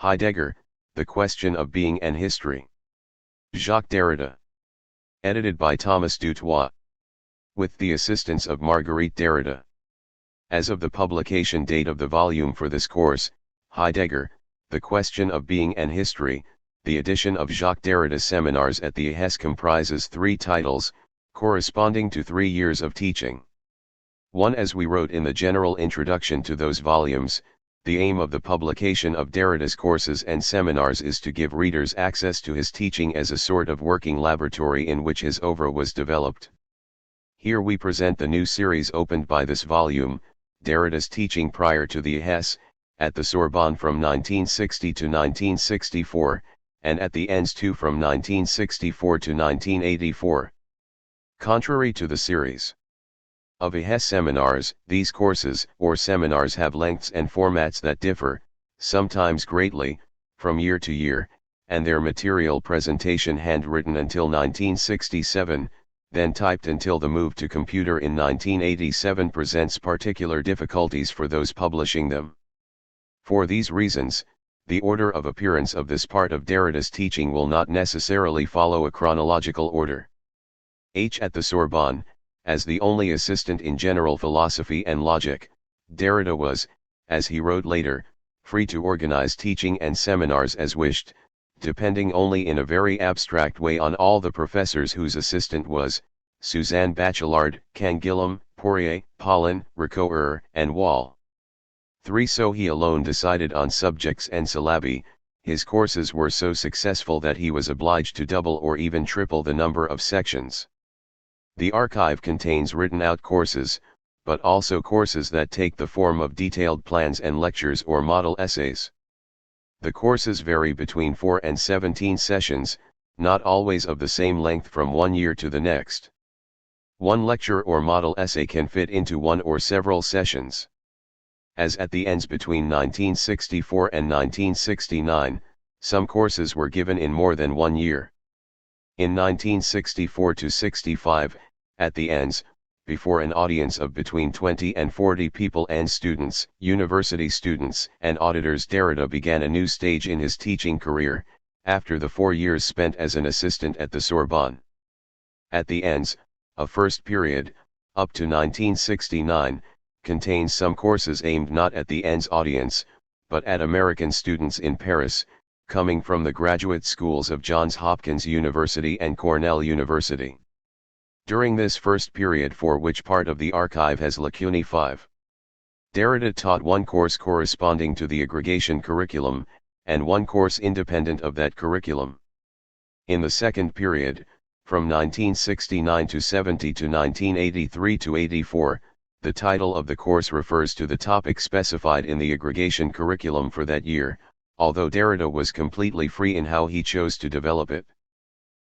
Heidegger, The Question of Being and History. Jacques Derrida. Edited by Thomas Dutoit. With the assistance of Marguerite Derrida. As of the publication date of the volume for this course, Heidegger, The Question of Being and History, the edition of Jacques Derrida's seminars at the IHES comprises 3 titles, corresponding to 3 years of teaching. 1. As we wrote in the general introduction to those volumes, the aim of the publication of Derrida's courses and seminars is to give readers access to his teaching as a sort of working laboratory in which his oeuvre was developed. Here we present the new series opened by this volume, Derrida's teaching prior to the IHES, at the Sorbonne from 1960 to 1964, and at the ENS too from 1964 to 1984. Contrary to the series of IHES seminars, these courses or seminars have lengths and formats that differ, sometimes greatly, from year to year, and their material presentation handwritten until 1967, then typed until the move to computer in 1987 presents particular difficulties for those publishing them. For these reasons, the order of appearance of this part of Derrida's teaching will not necessarily follow a chronological order. At the Sorbonne, as the only assistant in general philosophy and logic, Derrida was, as he wrote later, free to organize teaching and seminars as wished, depending only in a very abstract way on all the professors whose assistant was, Suzanne Bachelard, Canguilhem, Poirier, Paulin, Ricoeur, and Wall. 3. So he alone decided on subjects and syllabi. His courses were so successful that he was obliged to double or even triple the number of sections. The archive contains written-out courses, but also courses that take the form of detailed plans and lectures or model essays. The courses vary between 4 and 17 sessions, not always of the same length from one year to the next. One lecture or model essay can fit into one or several sessions. As at the ENS between 1964 and 1969, some courses were given in more than 1 year. In 1964 to 65, at the ENS, before an audience of between 20 and 40 people and students, university students and auditors, Derrida began a new stage in his teaching career, after the 4 years spent as an assistant at the Sorbonne. At the ENS, a first period, up to 1969, contains some courses aimed not at the ENS audience, but at American students in Paris, coming from the graduate schools of Johns Hopkins University and Cornell University. During this first period, for which part of the archive has lacunae 5, Derrida taught one course corresponding to the aggregation curriculum, and one course independent of that curriculum. In the second period, from 1969 to 70 to 1983 to 84, the title of the course refers to the topic specified in the aggregation curriculum for that year, although Derrida was completely free in how he chose to develop it.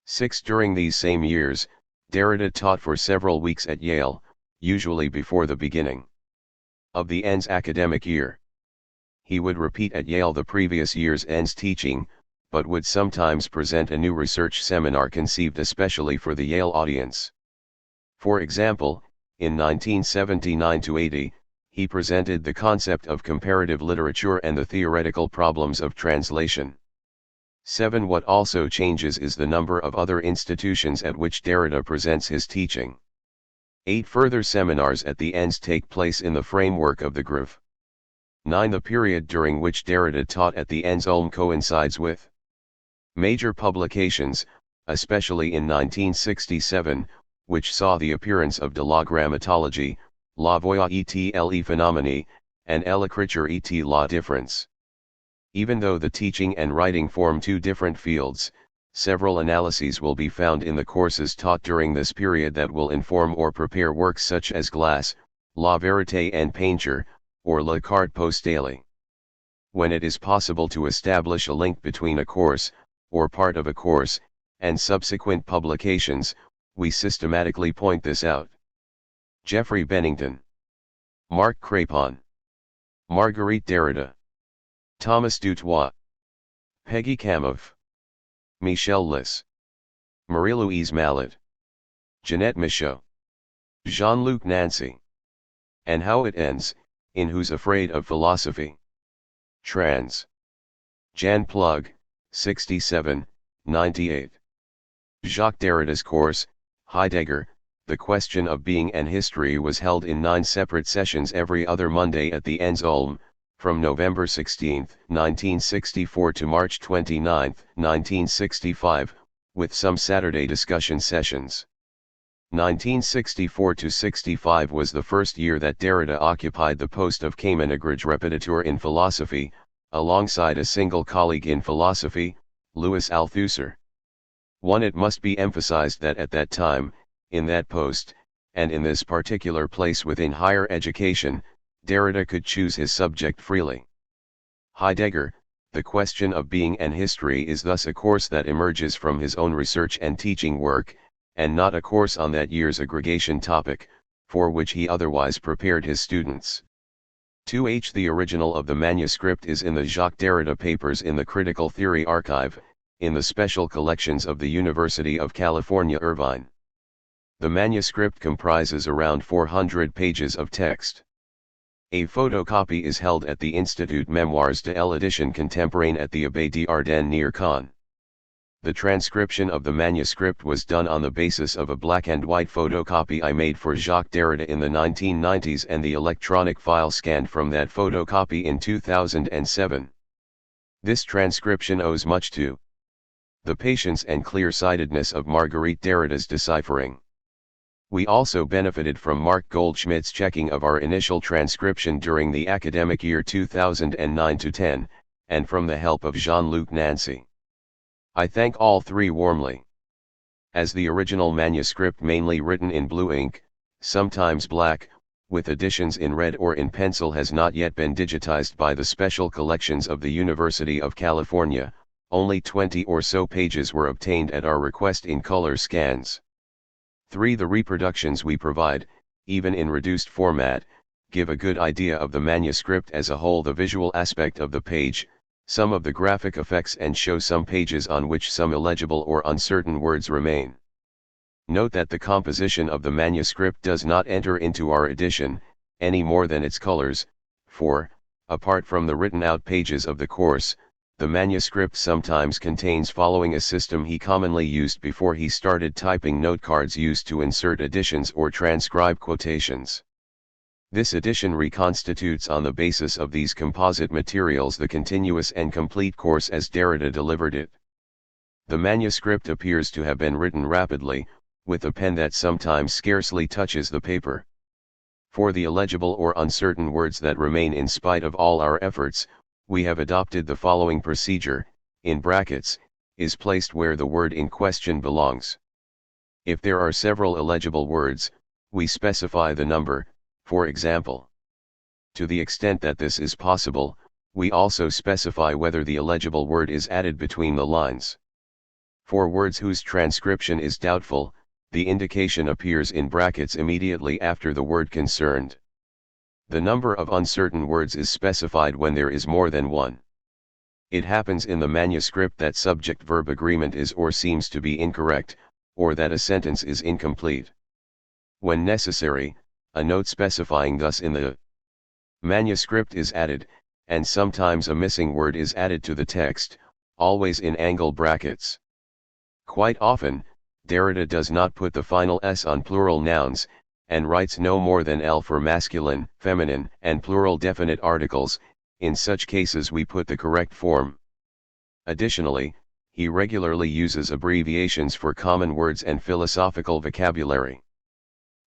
6. During these same years, Derrida taught for several weeks at Yale, usually before the beginning of the ENS academic year. He would repeat at Yale the previous year's ENS teaching, but would sometimes present a new research seminar conceived especially for the Yale audience. For example, in 1979 to 80, he presented the concept of comparative literature and the theoretical problems of translation. 7. What also changes is the number of other institutions at which Derrida presents his teaching. 8. Further seminars at the ENS take place in the framework of the GRIF. 9. The period during which Derrida taught at the ENS Ulm coincides with major publications, especially in 1967, which saw the appearance of De la Grammatologie, La Voix et les Phénomènes, and L'écriture et la Différence. Even though the teaching and writing form 2 different fields, several analyses will be found in the courses taught during this period that will inform or prepare works such as Glass, La Vérité and Painter, or La Carte Postale. When it is possible to establish a link between a course, or part of a course, and subsequent publications, we systematically point this out. Geoffrey Bennington, Marc Crépon, Marguerite Derrida, Thomas Dutoit, Peggy Kamoff, Michel Liss, Marie-Louise Mallet, Jeanette Michaud, Jean-Luc Nancy. And How It Ends, in Who's Afraid of Philosophy? Trans. Jan Plug, 67, 98. Jacques Derrida's course, Heidegger, The Question of Being and History, was held in 9 separate sessions every other Monday at the Ens Ulm, from November 16, 1964 to March 29, 1965, with some Saturday discussion sessions. 1964 to 65 was the first year that Derrida occupied the post of Kamenigraj Repetiteur in philosophy, alongside a single colleague in philosophy, Louis Althusser. It must be emphasized that at that time, in that post, and in this particular place within higher education, Derrida could choose his subject freely. Heidegger, The Question of Being and History, is thus a course that emerges from his own research and teaching work, and not a course on that year's aggregation topic, for which he otherwise prepared his students. 2h The original of the manuscript is in the Jacques Derrida Papers in the Critical Theory Archive, in the special collections of the University of California, Irvine. The manuscript comprises around 400 pages of text. A photocopy is held at the Institut Mémoires de l'Édition Contemporaine at the Abbaye d'Ardenne near Caen. The transcription of the manuscript was done on the basis of a black and white photocopy I made for Jacques Derrida in the 1990s and the electronic file scanned from that photocopy in 2007. This transcription owes much to the patience and clear-sightedness of Marguerite Derrida's deciphering. We also benefited from Mark Goldschmidt's checking of our initial transcription during the academic year 2009-10, and from the help of Jean-Luc Nancy. I thank all three warmly. As the original manuscript, mainly written in blue ink, sometimes black, with additions in red or in pencil, has not yet been digitized by the special collections of the University of California, only 20 or so pages were obtained at our request in color scans. 3. The reproductions we provide, even in reduced format, give a good idea of the manuscript as a whole, the visual aspect of the page, some of the graphic effects, and show some pages on which some illegible or uncertain words remain. Note that the composition of the manuscript does not enter into our edition, any more than its colors, for, apart from the written-out pages of the course, the manuscript sometimes contains following a system he commonly used before he started typing: note cards used to insert additions or transcribe quotations. This edition reconstitutes on the basis of these composite materials the continuous and complete course as Derrida delivered it. The manuscript appears to have been written rapidly, with a pen that sometimes scarcely touches the paper. For the illegible or uncertain words that remain in spite of all our efforts, we have adopted the following procedure: in brackets, is placed where the word in question belongs. If there are several illegible words, we specify the number, for example. To the extent that this is possible, we also specify whether the illegible word is added between the lines. For words whose transcription is doubtful, the indication appears in brackets immediately after the word concerned. The number of uncertain words is specified when there is more than one. It happens in the manuscript that subject-verb agreement is or seems to be incorrect, or that a sentence is incomplete. When necessary, a note specifying thus in the manuscript is added, and sometimes a missing word is added to the text, always in angle brackets. Quite often, Derrida does not put the final s on plural nouns, and writes no more than l for masculine, feminine, and plural definite articles. In such cases we put the correct form. Additionally, he regularly uses abbreviations for common words and philosophical vocabulary.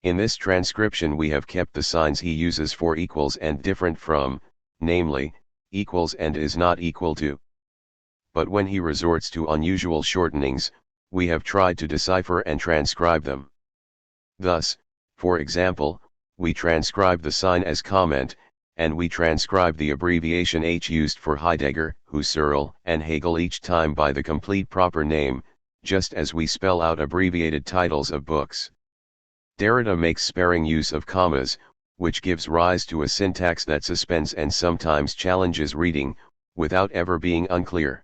In this transcription we have kept the signs he uses for equals and different from, namely, equals and is not equal to. But when he resorts to unusual shortenings, we have tried to decipher and transcribe them. Thus, for example, we transcribe the sign as comment, and we transcribe the abbreviation H used for Heidegger, Husserl, and Hegel each time by the complete proper name, just as we spell out abbreviated titles of books. Derrida makes sparing use of commas, which gives rise to a syntax that suspends and sometimes challenges reading, without ever being unclear.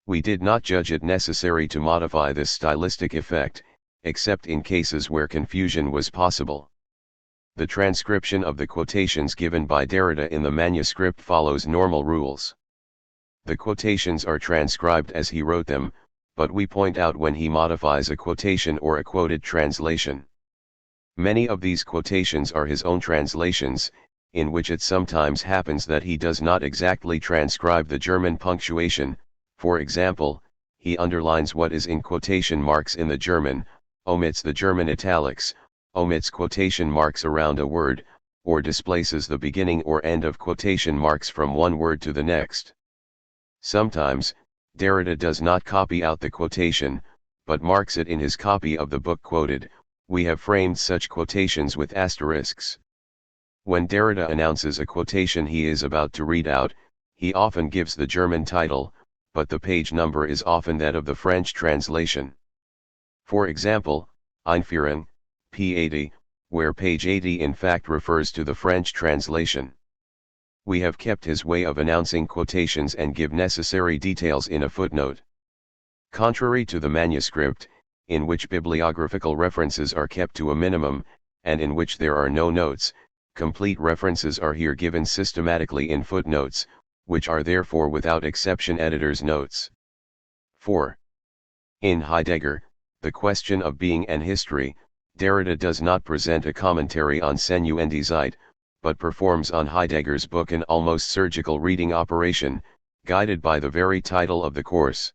We did not judge it necessary to modify this stylistic effect, except in cases where confusion was possible. The transcription of the quotations given by Derrida in the manuscript follows normal rules. The quotations are transcribed as he wrote them, but we point out when he modifies a quotation or a quoted translation. Many of these quotations are his own translations, in which it sometimes happens that he does not exactly transcribe the German punctuation. For example, he underlines what is in quotation marks in the German, omits the German italics, omits quotation marks around a word, or displaces the beginning or end of quotation marks from one word to the next. Sometimes, Derrida does not copy out the quotation, but marks it in his copy of the book quoted. We have framed such quotations with asterisks. When Derrida announces a quotation he is about to read out, he often gives the German title, but the page number is often that of the French translation. For example, Einführung, p. 80, where page 80 in fact refers to the French translation. We have kept his way of announcing quotations and give necessary details in a footnote. Contrary to the manuscript, in which bibliographical references are kept to a minimum, and in which there are no notes, complete references are here given systematically in footnotes, which are therefore without exception editor's notes. 4. In Heidegger, The Question of Being and History, Derrida does not present a commentary on Senuendizeit, but performs on Heidegger's book an almost surgical reading operation, guided by the very title of the course.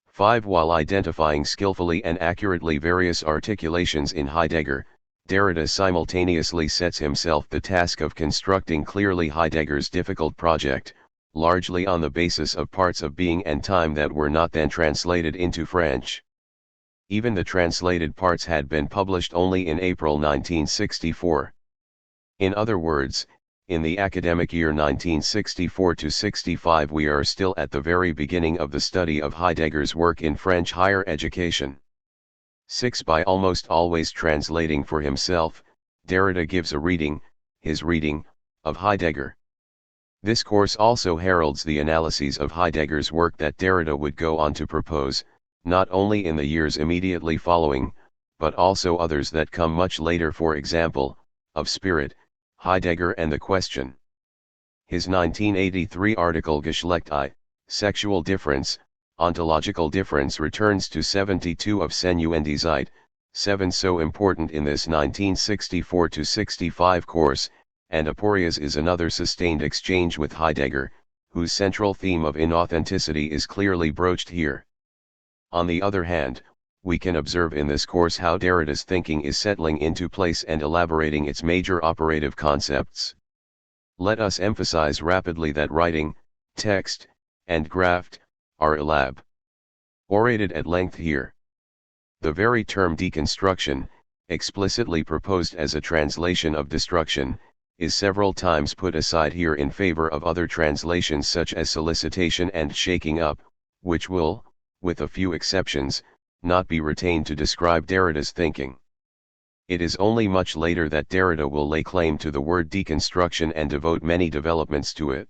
5. While identifying skillfully and accurately various articulations in Heidegger, Derrida simultaneously sets himself the task of constructing clearly Heidegger's difficult project, largely on the basis of parts of being and time that were not then translated into French. Even the translated parts had been published only in April 1964. In other words, in the academic year 1964-65 we are still at the very beginning of the study of Heidegger's work in French higher education. 6. By almost always translating for himself, Derrida gives a reading, his reading, of Heidegger. This course also heralds the analyses of Heidegger's work that Derrida would go on to propose, not only in the years immediately following, but also others that come much later, for example, of Spirit, Heidegger and the Question. His 1983 article Geschlecht, Sexual Difference, Ontological Difference returns to 72 of Senuendizeit, 7 so important in this 1964-65 course, and Aporias is another sustained exchange with Heidegger, whose central theme of inauthenticity is clearly broached here. On the other hand, we can observe in this course how Derrida's thinking is settling into place and elaborating its major operative concepts. Let us emphasize rapidly that writing, text, and graft, are elaborated at length here. The very term deconstruction, explicitly proposed as a translation of destruction, is several times put aside here in favor of other translations such as solicitation and shaking up, which will, with a few exceptions, not be retained to describe Derrida's thinking. It is only much later that Derrida will lay claim to the word deconstruction and devote many developments to it.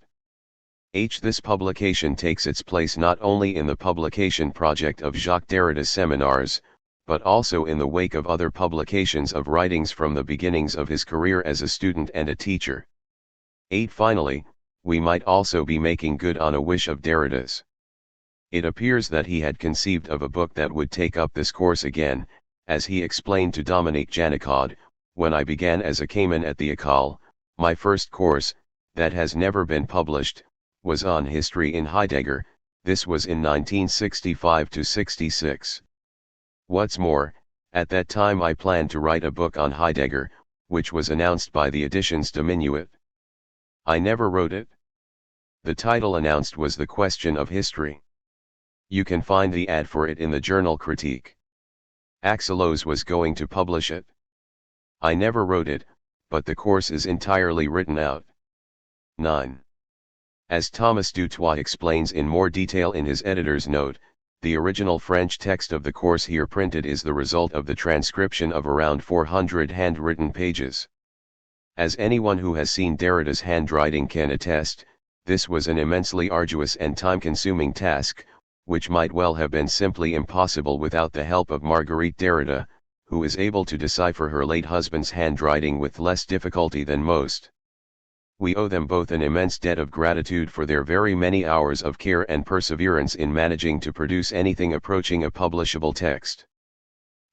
This publication takes its place not only in the publication project of Jacques Derrida's seminars, but also in the wake of other publications of writings from the beginnings of his career as a student and a teacher. 8. Finally, we might also be making good on a wish of Derrida's. It appears that he had conceived of a book that would take up this course again, as he explained to Dominique Janicod, when I began as a Cayman at the École, my first course, that has never been published, was on history in Heidegger. This was in 1965-66. What's more, at that time I planned to write a book on Heidegger, which was announced by the editions Diminuit. I never wrote it. The title announced was The Question of History. You can find the ad for it in the journal Critique. Axelos was going to publish it. I never wrote it, but the course is entirely written out. 9. As Thomas Dutoit explains in more detail in his editor's note, the original French text of the course here printed is the result of the transcription of around 400 handwritten pages. As anyone who has seen Derrida's handwriting can attest, this was an immensely arduous and time-consuming task, which might well have been simply impossible without the help of Marguerite Derrida, who is able to decipher her late husband's handwriting with less difficulty than most. We owe them both an immense debt of gratitude for their very many hours of care and perseverance in managing to produce anything approaching a publishable text.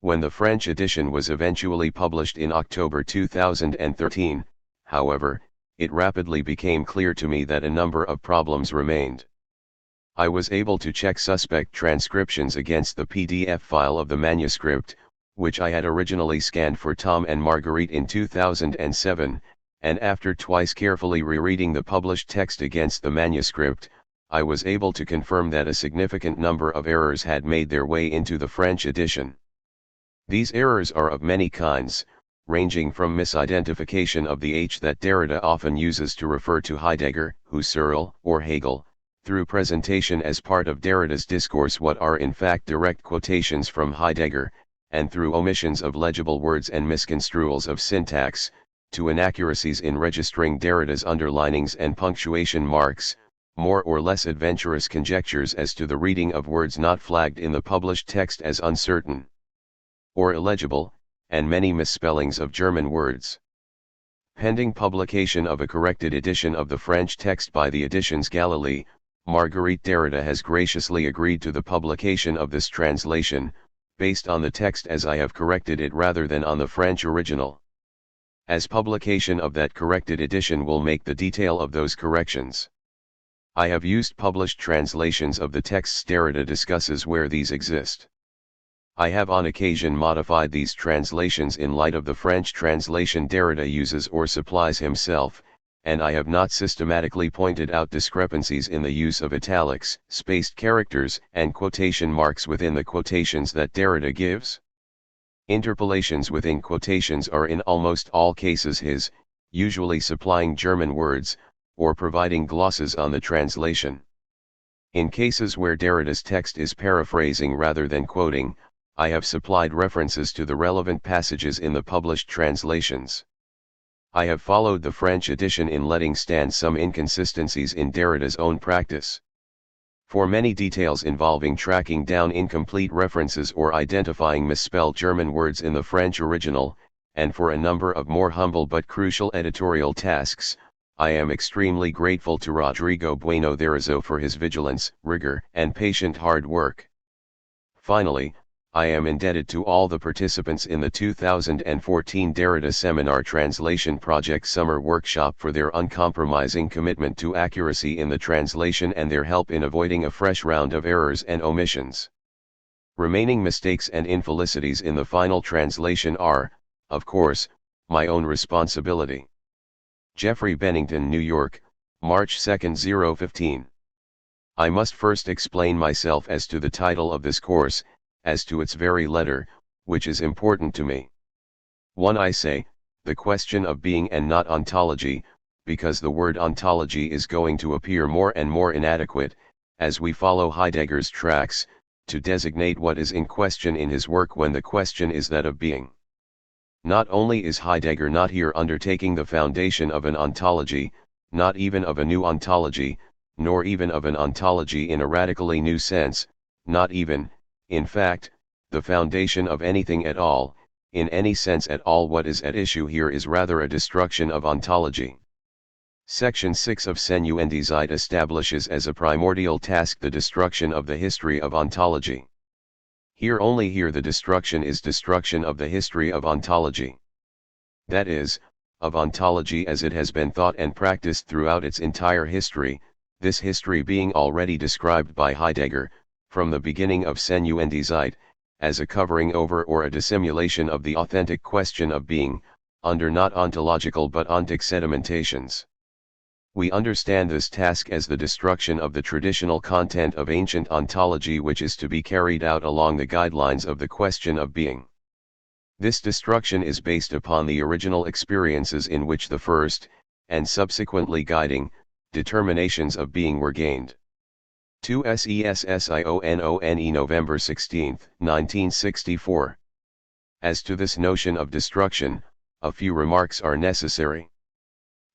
When the French edition was eventually published in October 2013, however, it rapidly became clear to me that a number of problems remained. I was able to check suspect transcriptions against the PDF file of the manuscript, which I had originally scanned for Tom and Marguerite in 2007, and after twice carefully rereading the published text against the manuscript, I was able to confirm that a significant number of errors had made their way into the French edition. These errors are of many kinds, ranging from misidentification of the H that Derrida often uses to refer to Heidegger, Husserl, or Hegel, through presentation as part of Derrida's discourse what are in fact direct quotations from Heidegger, and through omissions of legible words and misconstruals of syntax, to inaccuracies in registering Derrida's underlinings and punctuation marks, more or less adventurous conjectures as to the reading of words not flagged in the published text as uncertain or illegible, and many misspellings of German words. Pending publication of a corrected edition of the French text by the Editions Galilee, Marguerite Derrida has graciously agreed to the publication of this translation, based on the text as I have corrected it rather than on the French original. As publication of that corrected edition will make the detail of those corrections. I have used published translations of the texts Derrida discusses where these exist. I have on occasion modified these translations in light of the French translation Derrida uses or supplies himself, and I have not systematically pointed out discrepancies in the use of italics, spaced characters, and quotation marks within the quotations that Derrida gives. Interpolations within quotations are in almost all cases his, usually supplying German words, or providing glosses on the translation. In cases where Derrida's text is paraphrasing rather than quoting, I have supplied references to the relevant passages in the published translations. I have followed the French edition in letting stand some inconsistencies in Derrida's own practice. For many details involving tracking down incomplete references or identifying misspelled German words in the French original, and for a number of more humble but crucial editorial tasks, I am extremely grateful to Rodrigo Bueno Derizo for his vigilance, rigor, and patient hard work. Finally, I am indebted to all the participants in the 2014 Derrida Seminar Translation Project Summer Workshop for their uncompromising commitment to accuracy in the translation and their help in avoiding a fresh round of errors and omissions. Remaining mistakes and infelicities in the final translation are, of course, my own responsibility. Jeffrey Bennington, New York, March 2, 2015. I must first explain myself as to the title of this course, as to its very letter, which is important to me. 1. I say, the question of being and not ontology, because the word ontology is going to appear more and more inadequate, as we follow Heidegger's tracks, to designate what is in question in his work when the question is that of being. Not only is Heidegger not here undertaking the foundation of an ontology, not even of a new ontology, nor even of an ontology in a radically new sense, not even, in fact, the foundation of anything at all, in any sense at all. What is at issue here is rather a destruction of ontology. Section 6 of Senuendizeit establishes as a primordial task the destruction of the history of ontology. Here the destruction is destruction of the history of ontology. That is, of ontology as it has been thought and practiced throughout its entire history, this history being already described by Heidegger, from the beginning of Senuendizeit, as a covering over or a dissimulation of the authentic question of being, under not ontological but ontic sedimentations. We understand this task as the destruction of the traditional content of ancient ontology which is to be carried out along the guidelines of the question of being. This destruction is based upon the original experiences in which the first, and subsequently guiding, determinations of being were gained. 2 Sessionone November 16, 1964. As to this notion of destruction, a few remarks are necessary.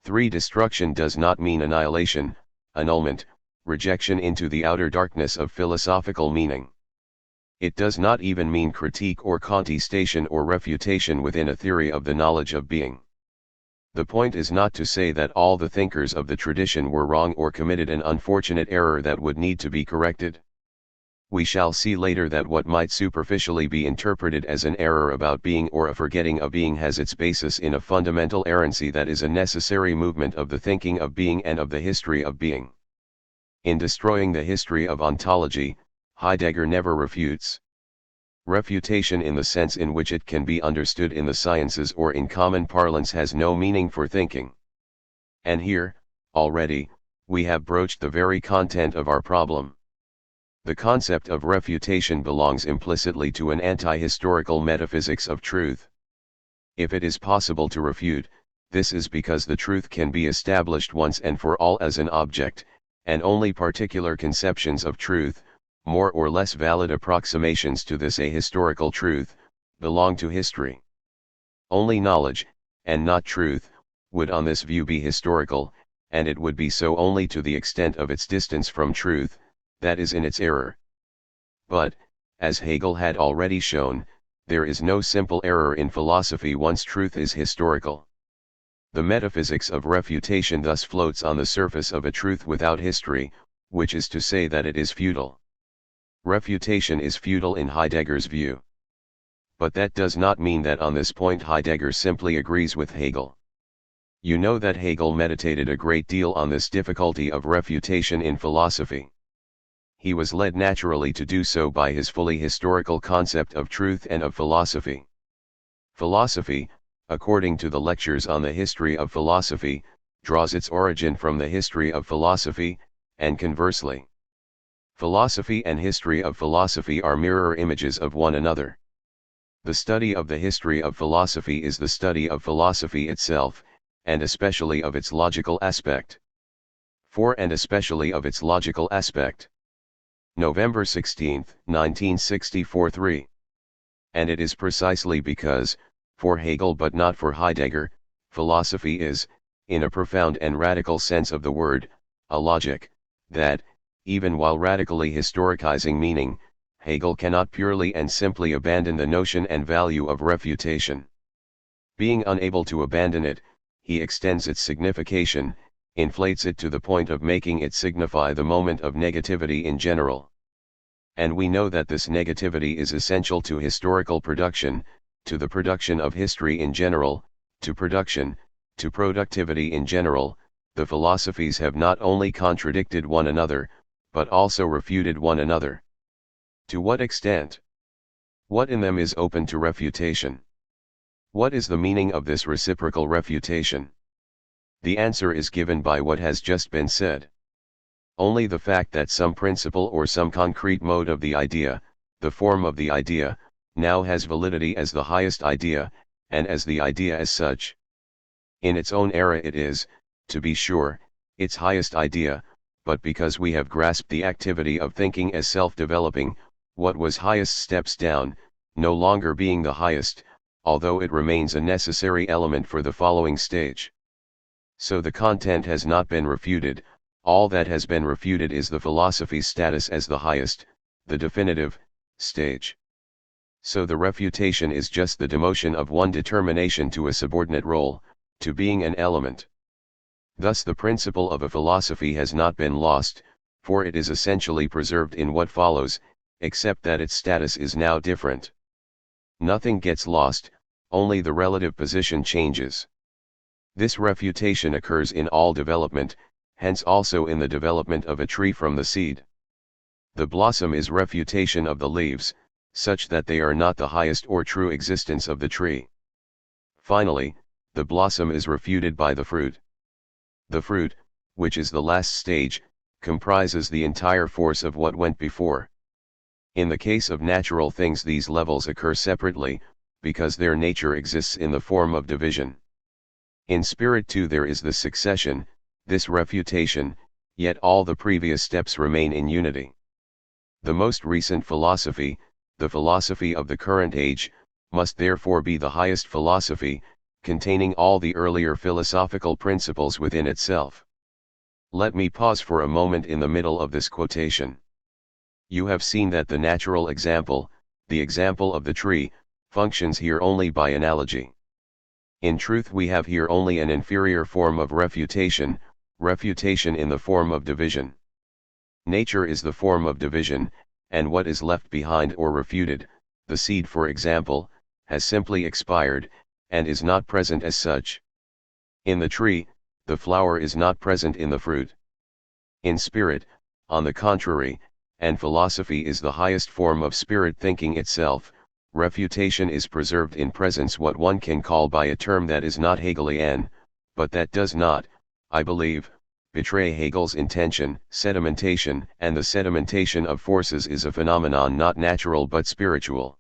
3. Destruction does not mean annihilation, annulment, rejection into the outer darkness of philosophical meaning. It does not even mean critique or contestation or refutation within a theory of the knowledge of being. The point is not to say that all the thinkers of the tradition were wrong or committed an unfortunate error that would need to be corrected. We shall see later that what might superficially be interpreted as an error about being or a forgetting of being has its basis in a fundamental errancy that is a necessary movement of the thinking of being and of the history of being. In destroying the history of ontology, Heidegger never refutes. Refutation in the sense in which it can be understood in the sciences or in common parlance has no meaning for thinking. And here, already, we have broached the very content of our problem. The concept of refutation belongs implicitly to an anti-historical metaphysics of truth. If it is possible to refute, this is because the truth can be established once and for all as an object, and only particular conceptions of truth, more or less valid approximations to this ahistorical truth, belong to history. Only knowledge, and not truth, would on this view be historical, and it would be so only to the extent of its distance from truth, that is in its error. But, as Hegel had already shown, there is no simple error in philosophy once truth is historical. The metaphysics of refutation thus floats on the surface of a truth without history, which is to say that it is futile. Refutation is futile in Heidegger's view. But that does not mean that on this point Heidegger simply agrees with Hegel. You know that Hegel meditated a great deal on this difficulty of refutation in philosophy. He was led naturally to do so by his fully historical concept of truth and of philosophy. Philosophy, according to the lectures on the history of philosophy, draws its origin from the history of philosophy, and conversely. Philosophy and history of philosophy are mirror images of one another. The study of the history of philosophy is the study of philosophy itself, and especially of its logical aspect. And especially of its logical aspect. November 16, 1964 3. And it is precisely because, for Hegel but not for Heidegger, philosophy is, in a profound and radical sense of the word, a logic, that, even while radically historicizing meaning, Hegel cannot purely and simply abandon the notion and value of refutation. Being unable to abandon it, he extends its signification, inflates it to the point of making it signify the moment of negativity in general. And we know that this negativity is essential to historical production, to the production of history in general, to production, to productivity in general. The philosophies have not only contradicted one another, but also refuted one another. To what extent? What in them is open to refutation? What is the meaning of this reciprocal refutation? The answer is given by what has just been said. Only the fact that some principle or some concrete mode of the idea, the form of the idea, now has validity as the highest idea, and as the idea as such. In its own era it is, to be sure, its highest idea, but because we have grasped the activity of thinking as self-developing, what was highest steps down, no longer being the highest, although it remains a necessary element for the following stage. So the content has not been refuted, all that has been refuted is the philosophy's status as the highest, the definitive, stage. So the refutation is just the demotion of one determination to a subordinate role, to being an element. Thus the principle of a philosophy has not been lost, for it is essentially preserved in what follows, except that its status is now different. Nothing gets lost, only the relative position changes. This refutation occurs in all development, hence also in the development of a tree from the seed. The blossom is refutation of the leaves, such that they are not the highest or true existence of the tree. Finally, the blossom is refuted by the fruit. The fruit, which is the last stage, comprises the entire force of what went before. In the case of natural things these levels occur separately, because their nature exists in the form of division. In spirit too there is this succession, this refutation, yet all the previous steps remain in unity. The most recent philosophy, the philosophy of the current age, must therefore be the highest philosophy, containing all the earlier philosophical principles within itself. Let me pause for a moment in the middle of this quotation. You have seen that the natural example, the example of the tree, functions here only by analogy. In truth we have here only an inferior form of refutation, refutation in the form of division. Nature is the form of division, and what is left behind or refuted, the seed for example, has simply expired, and is not present as such. In the tree, the flower is not present in the fruit. In spirit, on the contrary, and philosophy is the highest form of spirit thinking itself, refutation is preserved in presence, what one can call by a term that is not Hegelian, but that does not, I believe, betray Hegel's intention. Sedimentation and the sedimentation of forces is a phenomenon not natural but spiritual.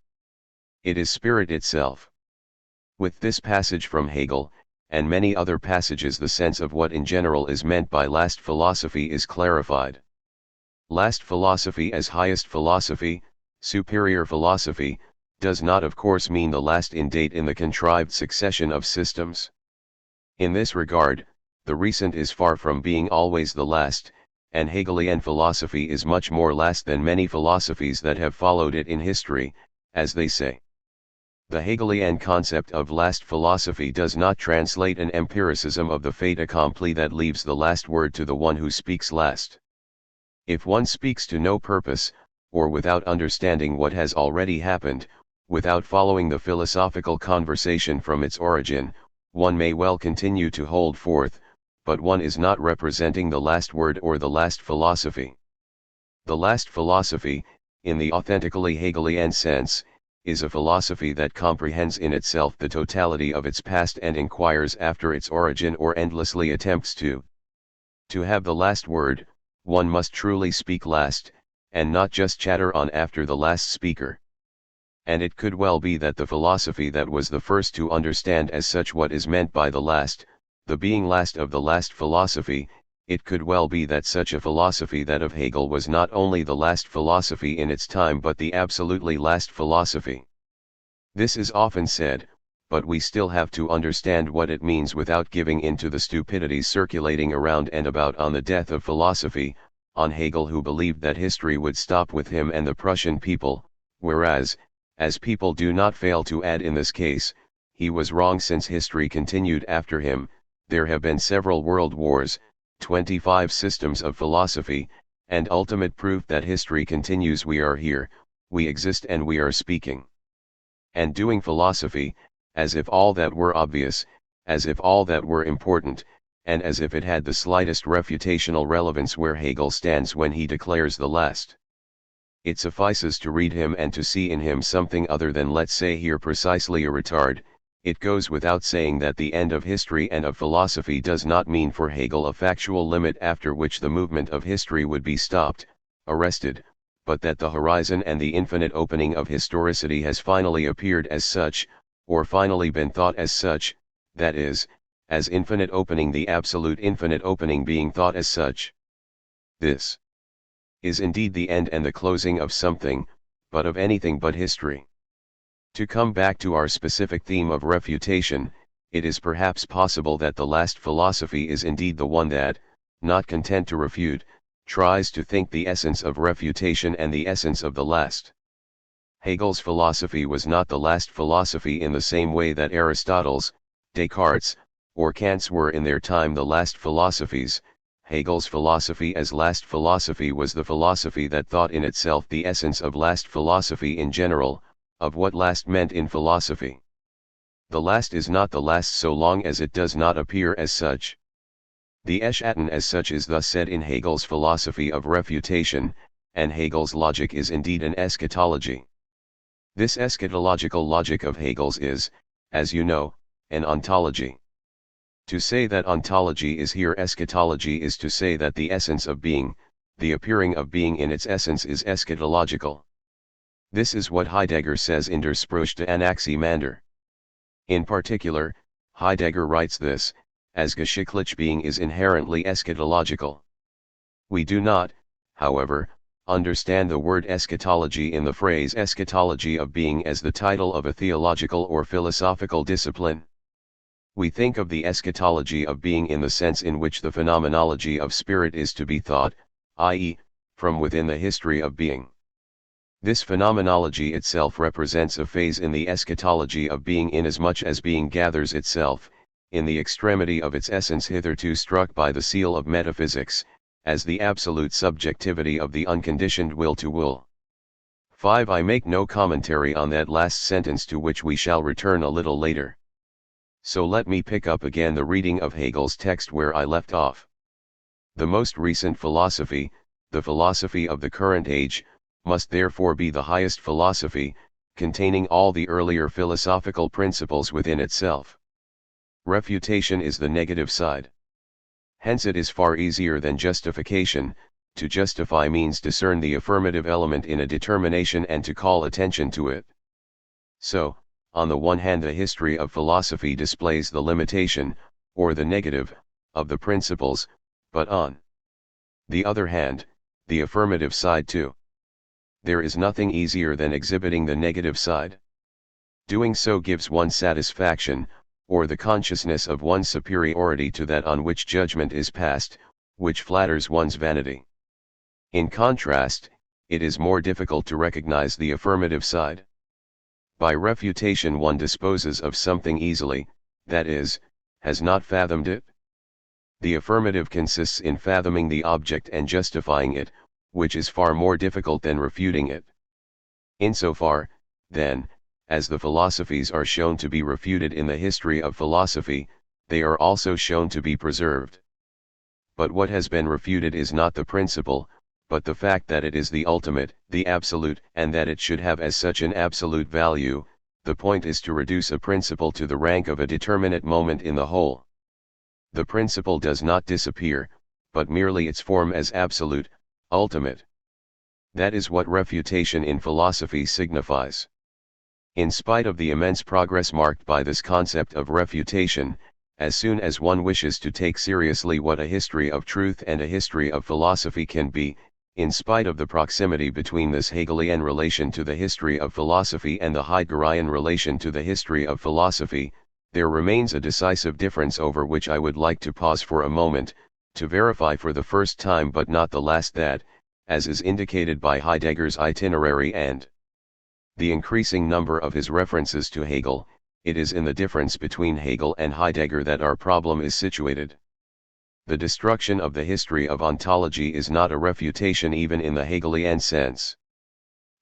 It is spirit itself. With this passage from Hegel, and many other passages, the sense of what in general is meant by last philosophy is clarified. Last philosophy as highest philosophy, superior philosophy, does not of course mean the last in date in the contrived succession of systems. In this regard, the recent is far from being always the last, and Hegelian philosophy is much more last than many philosophies that have followed it in history, as they say. The Hegelian concept of last philosophy does not translate an empiricism of the fait accompli that leaves the last word to the one who speaks last. If one speaks to no purpose, or without understanding what has already happened, without following the philosophical conversation from its origin, one may well continue to hold forth, but one is not representing the last word or the last philosophy. The last philosophy, in the authentically Hegelian sense, is a philosophy that comprehends in itself the totality of its past and inquires after its origin or endlessly attempts to. To have the last word, one must truly speak last, and not just chatter on after the last speaker. And it could well be that the philosophy that was the first to understand as such what is meant by the last, the being last of the last philosophy, it could well be that such a philosophy, that of Hegel, was not only the last philosophy in its time but the absolutely last philosophy. This is often said, but we still have to understand what it means without giving in to the stupidities circulating around and about on the death of philosophy, on Hegel, who believed that history would stop with him and the Prussian people, whereas, as people do not fail to add in this case, he was wrong, since history continued after him. There have been several world wars, 25 systems of philosophy, and ultimate proof that history continues. We are here, we exist, and we are speaking and doing philosophy, as if all that were obvious, as if all that were important, and as if it had the slightest refutational relevance where Hegel stands when he declares the last. It suffices to read him and to see in him something other than, let's say here, precisely a retard. It goes without saying that the end of history and of philosophy does not mean for Hegel a factual limit after which the movement of history would be stopped, arrested, but that the horizon and the infinite opening of historicity has finally appeared as such, or finally been thought as such, that is, as infinite opening, the absolute infinite opening being thought as such. This is indeed the end and the closing of something, but of anything but history. To come back to our specific theme of refutation, it is perhaps possible that the last philosophy is indeed the one that, not content to refute, tries to think the essence of refutation and the essence of the last. Hegel's philosophy was not the last philosophy in the same way that Aristotle's, Descartes', or Kant's were in their time the last philosophies. Hegel's philosophy as last philosophy was the philosophy that thought in itself the essence of last philosophy in general, of what last meant in philosophy. The last is not the last so long as it does not appear as such. The Eschatton as such is thus said in Hegel's philosophy of refutation, and Hegel's logic is indeed an eschatology. This eschatological logic of Hegel's is, as you know, an ontology. To say that ontology is here eschatology is to say that the essence of being, the appearing of being in its essence, is eschatological. This is what Heidegger says in Der Spruch der Anaximander. In particular, Heidegger writes this, as geschichtlich being is inherently eschatological. We do not, however, understand the word eschatology in the phrase eschatology of being as the title of a theological or philosophical discipline. We think of the eschatology of being in the sense in which the phenomenology of spirit is to be thought, i.e., from within the history of being. This phenomenology itself represents a phase in the eschatology of being, inasmuch as being gathers itself, in the extremity of its essence hitherto struck by the seal of metaphysics, as the absolute subjectivity of the unconditioned will to will. 5. I make no commentary on that last sentence, to which we shall return a little later. So let me pick up again the reading of Hegel's text where I left off. The most recent philosophy, the philosophy of the current age, must therefore be the highest philosophy, containing all the earlier philosophical principles within itself. Refutation is the negative side. Hence it is far easier than justification. To justify means discern the affirmative element in a determination and to call attention to it. So, on the one hand, the history of philosophy displays the limitation, or the negative, of the principles, but on the other hand, the affirmative side too. There is nothing easier than exhibiting the negative side. Doing so gives one satisfaction, or the consciousness of one's superiority to that on which judgment is passed, which flatters one's vanity. In contrast, it is more difficult to recognize the affirmative side. By refutation one disposes of something easily, that is, has not fathomed it. The affirmative consists in fathoming the object and justifying it, which is far more difficult than refuting it. Insofar, then, as the philosophies are shown to be refuted in the history of philosophy, they are also shown to be preserved. But what has been refuted is not the principle, but the fact that it is the ultimate, the absolute, and that it should have as such an absolute value. The point is to reduce a principle to the rank of a determinate moment in the whole. The principle does not disappear, but merely its form as absolute, ultimate. That is what refutation in philosophy signifies. In spite of the immense progress marked by this concept of refutation, as soon as one wishes to take seriously what a history of truth and a history of philosophy can be, in spite of the proximity between this Hegelian relation to the history of philosophy and the Heideggerian relation to the history of philosophy, there remains a decisive difference over which I would like to pause for a moment, to verify for the first time but not the last that, as is indicated by Heidegger's itinerary and the increasing number of his references to Hegel, it is in the difference between Hegel and Heidegger that our problem is situated. The destruction of the history of ontology is not a refutation even in the Hegelian sense.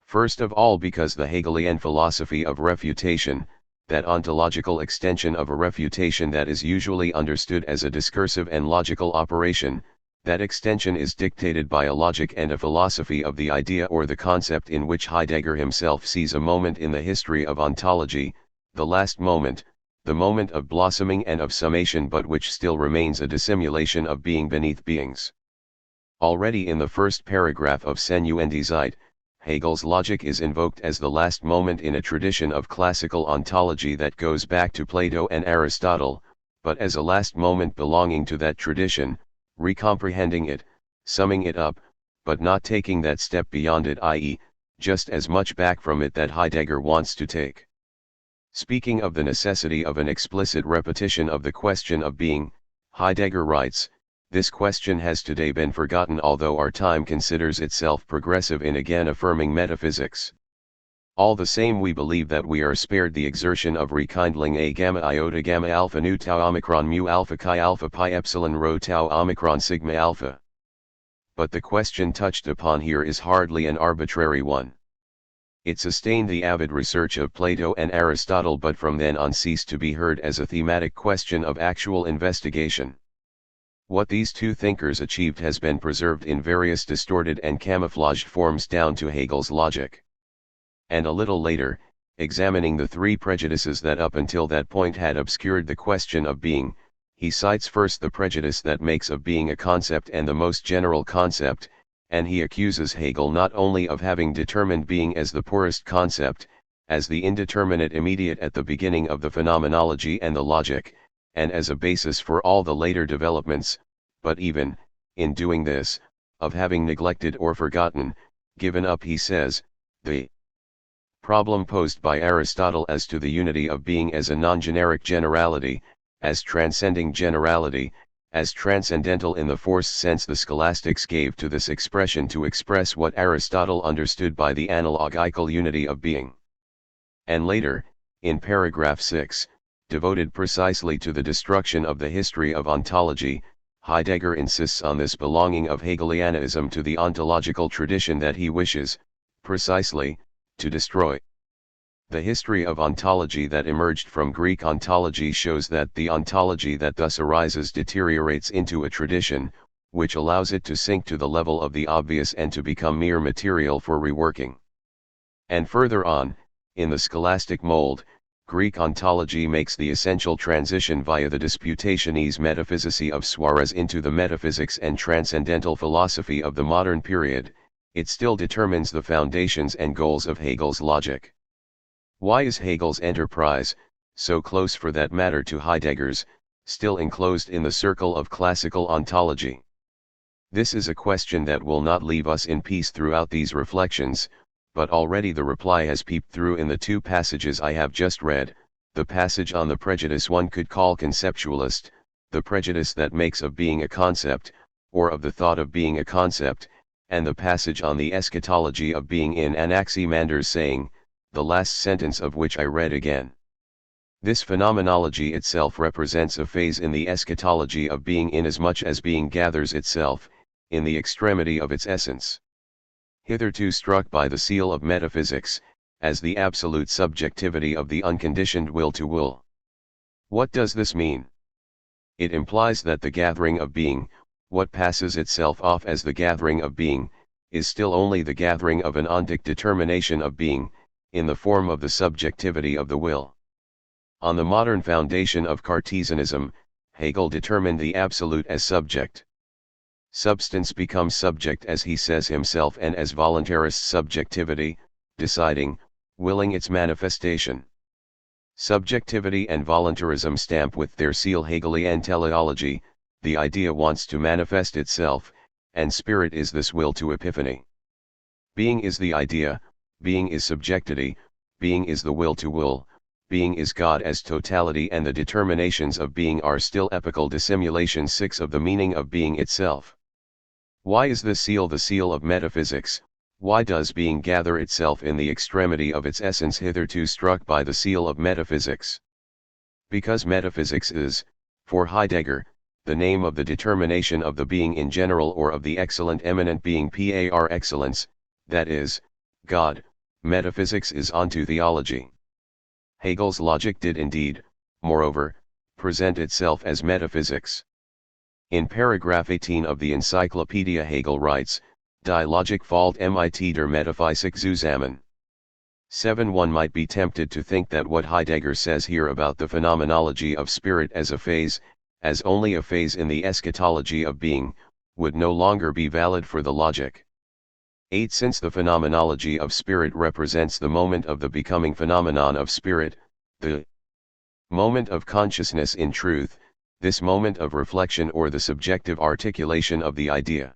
First of all, because the Hegelian philosophy of refutation, that ontological extension of a refutation that is usually understood as a discursive and logical operation, that extension is dictated by a logic and a philosophy of the idea or the concept in which Heidegger himself sees a moment in the history of ontology, the last moment, the moment of blossoming and of summation, but which still remains a dissimulation of being beneath beings. Already in the first paragraph of Senuende Zeit, Hegel's logic is invoked as the last moment in a tradition of classical ontology that goes back to Plato and Aristotle, but as a last moment belonging to that tradition, recomprehending it, summing it up, but not taking that step beyond it, i.e., just as much back from it that Heidegger wants to take. Speaking of the necessity of an explicit repetition of the question of being, Heidegger writes, "This question has today been forgotten, although our time considers itself progressive in again affirming metaphysics. All the same, we believe that we are spared the exertion of rekindling a gamma iota gamma alpha nu tau omicron mu alpha chi alpha pi epsilon rho tau omicron sigma alpha." But the question touched upon here is hardly an arbitrary one. It sustained the avid research of Plato and Aristotle, but from then on ceased to be heard as a thematic question of actual investigation. What these two thinkers achieved has been preserved in various distorted and camouflaged forms down to Hegel's logic. And a little later, examining the three prejudices that up until that point had obscured the question of being, he cites first the prejudice that makes of being a concept and the most general concept, and he accuses Hegel not only of having determined being as the poorest concept, as the indeterminate immediate at the beginning of the phenomenology and the logic, and as a basis for all the later developments, but even, in doing this, of having neglected or forgotten, given up, he says, the problem posed by Aristotle as to the unity of being as a non-generic generality, as transcending generality, as transcendental in the forced sense the scholastics gave to this expression to express what Aristotle understood by the analogical unity of being. And later, in paragraph 6, devoted precisely to the destruction of the history of ontology, Heidegger insists on this belonging of Hegelianism to the ontological tradition that he wishes, precisely, to destroy. The history of ontology that emerged from Greek ontology shows that the ontology that thus arises deteriorates into a tradition, which allows it to sink to the level of the obvious and to become mere material for reworking. And further on, in the scholastic mold, Greek ontology makes the essential transition via the Disputationes metaphysici of Suarez into the metaphysics and transcendental philosophy of the modern period. It still determines the foundations and goals of Hegel's logic. Why is Hegel's enterprise, so close for that matter to Heidegger's, still enclosed in the circle of classical ontology? This is a question that will not leave us in peace throughout these reflections, but already the reply has peeped through in the two passages I have just read, the passage on the prejudice one could call conceptualist, the prejudice that makes of being a concept, or of the thought of being a concept, and the passage on the eschatology of being in Anaximander's saying, the last sentence of which I read again. This phenomenology itself represents a phase in the eschatology of being inasmuch as being gathers itself, in the extremity of its essence. Hitherto struck by the seal of metaphysics, as the absolute subjectivity of the unconditioned will to will. What does this mean? It implies that the gathering of being, what passes itself off as the gathering of being, is still only the gathering of an ontic determination of being, in the form of the subjectivity of the will. On the modern foundation of Cartesianism, Hegel determined the absolute as subject. Substance becomes subject as he says himself and as voluntarist subjectivity, deciding, willing its manifestation. Subjectivity and voluntarism stamp with their seal Hegelian teleology, the idea wants to manifest itself, and spirit is this will to epiphany. Being is the idea, being is subjectivity, being is the will to will, being is God as totality, and the determinations of being are still epical dissimulations 6 of the meaning of being itself. Why is this seal the seal of metaphysics? Why does being gather itself in the extremity of its essence hitherto struck by the seal of metaphysics? Because metaphysics is, for Heidegger, the name of the determination of the being in general or of the excellent eminent being par excellence, that is, God. Metaphysics is onto theology. Hegel's logic did indeed, moreover, present itself as metaphysics. In paragraph 18 of the Encyclopedia Hegel writes, Die Logik fällt mit der Metaphysik zusammen. 7. One might be tempted to think that what Heidegger says here about the phenomenology of spirit as a phase, as only a phase in the eschatology of being, would no longer be valid for the logic. 8. Since the phenomenology of spirit represents the moment of the becoming phenomenon of spirit, the moment of consciousness in truth, this moment of reflection or the subjective articulation of the idea.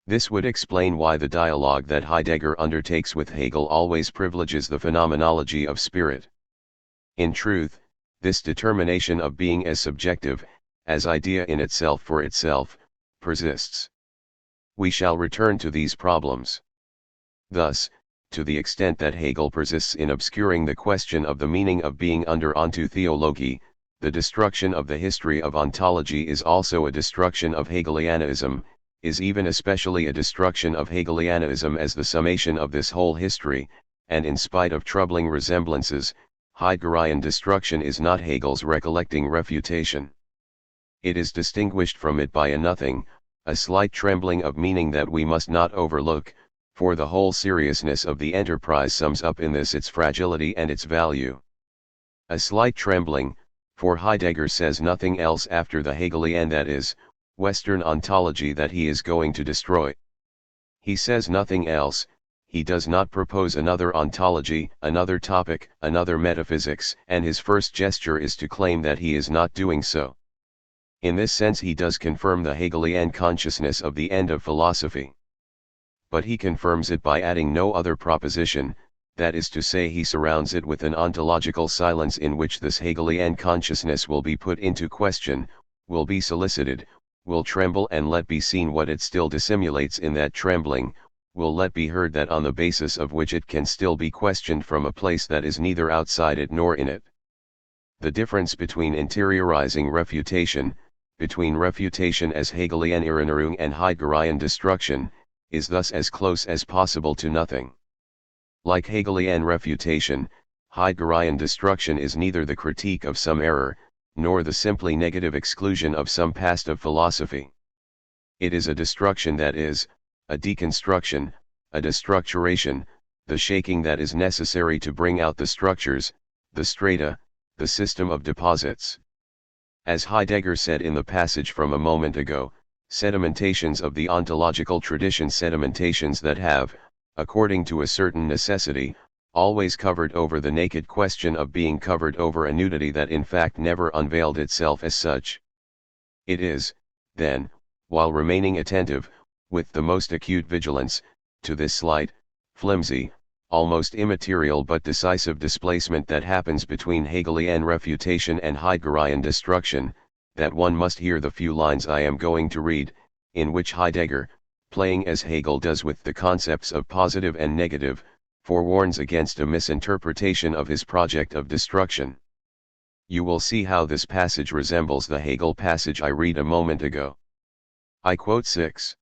This would explain why the dialogue that Heidegger undertakes with Hegel always privileges the phenomenology of spirit. In truth, this determination of being as subjective, as idea in itself for itself, persists. We shall return to these problems. Thus, to the extent that Hegel persists in obscuring the question of the meaning of being under onto theology, the destruction of the history of ontology is also a destruction of Hegelianism, is even especially a destruction of Hegelianism as the summation of this whole history, and in spite of troubling resemblances, Heideggerian destruction is not Hegel's recollecting refutation. It is distinguished from it by a nothing, a slight trembling of meaning that we must not overlook, for the whole seriousness of the enterprise sums up in this its fragility and its value. A slight trembling, for Heidegger says nothing else after the Hegelian, that is, Western ontology, that he is going to destroy. He says nothing else, he does not propose another ontology, another topic, another metaphysics, and his first gesture is to claim that he is not doing so. In this sense he does confirm the Hegelian consciousness of the end of philosophy. But he confirms it by adding no other proposition, that is to say he surrounds it with an ontological silence in which this Hegelian consciousness will be put into question, will be solicited, will tremble and let be seen what it still dissimulates in that trembling, will let be heard that on the basis of which it can still be questioned from a place that is neither outside it nor in it. The difference between interiorizing refutation, between refutation as Hegelian Erinnerung and Heideggerian destruction, is thus as close as possible to nothing. Like Hegelian refutation, Heideggerian destruction is neither the critique of some error, nor the simply negative exclusion of some past of philosophy. It is a destruction that is, a deconstruction, a destructuration, the shaking that is necessary to bring out the structures, the strata, the system of deposits. As Heidegger said in the passage from a moment ago, sedimentations of the ontological tradition, sedimentations that have, according to a certain necessity, always covered over the naked question of being, covered over a nudity that in fact never unveiled itself as such. It is, then, while remaining attentive, with the most acute vigilance, to this slight, flimsy, almost immaterial but decisive displacement that happens between Hegelian refutation and Heideggerian destruction, that one must hear the few lines I am going to read, in which Heidegger, playing as Hegel does with the concepts of positive and negative, forewarns against a misinterpretation of his project of destruction. You will see how this passage resembles the Hegel passage I read a moment ago. I quote 6.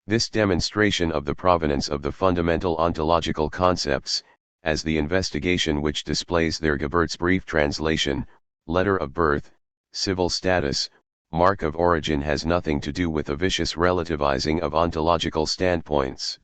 This demonstration of the provenance of the fundamental ontological concepts, as the investigation which displays their Geburt's brief translation, letter of birth, civil status, mark of origin, has nothing to do with a vicious relativizing of ontological standpoints.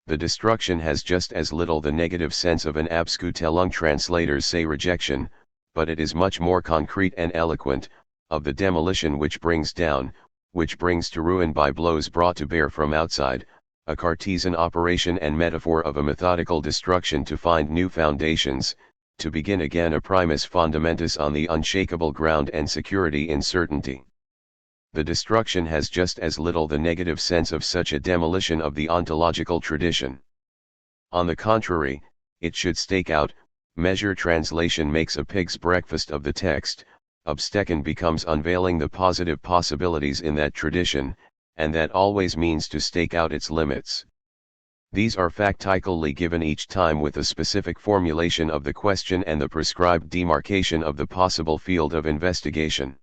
The destruction has just as little the negative sense of an Abskutelung, translators say rejection, but it is much more concrete and eloquent, of the demolition which brings down, which brings to ruin by blows brought to bear from outside, a Cartesian operation and metaphor of a methodical destruction to find new foundations, to begin again a primus fundamentus on the unshakable ground and security in certainty. The destruction has just as little the negative sense of such a demolition of the ontological tradition. On the contrary, it should stake out, measure. Translation makes a pig's breakfast of the text, Obstechen becomes unveiling the positive possibilities in that tradition, and that always means to stake out its limits. These are factically given each time with a specific formulation of the question and the prescribed demarcation of the possible field of investigation.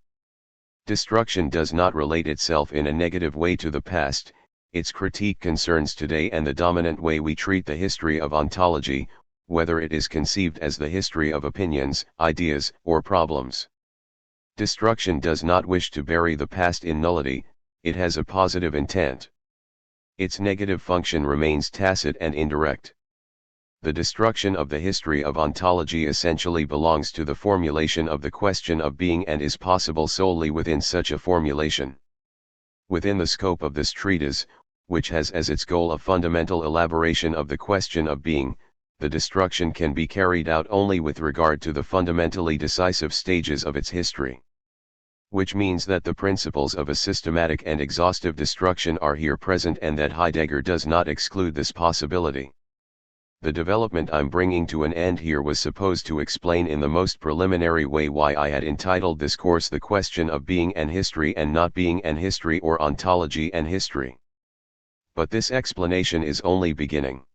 Destruction does not relate itself in a negative way to the past, its critique concerns today and the dominant way we treat the history of ontology, whether it is conceived as the history of opinions, ideas, or problems. Destruction does not wish to bury the past in nullity, it has a positive intent. Its negative function remains tacit and indirect. The destruction of the history of ontology essentially belongs to the formulation of the question of being and is possible solely within such a formulation. Within the scope of this treatise, which has as its goal a fundamental elaboration of the question of being, the destruction can be carried out only with regard to the fundamentally decisive stages of its history. Which means that the principles of a systematic and exhaustive destruction are here present and that Heidegger does not exclude this possibility. The development I'm bringing to an end here was supposed to explain in the most preliminary way why I had entitled this course The Question of Being and History and Not Being and History, or Ontology and History. But this explanation is only beginning.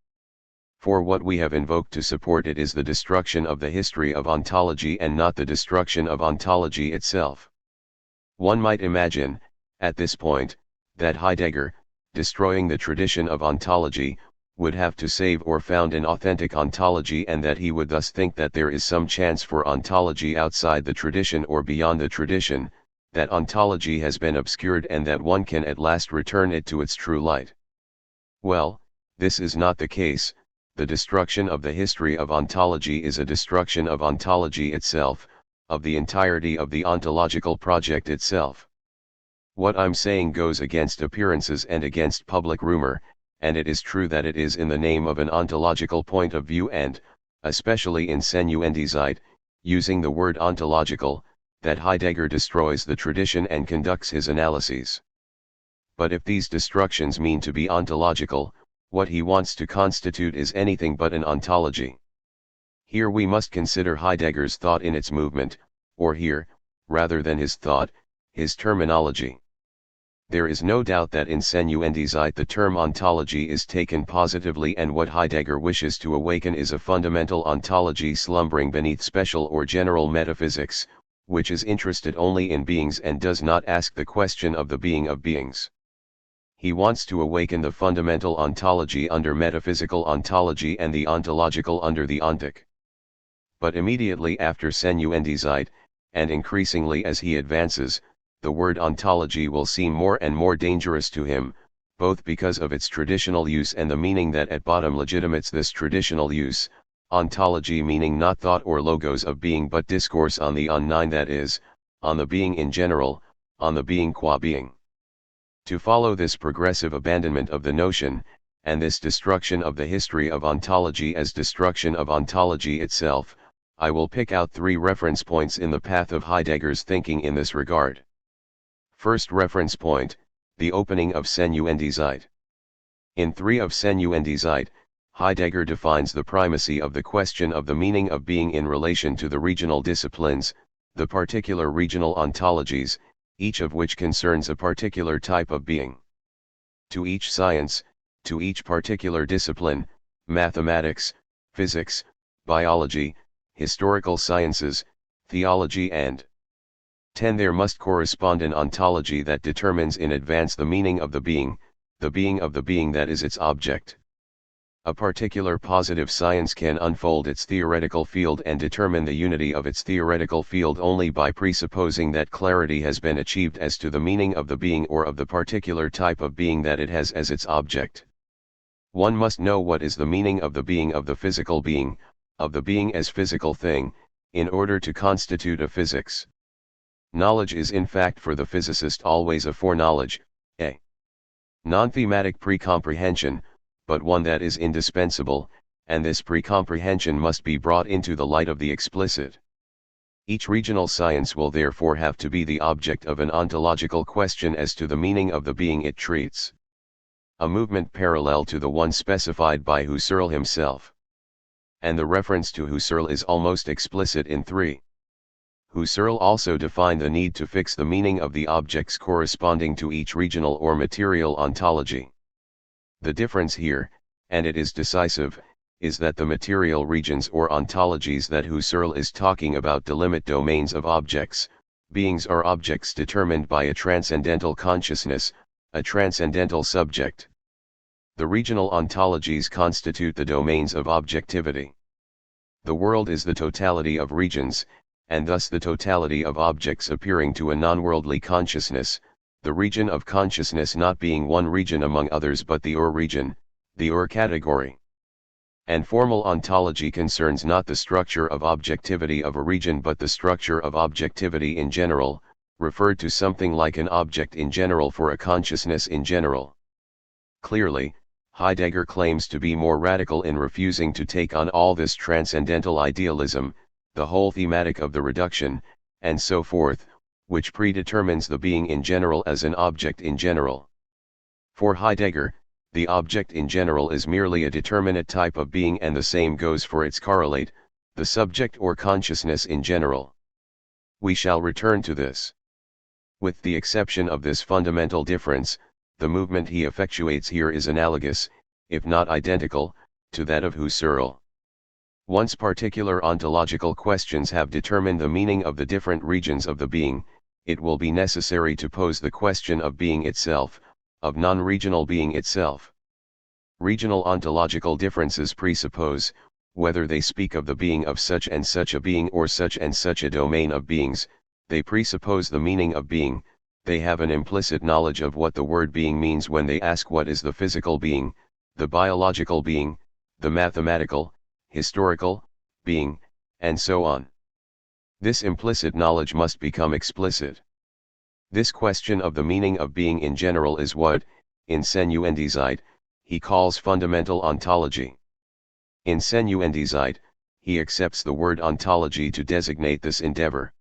For what we have invoked to support it is the destruction of the history of ontology and not the destruction of ontology itself. One might imagine, at this point, that Heidegger, destroying the tradition of ontology, would have to save or found an authentic ontology, and that he would thus think that there is some chance for ontology outside the tradition or beyond the tradition, that ontology has been obscured and that one can at last return it to its true light. Well, this is not the case. The destruction of the history of ontology is a destruction of ontology itself, of the entirety of the ontological project itself. What I'm saying goes against appearances and against public rumor, and it is true that it is in the name of an ontological point of view and, especially in Senuendizeit, using the word ontological, that Heidegger destroys the tradition and conducts his analyses. But if these destructions mean to be ontological, what he wants to constitute is anything but an ontology. Here we must consider Heidegger's thought in its movement, or here, rather than his thought, his terminology. There is no doubt that in Senuendizeit the term ontology is taken positively, and what Heidegger wishes to awaken is a fundamental ontology slumbering beneath special or general metaphysics, which is interested only in beings and does not ask the question of the being of beings. He wants to awaken the fundamental ontology under metaphysical ontology and the ontological under the ontic. But immediately after Senuendizeit, and increasingly as he advances, the word ontology will seem more and more dangerous to him, both because of its traditional use and the meaning that at bottom legitimates this traditional use, ontology meaning not thought or logos of being but discourse on the unknown, that is, on the being in general, on the being qua being. To follow this progressive abandonment of the notion, and this destruction of the history of ontology as destruction of ontology itself, I will pick out 3 reference points in the path of Heidegger's thinking in this regard. First reference point, the opening of Senuendizeit. In 3 of Senuendizeit, Heidegger defines the primacy of the question of the meaning of being in relation to the regional disciplines, the particular regional ontologies, each of which concerns a particular type of being. To each science, to each particular discipline, mathematics, physics, biology, historical sciences, theology and 10 there must correspond an ontology that determines in advance the meaning of the being of the being that is its object. A particular positive science can unfold its theoretical field and determine the unity of its theoretical field only by presupposing that clarity has been achieved as to the meaning of the being or of the particular type of being that it has as its object. One must know what is the meaning of the physical being, of the being as physical thing, in order to constitute a physics. Knowledge is in fact for the physicist always a foreknowledge, a non-thematic pre-comprehension, but one that is indispensable, and this pre-comprehension must be brought into the light of the explicit. Each regional science will therefore have to be the object of an ontological question as to the meaning of the being it treats. A movement parallel to the one specified by Husserl himself. And the reference to Husserl is almost explicit in 3. Husserl also defined the need to fix the meaning of the objects corresponding to each regional or material ontology. The difference here, and it is decisive, is that the material regions or ontologies that Husserl is talking about delimit domains of objects. Beings are objects determined by a transcendental consciousness, a transcendental subject. The regional ontologies constitute the domains of objectivity. The world is the totality of regions, and thus the totality of objects appearing to a non-worldly consciousness, the region of consciousness not being one region among others but the region, the category. And formal ontology concerns not the structure of objectivity of a region but the structure of objectivity in general, referred to something like an object in general for a consciousness in general. Clearly, Heidegger claims to be more radical in refusing to take on all this transcendental idealism, the whole thematic of the reduction, and so forth, which predetermines the being in general as an object in general. For Heidegger, the object in general is merely a determinate type of being, and the same goes for its correlate, the subject or consciousness in general. We shall return to this. With the exception of this fundamental difference, the movement he effectuates here is analogous, if not identical, to that of Husserl. Once particular ontological questions have determined the meaning of the different regions of the being, it will be necessary to pose the question of being itself, of non-regional being itself. Regional ontological differences presuppose, whether they speak of the being of such and such a being or such and such a domain of beings, they presuppose the meaning of being. They have an implicit knowledge of what the word being means when they ask what is the physical being, the biological being, the mathematical, historical, being, and so on. This implicit knowledge must become explicit. This question of the meaning of being in general is what, in Senuendizeit, he calls fundamental ontology. In Senuendizeit, he accepts the word ontology to designate this endeavor.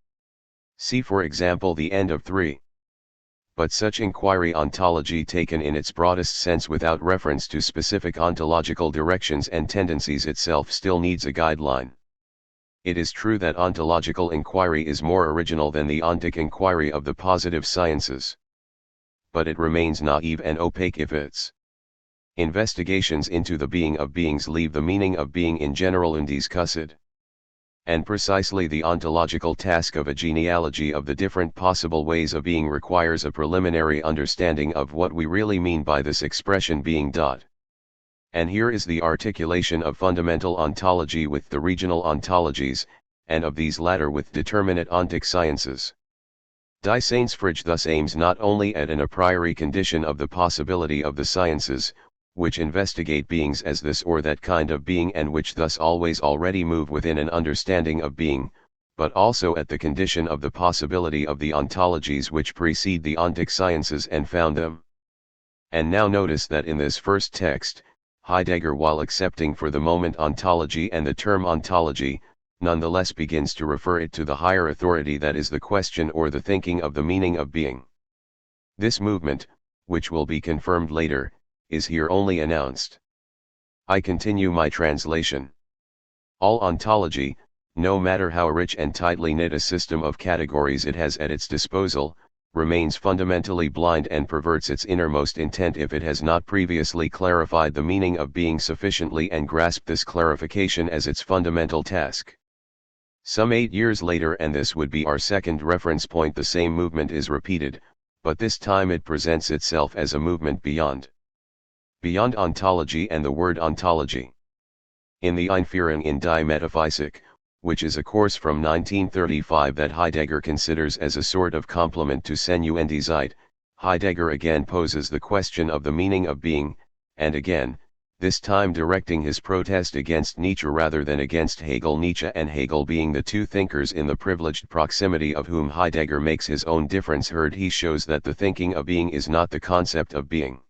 See for example the end of 3. But such inquiry ontology taken in its broadest sense without reference to specific ontological directions and tendencies itself still needs a guideline. It is true that ontological inquiry is more original than the ontic inquiry of the positive sciences. But it remains naive and opaque if its investigations into the being of beings leave the meaning of being in general undiscussed. And precisely the ontological task of a genealogy of the different possible ways of being requires a preliminary understanding of what we really mean by this expression being. And here is the articulation of fundamental ontology with the regional ontologies, and of these latter with determinate ontic sciences. Die Seinsfrage thus aims not only at an a priori condition of the possibility of the sciences, which investigate beings as this or that kind of being and which thus always already move within an understanding of being, but also at the condition of the possibility of the ontologies which precede the ontic sciences and found them. And now notice that in this first text, Heidegger, while accepting for the moment ontology and the term ontology, nonetheless begins to refer it to the higher authority that is the question or the thinking of the meaning of being. This movement, which will be confirmed later, is here only announced. I continue my translation. All ontology, no matter how rich and tightly knit a system of categories it has at its disposal, remains fundamentally blind and perverts its innermost intent if it has not previously clarified the meaning of being sufficiently and grasped this clarification as its fundamental task. Some 8 years later, and this would be our second reference point, the same movement is repeated, but this time it presents itself as a movement beyond ontology and the word ontology. In the Einführung in die Metaphysik, which is a course from 1935 that Heidegger considers as a sort of complement to Sensu und die Zeit, Heidegger again poses the question of the meaning of being, and again, this time directing his protest against Nietzsche rather than against Hegel. Nietzsche and Hegel being the two thinkers in the privileged proximity of whom Heidegger makes his own difference heard, he shows that the thinking of being is not the concept of being.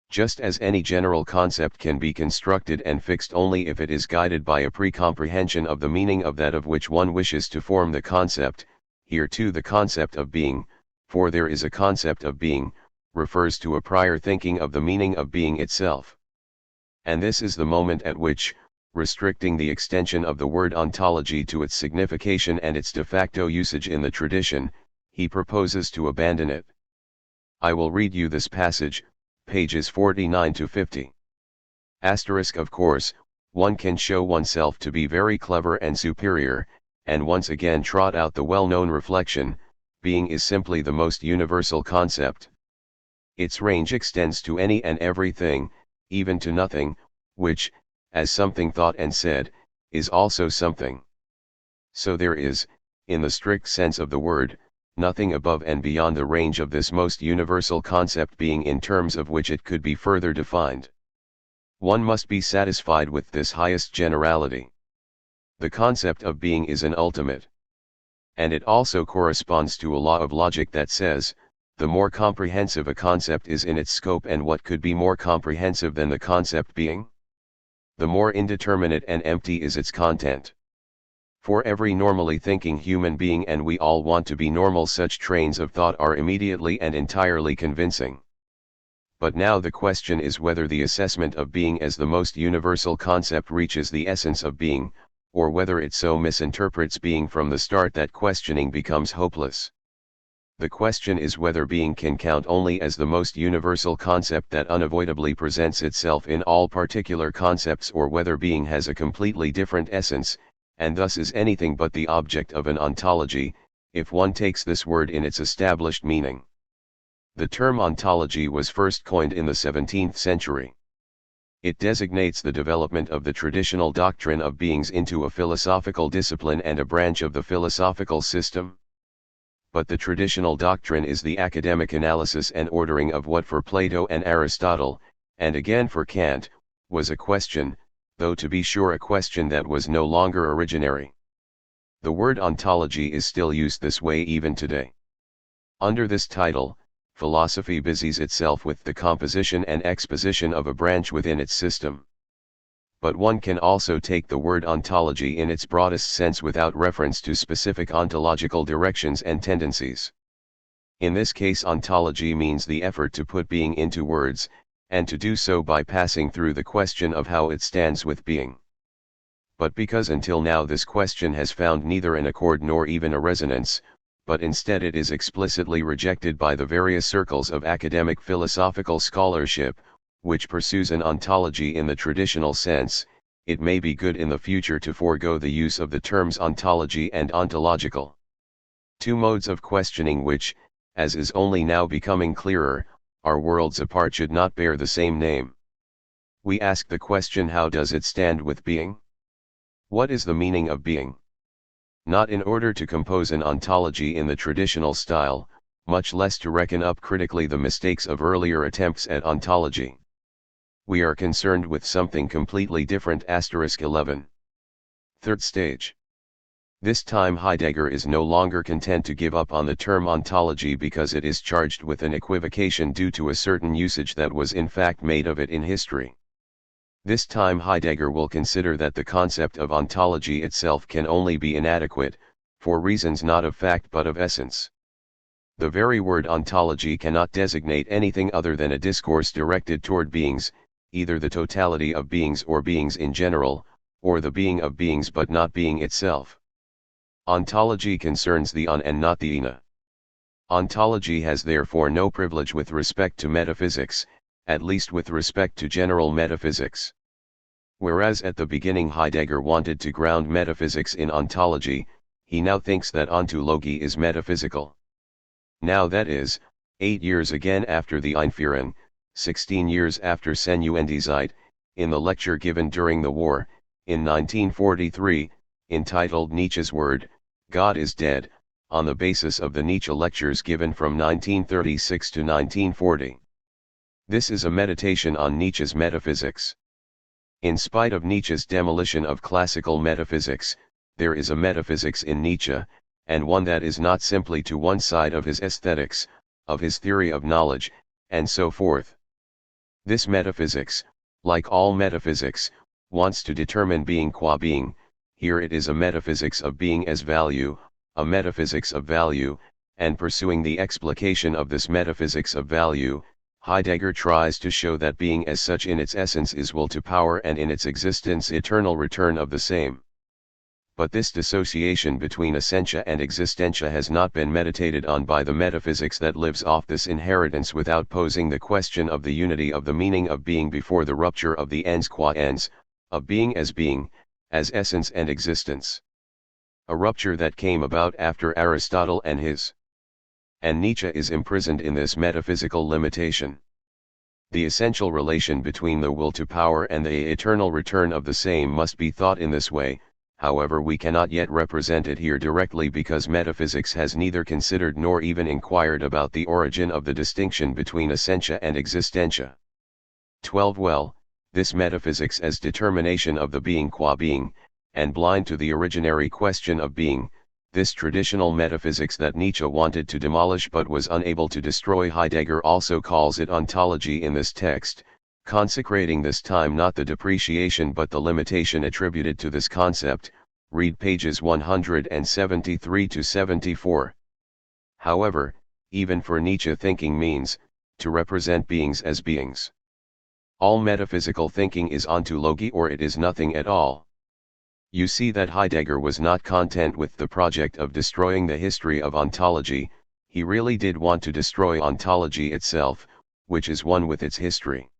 Just as any general concept can be constructed and fixed only if it is guided by a pre-comprehension of the meaning of that of which one wishes to form the concept, here too the concept of being, for there is a concept of being, refers to a prior thinking of the meaning of being itself. And this is the moment at which, restricting the extension of the word ontology to its signification and its de facto usage in the tradition, he proposes to abandon it. I will read you this passage, pages 49 to 50. Of course, one can show oneself to be very clever and superior, and once again trot out the well-known reflection, being is simply the most universal concept. Its range extends to any and everything, even to nothing, which, as something thought and said, is also something. So there is, in the strict sense of the word, nothing above and beyond the range of this most universal concept being in terms of which it could be further defined. One must be satisfied with this highest generality. The concept of being is an ultimate. And it also corresponds to a law of logic that says, the more comprehensive a concept is in its scope, and what could be more comprehensive than the concept being? The more indeterminate and empty is its content. For every normally thinking human being, and we all want to be normal, such trains of thought are immediately and entirely convincing. But now the question is whether the assessment of being as the most universal concept reaches the essence of being, or whether it so misinterprets being from the start that questioning becomes hopeless. The question is whether being can count only as the most universal concept that unavoidably presents itself in all particular concepts, or whether being has a completely different essence, and thus is anything but the object of an ontology, if one takes this word in its established meaning. The term ontology was first coined in the 17th century. It designates the development of the traditional doctrine of beings into a philosophical discipline and a branch of the philosophical system. But the traditional doctrine is the academic analysis and ordering of what for Plato and Aristotle, and again for Kant, was a question, though to be sure a question that was no longer originary. The word ontology is still used this way even today. Under this title, philosophy busies itself with the composition and exposition of a branch within its system. But one can also take the word ontology in its broadest sense without reference to specific ontological directions and tendencies. In this case, ontology means the effort to put being into words, and to do so by passing through the question of how it stands with being. but because until now this question has found neither an accord nor even a resonance, but instead it is explicitly rejected by the various circles of academic philosophical scholarship, which pursues an ontology in the traditional sense, it may be good in the future to forego the use of the terms ontology and ontological. Two modes of questioning which, as is only now becoming clearer, are worlds apart should not bear the same name. We ask the question, how does it stand with being? What is the meaning of being? Not in order to compose an ontology in the traditional style, much less to reckon up critically the mistakes of earlier attempts at ontology. We are concerned with something completely different. *11. Third stage. This time Heidegger is no longer content to give up on the term ontology because it is charged with an equivocation due to a certain usage that was in fact made of it in history. This time Heidegger will consider that the concept of ontology itself can only be inadequate, for reasons not of fact but of essence. The very word ontology cannot designate anything other than a discourse directed toward beings, either the totality of beings or beings in general, or the being of beings but not being itself. Ontology concerns the on and not the ina. Ontology has therefore no privilege with respect to metaphysics, at least with respect to general metaphysics. Whereas at the beginning Heidegger wanted to ground metaphysics in ontology, he now thinks that ontology is metaphysical. Now that is, 8 years again after the Einführung, 16 years after Senuendizeit, in the lecture given during the war, in 1943, entitled Nietzsche's Word, God is Dead, on the basis of the Nietzsche lectures given from 1936 to 1940. This is a meditation on Nietzsche's metaphysics. In spite of Nietzsche's demolition of classical metaphysics, there is a metaphysics in Nietzsche, and one that is not simply to one side of his aesthetics, of his theory of knowledge, and so forth. This metaphysics, like all metaphysics, wants to determine being qua being. Here it is a metaphysics of being as value, a metaphysics of value, and pursuing the explication of this metaphysics of value, Heidegger tries to show that being as such in its essence is will to power and in its existence eternal return of the same. But this dissociation between essentia and existentia has not been meditated on by the metaphysics that lives off this inheritance without posing the question of the unity of the meaning of being before the rupture of the ens qua ens, of being, as essence and existence. A rupture that came about after Aristotle and his. And Nietzsche is imprisoned in this metaphysical limitation. The essential relation between the will to power and the eternal return of the same must be thought in this way. However, we cannot yet represent it here directly because metaphysics has neither considered nor even inquired about the origin of the distinction between essentia and existentia. 12. Well, this metaphysics as determination of the being qua being, and blind to the originary question of being, this traditional metaphysics that Nietzsche wanted to demolish but was unable to destroy, Heidegger also calls it ontology in this text, consecrating this time not the depreciation but the limitation attributed to this concept. Read pages 173 to 74. However, even for Nietzsche, thinking means to represent beings as beings. All metaphysical thinking is ontology, or it is nothing at all. You see that Heidegger was not content with the project of destroying the history of ontology. He really did want to destroy ontology itself, which is one with its history.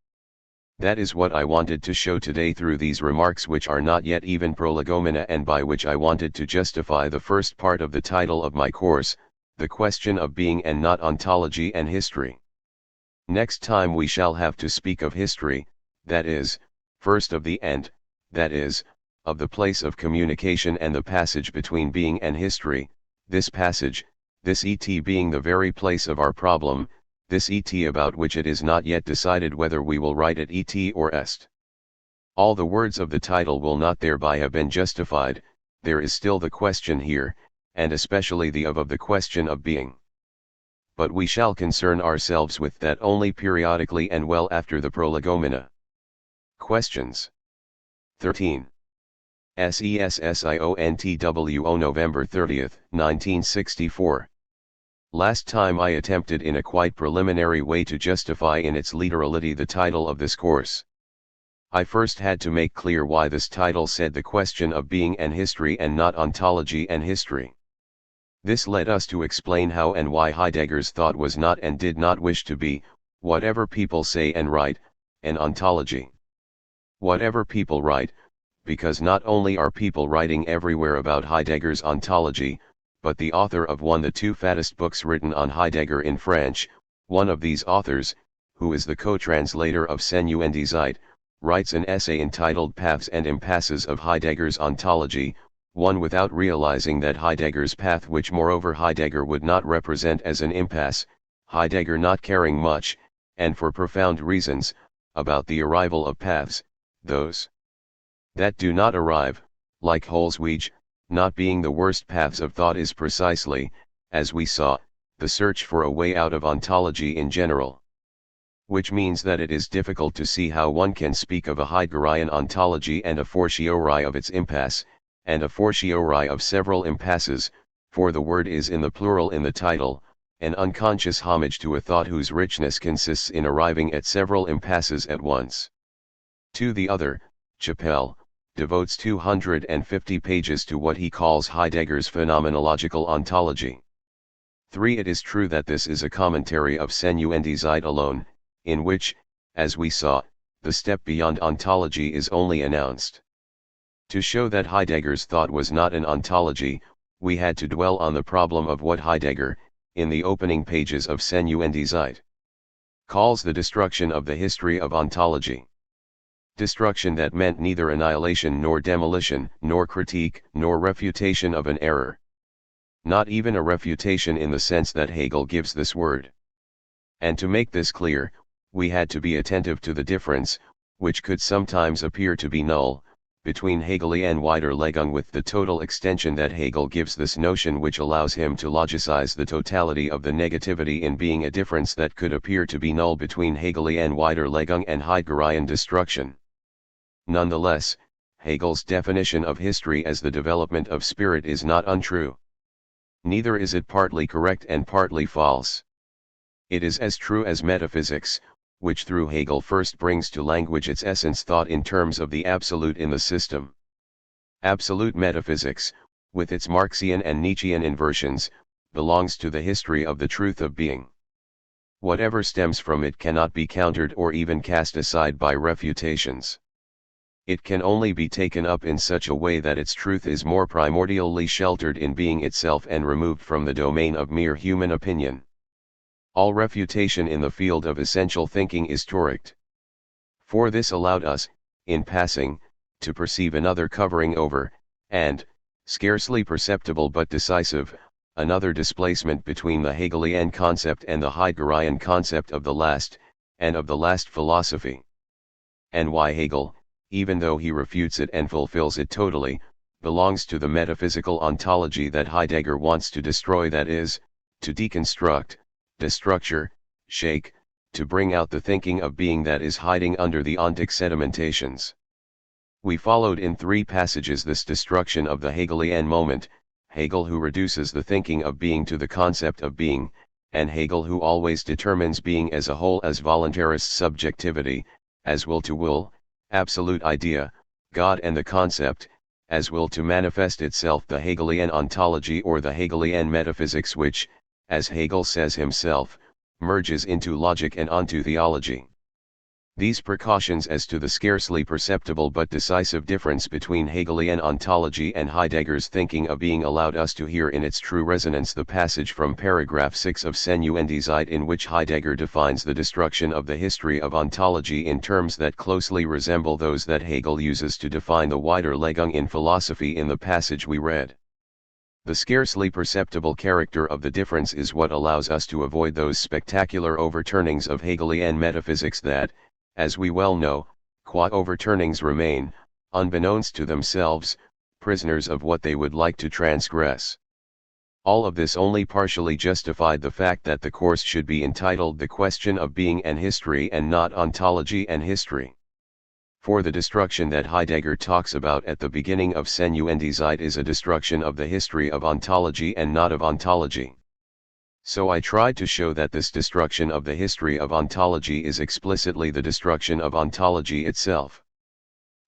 That is what I wanted to show today through these remarks, which are not yet even prolegomena, and by which I wanted to justify the first part of the title of my course, the question of being and not ontology and history. Next time we shall have to speak of history, that is, first of the end, that is, of the place of communication and the passage between being and history, this passage, this et being the very place of our problem, this et about which it is not yet decided whether we will write it et or est. All the words of the title will not thereby have been justified. There is still the question here, and especially the of the question of being. But we shall concern ourselves with that only periodically and well after the prolegomena. Questions. 13. SESSIONTWO November 30, 1964. Last time I attempted in a quite preliminary way to justify in its literality the title of this course. I first had to make clear why this title said the question of being and history and not ontology and history. This led us to explain how and why Heidegger's thought was not and did not wish to be, whatever people say and write, an ontology. Whatever people write, because not only are people writing everywhere about Heidegger's ontology, but the author of the two fattest books written on Heidegger in French, one of these authors, who is the co-translator of Senuendizeit, writes an essay entitled Paths and Impasses of Heidegger's Ontology, one without realizing that Heidegger's path, which moreover Heidegger would not represent as an impasse, Heidegger not caring much, and for profound reasons, about the arrival of paths, those that do not arrive, like Holzwege, not being the worst paths of thought, is precisely, as we saw, the search for a way out of ontology in general. Which means that it is difficult to see how one can speak of a Heideggerian ontology and a fortiori of its impasse, and a fortiori of several impasses, for the word is in the plural in the title, an unconscious homage to a thought whose richness consists in arriving at several impasses at once. To the other, Chappell devotes 250 pages to what he calls Heidegger's phenomenological ontology. 3. It is true that this is a commentary of Senuendizeit alone, in which, as we saw, the step beyond ontology is only announced. To show that Heidegger's thought was not an ontology, we had to dwell on the problem of what Heidegger, in the opening pages of Senuendizeit, calls the destruction of the history of ontology. Destruction that meant neither annihilation nor demolition, nor critique, nor refutation of an error. Not even a refutation in the sense that Hegel gives this word. And to make this clear, we had to be attentive to the difference, which could sometimes appear to be null, between Hegelian Widerlegung with the total extension that Hegel gives this notion, which allows him to logicize the totality of the negativity in being, a difference that could appear to be null between Hegelian Widerlegung and Heideggerian destruction. Nonetheless, Hegel's definition of history as the development of spirit is not untrue. Neither is it partly correct and partly false. It is as true as metaphysics, which through Hegel first brings to language its essence thought in terms of the absolute in the system. Absolute metaphysics, with its Marxian and Nietzschean inversions, belongs to the history of the truth of being. Whatever stems from it cannot be countered or even cast aside by refutations. It can only be taken up in such a way that its truth is more primordially sheltered in being itself and removed from the domain of mere human opinion. All refutation in the field of essential thinking is torrict. For this allowed us, in passing, to perceive another covering over, and, scarcely perceptible but decisive, another displacement between the Hegelian concept and the Heideggerian concept of the last, and of the last philosophy. And why Hegel, even though he refutes it and fulfills it totally, belongs to the metaphysical ontology that Heidegger wants to destroy, that is, to deconstruct, destructure, shake, to bring out the thinking of being that is hiding under the ontic sedimentations. We followed in 3 passages this destruction of the Hegelian moment, Hegel who reduces the thinking of being to the concept of being, and Hegel who always determines being as a whole as voluntarist subjectivity, as will to will, absolute idea, God and the concept, as will to manifest itself the Hegelian ontology or the Hegelian metaphysics, which, as Hegel says himself, merges into logic and onto theology. These precautions as to the scarcely perceptible but decisive difference between Hegelian ontology and Heidegger's thinking of being allowed us to hear in its true resonance the passage from paragraph 6 of Senuendizeit, in which Heidegger defines the destruction of the history of ontology in terms that closely resemble those that Hegel uses to define the Widerlegung in philosophy in the passage we read. The scarcely perceptible character of the difference is what allows us to avoid those spectacular overturnings of Hegelian metaphysics that, as we well know, qua overturnings remain, unbeknownst to themselves, prisoners of what they would like to transgress. All of this only partially justified the fact that the course should be entitled The Question of Being and History and not Ontology and History. For the destruction that Heidegger talks about at the beginning of Senuendizeit is a destruction of the history of ontology and not of ontology. So I tried to show that this destruction of the history of ontology is explicitly the destruction of ontology itself.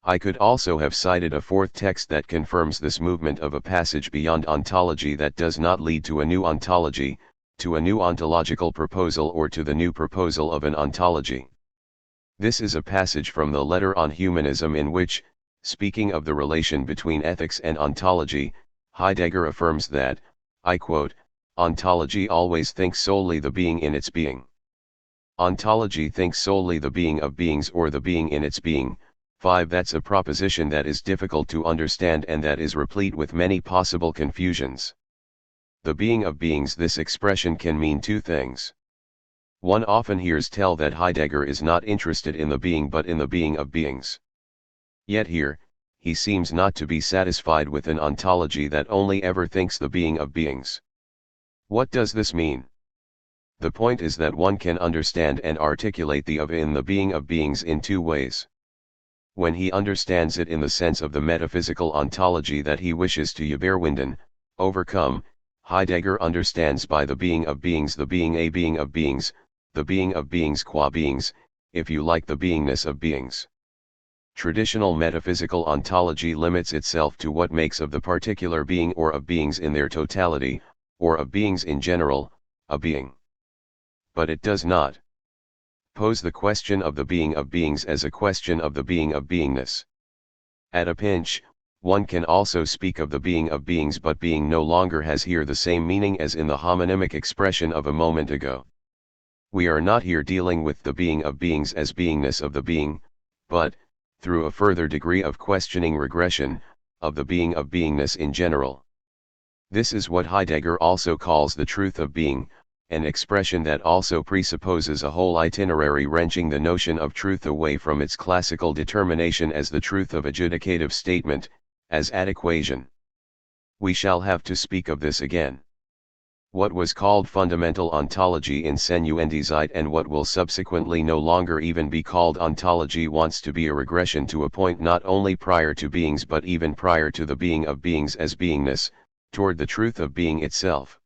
I could also have cited a fourth text that confirms this movement of a passage beyond ontology that does not lead to a new ontology, to a new ontological proposal or to the new proposal of an ontology. This is a passage from the Letter on Humanism in which, speaking of the relation between ethics and ontology, Heidegger affirms that, I quote, "Ontology always thinks solely the being in its being. Ontology thinks solely the being of beings or the being in its being." 5. That's a proposition that is difficult to understand and that is replete with many possible confusions. The being of beings. This expression can mean two things. One often hears tell that Heidegger is not interested in the being but in the being of beings. Yet here, he seems not to be satisfied with an ontology that only ever thinks the being of beings. What does this mean? The point is that one can understand and articulate the of in the being of beings in two ways. When he understands it in the sense of the metaphysical ontology that he wishes to überwinden, overcome, Heidegger understands by the being of beings the being a being of beings, the being of beings qua beings, if you like the beingness of beings. Traditional metaphysical ontology limits itself to what makes of the particular being or of beings in their totality, or of beings in general, a being. But it does not pose the question of the being of beings as a question of the being of beingness. At a pinch, one can also speak of the being of beings, but being no longer has here the same meaning as in the homonymic expression of a moment ago. We are not here dealing with the being of beings as beingness of the being, but, through a further degree of questioning regression, of the being of beingness in general. This is what Heidegger also calls the truth of being, an expression that also presupposes a whole itinerary wrenching the notion of truth away from its classical determination as the truth of adjudicative statement, as adequation. We shall have to speak of this again. What was called fundamental ontology in Senuendizeit and what will subsequently no longer even be called ontology wants to be a regression to a point not only prior to beings but even prior to the being of beings as beingness, toward the truth of being itself.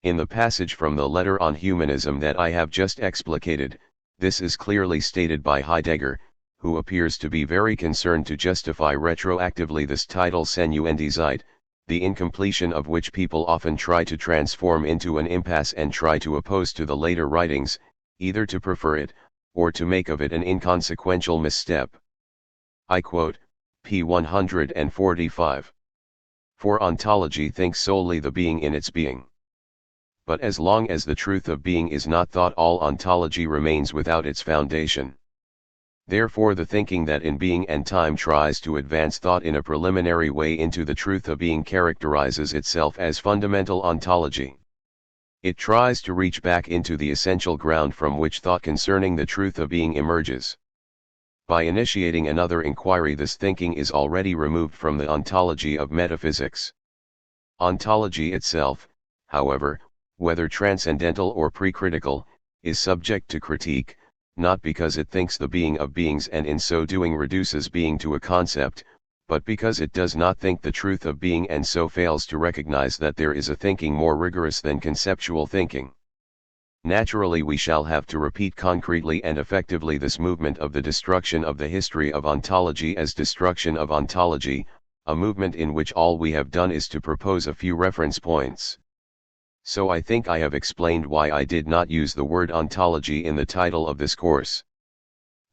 In the passage from the Letter on Humanism that I have just explicated, this is clearly stated by Heidegger, who appears to be very concerned to justify retroactively this title Senuendizeit, the incompletion of which people often try to transform into an impasse and try to oppose to the later writings, either to prefer it, or to make of it an inconsequential misstep. I quote, p. 145. For ontology thinks solely the being in its being. But as long as the truth of being is not thought, all ontology remains without its foundation. Therefore the thinking that in being and time tries to advance thought in a preliminary way into the truth of being characterizes itself as fundamental ontology. It tries to reach back into the essential ground from which thought concerning the truth of being emerges. By initiating another inquiry, this thinking is already removed from the ontology of metaphysics. Ontology itself, however, whether transcendental or precritical, is subject to critique, not because it thinks the being of beings and in so doing reduces being to a concept, but because it does not think the truth of being and so fails to recognize that there is a thinking more rigorous than conceptual thinking. Naturally, we shall have to repeat concretely and effectively this movement of the destruction of the history of ontology as destruction of ontology, a movement in which all we have done is to propose a few reference points. So I think I have explained why I did not use the word ontology in the title of this course.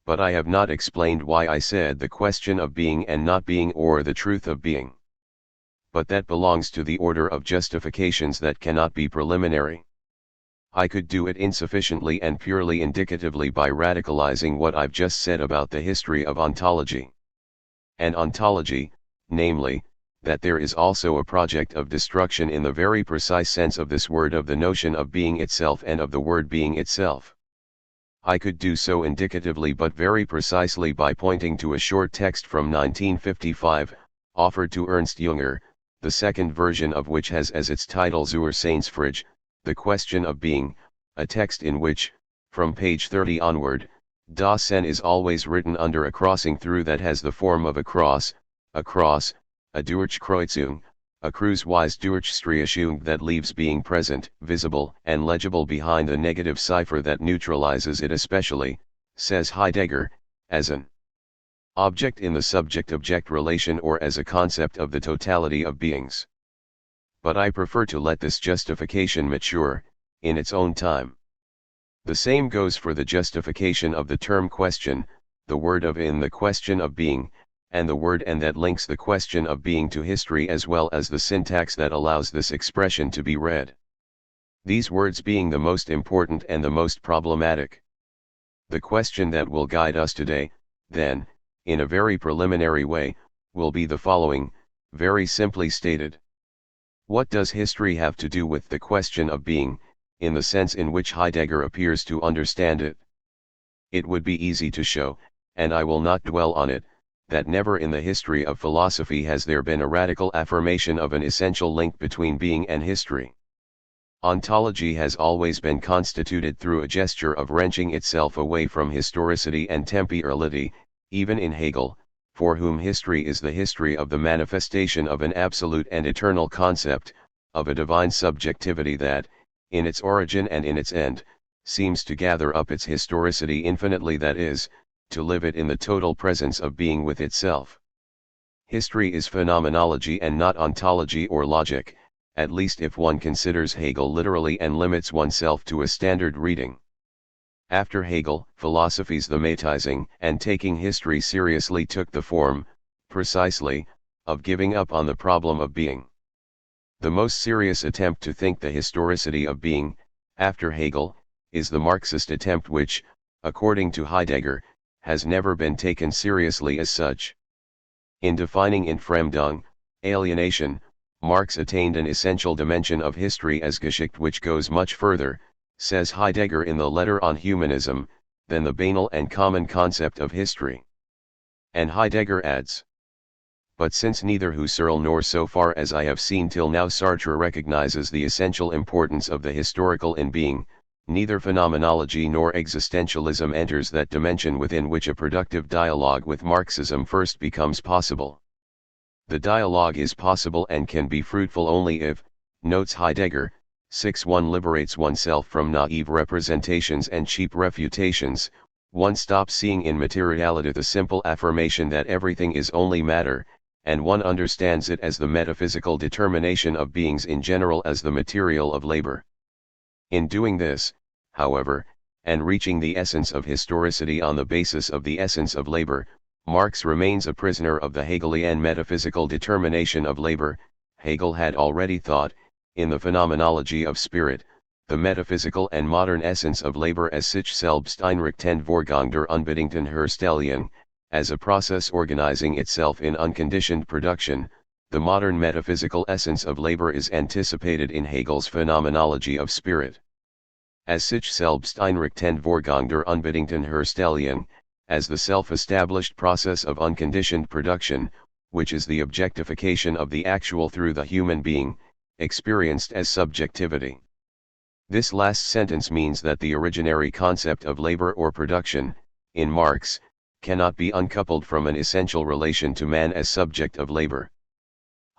But I have not explained why I said the question of being and not being or the truth of being. But that belongs to the order of justifications that cannot be preliminary. I could do it insufficiently and purely indicatively by radicalizing what I've just said about the history of ontology. And ontology, namely, that there is also a project of destruction in the very precise sense of this word of the notion of being itself and of the word being itself. I could do so indicatively but very precisely by pointing to a short text from 1955, offered to Ernst Jünger, the second version of which has as its title Zur Seinsfrage, the question of being, a text in which, from page 30 onward, Das Sein is always written under a crossing through that has the form of a cross, a Durchkreuzung, a cruise-wise Durchstrichung that leaves being present, visible and legible behind the negative cipher that neutralizes it, especially, says Heidegger, as an Object in the subject-object relation or as a concept of the totality of beings. But I prefer to let this justification mature, in its own time. The same goes for the justification of the term question, the word of in the question of being, and the word and that links the question of being to history as well as the syntax that allows this expression to be read. These words being the most important and the most problematic. The question that will guide us today, then, in a very preliminary way, will be the following, very simply stated. What does history have to do with the question of being, in the sense in which Heidegger appears to understand it? It would be easy to show, and I will not dwell on it, that never in the history of philosophy has there been a radical affirmation of an essential link between being and history. Ontology has always been constituted through a gesture of wrenching itself away from historicity and temporality, even in Hegel, for whom history is the history of the manifestation of an absolute and eternal concept, of a divine subjectivity that, in its origin and in its end, seems to gather up its historicity infinitely, that is, to live it in the total presence of being with itself. History is phenomenology and not ontology or logic, at least if one considers Hegel literally and limits oneself to a standard reading. After Hegel, philosophy's thematizing and taking history seriously took the form, precisely, of giving up on the problem of being. The most serious attempt to think the historicity of being, after Hegel, is the Marxist attempt which, according to Heidegger, has never been taken seriously as such. In defining Entfremdung, alienation, Marx attained an essential dimension of history as Geschichte, which goes much further, says Heidegger in the letter on humanism, than the banal and common concept of history. And Heidegger adds, but since neither Husserl nor, so far as I have seen till now, Sartre recognizes the essential importance of the historical in being, neither phenomenology nor existentialism enters that dimension within which a productive dialogue with Marxism first becomes possible. The dialogue is possible and can be fruitful only if, notes Heidegger, 1 liberates oneself from naive representations and cheap refutations, one stops seeing in materiality the simple affirmation that everything is only matter, and one understands it as the metaphysical determination of beings in general as the material of labor. In doing this, however, and reaching the essence of historicity on the basis of the essence of labor, Marx remains a prisoner of the Hegelian metaphysical determination of labor. Hegel had already thought, in the phenomenology of spirit, the metaphysical and modern essence of labor as sich selbst einrichten Vorgang der unbedingten Herstellung, as a process organizing itself in unconditioned production. The modern metaphysical essence of labor is anticipated in Hegel's phenomenology of spirit. As sich selbst einrichten Vorgang der unbedingten Herstellung, as the self-established process of unconditioned production, which is the objectification of the actual through the human being, experienced as subjectivity. This last sentence means that the originary concept of labor or production, in Marx, cannot be uncoupled from an essential relation to man as subject of labor.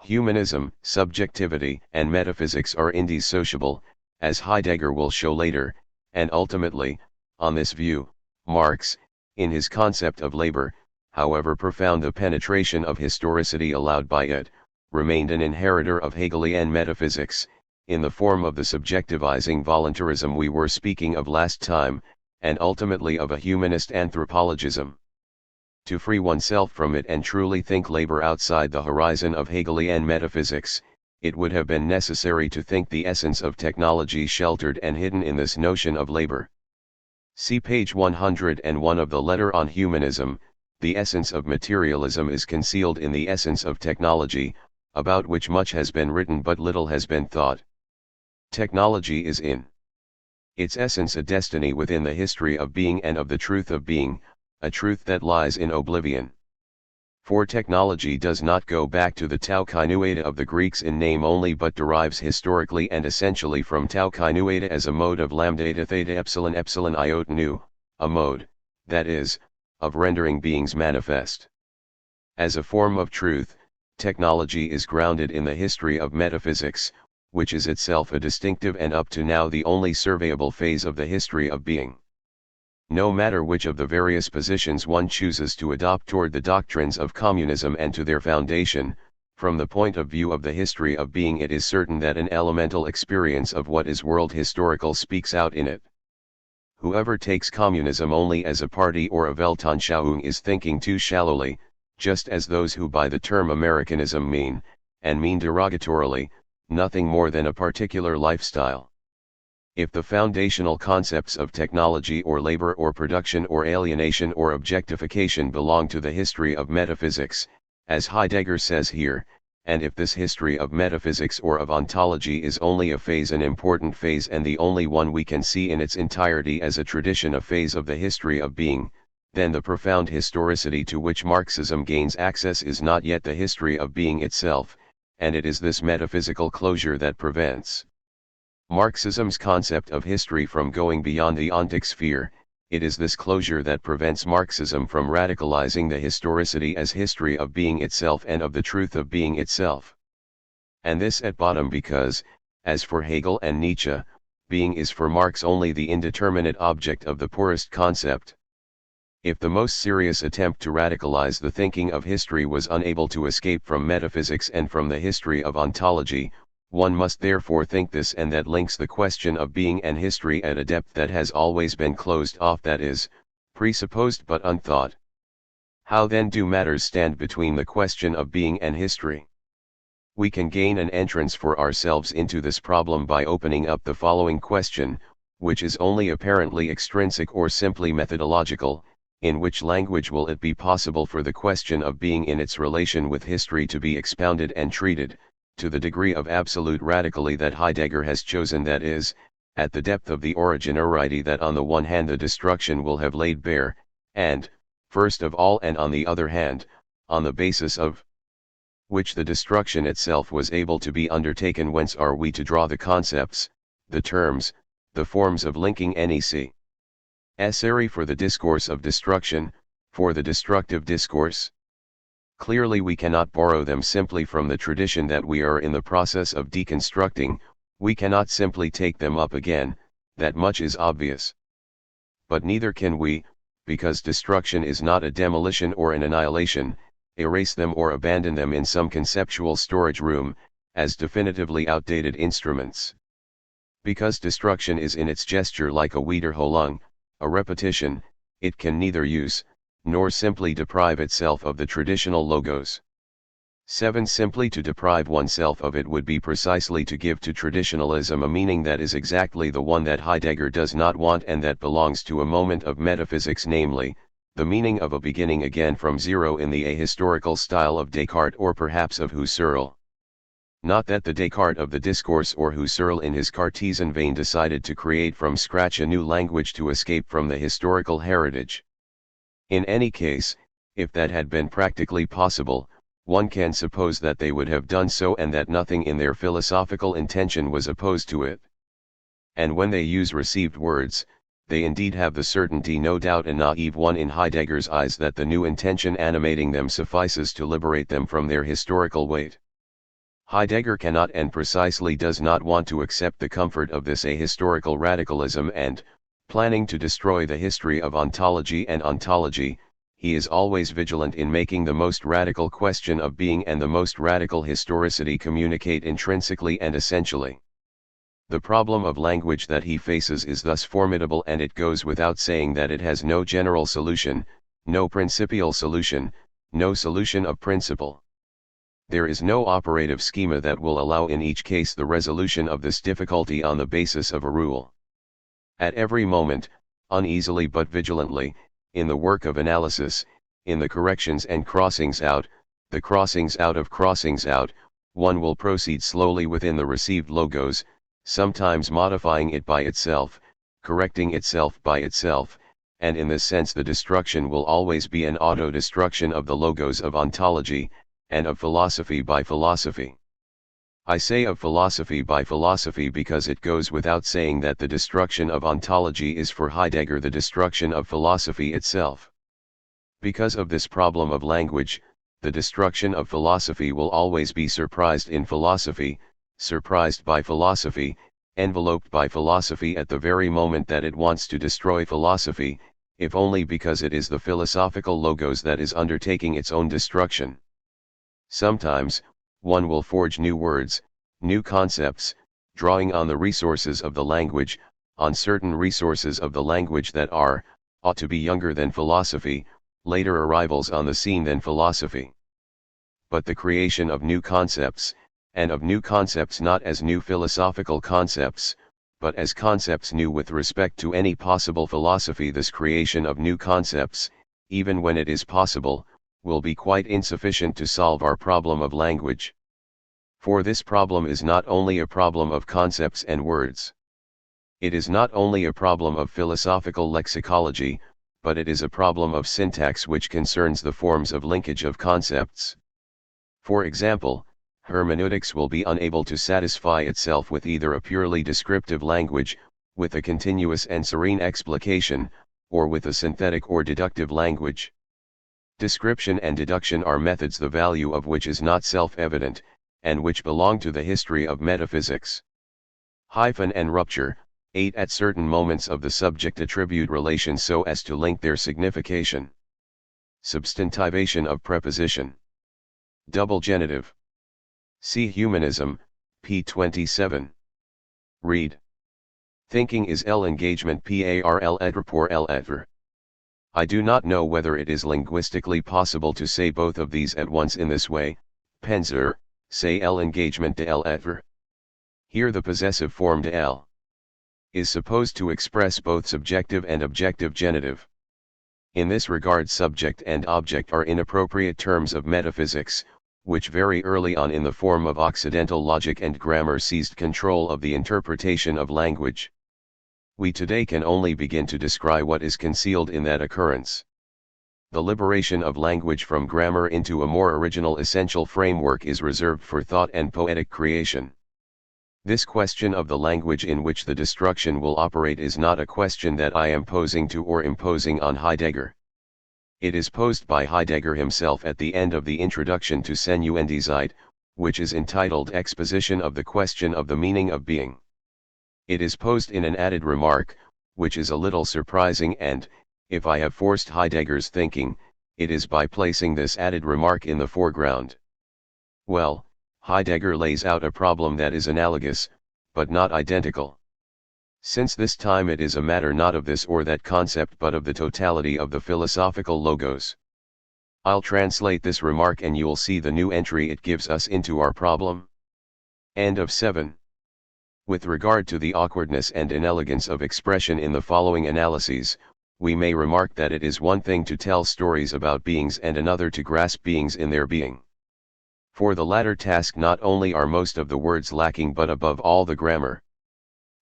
Humanism, subjectivity, and metaphysics are indissociable, as Heidegger will show later, and ultimately, on this view, Marx, in his concept of labor, however profound the penetration of historicity allowed by it, remained an inheritor of Hegelian metaphysics, in the form of the subjectivizing voluntarism we were speaking of last time, and ultimately of a humanist anthropologism. To free oneself from it and truly think labor outside the horizon of Hegelian metaphysics, it would have been necessary to think the essence of technology sheltered and hidden in this notion of labor. See page 101 of the letter on humanism. The essence of materialism is concealed in the essence of technology, about which much has been written but little has been thought. Technology is in its essence a destiny within the history of being and of the truth of being, a truth that lies in oblivion. For technology does not go back to the tau kainueta of the Greeks in name only, but derives historically and essentially from tau kainueta as a mode of lambda eta theta epsilon epsilon iota nu, a mode, that is, of rendering beings manifest. As a form of truth, technology is grounded in the history of metaphysics, which is itself a distinctive and up to now the only surveyable phase of the history of being. no matter which of the various positions one chooses to adopt toward the doctrines of communism and to their foundation, from the point of view of the history of being it is certain that an elemental experience of what is world historical speaks out in it. Whoever takes communism only as a party or a Weltanschauung is thinking too shallowly, just as those who by the term Americanism mean, and mean derogatorily, nothing more than a particular lifestyle. If the foundational concepts of technology or labor or production or alienation or objectification belong to the history of metaphysics, as Heidegger says here, and if this history of metaphysics or of ontology is only a phase, an important phase and the only one we can see in its entirety as a tradition, a phase of the history of being, then the profound historicity to which Marxism gains access is not yet the history of being itself, and it is this metaphysical closure that prevents Marxism's concept of history from going beyond the ontic sphere. It is this closure that prevents Marxism from radicalizing the historicity as history of being itself and of the truth of being itself. And this at bottom because, as for Hegel and Nietzsche, being is for Marx only the indeterminate object of the poorest concept. If the most serious attempt to radicalize the thinking of history was unable to escape from metaphysics and from the history of ontology, one must therefore think this and that links the question of being and history at a depth that has always been closed off, that is, presupposed but unthought. How then do matters stand between the question of being and history? We can gain an entrance for ourselves into this problem by opening up the following question, which is only apparently extrinsic or simply methodological: in which language will it be possible for the question of being in its relation with history to be expounded and treated, to the degree of absolute radically that Heidegger has chosen, that is, at the depth of the originarity that on the one hand the destruction will have laid bare, and, first of all, and on the other hand, on the basis of which the destruction itself was able to be undertaken? Whence are we to draw the concepts, the terms, the forms of linking NEC? Essary for the discourse of destruction, for the destructive discourse? Clearly we cannot borrow them simply from the tradition that we are in the process of deconstructing, we cannot simply take them up again, that much is obvious. But neither can we, because destruction is not a demolition or an annihilation, erase them or abandon them in some conceptual storage room, as definitively outdated instruments. Because destruction is in its gesture like a Wiederholung, a repetition, it can neither use, nor simply deprive itself of the traditional logos. 7. Simply to deprive oneself of it would be precisely to give to traditionalism a meaning that is exactly the one that Heidegger does not want and that belongs to a moment of metaphysics, namely, the meaning of a beginning again from zero in the ahistorical style of Descartes or perhaps of Husserl. Not that the Descartes of the discourse or Husserl in his Cartesian vein decided to create from scratch a new language to escape from the historical heritage. In any case, if that had been practically possible, one can suppose that they would have done so and that nothing in their philosophical intention was opposed to it. And when they use received words, they indeed have the certainty, no doubt a naive one in Heidegger's eyes, that the new intention animating them suffices to liberate them from their historical weight. Heidegger cannot and precisely does not want to accept the comfort of this ahistorical radicalism and, planning to destroy the history of ontology and ontology, he is always vigilant in making the most radical question of being and the most radical historicity communicate intrinsically and essentially. The problem of language that he faces is thus formidable, and it goes without saying that it has no general solution, no principial solution, no solution of principle. There is no operative schema that will allow in each case the resolution of this difficulty on the basis of a rule. At every moment, uneasily but vigilantly, in the work of analysis, in the corrections and crossings out, the crossings out of crossings out, one will proceed slowly within the received logos, sometimes modifying it by itself, correcting itself by itself, and in this sense the destruction will always be an auto-destruction of the logos of ontology, and of philosophy by philosophy. I say of philosophy by philosophy because it goes without saying that the destruction of ontology is for Heidegger the destruction of philosophy itself. Because of this problem of language, the destruction of philosophy will always be surprised in philosophy, surprised by philosophy, enveloped by philosophy at the very moment that it wants to destroy philosophy, if only because it is the philosophical logos that is undertaking its own destruction. Sometimes, one will forge new words, new concepts, drawing on the resources of the language, on certain resources of the language that ought to be younger than philosophy, later arrivals on the scene than philosophy. But the creation of new concepts, and of new concepts not as new philosophical concepts, but as concepts new with respect to any possible philosophy, this creation of new concepts, even when it is possible, will be quite insufficient to solve our problem of language. For this problem is not only a problem of concepts and words. It is not only a problem of philosophical lexicology, but it is a problem of syntax which concerns the forms of linkage of concepts. For example, hermeneutics will be unable to satisfy itself with either a purely descriptive language, with a continuous and serene explication, or with a synthetic or deductive language. Description and deduction are methods the value of which is not self-evident, and which belong to the history of metaphysics. Hyphen and rupture, 8 at certain moments of the subject attribute relations so as to link their signification. Substantivation of preposition. Double genitive. See Humanism, p. 27. Read. Thinking is l'engagement parl et rapport l'être. I do not know whether it is linguistically possible to say both of these at once in this way. Penser, say l'engagement de l'être. Here the possessive form de l is supposed to express both subjective and objective genitive. In this regard, subject and object are inappropriate terms of metaphysics, which very early on in the form of Occidental logic and grammar seized control of the interpretation of language. We today can only begin to descry what is concealed in that occurrence. The liberation of language from grammar into a more original essential framework is reserved for thought and poetic creation. This question of the language in which the destruction will operate is not a question that I am posing to or imposing on Heidegger. It is posed by Heidegger himself at the end of the introduction to Senuendizeit, which is entitled Exposition of the Question of the Meaning of Being. It is posed in an added remark, which is a little surprising, and, if I have forced Heidegger's thinking, it is by placing this added remark in the foreground. Well, Heidegger lays out a problem that is analogous, but not identical. Since this time it is a matter not of this or that concept but of the totality of the philosophical logos. I'll translate this remark and you'll see the new entry it gives us into our problem. End of 7. With regard to the awkwardness and inelegance of expression in the following analyses, we may remark that it is one thing to tell stories about beings and another to grasp beings in their being. For the latter task not only are most of the words lacking but above all the grammar.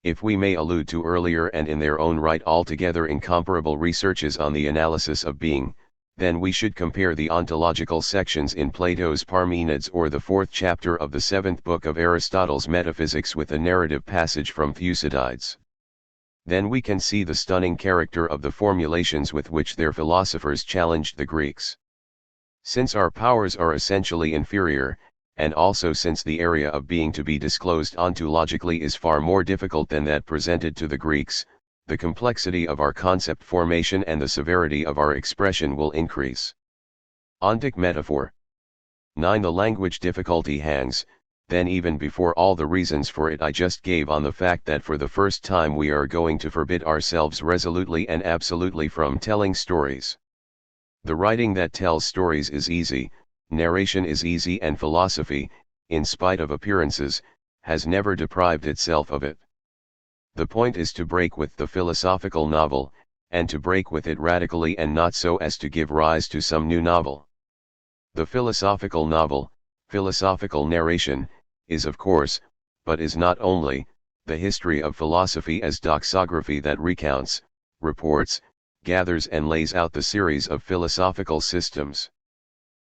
If we may allude to earlier and in their own right altogether incomparable researches on the analysis of being, then we should compare the ontological sections in Plato's Parmenides or the 4th chapter of the 7th book of Aristotle's Metaphysics with a narrative passage from Thucydides. Then we can see the stunning character of the formulations with which their philosophers challenged the Greeks. Since our powers are essentially inferior, and also since the area of being to be disclosed ontologically is far more difficult than that presented to the Greeks, the complexity of our concept formation and the severity of our expression will increase. Ontic metaphor. 9. The language difficulty hangs, then, even before all the reasons for it I just gave, on the fact that for the first time we are going to forbid ourselves resolutely and absolutely from telling stories. The writing that tells stories is easy, narration is easy, and philosophy, in spite of appearances, has never deprived itself of it. The point is to break with the philosophical novel, and to break with it radically and not so as to give rise to some new novel. The philosophical novel, philosophical narration, is of course, but is not only, the history of philosophy as doxography that recounts, reports, gathers and lays out the series of philosophical systems.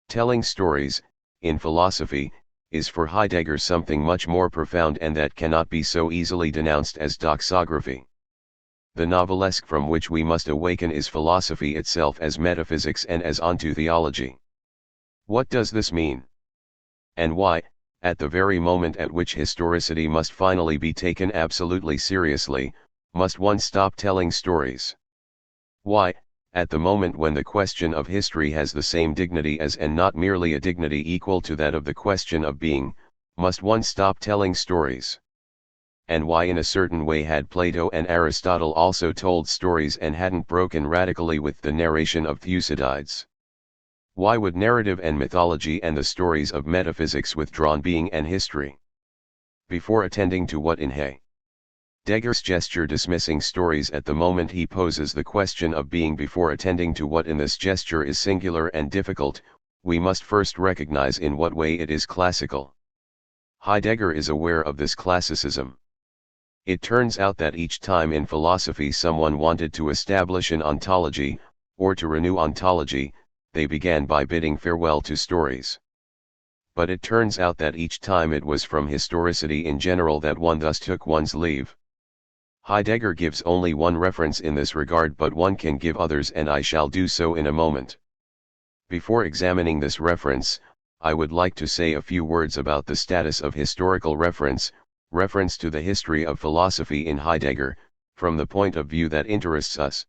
Telling stories, in philosophy, is for Heidegger something much more profound and that cannot be so easily denounced as doxography. The novelesque from which we must awaken is philosophy itself as metaphysics and as ontotheology. What does this mean? And why, at the very moment at which historicity must finally be taken absolutely seriously, must one stop telling stories? Why, at the moment when the question of history has the same dignity as and not merely a dignity equal to that of the question of being, must one stop telling stories? And why in a certain way had Plato and Aristotle also told stories and hadn't broken radically with the narration of Thucydides? Why would narrative and mythology and the stories of metaphysics withdrawn being and history? Before attending to what in Heidegger's gesture dismissing stories at the moment he poses the question of being before attending to what in this gesture is singular and difficult, we must first recognize in what way it is classical. Heidegger is aware of this classicism. It turns out that each time in philosophy someone wanted to establish an ontology, or to renew ontology, they began by bidding farewell to stories. But it turns out that each time it was from historicity in general that one thus took one's leave. Heidegger gives only one reference in this regard, but one can give others, and I shall do so in a moment. Before examining this reference, I would like to say a few words about the status of historical reference to the history of philosophy in Heidegger, from the point of view that interests us.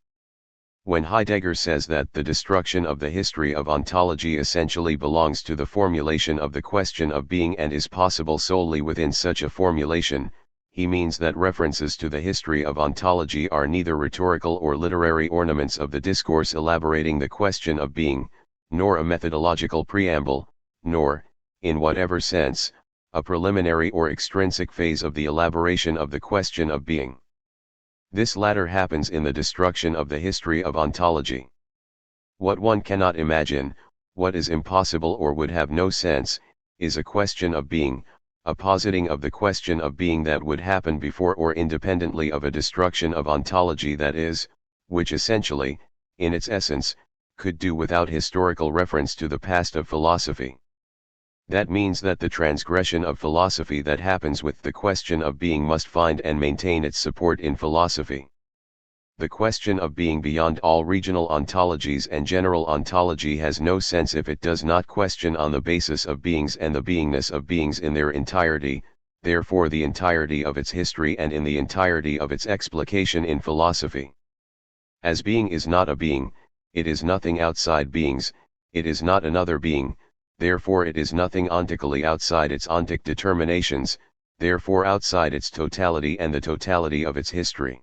When Heidegger says that the destruction of the history of ontology essentially belongs to the formulation of the question of being and is possible solely within such a formulation, he means that references to the history of ontology are neither rhetorical or literary ornaments of the discourse elaborating the question of being, nor a methodological preamble, nor, in whatever sense, a preliminary or extrinsic phase of the elaboration of the question of being. This latter happens in the destruction of the history of ontology. What one cannot imagine, what is impossible or would have no sense, is a question of being, a positing of the question of being that would happen before or independently of a destruction of ontology, that is, which essentially, in its essence, could do without historical reference to the past of philosophy. That means that the transgression of philosophy that happens with the question of being must find and maintain its support in philosophy. The question of being beyond all regional ontologies and general ontology has no sense if it does not question on the basis of beings and the beingness of beings in their entirety, therefore the entirety of its history and in the entirety of its explication in philosophy. As being is not a being, it is nothing outside beings, it is not another being, therefore it is nothing ontically outside its ontic determinations, therefore outside its totality and the totality of its history.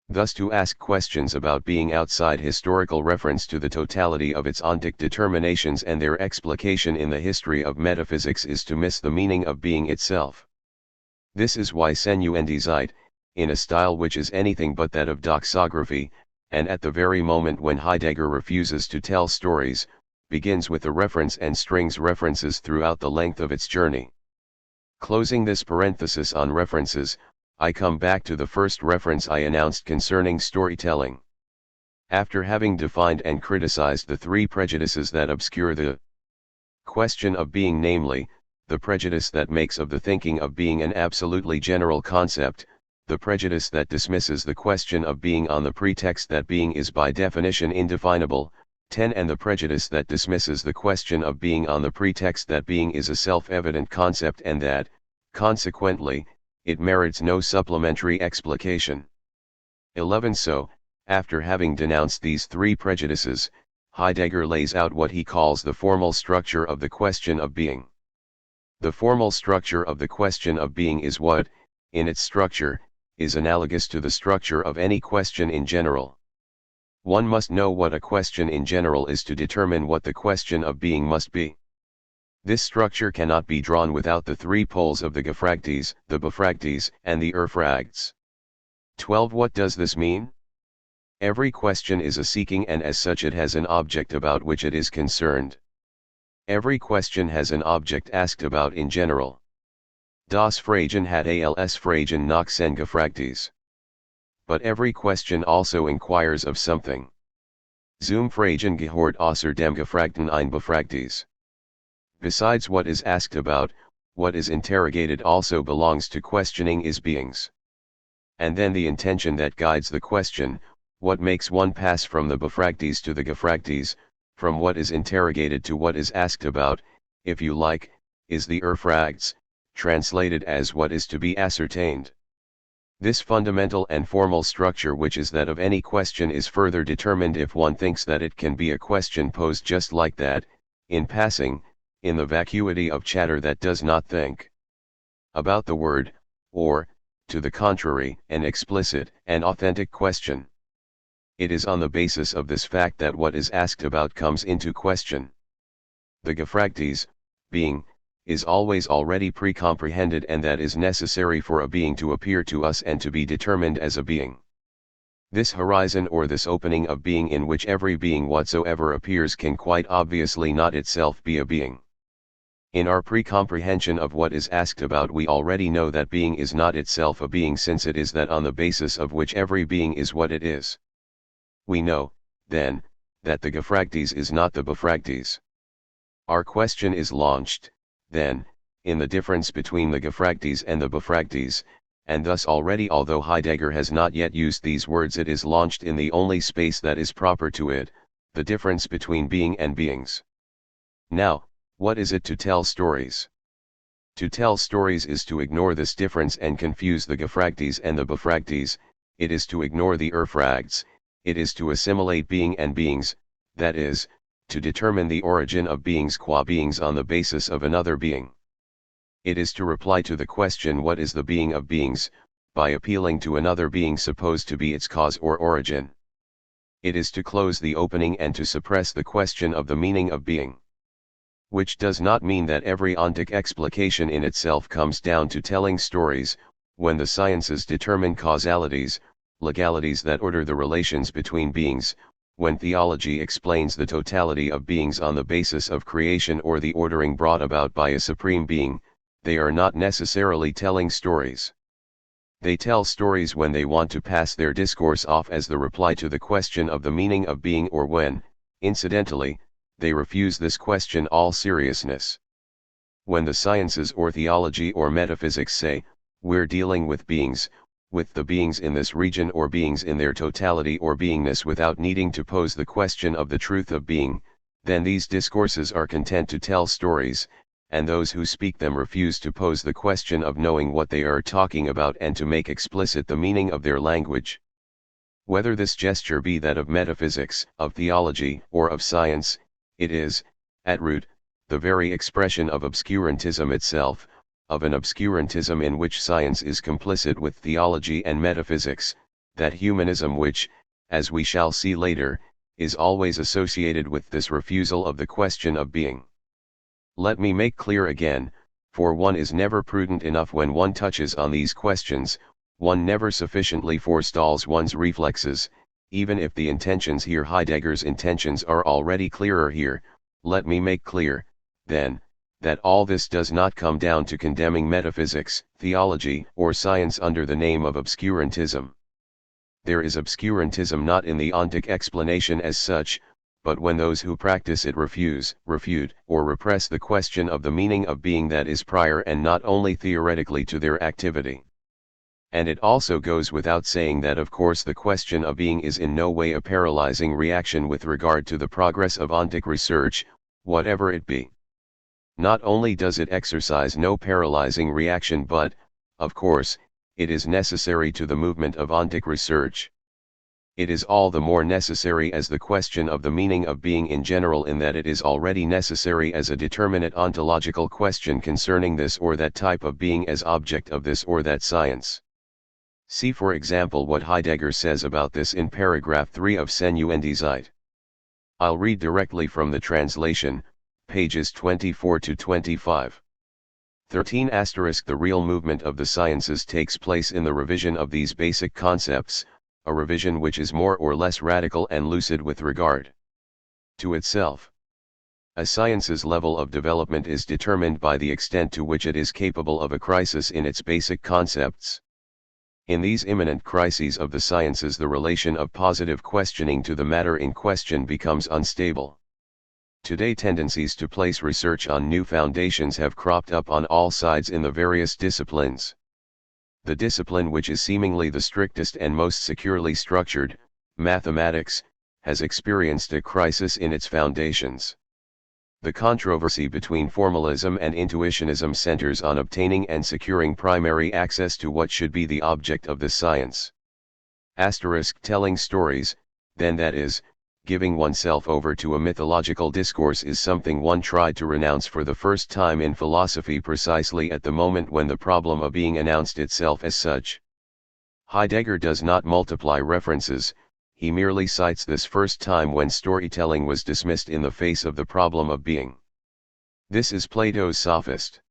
Thus to ask questions about being outside historical reference to the totality of its ontic determinations and their explication in the history of metaphysics is to miss the meaning of being itself. This is why Senuendizeit, in a style which is anything but that of doxography, and at the very moment when Heidegger refuses to tell stories, begins with a reference and strings references throughout the length of its journey. Closing this parenthesis on references, I come back to the first reference I announced concerning storytelling. After having defined and criticized the three prejudices that obscure the question of being, namely, the prejudice that makes of the thinking of being an absolutely general concept, the prejudice that dismisses the question of being on the pretext that being is by definition indefinable, 10, and the prejudice that dismisses the question of being on the pretext that being is a self-evident concept and that, consequently, it merits no supplementary explication. 11. So, after having denounced these three prejudices, Heidegger lays out what he calls the formal structure of the question of being. The formal structure of the question of being is what, in its structure, is analogous to the structure of any question in general. One must know what a question in general is to determine what the question of being must be. This structure cannot be drawn without the three poles of the Gefragtes, the Befragtes, and the Erfragtes. 12. What does this mean? Every question is a seeking, and as such it has an object about which it is concerned. Every question has an object asked about in general. Das Fragen hat als Fragen nach sen Gefragtes. But every question also inquires of something. Zum Fragen gehört außer dem Gefragten ein Befragtes. Besides what is asked about, what is interrogated also belongs to questioning is beings. And then the intention that guides the question, what makes one pass from the Befragtes to the Gefragtes, from what is interrogated to what is asked about, if you like, is the Erfragts, translated as what is to be ascertained. This fundamental and formal structure, which is that of any question, is further determined if one thinks that it can be a question posed just like that, in passing, in the vacuity of chatter that does not think about the word, or, to the contrary, an explicit and authentic question. It is on the basis of this fact that what is asked about comes into question. The Gefragtes, being, is always already pre-comprehended, and that is necessary for a being to appear to us and to be determined as a being. This horizon, or this opening of being in which every being whatsoever appears, can quite obviously not itself be a being. In our pre-comprehension of what is asked about, we already know that being is not itself a being, since it is that on the basis of which every being is what it is. We know, then, that the Gefragtes is not the Befragtes. Our question is launched, then, in the difference between the Gefragtes and the Befragtes, and thus already, although Heidegger has not yet used these words, it is launched in the only space that is proper to it, the difference between being and beings. Now, what is it to tell stories? To tell stories is to ignore this difference and confuse the Gefragtes and the Befragtes. It is to ignore the Erfragts. It is to assimilate being and beings, that is, to determine the origin of beings qua beings on the basis of another being. It is to reply to the question, what is the being of beings, by appealing to another being supposed to be its cause or origin. It is to close the opening and to suppress the question of the meaning of being. Which does not mean that every ontic explication in itself comes down to telling stories. When the sciences determine causalities, legalities that order the relations between beings, when theology explains the totality of beings on the basis of creation or the ordering brought about by a supreme being, they are not necessarily telling stories. They tell stories when they want to pass their discourse off as the reply to the question of the meaning of being, or when, incidentally, they refuse this question all seriousness. When the sciences or theology or metaphysics say, we're dealing with beings, with the beings in this region or beings in their totality or beingness, without needing to pose the question of the truth of being, then these discourses are content to tell stories, and those who speak them refuse to pose the question of knowing what they are talking about and to make explicit the meaning of their language. Whether this gesture be that of metaphysics, of theology, or of science, it is, at root, the very expression of obscurantism itself, of an obscurantism in which science is complicit with theology and metaphysics, that humanism which, as we shall see later, is always associated with this refusal of the question of being. Let me make clear again, for one is never prudent enough when one touches on these questions, one never sufficiently forestalls one's reflexes, even if the intentions here, Heidegger's intentions, are already clearer here. Let me make clear, then, that all this does not come down to condemning metaphysics, theology, or science under the name of obscurantism. There is obscurantism not in the ontic explanation as such, but when those who practice it refuse, refute, or repress the question of the meaning of being that is prior and not only theoretically to their activity. And it also goes without saying that of course the question of being is in no way a paralyzing reaction with regard to the progress of ontic research, whatever it be. Not only does it exercise no paralyzing reaction, but, of course, it is necessary to the movement of ontic research. It is all the more necessary as the question of the meaning of being in general, in that it is already necessary as a determinate ontological question concerning this or that type of being as object of this or that science. See for example what Heidegger says about this in paragraph 3 of Senuendizeit. I'll read directly from the translation, pages 24 to 25. 13 *. The real movement of the sciences takes place in the revision of these basic concepts, a revision which is more or less radical and lucid with regard to itself. A science's level of development is determined by the extent to which it is capable of a crisis in its basic concepts. In these imminent crises of the sciences, the relation of positive questioning to the matter in question becomes unstable. Today tendencies to place research on new foundations have cropped up on all sides in the various disciplines. The discipline which is seemingly the strictest and most securely structured, mathematics, has experienced a crisis in its foundations. The controversy between formalism and intuitionism centers on obtaining and securing primary access to what should be the object of this science. Telling stories, then, that is, giving oneself over to a mythological discourse, is something one tried to renounce for the first time in philosophy precisely at the moment when the problem of being announced itself as such. Heidegger does not multiply references, he merely cites this first time when storytelling was dismissed in the face of the problem of being. This is Plato's Sophist.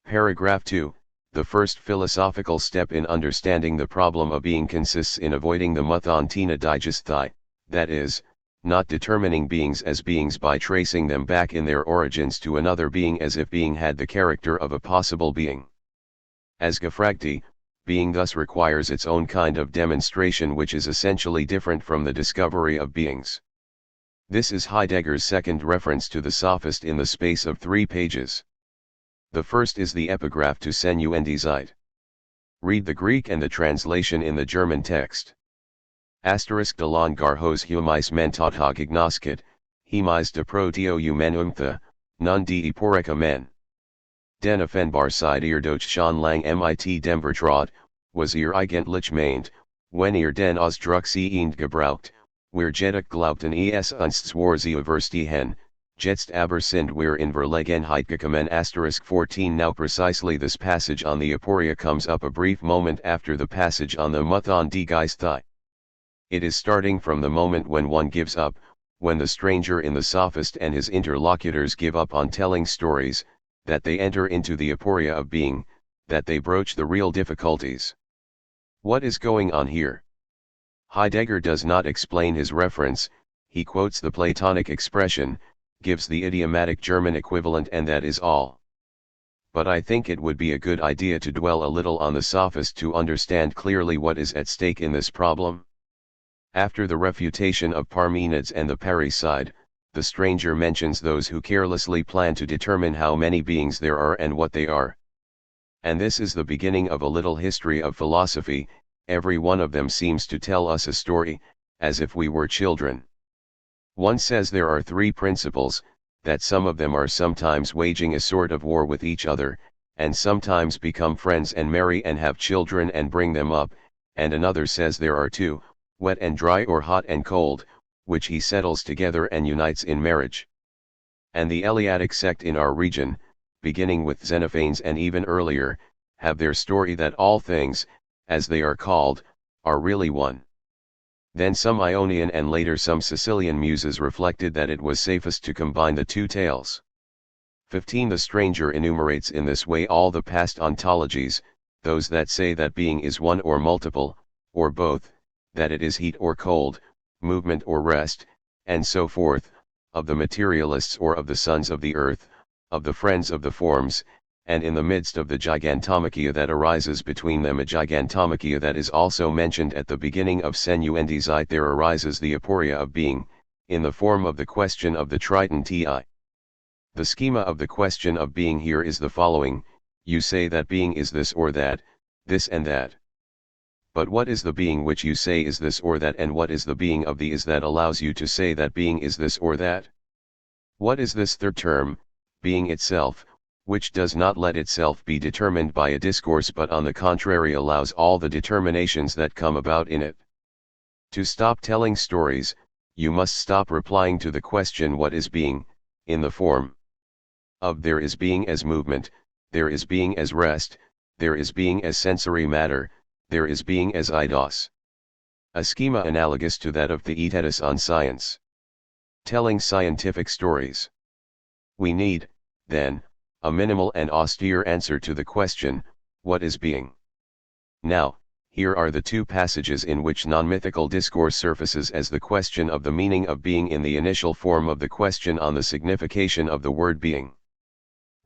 Paragraph 2. The first philosophical step in understanding the problem of being consists in avoiding the muthontina digesthai, that is, not determining beings as beings by tracing them back in their origins to another being as if being had the character of a possible being. As gefragti, being thus requires its own kind of demonstration which is essentially different from the discovery of beings. This is Heidegger's second reference to the Sophist in the space of 3 pages. The first is the epigraph to Senuendizeit. Read the Greek and the translation in the German text. De longarhos humis mentata gignoscit, hemis de proteo humenumtha, non de poreka men. Den offenbarheid doch schon lang mit dem Vertraut, was eigentlich meint, wenn den Ausdruck gebraucht, wir jedoch glaubten es uns zwar zu verstehen, jetzt aber sind wir in Verlegenheit gekommen. 14. Now precisely this passage on the aporia comes up a brief moment after the passage on the Muthon die Geisthai. It is starting from the moment when one gives up, when the stranger in the Sophist and his interlocutors give up on telling stories, that they enter into the aporia of being, that they broach the real difficulties. What is going on here? Heidegger does not explain his reference, he quotes the Platonic expression, gives the idiomatic German equivalent, and that is all. But I think it would be a good idea to dwell a little on the Sophist to understand clearly what is at stake in this problem. After the refutation of Parmenides and the parricide, the stranger mentions those who carelessly plan to determine how many beings there are and what they are. And this is the beginning of a little history of philosophy. Every one of them seems to tell us a story, as if we were children. One says there are 3 principles, that some of them are sometimes waging a sort of war with each other, and sometimes become friends and marry and have children and bring them up, and another says there are 2, wet and dry or hot and cold, which he settles together and unites in marriage. And the Eleatic sect in our region, beginning with Xenophanes and even earlier, have their story that all things, as they are called, are really one. Then some Ionian and later some Sicilian muses reflected that it was safest to combine the 2 tales. 15. The stranger enumerates in this way all the past ontologies, those that say that being is one or multiple, or both, that it is heat or cold, movement or rest, and so forth, of the materialists or of the sons of the earth, of the friends of the forms, and in the midst of the gigantomachia that arises between them, a gigantomachia that is also mentioned at the beginning of Senuendizeit, there arises the aporia of being, in the form of the question of the Triton ti. The schema of the question of being here is the following: you say that being is this or that, this and that. But what is the being which you say is this or that, and what is the being of the is that allows you to say that being is this or that? What is this third term, being itself, which does not let itself be determined by a discourse but on the contrary allows all the determinations that come about in it? To stop telling stories, you must stop replying to the question what is being, in the form of there is being as movement, there is being as rest, there is being as sensory matter, there is being as eidos. A schema analogous to that of Theaetetus on science. Telling scientific stories. We need, then, a minimal and austere answer to the question, what is being? Now, here are the 2 passages in which non-mythical discourse surfaces as the question of the meaning of being in the initial form of the question on the signification of the word being.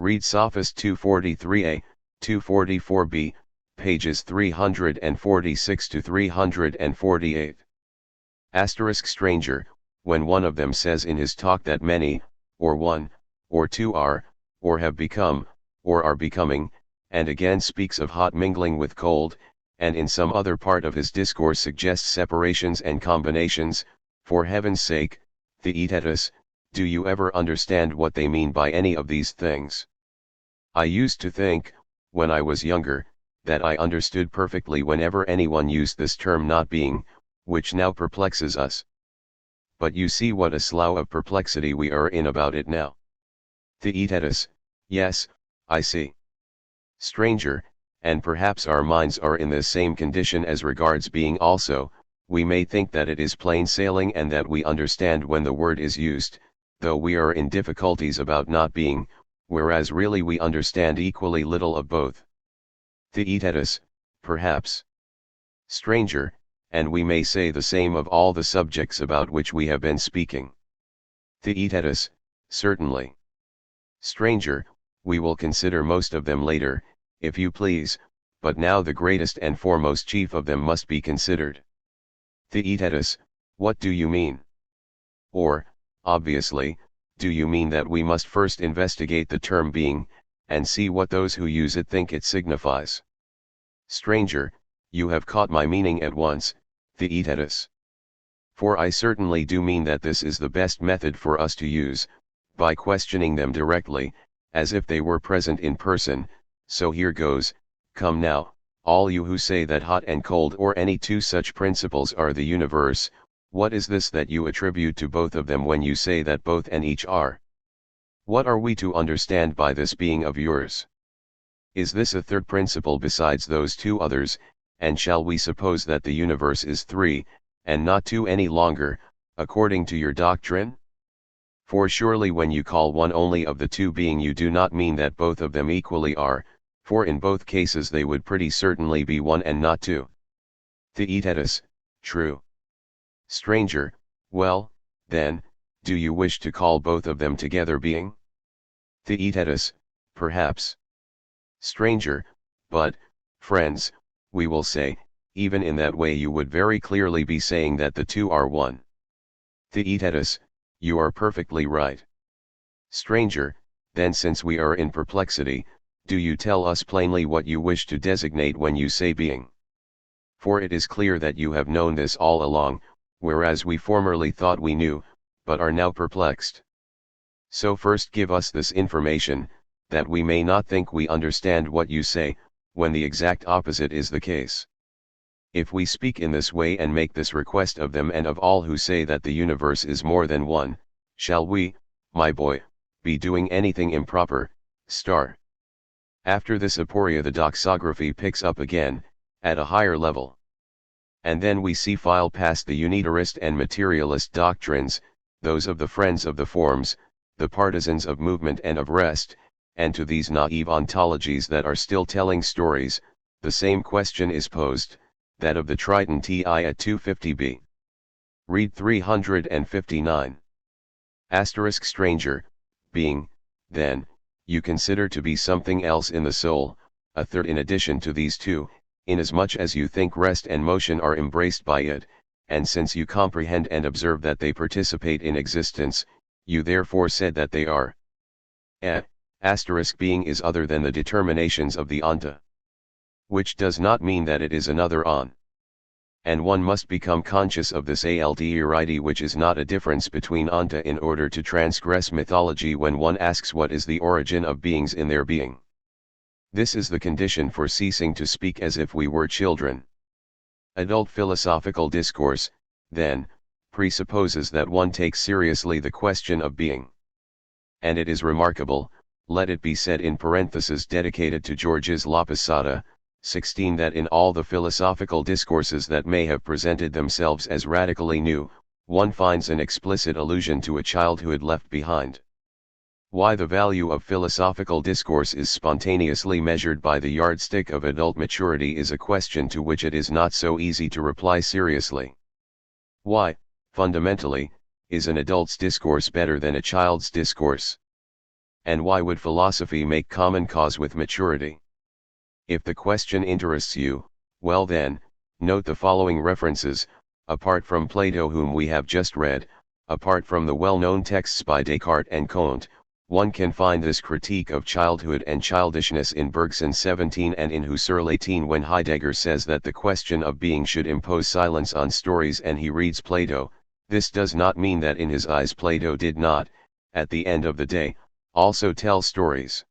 Read Sophist 243a, 244b, pages 346 to 348. Stranger, when one of them says in his talk that many, or one, or 2 are, or have become, or are becoming, and again speaks of hot mingling with cold, and in some other part of his discourse suggests separations and combinations, for heaven's sake, Theaetetus, Do you ever understand what they mean by any of these things? I used to think, when I was younger, that I understood perfectly whenever anyone used this term not being, which now perplexes us. But you see what a slough of perplexity we are in about it now. Theaetetus, yes, I see. Stranger, and perhaps our minds are in the same condition as regards being also, we may think that it is plain sailing and that we understand when the word is used, though we are in difficulties about not being, whereas really we understand equally little of both. Theaetetus, perhaps. Stranger, and we may say the same of all the subjects about which we have been speaking. Theaetetus, certainly. Stranger, we will consider most of them later, if you please, but now the greatest and foremost chief of them must be considered. Theaetetus, what do you mean? Or, obviously, do you mean that we must first investigate the term being, and see what those who use it think it signifies? Stranger, you have caught my meaning at once, Theaetetus. For I certainly do mean that this is the best method for us to use, by questioning them directly, as if they were present in person. So here goes. Come now, all you who say that hot and cold or any two such principles are the universe, what is this that you attribute to both of them when you say that both and each are? What are we to understand by this being of yours? Is this a third principle besides those two others, and shall we suppose that the universe is three, and not two any longer, according to your doctrine? For surely when you call one only of the two being, you do not mean that both of them equally are, for in both cases they would pretty certainly be one and not two. Theaetetus, true. Stranger, well, then, do you wish to call both of them together being? Theaetetus, perhaps. Stranger, but, friends, we will say, even in that way you would very clearly be saying that the two are one. Theaetetus, you are perfectly right. Stranger, then since we are in perplexity, do you tell us plainly what you wish to designate when you say being? For it is clear that you have known this all along, whereas we formerly thought we knew, but are now perplexed. So first give us this information, that we may not think we understand what you say, when the exact opposite is the case. If we speak in this way and make this request of them and of all who say that the universe is more than one, shall we, my boy, be doing anything improper? After this aporia the doxography picks up again, at a higher level. And then we see file past the unitarist and materialist doctrines, those of the friends of the forms, the partisans of movement and of rest, and to these naive ontologies that are still telling stories, the same question is posed, that of the Triton TI at 250b. Read 359. Asterisk stranger, being, then, you consider to be something else in the soul, a third in addition to these two, inasmuch as you think rest and motion are embraced by it, and since you comprehend and observe that they participate in existence, you therefore said that they are. Asterisk being is other than the determinations of the onta. Which does not mean that it is another on. And one must become conscious of this alderity, which is not a difference between onta, in order to transgress mythology when one asks what is the origin of beings in their being. This is the condition for ceasing to speak as if we were children. Adult philosophical discourse, then, presupposes that one takes seriously the question of being. And it is remarkable, let it be said in parentheses dedicated to Georges Laposada, 16, that in all the philosophical discourses that may have presented themselves as radically new, one finds an explicit allusion to a childhood left behind. Why the value of philosophical discourse is spontaneously measured by the yardstick of adult maturity is a question to which it is not so easy to reply seriously. Why, fundamentally, is an adult's discourse better than a child's discourse? And why would philosophy make common cause with maturity? If the question interests you, well then, note the following references, apart from Plato whom we have just read, apart from the well-known texts by Descartes and Comte, one can find this critique of childhood and childishness in Bergson 17 and in Husserl 18, when Heidegger says that the question of being should impose silence on stories and he reads Plato. This does not mean that in his eyes Plato did not, at the end of the day, also tell stories.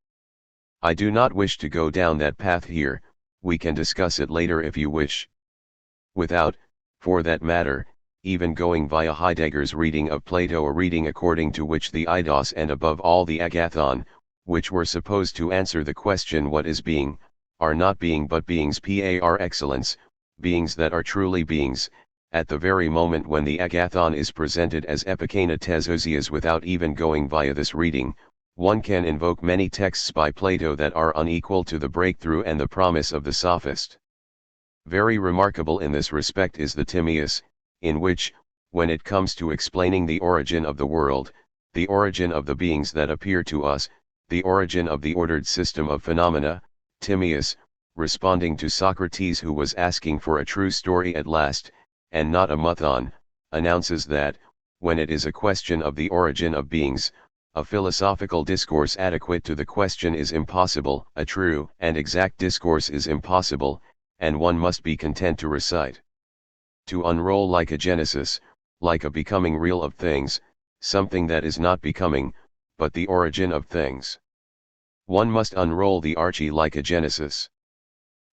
I do not wish to go down that path here, we can discuss it later if you wish. Without, for that matter, even going via Heidegger's reading of Plato, a reading according to which the eidos and above all the agathon, which were supposed to answer the question what is being, are not being but beings par excellence, beings that are truly beings, at the very moment when the agathon is presented as epikeina tesousias. Without even going via this reading, one can invoke many texts by Plato that are unequal to the breakthrough and the promise of the sophist. Very remarkable in this respect is the Timaeus, in which, when it comes to explaining the origin of the world, the origin of the beings that appear to us, the origin of the ordered system of phenomena, Timaeus, responding to Socrates, who was asking for a true story at last, and not a muthon, announces that, when it is a question of the origin of beings, a philosophical discourse adequate to the question is impossible, a true and exact discourse is impossible, and one must be content to recite. To unroll like a genesis, like a becoming real of things, something that is not becoming, but the origin of things. One must unroll the archie like a genesis.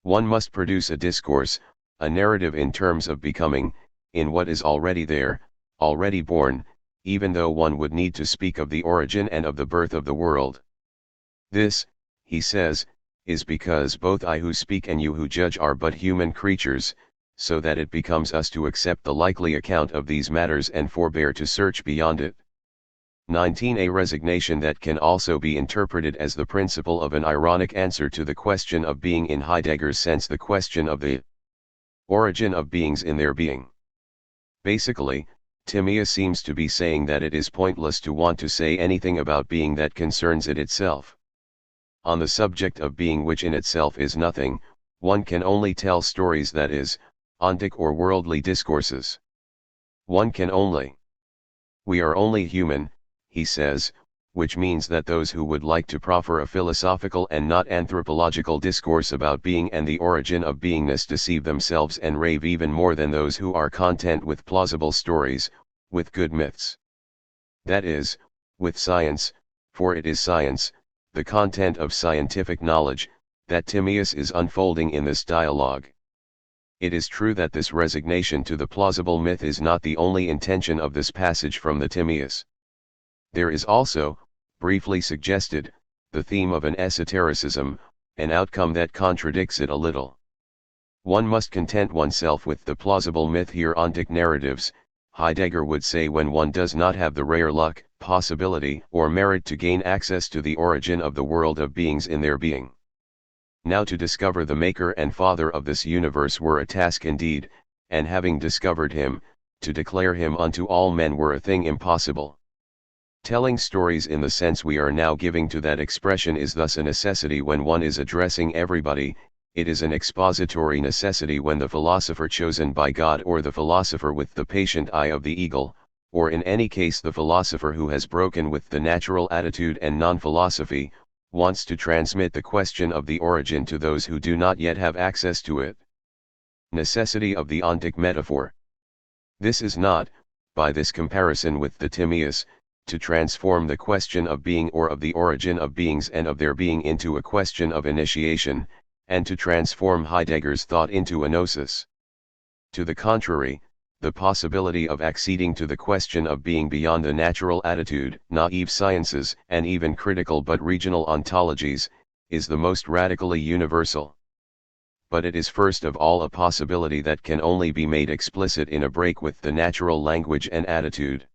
One must produce a discourse, a narrative in terms of becoming, in what is already there, already born, even though one would need to speak of the origin and of the birth of the world. This, he says, is because both I who speak and you who judge are but human creatures, so that it becomes us to accept the likely account of these matters and forbear to search beyond it. 19. A resignation that can also be interpreted as the principle of an ironic answer to the question of being, in Heidegger's sense the question of the origin of beings in their being. Basically, Timaeus seems to be saying that it is pointless to want to say anything about being that concerns it itself. On the subject of being, which in itself is nothing, one can only tell stories, that is, ontic or worldly discourses. One can only. We are only human, he says, which means that those who would like to proffer a philosophical and not anthropological discourse about being and the origin of beingness deceive themselves and rave even more than those who are content with plausible stories, with good myths. That is, with science, for it is science, the content of scientific knowledge, that Timaeus is unfolding in this dialogue. It is true that this resignation to the plausible myth is not the only intention of this passage from the Timaeus. There is also, briefly suggested, the theme of an esotericism, an outcome that contradicts it a little. One must content oneself with the plausible myth here, ontic narratives, Heidegger would say, when one does not have the rare luck, possibility, or merit to gain access to the origin of the world of beings in their being. Now to discover the Maker and Father of this universe were a task indeed, and having discovered him, to declare him unto all men were a thing impossible. Telling stories in the sense we are now giving to that expression is thus a necessity when one is addressing everybody. It is an expository necessity when the philosopher chosen by God, or the philosopher with the patient eye of the eagle, or in any case the philosopher who has broken with the natural attitude and non-philosophy, wants to transmit the question of the origin to those who do not yet have access to it. Necessity of the ontic metaphor. This is not, by this comparison with the Timaeus, to transform the question of being or of the origin of beings and of their being into a question of initiation, and to transform Heidegger's thought into a gnosis. To the contrary, the possibility of acceding to the question of being beyond the natural attitude, naive sciences, and even critical but regional ontologies, is the most radically universal. But it is first of all a possibility that can only be made explicit in a break with the natural language and attitude.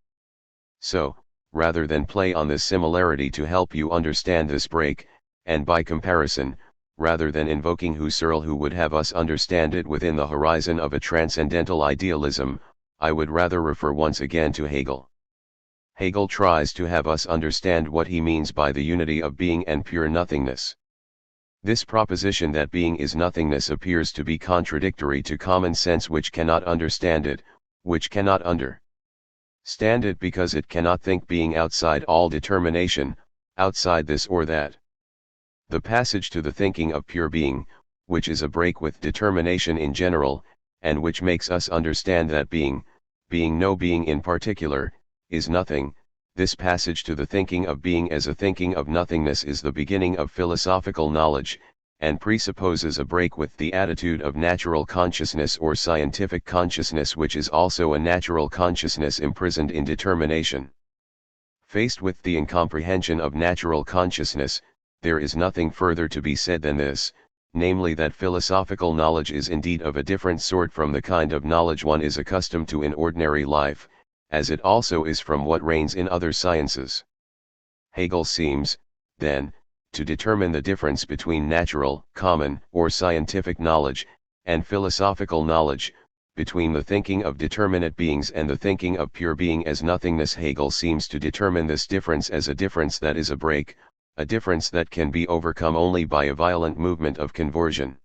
So, rather than play on this similarity to help you understand this break, and by comparison, rather than invoking Husserl who would have us understand it within the horizon of a transcendental idealism, I would rather refer once again to Hegel. Hegel tries to have us understand what he means by the unity of being and pure nothingness. This proposition that being is nothingness appears to be contradictory to common sense, which cannot understand it, which cannot understand it because it cannot think being outside all determination, outside this or that. The passage to the thinking of pure being, which is a break with determination in general, and which makes us understand that being no being in particular, is nothing, this passage to the thinking of being as a thinking of nothingness is the beginning of philosophical knowledge, and presupposes a break with the attitude of natural consciousness or scientific consciousness, which is also a natural consciousness imprisoned in determination. Faced with the incomprehension of natural consciousness, there is nothing further to be said than this, namely that philosophical knowledge is indeed of a different sort from the kind of knowledge one is accustomed to in ordinary life, as it also is from what reigns in other sciences. Hegel seems, then, to determine the difference between natural, common, or scientific knowledge, and philosophical knowledge, between the thinking of determinate beings and the thinking of pure being as nothingness. Hegel seems to determine this difference as a difference that is a break, a difference that can be overcome only by a violent movement of conversion.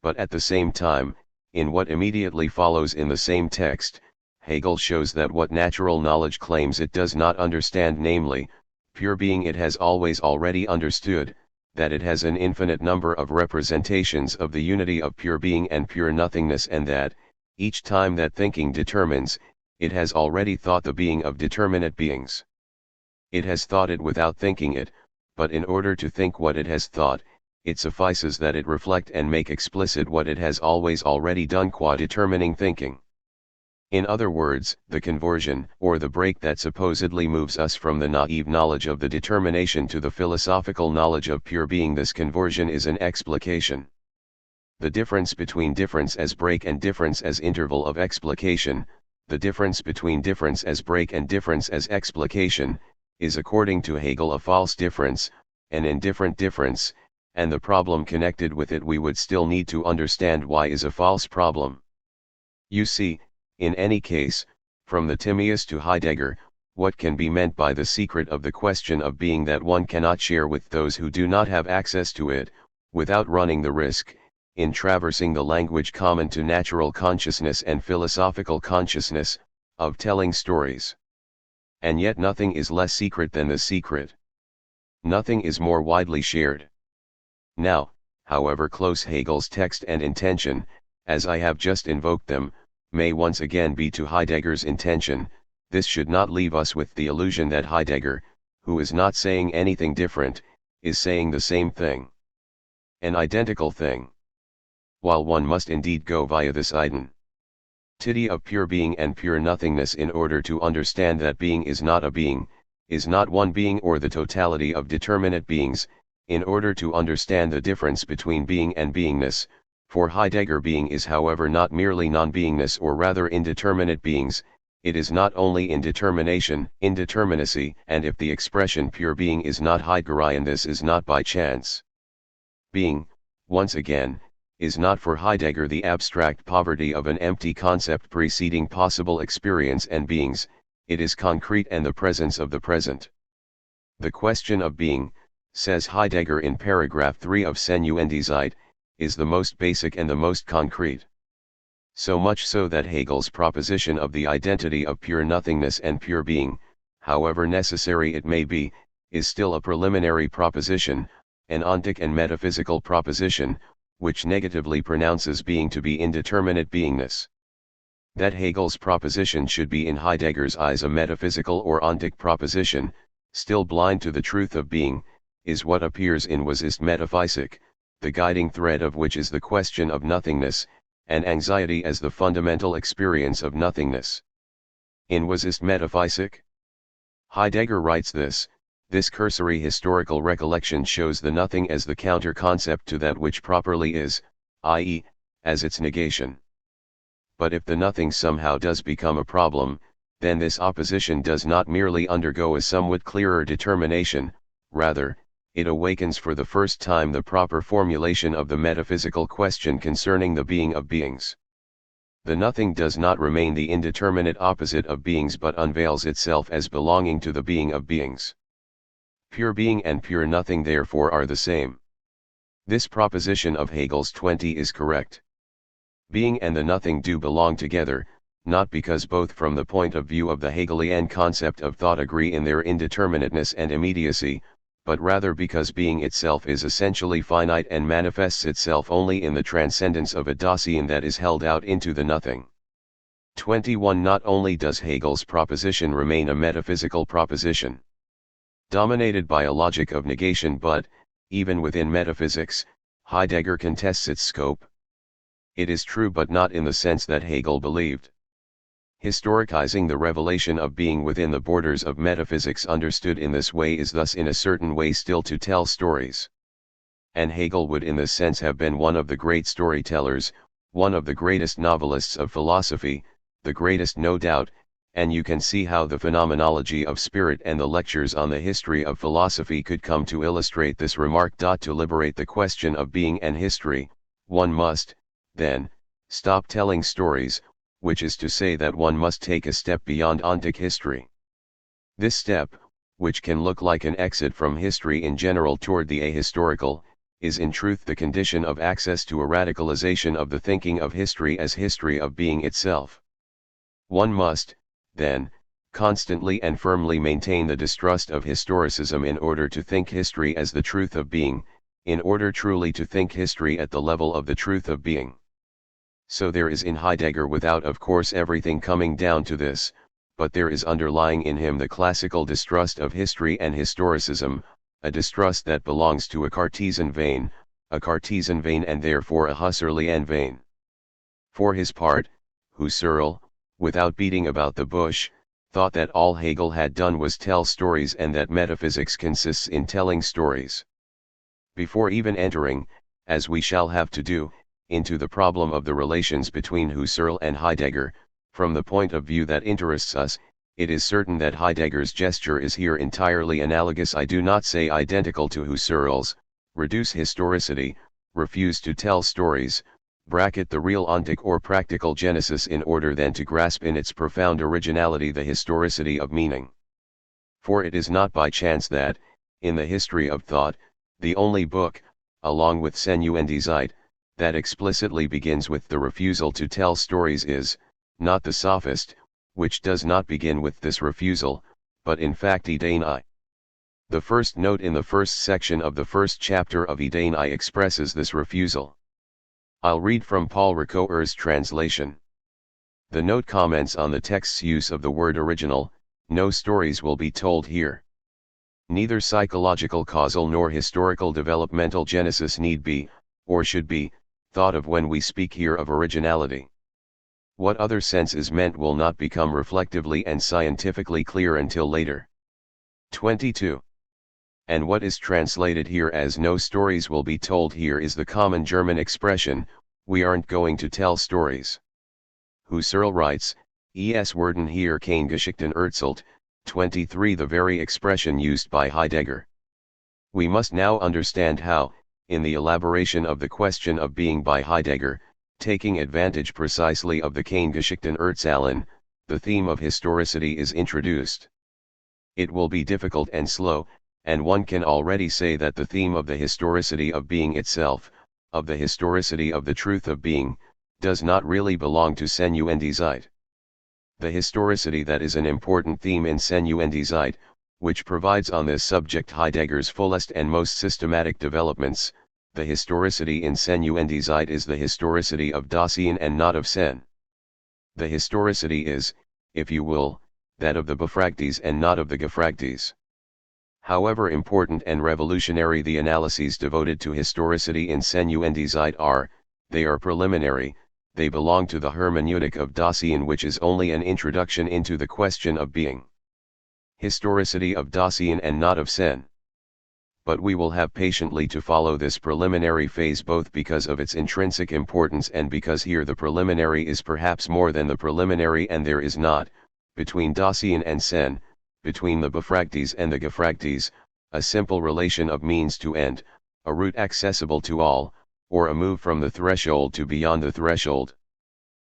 But at the same time, in what immediately follows in the same text, Hegel shows that what natural knowledge claims it does not understand, namely, pure being, it has always already understood, that it has an infinite number of representations of the unity of pure being and pure nothingness, and that, each time that thinking determines, it has already thought the being of determinate beings. It has thought it without thinking it, but in order to think what it has thought, it suffices that it reflect and make explicit what it has always already done qua determining thinking. In other words, the conversion, or the break that supposedly moves us from the naive knowledge of the determination to the philosophical knowledge of pure being, this conversion is an explication. The difference between difference as break and difference as interval of explication, the difference between difference as break and difference as explication, is according to Hegel a false difference, an indifferent difference, and the problem connected with it we would still need to understand why is a false problem. You see, in any case, from the Timaeus to Heidegger, what can be meant by the secret of the question of being that one cannot share with those who do not have access to it, without running the risk, in traversing the language common to natural consciousness and philosophical consciousness, of telling stories. And yet nothing is less secret than the secret. Nothing is more widely shared. Now, however close Hegel's text and intention, as I have just invoked them, may once again be to Heidegger's intention, this should not leave us with the illusion that Heidegger, who is not saying anything different, is saying the same thing. An identical thing. While one must indeed go via this identity of pure being and pure nothingness in order to understand that being is not a being, is not one being or the totality of determinate beings, in order to understand the difference between being and beingness. For Heidegger, being is however not merely non-beingness, or rather indeterminate beings, it is not only indetermination, indeterminacy, and if the expression pure being is not Heideggerian, this is not by chance. Being, once again, is not for Heidegger the abstract poverty of an empty concept preceding possible experience and beings, it is concrete and the presence of the present. The question of being, says Heidegger in paragraph 3 of Senuendizeit, is the most basic and the most concrete. So much so that Hegel's proposition of the identity of pure nothingness and pure being, however necessary it may be, is still a preliminary proposition, an ontic and metaphysical proposition, which negatively pronounces being to be indeterminate beingness. That Hegel's proposition should be in Heidegger's eyes a metaphysical or ontic proposition, still blind to the truth of being, is what appears in Was ist Metaphysik, the guiding thread of which is the question of nothingness, and anxiety as the fundamental experience of nothingness. In Was ist Metaphysik? Heidegger writes this cursory historical recollection shows the nothing as the counter-concept to that which properly is, i.e., as its negation. But if the nothing somehow does become a problem, then this opposition does not merely undergo a somewhat clearer determination, rather, it awakens for the first time the proper formulation of the metaphysical question concerning the being of beings. The nothing does not remain the indeterminate opposite of beings but unveils itself as belonging to the being of beings. Pure being and pure nothing therefore are the same. This proposition of Hegel's 20 is correct. Being and the nothing do belong together, not because both from the point of view of the Hegelian concept of thought agree in their indeterminateness and immediacy, but rather because being itself is essentially finite and manifests itself only in the transcendence of a Dasein that is held out into the nothing. 21. Not only does Hegel's proposition remain a metaphysical proposition, dominated by a logic of negation, but, even within metaphysics, Heidegger contests its scope. It is true, but not in the sense that Hegel believed. Historicizing the revelation of being within the borders of metaphysics understood in this way is thus in a certain way still to tell stories. And Hegel would in this sense have been one of the great storytellers, one of the greatest novelists of philosophy, the greatest no doubt, and you can see how the phenomenology of spirit and the lectures on the history of philosophy could come to illustrate this remark. To liberate the question of being and history, one must, then, stop telling stories, which is to say that one must take a step beyond ontic history. This step, which can look like an exit from history in general toward the ahistorical, is in truth the condition of access to a radicalization of the thinking of history as history of being itself. One must, then, constantly and firmly maintain the distrust of historicism in order to think history as the truth of being, in order truly to think history at the level of the truth of being. So there is in Heidegger, without of course everything coming down to this, but there is underlying in him the classical distrust of history and historicism, a distrust that belongs to a Cartesian vein and therefore a Husserlian vein. For his part, Husserl, without beating about the bush, thought that all Hegel had done was tell stories and that metaphysics consists in telling stories. Before even entering, as we shall have to do, into the problem of the relations between Husserl and Heidegger, from the point of view that interests us, it is certain that Heidegger's gesture is here entirely analogous, I do not say identical, to Husserl's: reduce historicity, refuse to tell stories, bracket the real ontic or practical genesis in order then to grasp in its profound originality the historicity of meaning. For it is not by chance that, in the history of thought, the only book, along with Senuendizeit, that explicitly begins with the refusal to tell stories is, not the Sophist, which does not begin with this refusal, but in fact Ideen I. The first note in the first section of the first chapter of Ideen I expresses this refusal. I'll read from Paul Ricoeur's translation. The note comments on the text's use of the word original: no stories will be told here. Neither psychological causal nor historical developmental genesis need be, or should be, thought of when we speak here of originality. What other sense is meant will not become reflectively and scientifically clear until later. 22. And what is translated here as no stories will be told here is the common German expression, we aren't going to tell stories. Husserl writes, es werden hier keine Geschichten erzählt, 23, the very expression used by Heidegger. We must now understand how, in the elaboration of the question of being by Heidegger, taking advantage precisely of the keine Geschichten erzählen, the theme of historicity is introduced. It will be difficult and slow, and one can already say that the theme of the historicity of being itself, of the historicity of the truth of being, does not really belong to Senuendizeit. The historicity that is an important theme in Senuendizeit, which provides on this subject Heidegger's fullest and most systematic developments, the historicity in Senuendizeit is the historicity of Dasein and not of Sen. The historicity is, if you will, that of the Befragtes and not of the Gefragtes. However important and revolutionary the analyses devoted to historicity in Senuendizeit are, they are preliminary, they belong to the hermeneutic of Dasein, which is only an introduction into the question of being. Historicity of Dasein and not of Sen. But we will have patiently to follow this preliminary phase, both because of its intrinsic importance and because here the preliminary is perhaps more than the preliminary, and there is not, between Dasein and Sen, between the Befragtes and the Gefragtes, a simple relation of means to end, a route accessible to all, or a move from the threshold to beyond the threshold.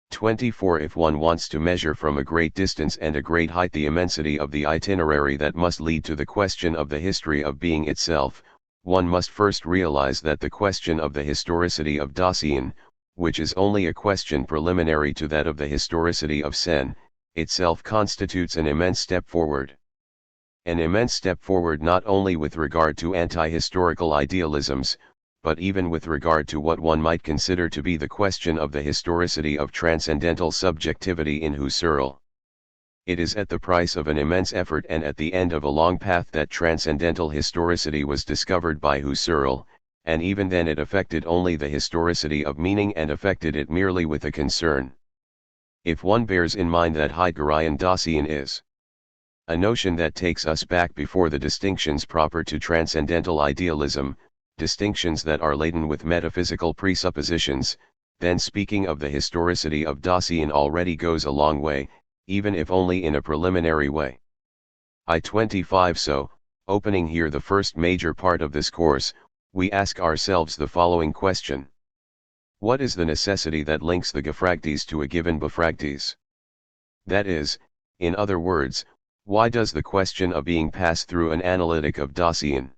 24. If one wants to measure from a great distance and a great height the immensity of the itinerary that must lead to the question of the history of being itself, one must first realize that the question of the historicity of Dasein, which is only a question preliminary to that of the historicity of Sen, itself constitutes an immense step forward. An immense step forward not only with regard to anti-historical idealisms, but even with regard to what one might consider to be the question of the historicity of transcendental subjectivity in Husserl. It is at the price of an immense effort and at the end of a long path that transcendental historicity was discovered by Husserl, and even then it affected only the historicity of meaning and affected it merely with a concern. If one bears in mind that Heideggerian Dasein is a notion that takes us back before the distinctions proper to transcendental idealism, distinctions that are laden with metaphysical presuppositions, then speaking of the historicity of Dasein already goes a long way, even if only in a preliminary way. I-25. So, opening here the first major part of this course, we ask ourselves the following question. What is the necessity that links the Gefragtes to a given Befragtes? That is, in other words, why does the question of being pass through an analytic of Dasein?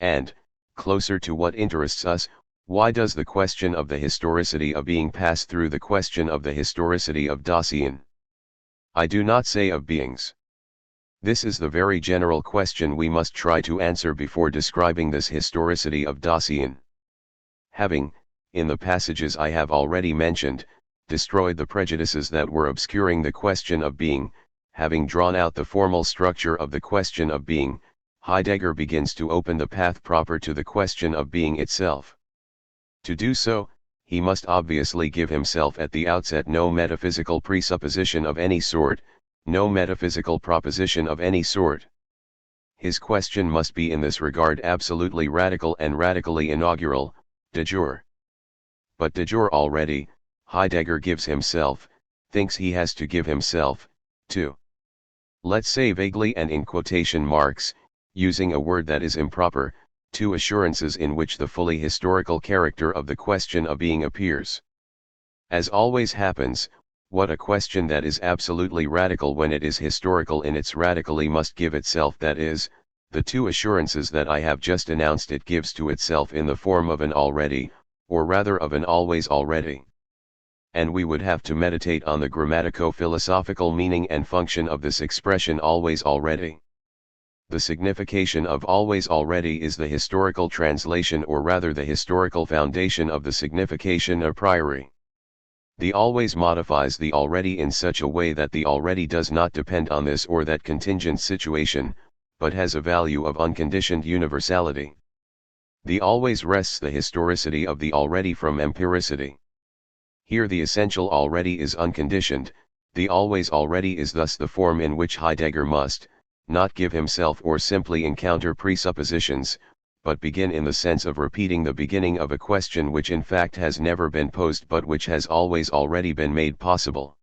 And, closer to what interests us, why does the question of the historicity of being pass through the question of the historicity of Dasein? I do not say of beings. This is the very general question we must try to answer before describing this historicity of Dasein. Having, in the passages I have already mentioned, destroyed the prejudices that were obscuring the question of being, having drawn out the formal structure of the question of being, Heidegger begins to open the path proper to the question of being itself. To do so, he must obviously give himself at the outset no metaphysical presupposition of any sort, no metaphysical proposition of any sort. His question must be in this regard absolutely radical and radically inaugural, de jure. But de jure already, Heidegger gives himself, thinks he has to give himself, to, let's say vaguely and in quotation marks, using a word that is improper, two assurances in which the fully historical character of the question of being appears. As always happens, what a question that is absolutely radical when it is historical in its radically must give itself, that is, the two assurances that I have just announced it gives to itself in the form of an already, or rather of an always already. And we would have to meditate on the grammatico-philosophical meaning and function of this expression always already. The signification of always already is the historical translation, or rather the historical foundation of the signification a priori. The always modifies the already in such a way that the already does not depend on this or that contingent situation, but has a value of unconditioned universality. The always wrests the historicity of the already from empiricity. Here the essential already is unconditioned, the always already is thus the form in which Heidegger must, not give himself or simply encounter presuppositions, but begin in the sense of repeating the beginning of a question which in fact has never been posed but which has always already been made possible.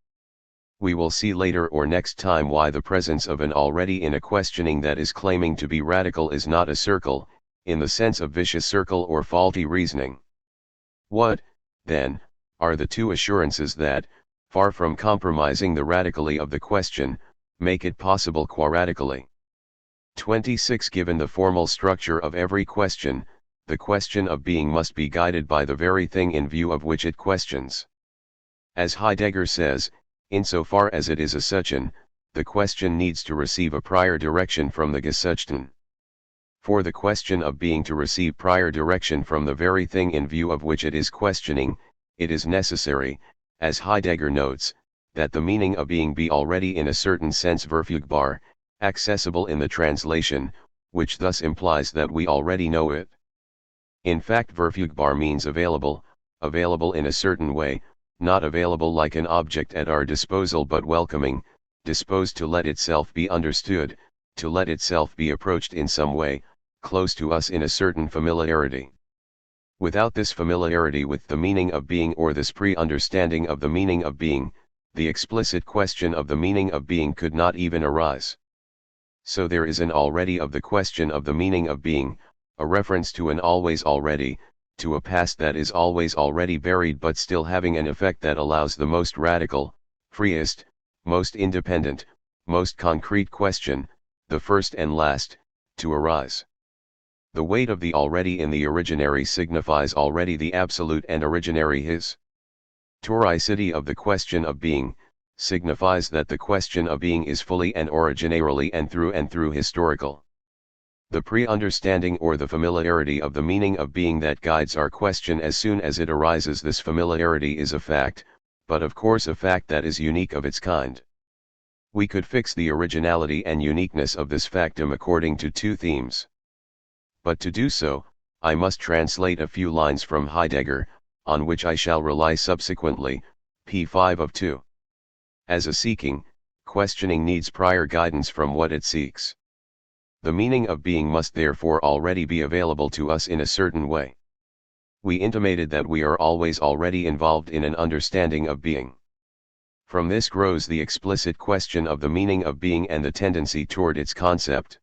We will see later or next time why the presence of an already in a questioning that is claiming to be radical is not a circle, in the sense of vicious circle or faulty reasoning. What, then, are the two assurances that, far from compromising the radically of the question, make it possible qua-radically? 26. Given the formal structure of every question, the question of being must be guided by the very thing in view of which it questions. As Heidegger says, insofar as it is a suchen, the question needs to receive a prior direction from the Gesuchten. For the question of being to receive prior direction from the very thing in view of which it is questioning, it is necessary, as Heidegger notes, that the meaning of being be already in a certain sense verfügbar, accessible in the translation, which thus implies that we already know it. In fact, verfügbar means available, available in a certain way, not available like an object at our disposal but welcoming, disposed to let itself be understood, to let itself be approached in some way, close to us in a certain familiarity. Without this familiarity with the meaning of being or this pre-understanding of the meaning of being, the explicit question of the meaning of being could not even arise. So there is an already of the question of the meaning of being, a reference to an always already, to a past that is always already buried but still having an effect that allows the most radical, freest, most independent, most concrete question, the first and last, to arise. The weight of the already in the originary signifies already the absolute and originary his. Toricity of the question of being, signifies that the question of being is fully and originarily and through historical. the pre-understanding or the familiarity of the meaning of being that guides our question as soon as it arises. This familiarity is a fact, but of course a fact that is unique of its kind. We could fix the originality and uniqueness of this factum according to two themes. But to do so, I must translate a few lines from Heidegger, on which I shall rely subsequently, p. 5 of 2. As a seeking, questioning needs prior guidance from what it seeks. The meaning of being must therefore already be available to us in a certain way. We intimated that we are always already involved in an understanding of being. From this grows the explicit question of the meaning of being and the tendency toward its concept.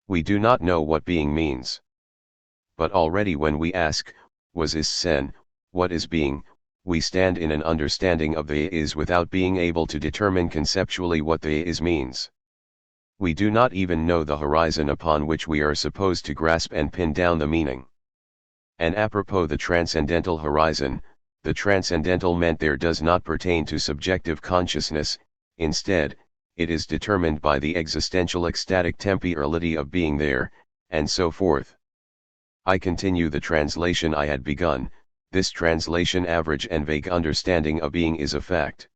We do not know what being means. But already when we ask, was ist Sein, what is being, we stand in an understanding of the is without being able to determine conceptually what the is means. We do not even know the horizon upon which we are supposed to grasp and pin down the meaning. And apropos the transcendental horizon, the transcendental meant there does not pertain to subjective consciousness, instead, it is determined by the existential ecstatic temporality of being there, and so forth. I continue the translation I had begun. This translation average and vague understanding of being is a fact.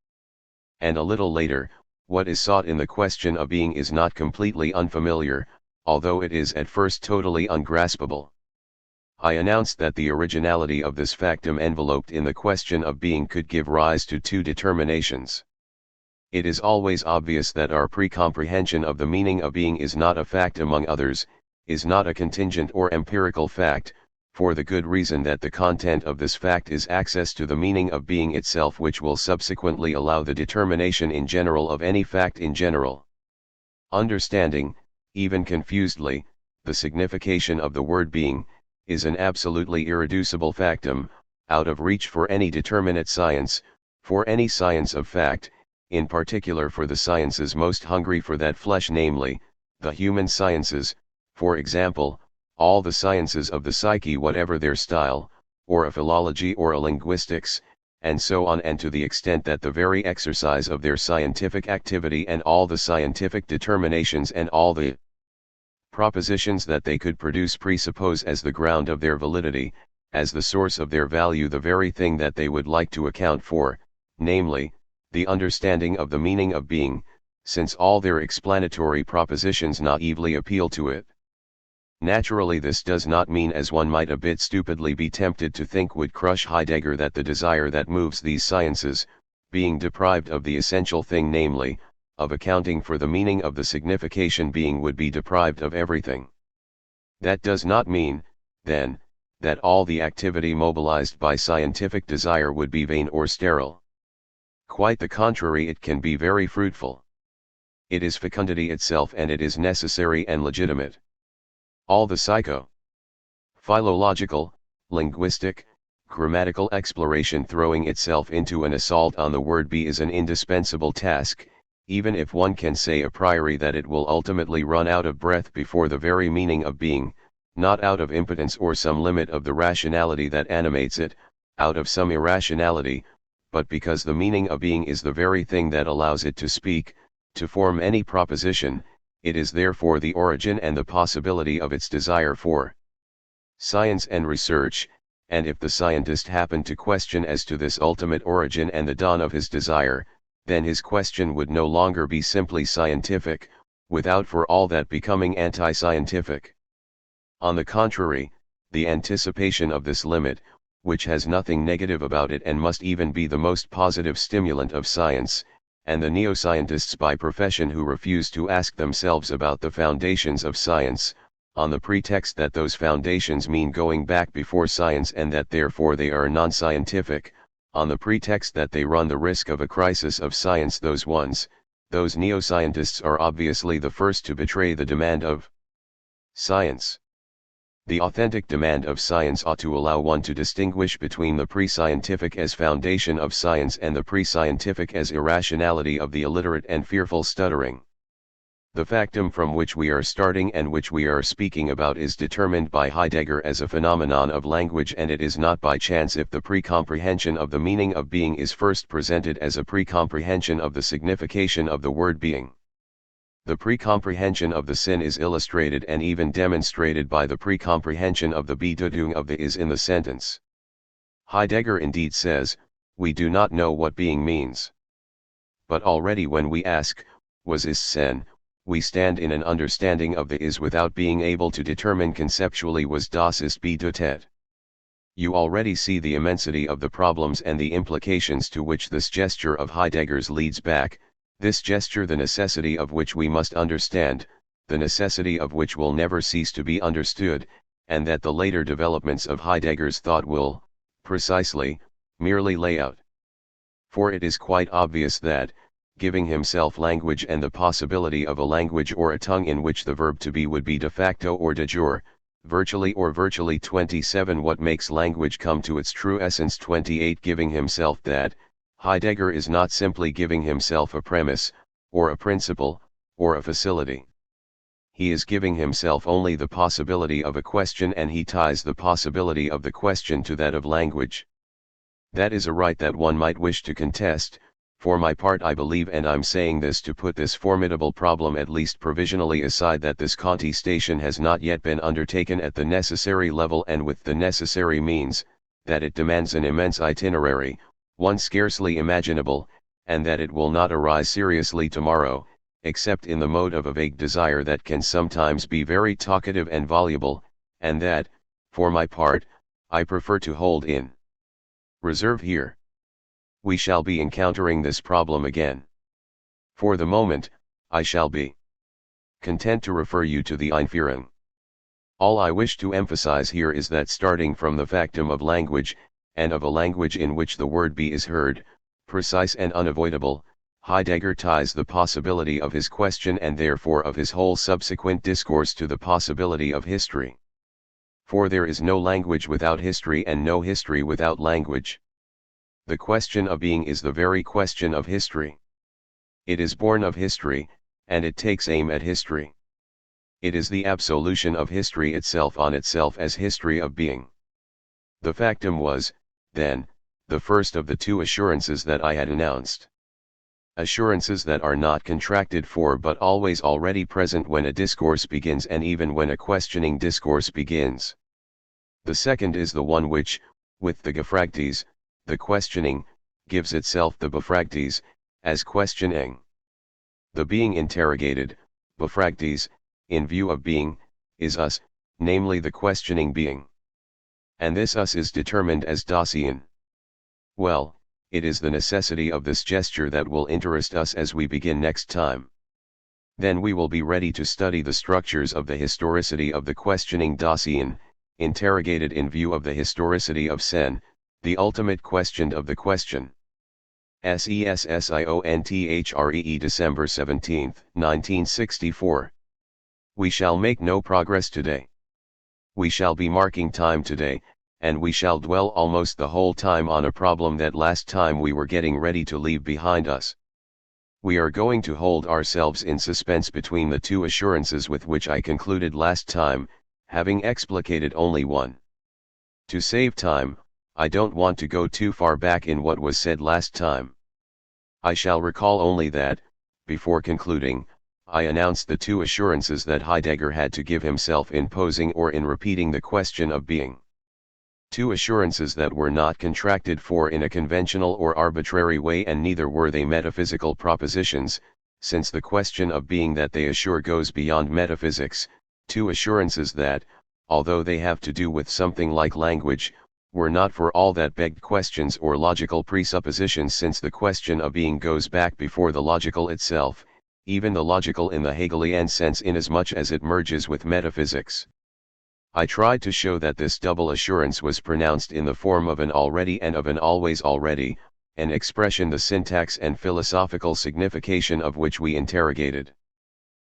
And a little later, what is sought in the question of being is not completely unfamiliar, although it is at first totally ungraspable. I announced that the originality of this factum enveloped in the question of being could give rise to two determinations. It is always obvious that our pre-comprehension of the meaning of being is not a fact among others, is not a contingent or empirical fact, for the good reason that the content of this fact is access to the meaning of being itself, which will subsequently allow the determination in general of any fact in general. Understanding, even confusedly, the signification of the word being, is an absolutely irreducible factum, out of reach for any determinate science, for any science of fact, in particular for the sciences most hungry for that flesh, namely, the human sciences, for example, all the sciences of the psyche, whatever their style, or a philology or a linguistics, and so on, and to the extent that the very exercise of their scientific activity and all the scientific determinations and all the propositions that they could produce presuppose as the ground of their validity, as the source of their value, the very thing that they would like to account for, namely, the understanding of the meaning of being, since all their explanatory propositions naively appeal to it. Naturally, this does not mean, as one might a bit stupidly be tempted to think would crush Heidegger, that the desire that moves these sciences, being deprived of the essential thing, namely, of accounting for the meaning of the signification being, would be deprived of everything. That does not mean, then, that all the activity mobilized by scientific desire would be vain or sterile. Quite the contrary, it can be very fruitful. It is fecundity itself, and it is necessary and legitimate. All the philological, linguistic, grammatical exploration throwing itself into an assault on the word be is an indispensable task, even if one can say a priori that it will ultimately run out of breath before the very meaning of being, not out of impotence or some limit of the rationality that animates it, out of some irrationality, but because the meaning of being is the very thing that allows it to speak, to form any proposition. It is therefore the origin and the possibility of its desire for science and research, and if the scientist happened to question as to this ultimate origin and the dawn of his desire, then his question would no longer be simply scientific, without for all that becoming anti-scientific. On the contrary, the anticipation of this limit, which has nothing negative about it and must even be the most positive stimulant of science, and the neo-scientists by profession who refuse to ask themselves about the foundations of science, on the pretext that those foundations mean going back before science and that therefore they are non-scientific, on the pretext that they run the risk of a crisis of science, those neo-scientists are obviously the first to betray the demand of science. The authentic demand of science ought to allow one to distinguish between the pre-scientific as foundation of science and the pre-scientific as irrationality of the illiterate and fearful stuttering. The factum from which we are starting and which we are speaking about is determined by Heidegger as a phenomenon of language, and it is not by chance if the pre-comprehension of the meaning of being is first presented as a pre-comprehension of the signification of the word being. The pre-comprehension of the sin is illustrated and even demonstrated by the pre-comprehension of the Bedeutung of the is in the sentence. Heidegger indeed says, we do not know what being means. But already when we ask, was ist Sein, we stand in an understanding of the is without being able to determine conceptually was das ist bedeutet. You already see the immensity of the problems and the implications to which this gesture of Heidegger's leads back, this gesture the necessity of which we must understand, the necessity of which will never cease to be understood, and that the later developments of Heidegger's thought will, precisely, merely lay out. For it is quite obvious that, giving himself language and the possibility of a language or a tongue in which the verb to be would be de facto or de jure, virtually 27 what makes language come to its true essence 28 giving himself that, Heidegger is not simply giving himself a premise, or a principle, or a facility. He is giving himself only the possibility of a question and he ties the possibility of the question to that of language. That is a right that one might wish to contest. For my part I believe, and I'm saying this to put this formidable problem at least provisionally aside, that this contestation has not yet been undertaken at the necessary level and with the necessary means, that it demands an immense itinerary, one scarcely imaginable, and that it will not arise seriously tomorrow, except in the mode of a vague desire that can sometimes be very talkative and voluble, and that, for my part, I prefer to hold in reserve here. We shall be encountering this problem again. For the moment, I shall be content to refer you to the Einführung. All I wish to emphasize here is that starting from the factum of language, and of a language in which the word be is heard, precise and unavoidable, Heidegger ties the possibility of his question and therefore of his whole subsequent discourse to the possibility of history. For there is no language without history and no history without language. The question of being is the very question of history. It is born of history, and it takes aim at history. It is the absolution of history itself on itself as history of being. The factum was, then, the first of the two assurances that I had announced. Assurances that are not contracted for but always already present when a discourse begins and even when a questioning discourse begins. The second is the one which, with the Gefragtes, the questioning, gives itself the Befragtes, as questioning. The being interrogated, Befragtes, in view of being, is us, namely the questioning being. And this us is determined as Dasein. Well, it is the necessity of this gesture that will interest us as we begin next time. Then we will be ready to study the structures of the historicity of the questioning Dasein, interrogated in view of the historicity of Sen, the ultimate questioned of the question. Sessiontree December 17, 1964. We shall make no progress today. We shall be marking time today, and we shall dwell almost the whole time on a problem that last time we were getting ready to leave behind us. We are going to hold ourselves in suspense between the two assurances with which I concluded last time, having explicated only one. To save time, I don't want to go too far back in what was said last time. I shall recall only that, before concluding, I announced the two assurances that Heidegger had to give himself in posing or in repeating the question of being. Two assurances that were not contracted for in a conventional or arbitrary way, and neither were they metaphysical propositions, since the question of being that they assure goes beyond metaphysics, two assurances that, although they have to do with something like language, were not for all that begged questions or logical presuppositions, since the question of being goes back before the logical itself, even the logical in the Hegelian sense, inasmuch as it merges with metaphysics. I tried to show that this double assurance was pronounced in the form of an already and of an always already, an expression the syntax and philosophical signification of which we interrogated.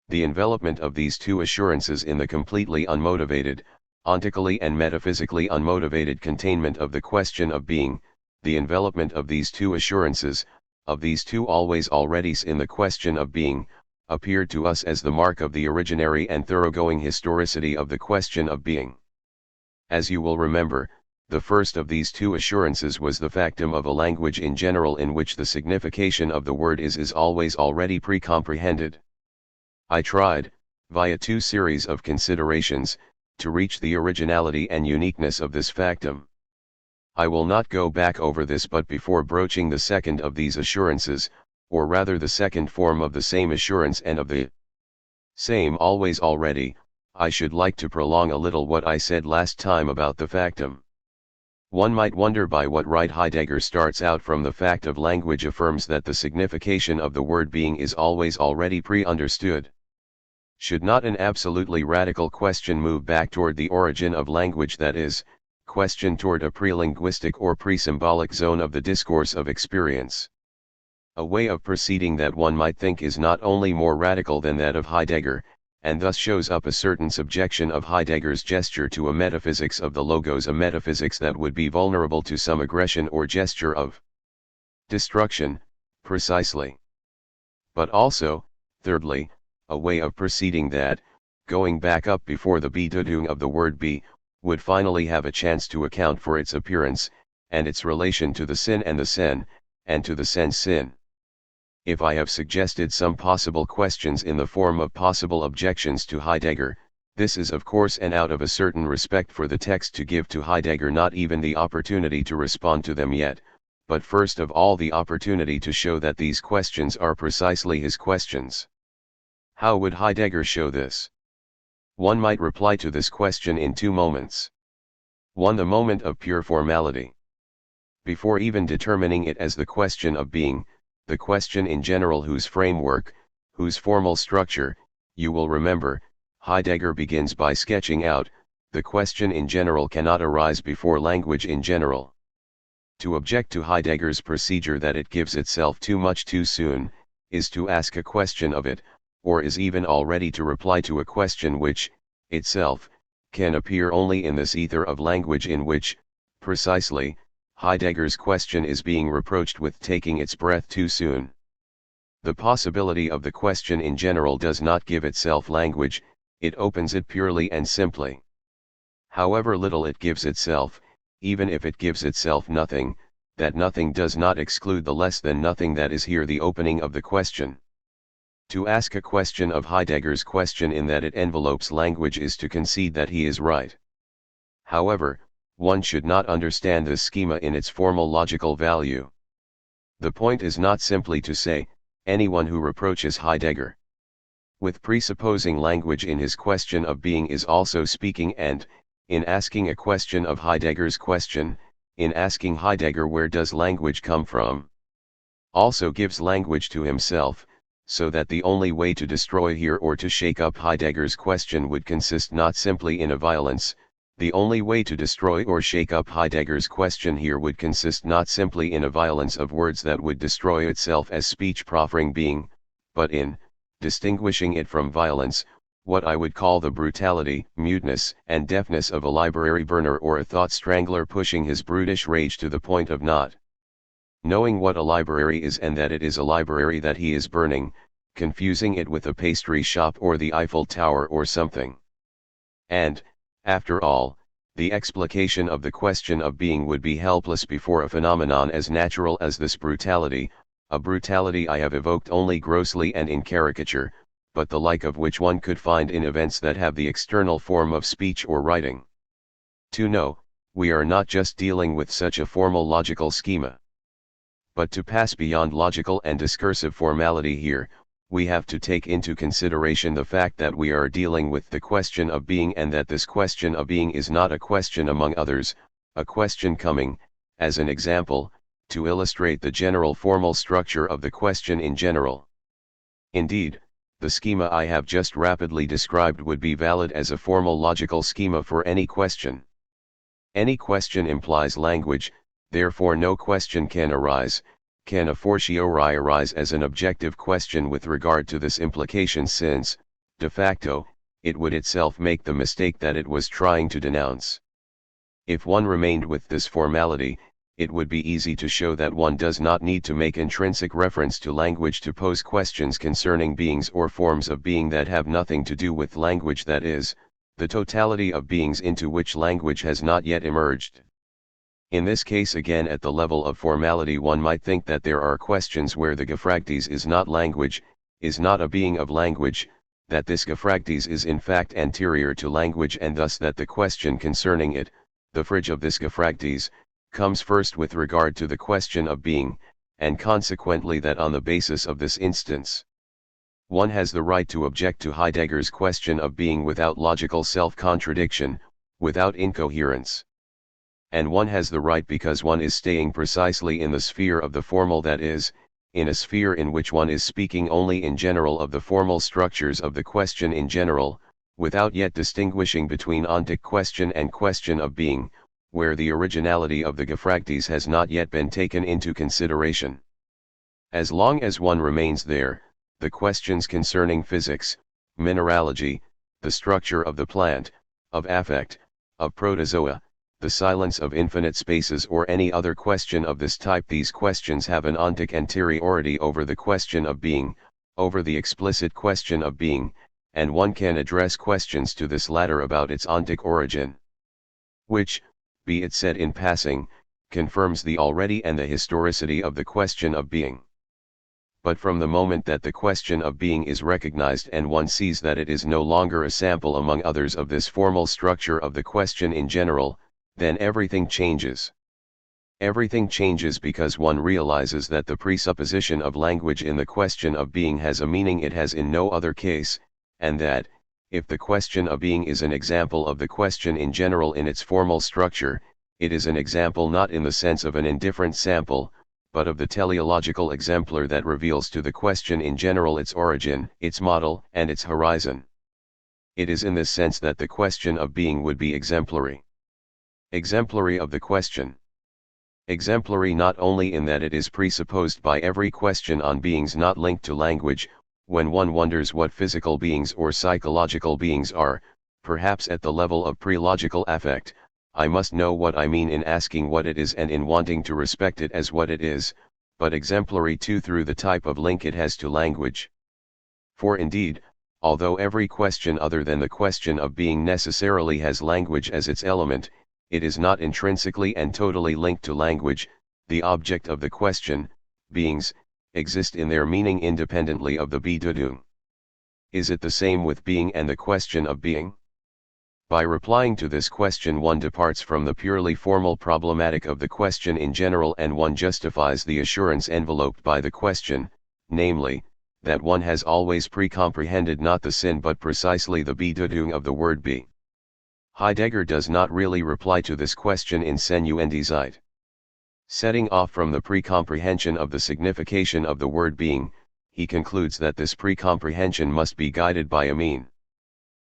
The envelopment of these two assurances in the completely unmotivated, ontically and metaphysically unmotivated containment of the question of being, the envelopment of these two assurances, of these two always alreadys in the question of being, appeared to us as the mark of the originary and thoroughgoing historicity of the question of being. As you will remember, the first of these two assurances was the factum of a language in general in which the signification of the word is always already pre-comprehended. I tried, via two series of considerations, to reach the originality and uniqueness of this factum. I will not go back over this, but before broaching the second of these assurances, or rather the second form of the same assurance and of the same always already, I should like to prolong a little what I said last time about the factum. One might wonder by what right Heidegger starts out from the fact of language affirms that the signification of the word being is always already pre-understood. Should not an absolutely radical question move back toward the origin of language, that is, question toward a pre-linguistic or pre-symbolic zone of the discourse of experience? A way of proceeding that one might think is not only more radical than that of Heidegger, and thus shows up a certain subjection of Heidegger's gesture to a metaphysics of the logos, a metaphysics that would be vulnerable to some aggression or gesture of destruction, precisely. But also, thirdly, a way of proceeding that, going back up before the Bedeutung of the word be, would finally have a chance to account for its appearance, and its relation to the sin and the sen, and to the sense sin. If I have suggested some possible questions in the form of possible objections to Heidegger, this is of course and out of a certain respect for the text to give to Heidegger not even the opportunity to respond to them yet, but first of all the opportunity to show that these questions are precisely his questions. How would Heidegger show this? One might reply to this question in two moments. One, the moment of pure formality. Before even determining it as the question of being, the question in general whose framework, whose formal structure, you will remember, Heidegger begins by sketching out, the question in general cannot arise before language in general. To object to Heidegger's procedure that it gives itself too much too soon, is to ask a question of it, or is even already to reply to a question which, itself, can appear only in this ether of language in which, precisely, Heidegger's question is being reproached with taking its breath too soon. The possibility of the question in general does not give itself language, it opens it purely and simply. However little it gives itself, even if it gives itself nothing, that nothing does not exclude the less than nothing that is here the opening of the question. To ask a question of Heidegger's question in that it envelopes language is to concede that he is right. However, one should not understand this schema in its formal logical value. The point is not simply to say, anyone who reproaches Heidegger with presupposing language in his question of being is also speaking, and, in asking a question of Heidegger's question, in asking Heidegger where does language come from, also gives language to himself, so that the only way to destroy here or to shake up Heidegger's question would consist not simply in a violence. The only way to destroy or shake up Heidegger's question here would consist not simply in a violence of words that would destroy itself as speech proffering being, but in distinguishing it from violence, what I would call the brutality, muteness, and deafness of a library burner or a thought strangler pushing his brutish rage to the point of not knowing what a library is and that it is a library that he is burning, confusing it with a pastry shop or the Eiffel Tower or something. And, after all, the explication of the question of being would be helpless before a phenomenon as natural as this brutality, a brutality I have evoked only grossly and in caricature, but the like of which one could find in events that have the external form of speech or writing. To know, we are not just dealing with such a formal logical schema. But to pass beyond logical and discursive formality here, we have to take into consideration the fact that we are dealing with the question of being, and that this question of being is not a question among others, a question coming, as an example, to illustrate the general formal structure of the question in general. Indeed, the schema I have just rapidly described would be valid as a formal logical schema for any question. Any question implies language, therefore no question can a fortiori arise as an objective question with regard to this implication, since, de facto, it would itself make the mistake that it was trying to denounce. If one remained with this formality, it would be easy to show that one does not need to make intrinsic reference to language to pose questions concerning beings or forms of being that have nothing to do with language, that is, the totality of beings into which language has not yet emerged. In this case again, at the level of formality, one might think that there are questions where the Gefragtes is not language, is not a being of language, that this Gephragtes is in fact anterior to language, and thus that the question concerning it, the fridge of this Gephragtes, comes first with regard to the question of being, and consequently that on the basis of this instance, one has the right to object to Heidegger's question of being without logical self-contradiction, without incoherence. And one has the right because one is staying precisely in the sphere of the formal, that is, in a sphere in which one is speaking only in general of the formal structures of the question in general, without yet distinguishing between ontic question and question of being, where the originality of the Gephragtes has not yet been taken into consideration. As long as one remains there, the questions concerning physics, mineralogy, the structure of the plant, of affect, of protozoa, the silence of infinite spaces, or any other question of this type, these questions have an ontic anteriority over the question of being, over the explicit question of being, and one can address questions to this latter about its ontic origin. Which, be it said in passing, confirms the already and the historicity of the question of being. But from the moment that the question of being is recognized and one sees that it is no longer a sample among others of this formal structure of the question in general, then everything changes. Everything changes because one realizes that the presupposition of language in the question of being has a meaning it has in no other case, and that, if the question of being is an example of the question in general in its formal structure, it is an example not in the sense of an indifferent sample, but of the teleological exemplar that reveals to the question in general its origin, its model, and its horizon. It is in this sense that the question of being would be exemplary. Exemplary of the question. Exemplary not only in that it is presupposed by every question on beings not linked to language, when one wonders what physical beings or psychological beings are, perhaps at the level of pre-logical affect, I must know what I mean in asking what it is and in wanting to respect it as what it is, but exemplary too through the type of link it has to language. For indeed, although every question other than the question of being necessarily has language as its element, it is not intrinsically and totally linked to language. The object of the question, beings, exist in their meaning independently of the Bedeutung. Is it the same with being and the question of being? By replying to this question one departs from the purely formal problematic of the question in general, and one justifies the assurance enveloped by the question, namely, that one has always pre-comprehended not the sin but precisely the Bedeutung of the word be. Heidegger does not really reply to this question in Senuendizeit. Setting off from the pre-comprehension of the signification of the word being, he concludes that this pre-comprehension must be guided by a meaning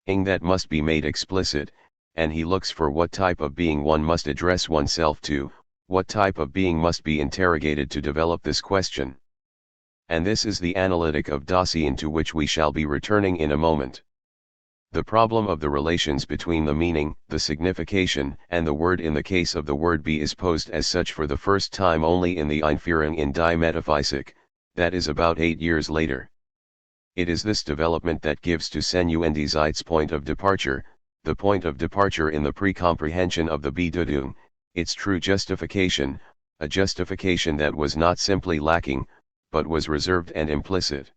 that must be made explicit, and he looks for what type of being one must address oneself to, what type of being must be interrogated to develop this question. And this is the analytic of Dasein to which we shall be returning in a moment. The problem of the relations between the meaning, the signification, and the word in the case of the word be is posed as such for the first time only in the Einführung in die Metaphysik, that is about 8 years later. It is this development that gives to Senuendizeit's point of departure, the point of departure in the pre-comprehension of the Bedeutung, its true justification, a justification that was not simply lacking, but was reserved and implicit.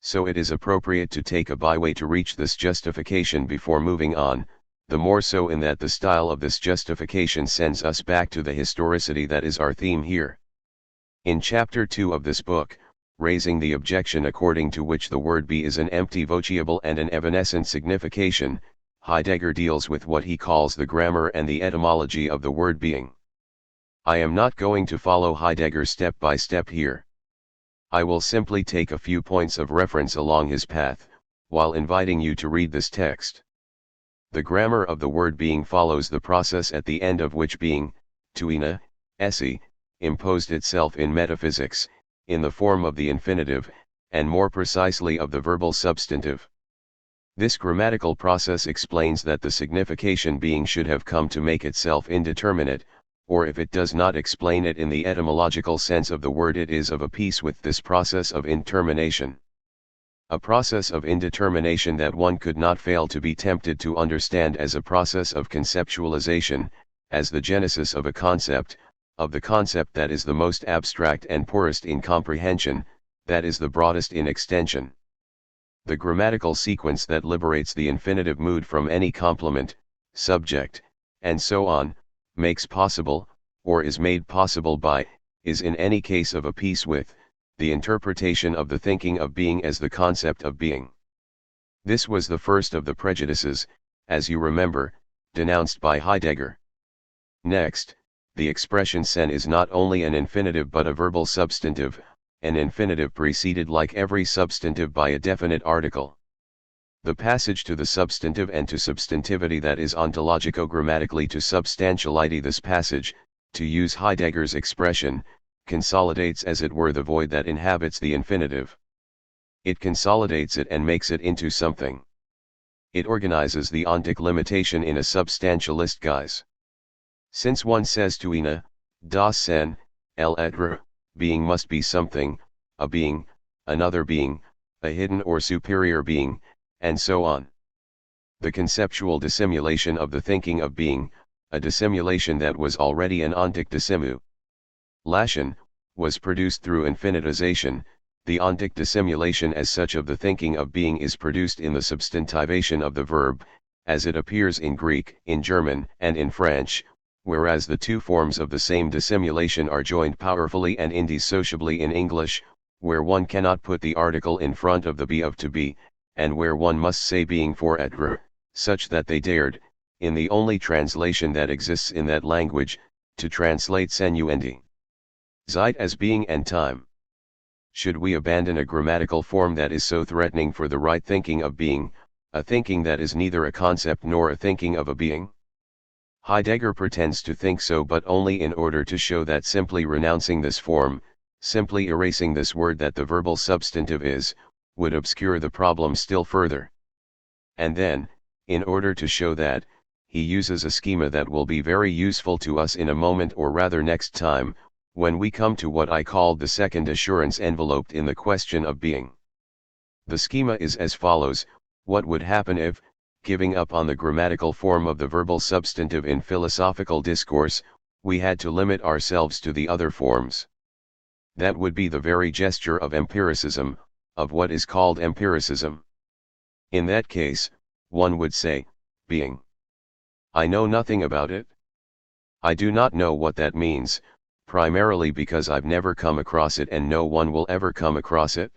So it is appropriate to take a byway to reach this justification before moving on, the more so in that the style of this justification sends us back to the historicity that is our theme here. In chapter 2 of this book, raising the objection according to which the word be is an empty votiable and an evanescent signification, Heidegger deals with what he calls the grammar and the etymology of the word being. I am not going to follow Heidegger step by step here. I will simply take a few points of reference along his path, while inviting you to read this text. The grammar of the word being follows the process at the end of which being, tuina, esse, imposed itself in metaphysics, in the form of the infinitive, and more precisely of the verbal substantive. This grammatical process explains that the signification being should have come to make itself indeterminate, or if it does not explain it in the etymological sense of the word, it is of a piece with this process of intermination. A process of indetermination that one could not fail to be tempted to understand as a process of conceptualization, as the genesis of a concept, of the concept that is the most abstract and poorest in comprehension, that is the broadest in extension. The grammatical sequence that liberates the infinitive mood from any complement, subject, and so on, makes possible, or is made possible by, is in any case of a piece with, the interpretation of the thinking of being as the concept of being. This was the first of the prejudices, as you remember, denounced by Heidegger. Next, the expression sen is not only an infinitive but a verbal substantive, an infinitive preceded like every substantive by a definite article. The passage to the substantive and to substantivity, that is ontologico-grammatically to substantiality, this passage, to use Heidegger's expression, consolidates as it were the void that inhabits the infinitive. It consolidates it and makes it into something. It organizes the ontic limitation in a substantialist guise. Since one says to Ina, das Sen, el etre, being must be something, a being, another being, a hidden or superior being, and so on. The conceptual dissimulation of the thinking of being, a dissimulation that was already an ontic dissimulation, was produced through infinitization. The ontic dissimulation as such of the thinking of being is produced in the substantivation of the verb, as it appears in Greek, in German, and in French, whereas the two forms of the same dissimulation are joined powerfully and indissociably in English, where one cannot put the article in front of the be of to be, and where one must say being for être, such that they dared, in the only translation that exists in that language, to translate senuendi Zeit as being and time. Should we abandon a grammatical form that is so threatening for the right thinking of being, a thinking that is neither a concept nor a thinking of a being? Heidegger pretends to think so, but only in order to show that simply renouncing this form, simply erasing this word that the verbal substantive is, would obscure the problem still further. And then, in order to show that, he uses a schema that will be very useful to us in a moment, or rather next time, when we come to what I called the second assurance enveloped in the question of being. The schema is as follows: what would happen if, giving up on the grammatical form of the verbal substantive in philosophical discourse, we had to limit ourselves to the other forms? That would be the very gesture of empiricism, of what is called empiricism. In that case, one would say, being. I know nothing about it. I do not know what that means, primarily because I've never come across it and no one will ever come across it.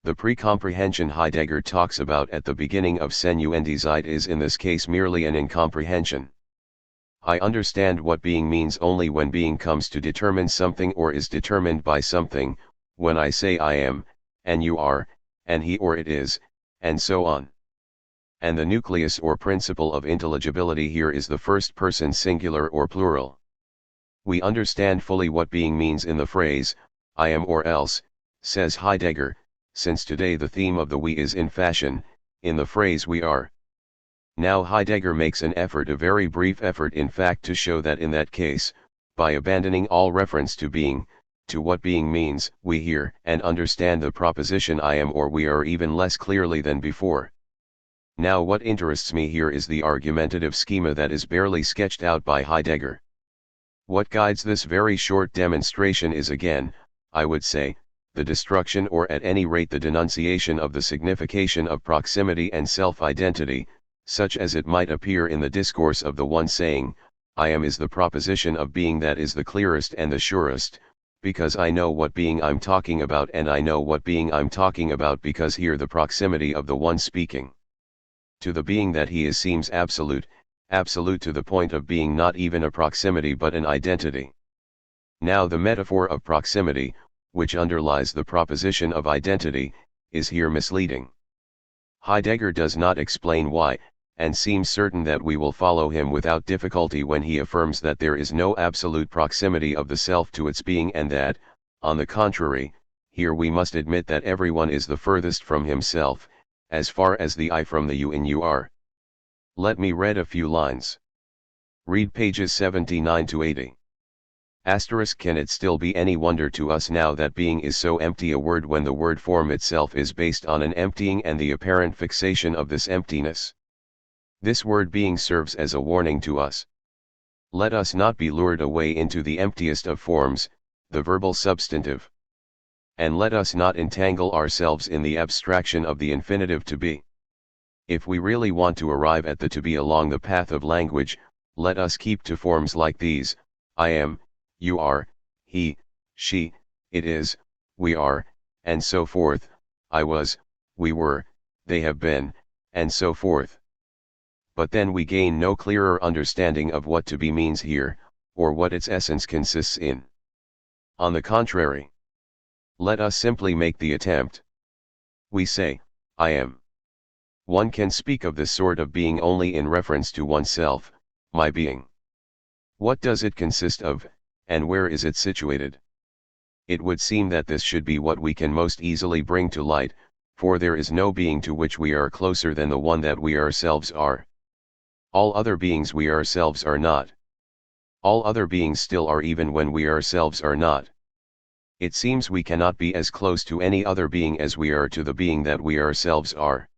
The pre-comprehension Heidegger talks about at the beginning of Senuendi Zeit is in this case merely an incomprehension. I understand what being means only when being comes to determine something or is determined by something, when I say I am, and you are, and he or it is, and so on. And the nucleus or principle of intelligibility here is the first person singular or plural. We understand fully what being means in the phrase, I am or else, says Heidegger, since today the theme of the we is in fashion, in the phrase we are. Now Heidegger makes an effort, a very brief effort in fact, to show that in that case, by abandoning all reference to being, to what being means, we hear and understand the proposition I am or we are even less clearly than before. Now what interests me here is the argumentative schema that is barely sketched out by Heidegger. What guides this very short demonstration is again, I would say, the destruction or at any rate the denunciation of the signification of proximity and self-identity, such as it might appear in the discourse of the one saying, I am is the proposition of being that is the clearest and the surest, because I know what being I'm talking about, and I know what being I'm talking about because here the proximity of the one speaking to the being that he is seems absolute, absolute to the point of being not even a proximity but an identity. Now the metaphor of proximity, which underlies the proposition of identity, is here misleading. Heidegger does not explain why, and seems certain that we will follow him without difficulty when he affirms that there is no absolute proximity of the self to its being, and that, on the contrary, here we must admit that everyone is the furthest from himself, as far as the I from the you in you are. Let me read a few lines. Read pages 79 to 80. Asterisk. Can it still be any wonder to us now that being is so empty a word when the word form itself is based on an emptying and the apparent fixation of this emptiness? This word being serves as a warning to us. Let us not be lured away into the emptiest of forms, the verbal substantive. And let us not entangle ourselves in the abstraction of the infinitive to be. If we really want to arrive at the to be along the path of language, let us keep to forms like these: I am, you are, he, she, it is, we are, and so forth, I was, we were, they have been, and so forth. But then we gain no clearer understanding of what to be means here, or what its essence consists in. On the contrary, let us simply make the attempt. We say, I am. One can speak of this sort of being only in reference to oneself, my being. What does it consist of, and where is it situated? It would seem that this should be what we can most easily bring to light, for there is no being to which we are closer than the one that we ourselves are. All other beings we ourselves are not. All other beings still are even when we ourselves are not. It seems we cannot be as close to any other being as we are to the being that we ourselves are.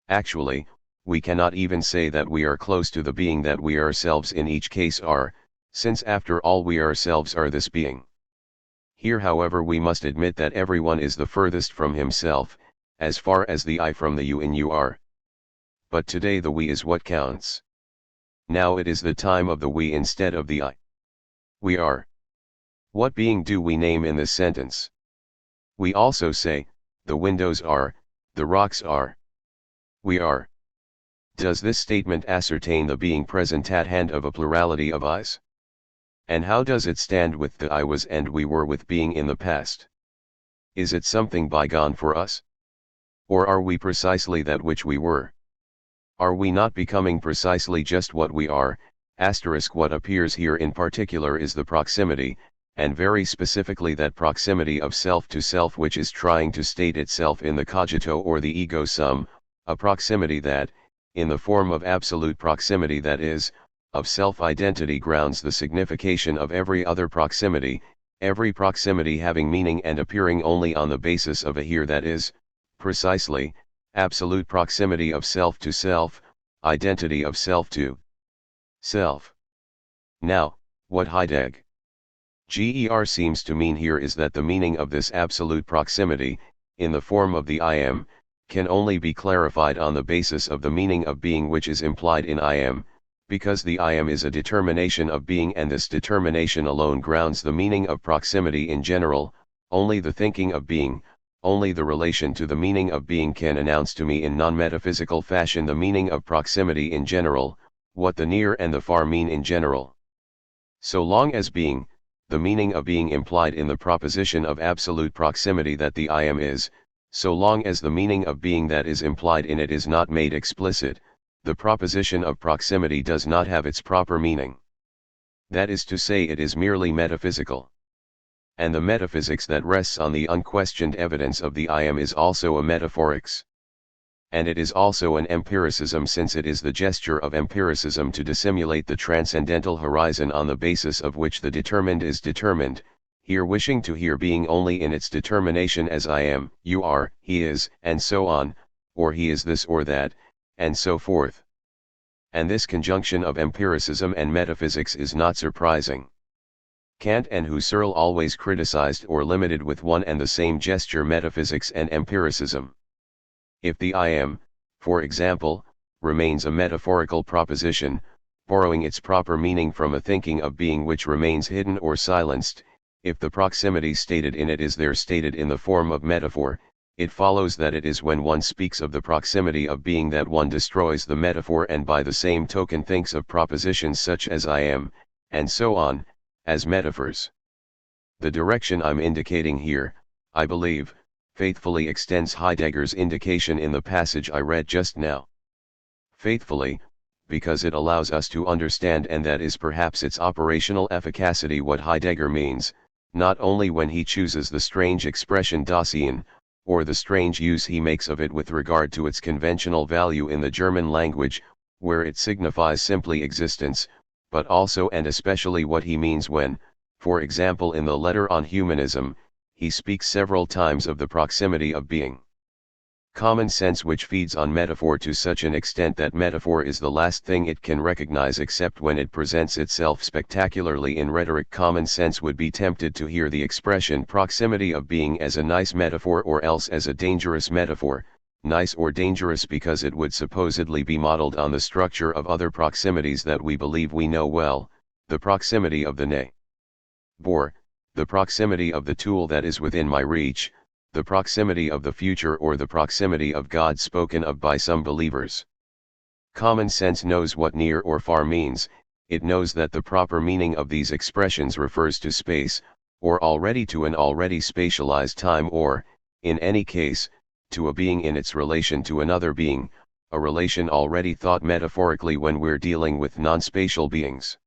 Actually, we cannot even say that we are close to the being that we ourselves in each case are, since after all we ourselves are this being. Here however we must admit that everyone is the furthest from himself, as far as the I from the you in you are. But today the we is what counts. Now it is the time of the we instead of the I. We are. What being do we name in this sentence? We also say, the windows are, the rocks are. We are. Does this statement ascertain the being present at hand of a plurality of I's? And how does it stand with the I was and we were with being in the past? Is it something bygone for us? Or are we precisely that which we were? Are we not becoming precisely just what we are? What appears here in particular is the proximity, and very specifically that proximity of self to self which is trying to state itself in the cogito or the ego sum, a proximity that, in the form of absolute proximity that is, of self-identity grounds the signification of every other proximity having meaning and appearing only on the basis of a here that is, precisely, absolute proximity of self to self, identity of self to self. Now, what Heidegger seems to mean here is that the meaning of this absolute proximity, in the form of the I am, can only be clarified on the basis of the meaning of being which is implied in I am, because the I am is a determination of being and this determination alone grounds the meaning of proximity in general. Only the thinking of being, only the relation to the meaning of being can announce to me in non-metaphysical fashion the meaning of proximity in general, what the near and the far mean in general. So long as being, the meaning of being implied in the proposition of absolute proximity that the I am is, so long as the meaning of being that is implied in it is not made explicit, the proposition of proximity does not have its proper meaning. That is to say, it is merely metaphysical. And the metaphysics that rests on the unquestioned evidence of the I am is also a metaphorics. And it is also an empiricism, since it is the gesture of empiricism to dissimulate the transcendental horizon on the basis of which the determined is determined, here wishing to hear being only in its determination as I am, you are, he is, and so on, or he is this or that, and so forth. And this conjunction of empiricism and metaphysics is not surprising. Kant and Husserl always criticized or limited with one and the same gesture metaphysics and empiricism. If the I am, for example, remains a metaphorical proposition, borrowing its proper meaning from a thinking of being which remains hidden or silenced, if the proximity stated in it is there stated in the form of metaphor, it follows that it is when one speaks of the proximity of being that one destroys the metaphor and by the same token thinks of propositions such as I am, and so on, as metaphors. The direction I'm indicating here, I believe, faithfully extends Heidegger's indication in the passage I read just now. Faithfully, because it allows us to understand, and that is perhaps its operational efficacy, what Heidegger means, not only when he chooses the strange expression Dasein, or the strange use he makes of it with regard to its conventional value in the German language, where it signifies simply existence, but also and especially what he means when, for example in the letter on humanism, he speaks several times of the proximity of being. Common sense which feeds on metaphor to such an extent that metaphor is the last thing it can recognize except when it presents itself spectacularly in rhetoric. Common sense would be tempted to hear the expression proximity of being as a nice metaphor or else as a dangerous metaphor, nice or dangerous because it would supposedly be modeled on the structure of other proximities that we believe we know well, the proximity of the neighbor, the proximity of the tool that is within my reach, the proximity of the future or the proximity of God spoken of by some believers. Common sense knows what near or far means. It knows that the proper meaning of these expressions refers to space, or already to an already spatialized time or, in any case, to a being in its relation to another being, a relation already thought metaphorically when we're dealing with non-spatial beings.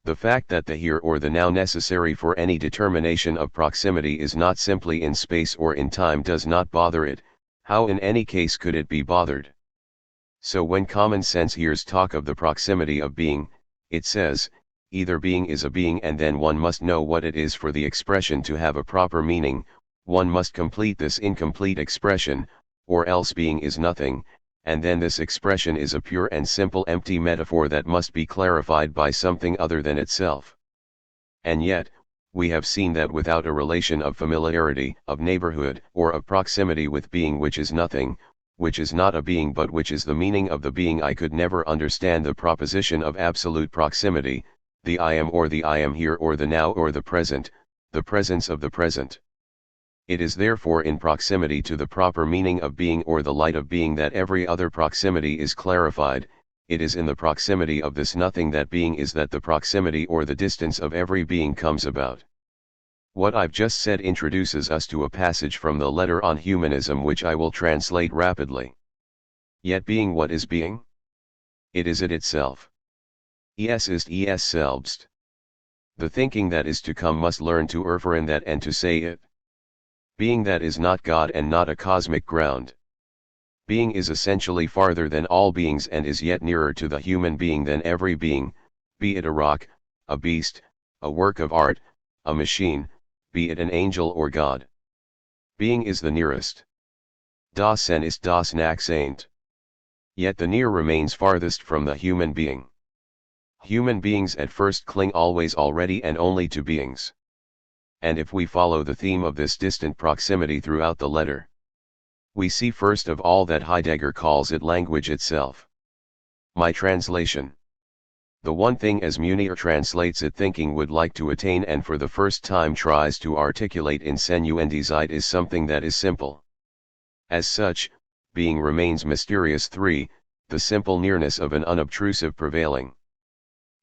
The fact that the here or the now necessary for any determination of proximity is not simply in space or in time does not bother it. How in any case could it be bothered? So when common sense hears talk of the proximity of being, it says, either being is a being and then one must know what it is for the expression to have a proper meaning, one must complete this incomplete expression, or else being is nothing, and then this expression is a pure and simple empty metaphor that must be clarified by something other than itself. And yet, we have seen that without a relation of familiarity, of neighborhood, or of proximity with being which is nothing, which is not a being but which is the meaning of the being, I could never understand the proposition of absolute proximity, the I am or the I am here or the now or the presence of the present. It is therefore in proximity to the proper meaning of being or the light of being that every other proximity is clarified. It is in the proximity of this nothing that being is that the proximity or the distance of every being comes about. What I've just said introduces us to a passage from the letter on humanism which I will translate rapidly. Yet being, what is being? It is it itself. Es ist es selbst. The thinking that is to come must learn to erfahren that and to say it. Being that is not God and not a cosmic ground. Being is essentially farther than all beings and is yet nearer to the human being than every being, be it a rock, a beast, a work of art, a machine, be it an angel or God. Being is the nearest. Das Sein ist das Nächste. Yet the near remains farthest from the human being. Human beings at first cling always already and only to beings. And if we follow the theme of this distant proximity throughout the letter, we see first of all that Heidegger calls it language itself. My translation. The one thing as Munier translates it thinking would like to attain and for the first time tries to articulate in Senuendizeit is something that is simple. As such, being remains mysterious. 3. The simple nearness of an unobtrusive prevailing.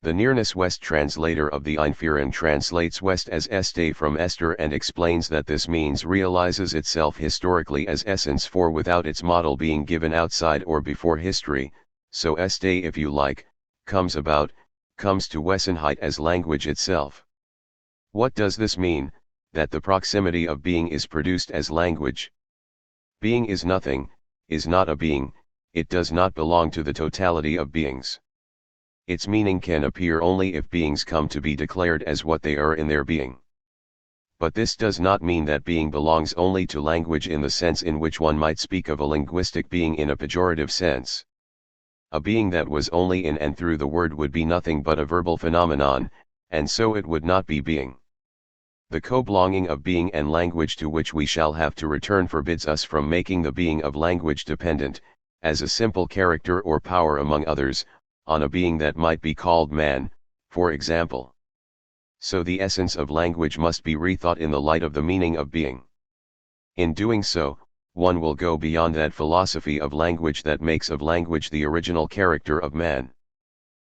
The nearness West translator of the Einführung translates West as Este from Esther and explains that this means realizes itself historically as essence, for without its model being given outside or before history, so Este, if you like, comes about, comes to Wesenheit as language itself. What does this mean, that the proximity of being is produced as language? Being is nothing, is not a being, it does not belong to the totality of beings. Its meaning can appear only if beings come to be declared as what they are in their being. But this does not mean that being belongs only to language in the sense in which one might speak of a linguistic being in a pejorative sense. A being that was only in and through the word would be nothing but a verbal phenomenon, and so it would not be being. The co-belonging of being and language to which we shall have to return forbids us from making the being of language dependent, as a simple character or power among others, on a being that might be called man, for example. So the essence of language must be rethought in the light of the meaning of being. In doing so, one will go beyond that philosophy of language that makes of language the original character of man.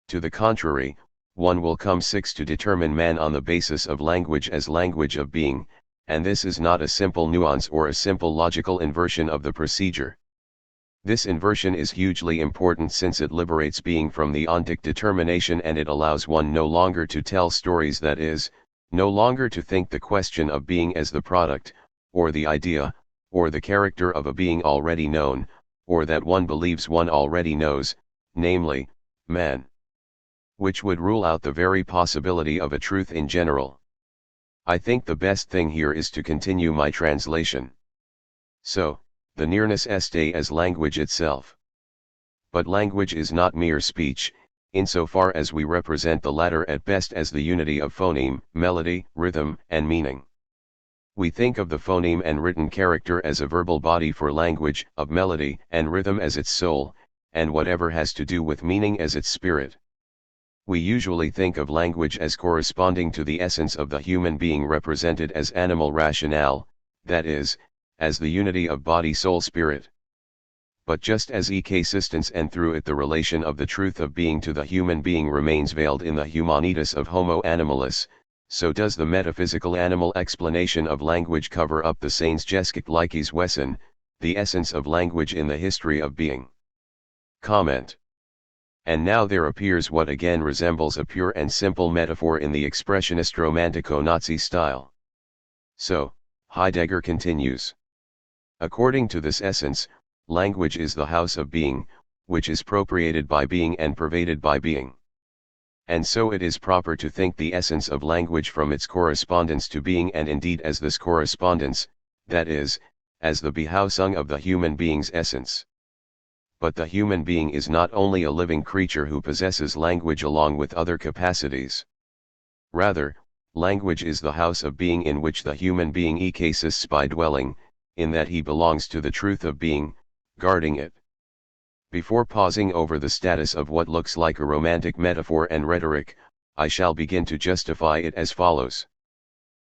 To the contrary, one will come 6 to determine man on the basis of language as language of being, and this is not a simple nuance or a simple logical inversion of the procedure. This inversion is hugely important since it liberates being from the ontic determination and it allows one no longer to tell stories, that is, no longer to think the question of being as the product, or the idea, or the character of a being already known, or that one believes one already knows, namely, man. Which would rule out the very possibility of a truth in general. I think the best thing here is to continue my translation. So, the nearness este as language itself. But language is not mere speech, insofar as we represent the latter at best as the unity of phoneme, melody, rhythm, and meaning. We think of the phoneme and written character as a verbal body for language, of melody and rhythm as its soul, and whatever has to do with meaning as its spirit. We usually think of language as corresponding to the essence of the human being represented as animal rationale, that is, as the unity of body soul spirit. But just as existence and through it the relation of the truth of being to the human being remains veiled in the humanitas of Homo animalis, so does the metaphysical animal explanation of language cover up the seinsgeschichtliches Wesen, the essence of language in the history of being. Comment. And now there appears what again resembles a pure and simple metaphor in the expressionist romantico-Nazi style. So, Heidegger continues. According to this essence, language is the house of being, which is propitiated by being and pervaded by being. And so it is proper to think the essence of language from its correspondence to being, and indeed as this correspondence, that is, as the Behausung of the human being's essence. But the human being is not only a living creature who possesses language along with other capacities. Rather, language is the house of being in which the human being exists by dwelling, in that he belongs to the truth of being, guarding it. Before pausing over the status of what looks like a romantic metaphor and rhetoric, I shall begin to justify it as follows.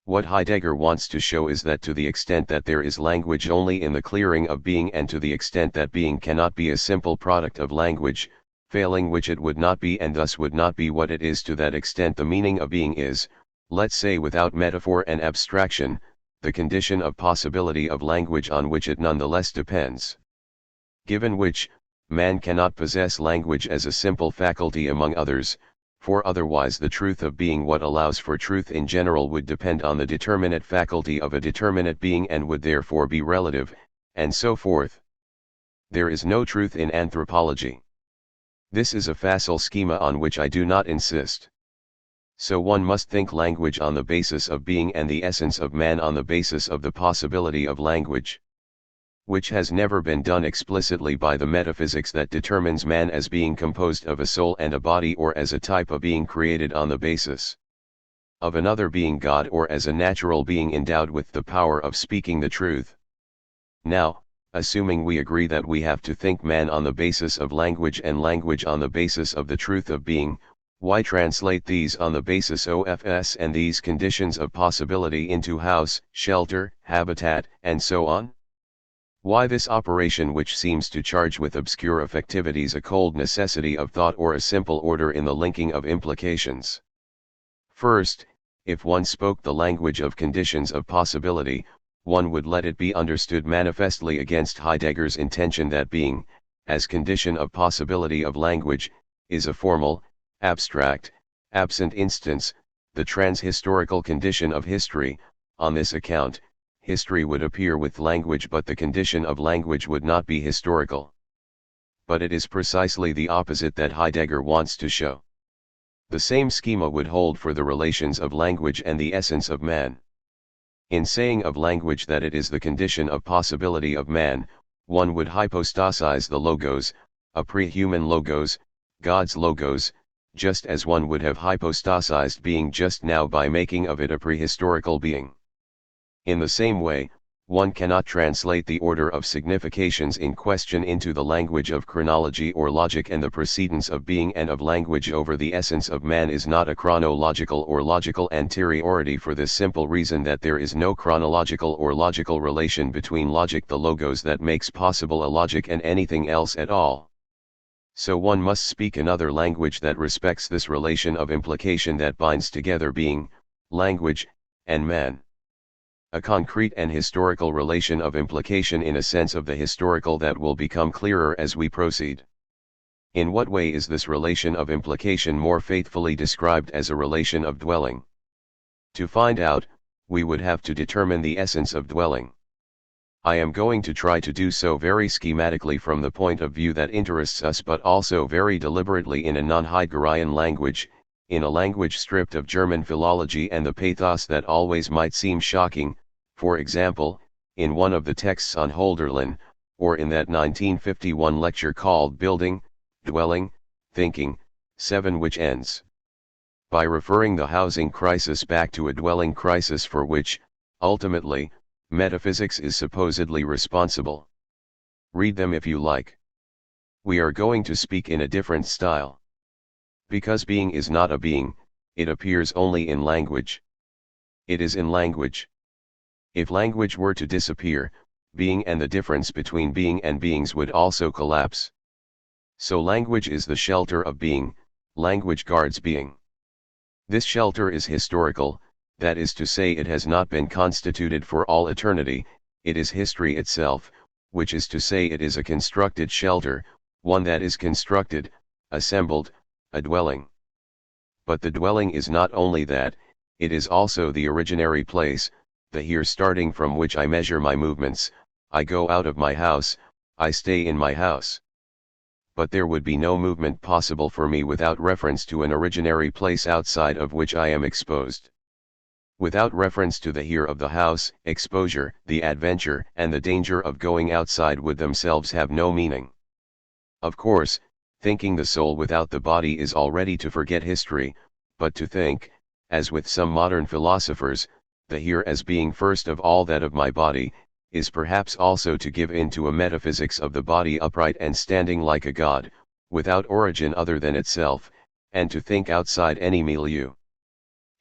What Heidegger wants to show is that to the extent that there is language only in the clearing of being, and to the extent that being cannot be a simple product of language, failing which it would not be and thus would not be what it is, to that extent the meaning of being is, let's say without metaphor and abstraction, the condition of possibility of language on which it nonetheless depends. Given which, man cannot possess language as a simple faculty among others, for otherwise the truth of being, what allows for truth in general, would depend on the determinate faculty of a determinate being and would therefore be relative, and so forth. There is no truth in anthropology. This is a facile schema on which I do not insist. So one must think language on the basis of being and the essence of man on the basis of the possibility of language. Which has never been done explicitly by the metaphysics that determines man as being composed of a soul and a body, or as a type of being created on the basis of another being, God, or as a natural being endowed with the power of speaking the truth. Now, assuming we agree that we have to think man on the basis of language and language on the basis of the truth of being, why translate these on the basis OFS and these conditions of possibility into house, shelter, habitat, and so on? Why this operation, which seems to charge with obscure effectivities a cold necessity of thought or a simple order in the linking of implications? First, if one spoke the language of conditions of possibility, one would let it be understood manifestly against Heidegger's intention that being, as condition of possibility of language, is a formal, abstract, absent instance, the transhistorical condition of history. On this account, history would appear with language, but the condition of language would not be historical. But it is precisely the opposite that Heidegger wants to show. The same schema would hold for the relations of language and the essence of man. In saying of language that it is the condition of possibility of man, one would hypostasize the logos, a pre-human logos, God's logos, just as one would have hypostasized being just now by making of it a prehistorical being. In the same way, one cannot translate the order of significations in question into the language of chronology or logic, and the precedence of being and of language over the essence of man is not a chronological or logical anteriority, for this simple reason that there is no chronological or logical relation between logic, the logos, that makes possible a logic, and anything else at all. So one must speak another language that respects this relation of implication that binds together being, language, and man. A concrete and historical relation of implication in a sense of the historical that will become clearer as we proceed. In what way is this relation of implication more faithfully described as a relation of dwelling? To find out, we would have to determine the essence of dwelling. I am going to try to do so very schematically from the point of view that interests us, but also very deliberately in a non-Heideggerian language, in a language stripped of German philology and the pathos that always might seem shocking. For example, in one of the texts on Hölderlin, or in that 1951 lecture called Building, Dwelling, Thinking, 7, which ends by referring the housing crisis back to a dwelling crisis for which, ultimately, metaphysics is supposedly responsible. Read them if you like. We are going to speak in a different style. Because being is not a being, it appears only in language. It is in language. If language were to disappear, being and the difference between being and beings would also collapse. So language is the shelter of being, language guards being. This shelter is historical, that is to say it has not been constituted for all eternity, it is history itself, which is to say it is a constructed shelter, one that is constructed, assembled, a dwelling. But the dwelling is not only that, it is also the originary place, the here starting from which I measure my movements, I go out of my house, I stay in my house. But there would be no movement possible for me without reference to an originary place outside of which I am exposed. Without reference to the here of the house, exposure, the adventure, and the danger of going outside would themselves have no meaning. Of course, thinking the soul without the body is already to forget history, but to think, as with some modern philosophers, the here as being first of all that of my body, is perhaps also to give in to a metaphysics of the body upright and standing like a god, without origin other than itself, and to think outside any milieu.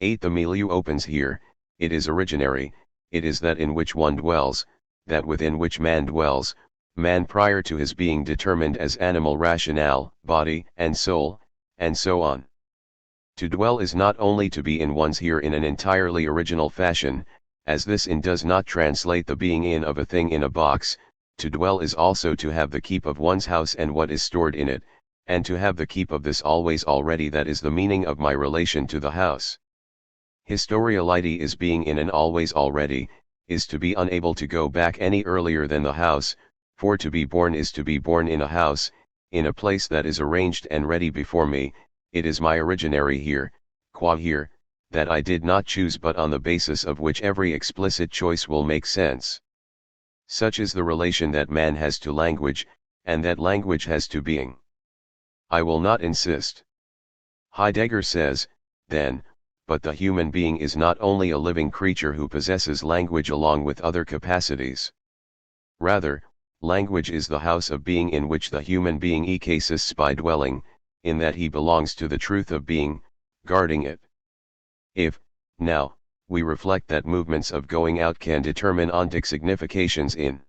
8. The milieu opens here, it is originary, it is that in which one dwells, that within which man dwells, man prior to his being determined as animal rationale, body and soul, and so on. To dwell is not only to be in one's here in an entirely original fashion, as this in does not translate the being in of a thing in a box, to dwell is also to have the keep of one's house and what is stored in it, and to have the keep of this always already, that is the meaning of my relation to the house. Historiality is being in an always already, is to be unable to go back any earlier than the house, for to be born is to be born in a house, in a place that is arranged and ready before me, it is my originary here, qua here, that I did not choose but on the basis of which every explicit choice will make sense. Such is the relation that man has to language, and that language has to being. I will not insist. Heidegger says, then, but the human being is not only a living creature who possesses language along with other capacities. Rather, language is the house of being in which the human being exists by dwelling, in that he belongs to the truth of being, guarding it. If, now, we reflect that movements of going out can determine ontic significations in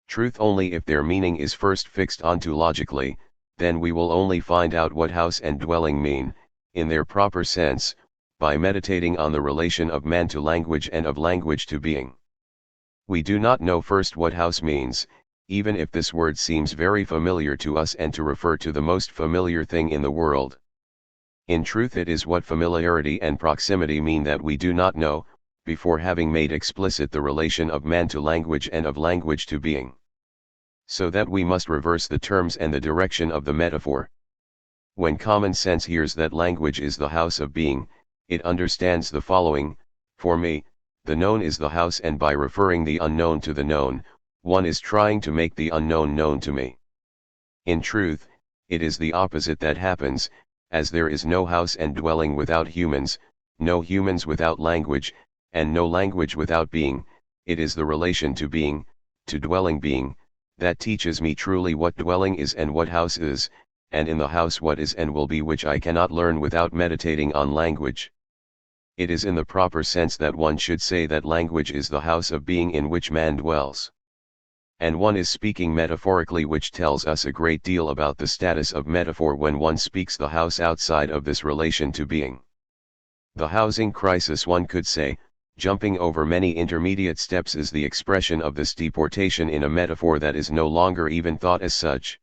truth only if their meaning is first fixed ontologically, then we will only find out what house and dwelling mean, in their proper sense, by meditating on the relation of man to language and of language to being. We do not know first what house means, even if this word seems very familiar to us and to refer to the most familiar thing in the world. In truth, it is what familiarity and proximity mean that we do not know, before having made explicit the relation of man to language and of language to being. So that we must reverse the terms and the direction of the metaphor. When common sense hears that language is the house of being, it understands the following: for me, the known is the house, and by referring the unknown to the known, one is trying to make the unknown known to me. In truth, it is the opposite that happens, as there is no house and dwelling without humans, no humans without language, and no language without being. It is the relation to being, to dwelling being, that teaches me truly what dwelling is and what house is, and in the house what is and will be, which I cannot learn without meditating on language. It is in the proper sense that one should say that language is the house of being in which man dwells. And one is speaking metaphorically, which tells us a great deal about the status of metaphor when one speaks the house outside of this relation to being. The housing crisis, one could say, jumping over many intermediate steps, is the expression of this deportation in a metaphor that is no longer even thought as such.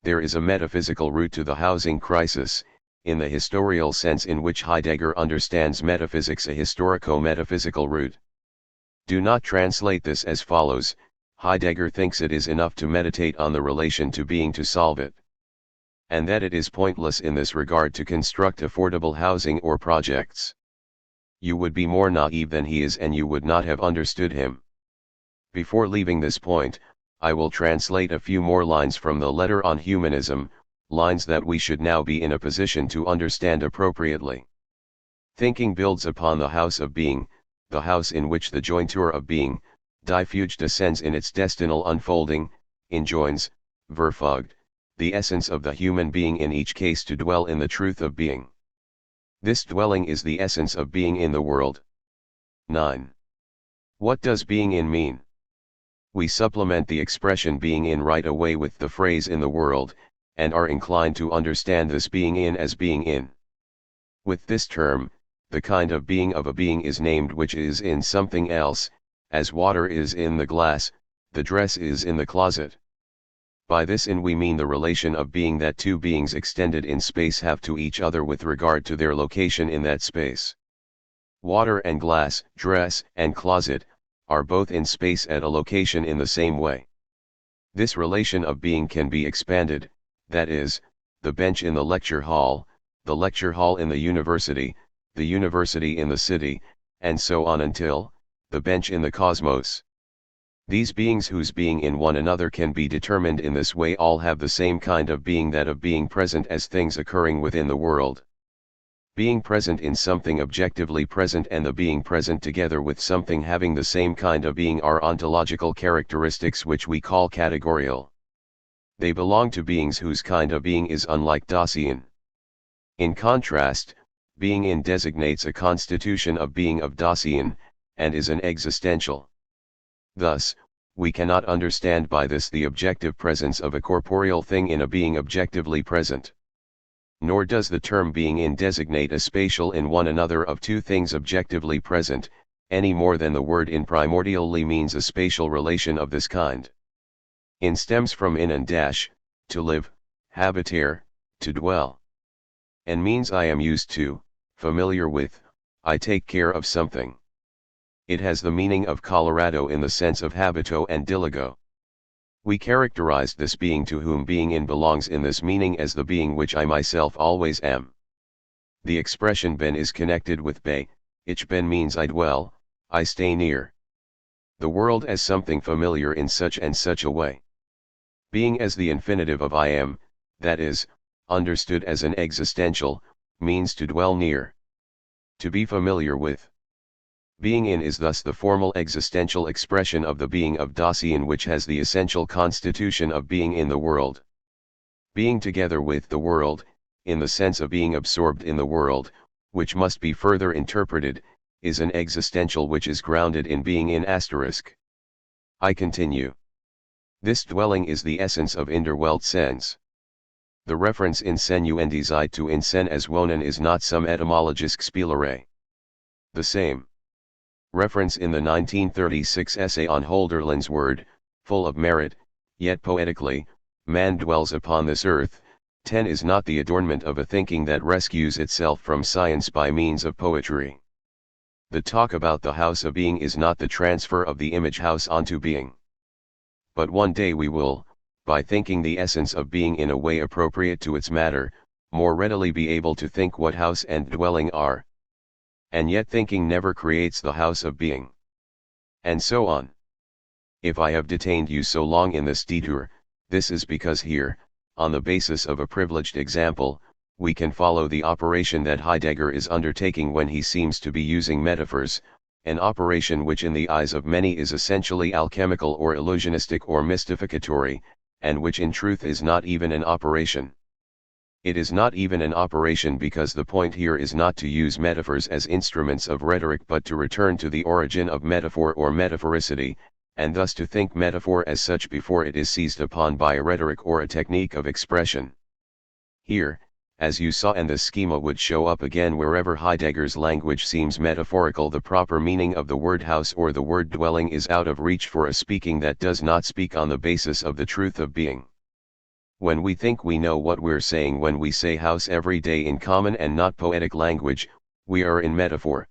There is a metaphysical root to the housing crisis, in the historial sense in which Heidegger understands metaphysics, a historico-metaphysical root. Do not translate this as follows: Heidegger thinks it is enough to meditate on the relation to being to solve it, and that it is pointless in this regard to construct affordable housing or projects. You would be more naive than he is, and you would not have understood him. Before leaving this point, I will translate a few more lines from the letter on humanism, lines that we should now be in a position to understand appropriately. Thinking builds upon the house of being, the house in which the jointure of being, diffuge descends in its destinal unfolding, enjoins, verfugt, the essence of the human being in each case to dwell in the truth of being. This dwelling is the essence of being in the world. 9. What does being in mean? We supplement the expression being in right away with the phrase in the world, and are inclined to understand this being in as being in. With this term, the kind of being is named which is in something else, as water is in the glass, the dress is in the closet. By this in we mean the relation of being that two beings extended in space have to each other with regard to their location in that space. Water and glass, dress and closet, are both in space at a location in the same way. This relation of being can be expanded, that is, the bench in the lecture hall in the university in the city, and so on until, the bench in the cosmos. These beings whose being in one another can be determined in this way all have the same kind of being, that of being present as things occurring within the world. Being present in something objectively present and the being present together with something having the same kind of being are ontological characteristics which we call categorial. They belong to beings whose kind of being is unlike Dasein. In contrast, being in designates a constitution of being of Dasein, and is an existential. Thus, we cannot understand by this the objective presence of a corporeal thing in a being objectively present. Nor does the term being in designate a spatial in one another of two things objectively present, any more than the word in primordially means a spatial relation of this kind. In stems from in and dash, to live, habitare, to dwell. And means I am used to, familiar with, I take care of something. It has the meaning of Colorado in the sense of habito and diligo. We characterized this being to whom being in belongs in this meaning as the being which I myself always am. The expression ben is connected with be, ich ben means I dwell, I stay near. The world as something familiar in such and such a way. Being as the infinitive of I am, that is, understood as an existential, means to dwell near. To be familiar with. Being in is thus the formal existential expression of the being of Dasein which has the essential constitution of being in the world. Being together with the world, in the sense of being absorbed in the world, which must be further interpreted, is an existential which is grounded in being in asterisk. I continue. This dwelling is the essence of in der Welt sense. The reference in senuendizide to in sen as wohnen is not some etymologisk Spielerei. The same reference in the 1936 essay on Hölderlin's word, full of merit, yet poetically, man dwells upon this earth, 10 is not the adornment of a thinking that rescues itself from science by means of poetry. The talk about the house of being is not the transfer of the image house onto being. But one day we will, by thinking the essence of being in a way appropriate to its matter, more readily be able to think what house and dwelling are. And yet thinking never creates the house of being. And so on. If I have detained you so long in this detour, this is because here, on the basis of a privileged example, we can follow the operation that Heidegger is undertaking when he seems to be using metaphors, an operation which in the eyes of many is essentially alchemical or illusionistic or mystificatory, and which in truth is not even an operation. It is not even an operation because the point here is not to use metaphors as instruments of rhetoric but to return to the origin of metaphor or metaphoricity, and thus to think metaphor as such before it is seized upon by a rhetoric or a technique of expression. Here, as you saw, and the schema would show up again wherever Heidegger's language seems metaphorical, the proper meaning of the word house or the word dwelling is out of reach for a speaking that does not speak on the basis of the truth of being. When we think we know what we're saying when we say house every day in common and not poetic language, we are in metaphor.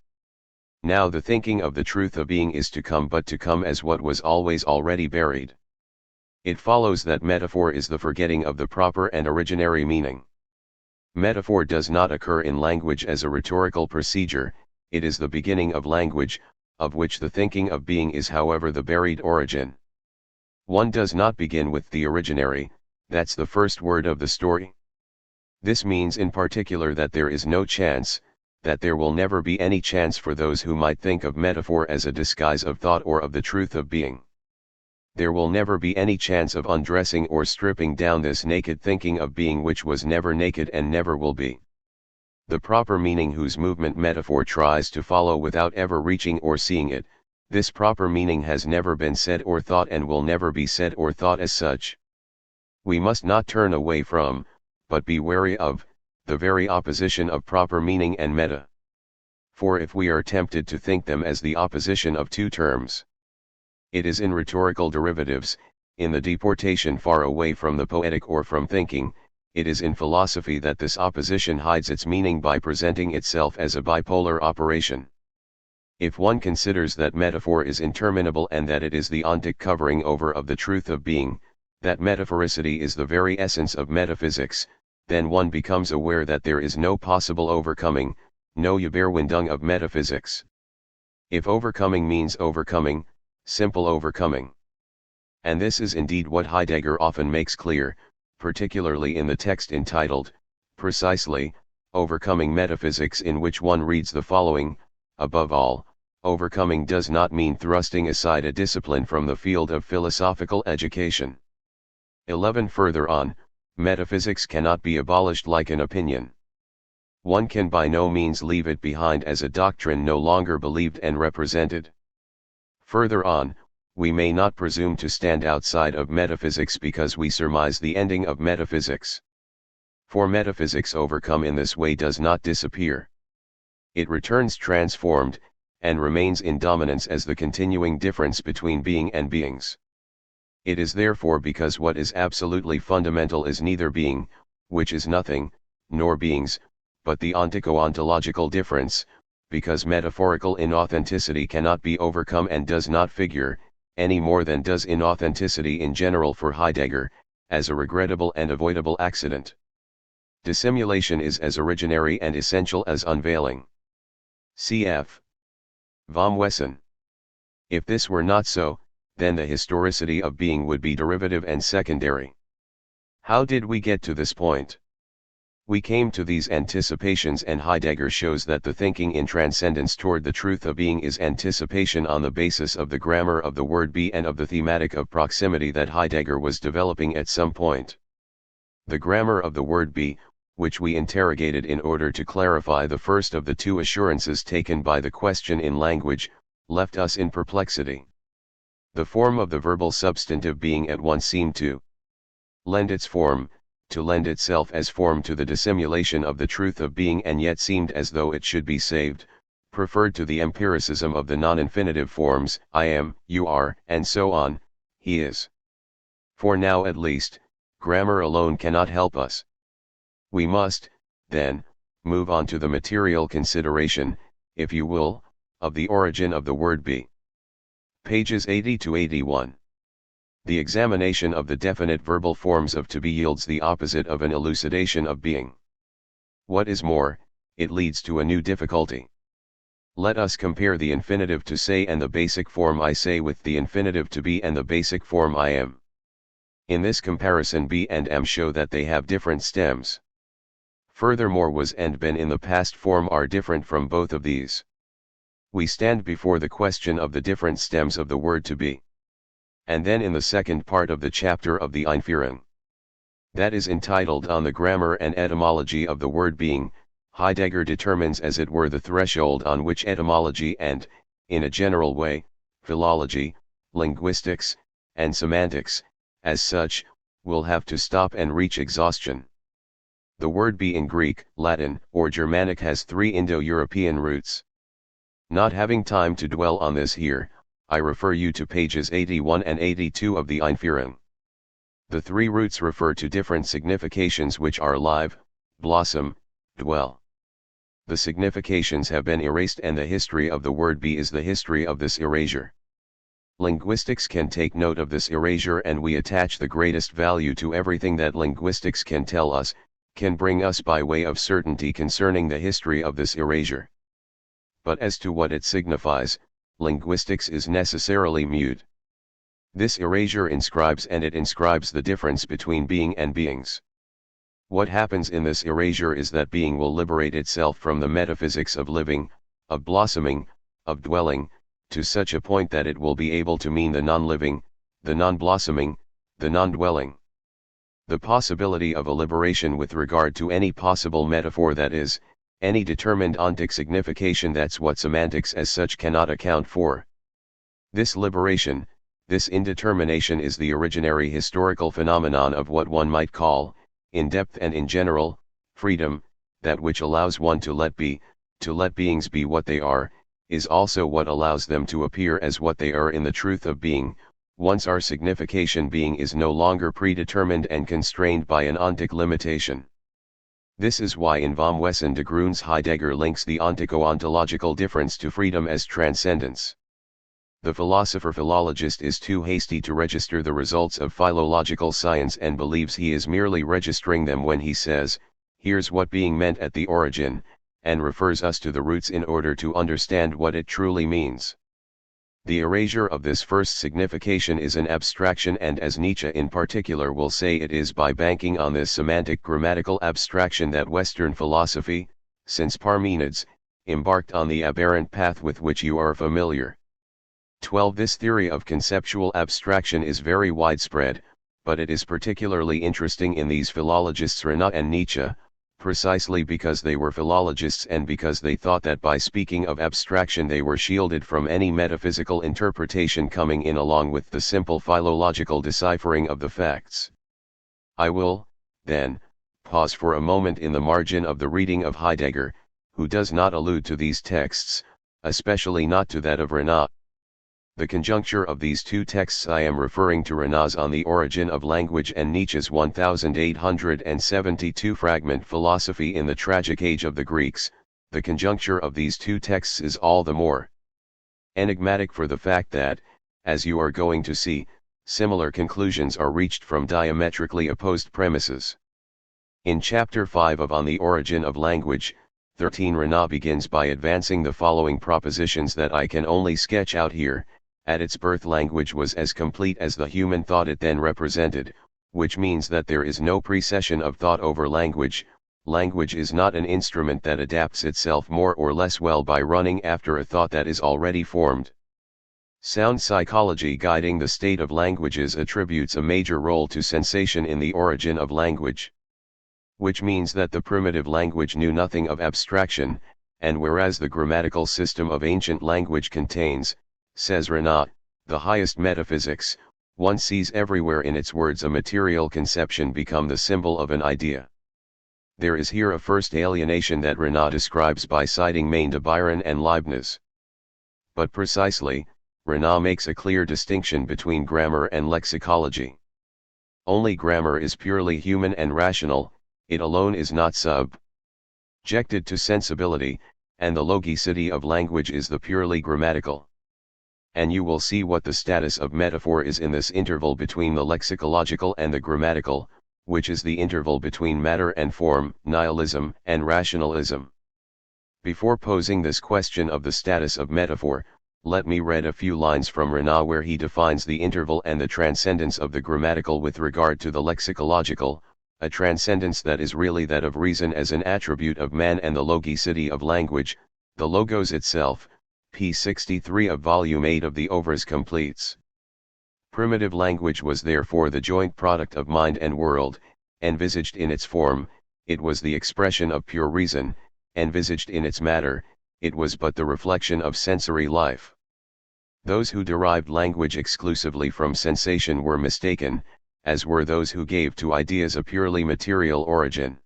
Now the thinking of the truth of being is to come, but to come as what was always already buried. It follows that metaphor is the forgetting of the proper and originary meaning. Metaphor does not occur in language as a rhetorical procedure, it is the beginning of language, of which the thinking of being is however the buried origin. One does not begin with the originary, that's the first word of the story. This means in particular that there is no chance, that there will never be any chance for those who might think of metaphor as a disguise of thought or of the truth of being. There will never be any chance of undressing or stripping down this naked thinking of being which was never naked and never will be. The proper meaning whose movement metaphor tries to follow without ever reaching or seeing it, this proper meaning has never been said or thought and will never be said or thought as such. We must not turn away from, but be wary of, the very opposition of proper meaning and meta. For if we are tempted to think them as the opposition of two terms, it is in rhetorical derivatives, in the deportation far away from the poetic or from thinking, it is in philosophy that this opposition hides its meaning by presenting itself as a bipolar operation. If one considers that metaphor is interminable and that it is the ontic covering over of the truth of being, that metaphoricity is the very essence of metaphysics, then one becomes aware that there is no possible overcoming, no Überwindung of metaphysics. If overcoming means overcoming, simple overcoming. And this is indeed what Heidegger often makes clear, particularly in the text entitled, precisely, Overcoming Metaphysics, in which one reads the following: above all, overcoming does not mean thrusting aside a discipline from the field of philosophical education. 11 Further on, metaphysics cannot be abolished like an opinion. One can by no means leave it behind as a doctrine no longer believed and represented. Further on, we may not presume to stand outside of metaphysics because we surmise the ending of metaphysics. For metaphysics overcome in this way does not disappear. It returns transformed, and remains in dominance as the continuing difference between being and beings. It is therefore because what is absolutely fundamental is neither being, which is nothing, nor beings, but the ontico-ontological difference, because metaphorical inauthenticity cannot be overcome and does not figure, any more than does inauthenticity in general for Heidegger, as a regrettable and avoidable accident. Dissimulation is as originary and essential as unveiling. Cf. Vom Wesen. If this were not so, then the historicity of being would be derivative and secondary. How did we get to this point? We came to these anticipations, and Heidegger shows that the thinking in transcendence toward the truth of being is anticipation on the basis of the grammar of the word be and of the thematic of proximity that Heidegger was developing at some point. The grammar of the word be, which we interrogated in order to clarify the first of the two assurances taken by the question in language, left us in perplexity. The form of the verbal substantive being at once seemed to lend its form, to lend itself as form to the dissimulation of the truth of being, and yet seemed as though it should be saved, preferred to the empiricism of the non-infinitive forms, I am, you are, and so on, he is. For now at least, grammar alone cannot help us. We must, then, move on to the material consideration, if you will, of the origin of the word be. Pages 80 to 81. The examination of the definite verbal forms of to be yields the opposite of an elucidation of being. What is more, it leads to a new difficulty. Let us compare the infinitive to say and the basic form I say with the infinitive to be and the basic form I am. In this comparison be and am show that they have different stems. Furthermore was and been in the past form are different from both of these. We stand before the question of the different stems of the word to be. And then in the second part of the chapter of the Einführung, that is entitled On the Grammar and Etymology of the Word Being, Heidegger determines as it were the threshold on which etymology and, in a general way, philology, linguistics, and semantics, as such, will have to stop and reach exhaustion. The word be in Greek, Latin, or Germanic has three Indo-European roots. Not having time to dwell on this here, I refer you to pages 81 and 82 of the Einführung. The three roots refer to different significations which are live, blossom, dwell. The significations have been erased, and the history of the word be is the history of this erasure. Linguistics can take note of this erasure, and we attach the greatest value to everything that linguistics can tell us, can bring us by way of certainty concerning the history of this erasure. But as to what it signifies, linguistics is necessarily mute. This erasure inscribes the difference between being and beings. What happens in this erasure is that being will liberate itself from the metaphysics of living, of blossoming, of dwelling, to such a point that it will be able to mean the non-living, the non-blossoming, the non-dwelling. The possibility of a liberation with regard to any possible metaphor, that is, any determined ontic signification, that's what semantics as such cannot account for. This liberation, this indetermination, is the originary historical phenomenon of what one might call, in depth and in general, freedom. That which allows one to let beings be what they are, is also what allows them to appear as what they are in the truth of being. Once our signification being is no longer predetermined and constrained by an ontic limitation. This is why in Vom Wesen de Groen's Heidegger links the ontico-ontological difference to freedom as transcendence. The philosopher-philologist is too hasty to register the results of philological science and believes he is merely registering them when he says, "Here's what being meant at the origin," and refers us to the roots in order to understand what it truly means. The erasure of this first signification is an abstraction, and as Nietzsche in particular will say, it is by banking on this semantic grammatical abstraction that Western philosophy, since Parmenides, embarked on the aberrant path with which you are familiar. 12. This theory of conceptual abstraction is very widespread, but it is particularly interesting in these philologists Renan and Nietzsche, precisely because they were philologists and because they thought that by speaking of abstraction they were shielded from any metaphysical interpretation coming in along with the simple philological deciphering of the facts. I will, then, pause for a moment in the margin of the reading of Heidegger, who does not allude to these texts, especially not to that of Renan. The conjuncture of these two texts, I am referring to Renan's On the Origin of Language and Nietzsche's 1872 fragment Philosophy in the Tragic Age of the Greeks, the conjuncture of these two texts is all the more enigmatic for the fact that, as you are going to see, similar conclusions are reached from diametrically opposed premises. In Chapter 5 of On the Origin of Language, 13, Renan begins by advancing the following propositions that I can only sketch out here. At its birth, language was as complete as the human thought it then represented, which means that there is no precession of thought over language. Language is not an instrument that adapts itself more or less well by running after a thought that is already formed. Sound psychology guiding the state of languages attributes a major role to sensation in the origin of language. Which means that the primitive language knew nothing of abstraction, and whereas the grammatical system of ancient language contains, says Renan, the highest metaphysics, one sees everywhere in its words a material conception become the symbol of an idea. There is here a first alienation that Renan describes by citing Maine de Byron and Leibniz. But precisely, Renan makes a clear distinction between grammar and lexicology. Only grammar is purely human and rational, it alone is not subjected to sensibility, and the logicity of language is the purely grammatical. And you will see what the status of metaphor is in this interval between the lexicological and the grammatical, which is the interval between matter and form, nihilism and rationalism. Before posing this question of the status of metaphor, let me read a few lines from Renan where he defines the interval and the transcendence of the grammatical with regard to the lexicological, a transcendence that is really that of reason as an attribute of man, and the logicity of language, the logos itself. P. 63 of Volume 8 of the Ouvres completes. Primitive language was therefore the joint product of mind and world, envisaged in its form, it was the expression of pure reason, envisaged in its matter, it was but the reflection of sensory life. Those who derived language exclusively from sensation were mistaken, as were those who gave to ideas a purely material origin.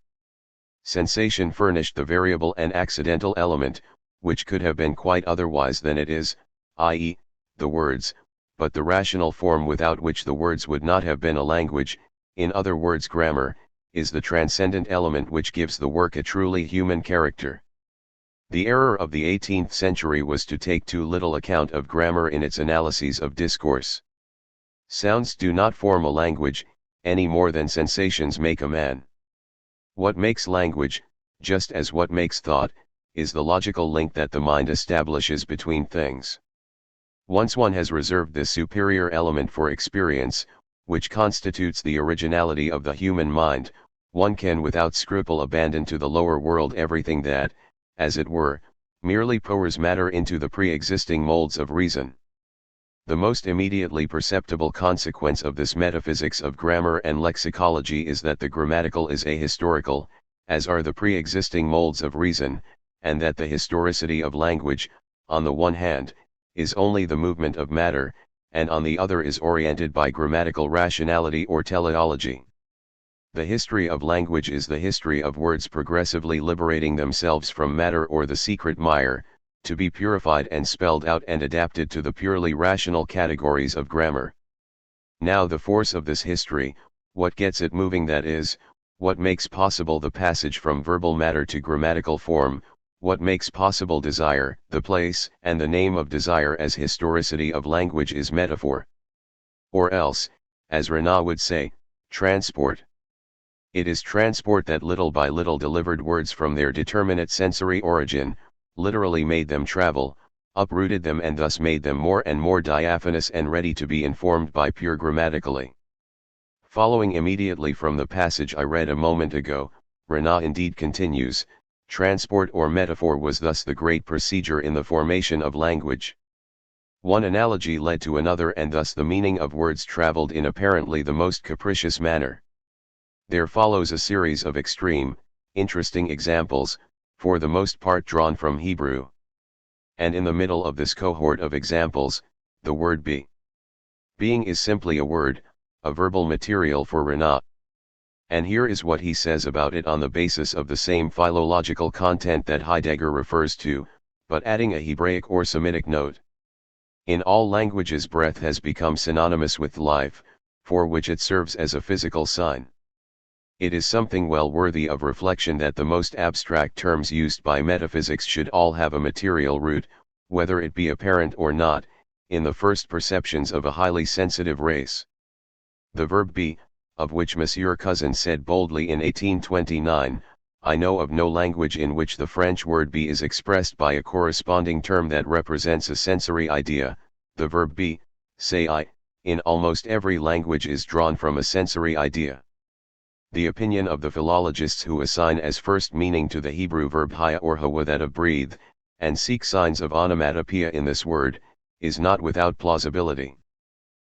Sensation furnished the variable and accidental element, which could have been quite otherwise than it is, i.e., the words, but the rational form without which the words would not have been a language, in other words grammar, is the transcendent element which gives the work a truly human character. The error of the 18th century was to take too little account of grammar in its analyses of discourse. Sounds do not form a language, any more than sensations make a man. What makes language, just as what makes thought, is the logical link that the mind establishes between things. Once one has reserved this superior element for experience, which constitutes the originality of the human mind, one can without scruple abandon to the lower world everything that, as it were, merely pours matter into the pre-existing molds of reason. The most immediately perceptible consequence of this metaphysics of grammar and lexicology is that the grammatical is ahistorical, as are the pre-existing molds of reason, and that the historicity of language, on the one hand, is only the movement of matter, and on the other is oriented by grammatical rationality or teleology. The history of language is the history of words progressively liberating themselves from matter or the secret mire, to be purified and spelled out and adapted to the purely rational categories of grammar. Now the force of this history, what gets it moving, that is, what makes possible the passage from verbal matter to grammatical form, what makes possible desire, the place and the name of desire as historicity of language, is metaphor. Or else, as Renan would say, transport. It is transport that little by little delivered words from their determinate sensory origin, literally made them travel, uprooted them, and thus made them more and more diaphanous and ready to be informed by pure grammatically. Following immediately from the passage I read a moment ago, Renan indeed continues, transport or metaphor was thus the great procedure in the formation of language. One analogy led to another, and thus the meaning of words traveled in apparently the most capricious manner. There follows a series of extreme, interesting examples, for the most part drawn from Hebrew. And in the middle of this cohort of examples, the word be. Being is simply a word, a verbal material for Renan. And here is what he says about it on the basis of the same philological content that Heidegger refers to, but adding a Hebraic or Semitic note. In all languages breath has become synonymous with life, for which it serves as a physical sign. It is something well worthy of reflection that the most abstract terms used by metaphysics should all have a material root, whether it be apparent or not, in the first perceptions of a highly sensitive race. The verb be, of which Monsieur Cousin said boldly in 1829, "I know of no language in which the French word be is expressed by a corresponding term that represents a sensory idea," the verb be, say I, in almost every language is drawn from a sensory idea. The opinion of the philologists who assign as first meaning to the Hebrew verb haya or hawa that of breathe, and seek signs of onomatopoeia in this word, is not without plausibility.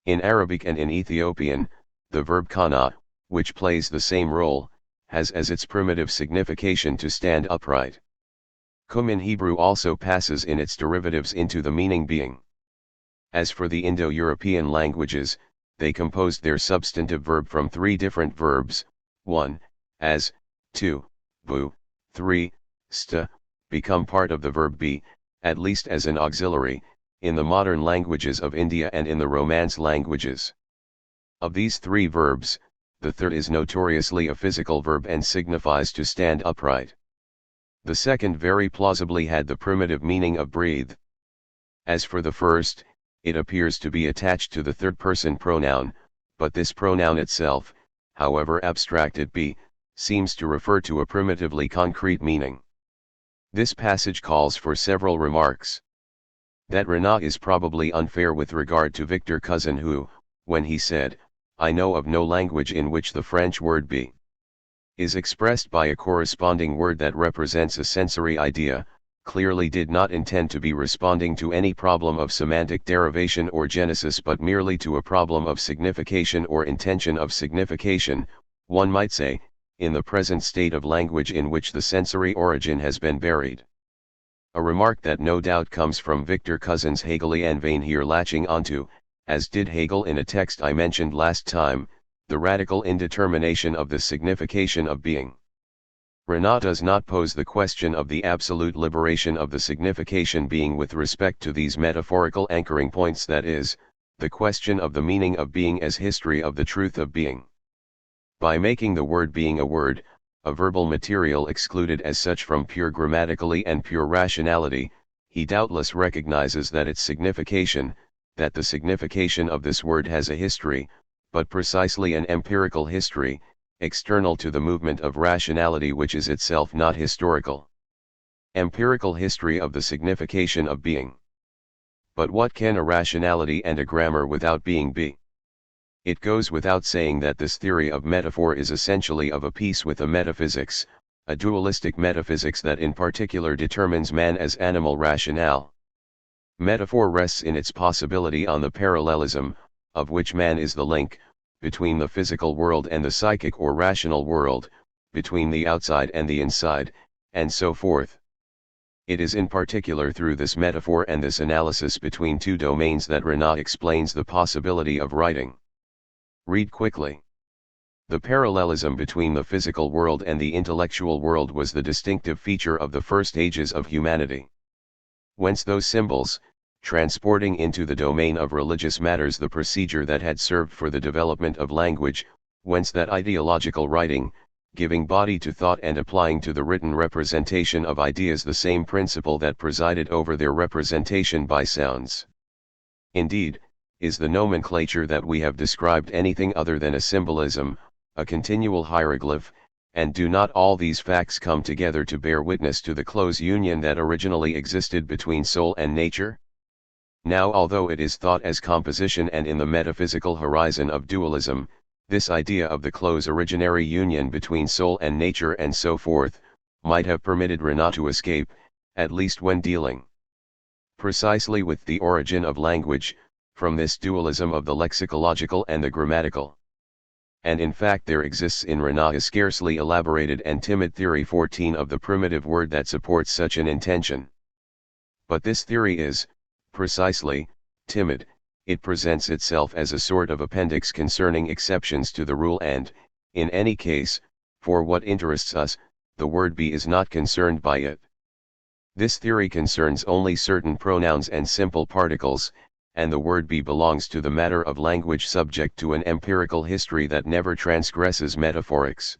In Arabic and in Ethiopian, the verb kana, which plays the same role, has as its primitive signification to stand upright. Kum in Hebrew also passes in its derivatives into the meaning being. As for the Indo-European languages, they composed their substantive verb from three different verbs, 1, as, 2, bu, 3, sta, become part of the verb be, at least as an auxiliary, in the modern languages of India and in the Romance languages. Of these three verbs, the third is notoriously a physical verb and signifies to stand upright. The second very plausibly had the primitive meaning of breathe. As for the first, it appears to be attached to the third-person pronoun, but this pronoun itself, however abstract it be, seems to refer to a primitively concrete meaning. This passage calls for several remarks. That Renan is probably unfair with regard to Victor Cousin who, when he said, "I know of no language in which the French word be is expressed by a corresponding word that represents a sensory idea," clearly did not intend to be responding to any problem of semantic derivation or genesis, but merely to a problem of signification or intention of signification, one might say, in the present state of language in which the sensory origin has been buried. A remark that no doubt comes from Victor Cousin's Hegelian vein here, latching onto, as did Hegel in a text I mentioned last time, the radical indetermination of the signification of being. Renan does not pose the question of the absolute liberation of the signification being with respect to these metaphorical anchoring points, that is, the question of the meaning of being as history of the truth of being. By making the word being a word, a verbal material excluded as such from pure grammatically and pure rationality, he doubtless recognizes that its signification, that the signification of this word has a history, but precisely an empirical history, external to the movement of rationality which is itself not historical. Empirical history of the signification of being. But what can a rationality and a grammar without being be? It goes without saying that this theory of metaphor is essentially of a piece with a metaphysics, a dualistic metaphysics that in particular determines man as animal rationale. Metaphor rests in its possibility on the parallelism, of which man is the link, between the physical world and the psychic or rational world, between the outside and the inside, and so forth. It is in particular through this metaphor and this analysis between two domains that Renan explains the possibility of writing. Read quickly. The parallelism between the physical world and the intellectual world was the distinctive feature of the first ages of humanity. Whence those symbols, transporting into the domain of religious matters the procedure that had served for the development of language, whence that ideological writing, giving body to thought and applying to the written representation of ideas the same principle that presided over their representation by sounds. Indeed, is the nomenclature that we have described anything other than a symbolism, a continual hieroglyph, and do not all these facts come together to bear witness to the close union that originally existed between soul and nature? Now, although it is thought as composition and in the metaphysical horizon of dualism, this idea of the close originary union between soul and nature and so forth, might have permitted Renan to escape, at least when dealing precisely with the origin of language, from this dualism of the lexicological and the grammatical. And in fact there exists in Renan a scarcely elaborated and timid theory 14 of the primitive word that supports such an intention. But this theory is, precisely, timid. It presents itself as a sort of appendix concerning exceptions to the rule and, in any case, for what interests us, the word be is not concerned by it. This theory concerns only certain pronouns and simple particles, and the word be belongs to the matter of language subject to an empirical history that never transgresses metaphorics.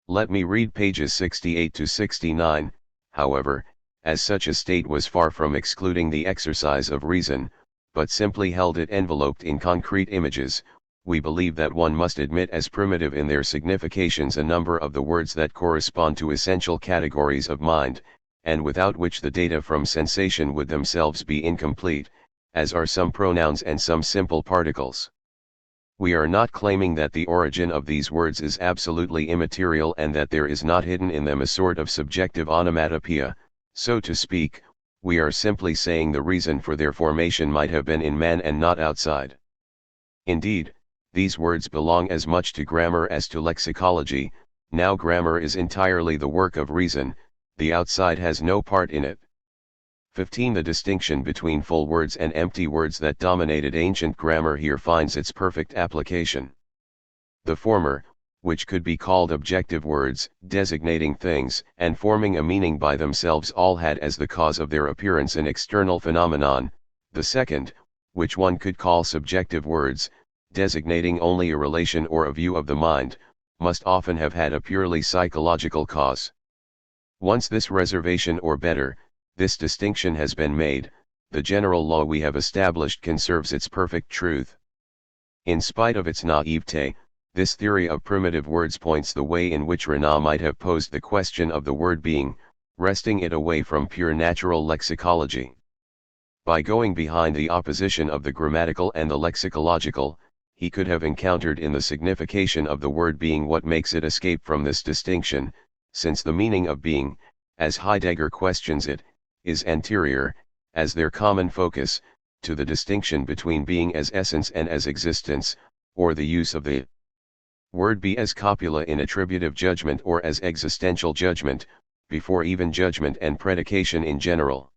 Let me read pages 68 to 69, however, as such a state was far from excluding the exercise of reason, but simply held it enveloped in concrete images. We believe that one must admit as primitive in their significations a number of the words that correspond to essential categories of mind, and without which the data from sensation would themselves be incomplete, as are some pronouns and some simple particles. We are not claiming that the origin of these words is absolutely immaterial and that there is not hidden in them a sort of subjective onomatopoeia, so to speak. We are simply saying the reason for their formation might have been in man and not outside. Indeed, these words belong as much to grammar as to lexicology. Now grammar is entirely the work of reason, the outside has no part in it. 15. The distinction between full words and empty words that dominated ancient grammar here finds its perfect application. The former, which could be called objective words, designating things and forming a meaning by themselves, all had as the cause of their appearance an external phenomenon. The second, which one could call subjective words, designating only a relation or a view of the mind, must often have had a purely psychological cause. Once this reservation, or better, this distinction has been made, the general law we have established conserves its perfect truth. In spite of its naivete, this theory of primitive words points the way in which Renan might have posed the question of the word being, wresting it away from pure natural lexicology. By going behind the opposition of the grammatical and the lexicological, he could have encountered in the signification of the word being what makes it escape from this distinction, since the meaning of being, as Heidegger questions it, is anterior, as their common focus, to the distinction between being as essence and as existence, or the use of the word be as copula in attributive judgment or as existential judgment, before even judgment and predication in general.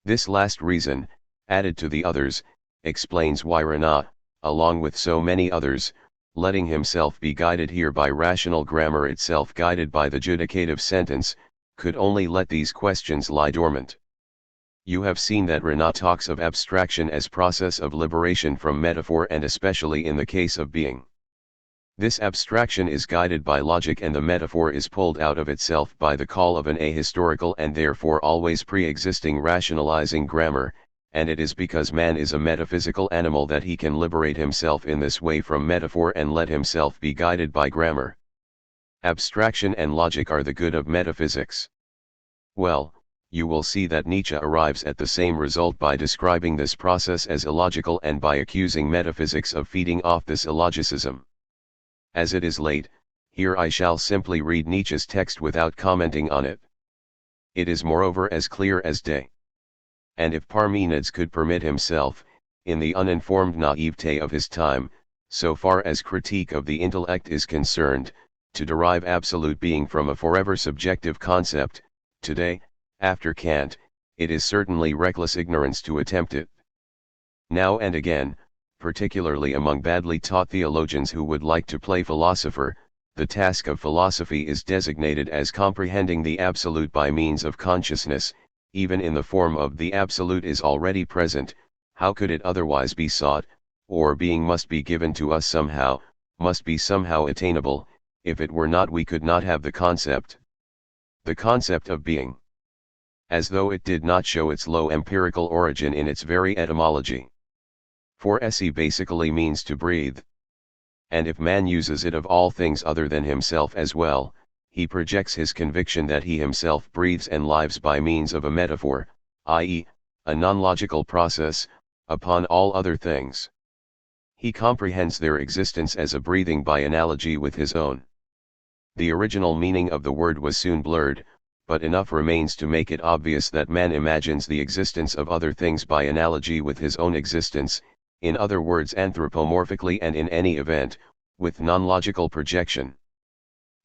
This last reason, added to the others, explains why Renan, along with so many others, letting himself be guided here by rational grammar itself guided by the judicative sentence, could only let these questions lie dormant. You have seen that Renan talks of abstraction as process of liberation from metaphor, and especially in the case of being. This abstraction is guided by logic and the metaphor is pulled out of itself by the call of an ahistorical and therefore always pre-existing rationalizing grammar, and it is because man is a metaphysical animal that he can liberate himself in this way from metaphor and let himself be guided by grammar. Abstraction and logic are the good of metaphysics. Well, you will see that Nietzsche arrives at the same result by describing this process as illogical and by accusing metaphysics of feeding off this illogicism. As it is late, here I shall simply read Nietzsche's text without commenting on it. It is moreover as clear as day. And if Parmenides could permit himself, in the uninformed naivete of his time, so far as critique of the intellect is concerned, to derive absolute being from a forever subjective concept, today, after Kant, it is certainly reckless ignorance to attempt it. Now and again, particularly among badly taught theologians who would like to play philosopher, the task of philosophy is designated as comprehending the absolute by means of consciousness, even in the form of the absolute is already present. How could it otherwise be sought, or being must be given to us somehow, must be somehow attainable, if it were not we could not have the concept. The concept of being. As though it did not show its low empirical origin in its very etymology. For esse basically means to breathe. And if man uses it of all things other than himself as well, he projects his conviction that he himself breathes and lives by means of a metaphor, i.e., a non-logical process, upon all other things. He comprehends their existence as a breathing by analogy with his own. The original meaning of the word was soon blurred, but enough remains to make it obvious that man imagines the existence of other things by analogy with his own existence, in other words anthropomorphically and in any event, with non-logical projection.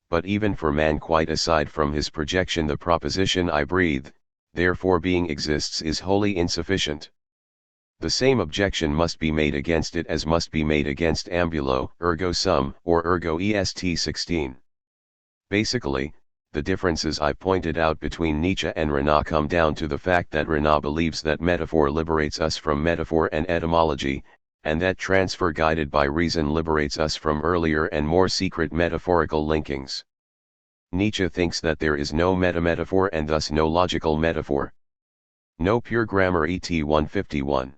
But even for man quite aside from his projection the proposition I breathe, therefore being exists is wholly insufficient. The same objection must be made against it as must be made against ambulo, ergo sum, or ergo est 16. Basically, the differences I pointed out between Nietzsche and Renan come down to the fact that Renan believes that metaphor liberates us from metaphor and etymology, and that transfer guided by reason liberates us from earlier and more secret metaphorical linkings. Nietzsche thinks that there is no metametaphor and thus no logical metaphor. No pure grammar et 151.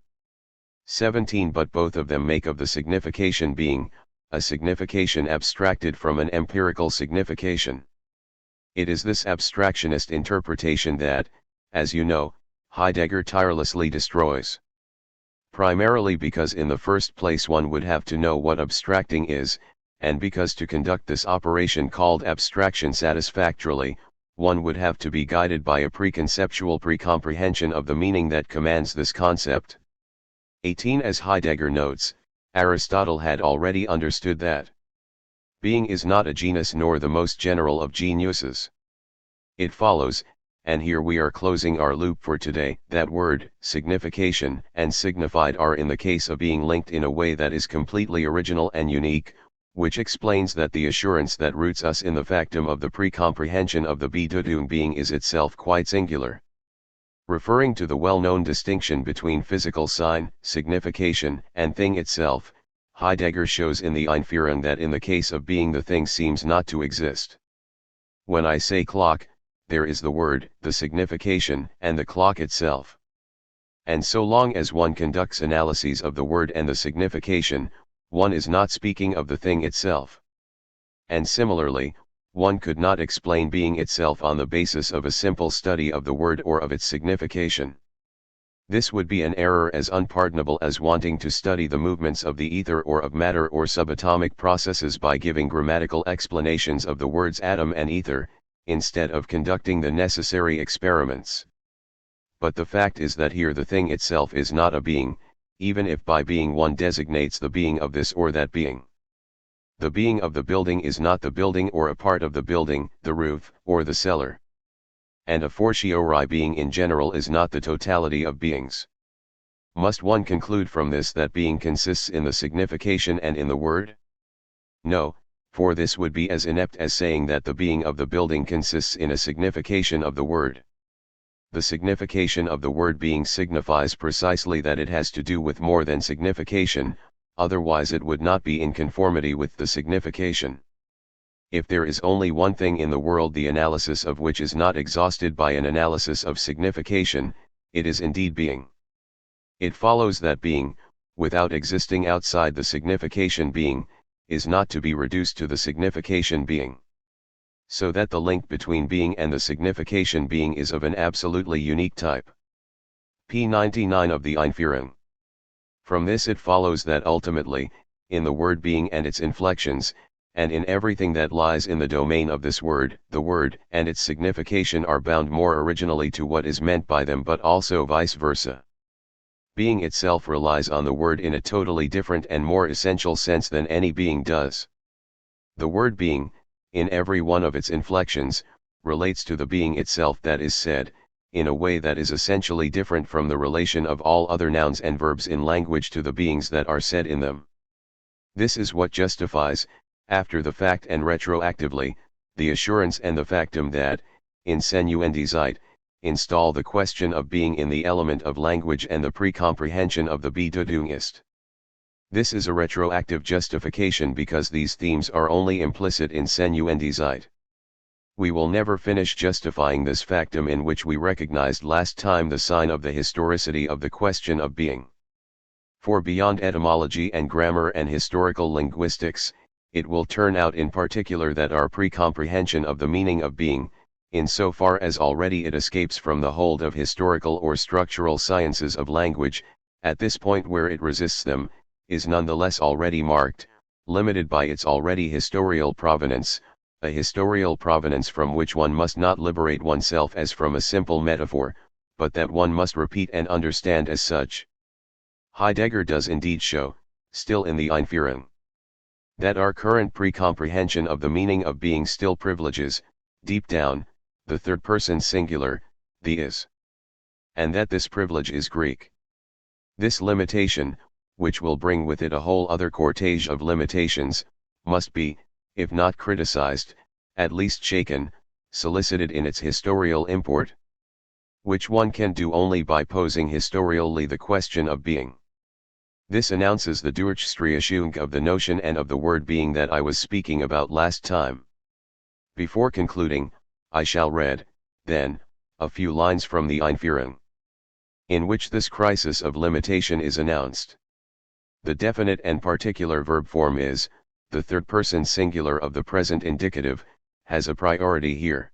17 But both of them make of the signification being, a signification abstracted from an empirical signification. It is this abstractionist interpretation that, as you know, Heidegger tirelessly destroys. Primarily because in the first place one would have to know what abstracting is, and because to conduct this operation called abstraction satisfactorily, one would have to be guided by a preconceptual pre-comprehension of the meaning that commands this concept. 18 As Heidegger notes, Aristotle had already understood that being is not a genus nor the most general of geniuses. It follows, and here we are closing our loop for today, that word, signification, and signified are in the case of being linked in a way that is completely original and unique, which explains that the assurance that roots us in the factum of the pre-comprehension of the Bedeutung being is itself quite singular. Referring to the well-known distinction between physical sign, signification, and thing itself, Heidegger shows in the Einführung that in the case of being the thing seems not to exist. When I say clock, there is the word, the signification, and the clock itself. And so long as one conducts analyses of the word and the signification, one is not speaking of the thing itself. And similarly, one could not explain being itself on the basis of a simple study of the word or of its signification. This would be an error as unpardonable as wanting to study the movements of the ether or of matter or subatomic processes by giving grammatical explanations of the words atom and ether, instead of conducting the necessary experiments. But the fact is that here the thing itself is not a being, even if by being one designates the being of this or that being. The being of the building is not the building or a part of the building, the roof, or the cellar. And a fortiori being in general is not the totality of beings. Must one conclude from this that being consists in the signification and in the word? No, for this would be as inept as saying that the being of the building consists in a signification of the word. The signification of the word being signifies precisely that it has to do with more than signification, otherwise it would not be in conformity with the signification. If there is only one thing in the world the analysis of which is not exhausted by an analysis of signification, it is indeed being. It follows that being, without existing outside the signification being, is not to be reduced to the signification being. so that the link between being and the signification being is of an absolutely unique type. p. 99 of the Einführung. From this it follows that ultimately, in the word being and its inflections, and in everything that lies in the domain of this word, the word and its signification are bound more originally to what is meant by them, but also vice versa. Being itself relies on the word in a totally different and more essential sense than any being does. The word being, in every one of its inflections, relates to the being itself that is said, in a way that is essentially different from the relation of all other nouns and verbs in language to the beings that are said in them. This is what justifies, after the fact and retroactively, the assurance and the factum that, Insinuendizeit, install the question of being in the element of language and the pre-comprehension of the Bedeutung ist. This is a retroactive justification because these themes are only implicit in Insinuendizeit. We will never finish justifying this factum in which we recognized last time the sign of the historicity of the question of being. For beyond etymology and grammar and historical linguistics, it will turn out in particular that our pre-comprehension of the meaning of being, in so far as already it escapes from the hold of historical or structural sciences of language, at this point where it resists them, is nonetheless already marked, limited by its already historial provenance, a historial provenance from which one must not liberate oneself as from a simple metaphor, but that one must repeat and understand as such. Heidegger does indeed show, still in the Einführung, that our current pre-comprehension of the meaning of being still privileges, deep down, the third-person singular, the is. And that this privilege is Greek. This limitation, which will bring with it a whole other cortege of limitations, must be, if not criticized, at least shaken, solicited in its historial import. Which one can do only by posing historially the question of being. This announces the Durchstreichung of the notion and of the word being that I was speaking about last time. Before concluding, I shall read, then, a few lines from the Einführung, in which this crisis of limitation is announced. The definite and particular verb form is, the third-person singular of the present indicative, has a priority here.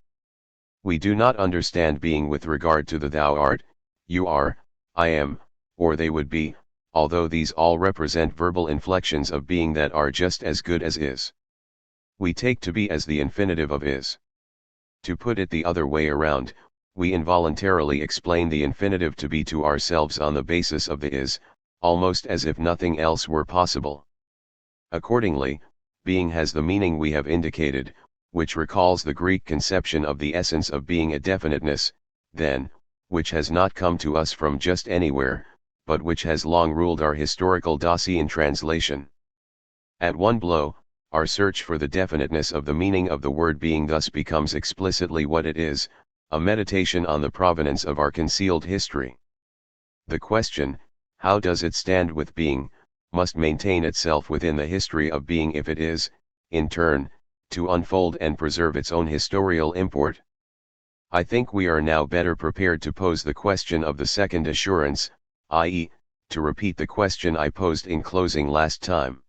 We do not understand being with regard to the thou art, you are, I am, or they would be, although these all represent verbal inflections of being that are just as good as is. We take to be as the infinitive of is. To put it the other way around, we involuntarily explain the infinitive to be to ourselves on the basis of the is, almost as if nothing else were possible. Accordingly, being has the meaning we have indicated, which recalls the Greek conception of the essence of being a definiteness, then, which has not come to us from just anywhere, but which has long ruled our historical Dasein translation. At one blow, our search for the definiteness of the meaning of the word being thus becomes explicitly what it is, a meditation on the provenance of our concealed history. The question, how does it stand with being, must maintain itself within the history of being if it is, in turn, to unfold and preserve its own historical import. I think we are now better prepared to pose the question of the second assurance, i.e., to repeat the question I posed in closing last time.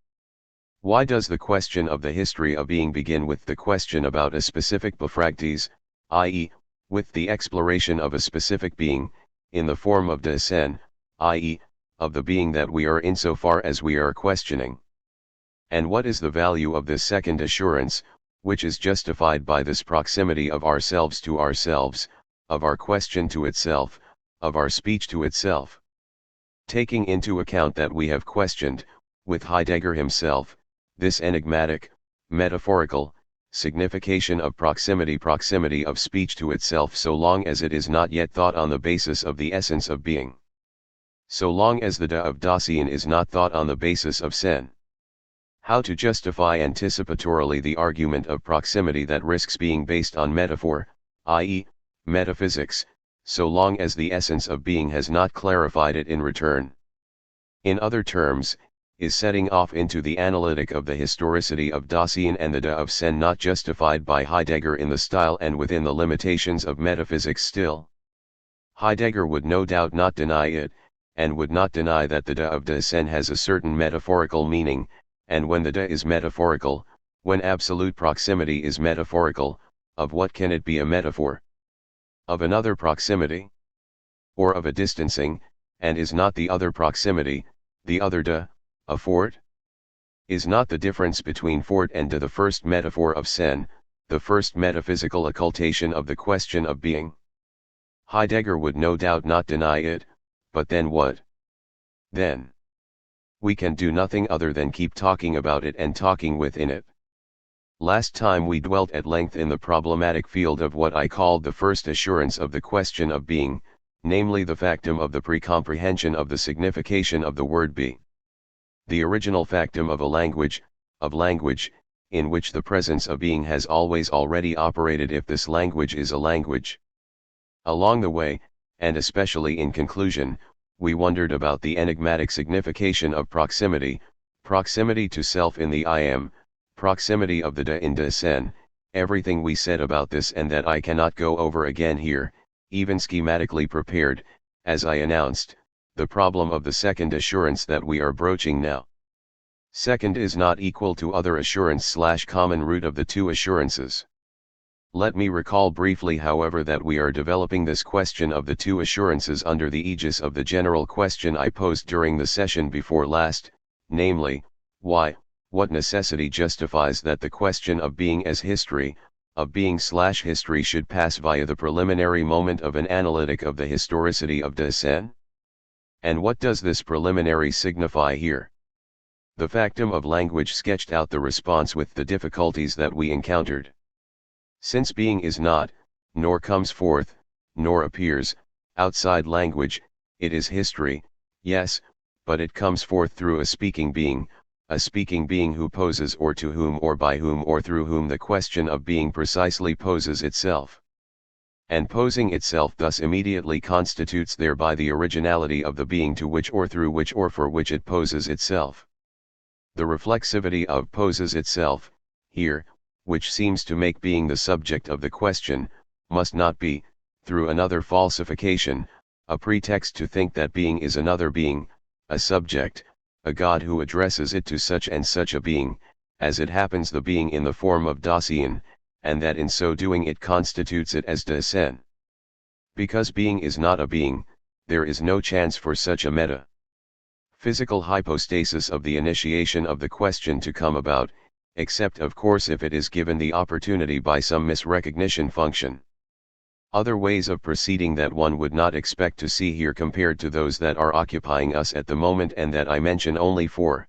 Why does the question of the history of being begin with the question about a specific Befragtes, i.e., with the exploration of a specific being, in the form of Dasein, i.e., of the being that we are insofar as we are questioning? And what is the value of this second assurance, which is justified by this proximity of ourselves to ourselves, of our question to itself, of our speech to itself? Taking into account that we have questioned, with Heidegger himself, this enigmatic, metaphorical, signification of proximity of speech to itself so long as it is not yet thought on the basis of the essence of being. So long as the of Dasein is not thought on the basis of sen. How to justify anticipatorily the argument of proximity that risks being based on metaphor, i.e., metaphysics, so long as the essence of being has not clarified it in return. In other terms, is setting off into the analytic of the historicity of Dasein and the of sen not justified by Heidegger in the style and within the limitations of metaphysics still? Heidegger would no doubt not deny it, and would not deny that the of Dasein has a certain metaphorical meaning, and when the is metaphorical, when absolute proximity is metaphorical, Of what can it be a metaphor? Of another proximity? Or of a distancing, and is not the other proximity, the other de, a fort? Is not the difference between fort and de the first metaphor of sen, the first metaphysical occultation of the question of being? Heidegger would no doubt not deny it, but then what? Then we can do nothing other than keep talking about it and talking within it. Last time we dwelt at length in the problematic field of what I called the first assurance of the question of being, namely the factum of the pre-comprehension of the signification of the word be. The original factum of a language, in which the presence of being has always already operated if this language is a language. Along the way, and especially in conclusion, we wondered about the enigmatic signification of proximity, proximity to self in the I am, proximity of the de in de sen, everything we said about this and that I cannot go over again here, even schematically prepared, as I announced, the problem of the second assurance that we are broaching now. Second is not equal to other assurance / common root of the two assurances. Let me recall briefly however that we are developing this question of the two assurances under the aegis of the general question I posed during the session before last, namely, what necessity justifies that the question of being as history, of being / history should pass via the preliminary moment of an analytic of the historicity of de sen? And what does this preliminary signify here? The factum of language sketched out the response with the difficulties that we encountered. Since being is not, nor comes forth, nor appears, outside language, it is history, yes, but it comes forth through a speaking being who poses or to whom or by whom or through whom the question of being precisely poses itself. And posing itself thus immediately constitutes thereby the originality of the being to which or through which or for which it poses itself. The reflexivity of poses itself, here, which seems to make being the subject of the question, must not be, through another falsification, a pretext to think that being is another being, a subject, a God who addresses it to such and such a being, as it happens the being in the form of Dasein, and that in so doing it constitutes it as de sen. Because being is not a being, there is no chance for such a meta-physical hypostasis of the initiation of the question to come about, except of course if it is given the opportunity by some misrecognition function. Other ways of proceeding that one would not expect to see here compared to those that are occupying us at the moment and that I mention only for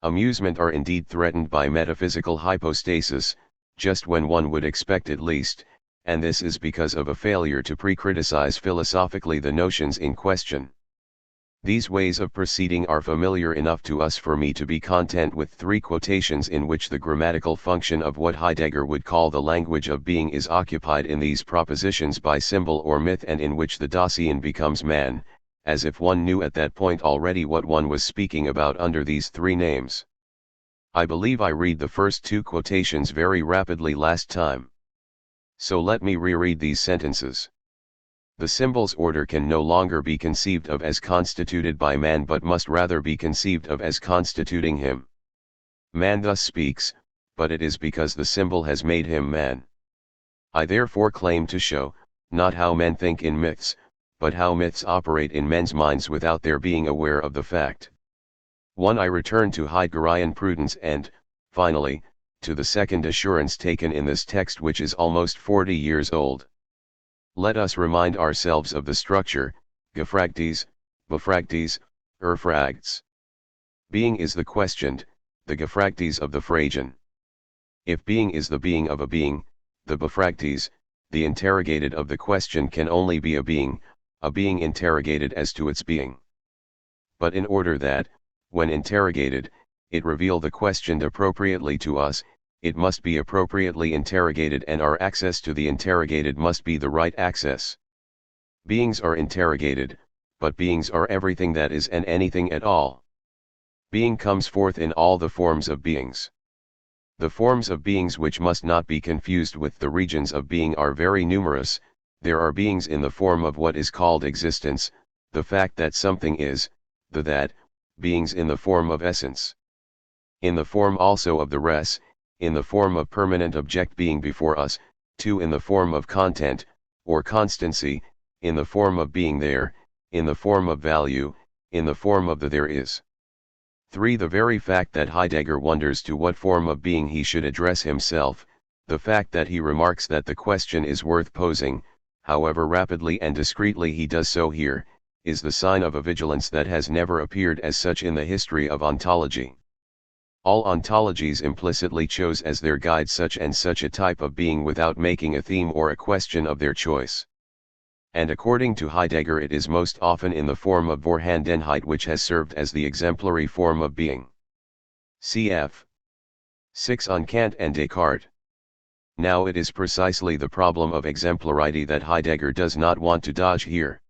amusement are indeed threatened by metaphysical hypostasis, just when one would expect it least, and this is because of a failure to pre-criticize philosophically the notions in question. These ways of proceeding are familiar enough to us for me to be content with three quotations in which the grammatical function of what Heidegger would call the language of being is occupied in these propositions by symbol or myth, and in which the Dasein becomes man, as if one knew at that point already what one was speaking about under these three names. I believe I read the first two quotations very rapidly last time. So let me reread these sentences. The symbol's order can no longer be conceived of as constituted by man but must rather be conceived of as constituting him. Man thus speaks, but it is because the symbol has made him man. I therefore claim to show, not how men think in myths, but how myths operate in men's minds without their being aware of the fact. 1. I return to Heideggerian prudence and, finally, to the second assurance taken in this text which is almost 40 years old. Let us remind ourselves of the structure, gefragtes, befragtes, erfragts. Being is the questioned, the gefragtes of the phrasion. If being is the being of a being, the befragtes, the interrogated of the question can only be a being interrogated as to its being. But in order that, when interrogated, it reveal the questioned appropriately to us, it must be appropriately interrogated, and our access to the interrogated must be the right access. Beings are interrogated, but beings are everything that is and anything at all. Being comes forth in all the forms of beings. The forms of beings which must not be confused with the regions of being are very numerous. There are beings in the form of what is called existence, the fact that something is, the that, beings in the form of essence. In the form also of the res, in the form of permanent object being before us, 2 in the form of content, or constancy, in the form of being there, in the form of value, in the form of the there is. 3 the very fact that Heidegger wonders to what form of being he should address himself, the fact that he remarks that the question is worth posing, however rapidly and discreetly he does so here, is the sign of a vigilance that has never appeared as such in the history of ontology. All ontologies implicitly chose as their guide such and such a type of being without making a theme or a question of their choice. And according to Heidegger it is most often in the form of Vorhandenheit which has served as the exemplary form of being. Cf. 6 on Kant and Descartes. Now it is precisely the problem of exemplarity that Heidegger does not want to dodge here.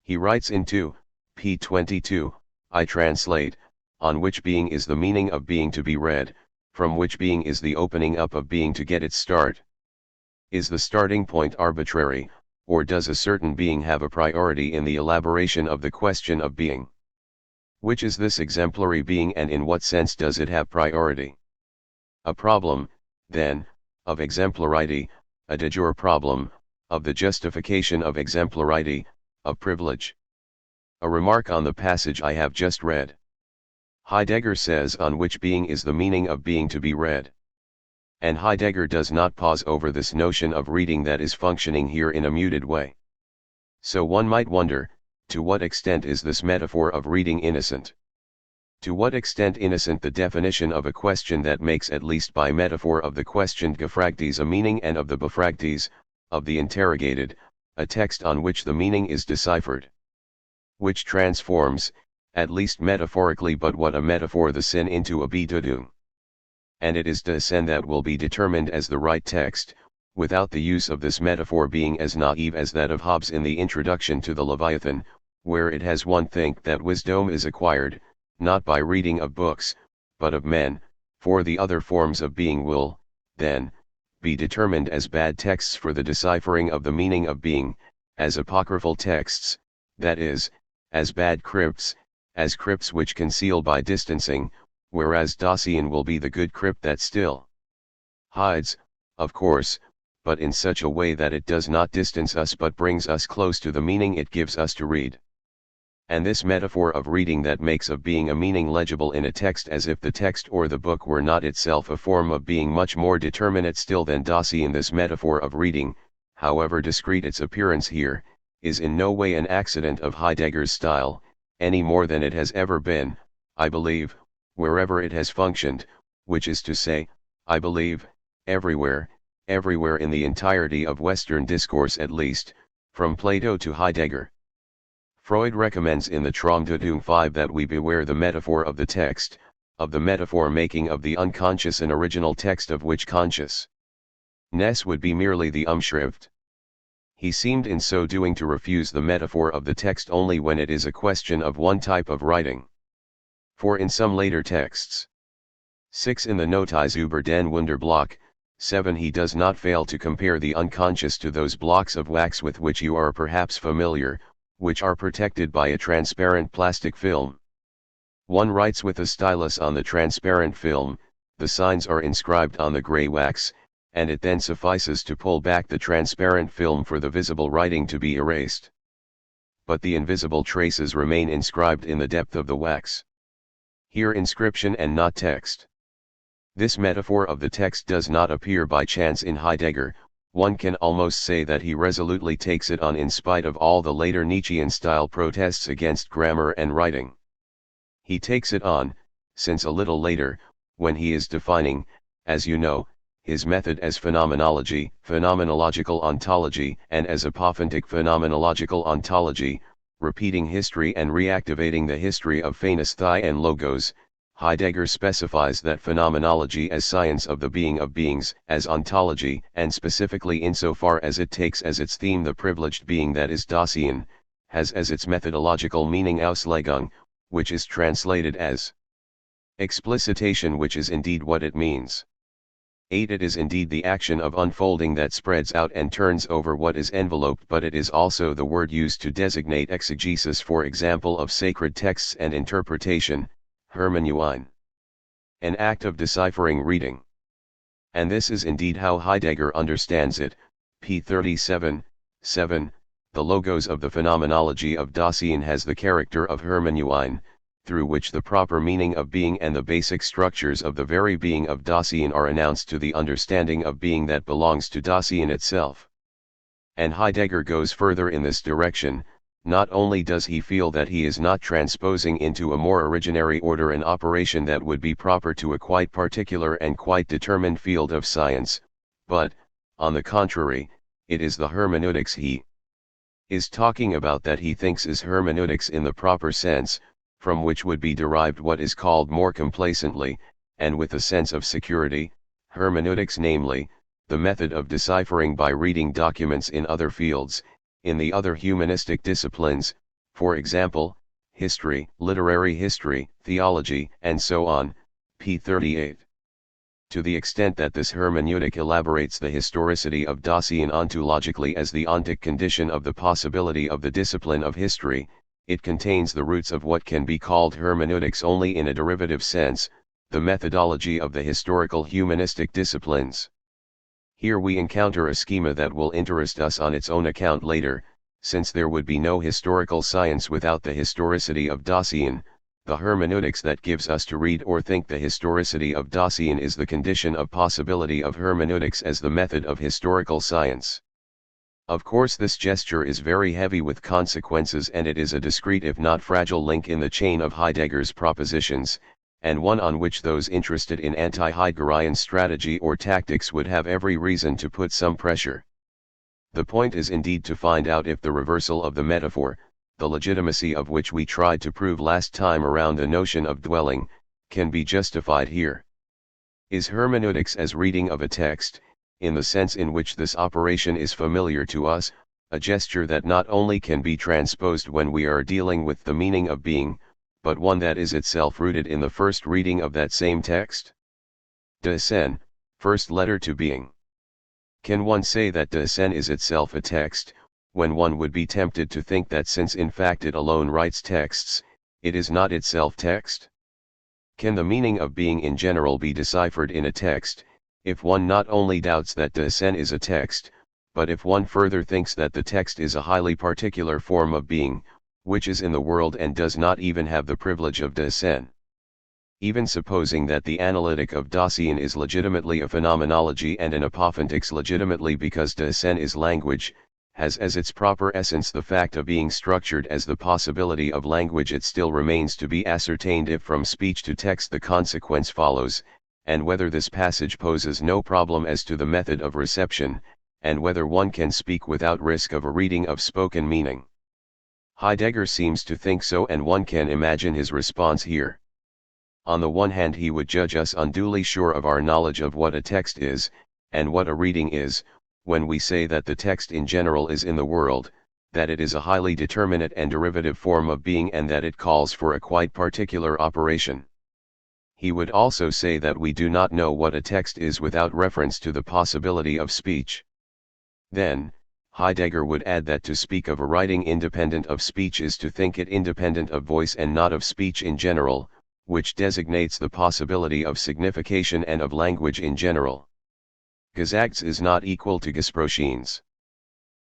He writes in 2, p. 22, I translate, on which being is the meaning of being to be read, from which being is the opening up of being to get its start. Is the starting point arbitrary, or does a certain being have a priority in the elaboration of the question of being? Which is this exemplary being and in what sense does it have priority? A problem, then, of exemplarity, a de jure problem, of the justification of exemplarity, of privilege. A remark on the passage I have just read. Heidegger says on which being is the meaning of being to be read. And Heidegger does not pause over this notion of reading that is functioning here in a muted way. So one might wonder, to what extent is this metaphor of reading innocent? To what extent innocent the definition of a question that makes at least by metaphor of the questioned gefragtes a meaning and of the befragtes, of the interrogated, a text on which the meaning is deciphered. Which transforms, at least metaphorically but what a metaphor the sin into a Bedeutung. And it is the sin that will be determined as the right text, without the use of this metaphor being as naive as that of Hobbes in the introduction to the Leviathan, where it has one think that wisdom is acquired, not by reading of books, but of men, for the other forms of being will, then, be determined as bad texts for the deciphering of the meaning of being, as apocryphal texts, that is, as bad crypts, as crypts which conceal by distancing, whereas Dasein will be the good crypt that still hides, of course, but in such a way that it does not distance us but brings us close to the meaning it gives us to read. And this metaphor of reading that makes of being a meaning legible in a text as if the text or the book were not itself a form of being much more determinate still than Dasein, this metaphor of reading, however discreet its appearance here, is in no way an accident of Heidegger's style, any more than it has ever been, I believe, wherever it has functioned, which is to say, I believe, everywhere in the entirety of Western discourse at least, from Plato to Heidegger. Freud recommends in the Traumdeutung 5 that we beware the metaphor of the text, of the metaphor making of the unconscious an original text of which consciousness would be merely the Umschrift. He seemed in so doing to refuse the metaphor of the text only when it is a question of one type of writing. For in some later texts, 6 in the Notiz über den Wunderblock, 7 he does not fail to compare the unconscious to those blocks of wax with which you are perhaps familiar, which are protected by a transparent plastic film. One writes with a stylus on the transparent film, the signs are inscribed on the gray wax, and it then suffices to pull back the transparent film for the visible writing to be erased. But the invisible traces remain inscribed in the depth of the wax. Here inscription and not text. This metaphor of the text does not appear by chance in Heidegger. One can almost say that he resolutely takes it on in spite of all the later Nietzschean-style protests against grammar and writing. He takes it on, since a little later, when he is defining, as you know, his method as phenomenology, phenomenological ontology, and as apophantic phenomenological ontology, repeating history and reactivating the history of Phanesthai and Logos, Heidegger specifies that phenomenology as science of the being of beings, as ontology, and specifically insofar as it takes as its theme the privileged being that is Dasein, has as its methodological meaning Auslegung, which is translated as explicitation, which is indeed what it means. 8 It is indeed the action of unfolding that spreads out and turns over what is enveloped, but it is also the word used to designate exegesis, for example, of sacred texts, and interpretation, hermeneuin. An act of deciphering reading. And this is indeed how Heidegger understands it. P. 37, 7, the logos of the phenomenology of Dasein has the character of hermeneuein, through which the proper meaning of being and the basic structures of the very being of Dasein are announced to the understanding of being that belongs to Dasein itself. And Heidegger goes further in this direction. Not only does he feel that he is not transposing into a more originary order an operation that would be proper to a quite particular and quite determined field of science, but, on the contrary, it is the hermeneutics he is talking about that he thinks is hermeneutics in the proper sense, from which would be derived what is called more complacently, and with a sense of security, hermeneutics, namely, the method of deciphering by reading documents in other fields, in the other humanistic disciplines, for example, history, literary history, theology, and so on, p. 38. To the extent that this hermeneutic elaborates the historicity of Dasein ontologically as the ontic condition of the possibility of the discipline of history, it contains the roots of what can be called hermeneutics only in a derivative sense, the methodology of the historical humanistic disciplines. Here we encounter a schema that will interest us on its own account later, since there would be no historical science without the historicity of Dasein. The hermeneutics that gives us to read or think the historicity of Dasein is the condition of possibility of hermeneutics as the method of historical science. Of course, this gesture is very heavy with consequences, and it is a discrete if not fragile link in the chain of Heidegger's propositions, and one on which those interested in anti-Heideggerian strategy or tactics would have every reason to put some pressure. The point is indeed to find out if the reversal of the metaphor, the legitimacy of which we tried to prove last time around the notion of dwelling, can be justified here. Is hermeneutics as reading of a text, in the sense in which this operation is familiar to us, a gesture that not only can be transposed when we are dealing with the meaning of being, but one that is itself rooted in the first reading of that same text? Dasein, first letter to being. Can one say that Dasein is itself a text, when one would be tempted to think that since in fact it alone writes texts, it is not itself text? Can the meaning of being in general be deciphered in a text, if one not only doubts that Dasein is a text, but if one further thinks that the text is a highly particular form of being, which is in the world and does not even have the privilege of Dasein? Even supposing that the analytic of Dasein is legitimately a phenomenology and an apophthegms legitimately because Dasein is language, has as its proper essence the fact of being structured as the possibility of language, it still remains to be ascertained if from speech to text the consequence follows, and whether this passage poses no problem as to the method of reception, and whether one can speak without risk of a reading of spoken meaning. Heidegger seems to think so, and one can imagine his response here. On the one hand, he would judge us unduly sure of our knowledge of what a text is, and what a reading is, when we say that the text in general is in the world, that it is a highly determinate and derivative form of being, and that it calls for a quite particular operation. He would also say that we do not know what a text is without reference to the possibility of speech. Then, Heidegger would add that to speak of a writing independent of speech is to think it independent of voice and not of speech in general, which designates the possibility of signification and of language in general. Gesagts is not equal to Gesprochens.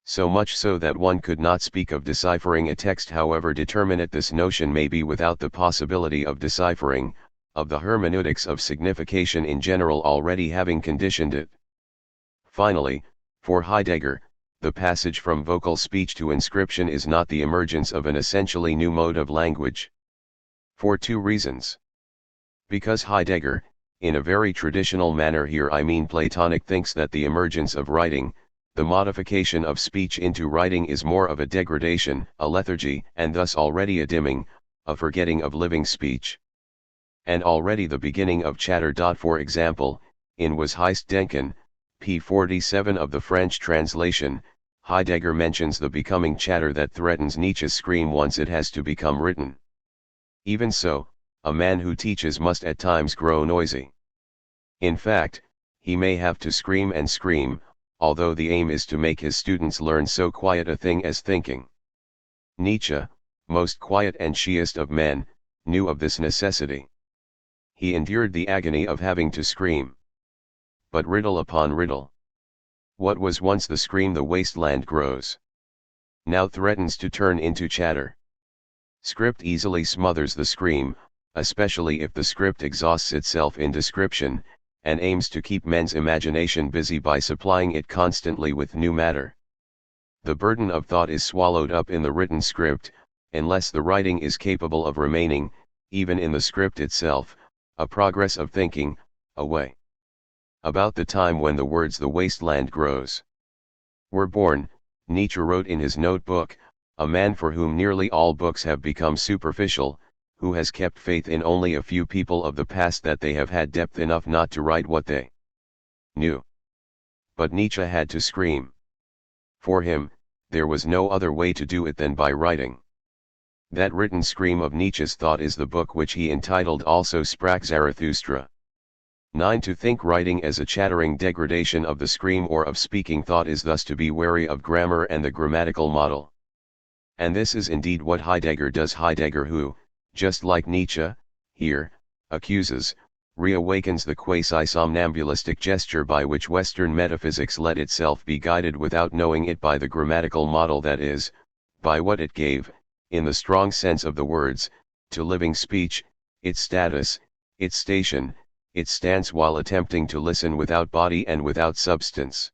So much so that one could not speak of deciphering a text, however determinate this notion may be, without the possibility of deciphering, of the hermeneutics of signification in general already having conditioned it. Finally, for Heidegger, the passage from vocal speech to inscription is not the emergence of an essentially new mode of language. For two reasons. Because Heidegger, in a very traditional manner, here I mean Platonic, thinks that the emergence of writing, the modification of speech into writing, is more of a degradation, a lethargy, and thus already a dimming, a forgetting of living speech. And already the beginning of chatter. For example, in Was heißt denken, p. 47 of the French translation, Heidegger mentions the becoming chatter that threatens Nietzsche's scream once it has to become written. Even so, a man who teaches must at times grow noisy. In fact, he may have to scream and scream, although the aim is to make his students learn so quiet a thing as thinking. Nietzsche, most quiet and shyest of men, knew of this necessity. He endured the agony of having to scream. but riddle upon riddle. What was once the scream the wasteland grows, now threatens to turn into chatter. Script easily smothers the scream, especially if the script exhausts itself in description, and aims to keep men's imagination busy by supplying it constantly with new matter. The burden of thought is swallowed up in the written script, unless the writing is capable of remaining, even in the script itself, a progress of thinking, away. About the time when the words "the wasteland grows" were born, Nietzsche wrote in his notebook, a man for whom nearly all books have become superficial, who has kept faith in only a few people of the past that they have had depth enough not to write what they knew. But Nietzsche had to scream. For him, there was no other way to do it than by writing. That written scream of Nietzsche's thought is the book which he entitled Also Sprach Zarathustra. 9. To think writing as a chattering degradation of the scream or of speaking thought is thus to be wary of grammar and the grammatical model. And this is indeed what Heidegger does. Heidegger, who, just like Nietzsche, here, accuses, reawakens the quasi-somnambulistic gesture by which Western metaphysics let itself be guided without knowing it by the grammatical model, that is, by what it gave, in the strong sense of the words, to living speech, its status, its station, its stance, while attempting to listen without body and without substance.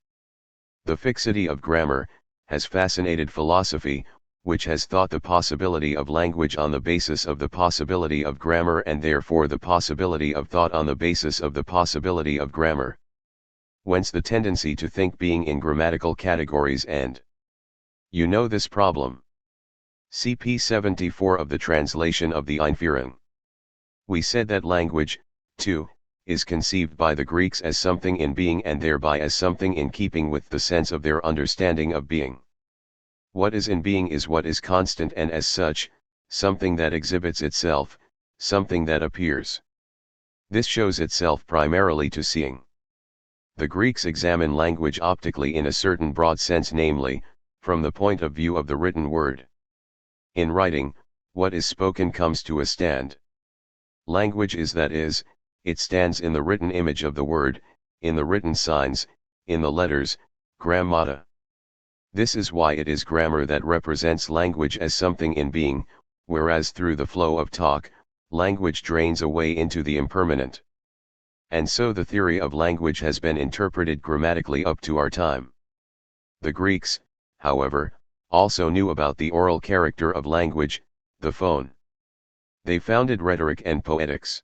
The fixity of grammar has fascinated philosophy, which has thought the possibility of language on the basis of the possibility of grammar, and therefore the possibility of thought on the basis of the possibility of grammar. Whence the tendency to think being in grammatical categories, and you know this problem. CP 74 of the translation of the Einführung. We said that language, too, is conceived by the Greeks as something in being, and thereby as something in keeping with the sense of their understanding of being. What is in being is what is constant, and as such, something that exhibits itself, something that appears. This shows itself primarily to seeing. The Greeks examine language optically in a certain broad sense, namely, from the point of view of the written word. In writing, what is spoken comes to a stand. Language is, that is, it stands in the written image of the word, in the written signs, in the letters, grammata. This is why it is grammar that represents language as something in being, whereas through the flow of talk, language drains away into the impermanent. And so the theory of language has been interpreted grammatically up to our time. The Greeks, however, also knew about the oral character of language, the phone. They founded rhetoric and poetics.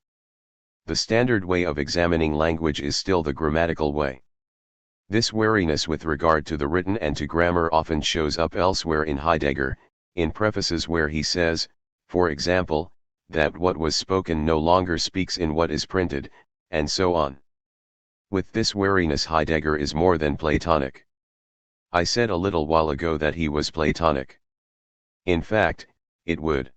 The standard way of examining language is still the grammatical way. This wariness with regard to the written and to grammar often shows up elsewhere in Heidegger, in prefaces where he says, for example, that what was spoken no longer speaks in what is printed, and so on. With this wariness, Heidegger is more than Platonic. I said a little while ago that he was Platonic. In fact, it would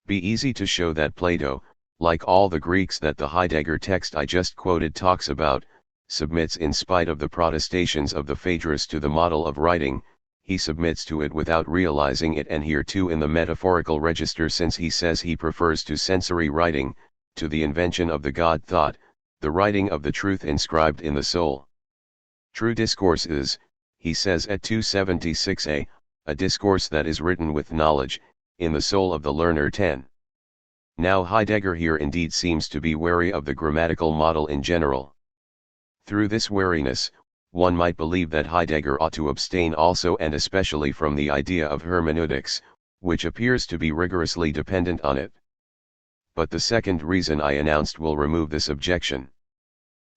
be easy to show that Plato, like all the Greeks that the Heidegger text I just quoted talks about, submits in spite of the protestations of the Phaedrus to the model of writing. He submits to it without realizing it, and here too in the metaphorical register, since he says he prefers to sensory writing, to the invention of the God thought, the writing of the truth inscribed in the soul. True discourse is, he says at 276a, a discourse that is written with knowledge, in the soul of the learner. 10. Now Heidegger here indeed seems to be wary of the grammatical model in general. Through this wariness, one might believe that Heidegger ought to abstain also and especially from the idea of hermeneutics, which appears to be rigorously dependent on it. But the second reason I announced will remove this objection.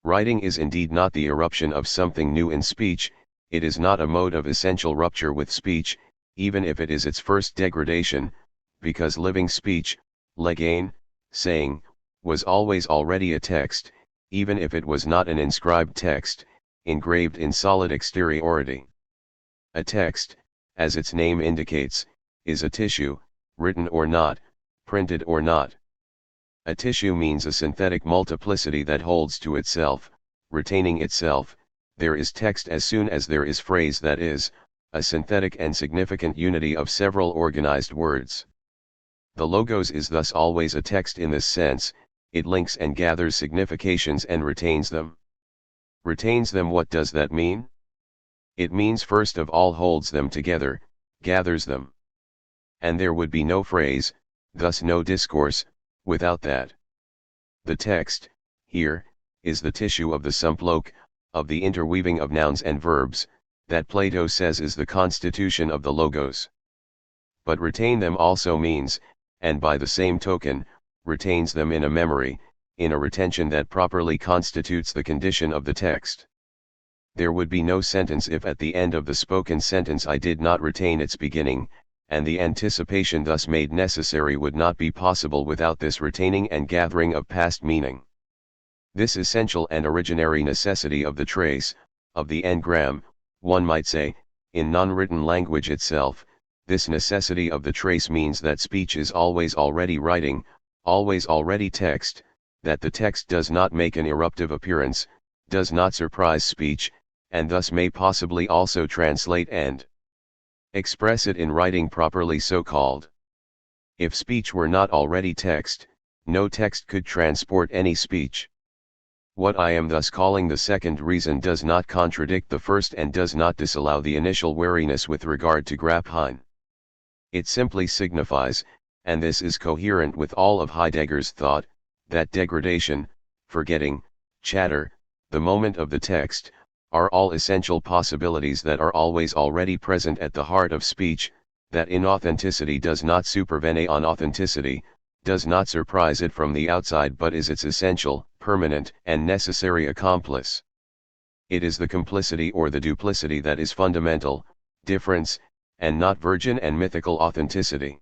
Writing is indeed not the irruption of something new in speech, it is not a mode of essential rupture with speech, even if it is its first degradation, because living speech, legain, saying, was always already a text, even if it was not an inscribed text, engraved in solid exteriority. A text, as its name indicates, is a tissue, written or not, printed or not. A tissue means a synthetic multiplicity that holds to itself, retaining itself. There is text as soon as there is phrase, that is, a synthetic and significant unity of several organized words. The logos is thus always a text in this sense, it links and gathers significations and retains them. Retains them. What does that mean? It means first of all holds them together, gathers them. And there would be no phrase, thus no discourse, without that. The text, here, is the tissue of the symploke, of the interweaving of nouns and verbs, that Plato says is the constitution of the logos. But retain them also means, and by the same token, retains them in a memory, in a retention that properly constitutes the condition of the text. There would be no sentence if at the end of the spoken sentence I did not retain its beginning, and the anticipation thus made necessary would not be possible without this retaining and gathering of past meaning. This essential and originary necessity of the trace, of the engram, one might say, in non-written language itself, this necessity of the trace means that speech is always already writing, always already text, that the text does not make an eruptive appearance, does not surprise speech, and thus may possibly also translate and express it in writing properly so called. If speech were not already text, no text could transport any speech. What I am thus calling the second reason does not contradict the first and does not disallow the initial wariness with regard to Graphein. It simply signifies, and this is coherent with all of Heidegger's thought, that degradation, forgetting, chatter, the moment of the text, are all essential possibilities that are always already present at the heart of speech, that inauthenticity does not supervene on authenticity, does not surprise it from the outside but is its essential, permanent, and necessary accomplice. It is the complicity or the duplicity that is fundamental, difference, and not virgin and mythical authenticity.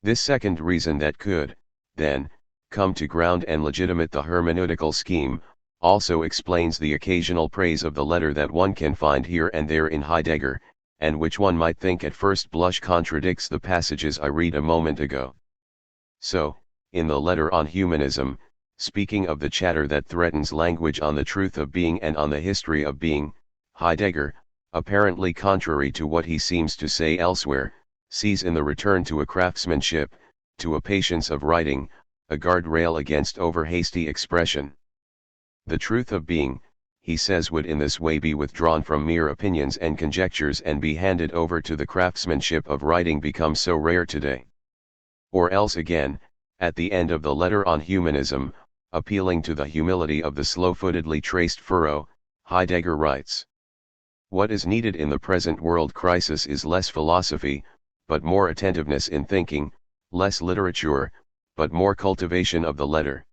This second reason that could, then, come to ground and legitimate the hermeneutical scheme, also explains the occasional praise of the letter that one can find here and there in Heidegger, and which one might think at first blush contradicts the passages I read a moment ago. So, in the letter on humanism, speaking of the chatter that threatens language on the truth of being and on the history of being, Heidegger, apparently contrary to what he seems to say elsewhere, sees in the return to a craftsmanship, to a patience of writing, a guardrail against over-hasty expression. The truth of being, he says, would in this way be withdrawn from mere opinions and conjectures and be handed over to the craftsmanship of writing become so rare today. Or else again, at the end of the letter on humanism, appealing to the humility of the slow-footedly traced furrow, Heidegger writes: "What is needed in the present world crisis is less philosophy, but more attentiveness in thinking, less literature, but more cultivation of the letter."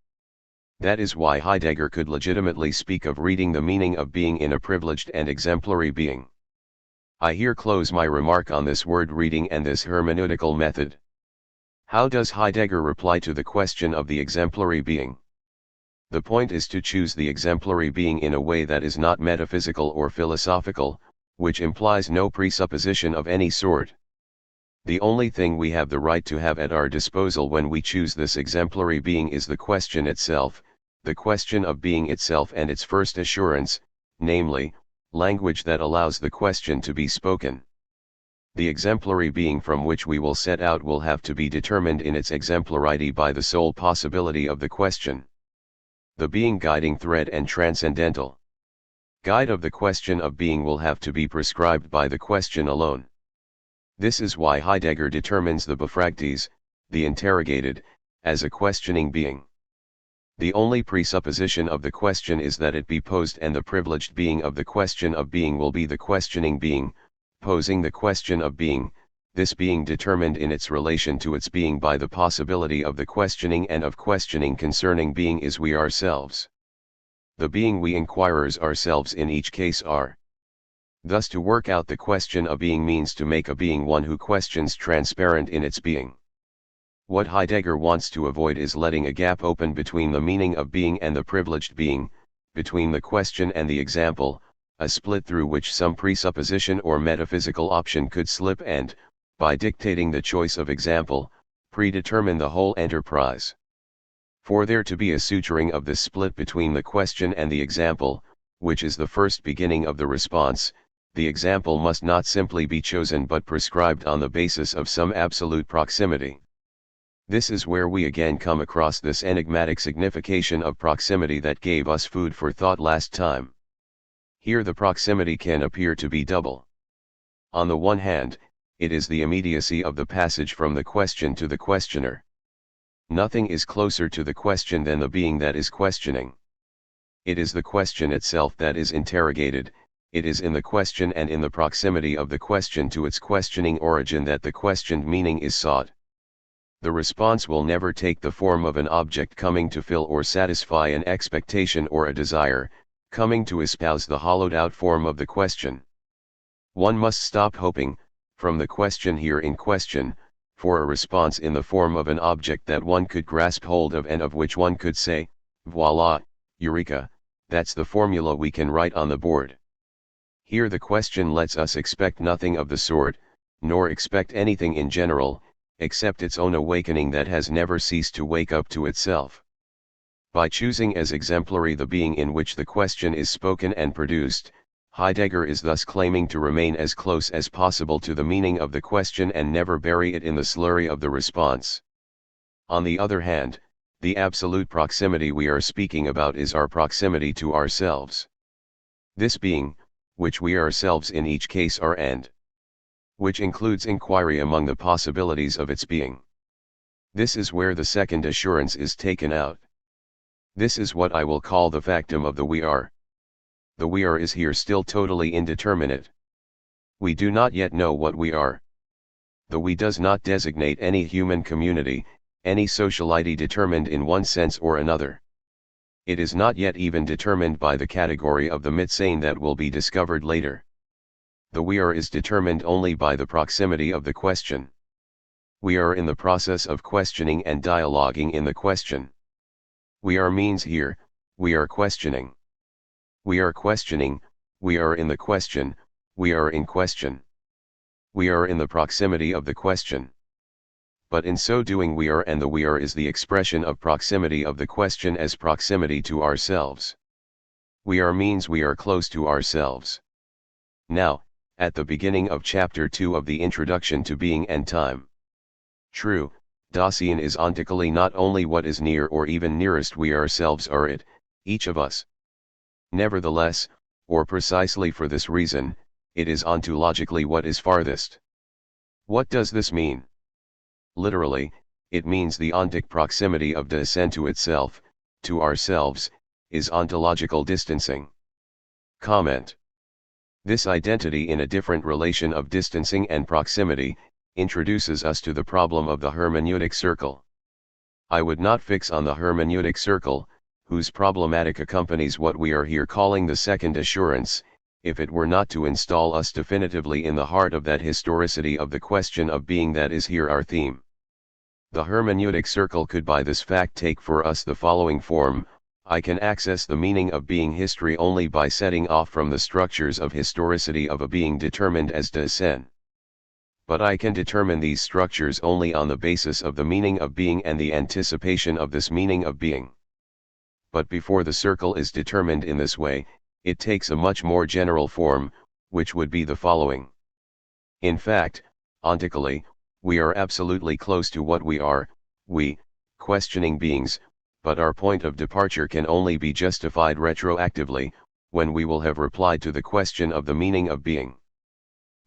That is why Heidegger could legitimately speak of reading the meaning of being in a privileged and exemplary being. I here close my remark on this word reading and this hermeneutical method. How does Heidegger reply to the question of the exemplary being? The point is to choose the exemplary being in a way that is not metaphysical or philosophical, which implies no presupposition of any sort. The only thing we have the right to have at our disposal when we choose this exemplary being is the question itself, the question of being itself and its first assurance, namely, language that allows the question to be spoken. The exemplary being from which we will set out will have to be determined in its exemplarity by the sole possibility of the question. The being guiding thread and transcendental guide of the question of being will have to be prescribed by the question alone. This is why Heidegger determines the Befragtes, the interrogated, as a questioning being. The only presupposition of the question is that it be posed, and the privileged being of the question of being will be the questioning being, posing the question of being, this being determined in its relation to its being by the possibility of the questioning and of questioning concerning being is we ourselves. The being we inquirers ourselves in each case are. Thus to work out the question of being means to make a being one who questions transparent in its being. What Heidegger wants to avoid is letting a gap open between the meaning of being and the privileged being, between the question and the example, a split through which some presupposition or metaphysical option could slip and, by dictating the choice of example, predetermine the whole enterprise. For there to be a suturing of this split between the question and the example, which is the first beginning of the response, the example must not simply be chosen but prescribed on the basis of some absolute proximity. This is where we again come across this enigmatic signification of proximity that gave us food for thought last time. Here the proximity can appear to be double. On the one hand, it is the immediacy of the passage from the question to the questioner. Nothing is closer to the question than the being that is questioning. It is the question itself that is interrogated, it is in the question and in the proximity of the question to its questioning origin that the questioned meaning is sought. The response will never take the form of an object coming to fill or satisfy an expectation or a desire, coming to espouse the hollowed-out form of the question. One must stop hoping, from the question here in question, for a response in the form of an object that one could grasp hold of and of which one could say, voila, eureka, that's the formula we can write on the board. Here the question lets us expect nothing of the sort, nor expect anything in general, except its own awakening that has never ceased to wake up to itself. By choosing as exemplary the being in which the question is spoken and produced, Heidegger is thus claiming to remain as close as possible to the meaning of the question and never bury it in the slurry of the response. On the other hand, the absolute proximity we are speaking about is our proximity to ourselves. This being, which we ourselves in each case are and which includes inquiry among the possibilities of its being. This is where the second assurance is taken out. This is what I will call the factum of the we are. The we are is here still totally indeterminate. We do not yet know what we are. The we does not designate any human community, any sociality determined in one sense or another. It is not yet even determined by the category of the mitsane that will be discovered later. The we are is determined only by the proximity of the question. We are in the process of questioning and dialoguing in the question. We are means here, we are questioning. We are questioning, we are in the question, we are in question. We are in the proximity of the question. But in so doing we are, and the we are is the expression of proximity of the question as proximity to ourselves. We are means we are close to ourselves. Now, at the beginning of chapter 2 of the Introduction to Being and Time. True, Dasein is ontically not only what is near or even nearest we ourselves are it, each of us. Nevertheless, or precisely for this reason, it is ontologically what is farthest. What does this mean? Literally, it means the ontic proximity of Dasein to itself, to ourselves, is ontological distancing. Comment. This identity in a different relation of distancing and proximity, introduces us to the problem of the hermeneutic circle. I would not fix on the hermeneutic circle, whose problematic accompanies what we are here calling the second assurance, if it were not to install us definitively in the heart of that historicity of the question of being that is here our theme. The hermeneutic circle could by this fact take for us the following form: I can access the meaning of being history only by setting off from the structures of historicity of a being determined as Dasein. But I can determine these structures only on the basis of the meaning of being and the anticipation of this meaning of being. But before the circle is determined in this way, it takes a much more general form, which would be the following. In fact, ontically, we are absolutely close to what we are, we, questioning beings, but our point of departure can only be justified retroactively, when we will have replied to the question of the meaning of being.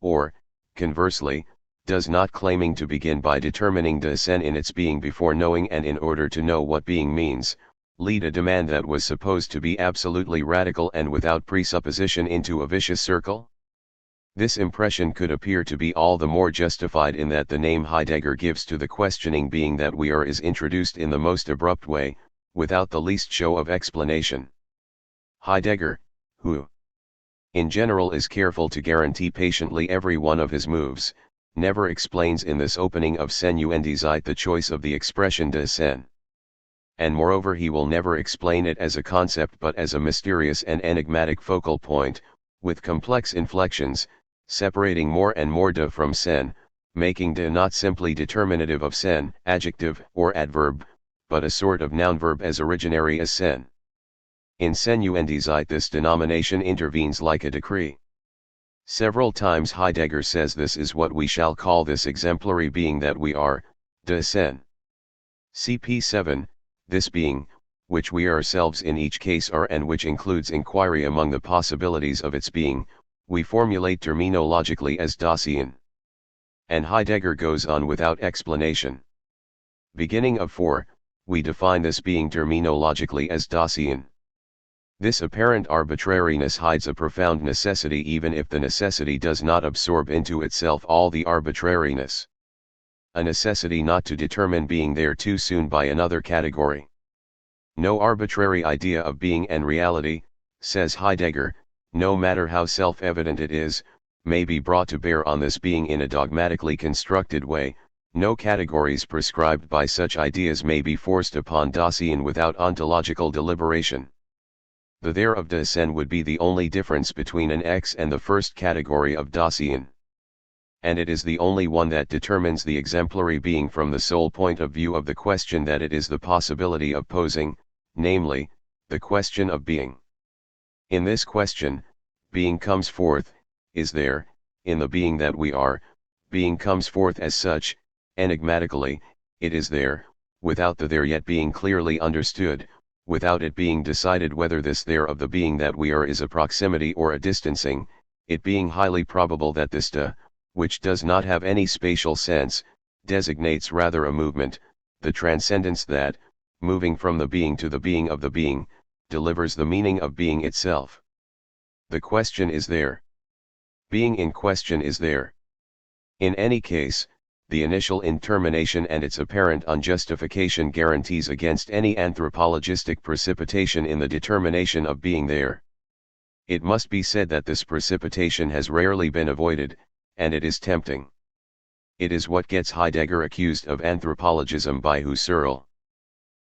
Or, conversely, does not claiming to begin by determining Dasein in its being before knowing and in order to know what being means, lead a demand that was supposed to be absolutely radical and without presupposition into a vicious circle? This impression could appear to be all the more justified in that the name Heidegger gives to the questioning being that we are is introduced in the most abrupt way, without the least show of explanation. Heidegger, who in general is careful to guarantee patiently every one of his moves, never explains in this opening of Senuendizeit the choice of the expression Dasein. And moreover he will never explain it as a concept but as a mysterious and enigmatic focal point, with complex inflections, separating more and more de from sen, making de not simply determinative of sen, adjective or adverb, but a sort of noun-verb as originary as sen. In Senuendizeit this denomination intervenes like a decree. Several times Heidegger says this is what we shall call this exemplary being that we are, Dasein. CP 7, this being, which we ourselves in each case are and which includes inquiry among the possibilities of its being, we formulate terminologically as Dasein. And Heidegger goes on without explanation. Beginning of 4, we define this being terminologically as Dasein. This apparent arbitrariness hides a profound necessity even if the necessity does not absorb into itself all the arbitrariness. A necessity not to determine being there too soon by another category. No arbitrary idea of being and reality, says Heidegger, no matter how self-evident it is, may be brought to bear on this being in a dogmatically constructed way. No categories prescribed by such ideas may be forced upon Dasein without ontological deliberation. The there of Dasein would be the only difference between an X and the first category of Dasein. And it is the only one that determines the exemplary being from the sole point of view of the question that it is the possibility of posing, namely, the question of being. In this question, being comes forth, is there, in the being that we are, being comes forth as such, enigmatically, it is there, without the there yet being clearly understood, without it being decided whether this there of the being that we are is a proximity or a distancing, it being highly probable that this da, which does not have any spatial sense, designates rather a movement, the transcendence that, moving from the being to the being of the being, delivers the meaning of being itself. The question is there. Being in question is there. In any case, the initial intermination and its apparent unjustification guarantees against any anthropologistic precipitation in the determination of being there. It must be said that this precipitation has rarely been avoided, and it is tempting. It is what gets Heidegger accused of anthropologism by Husserl.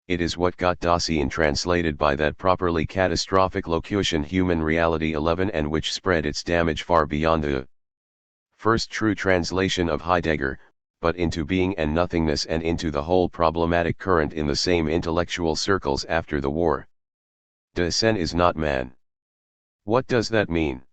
It is what got Dasein translated by that properly catastrophic locution Human Reality 11 and which spread its damage far beyond the first true translation of Heidegger, but into being and nothingness and into the whole problematic current in the same intellectual circles after the war. Dasein is not man. What does that mean?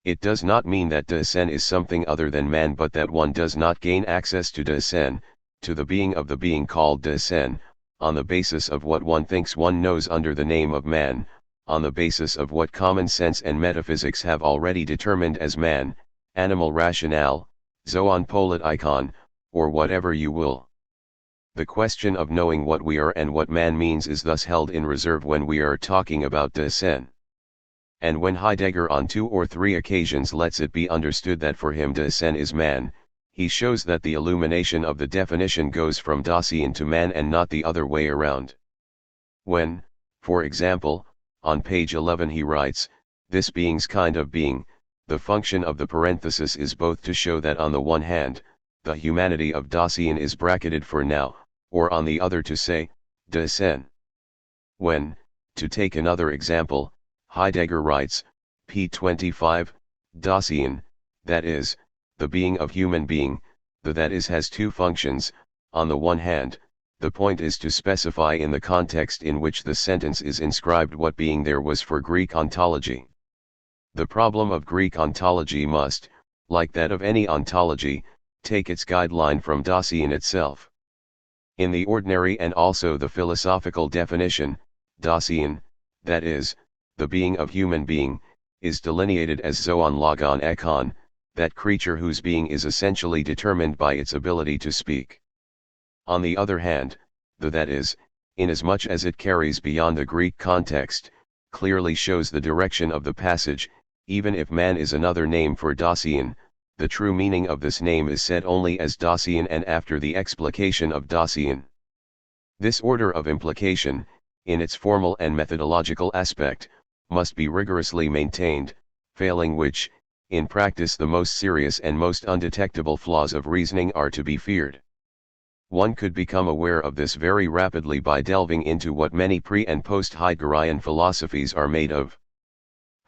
It does not mean that Dasein is something other than man, but that one does not gain access to Dasein, to the being of the being called Dasein, on the basis of what one thinks one knows under the name of man, on the basis of what common sense and metaphysics have already determined as man, animal rationale, zoon politikon, or whatever you will. The question of knowing what we are and what man means is thus held in reserve when we are talking about Dasein. And when Heidegger on 2 or 3 occasions lets it be understood that for him Dasein is man, he shows that the illumination of the definition goes from Dasein to man and not the other way around. When, for example, on page 11 he writes, this being's kind of being, the function of the parenthesis is both to show that on the one hand, the humanity of Dasein is bracketed for now, or on the other to say, Dasein. When, to take another example, Heidegger writes, p. 25, Dasein, that is, the being of human being, the that is has 2 functions. On the one hand, the point is to specify in the context in which the sentence is inscribed what being there was for Greek ontology. The problem of Greek ontology must, like that of any ontology, take its guideline from Dasein itself. In the ordinary and also the philosophical definition, Dasein, that is, the being of human being, is delineated as zoon logon ekon, that creature whose being is essentially determined by its ability to speak. On the other hand, the that is, inasmuch as it carries beyond the Greek context, clearly shows the direction of the passage. Even if man is another name for Dasein, the true meaning of this name is said only as Dasein and after the explication of Dasein. This order of implication, in its formal and methodological aspect, must be rigorously maintained, failing which, in practice the most serious and most undetectable flaws of reasoning are to be feared. One could become aware of this very rapidly by delving into what many pre- and post-Heideggerian philosophies are made of.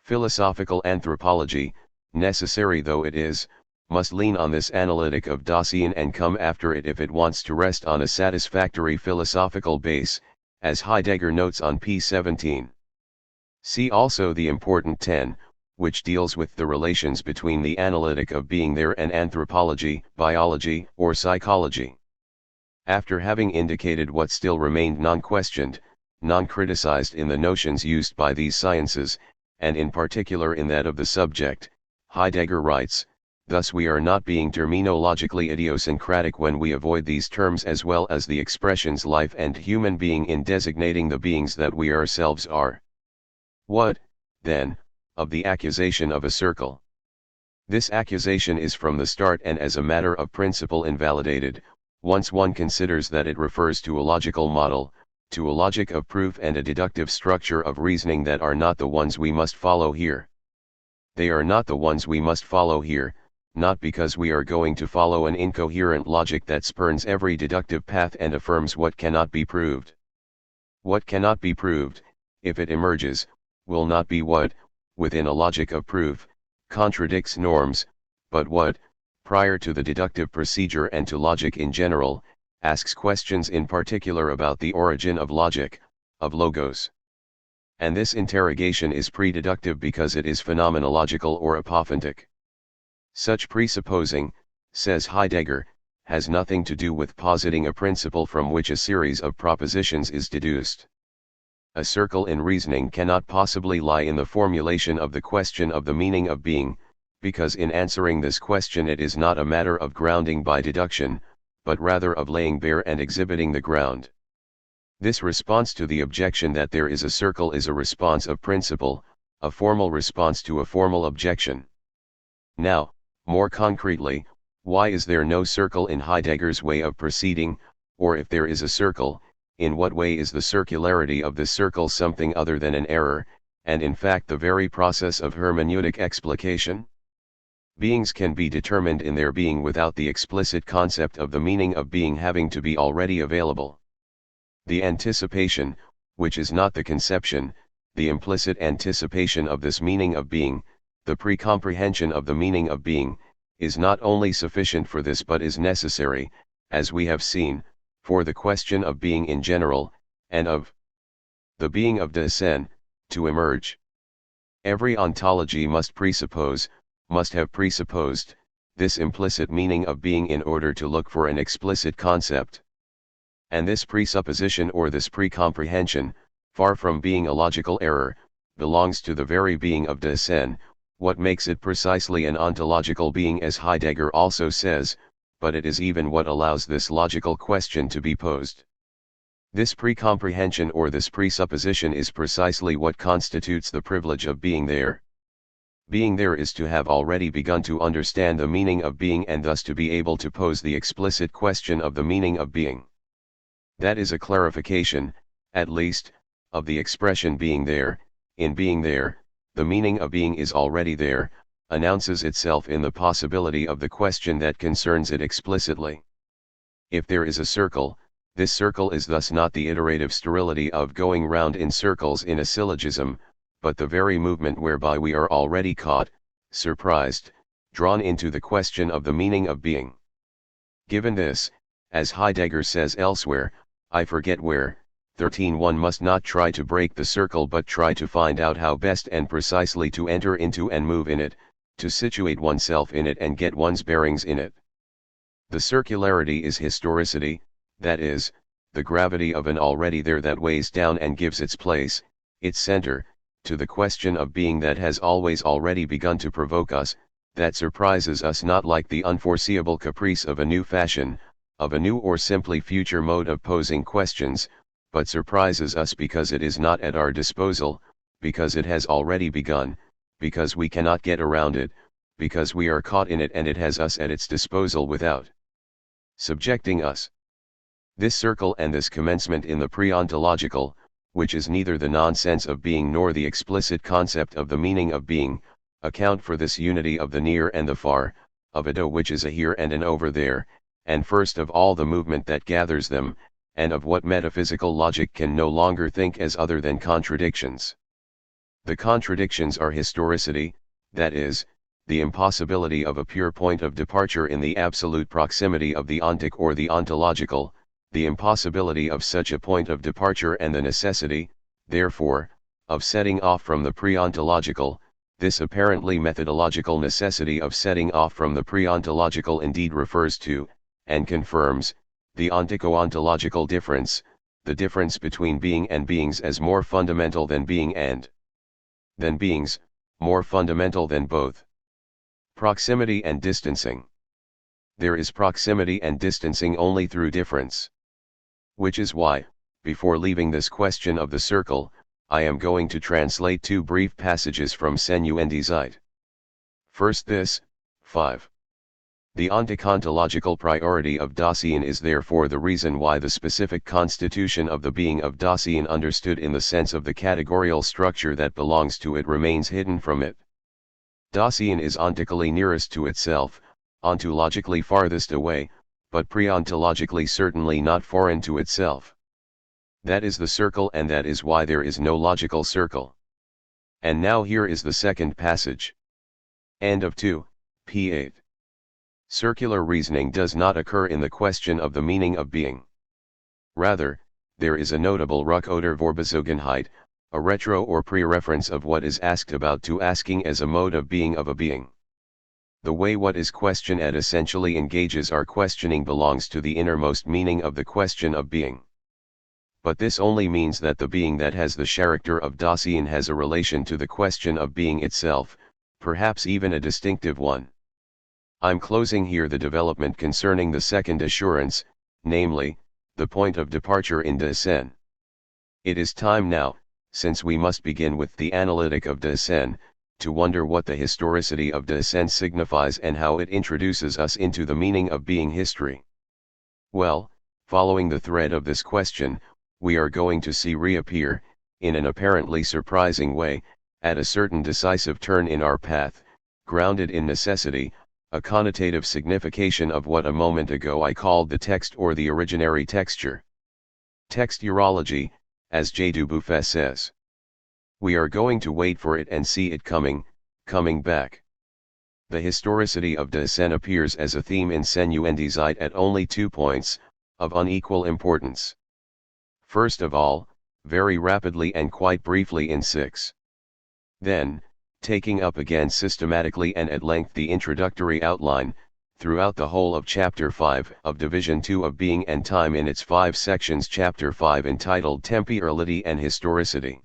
Philosophical anthropology, necessary though it is, must lean on this analytic of Dasein and come after it if it wants to rest on a satisfactory philosophical base, as Heidegger notes on p. 17. See also the important 10, which deals with the relations between the analytic of being there and anthropology, biology, or psychology. After having indicated what still remained non-questioned, non-criticized in the notions used by these sciences, and in particular in that of the subject. Heidegger writes, thus we are not being terminologically idiosyncratic when we avoid these terms as well as the expressions life and human being in designating the beings that we ourselves are. What, then, of the accusation of a circle? This accusation is from the start and as a matter of principle invalidated, once one considers that it refers to a logical model, to a logic of proof and a deductive structure of reasoning that are not the ones we must follow here. They are not the ones we must follow here, not because we are going to follow an incoherent logic that spurns every deductive path and affirms what cannot be proved. What cannot be proved, if it emerges, will not be what, within a logic of proof, contradicts norms, but what, prior to the deductive procedure and to logic in general, asks questions in particular about the origin of logic, of logos. And this interrogation is pre-deductive because it is phenomenological or apophantic. Such presupposing, says Heidegger, has nothing to do with positing a principle from which a series of propositions is deduced. A circle in reasoning cannot possibly lie in the formulation of the question of the meaning of being, because in answering this question it is not a matter of grounding by deduction, but rather of laying bare and exhibiting the ground. This response to the objection that there is a circle is a response of principle, a formal response to a formal objection. Now, more concretely, why is there no circle in Heidegger's way of proceeding, or if there is a circle, in what way is the circularity of this circle something other than an error, and in fact the very process of hermeneutic explication? Beings can be determined in their being without the explicit concept of the meaning of being having to be already available. The anticipation, which is not the conception, the implicit anticipation of this meaning of being, the pre-comprehension of the meaning of being, is not only sufficient for this but is necessary, as we have seen, for the question of being in general, and of the being of Dasein, to emerge. Every ontology must have presupposed, this implicit meaning of being in order to look for an explicit concept. And this presupposition or this pre-comprehension, far from being a logical error, belongs to the very being of Dasein, what makes it precisely an ontological being as Heidegger also says, but it is even what allows this logical question to be posed. This pre-comprehension or this presupposition is precisely what constitutes the privilege of being there. Being there is to have already begun to understand the meaning of being and thus to be able to pose the explicit question of the meaning of being. That is a clarification, at least, of the expression being there. In being there, the meaning of being is already there, announces itself in the possibility of the question that concerns it explicitly. If there is a circle, this circle is thus not the iterative sterility of going round in circles in a syllogism, but the very movement whereby we are already caught, surprised, drawn into the question of the meaning of being. Given this, as Heidegger says elsewhere, I forget where, 13 one must not try to break the circle but try to find out how best and precisely to enter into and move in it, to situate oneself in it and get one's bearings in it. The circularity is historicity, that is, the gravity of an already there that weighs down and gives its place, its center, to the question of being that has always already begun to provoke us, that surprises us not like the unforeseeable caprice of a new fashion, of a new or simply future mode of posing questions, but surprises us because it is not at our disposal, because it has already begun, because we cannot get around it, because we are caught in it and it has us at its disposal without subjecting us. This circle and this commencement in the pre-ontological, which is neither the nonsense of being nor the explicit concept of the meaning of being, account for this unity of the near and the far, of a do which is a here and an over there, and first of all the movement that gathers them, and of what metaphysical logic can no longer think as other than contradictions. The contradictions are historicity, that is, the impossibility of a pure point of departure in the absolute proximity of the ontic or the ontological, the impossibility of such a point of departure and the necessity, therefore, of setting off from the pre-ontological. This apparently methodological necessity of setting off from the pre-ontological indeed refers to, and confirms, the ontico-ontological difference, the difference between being and beings as more fundamental than being and than beings, more fundamental than both. Proximity and distancing. There is proximity and distancing only through difference. Which is why, before leaving this question of the circle, I am going to translate two brief passages from Senuendizeit. First this, 5. The ontocontological priority of Dasein is therefore the reason why the specific constitution of the being of Dasein understood in the sense of the categorical structure that belongs to it remains hidden from it. Dasein is ontically nearest to itself, ontologically farthest away, but preontologically certainly not foreign to itself. That is the circle, and that is why there is no logical circle. And now here is the second passage. End of 2, p. 8. Circular reasoning does not occur in the question of the meaning of being. Rather, there is a notable Ruck oder Vorbezogenheit, a retro or pre-reference of what is asked about to asking as a mode of being of a being. The way what is questioned at essentially engages our questioning belongs to the innermost meaning of the question of being. But this only means that the being that has the character of Dasein has a relation to the question of being itself, perhaps even a distinctive one. I'm closing here the development concerning the second assurance, namely, the point of departure in Dasein. It is time now, since we must begin with the analytic of Dasein, to wonder what the historicity of Dasein signifies and how it introduces us into the meaning of being history. Well, following the thread of this question, we are going to see reappear, in an apparently surprising way, at a certain decisive turn in our path, grounded in necessity, a connotative signification of what a moment ago I called the text or the originary texture. Texturology, as J. Dubuffet says. We are going to wait for it and see it coming back. The historicity of Dasein appears as a theme in Senuendizeit at only 2 points, of unequal importance. First of all, very rapidly and quite briefly in 6. Then, taking up again systematically and at length the introductory outline, throughout the whole of Chapter 5 of Division 2 of Being and Time in its 5 sections, Chapter 5 entitled Temporality and Historicity.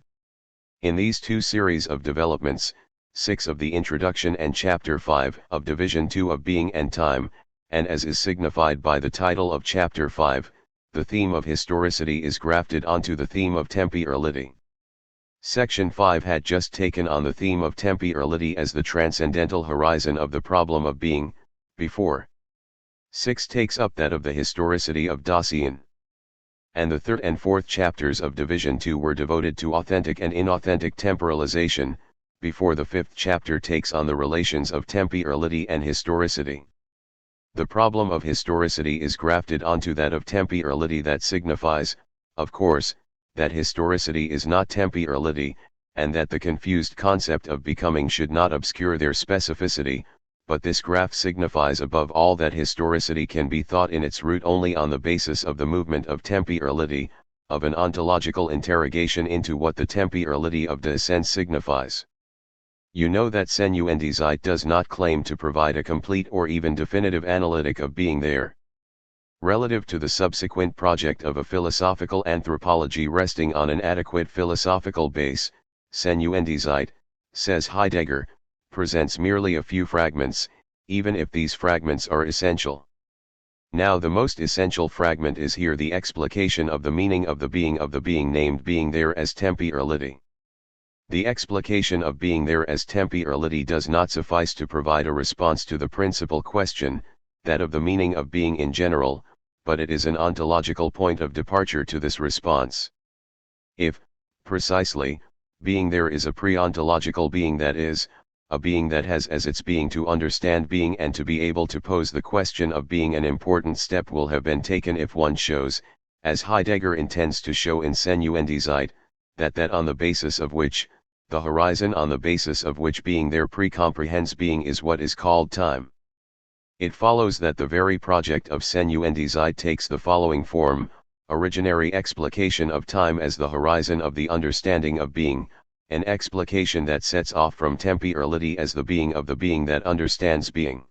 In these two series of developments, 6 of the introduction and Chapter 5 of Division 2 of Being and Time, and as is signified by the title of Chapter 5, the theme of historicity is grafted onto the theme of temporality. Section 5 had just taken on the theme of temporality as the transcendental horizon of the problem of being, before 6 takes up that of the historicity of Dasein. And the third and fourth chapters of Division 2 were devoted to authentic and inauthentic temporalization, before the fifth chapter takes on the relations of temporality and historicity. The problem of historicity is grafted onto that of temporality. That signifies, of course, that historicity is not temporality, and that the confused concept of becoming should not obscure their specificity, but this graph signifies above all that historicity can be thought in its root only on the basis of the movement of temporality, of an ontological interrogation into what the temporality of Dasein signifies. You know that Senuendizeit does not claim to provide a complete or even definitive analytic of being there. Relative to the subsequent project of a philosophical anthropology resting on an adequate philosophical base, Senuendizeit, says Heidegger, presents merely a few fragments, even if these fragments are essential. Now the most essential fragment is here the explication of the meaning of the being named being there as temporality. The explication of being there as temporality does not suffice to provide a response to the principal question, that of the meaning of being in general, but it is an ontological point of departure to this response. If, precisely, being there is a pre-ontological being, that is, a being that has as its being to understand being and to be able to pose the question of being, an important step will have been taken if one shows, as Heidegger intends to show in Senuendizeit, that on the basis of which, the horizon on the basis of which being there pre-comprehends being is what is called time. It follows that the very project of Senuendizeit takes the following form: originary explication of time as the horizon of the understanding of being, an explication that sets off from temporality as the being that understands being.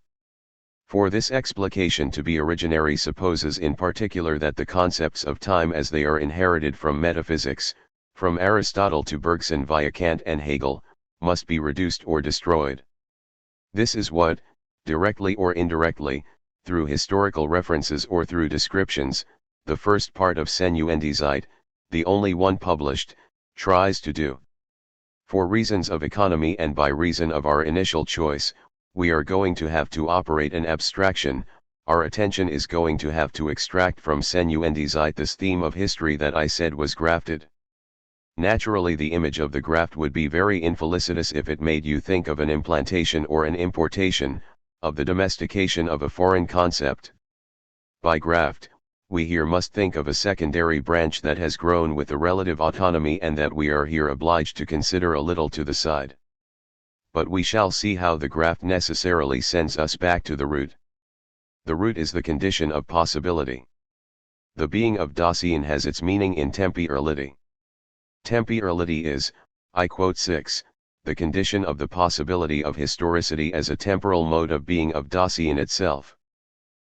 For this explication to be originary supposes in particular that the concepts of time as they are inherited from metaphysics, from Aristotle to Bergson via Kant and Hegel, must be reduced or destroyed. This is what, directly or indirectly, through historical references or through descriptions, the first part of Senuendizeit, the only one published, tries to do. For reasons of economy and by reason of our initial choice, we are going to have to operate an abstraction. Our attention is going to have to extract from Senuendizeit this theme of history that I said was grafted. Naturally, the image of the graft would be very infelicitous if it made you think of an implantation or an importation, of the domestication of a foreign concept. By graft, we here must think of a secondary branch that has grown with a relative autonomy and that we are here obliged to consider a little to the side. But we shall see how the graft necessarily sends us back to the root. The root is the condition of possibility. The being of Dasein has its meaning in temporality. Temporality is, I quote 6, the condition of the possibility of historicity as a temporal mode of being of Dasein itself.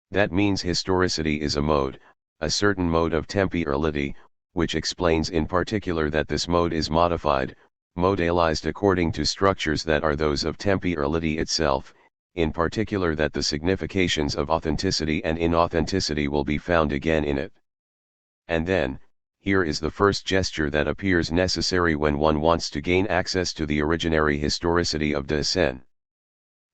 That means historicity is a mode, a certain mode of temporality, which explains in particular that this mode is modified, modalized according to structures that are those of temporality itself, in particular that the significations of authenticity and inauthenticity will be found again in it. And then, here is the first gesture that appears necessary when one wants to gain access to the originary historicity of Dasein.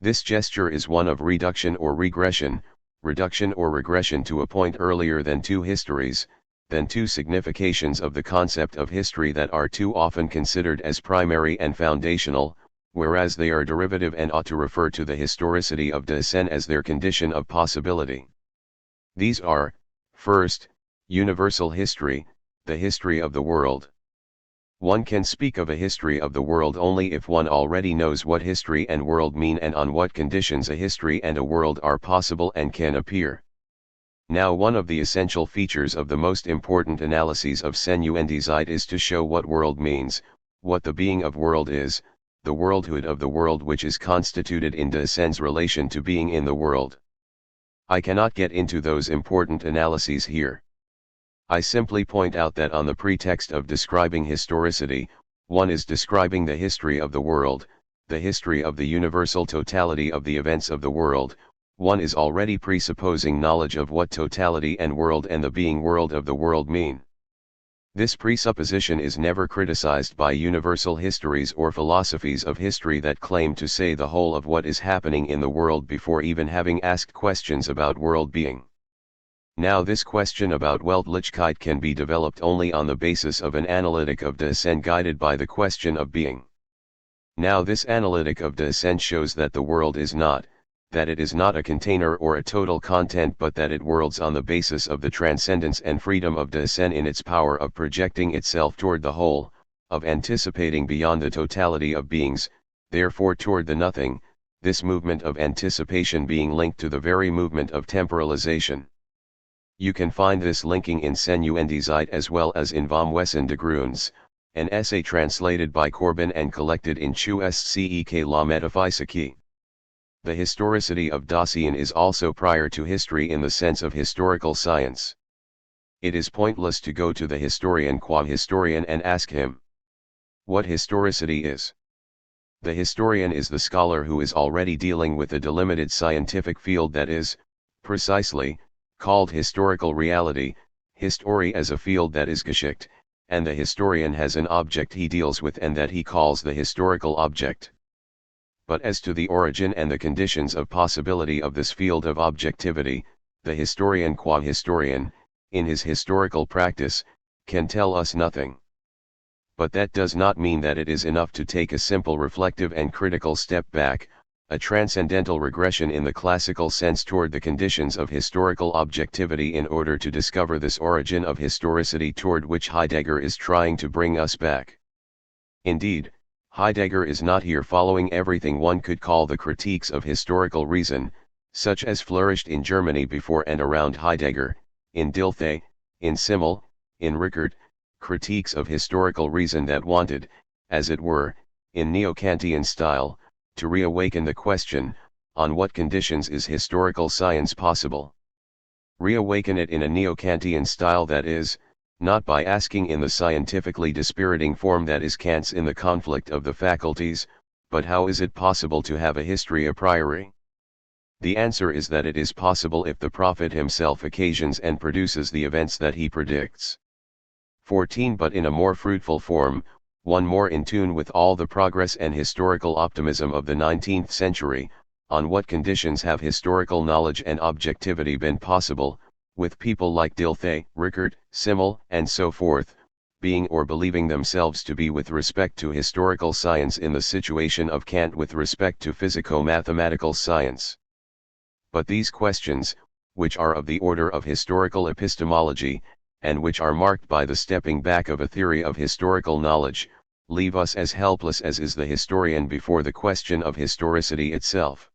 This gesture is one of reduction or regression to a point earlier than two histories, than two significations of the concept of history that are too often considered as primary and foundational, whereas they are derivative and ought to refer to the historicity of Dasein as their condition of possibility. These are, first, universal history, the history of the world. One can speak of a history of the world only if one already knows what history and world mean and on what conditions a history and a world are possible and can appear. Now, one of the essential features of the most important analyses of Senuendizeit is to show what world means, what the being of world is, the worldhood of the world which is constituted in Dasein's relation to being in the world. I cannot get into those important analyses here. I simply point out that on the pretext of describing historicity, one is describing the history of the world, the history of the universal totality of the events of the world. One is already presupposing knowledge of what totality and world and the being world of the world mean. This presupposition is never criticized by universal histories or philosophies of history that claim to say the whole of what is happening in the world before even having asked questions about world being. Now, this question about Weltlichkeit can be developed only on the basis of an analytic of Dasein guided by the question of being. Now, this analytic of Dasein shows that the world is not, that it is not a container or a total content, but that it worlds on the basis of the transcendence and freedom of Dasein in its power of projecting itself toward the whole, of anticipating beyond the totality of beings, therefore toward the nothing, this movement of anticipation being linked to the very movement of temporalization. You can find this linking in Senuendizeit as well as in Vom Wesen de Gruens, an essay translated by Corbin and collected in Chu Scek la Metaphysique. The historicity of Dasein is also prior to history in the sense of historical science. It is pointless to go to the historian qua historian and ask him what historicity is. The historian is the scholar who is already dealing with a delimited scientific field that is, precisely, called historical reality, history as a field that is Geschichte, and the historian has an object he deals with and that he calls the historical object. But as to the origin and the conditions of possibility of this field of objectivity, the historian qua historian, in his historical practice, can tell us nothing. But that does not mean that it is enough to take a simple reflective and critical step back, a transcendental regression in the classical sense toward the conditions of historical objectivity in order to discover this origin of historicity toward which Heidegger is trying to bring us back. Indeed, Heidegger is not here following everything one could call the critiques of historical reason, such as flourished in Germany before and around Heidegger, in Dilthey, in Simmel, in Rickert, critiques of historical reason that wanted, as it were, in neo-Kantian style, to reawaken the question, on what conditions is historical science possible? Reawaken it in a neo-Kantian style, that is, not by asking in the scientifically dispiriting form that is Kant's in the conflict of the faculties, but how is it possible to have a history a priori? The answer is that it is possible if the prophet himself occasions and produces the events that he predicts. 14. But in a more fruitful form, one more in tune with all the progress and historical optimism of the 19th century, on what conditions have historical knowledge and objectivity been possible, with people like Dilthey, Rickert, Simmel, and so forth, being or believing themselves to be with respect to historical science in the situation of Kant with respect to physico-mathematical science. But these questions, which are of the order of historical epistemology, and which are marked by the stepping back of a theory of historical knowledge, leave us as helpless as is the historian before the question of historicity itself.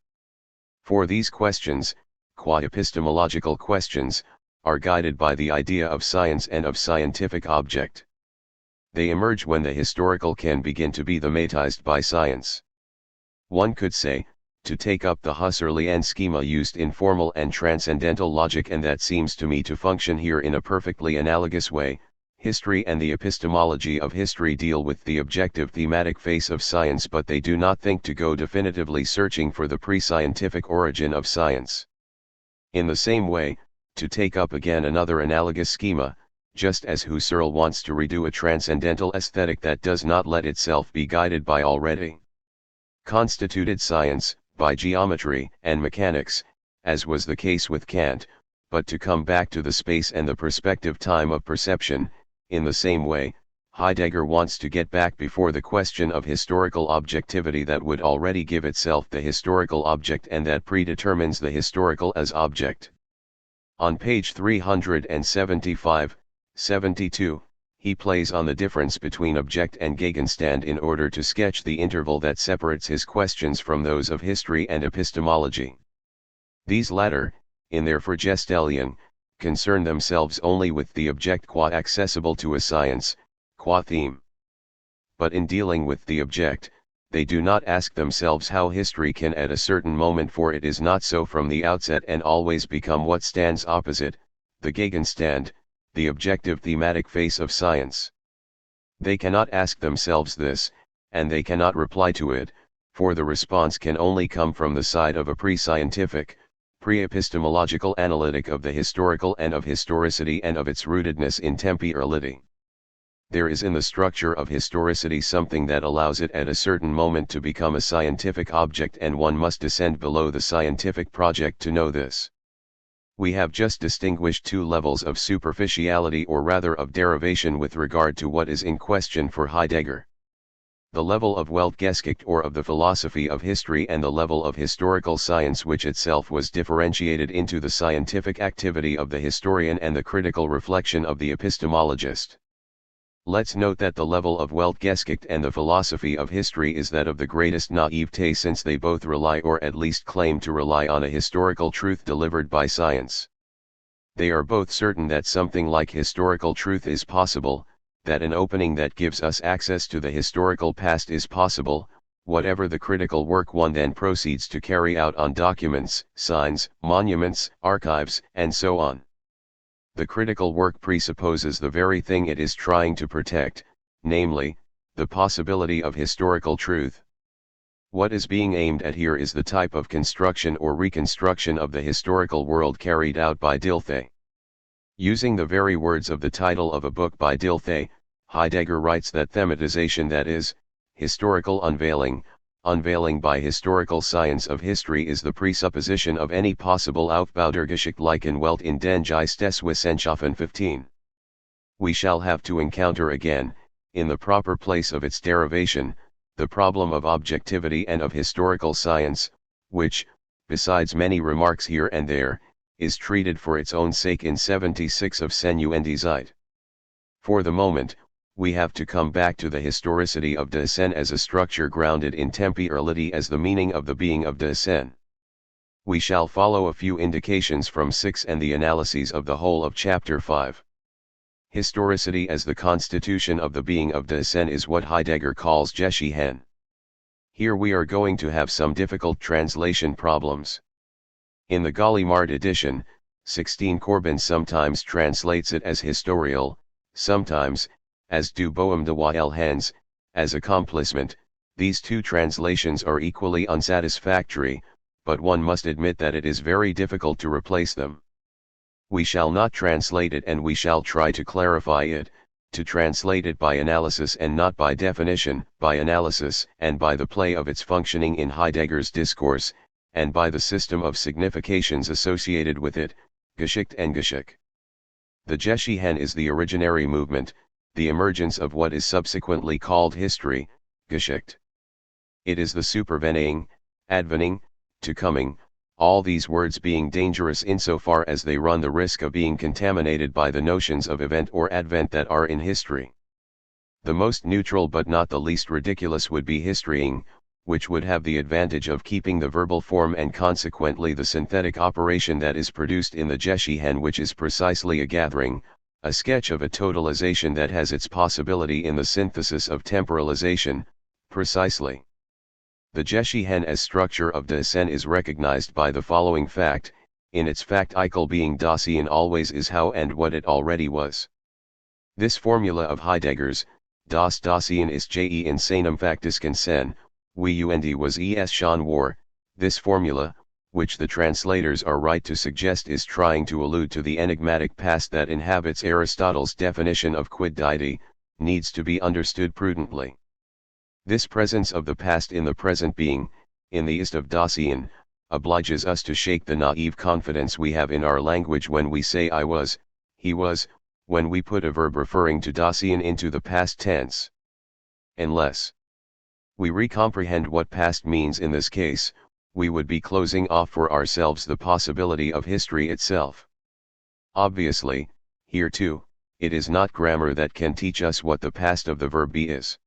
For these questions, qua epistemological questions, are guided by the idea of science and of scientific object. They emerge when the historical can begin to be thematized by science. One could say, to take up the Husserlian schema used in formal and transcendental logic, and that seems to me to function here in a perfectly analogous way, history and the epistemology of history deal with the objective thematic face of science, but they do not think to go definitively searching for the pre-scientific origin of science. In the same way, to take up again another analogous schema, just as Husserl wants to redo a transcendental aesthetic that does not let itself be guided by already constituted science, by geometry and mechanics, as was the case with Kant, but to come back to the space and the perspective time of perception. In the same way, Heidegger wants to get back before the question of historical objectivity that would already give itself the historical object and that predetermines the historical as object. On page 375-72, he plays on the difference between object and Gegenstand in order to sketch the interval that separates his questions from those of history and epistemology. These latter, in their Phlogistellion, concern themselves only with the object qua accessible to a science, qua theme. But in dealing with the object, they do not ask themselves how history can at a certain moment, for it is not so from the outset, and always become what stands opposite, the Gegenstand, the objective thematic face of science. They cannot ask themselves this, and they cannot reply to it, for the response can only come from the side of a pre-scientific, pre-epistemological analytic of the historical and of historicity and of its rootedness in temporality. There is in the structure of historicity something that allows it at a certain moment to become a scientific object, and one must descend below the scientific project to know this. We have just distinguished two levels of superficiality, or rather of derivation, with regard to what is in question for Heidegger. The level of Weltgeschichte, or of the philosophy of history, and the level of historical science, which itself was differentiated into the scientific activity of the historian and the critical reflection of the epistemologist. Let's note that the level of Weltgeschichte and the philosophy of history is that of the greatest naivete, since they both rely, or at least claim to rely, on a historical truth delivered by science. They are both certain that something like historical truth is possible, that an opening that gives us access to the historical past is possible, whatever the critical work one then proceeds to carry out on documents, signs, monuments, archives, and so on. The critical work presupposes the very thing it is trying to protect, namely, the possibility of historical truth. What is being aimed at here is the type of construction or reconstruction of the historical world carried out by Dilthey. Using the very words of the title of a book by Dilthey, Heidegger writes that thematization, that is, historical unveiling, unveiling by historical science of history, is the presupposition of any possible Aufbau der Geschichtlichen Welt in den Geisteswissenschaften 15. We shall have to encounter again, in the proper place of its derivation, the problem of objectivity and of historical science, which, besides many remarks here and there, is treated for its own sake in 76 of Senuende Zeit. For the moment, we have to come back to the historicity of Dasein as a structure grounded in temporality as the meaning of the being of Dasein. We shall follow a few indications from 6 and the analyses of the whole of chapter 5. Historicity as the constitution of the being of Dasein is what Heidegger calls Geschichten. Here we are going to have some difficult translation problems. In the Gallimard edition, 16 Corbin sometimes translates it as historial, sometimes, as du Boum de Wael-Hens, as accomplissement. These two translations are equally unsatisfactory, but one must admit that it is very difficult to replace them. We shall not translate it, and we shall try to clarify it, to translate it by analysis and not by definition, by analysis and by the play of its functioning in Heidegger's discourse, and by the system of significations associated with it, Geschichte and Geschick. The Geschichte is the originary movement, the emergence of what is subsequently called history, Geschichte. It is the supervening, advening, to coming, all these words being dangerous insofar as they run the risk of being contaminated by the notions of event or advent that are in history. The most neutral but not the least ridiculous would be historying, which would have the advantage of keeping the verbal form and consequently the synthetic operation that is produced in the Geschichte, which is precisely a gathering, a sketch of a totalization that has its possibility in the synthesis of temporalization, precisely. The Geschichte as structure of Dasein is recognized by the following fact: in its facticle being Dasein always is how and what it already was. This formula of Heidegger's, Das Dasein ist je in seinem Faktisken Sein, wie und was es schon war, this formula, which the translators are right to suggest is trying to allude to the enigmatic past that inhabits Aristotle's definition of quid deity, needs to be understood prudently. This presence of the past in the present being, in the ist of Dasein, obliges us to shake the naive confidence we have in our language when we say I was, he was, when we put a verb referring to Dasein into the past tense. Unless we recomprehend what past means in this case, we would be closing off for ourselves the possibility of history itself. Obviously, here too, it is not grammar that can teach us what the past of the verb be is.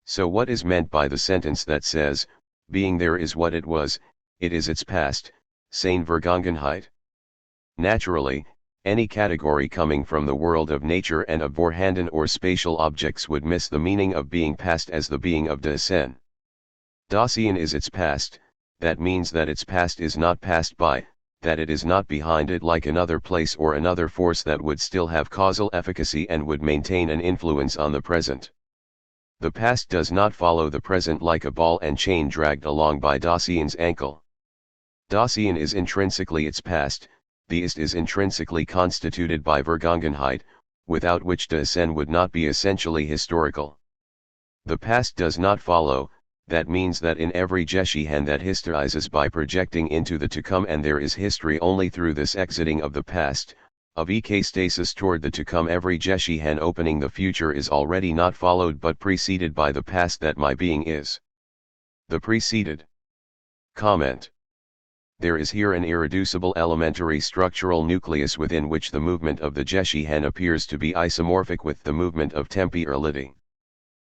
So what is meant by the sentence that says, being there is what it was, it is its past, seine Vergangenheit? Naturally, any category coming from the world of nature and of vorhanden or spatial objects would miss the meaning of being past as the being of Dasein. Dasein is its past, that means that its past is not passed by, that it is not behind it like another place or another force that would still have causal efficacy and would maintain an influence on the present. The past does not follow the present like a ball and chain dragged along by Dasein's ankle. Dasein is intrinsically its past, the ist is intrinsically constituted by Vergangenheit, without which Dasein would not be essentially historical. The past does not follow, that means that in every Geschichte that historizes by projecting into the to come, and there is history only through this exiting of the past, of ekastasis toward the to come, every Geschichte opening the future is already not followed but preceded by the past that my being is. The preceded. Comment. There is here an irreducible elementary structural nucleus within which the movement of the Geschichte appears to be isomorphic with the movement of temporality.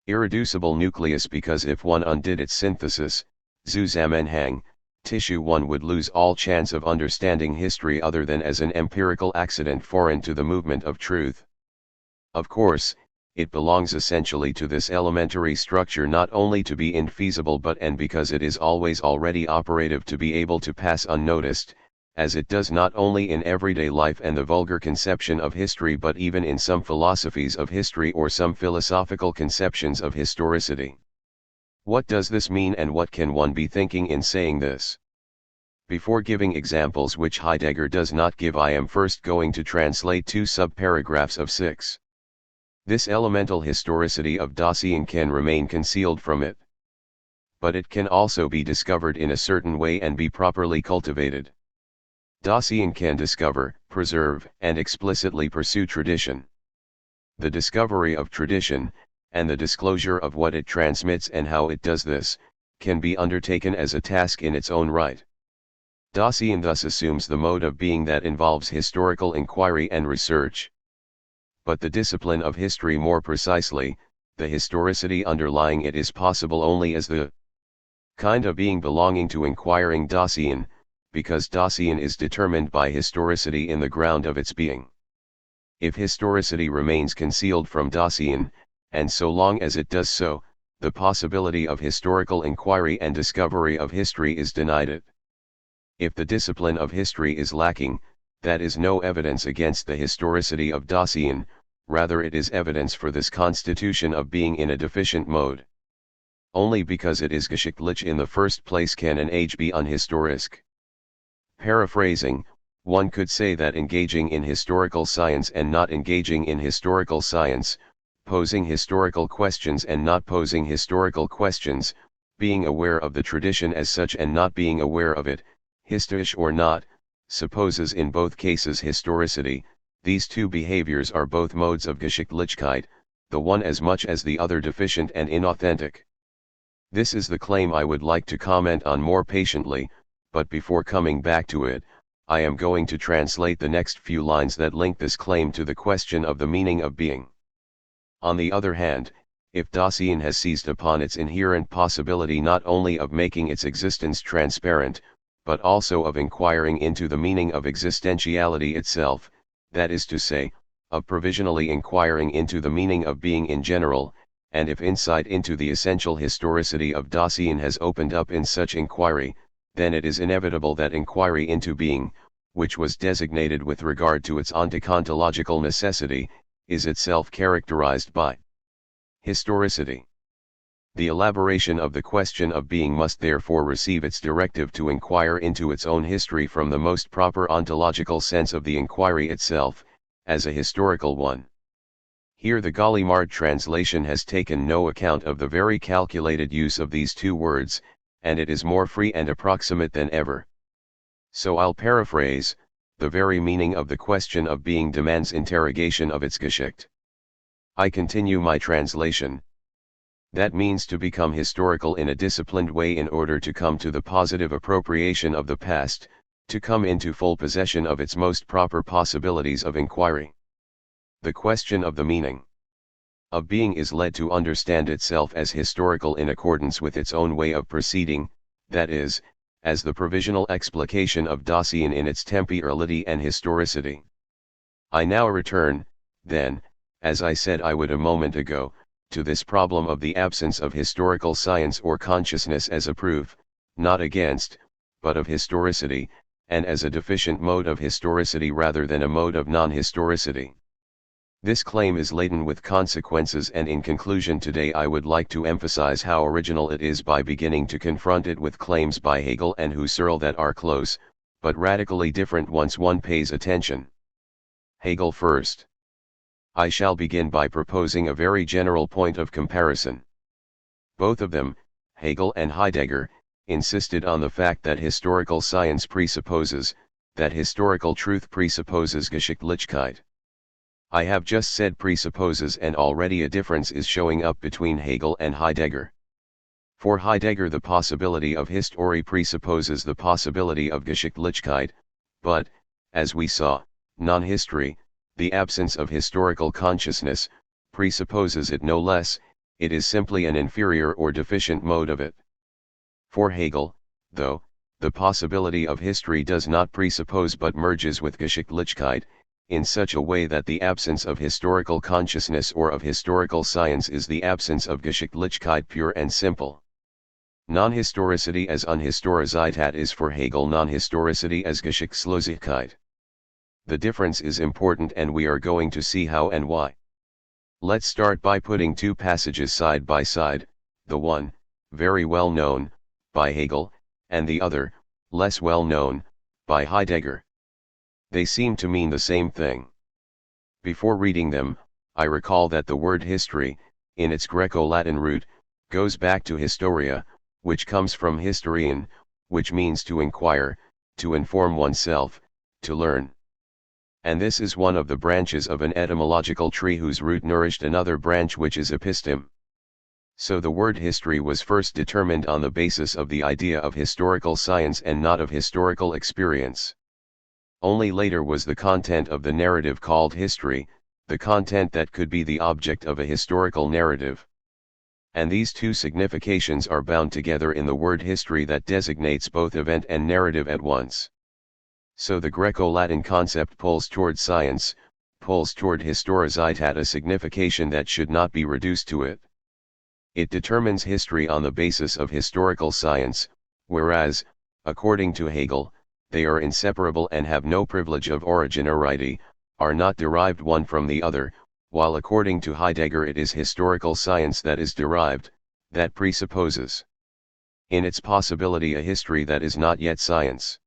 Irreducible nucleus because if one undid its synthesis, Zusammenhang, tissue, one would lose all chance of understanding history other than as an empirical accident foreign to the movement of truth. Of course, it belongs essentially to this elementary structure not only to be infeasible but and because it is always already operative to be able to pass unnoticed, as it does not only in everyday life and the vulgar conception of history but even in some philosophies of history or some philosophical conceptions of historicity. What does this mean and what can one be thinking in saying this? Before giving examples which Heidegger does not give, I am first going to translate two subparagraphs of 6. This elemental historicity of Dasein can remain concealed from it. But it can also be discovered in a certain way and be properly cultivated. Dasein can discover, preserve, and explicitly pursue tradition. The discovery of tradition, and the disclosure of what it transmits and how it does this, can be undertaken as a task in its own right. Dasein thus assumes the mode of being that involves historical inquiry and research. But the discipline of history, more precisely, the historicity underlying it, is possible only as the kind of being belonging to inquiring Dasein, because Dasein is determined by historicity in the ground of its being. If historicity remains concealed from Dasein, and so long as it does so, the possibility of historical inquiry and discovery of history is denied it. If the discipline of history is lacking, that is no evidence against the historicity of Dasein, rather it is evidence for this constitution of being in a deficient mode. Only because it is geschichtlich in the first place can an age be unhistorisk. Paraphrasing, one could say that engaging in historical science and not engaging in historical science, posing historical questions and not posing historical questions, being aware of the tradition as such and not being aware of it, historisch or not, supposes in both cases historicity. These two behaviors are both modes of Geschichtlichkeit, the one as much as the other deficient and inauthentic. This is the claim I would like to comment on more patiently, but before coming back to it, I am going to translate the next few lines that link this claim to the question of the meaning of being. On the other hand, if Dasein has seized upon its inherent possibility not only of making its existence transparent, but also of inquiring into the meaning of existentiality itself, that is to say, of provisionally inquiring into the meaning of being in general, and if insight into the essential historicity of Dasein has opened up in such inquiry, then it is inevitable that inquiry into being, which was designated with regard to its ontontological necessity, is itself characterized by historicity. The elaboration of the question of being must therefore receive its directive to inquire into its own history from the most proper ontological sense of the inquiry itself, as a historical one. Here the Gallimard translation has taken no account of the very calculated use of these two words, and it is more free and approximate than ever. So I'll paraphrase, the very meaning of the question of being demands interrogation of its Geschichte. I continue my translation. That means to become historical in a disciplined way in order to come to the positive appropriation of the past, to come into full possession of its most proper possibilities of inquiry. The question of the meaning of being is led to understand itself as historical in accordance with its own way of proceeding, that is, as the provisional explication of Dasein in its temporality and historicity. I now return, then, as I said I would a moment ago, to this problem of the absence of historical science or consciousness as a proof, not against, but of historicity, and as a deficient mode of historicity rather than a mode of non-historicity. This claim is laden with consequences, and in conclusion today I would like to emphasize how original it is by beginning to confront it with claims by Hegel and Husserl that are close, but radically different once one pays attention. Hegel first. I shall begin by proposing a very general point of comparison. Both of them, Hegel and Heidegger, insisted on the fact that historical science presupposes, that historical truth presupposes Geschichtlichkeit. I have just said presupposes, and already a difference is showing up between Hegel and Heidegger. For Heidegger the possibility of history presupposes the possibility of Geschichtlichkeit, but, as we saw, non-history, the absence of historical consciousness, presupposes it no less. It is simply an inferior or deficient mode of it. For Hegel, though, the possibility of history does not presuppose but merges with Geschichtlichkeit, in such a way that the absence of historical consciousness or of historical science is the absence of Geschichtlichkeit pure and simple. Non-historicity as Unhistorizität is for Hegel non-historicity as Geschichtslosigkeit. The difference is important, and we are going to see how and why. Let's start by putting two passages side by side, the one, very well known, by Hegel, and the other, less well known, by Heidegger. They seem to mean the same thing. Before reading them, I recall that the word history, in its Greco-Latin root, goes back to historia, which comes from historian, which means to inquire, to inform oneself, to learn. And this is one of the branches of an etymological tree whose root nourished another branch which is episteme. So the word history was first determined on the basis of the idea of historical science and not of historical experience. Only later was the content of the narrative called history, the content that could be the object of a historical narrative. And these two significations are bound together in the word history that designates both event and narrative at once. So the Greco-Latin concept pulls toward science, pulls toward historicität, a signification that should not be reduced to it. It determines history on the basis of historical science, whereas, according to Hegel, they are inseparable and have no privilege of originarity, are not derived one from the other, while according to Heidegger it is historical science that is derived, that presupposes in its possibility a history that is not yet science.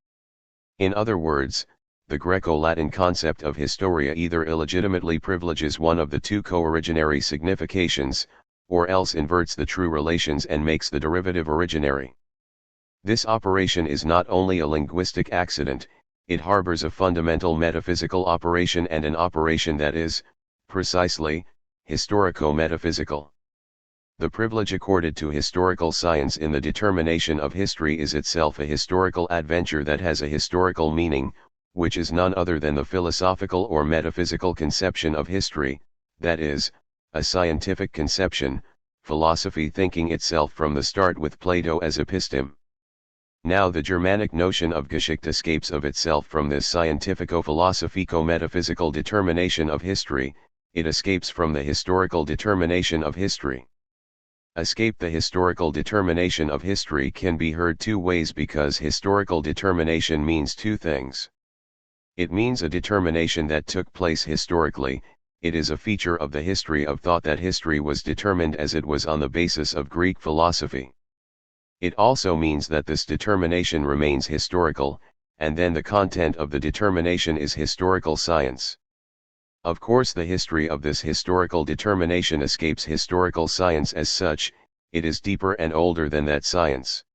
In other words, the Greco-Latin concept of historia either illegitimately privileges one of the two co-originary significations, or else inverts the true relations and makes the derivative originary. This operation is not only a linguistic accident, it harbors a fundamental metaphysical operation and an operation that is, precisely, historico-metaphysical. The privilege accorded to historical science in the determination of history is itself a historical adventure that has a historical meaning, which is none other than the philosophical or metaphysical conception of history, that is, a scientific conception, philosophy thinking itself from the start with Plato as episteme. Now the Germanic notion of Geschichte escapes of itself from this scientifico-philosophico-metaphysical determination of history, it escapes from the historical determination of history. Escape the historical determination of history can be heard two ways because historical determination means two things. It means a determination that took place historically, it is a feature of the history of thought that history was determined as it was on the basis of Greek philosophy. It also means that this determination remains historical, and then the content of the determination is historical science. Of course the history of this historical determination escapes historical science as such, it is deeper and older than that science.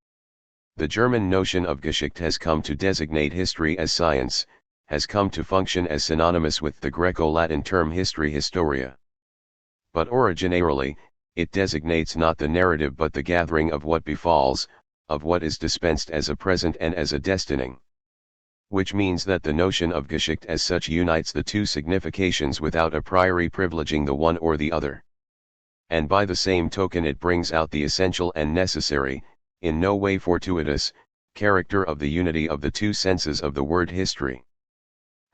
The German notion of Geschichte has come to designate history as science, has come to function as synonymous with the Greco-Latin term history historia. But originarily, it designates not the narrative but the gathering of what befalls, of what is dispensed as a present and as a destining. Which means that the notion of Geschichte as such unites the two significations without a priori privileging the one or the other. And by the same token it brings out the essential and necessary, in no way fortuitous, character of the unity of the two senses of the word history.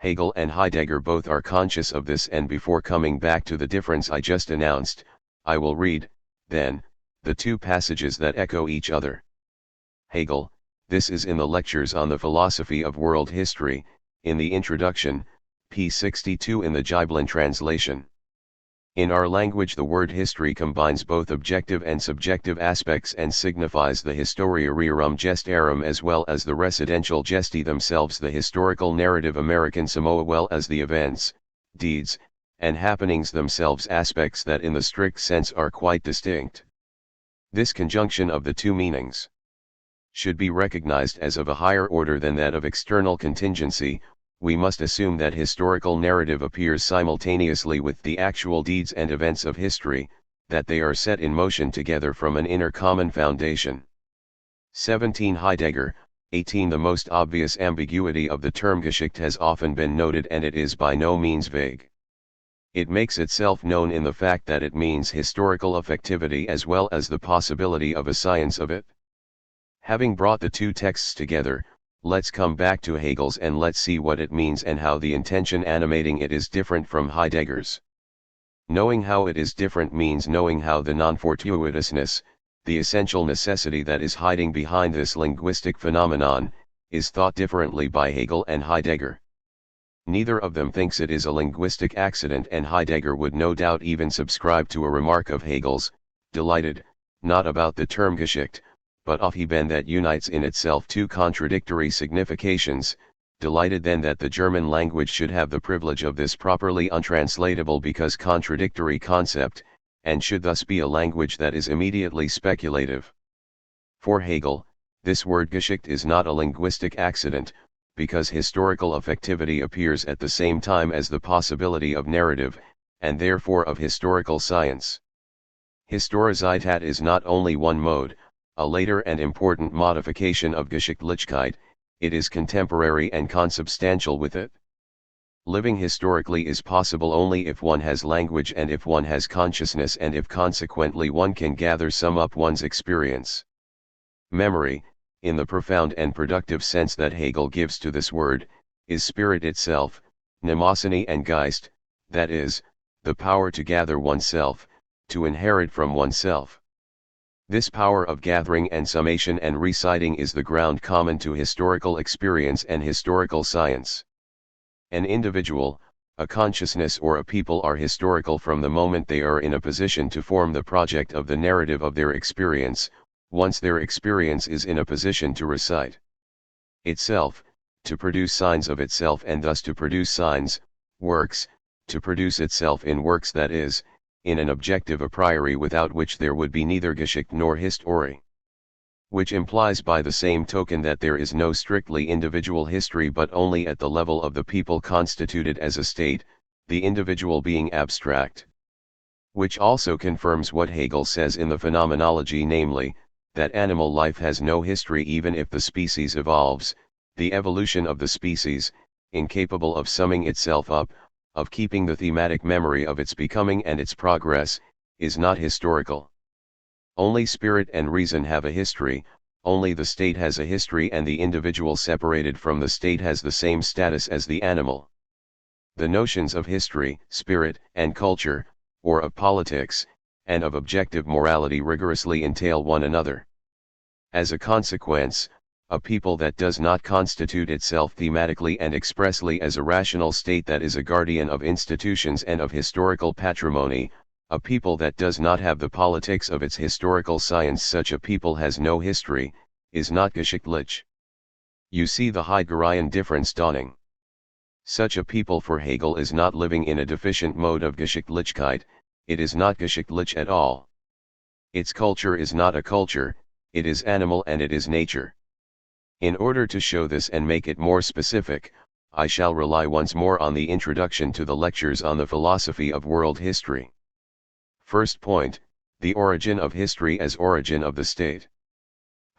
Hegel and Heidegger both are conscious of this, and before coming back to the difference I just announced, I will read, then, the two passages that echo each other. Hegel, this is in the lectures on the philosophy of world history, in the introduction, p. 62 in the Gibelin translation. In our language the word history combines both objective and subjective aspects and signifies the historia rerum gestarum as well as the residential gesti themselves, the historical narrative American Samoa well as the events, deeds, and happenings themselves, aspects that in the strict sense are quite distinct. This conjunction of the two meanings should be recognized as of a higher order than that of external contingency. We must assume that historical narrative appears simultaneously with the actual deeds and events of history, that they are set in motion together from an inner common foundation. 17 Heidegger, 18 The most obvious ambiguity of the term Geschichte has often been noted, and it is by no means vague. It makes itself known in the fact that it means historical effectivity as well as the possibility of a science of it. Having brought the two texts together, let's come back to Hegel's and let's see what it means and how the intention animating it is different from Heidegger's. Knowing how it is different means knowing how the non-fortuitousness, the essential necessity that is hiding behind this linguistic phenomenon, is thought differently by Hegel and Heidegger. Neither of them thinks it is a linguistic accident, and Heidegger would no doubt even subscribe to a remark of Hegel's, delighted, not about the term Geschichte, but Aufheben that unites in itself two contradictory significations, delighted then that the German language should have the privilege of this properly untranslatable because contradictory concept, and should thus be a language that is immediately speculative. For Hegel, this word Geschichte is not a linguistic accident, because historical effectivity appears at the same time as the possibility of narrative, and therefore of historical science. Historizität is not only one mode, a later and important modification of Geschichtlichkeit, it is contemporary and consubstantial with it. Living historically is possible only if one has language and if one has consciousness and if consequently one can sum up one's experience. Memory, in the profound and productive sense that Hegel gives to this word, is spirit itself, Mnemosyne and Geist, that is, the power to gather oneself, to inherit from oneself. This power of gathering and summation and reciting is the ground common to historical experience and historical science. An individual, a consciousness or a people are historical from the moment they are in a position to form the project of the narrative of their experience, once their experience is in a position to recite itself, to produce signs of itself and thus to produce signs, works, to produce itself in works, that is, in an objective a priori without which there would be neither Geschichte nor History. Which implies by the same token that there is no strictly individual history but only at the level of the people constituted as a state, the individual being abstract. Which also confirms what Hegel says in the Phenomenology, namely, that animal life has no history even if the species evolves, the evolution of the species, incapable of summing itself up, of keeping the thematic memory of its becoming and its progress, is not historical. Only spirit and reason have a history, only the state has a history, and the individual separated from the state has the same status as the animal. The notions of history, spirit, and culture, or of politics, and of objective morality rigorously entail one another. As a consequence, a people that does not constitute itself thematically and expressly as a rational state that is a guardian of institutions and of historical patrimony, a people that does not have the politics of its historical science, such a people has no history, is not geschichtlich. You see the Heideggerian difference dawning. Such a people for Hegel is not living in a deficient mode of Geschichtlichkeit, it is not geschichtlich at all. Its culture is not a culture, it is animal and it is nature. In order to show this and make it more specific, I shall rely once more on the introduction to the lectures on the philosophy of world history. First point, the origin of history as origin of the state.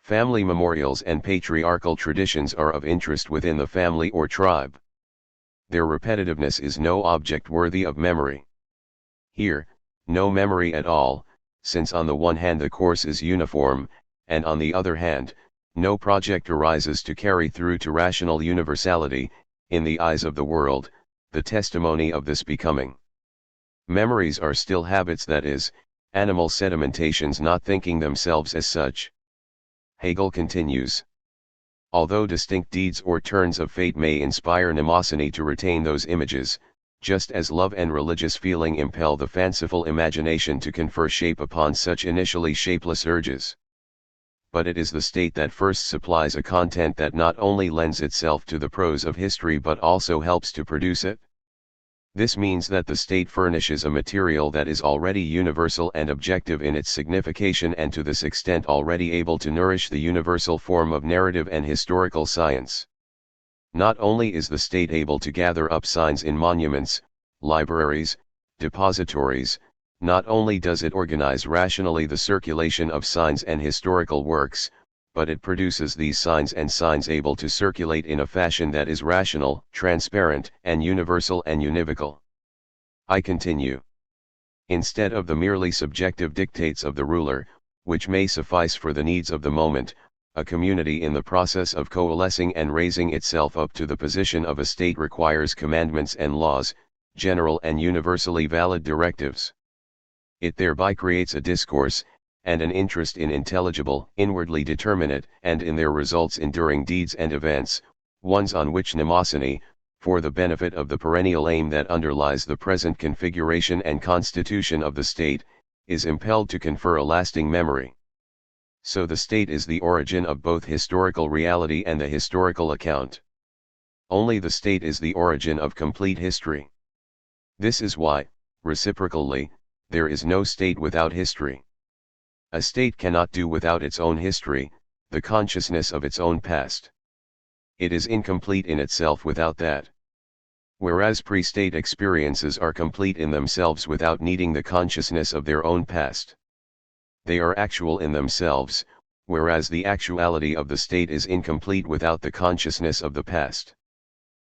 Family memorials and patriarchal traditions are of interest within the family or tribe. Their repetitiveness is no object worthy of memory. Here, no memory at all, since on the one hand the course is uniform, and on the other hand, no project arises to carry through to rational universality, in the eyes of the world, the testimony of this becoming. Memories are still habits, that is, animal sedimentations not thinking themselves as such. Hegel continues. Although distinct deeds or turns of fate may inspire mnemosyne to retain those images, just as love and religious feeling impel the fanciful imagination to confer shape upon such initially shapeless urges. But it is the state that first supplies a content that not only lends itself to the prose of history but also helps to produce it. This means that the state furnishes a material that is already universal and objective in its signification, and to this extent already able to nourish the universal form of narrative and historical science. Not only is the state able to gather up signs in monuments, libraries, depositories, not only does it organize rationally the circulation of signs and historical works, but it produces these signs and signs able to circulate in a fashion that is rational, transparent, and universal and univocal. I continue. Instead of the merely subjective dictates of the ruler, which may suffice for the needs of the moment, a community in the process of coalescing and raising itself up to the position of a state requires commandments and laws, general and universally valid directives. It thereby creates a discourse, and an interest in intelligible, inwardly determinate, and in their results enduring deeds and events, ones on which mnemosyne, for the benefit of the perennial aim that underlies the present configuration and constitution of the state, is impelled to confer a lasting memory. So the state is the origin of both historical reality and the historical account. Only the state is the origin of complete history. This is why, reciprocally, there is no state without history. A state cannot do without its own history, the consciousness of its own past. It is incomplete in itself without that. Whereas pre-state experiences are complete in themselves without needing the consciousness of their own past. They are actual in themselves, whereas the actuality of the state is incomplete without the consciousness of the past.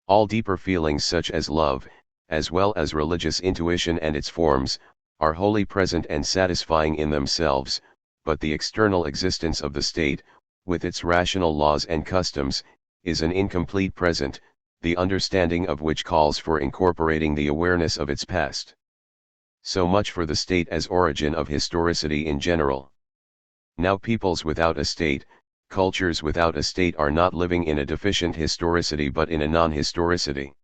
All deeper feelings such as love, as well as religious intuition and its forms, are wholly present and satisfying in themselves, but the external existence of the state, with its rational laws and customs, is an incomplete present, the understanding of which calls for incorporating the awareness of its past. So much for the state as origin of historicity in general. Now peoples without a state, cultures without a state are not living in a deficient historicity but in a non-historicity.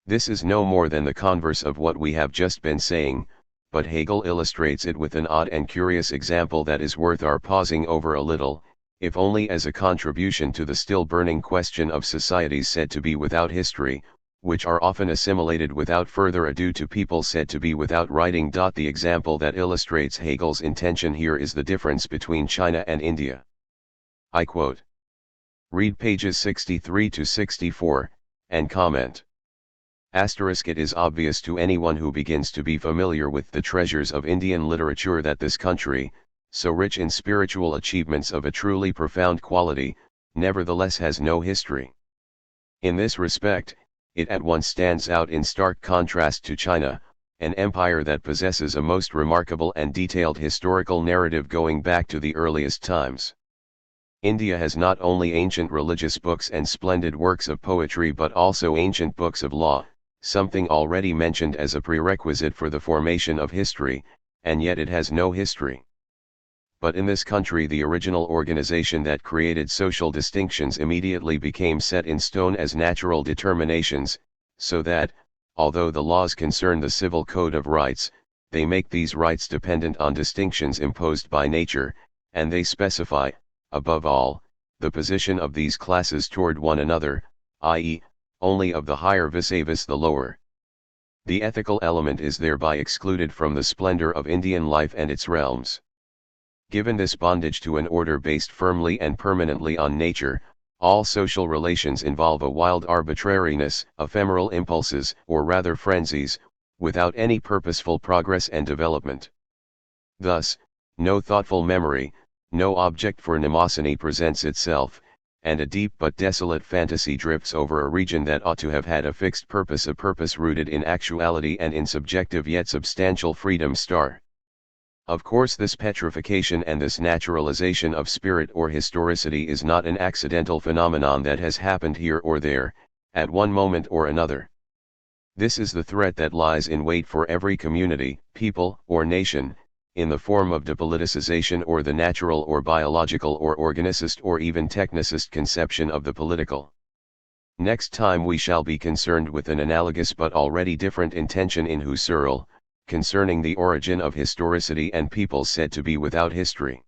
This is no more than the converse of what we have just been saying, but Hegel illustrates it with an odd and curious example that is worth our pausing over a little, if only as a contribution to the still burning question of societies said to be without history, which are often assimilated without further ado to people said to be without writing. The example that illustrates Hegel's intention here is the difference between China and India. I quote. Read pages 63 to 64, and comment. It is obvious to anyone who begins to be familiar with the treasures of Indian literature that this country, so rich in spiritual achievements of a truly profound quality, nevertheless has no history. In this respect, it at once stands out in stark contrast to China, an empire that possesses a most remarkable and detailed historical narrative going back to the earliest times. India has not only ancient religious books and splendid works of poetry but also ancient books of law, something already mentioned as a prerequisite for the formation of history, and yet it has no history. But in this country the original organization that created social distinctions immediately became set in stone as natural determinations, so that, although the laws concern the civil code of rights, they make these rights dependent on distinctions imposed by nature, and they specify, above all, the position of these classes toward one another, i.e., only of the higher vis-a-vis the lower. The ethical element is thereby excluded from the splendor of Indian life and its realms. Given this bondage to an order based firmly and permanently on nature, all social relations involve a wild arbitrariness, ephemeral impulses, or rather frenzies, without any purposeful progress and development. Thus, no thoughtful memory, no object for mnemosyne presents itself, and a deep but desolate fantasy drifts over a region that ought to have had a fixed purpose, a purpose rooted in actuality and in subjective yet substantial freedom. Of course, this petrification and this naturalization of spirit or historicity is not an accidental phenomenon that has happened here or there, at one moment or another. This is the threat that lies in wait for every community, people, or nation, in the form of depoliticization or the natural or biological or organicist or even technicist conception of the political. Next time we shall be concerned with an analogous but already different intention in Husserl, concerning the origin of historicity and peoples said to be without history.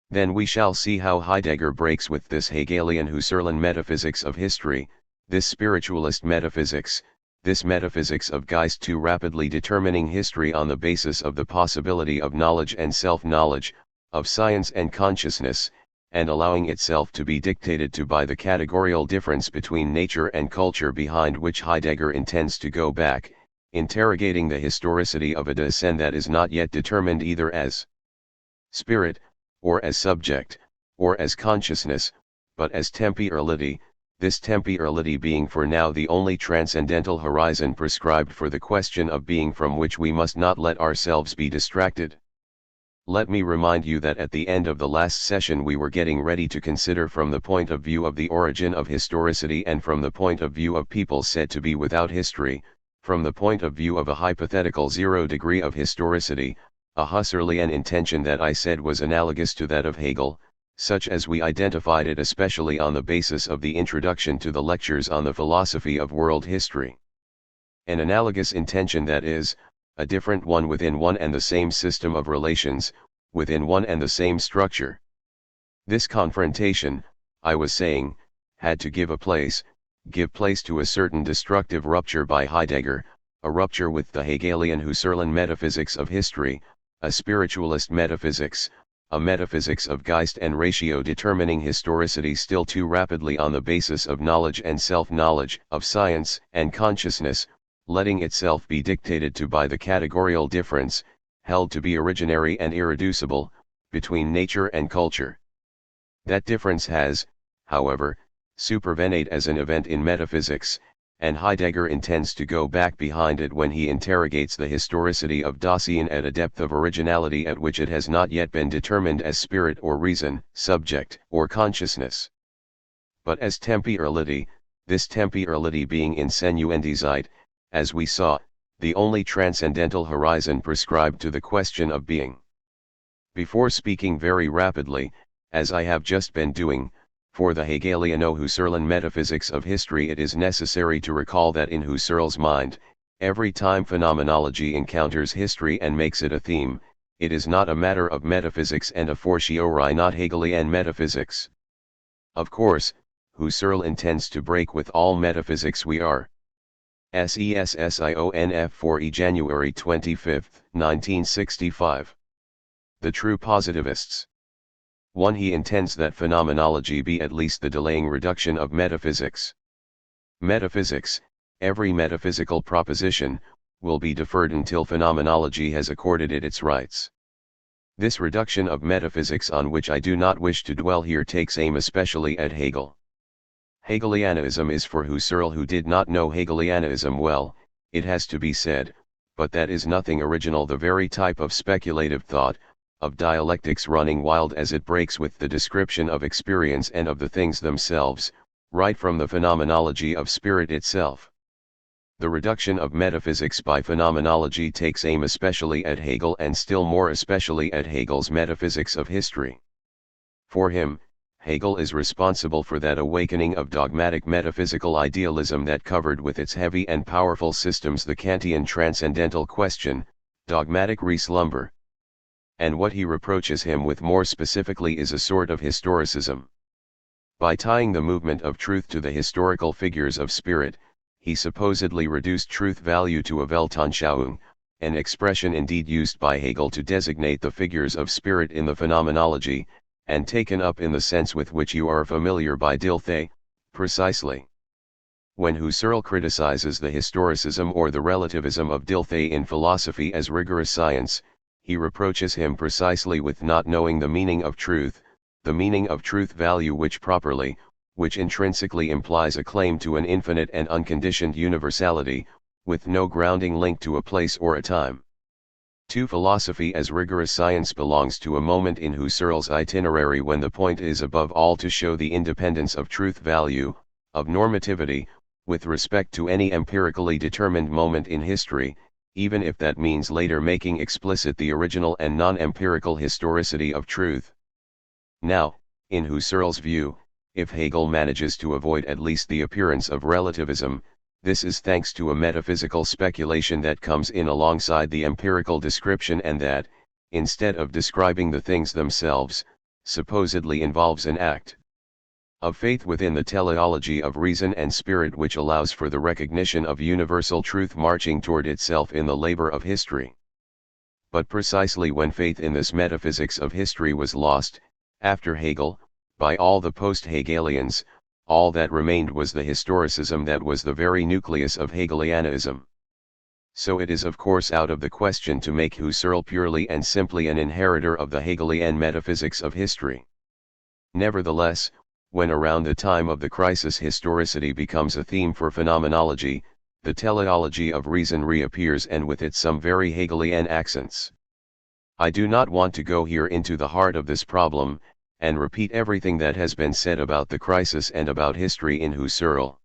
Then we shall see how Heidegger breaks with this Hegelian Husserlian metaphysics of history, this spiritualist metaphysics, this metaphysics of Geist too rapidly determining history on the basis of the possibility of knowledge and self-knowledge, of science and consciousness, and allowing itself to be dictated to by the categorical difference between nature and culture behind which Heidegger intends to go back, interrogating the historicity of a descent that is not yet determined either as spirit, or as subject, or as consciousness, but as temporality, this temporality being for now the only transcendental horizon prescribed for the question of being from which we must not let ourselves be distracted. Let me remind you that at the end of the last session we were getting ready to consider from the point of view of the origin of historicity and from the point of view of people said to be without history, from the point of view of a hypothetical zero degree of historicity, a Husserlian intention that I said was analogous to that of Hegel, such as we identified it especially on the basis of the introduction to the lectures on the philosophy of world history. An analogous intention that is, a different one within one and the same system of relations, within one and the same structure. This confrontation, I was saying, had to give place to a certain destructive rupture by Heidegger, a rupture with the Hegelian Husserlian metaphysics of history, a spiritualist metaphysics, a metaphysics of Geist and ratio determining historicity still too rapidly on the basis of knowledge and self-knowledge, of science and consciousness, letting itself be dictated to by the categorical difference, held to be originary and irreducible, between nature and culture. That difference has, however, supervened as an event in metaphysics, and Heidegger intends to go back behind it when he interrogates the historicity of Dasein at a depth of originality at which it has not yet been determined as spirit or reason, subject or consciousness, but as temporality, this temporality being in Senuendizeit, as we saw, the only transcendental horizon prescribed to the question of being. Before speaking very rapidly, as I have just been doing, for the Hegeliano-Husserlian metaphysics of history, it is necessary to recall that in Husserl's mind, every time phenomenology encounters history and makes it a theme, it is not a matter of metaphysics and a fortiori not Hegelian metaphysics. Of course, Husserl intends to break with all metaphysics. We are SESSIONF 4 January 25, 1965. The true positivists. 1. He intends that phenomenology be at least the delaying reduction of metaphysics. Metaphysics, every metaphysical proposition, will be deferred until phenomenology has accorded it its rights. This reduction of metaphysics, on which I do not wish to dwell here, takes aim especially at Hegel. Hegelianism is for Husserl, who did not know Hegelianism well, it has to be said, but that is nothing original, the very type of speculative thought, of dialectics running wild as it breaks with the description of experience and of the things themselves, right from the phenomenology of spirit itself. The reduction of metaphysics by phenomenology takes aim especially at Hegel, and still more especially at Hegel's metaphysics of history. For him, Hegel is responsible for that awakening of dogmatic metaphysical idealism that covered with its heavy and powerful systems the Kantian transcendental question, dogmatic reslumber. And what he reproaches him with more specifically is a sort of historicism. By tying the movement of truth to the historical figures of spirit, he supposedly reduced truth value to a Weltanschauung, an expression indeed used by Hegel to designate the figures of spirit in the phenomenology, and taken up in the sense with which you are familiar by Dilthey, precisely. When Husserl criticizes the historicism or the relativism of Dilthey in philosophy as rigorous science, he reproaches him precisely with not knowing the meaning of truth, the meaning of truth value, which properly, which intrinsically implies a claim to an infinite and unconditioned universality, with no grounding link to a place or a time. 2. Philosophy as rigorous science belongs to a moment in Husserl's itinerary when the point is above all to show the independence of truth value, of normativity, with respect to any empirically determined moment in history, even if that means later making explicit the original and non-empirical historicity of truth. Now, in Husserl's view, if Hegel manages to avoid at least the appearance of relativism, this is thanks to a metaphysical speculation that comes in alongside the empirical description, and that, instead of describing the things themselves, supposedly involves an act of faith within the teleology of reason and spirit, which allows for the recognition of universal truth marching toward itself in the labor of history. But precisely when faith in this metaphysics of history was lost, after Hegel, by all the post-Hegelians, all that remained was the historicism that was the very nucleus of Hegelianism. So it is of course out of the question to make Husserl purely and simply an inheritor of the Hegelian metaphysics of history. Nevertheless, when around the time of the crisis historicity becomes a theme for phenomenology, the teleology of reason reappears, and with it some very Hegelian accents. I do not want to go here into the heart of this problem, and repeat everything that has been said about the crisis and about history in Husserl.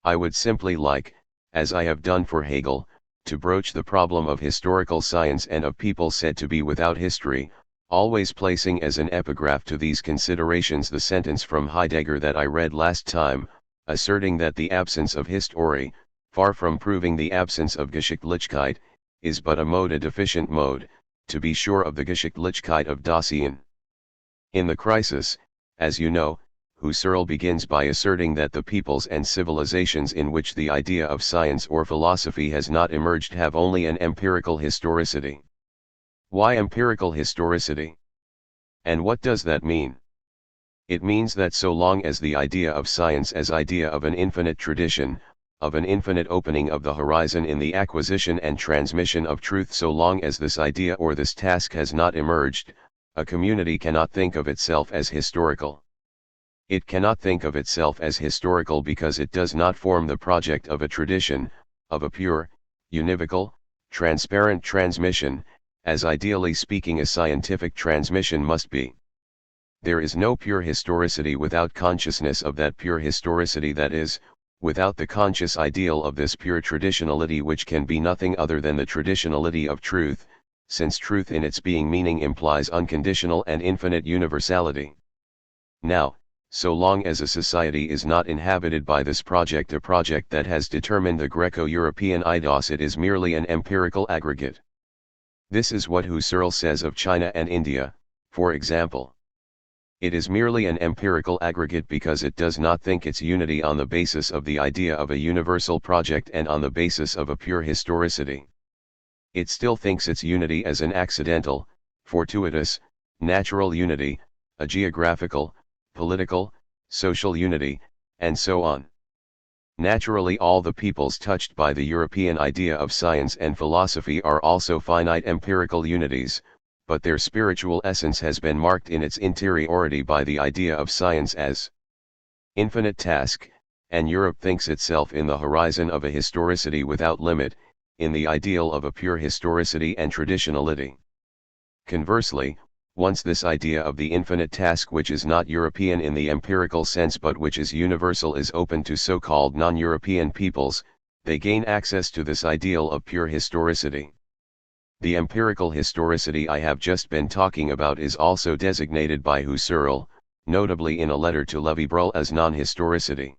I would simply like, as I have done for Hegel, to broach the problem of historical science and of people said to be without history, always placing as an epigraph to these considerations the sentence from Heidegger that I read last time, asserting that the absence of History, far from proving the absence of Geschichtlichkeit, is but a mode, a deficient mode, to be sure, of the Geschichtlichkeit of Dasein. In the crisis, as you know, Husserl begins by asserting that the peoples and civilizations in which the idea of science or philosophy has not emerged have only an empirical historicity. Why empirical historicity? And what does that mean? It means that so long as the idea of science as idea of an infinite tradition, of an infinite opening of the horizon in the acquisition and transmission of truth, so long as this idea or this task has not emerged, a community cannot think of itself as historical. It cannot think of itself as historical because it does not form the project of a tradition, of a pure, univocal, transparent transmission, as ideally speaking a scientific transmission must be. There is no pure historicity without consciousness of that pure historicity, that is, without the conscious ideal of this pure traditionality, which can be nothing other than the traditionality of truth, since truth in its being meaning implies unconditional and infinite universality. Now, so long as a society is not inhabited by this project, a project that has determined the Greco-European eidos, it is merely an empirical aggregate. This is what Husserl says of China and India, for example. It is merely an empirical aggregate because it does not think its unity on the basis of the idea of a universal project and on the basis of a pure historicity. It still thinks its unity as an accidental, fortuitous, natural unity, a geographical, political, social unity, and so on. Naturally, all the peoples touched by the European idea of science and philosophy are also finite empirical unities, but their spiritual essence has been marked in its interiority by the idea of science as infinite task, and Europe thinks itself in the horizon of a historicity without limit, in the ideal of a pure historicity and traditionality. Conversely, once this idea of the infinite task, which is not European in the empirical sense but which is universal, is open to so-called non-European peoples, they gain access to this ideal of pure historicity. The empirical historicity I have just been talking about is also designated by Husserl, notably in a letter to Lévi-Bruhl, as non-historicity.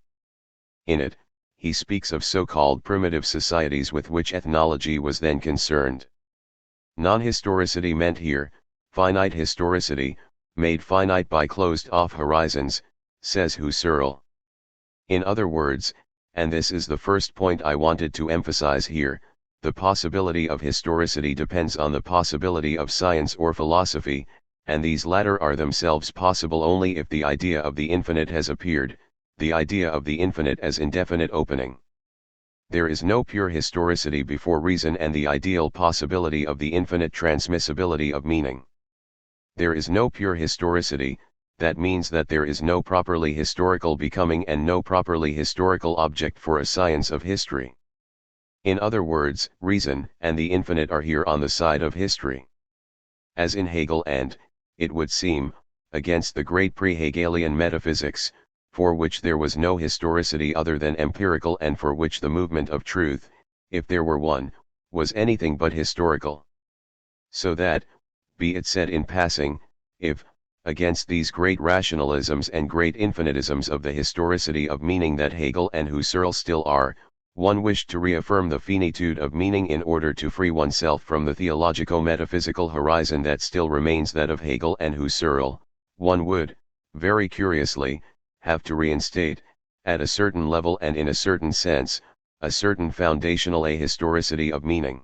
In it, he speaks of so-called primitive societies with which ethnology was then concerned. Non-historicity meant here, finite historicity, made finite by closed-off horizons, says Husserl. In other words, and this is the first point I wanted to emphasize here, the possibility of historicity depends on the possibility of science or philosophy, and these latter are themselves possible only if the idea of the infinite has appeared, the idea of the infinite as indefinite opening. There is no pure historicity before reason and the ideal possibility of the infinite transmissibility of meaning. There is no pure historicity, that means that there is no properly historical becoming and no properly historical object for a science of history. In other words, reason and the infinite are here on the side of history. As in Hegel and, it would seem, against the great pre-Hegelian metaphysics, for which there was no historicity other than empirical and for which the movement of truth, if there were one, was anything but historical. So that, be it said in passing, if, against these great rationalisms and great infinitisms of the historicity of meaning that Hegel and Husserl still are, one wished to reaffirm the finitude of meaning in order to free oneself from the theologico-metaphysical horizon that still remains that of Hegel and Husserl, one would, very curiously, have to reinstate, at a certain level and in a certain sense, a certain foundational ahistoricity of meaning.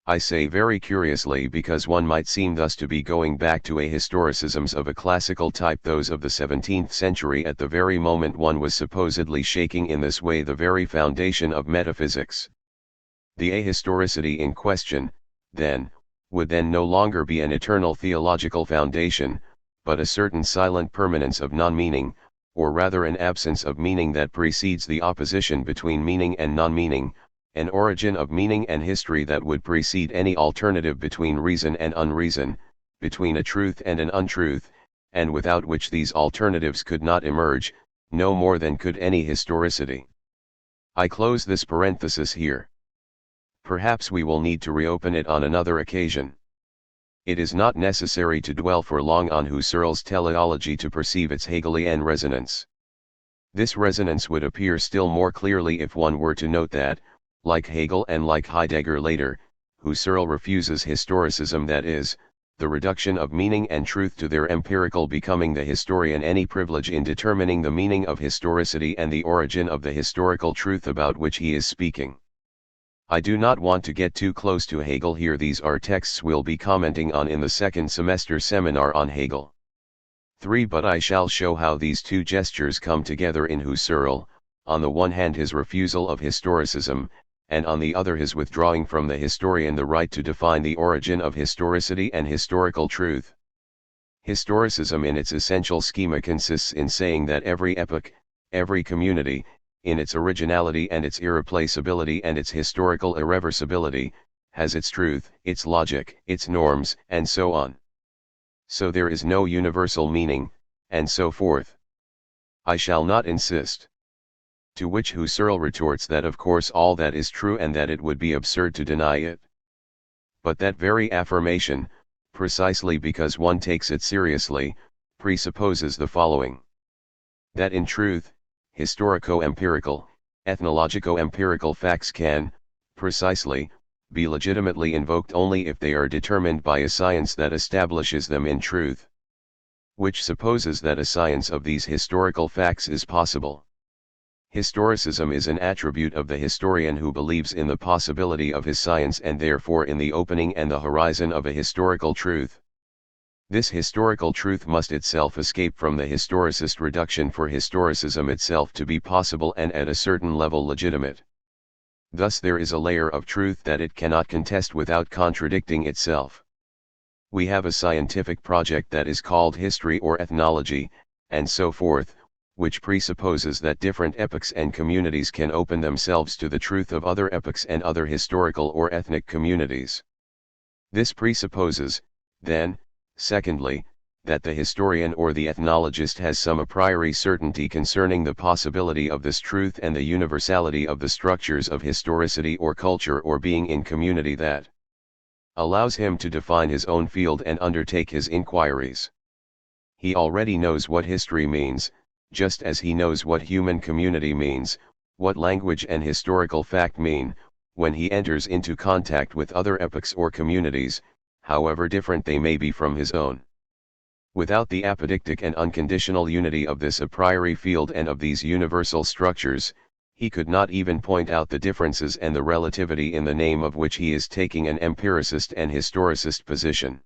I say very curiously because one might seem thus to be going back to ahistoricisms of a classical type, those of the 17th century, at the very moment one was supposedly shaking in this way the very foundation of metaphysics. The ahistoricity in question, then, would then no longer be an eternal theological foundation, but a certain silent permanence of non-meaning, or rather an absence of meaning that precedes the opposition between meaning and non-meaning, an origin of meaning and history that would precede any alternative between reason and unreason, between a truth and an untruth, and without which these alternatives could not emerge, no more than could any historicity. I close this parenthesis here. Perhaps we will need to reopen it on another occasion. It is not necessary to dwell for long on Husserl's teleology to perceive its Hegelian resonance. This resonance would appear still more clearly if one were to note that, like Hegel and like Heidegger later, Husserl refuses historicism, that is, the reduction of meaning and truth to their empirical becoming the historian any privilege in determining the meaning of historicity and the origin of the historical truth about which he is speaking. I do not want to get too close to Hegel here. These are texts we'll be commenting on in the second semester seminar on Hegel. 3. But I shall show how these two gestures come together in Husserl, on the one hand his refusal of historicism, and on the other his withdrawing from the historian the right to define the origin of historicity and historical truth. Historicism in its essential schema consists in saying that every epoch, every community, in its originality and its irreplaceability and its historical irreversibility, has its truth, its logic, its norms, and so on. So there is no universal meaning, and so forth. I shall not insist. To which Husserl retorts that of course all that is true and that it would be absurd to deny it. But that very affirmation, precisely because one takes it seriously, presupposes the following. That in truth, historico-empirical, ethnologico-empirical facts can, precisely, be legitimately invoked only if they are determined by a science that establishes them in truth. Which supposes that a science of these historical facts is possible. Historicism is an attribute of the historian who believes in the possibility of his science and therefore in the opening and the horizon of a historical truth. This historical truth must itself escape from the historicist reduction for historicism itself to be possible and at a certain level legitimate. Thus there is a layer of truth that it cannot contest without contradicting itself. We have a scientific project that is called history or ethnology, and so forth, which presupposes that different epochs and communities can open themselves to the truth of other epochs and other historical or ethnic communities. This presupposes, then, secondly, that the historian or the ethnologist has some a priori certainty concerning the possibility of this truth and the universality of the structures of historicity or culture or being in community that allows him to define his own field and undertake his inquiries. He already knows what history means, just as he knows what human community means, what language and historical fact mean, when he enters into contact with other epochs or communities, however different they may be from his own. Without the apodictic and unconditional unity of this a priori field and of these universal structures, he could not even point out the differences and the relativity in the name of which he is taking an empiricist and historicist position.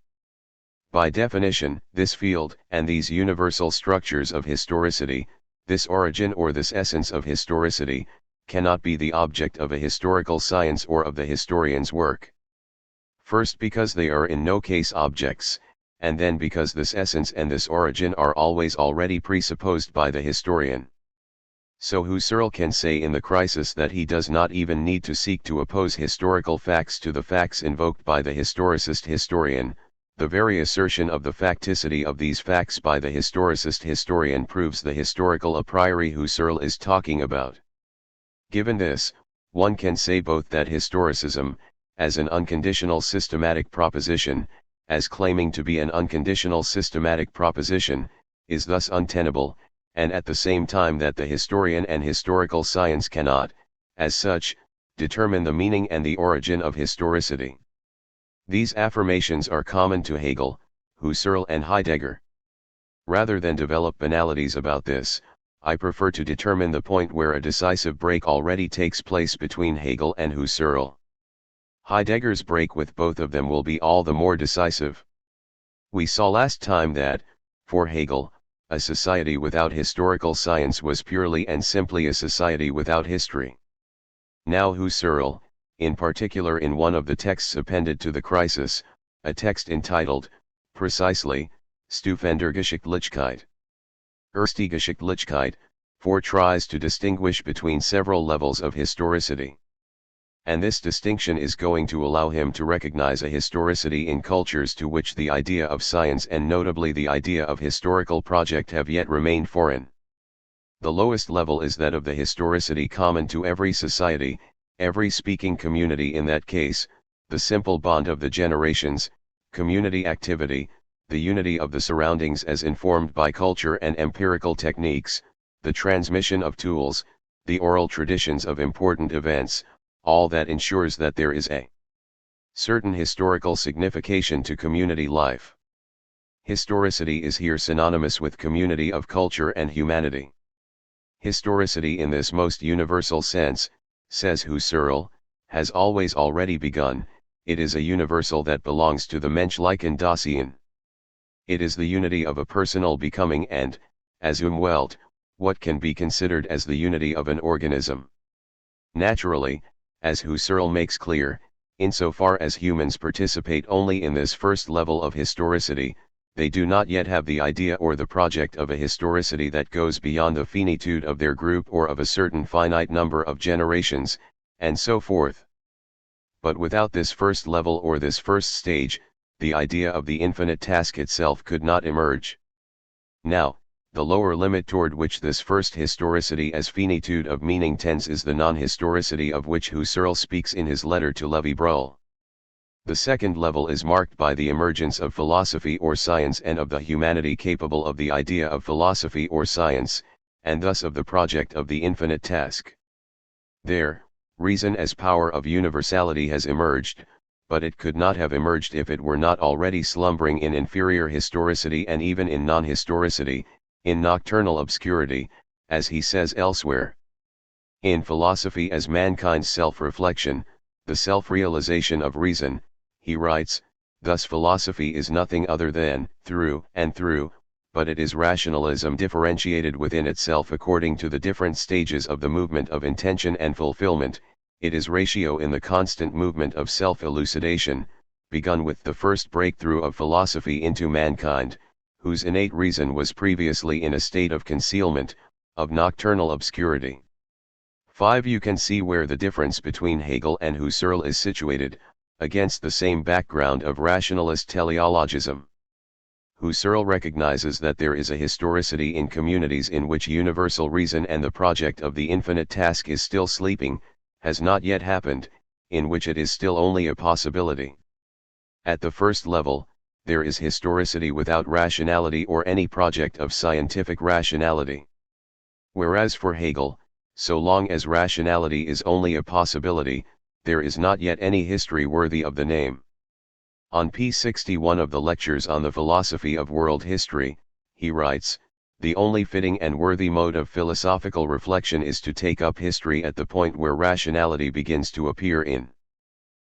By definition, this field, and these universal structures of historicity, this origin or this essence of historicity, cannot be the object of a historical science or of the historian's work. First because they are in no case objects, and then because this essence and this origin are always already presupposed by the historian. So Husserl can say in the crisis that he does not even need to seek to oppose historical facts to the facts invoked by the historicist historian. The very assertion of the facticity of these facts by the historicist historian proves the historical a priori Husserl is talking about. Given this, one can say both that historicism, as an unconditional systematic proposition, as claiming to be an unconditional systematic proposition, is thus untenable, and at the same time that the historian and historical science cannot, as such, determine the meaning and the origin of historicity. These affirmations are common to Hegel, Husserl and Heidegger. Rather than develop banalities about this, I prefer to determine the point where a decisive break already takes place between Hegel and Husserl. Heidegger's break with both of them will be all the more decisive. We saw last time that, for Hegel, a society without historical science was purely and simply a society without history. Now Husserl, in particular in one of the texts appended to the crisis, a text entitled, precisely, Stufendergeschichtlichkeit. Geschichtlichkeit, tries to distinguish between several levels of historicity. And this distinction is going to allow him to recognize a historicity in cultures to which the idea of science and notably the idea of historical project have yet remained foreign. The lowest level is that of the historicity common to every society, every speaking community in that case, the simple bond of the generations, community activity, the unity of the surroundings as informed by culture and empirical techniques, the transmission of tools, the oral traditions of important events, all that ensures that there is a certain historical signification to community life. Historicity is here synonymous with community of culture and humanity. Historicity in this most universal sense, says Husserl, has always already begun. It is a universal that belongs to the menschlichen Dasein. It is the unity of a personal becoming and, as Umwelt, what can be considered as the unity of an organism. Naturally, as Husserl makes clear, insofar as humans participate only in this first level of historicity, they do not yet have the idea or the project of a historicity that goes beyond the finitude of their group or of a certain finite number of generations, and so forth. But without this first level or this first stage, the idea of the infinite task itself could not emerge. Now, the lower limit toward which this first historicity as finitude of meaning tends is the non-historicity of which Husserl speaks in his letter to Levi-Bruhl. The second level is marked by the emergence of philosophy or science and of the humanity capable of the idea of philosophy or science, and thus of the project of the infinite task. There, reason as power of universality has emerged, but it could not have emerged if it were not already slumbering in inferior historicity and even in non-historicity, in nocturnal obscurity, as he says elsewhere. In philosophy as mankind's self-reflection, the self-realization of reason, he writes, thus philosophy is nothing other than, through and through, but it is rationalism differentiated within itself according to the different stages of the movement of intention and fulfillment. It is ratio in the constant movement of self-elucidation, begun with the first breakthrough of philosophy into mankind, whose innate reason was previously in a state of concealment, of nocturnal obscurity. 5. You can see where the difference between Hegel and Husserl is situated, against the same background of rationalist teleologism. Husserl recognizes that there is a historicity in communities in which universal reason and the project of the infinite task is still sleeping, has not yet happened, in which it is still only a possibility. At the first level, there is historicity without rationality or any project of scientific rationality. Whereas for Hegel, so long as rationality is only a possibility, there is not yet any history worthy of the name. On page 61 of the Lectures on the Philosophy of World History, he writes, the only fitting and worthy mode of philosophical reflection is to take up history at the point where rationality begins to appear in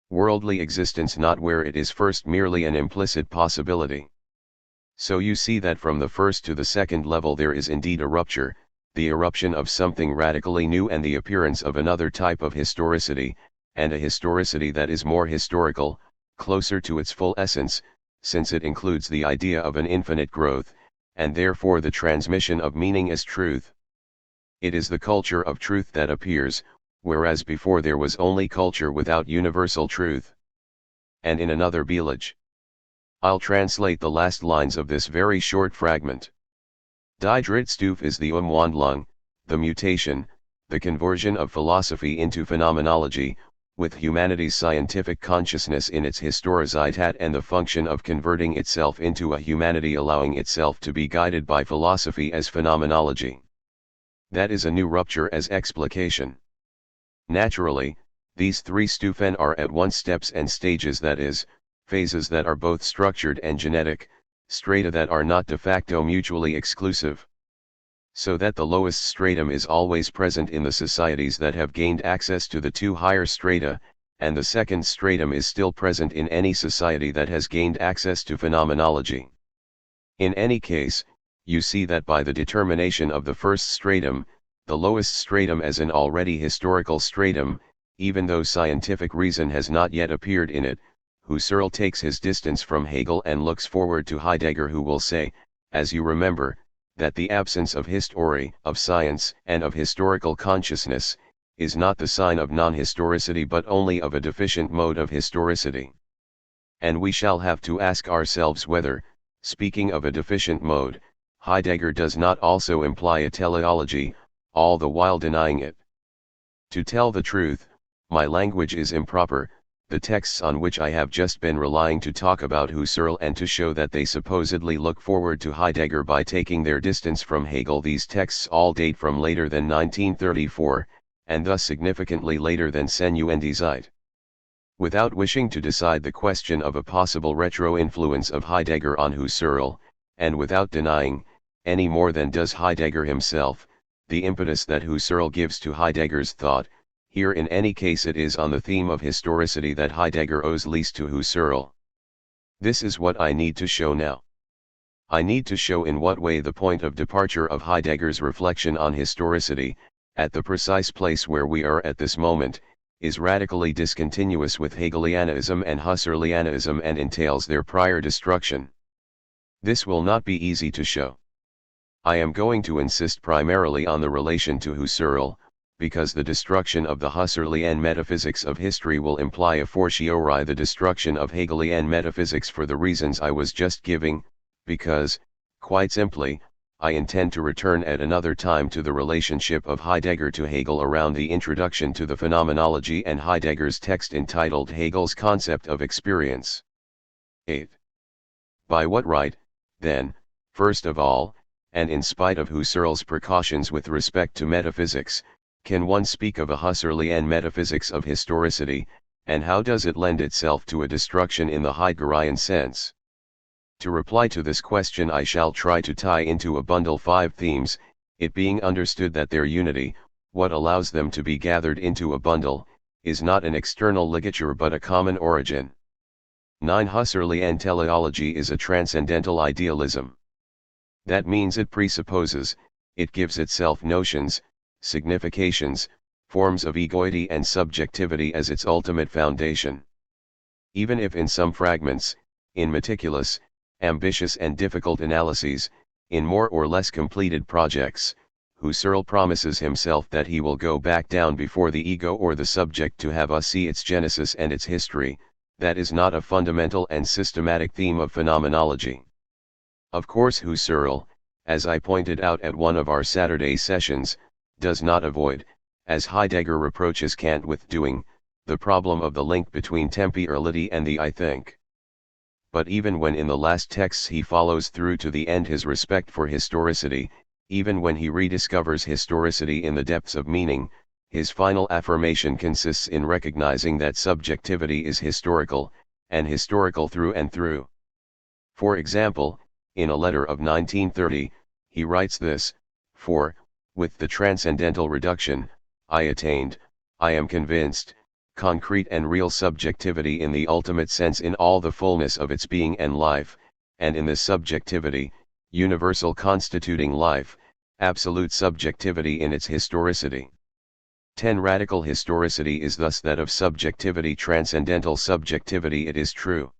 worldly existence, not where it is first merely an implicit possibility. So you see that from the first to the second level there is indeed a rupture, the eruption of something radically new and the appearance of another type of historicity, and a historicity that is more historical, closer to its full essence, since it includes the idea of an infinite growth, and therefore the transmission of meaning as truth. It is the culture of truth that appears, whereas before there was only culture without universal truth. And in another Beelage. I'll translate the last lines of this very short fragment. Die Drittstufe is the Umwandlung, the mutation, the conversion of philosophy into phenomenology, with humanity's scientific consciousness in its Historizität and the function of converting itself into a humanity allowing itself to be guided by philosophy as phenomenology. That is a new rupture as explication. Naturally, these three Stufen are at once steps and stages, that is, phases that are both structured and genetic, strata that are not de facto mutually exclusive. So that the lowest stratum is always present in the societies that have gained access to the two higher strata, and the second stratum is still present in any society that has gained access to phenomenology. In any case, you see that by the determination of the first stratum, the lowest stratum as an already historical stratum, even though scientific reason has not yet appeared in it, Husserl takes his distance from Hegel and looks forward to Heidegger, who will say, as you remember, that the absence of history, of science, and of historical consciousness, is not the sign of non-historicity but only of a deficient mode of historicity. And we shall have to ask ourselves whether, speaking of a deficient mode, Heidegger does not also imply a teleology, all the while denying it. To tell the truth, my language is improper. The texts on which I have just been relying to talk about Husserl and to show that they supposedly look forward to Heidegger by taking their distance from Hegel, these texts all date from later than 1934, and thus significantly later than Senuendizeit. Without wishing to decide the question of a possible retro-influence of Heidegger on Husserl, and without denying, any more than does Heidegger himself, the impetus that Husserl gives to Heidegger's thought, here in any case it is on the theme of historicity that Heidegger owes least to Husserl. This is what I need to show now. I need to show in what way the point of departure of Heidegger's reflection on historicity, at the precise place where we are at this moment, is radically discontinuous with Hegelianism and Husserlianism and entails their prior destruction. This will not be easy to show. I am going to insist primarily on the relation to Husserl, because the destruction of the Husserlian metaphysics of history will imply a fortiori the destruction of Hegelian metaphysics for the reasons I was just giving, because, quite simply, I intend to return at another time to the relationship of Heidegger to Hegel around the introduction to the Phenomenology and Heidegger's text entitled Hegel's Concept of Experience. 8. By what right, then, first of all, and in spite of Husserl's precautions with respect to metaphysics, can one speak of a Husserlian metaphysics of historicity, and how does it lend itself to a destruction in the Heideggerian sense? To reply to this question I shall try to tie into a bundle 5 themes, it being understood that their unity, what allows them to be gathered into a bundle, is not an external ligature but a common origin. 9. Husserlian teleology is a transcendental idealism. That means it presupposes, it gives itself notions, significations, forms of egoity and subjectivity as its ultimate foundation. Even if in some fragments, in meticulous, ambitious and difficult analyses, in more or less completed projects, Husserl promises himself that he will go back down before the ego or the subject to have us see its genesis and its history. That is not a fundamental and systematic theme of phenomenology. Of course Husserl, as I pointed out at one of our Saturday sessions, does not avoid, as Heidegger reproaches Kant with doing, the problem of the link between temporality and the I think. But even when in the last texts he follows through to the end his respect for historicity, even when he rediscovers historicity in the depths of meaning, his final affirmation consists in recognizing that subjectivity is historical, and historical through and through. For example, in a letter of 1930, he writes this: "For, with the transcendental reduction, I attained, I am convinced, concrete and real subjectivity in the ultimate sense in all the fullness of its being and life, and in this subjectivity, universal constituting life, absolute subjectivity in its historicity." 10. Radical historicity is thus that of subjectivity, transcendental subjectivity. It is true.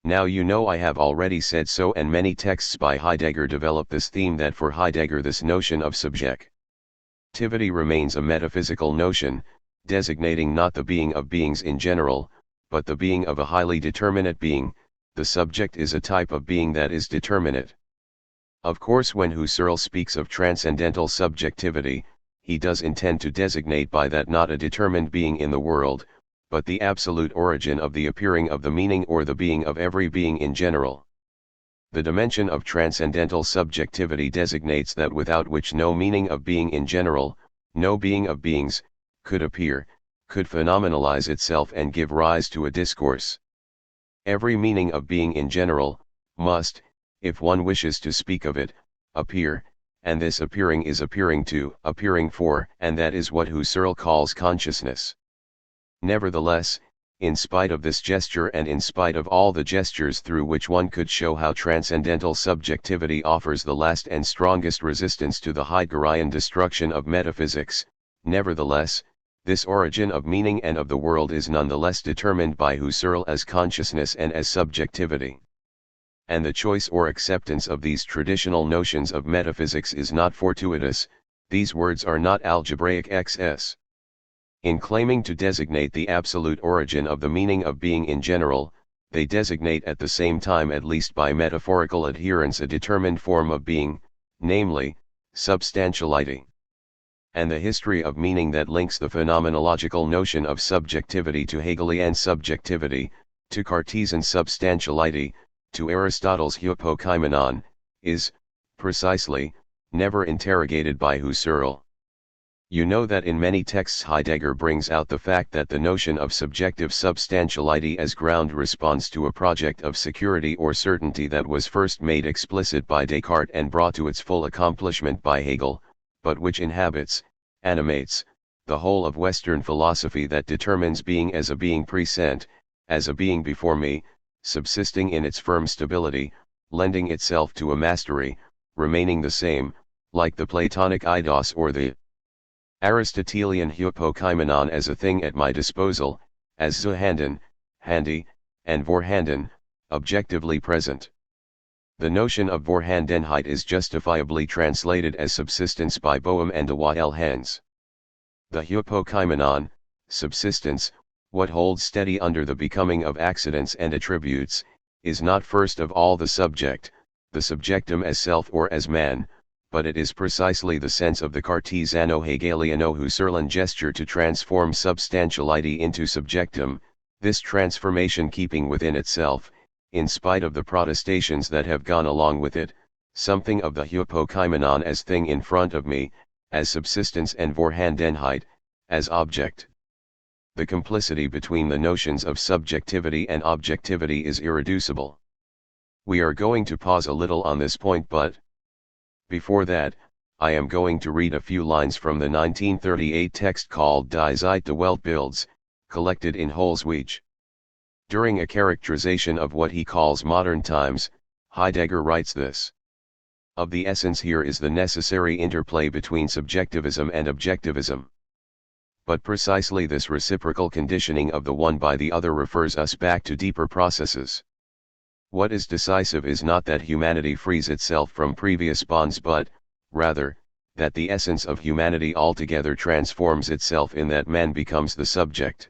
Now you know I have already said so, and many texts by Heidegger develop this theme, that for Heidegger this notion of subjectivity remains a metaphysical notion, designating not the being of beings in general, but the being of a highly determinate being. The subject is a type of being that is determinate. Of course when Husserl speaks of transcendental subjectivity, he does intend to designate by that not a determined being in the world, but the absolute origin of the appearing of the meaning or the being of every being in general. The dimension of transcendental subjectivity designates that without which no meaning of being in general, no being of beings, could appear, could phenomenalize itself and give rise to a discourse. Every meaning of being in general, must, if one wishes to speak of it, appear, and this appearing is appearing to, appearing for, and that is what Husserl calls consciousness. Nevertheless, in spite of this gesture and in spite of all the gestures through which one could show how transcendental subjectivity offers the last and strongest resistance to the Heideggerian destruction of metaphysics, nevertheless, this origin of meaning and of the world is nonetheless determined by Husserl as consciousness and as subjectivity. And the choice or acceptance of these traditional notions of metaphysics is not fortuitous. These words are not algebraic XS. In claiming to designate the absolute origin of the meaning of being in general, they designate at the same time, at least by metaphorical adherence, a determined form of being, namely, substantiality. And the history of meaning that links the phenomenological notion of subjectivity to Hegelian subjectivity, to Cartesian substantiality, to Aristotle's hypokaimenon, is, precisely, never interrogated by Husserl. You know that in many texts Heidegger brings out the fact that the notion of subjective substantiality as ground responds to a project of security or certainty that was first made explicit by Descartes and brought to its full accomplishment by Hegel, but which inhabits, animates, the whole of Western philosophy, that determines being as a being present, as a being before me, subsisting in its firm stability, lending itself to a mastery, remaining the same, like the Platonic eidos or the Aristotelian hypokaimenon, as a thing at my disposal, as zuhanden, handy, and vorhanden, objectively present. The notion of vorhandenheit is justifiably translated as subsistence by Boehm and de Wael Hens. The hypokaimenon, subsistence, what holds steady under the becoming of accidents and attributes, is not first of all the subject, the subjectum as self or as man, but it is precisely the sense of the Cartesiano-Hegeliano-Husserlian gesture to transform substantiality into subjectum, this transformation keeping within itself, in spite of the protestations that have gone along with it, something of the hypokaimenon as thing in front of me, as subsistence and Vorhandenheit, as object. The complicity between the notions of subjectivity and objectivity is irreducible. We are going to pause a little on this point, but before that, I am going to read a few lines from the 1938 text called Die Zeit des Weltbilds, collected in Holzwege. During a characterization of what he calls modern times, Heidegger writes this: "Of the essence here is the necessary interplay between subjectivism and objectivism. But precisely this reciprocal conditioning of the one by the other refers us back to deeper processes. What is decisive is not that humanity frees itself from previous bonds, but, rather, that the essence of humanity altogether transforms itself in that man becomes the subject.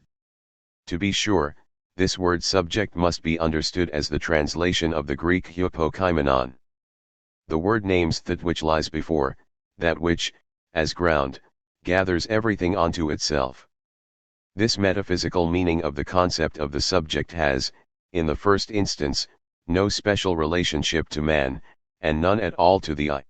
To be sure, this word subject must be understood as the translation of the Greek hypokaimenon. The word names that which lies before, that which, as ground, gathers everything onto itself. This metaphysical meaning of the concept of the subject has, in the first instance, no special relationship to man, and none at all to the I.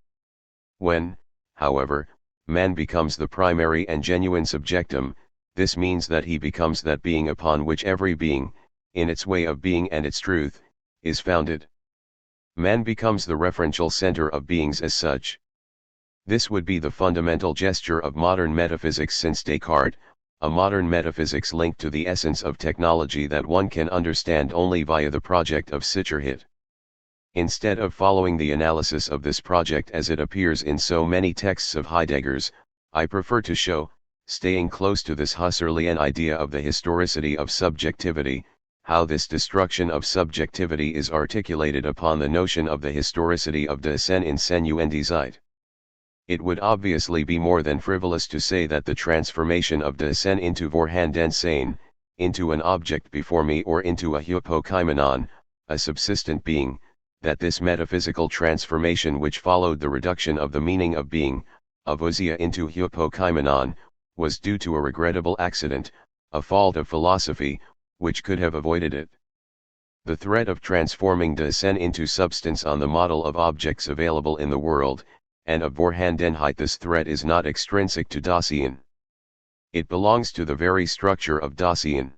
When, however, man becomes the primary and genuine subjectum, this means that he becomes that being upon which every being, in its way of being and its truth, is founded. Man becomes the referential center of beings as such. This would be the fundamental gesture of modern metaphysics since Descartes, a modern metaphysics linked to the essence of technology that one can understand only via the project of Sicherheit. Instead of following the analysis of this project as it appears in so many texts of Heidegger's, I prefer to show, staying close to this Husserlian idea of the historicity of subjectivity, how this destruction of subjectivity is articulated upon the notion of the historicity of der Sinn in seine und die Zeit. It would obviously be more than frivolous to say that the transformation of der Sinn into Vorhandensein, into an object before me or into a hypokaimenon, a subsistent being, that this metaphysical transformation which followed the reduction of the meaning of being, of ousia into hypokaimenon, was due to a regrettable accident, a fault of philosophy, which could have avoided it. The threat of transforming der Sinn into substance on the model of objects available in the world, and of Vorhandenheit, this threat is not extrinsic to Dasein. It belongs to the very structure of Dasein.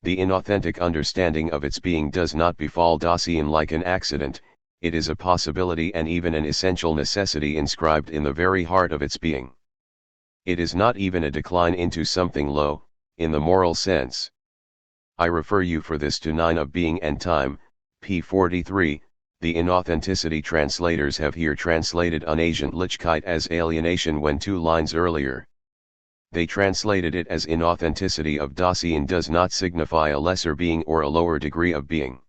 The inauthentic understanding of its being does not befall Dasein like an accident, it is a possibility and even an essential necessity inscribed in the very heart of its being. It is not even a decline into something low, in the moral sense. I refer you for this to 9 of Being and Time, p. 43, the inauthenticity translators have here translated Unagentlichkeit as alienation when 2 lines earlier. They translated it as inauthenticity of Dasein does not signify a lesser being or a lower degree of being.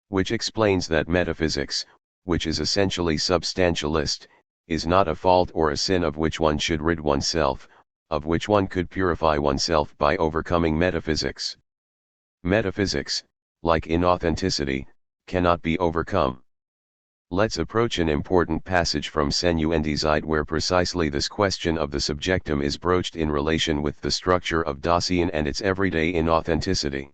Which explains that metaphysics, which is essentially substantialist, is not a fault or a sin of which one should rid oneself, of which one could purify oneself by overcoming metaphysics. Metaphysics, like inauthenticity, cannot be overcome. Let's approach an important passage from Seine und die Zeit where precisely this question of the subjectum is broached in relation with the structure of Dasein and its everyday inauthenticity.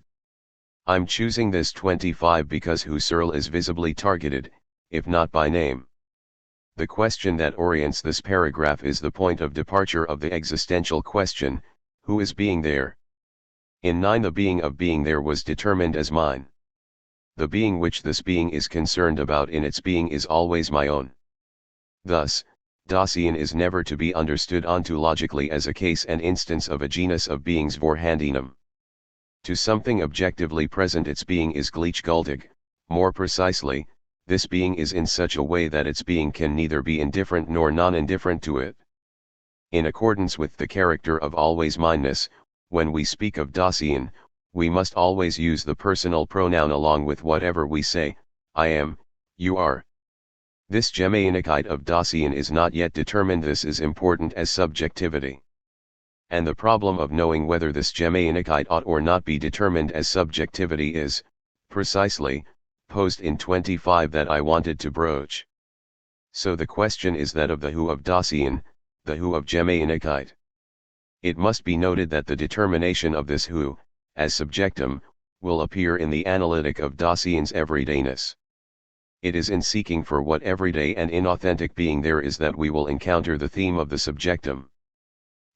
I'm choosing this 25 because Husserl is visibly targeted, if not by name. The question that orients this paragraph is the point of departure of the existential question, who is being there? In 9 the being of being there was determined as mine. The being which this being is concerned about in its being is always my own. Thus, Dasein is never to be understood ontologically as a case and instance of a genus of beings Vorhandenum. To something objectively present its being is gleichgültig, more precisely, this being is in such a way that its being can neither be indifferent nor non-indifferent to it. In accordance with the character of always mineness, when we speak of Dasein, we must always use the personal pronoun along with whatever we say, I am, you are. This Gemeinigkeit of Dasein is not yet determined. This is important as subjectivity. And the problem of knowing whether this Gemeinigkeit ought or not be determined as subjectivity is, precisely, posed in 25 that I wanted to broach. So the question is that of the who of Dasein, the who of Gemeinigkeit. It must be noted that the determination of this who, as subjectum, will appear in the analytic of Dasein's everydayness. It is in seeking for what everyday and inauthentic being there is that we will encounter the theme of the subjectum.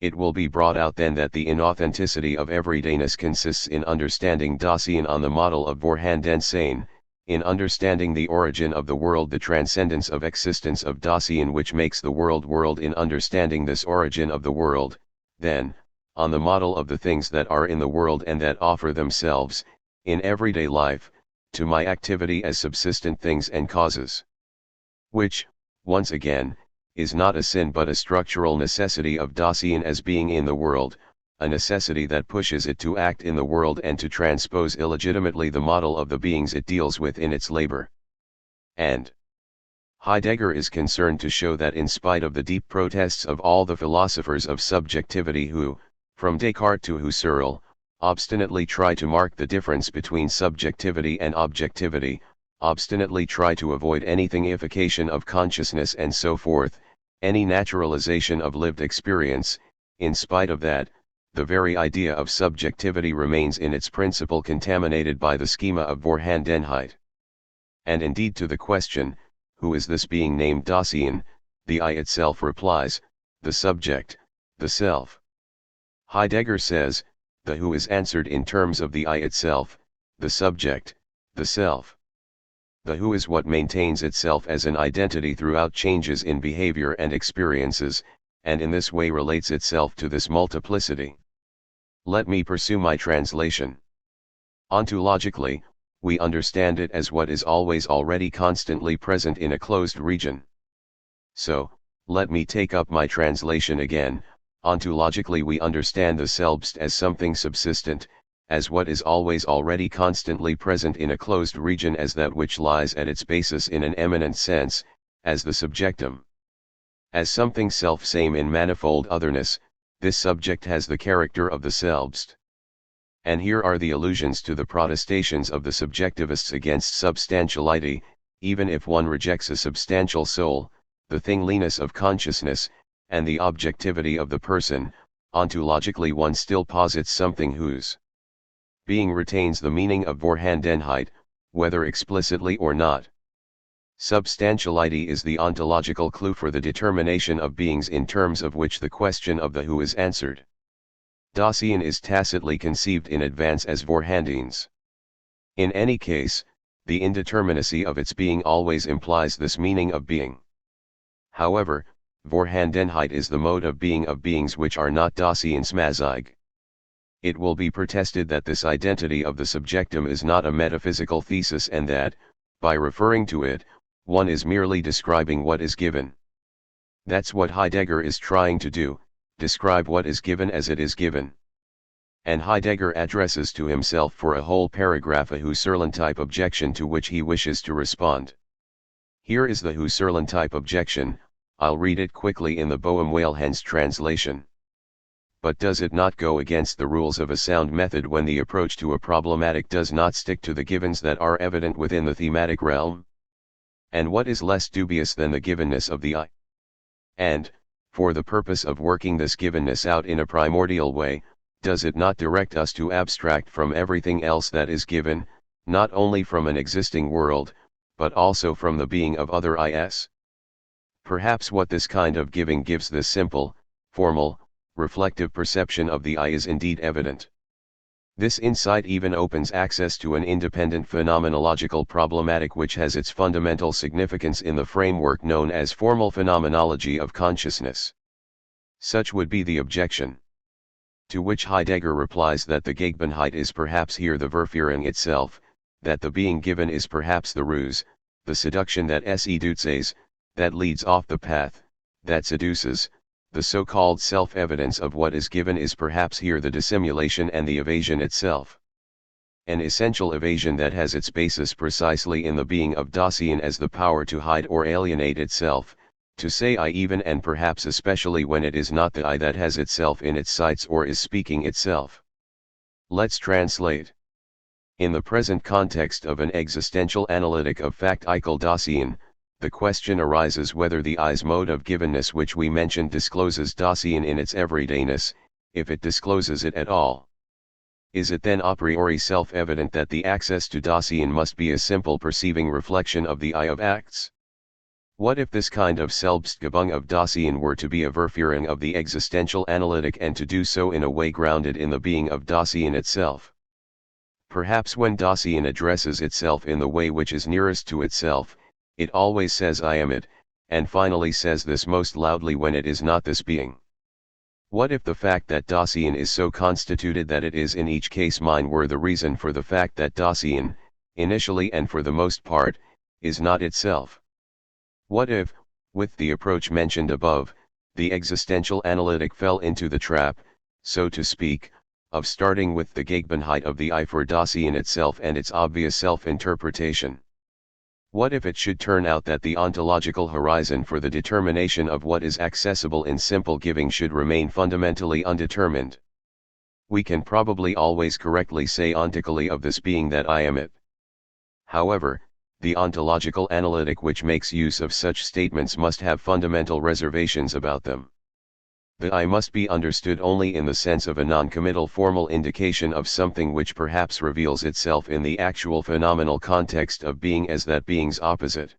It will be brought out then that the inauthenticity of everydayness consists in understanding Dasein on the model of Vorhandensein, in understanding the origin of the world, the transcendence of existence of Dasein which makes the world world, in understanding this origin of the world, then, on the model of the things that are in the world and that offer themselves, in everyday life, to my activity as subsistent things and causes. Which, once again, is not a sin but a structural necessity of Dasein as being in the world, a necessity that pushes it to act in the world and to transpose illegitimately the model of the beings it deals with in its labor. And Heidegger is concerned to show that in spite of the deep protests of all the philosophers of subjectivity who, from Descartes to Husserl, obstinately try to mark the difference between subjectivity and objectivity, obstinately try to avoid any thingification of consciousness and so forth, any naturalization of lived experience, in spite of that, the very idea of subjectivity remains in its principle contaminated by the schema of Vorhandenheit. And indeed to the question, who is this being named Dasein, the I itself replies, the subject, the self. Heidegger says, the who is answered in terms of the I itself, the subject, the self. The who is what maintains itself as an identity throughout changes in behavior and experiences, and in this way relates itself to this multiplicity. Let me pursue my translation. Ontologically, we understand it as what is always already constantly present in a closed region. So, let me take up my translation again. Ontologically we understand the selbst as something subsistent, as what is always already constantly present in a closed region, as that which lies at its basis in an eminent sense, as the subjectum. As something self-same in manifold otherness, this subject has the character of the selbst. And here are the allusions to the protestations of the subjectivists against substantiality. Even if one rejects a substantial soul, the thingliness of consciousness, and the objectivity of the person, ontologically one still posits something whose being retains the meaning of Vorhandenheit, whether explicitly or not. Substantiality is the ontological clue for the determination of beings in terms of which the question of the who is answered. Dasein is tacitly conceived in advance as Vorhandenes. In any case, the indeterminacy of its being always implies this meaning of being. However, Vorhandenheit is the mode of beings which are not Daseinsmäßig. It will be protested that this identity of the subjectum is not a metaphysical thesis and that, by referring to it, one is merely describing what is given. That's what Heidegger is trying to do, describe what is given as it is given. And Heidegger addresses to himself for a whole paragraph a Husserlian type objection to which he wishes to respond. Here is the Husserlian type objection. I'll read it quickly in the Boehm-Weilhans translation. But does it not go against the rules of a sound method when the approach to a problematic does not stick to the givens that are evident within the thematic realm? And what is less dubious than the givenness of the I? And, for the purpose of working this givenness out in a primordial way, does it not direct us to abstract from everything else that is given, not only from an existing world, but also from the being of other is? Perhaps what this kind of giving gives this simple, formal, reflective perception of the I is indeed evident. This insight even opens access to an independent phenomenological problematic which has its fundamental significance in the framework known as formal phenomenology of consciousness. Such would be the objection. To which Heidegger replies that the Gegenheit is perhaps here the Verführung itself, that the being given is perhaps the ruse, the seduction that seduces, that leads off the path, that seduces. The so-called self-evidence of what is given is perhaps here the dissimulation and the evasion itself. An essential evasion that has its basis precisely in the being of Dasein as the power to hide or alienate itself, to say I even and perhaps especially when it is not the I that has itself in its sights or is speaking itself. Let's translate. In the present context of an existential analytic of fact Eichel Dasein, the question arises whether the I's mode of givenness which we mentioned discloses Dasein in its everydayness, if it discloses it at all. Is it then a priori self-evident that the access to Dasein must be a simple perceiving reflection of the I of acts? What if this kind of Selbstgebung of Dasein were to be a Verführung of the existential analytic and to do so in a way grounded in the being of Dasein itself? Perhaps when Dasein addresses itself in the way which is nearest to itself, it always says I am it, and finally says this most loudly when it is not this being. What if the fact that Dasein is so constituted that it is in each case mine were the reason for the fact that Dasein, initially and for the most part, is not itself? What if, with the approach mentioned above, the existential analytic fell into the trap, so to speak, of starting with the Gegenheit of the I for Dasein itself and its obvious self-interpretation? What if it should turn out that the ontological horizon for the determination of what is accessible in simple giving should remain fundamentally undetermined? We can probably always correctly say ontically of this being that I am it. However, the ontological analytic which makes use of such statements must have fundamental reservations about them. The I must be understood only in the sense of a non-committal formal indication of something which perhaps reveals itself in the actual phenomenal context of being as that being's opposite.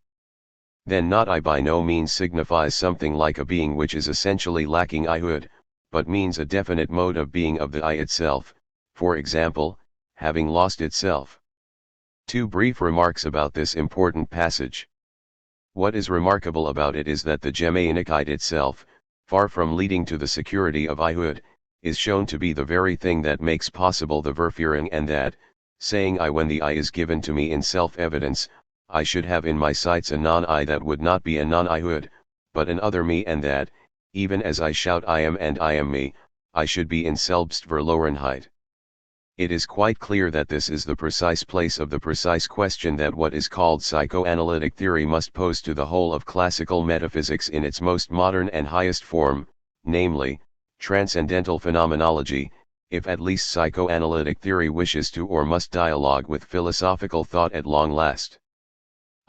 Then not I by no means signifies something like a being which is essentially lacking Ihood, but means a definite mode of being of the I itself, for example, having lost itself. Two brief remarks about this important passage. What is remarkable about it is that the Gemeinigkeit itself, far from leading to the security of Ihood, is shown to be the very thing that makes possible the Verführung, and that, saying I when the I is given to me in self-evidence, I should have in my sights a non-I that would not be a non-Ihood, but an other me, and that, even as I shout I am and I am me, I should be in Selbstverlorenheit. It is quite clear that this is the precise place of the precise question that what is called psychoanalytic theory must pose to the whole of classical metaphysics in its most modern and highest form, namely, transcendental phenomenology, if at least psychoanalytic theory wishes to or must dialogue with philosophical thought at long last.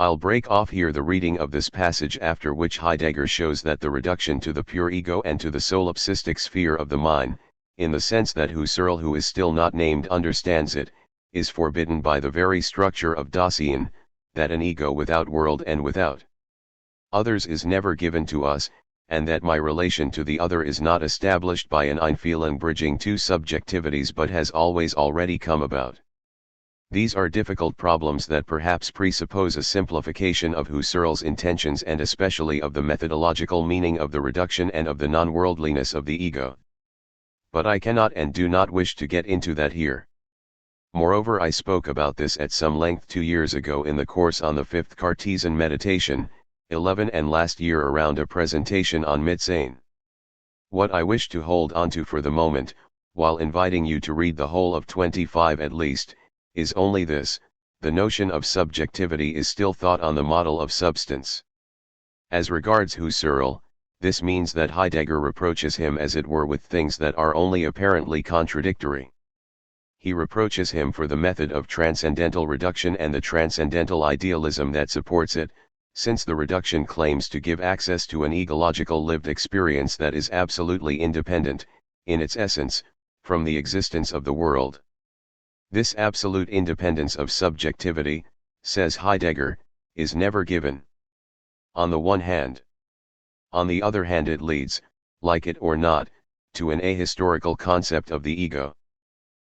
I'll break off here the reading of this passage, after which Heidegger shows that the reduction to the pure ego and to the solipsistic sphere of the mind, in the sense that Husserl, who is still not named, understands it, is forbidden by the very structure of Dasein, that an ego without world and without others is never given to us, and that my relation to the other is not established by an Einfühlung bridging two subjectivities but has always already come about. These are difficult problems that perhaps presuppose a simplification of Husserl's intentions and especially of the methodological meaning of the reduction and of the non-worldliness of the ego. But I cannot and do not wish to get into that here. Moreover, I spoke about this at some length 2 years ago in the course on the fifth Cartesian meditation, 11, and last year around a presentation on Mitsein. What I wish to hold onto for the moment, while inviting you to read the whole of 25 at least, is only this: the notion of subjectivity is still thought on the model of substance. As regards Husserl, this means that Heidegger reproaches him as it were with things that are only apparently contradictory. He reproaches him for the method of transcendental reduction and the transcendental idealism that supports it, since the reduction claims to give access to an egological lived experience that is absolutely independent, in its essence, from the existence of the world. This absolute independence of subjectivity, says Heidegger, is never given. On the one hand. On the other hand, it leads, like it or not, to an ahistorical concept of the ego.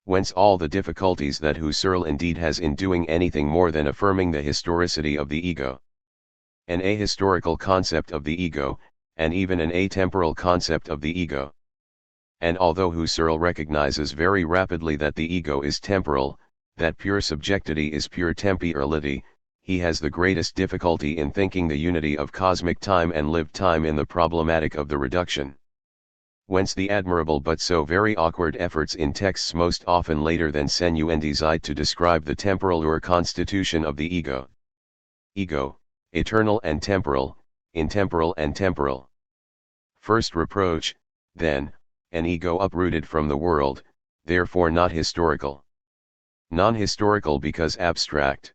Whence all the difficulties that Husserl indeed has in doing anything more than affirming the historicity of the ego. An ahistorical concept of the ego, and even an atemporal concept of the ego. And although Husserl recognizes very rapidly that the ego is temporal, that pure subjectivity is pure temporality, he has the greatest difficulty in thinking the unity of cosmic time and lived time in the problematic of the reduction. Whence the admirable but so very awkward efforts in texts most often later than Senuendizide to describe the temporal or constitution of the ego. Ego, eternal and temporal, intemporal and temporal. First reproach, then, an ego uprooted from the world, therefore not historical. Non-historical because abstract.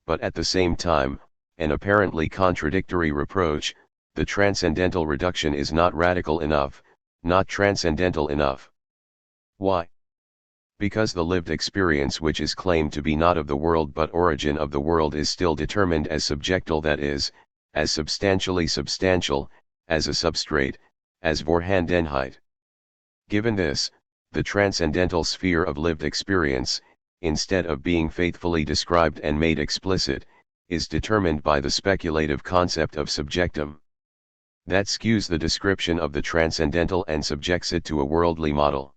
But at the same time, an apparently contradictory reproach, the transcendental reduction is not radical enough, not transcendental enough. Why? Because the lived experience which is claimed to be not of the world but origin of the world is still determined as subjectal, that is, as substantially substantial, as a substrate, as Vorhandenheit. Given this, the transcendental sphere of lived experience, instead of being faithfully described and made explicit, is determined by the speculative concept of subjectum. That skews the description of the transcendental and subjects it to a worldly model.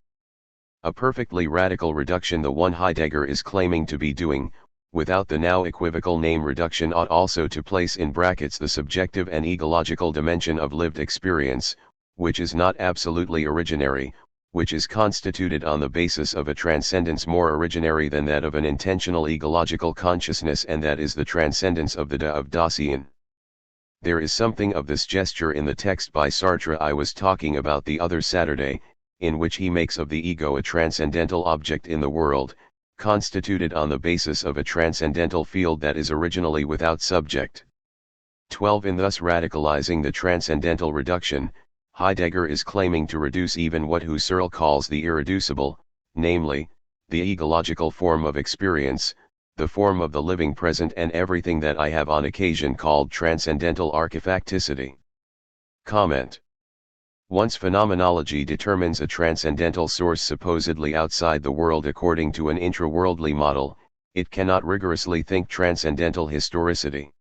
A perfectly radical reduction, the one Heidegger is claiming to be doing, without the now equivocal name reduction, ought also to place in brackets the subjective and egological dimension of lived experience, which is not absolutely originary, which is constituted on the basis of a transcendence more originary than that of an intentional egological consciousness, and that is the transcendence of the de of Dasein. There is something of this gesture in the text by Sartre I was talking about the other Saturday, in which he makes of the ego a transcendental object in the world, constituted on the basis of a transcendental field that is originally without subject. 12. In thus radicalizing the transcendental reduction, Heidegger is claiming to reduce even what Husserl calls the irreducible, namely, the egological form of experience, the form of the living present, and everything that I have on occasion called transcendental archifacticity. Comment. Once phenomenology determines a transcendental source supposedly outside the world according to an intra-worldly model, it cannot rigorously think transcendental historicity.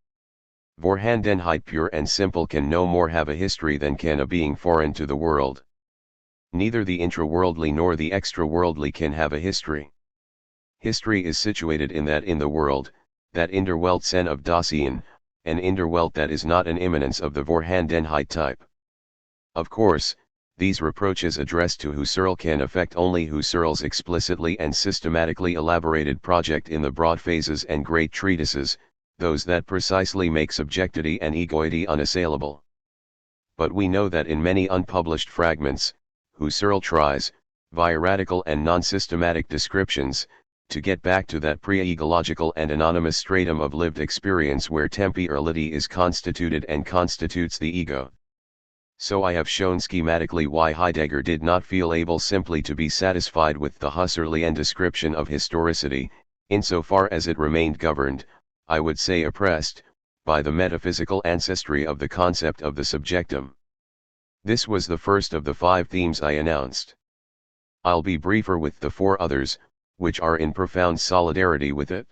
Vorhandenheit pure and simple can no more have a history than can a being foreign to the world. Neither the intra-worldly nor the extra-worldly can have a history. History is situated in the world, that Inderweltsen of Dasein, an Inderwelt that is not an immanence of the Vorhandenheit type. Of course, these reproaches addressed to Husserl can affect only Husserl's explicitly and systematically elaborated project in the broad phases and great treatises, those that precisely make subjectivity and egoity unassailable. But we know that in many unpublished fragments, Husserl tries, via radical and non-systematic descriptions, to get back to that pre-egological and anonymous stratum of lived experience where temporality is constituted and constitutes the ego. So I have shown schematically why Heidegger did not feel able simply to be satisfied with the Husserlian description of historicity, insofar as it remained governed, I would say oppressed, by the metaphysical ancestry of the concept of the subjectum. This was the first of the 5 themes I announced. I'll be briefer with the 4 others, which are in profound solidarity with it.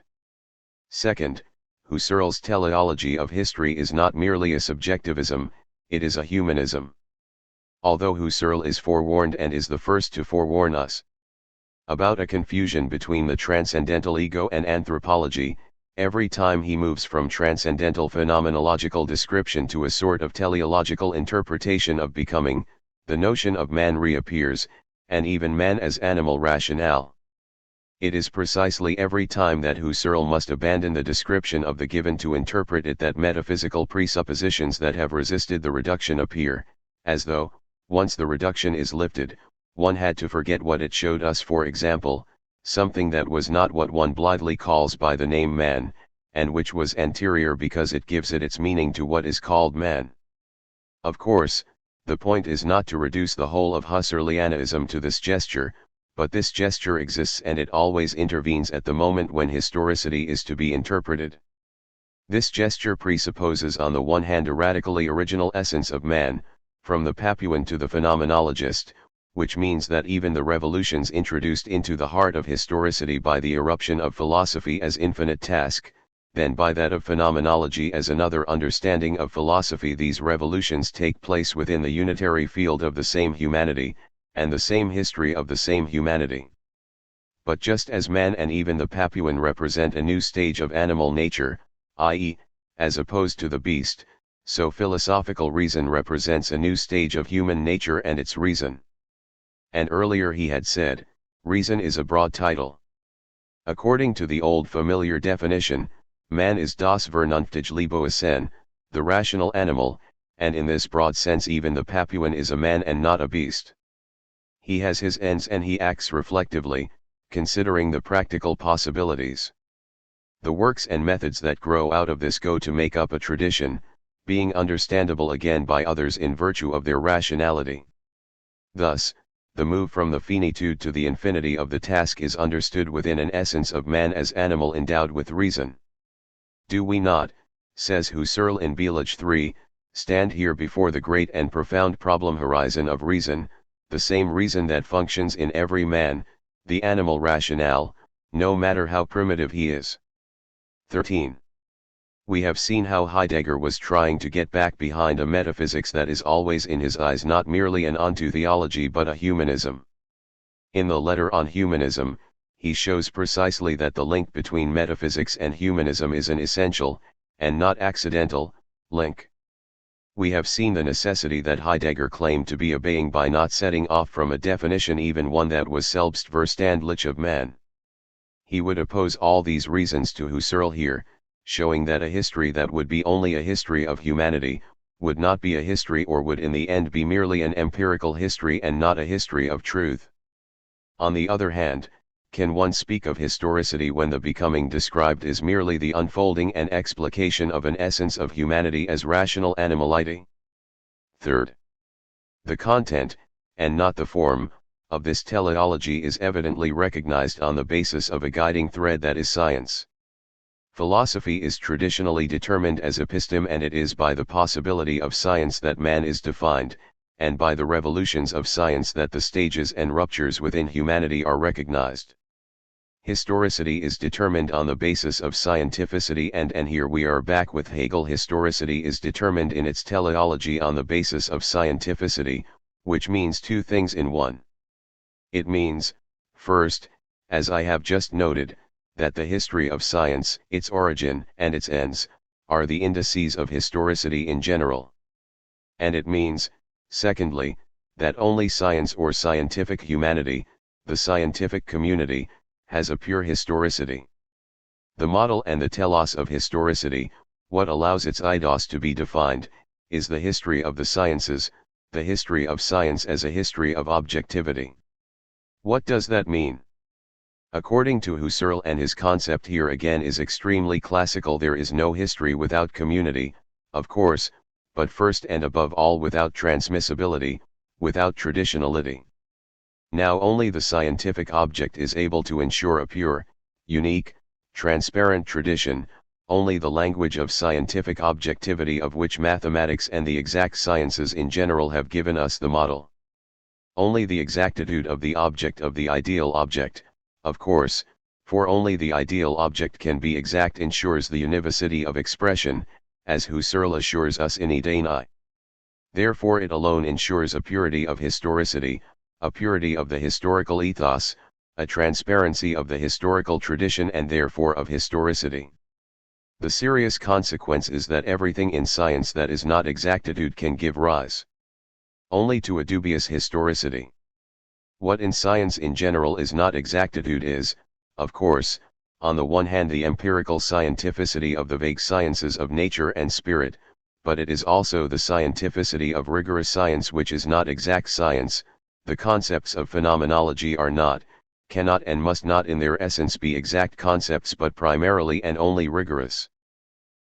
Second, Husserl's teleology of history is not merely a subjectivism, it is a humanism. Although Husserl is forewarned and is the first to forewarn us about a confusion between the transcendental ego and anthropology, every time he moves from transcendental phenomenological description to a sort of teleological interpretation of becoming, the notion of man reappears, and even man as animal rationale. It is precisely every time that Husserl must abandon the description of the given to interpret it that metaphysical presuppositions that have resisted the reduction appear, as though, once the reduction is lifted, one had to forget what it showed us, for example, something that was not what one blithely calls by the name man, and which was anterior because it gives it its meaning to what is called man. Of course, the point is not to reduce the whole of Husserlianism to this gesture, but this gesture exists and it always intervenes at the moment when historicity is to be interpreted. This gesture presupposes on the one hand a radically original essence of man, from the Papuan to the phenomenologist, which means that even the revolutions introduced into the heart of historicity by the eruption of philosophy as infinite task, then by that of phenomenology as another understanding of philosophy, these revolutions take place within the unitary field of the same humanity, and the same history of the same humanity. But just as man and even the Papuan represent a new stage of animal nature, i.e., as opposed to the beast, so philosophical reason represents a new stage of human nature and its reason. And earlier he had said, reason is a broad title. According to the old familiar definition, man is das vernünftige Lebewesen, the rational animal, and in this broad sense even the Papuan is a man and not a beast. He has his ends and he acts reflectively, considering the practical possibilities. The works and methods that grow out of this go to make up a tradition, being understandable again by others in virtue of their rationality. Thus, the move from the finitude to the infinity of the task is understood within an essence of man as animal endowed with reason. Do we not, says Husserl in Belage 3, stand here before the great and profound problem horizon of reason, the same reason that functions in every man, the animal rationale, no matter how primitive he is. 13. We have seen how Heidegger was trying to get back behind a metaphysics that is always in his eyes not merely an ontotheology but a humanism. In the letter on humanism, he shows precisely that the link between metaphysics and humanism is an essential, and not accidental, link. We have seen the necessity that Heidegger claimed to be obeying by not setting off from a definition even one that was selbstverständlich of man. He would oppose all these reasons to Husserl here, showing that a history that would be only a history of humanity, would not be a history or would in the end be merely an empirical history and not a history of truth. On the other hand, can one speak of historicity when the becoming described is merely the unfolding and explication of an essence of humanity as rational animality? Third, the content, and not the form, of this teleology is evidently recognized on the basis of a guiding thread that is science. Philosophy is traditionally determined as episteme, and it is by the possibility of science that man is defined, and by the revolutions of science that the stages and ruptures within humanity are recognized. Historicity is determined on the basis of scientificity, and here we are back with Hegel. Historicity is determined in its teleology on the basis of scientificity, which means two things in one. It means, first, as I have just noted, that the history of science, its origin and its ends, are the indices of historicity in general. And it means, secondly, that only science or scientific humanity, the scientific community, has a pure historicity. The model and the telos of historicity, what allows its eidos to be defined, is the history of the sciences, the history of science as a history of objectivity. What does that mean? According to Husserl, and his concept here again is extremely classical, there is no history without community, of course, but first and above all without transmissibility, without traditionality. Now only the scientific object is able to ensure a pure, unique, transparent tradition, only the language of scientific objectivity of which mathematics and the exact sciences in general have given us the model. Only the exactitude of the object of the ideal object, of course, for only the ideal object can be exact, ensures the univocity of expression, as Husserl assures us in Idei. Therefore it alone ensures a purity of historicity, a purity of the historical ethos, a transparency of the historical tradition, and therefore of historicity. The serious consequence is that everything in science that is not exactitude can give rise only to a dubious historicity. What in science in general is not exactitude is, of course, on the one hand the empirical scientificity of the vague sciences of nature and spirit, but it is also the scientificity of rigorous science which is not exact science. The concepts of phenomenology are not, cannot and must not in their essence be exact concepts but primarily and only rigorous.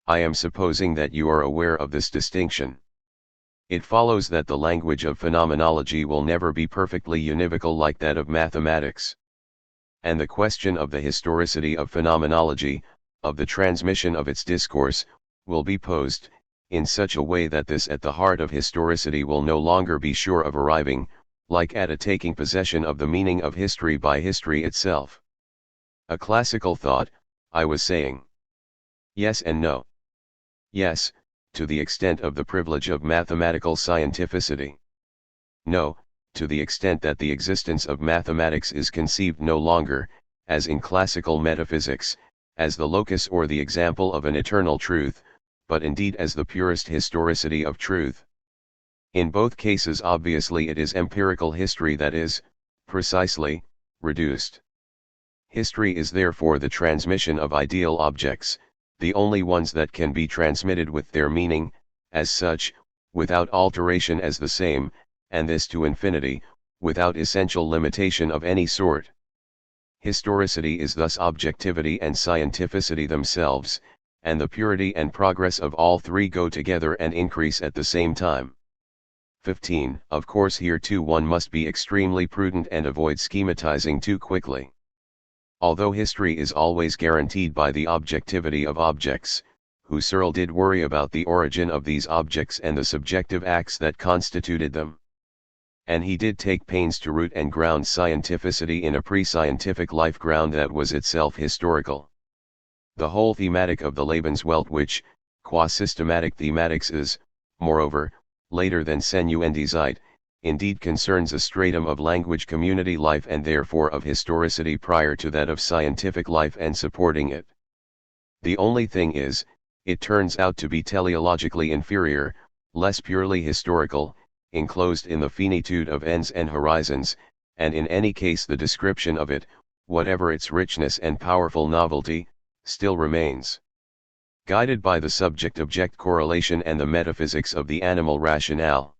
I am supposing that you are aware of this distinction. It follows that the language of phenomenology will never be perfectly univocal like that of mathematics. And the question of the historicity of phenomenology, of the transmission of its discourse, will be posed, in such a way that this at the heart of historicity will no longer be sure of arriving, like at a taking possession of the meaning of history by history itself. A classical thought, I was saying. Yes and no. Yes, to the extent of the privilege of mathematical scientificity. No, to the extent that the existence of mathematics is conceived no longer, as in classical metaphysics, as the locus or the example of an eternal truth, but indeed as the purest historicity of truth. In both cases obviously it is empirical history that is, precisely, reduced. History is therefore the transmission of ideal objects, the only ones that can be transmitted with their meaning, as such, without alteration as the same, and this to infinity, without essential limitation of any sort. Historicity is thus objectivity and scientificity themselves, and the purity and progress of all three go together and increase at the same time. 15. Of course here too one must be extremely prudent and avoid schematizing too quickly. Although history is always guaranteed by the objectivity of objects, Husserl did worry about the origin of these objects and the subjective acts that constituted them. And he did take pains to root and ground scientificity in a pre-scientific life ground that was itself historical. The whole thematic of the Lebenswelt, which, qua systematic thematics is, moreover, later than Senuendizeit, indeed concerns a stratum of language community life and therefore of historicity prior to that of scientific life and supporting it. The only thing is, it turns out to be teleologically inferior, less purely historical, enclosed in the finitude of ends and horizons, and in any case the description of it, whatever its richness and powerful novelty, still remains guided by the subject-object correlation and the metaphysics of the animal rationale.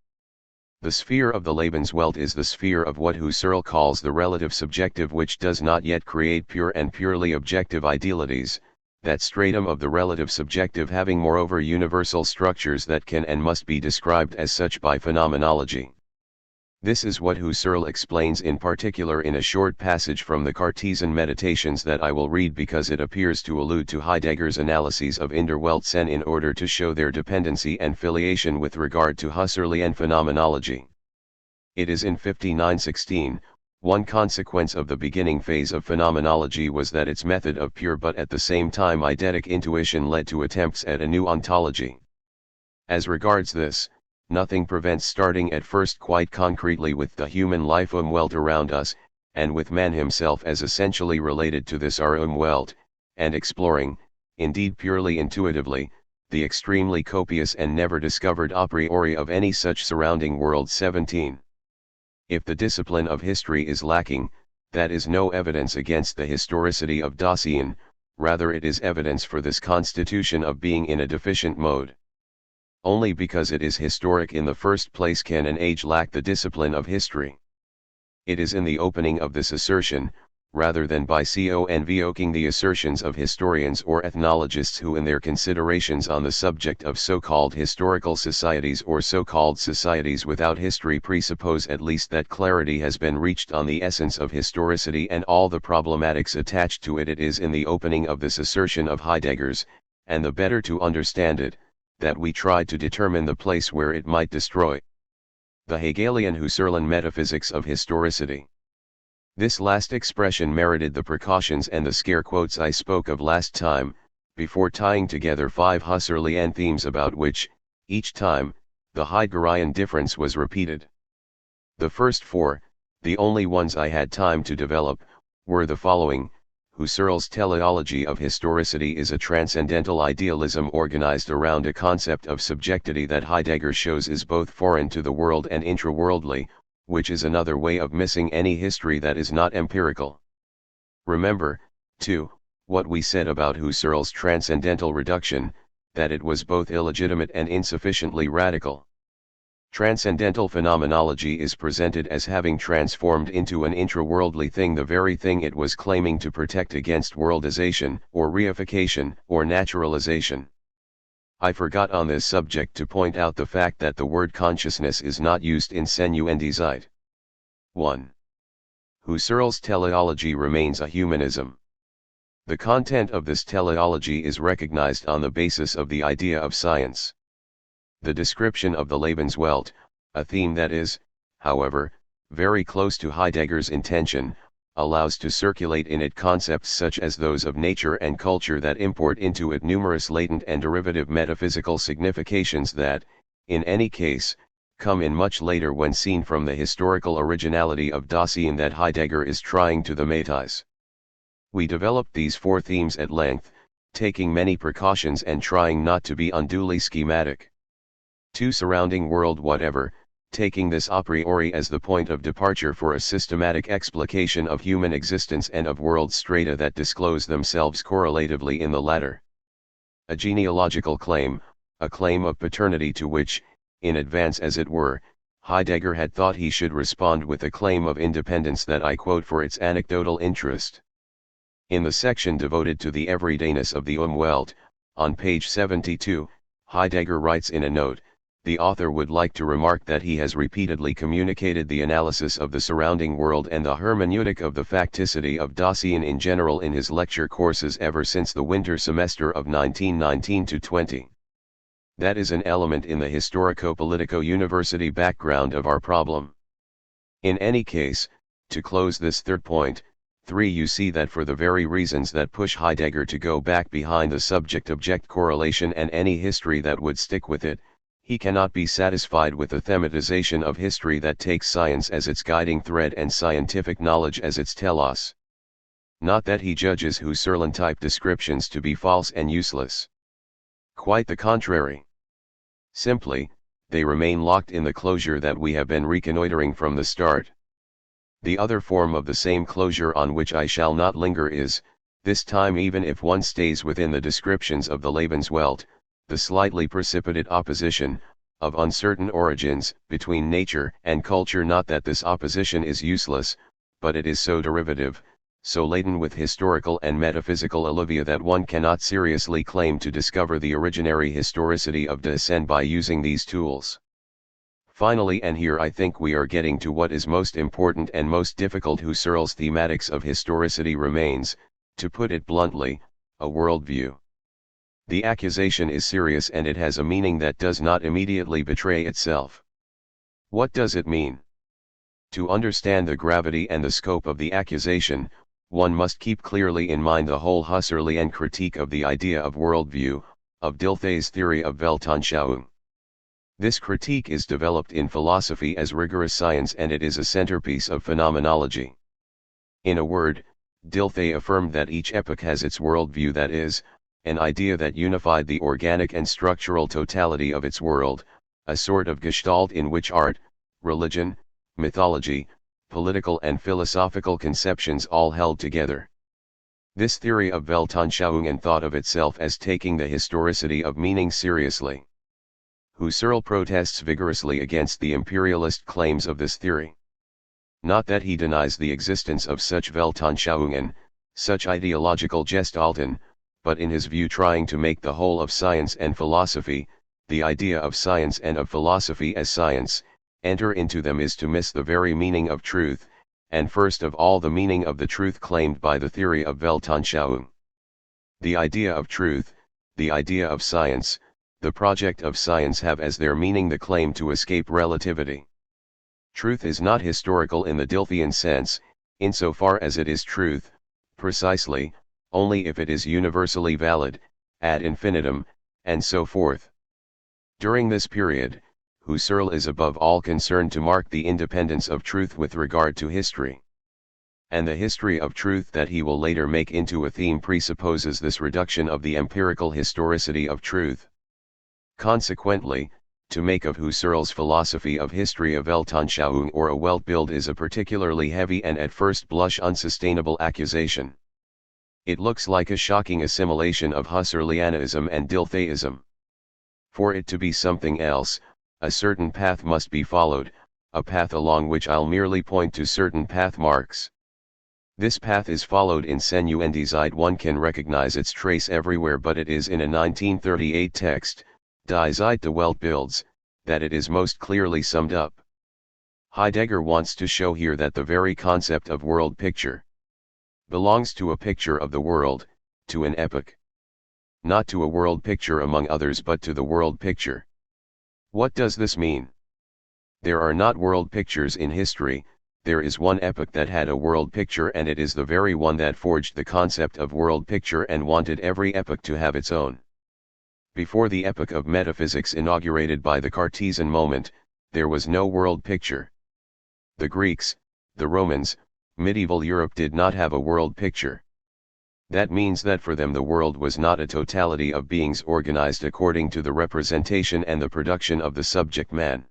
The sphere of the Lebenswelt is the sphere of what Husserl calls the relative subjective, which does not yet create pure and purely objective idealities, that stratum of the relative subjective having moreover universal structures that can and must be described as such by phenomenology. This is what Husserl explains in particular in a short passage from the Cartesian Meditations that I will read because it appears to allude to Heidegger's analyses of Innerweltsein in order to show their dependency and filiation with regard to Husserlian phenomenology. It is in 5916. One consequence of the beginning phase of phenomenology was that its method of pure but at the same time eidetic intuition led to attempts at a new ontology. As regards this, nothing prevents starting at first quite concretely with the human life Umwelt around us, and with man himself as essentially related to this our Umwelt, and exploring, indeed purely intuitively, the extremely copious and never discovered a priori of any such surrounding world. 17. If the discipline of history is lacking, that is no evidence against the historicity of Dasein, rather it is evidence for this constitution of being in a deficient mode. Only because it is historic in the first place can an age lack the discipline of history. It is in the opening of this assertion, rather than by convoking the assertions of historians or ethnologists who in their considerations on the subject of so-called historical societies or so-called societies without history presuppose at least that clarity has been reached on the essence of historicity and all the problematics attached to it. It is in the opening of this assertion of Heidegger's, and the better to understand it, that we try to determine the place where it might destroy the Hegelian Husserlian metaphysics of historicity. This last expression merited the precautions and the scare quotes I spoke of last time, before tying together 5 Husserlian themes about which, each time, the Heideggerian difference was repeated. The first 4, the only ones I had time to develop, were the following. Husserl's teleology of historicity is a transcendental idealism organized around a concept of subjectivity that Heidegger shows is both foreign to the world and intraworldly, which is another way of missing any history that is not empirical. Remember, too, what we said about Husserl's transcendental reduction, that it was both illegitimate and insufficiently radical. Transcendental phenomenology is presented as having transformed into an intraworldly thing the very thing it was claiming to protect against worldization, or reification, or naturalization. I forgot on this subject to point out the fact that the word consciousness is not used in Senuendizeit. 1. Husserl's teleology remains a humanism. The content of this teleology is recognized on the basis of the idea of science. The description of the Lebenswelt, a theme that is, however, very close to Heidegger's intention, allows to circulate in it concepts such as those of nature and culture that import into it numerous latent and derivative metaphysical significations that, in any case, come in much later when seen from the historical originality of Dasein that Heidegger is trying to thematize. We developed these 4 themes at length, taking many precautions and trying not to be unduly schematic. 2. Surrounding world whatever, taking this a priori as the point of departure for a systematic explication of human existence and of world strata that disclose themselves correlatively in the latter. A genealogical claim, a claim of paternity to which, in advance as it were, Heidegger had thought he should respond with a claim of independence that I quote for its anecdotal interest. In the section devoted to the everydayness of the Umwelt, on page 72, Heidegger writes in a note, the author would like to remark that he has repeatedly communicated the analysis of the surrounding world and the hermeneutic of the facticity of Dasein in general in his lecture courses ever since the winter semester of 1919-20. That is an element in the historico-politico university background of our problem. In any case, to close this third point, 3. You see that for the very reasons that push Heidegger to go back behind the subject-object correlation and any history that would stick with it, he cannot be satisfied with the thematization of history that takes science as its guiding thread and scientific knowledge as its telos. Not that he judges Husserl-type descriptions to be false and useless. Quite the contrary. Simply, they remain locked in the closure that we have been reconnoitering from the start. The other form of the same closure on which I shall not linger is, this time even if one stays within the descriptions of the Lebenswelt, the slightly precipitate opposition, of uncertain origins, between nature and culture. Not that this opposition is useless, but it is so derivative, so laden with historical and metaphysical alluvia that one cannot seriously claim to discover the originary historicity of Dasein by using these tools. Finally, and here I think we are getting to what is most important and most difficult, Husserl's thematics of historicity remains, to put it bluntly, a worldview. The accusation is serious and it has a meaning that does not immediately betray itself. What does it mean? To understand the gravity and the scope of the accusation, one must keep clearly in mind the whole Husserlian critique of the idea of worldview, of Dilthey's theory of Weltanschauung. This critique is developed in philosophy as rigorous science and it is a centerpiece of phenomenology. In a word, Dilthey affirmed that each epoch has its worldview, that is, an idea that unified the organic and structural totality of its world, a sort of gestalt in which art, religion, mythology, political and philosophical conceptions all held together. This theory of Weltanschauung thought of itself as taking the historicity of meaning seriously. Husserl protests vigorously against the imperialist claims of this theory. Not that he denies the existence of such Weltanschauungen, such ideological Gestalten, but in his view trying to make the whole of science and philosophy, the idea of science and of philosophy as science, enter into them is to miss the very meaning of truth, and first of all the meaning of the truth claimed by the theory of Weltanschauung. The idea of truth, the idea of science, the project of science have as their meaning the claim to escape relativity. Truth is not historical in the Dilthean sense, insofar as it is truth, precisely, only if it is universally valid, ad infinitum, and so forth. During this period, Husserl is above all concerned to mark the independence of truth with regard to history. And the history of truth that he will later make into a theme presupposes this reduction of the empirical historicity of truth. Consequently, to make of Husserl's philosophy of history a Weltanschauung or a Weltbild is a particularly heavy and at first blush unsustainable accusation. It looks like a shocking assimilation of Husserlianism and Diltheism. For it to be something else, a certain path must be followed, a path along which I'll merely point to certain path marks. This path is followed in Senuendizide, one can recognize its trace everywhere, but it is in a 1938 text, Die Zeit des Weltbilds, that it is most clearly summed up. Heidegger wants to show here that the very concept of world picture belongs to a picture of the world, to an epoch. Not to a world picture among others but to the world picture. What does this mean? There are not world pictures in history, there is one epoch that had a world picture, and it is the very one that forged the concept of world picture and wanted every epoch to have its own. Before the epoch of metaphysics inaugurated by the Cartesian moment, there was no world picture. The Greeks, the Romans, medieval Europe did not have a world picture. That means that for them the world was not a totality of beings organized according to the representation and the production of the subject man.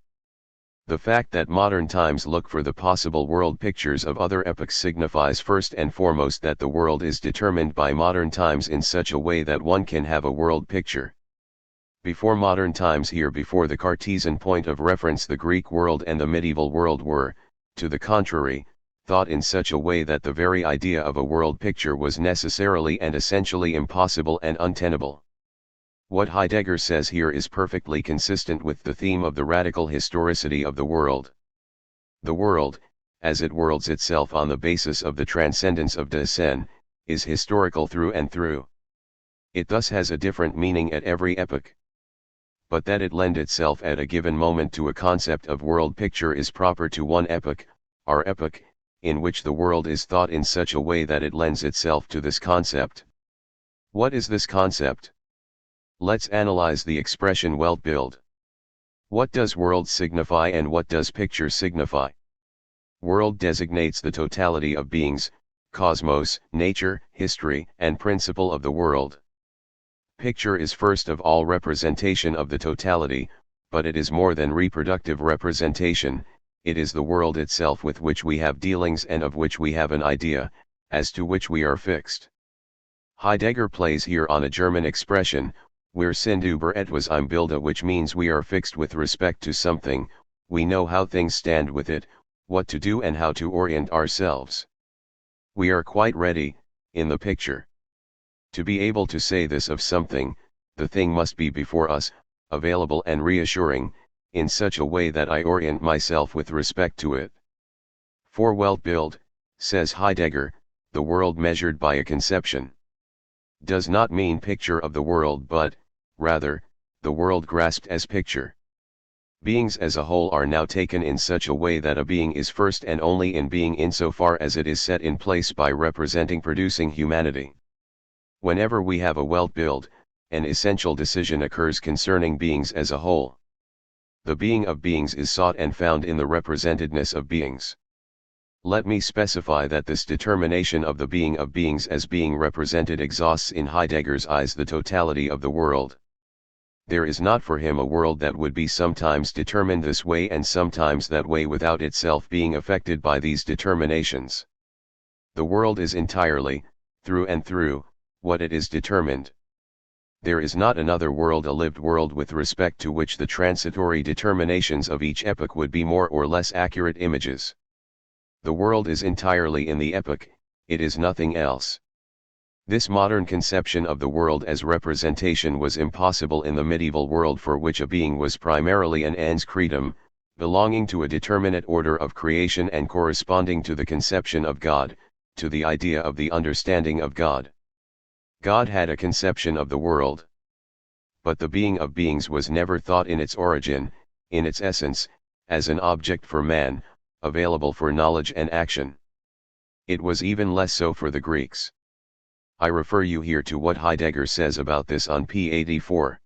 The fact that modern times look for the possible world pictures of other epochs signifies first and foremost that the world is determined by modern times in such a way that one can have a world picture. Before modern times, here before the Cartesian point of reference, the Greek world and the medieval world were, to the contrary, thought in such a way that the very idea of a world picture was necessarily and essentially impossible and untenable. What Heidegger says here is perfectly consistent with the theme of the radical historicity of the world. The world, as it worlds itself on the basis of the transcendence of de sen, is historical through and through. It thus has a different meaning at every epoch. But that it lend itself at a given moment to a concept of world picture is proper to one epoch, our epoch, in which the world is thought in such a way that it lends itself to this concept. What is this concept? Let's analyze the expression Weltbild. What does world signify and what does picture signify? World designates the totality of beings, cosmos, nature, history, and principle of the world. Picture is first of all representation of the totality, but it is more than reproductive representation, it is the world itself with which we have dealings and of which we have an idea, as to which we are fixed. Heidegger plays here on a German expression, wir sind über etwas im Bilde, which means we are fixed with respect to something, we know how things stand with it, what to do and how to orient ourselves. We are quite ready, in the picture. To be able to say this of something, the thing must be before us, available and reassuring, in such a way that I orient myself with respect to it. For Weltbild, says Heidegger, the world measured by a conception does not mean picture of the world but, rather, the world grasped as picture. Beings as a whole are now taken in such a way that a being is first and only in being insofar as it is set in place by representing producing humanity. Whenever we have a Weltbild, an essential decision occurs concerning beings as a whole. The being of beings is sought and found in the representedness of beings. Let me specify that this determination of the being of beings as being represented exhausts in Heidegger's eyes the totality of the world. There is not for him a world that would be sometimes determined this way and sometimes that way without itself being affected by these determinations. The world is entirely, through and through, what it is determined. There is not another world, a lived world, with respect to which the transitory determinations of each epoch would be more or less accurate images. The world is entirely in the epoch, it is nothing else. This modern conception of the world as representation was impossible in the medieval world, for which a being was primarily an ens creatum, belonging to a determinate order of creation and corresponding to the conception of God, to the idea of the understanding of God. God had a conception of the world. But the being of beings was never thought in its origin, in its essence, as an object for man, available for knowledge and action. It was even less so for the Greeks. I refer you here to what Heidegger says about this on p. 84.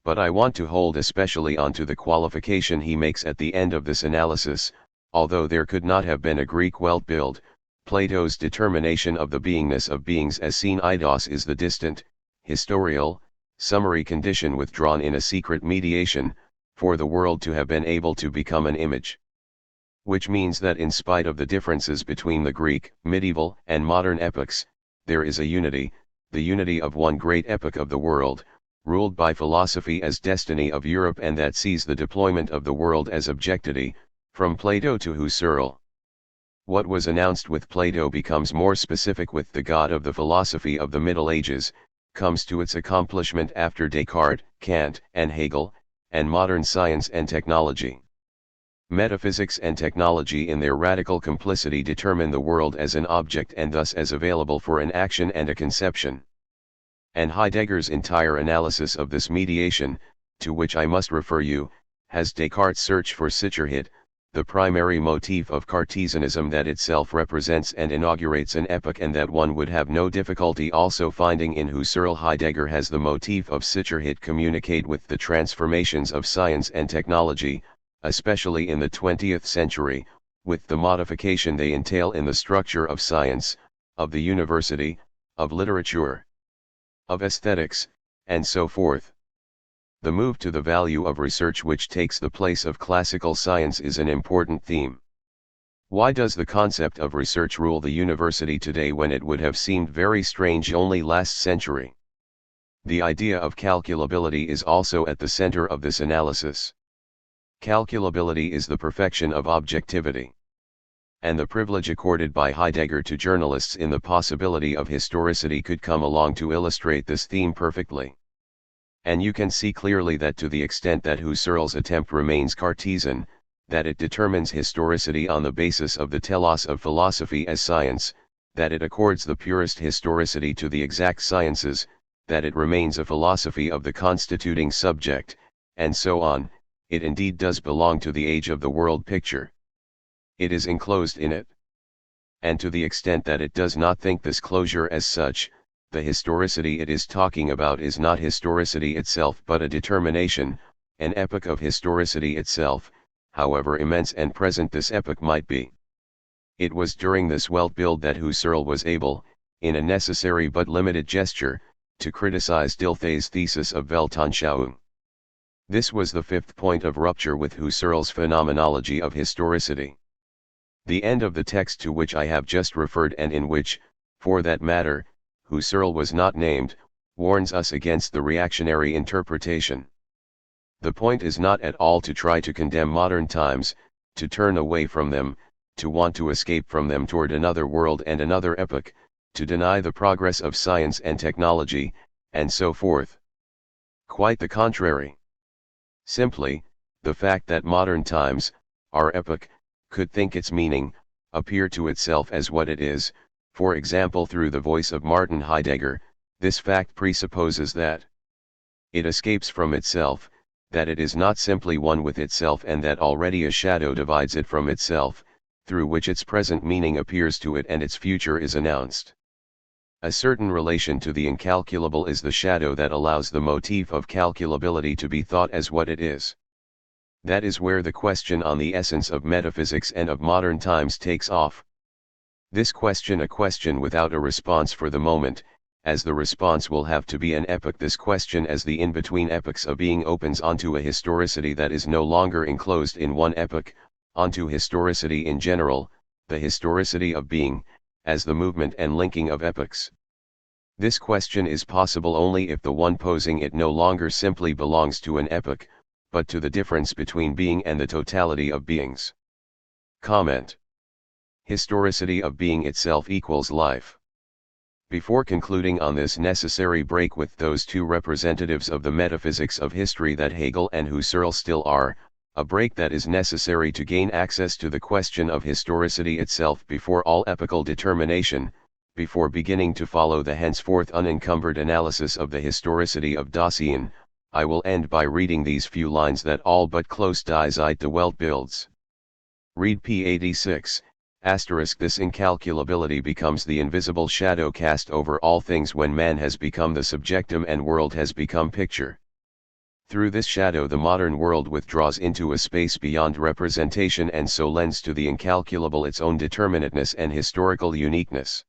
But I want to hold especially on to the qualification he makes at the end of this analysis, although there could not have been a Greek Weltbild, Plato's determination of the beingness of beings as seen eidos is the distant, historial, summary condition withdrawn in a secret mediation, for the world to have been able to become an image. Which means that in spite of the differences between the Greek, medieval, and modern epochs, there is a unity, the unity of one great epoch of the world, ruled by philosophy as destiny of Europe, and that sees the deployment of the world as objectivity, from Plato to Husserl. What was announced with Plato becomes more specific with the God of the philosophy of the Middle Ages, comes to its accomplishment after Descartes, Kant, and Hegel, and modern science and technology. Metaphysics and technology in their radical complicity determine the world as an object and thus as available for an action and a conception. And Heidegger's entire analysis of this mediation, to which I must refer you, has Descartes' search for Sicherheit, the primary motif of Cartesianism that itself represents and inaugurates an epoch, and that one would have no difficulty also finding in Husserl. Heidegger has the motif of Sicherheit communicate with the transformations of science and technology, especially in the 20th century, with the modification they entail in the structure of science, of the university, of literature, of aesthetics, and so forth. The move to the value of research which takes the place of classical science is an important theme. Why does the concept of research rule the university today when it would have seemed very strange only last century? The idea of calculability is also at the center of this analysis. Calculability is the perfection of objectivity. and the privilege accorded by Heidegger to journalists in the possibility of historicity could come along to illustrate this theme perfectly. And you can see clearly that to the extent that Husserl's attempt remains Cartesian, that it determines historicity on the basis of the telos of philosophy as science, that it accords the purest historicity to the exact sciences, that it remains a philosophy of the constituting subject, and so on, it indeed does belong to the age of the world picture. It is enclosed in it. And to the extent that it does not think this closure as such, the historicity it is talking about is not historicity itself but a determination, an epoch of historicity itself, however immense and present this epoch might be. It was during this Weltbild that Husserl was able, in a necessary but limited gesture, to criticize Dilthey's thesis of Weltanschauung. This was the fifth point of rupture with Husserl's phenomenology of historicity. The end of the text to which I have just referred and in which, for that matter, Husserl was not named, warns us against the reactionary interpretation. The point is not at all to try to condemn modern times, to turn away from them, to want to escape from them toward another world and another epoch, to deny the progress of science and technology, and so forth. Quite the contrary. Simply, the fact that modern times, our epoch, could think its meaning, appear to itself as what it is, for example through the voice of Martin Heidegger, this fact presupposes that it escapes from itself, that it is not simply one with itself and that already a shadow divides it from itself, through which its present meaning appears to it and its future is announced. A certain relation to the incalculable is the shadow that allows the motif of calculability to be thought as what it is. That is where the question on the essence of metaphysics and of modern times takes off. This question, a question without a response for the moment, as the response will have to be an epoch. This question as the in-between epochs of being opens onto a historicity that is no longer enclosed in one epoch, onto historicity in general, the historicity of being, as the movement and linking of epochs. This question is possible only if the one posing it no longer simply belongs to an epoch, but to the difference between being and the totality of beings. Comment. Historicity of being itself equals life. Before concluding on this necessary break with those two representatives of the metaphysics of history that Hegel and Husserl still are, a break that is necessary to gain access to the question of historicity itself before all epochal determination, before beginning to follow the henceforth unencumbered analysis of the historicity of Dasein, I will end by reading these few lines that all but close die Zeit the Weltbilds. Read p. 86, This incalculability becomes the invisible shadow cast over all things when man has become the subjectum and world has become picture. Through this shadow the modern world withdraws into a space beyond representation and so lends to the incalculable its own determinateness and historical uniqueness.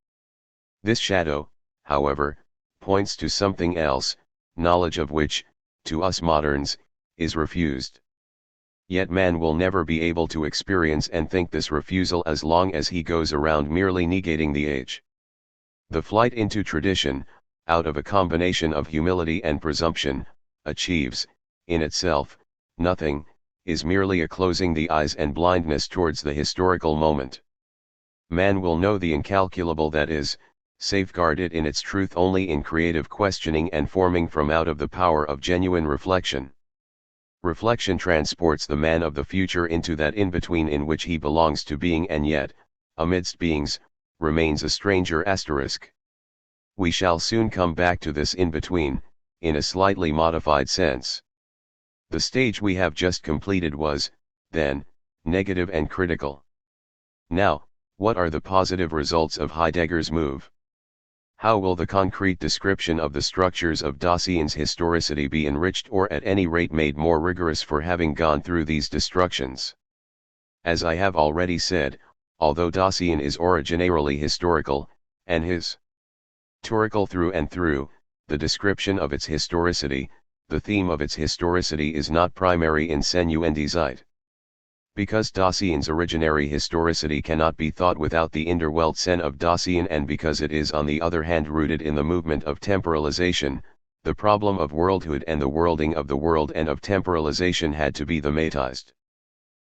This shadow, however, points to something else, knowledge of which, to us moderns, is refused. Yet man will never be able to experience and think this refusal as long as he goes around merely negating the age. The flight into tradition, out of a combination of humility and presumption, achieves, in itself, nothing, is merely a closing the eyes and blindness towards the historical moment. Man will know the incalculable that is, safeguard it in its truth only in creative questioning and forming from out of the power of genuine reflection. Reflection transports the man of the future into that in-between in which he belongs to being and yet, amidst beings, remains a stranger. We shall soon come back to this in-between, in a slightly modified sense. The stage we have just completed was, then, negative and critical. Now, what are the positive results of Heidegger's move? How will the concrete description of the structures of Dasein's historicity be enriched or at any rate made more rigorous for having gone through these destructions? As I have already said, although Dasein is originarily historical, and historical through and through, the description of its historicity, the theme of its historicity is not primary in Senu and Zeit. Because Dasein's originary historicity cannot be thought without the Interweltsein of Dasein and because it is on the other hand rooted in the movement of temporalization, the problem of worldhood and the worlding of the world and of temporalization had to be thematized.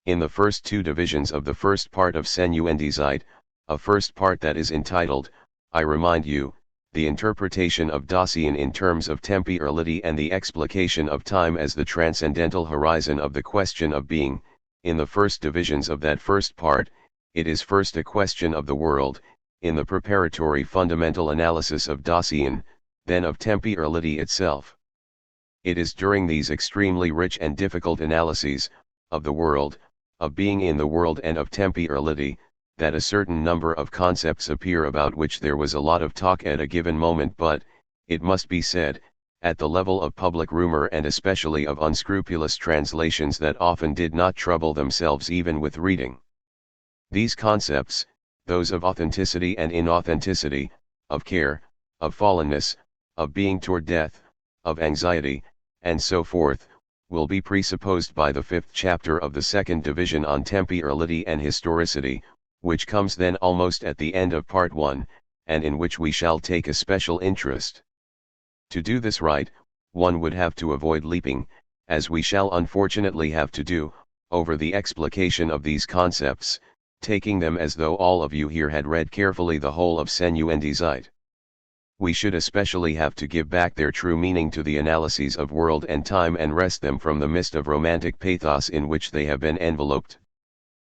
In the first two divisions of the first part of Senuendizeit, a first part that is entitled, I remind you, the interpretation of Dasein in terms of temporality and the explication of time as the transcendental horizon of the question of being, in the first divisions of that first part, it is first a question of the world, in the preparatory fundamental analysis of Dasein, then of temporality itself. It is during these extremely rich and difficult analyses, of the world, of being in the world and of temporality, that a certain number of concepts appear about which there was a lot of talk at a given moment, but, it must be said, at the level of public rumor and especially of unscrupulous translations that often did not trouble themselves even with reading. These concepts, those of authenticity and inauthenticity, of care, of fallenness, of being toward death, of anxiety, and so forth, will be presupposed by the fifth chapter of the second division on temporality and historicity, which comes then almost at the end of part 1, and in which we shall take a special interest. To do this right, one would have to avoid leaping, as we shall unfortunately have to do, over the explication of these concepts, taking them as though all of you here had read carefully the whole of Senuendizeit. We should especially have to give back their true meaning to the analyses of world and time and wrest them from the mist of romantic pathos in which they have been enveloped.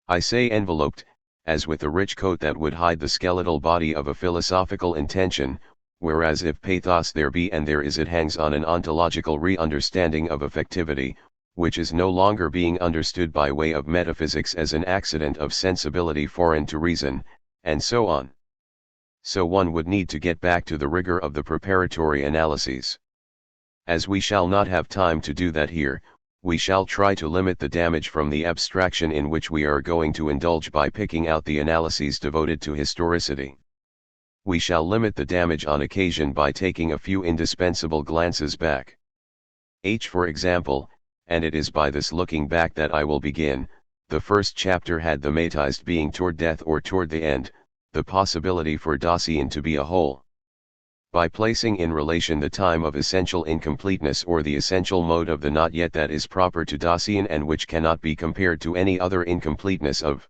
I say enveloped, as with a rich coat that would hide the skeletal body of a philosophical intention, whereas if pathos there be and there is, it hangs on an ontological re-understanding of affectivity, which is no longer being understood by way of metaphysics as an accident of sensibility foreign to reason, and so on. So one would need to get back to the rigor of the preparatory analyses. As we shall not have time to do that here, we shall try to limit the damage from the abstraction in which we are going to indulge by picking out the analyses devoted to historicity. We shall limit the damage on occasion by taking a few indispensable glances back. For example, and it is by this looking back that I will begin, the first chapter had the matized being toward death or toward the end, the possibility for Dasein to be a whole. By placing in relation the time of essential incompleteness or the essential mode of the not yet that is proper to Dasein and which cannot be compared to any other incompleteness of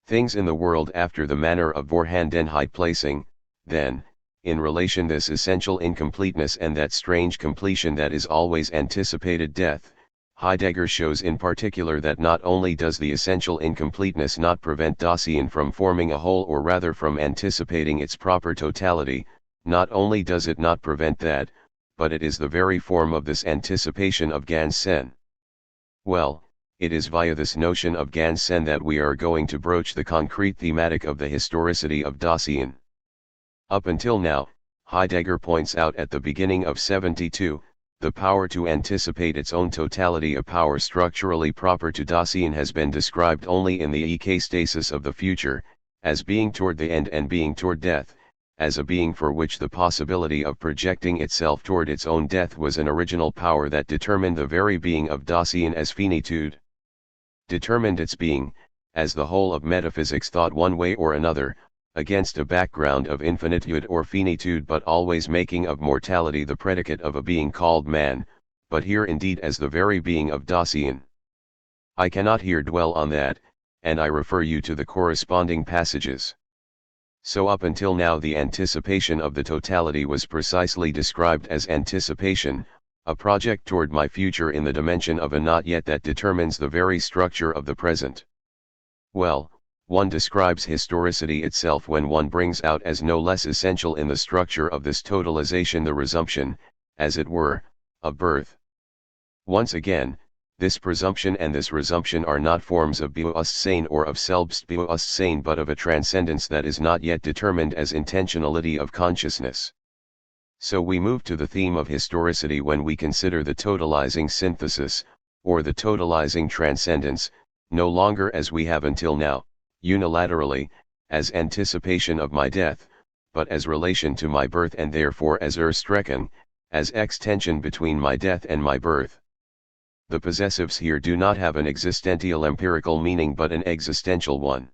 things in the world after the manner of Vorhandenheit, placing, then, in relation this essential incompleteness and that strange completion that is always anticipated death, Heidegger shows in particular that not only does the essential incompleteness not prevent Dasein from forming a whole or rather from anticipating its proper totality, not only does it not prevent that, but it is the very form of this anticipation of ganz Sen. Well, it is via this notion of ganz Sen that we are going to broach the concrete thematic of the historicity of Dasein. Up until now, Heidegger points out at the beginning of 72, the power to anticipate its own totality, a power structurally proper to Dasein, has been described only in the ekastasis of the future, as being toward the end and being toward death, as a being for which the possibility of projecting itself toward its own death was an original power that determined the very being of Dasein as finitude. Determined its being, as the whole of metaphysics thought one way or another, against a background of infinitude or finitude, but always making of mortality the predicate of a being called man, but here indeed as the very being of Dasein. I cannot here dwell on that, and I refer you to the corresponding passages. So up until now the anticipation of the totality was precisely described as anticipation, a project toward my future in the dimension of a not yet that determines the very structure of the present. Well, one describes historicity itself when one brings out as no less essential in the structure of this totalization the resumption, as it were, of birth. Once again, this presumption and this resumption are not forms of Bewusstsein or of Selbstbewusstsein, but of a transcendence that is not yet determined as intentionality of consciousness. So we move to the theme of historicity when we consider the totalizing synthesis, or the totalizing transcendence, no longer as we have until now, unilaterally, as anticipation of my death, but as relation to my birth and therefore as Erstrecken, as extension between my death and my birth. The possessives here do not have an existential empirical meaning but an existential one.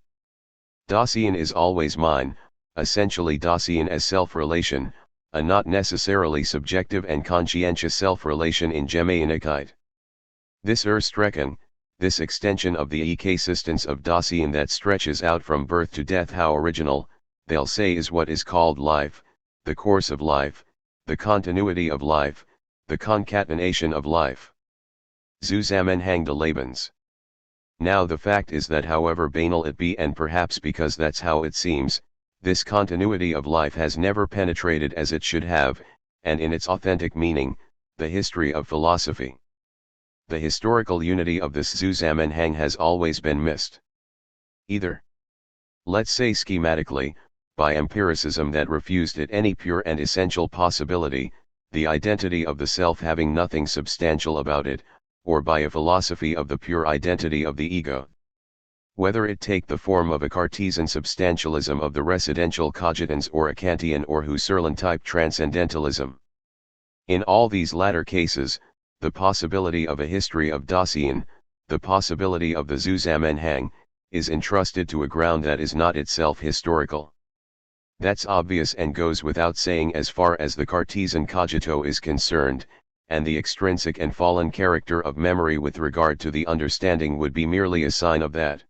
Dasein is always mine, essentially Dasein as self-relation, a not necessarily subjective and conscientious self-relation in Gemeinigkeit. This Erstrecken, this extension of the existence of Dasein that stretches out from birth to death, how original, they'll say, is what is called life, the course of life, the continuity of life, the concatenation of life. Zusammenhang des Lebens. Now the fact is that however banal it be, and perhaps because that's how it seems, this continuity of life has never penetrated as it should have, and in its authentic meaning, the history of philosophy. The historical unity of this Zusammenhang has always been missed. Either, let's say schematically, by empiricism that refused it any pure and essential possibility, the identity of the self having nothing substantial about it, or by a philosophy of the pure identity of the ego. Whether it take the form of a Cartesian substantialism of the residential cogitans or a Kantian or Husserlian type transcendentalism. In all these latter cases, the possibility of a history of Dasein, the possibility of the Zusammenhang, is entrusted to a ground that is not itself historical. That's obvious and goes without saying as far as the Cartesian cogito is concerned, and the extrinsic and fallen character of memory with regard to the understanding would be merely a sign of that.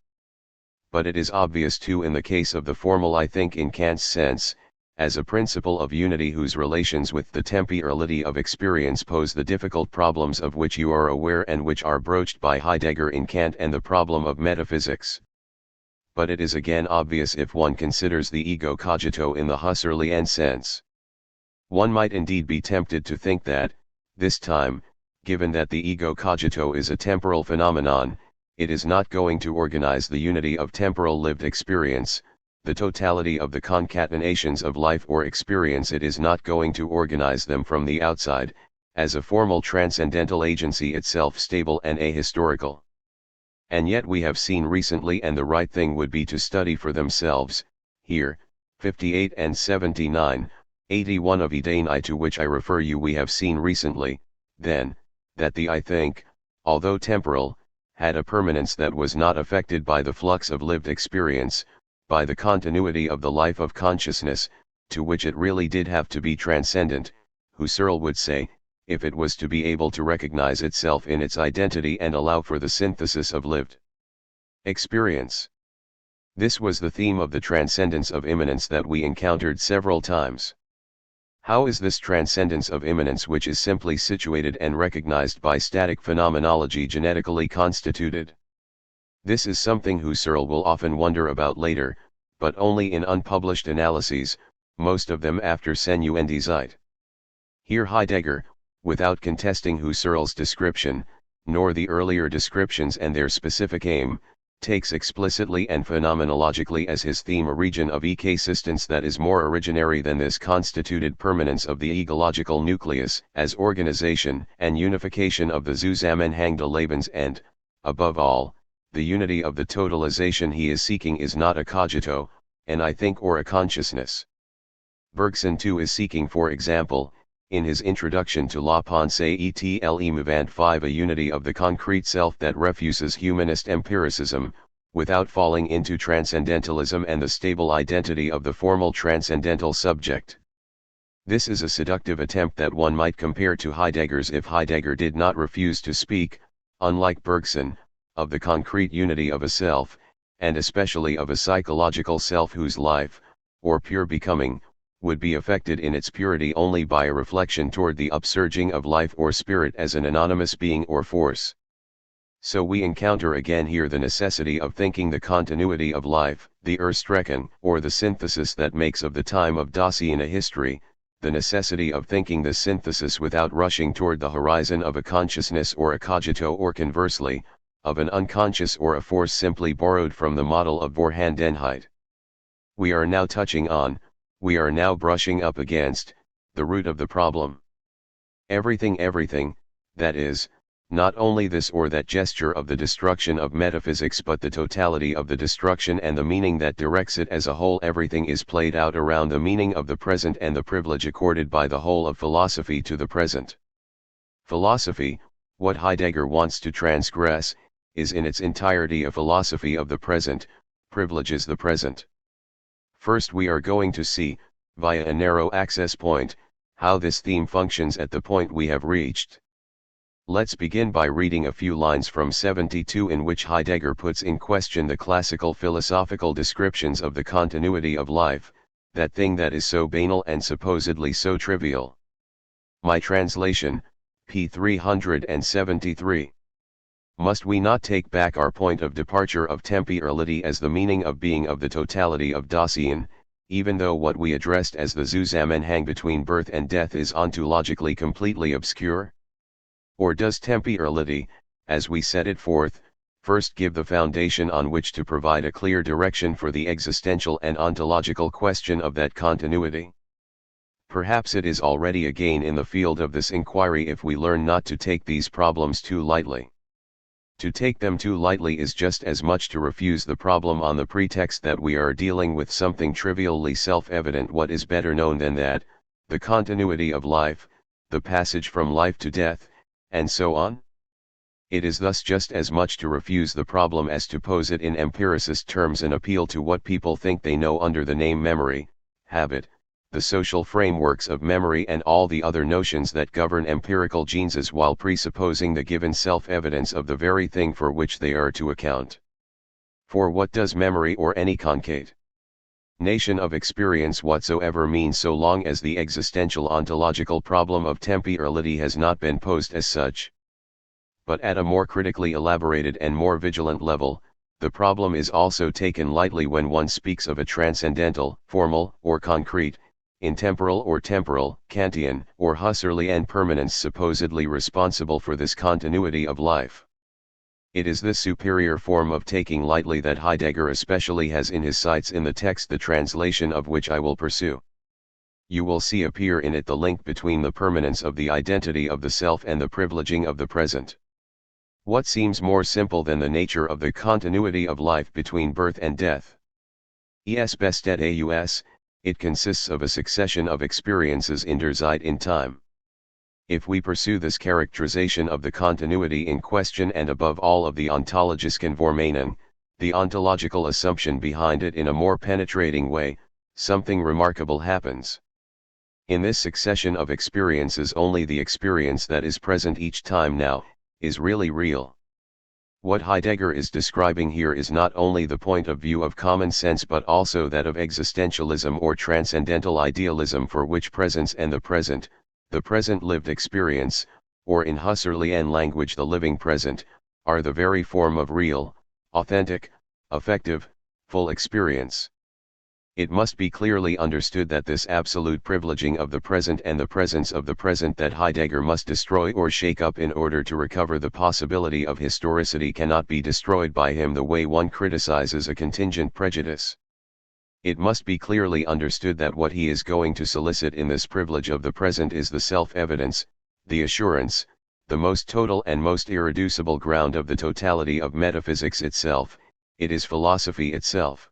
But it is obvious too in the case of the formal I think in Kant's sense, as a principle of unity whose relations with the temporality of experience pose the difficult problems of which you are aware and which are broached by Heidegger in Kant and the problem of metaphysics. But it is again obvious if one considers the ego cogito in the Husserlian sense. One might indeed be tempted to think that, this time, given that the ego cogito is a temporal phenomenon, it is not going to organize the unity of temporal lived experience, the totality of the concatenations of life or experience. It is not going to organize them from the outside, as a formal transcendental agency itself stable and ahistorical. And yet we have seen recently, and the right thing would be to study for themselves, here, 58 and 79, 81 of Ideen I to which I refer you, we have seen recently, then, that the I think, although temporal, had a permanence that was not affected by the flux of lived experience, by the continuity of the life of consciousness, to which it really did have to be transcendent, Husserl would say, if it was to be able to recognize itself in its identity and allow for the synthesis of lived experience. This was the theme of the transcendence of immanence that we encountered several times. How is this transcendence of immanence, which is simply situated and recognized by static phenomenology, genetically constituted? This is something Husserl will often wonder about later, but only in unpublished analyses, most of them after Senuendizeit. Here Heidegger, without contesting Husserl's description, nor the earlier descriptions and their specific aim, takes explicitly and phenomenologically as his theme a region of existence that is more originary than this constituted permanence of the egological nucleus, as organization and unification of the Zusammenhang des Lebens, and, above all, the unity of the totalization he is seeking is not a cogito, an I think or a consciousness. Bergson too is seeking, for example, in his introduction to La Pensée et l'Émouvant 5, a unity of the concrete self that refuses humanist empiricism, without falling into transcendentalism and the stable identity of the formal transcendental subject. This is a seductive attempt that one might compare to Heidegger's if Heidegger did not refuse to speak, unlike Bergson, of the concrete unity of a self, and especially of a psychological self whose life, or pure becoming, would be affected in its purity only by a reflection toward the upsurging of life or spirit as an anonymous being or force. So we encounter again here the necessity of thinking the continuity of life, the Urstrecken, or the synthesis that makes of the time of Dasein a history, the necessity of thinking this synthesis without rushing toward the horizon of a consciousness or a cogito, or conversely, of an unconscious or a force simply borrowed from the model of Vorhandenheit. We are now touching on, we are now brushing up against, the root of the problem. Everything, that is, not only this or that gesture of the destruction of metaphysics, but the totality of the destruction and the meaning that directs it as a whole, everything is played out around the meaning of the present and the privilege accorded by the whole of philosophy to the present. Philosophy, what Heidegger wants to transgress, is in its entirety a philosophy of the present, privileges the present. First we are going to see, via a narrow access point, how this theme functions at the point we have reached. Let's begin by reading a few lines from 72 in which Heidegger puts in question the classical philosophical descriptions of the continuity of life, that thing that is so banal and supposedly so trivial. My translation, p. 373. Must we not take back our point of departure of temporality as the meaning of being of the totality of Dasein, even though what we addressed as the Zusammenhang between birth and death is ontologically completely obscure? Or does temporality, as we set it forth, first give the foundation on which to provide a clear direction for the existential and ontological question of that continuity? Perhaps it is already a gain in the field of this inquiry if we learn not to take these problems too lightly. To take them too lightly is just as much to refuse the problem on the pretext that we are dealing with something trivially self-evident. What is better known than that, the continuity of life, the passage from life to death, and so on? It is thus just as much to refuse the problem as to pose it in empiricist terms and appeal to what people think they know under the name memory, habit, the social frameworks of memory and all the other notions that govern empirical genes, while presupposing the given self-evidence of the very thing for which they are to account. For what does memory or any concrete nation of experience whatsoever mean so long as the existential ontological problem of temporality has not been posed as such? But at a more critically elaborated and more vigilant level, the problem is also taken lightly when one speaks of a transcendental, formal, or concrete, intemporal or temporal, Kantian, or Husserlian permanence supposedly responsible for this continuity of life. It is this superior form of taking lightly that Heidegger especially has in his sights in the text, the translation of which I will pursue. You will see appear in it the link between the permanence of the identity of the self and the privileging of the present. What seems more simple than the nature of the continuity of life between birth and death? Es bestet aus, it consists of a succession of experiences in der Zeit in time. If we pursue this characterization of the continuity in question and above all of the ontologische Vormening, the ontological assumption behind it in a more penetrating way, something remarkable happens. In this succession of experiences only the experience that is present each time now, is really real. What Heidegger is describing here is not only the point of view of common sense but also that of existentialism or transcendental idealism, for which presence and the present lived experience, or in Husserlian language the living present, are the very form of real, authentic, effective, full experience. It must be clearly understood that this absolute privileging of the present and the presence of the present that Heidegger must destroy or shake up in order to recover the possibility of historicity cannot be destroyed by him the way one criticizes a contingent prejudice. It must be clearly understood that what he is going to solicit in this privilege of the present is the self-evidence, the assurance, the most total and most irreducible ground of the totality of metaphysics itself. It is philosophy itself.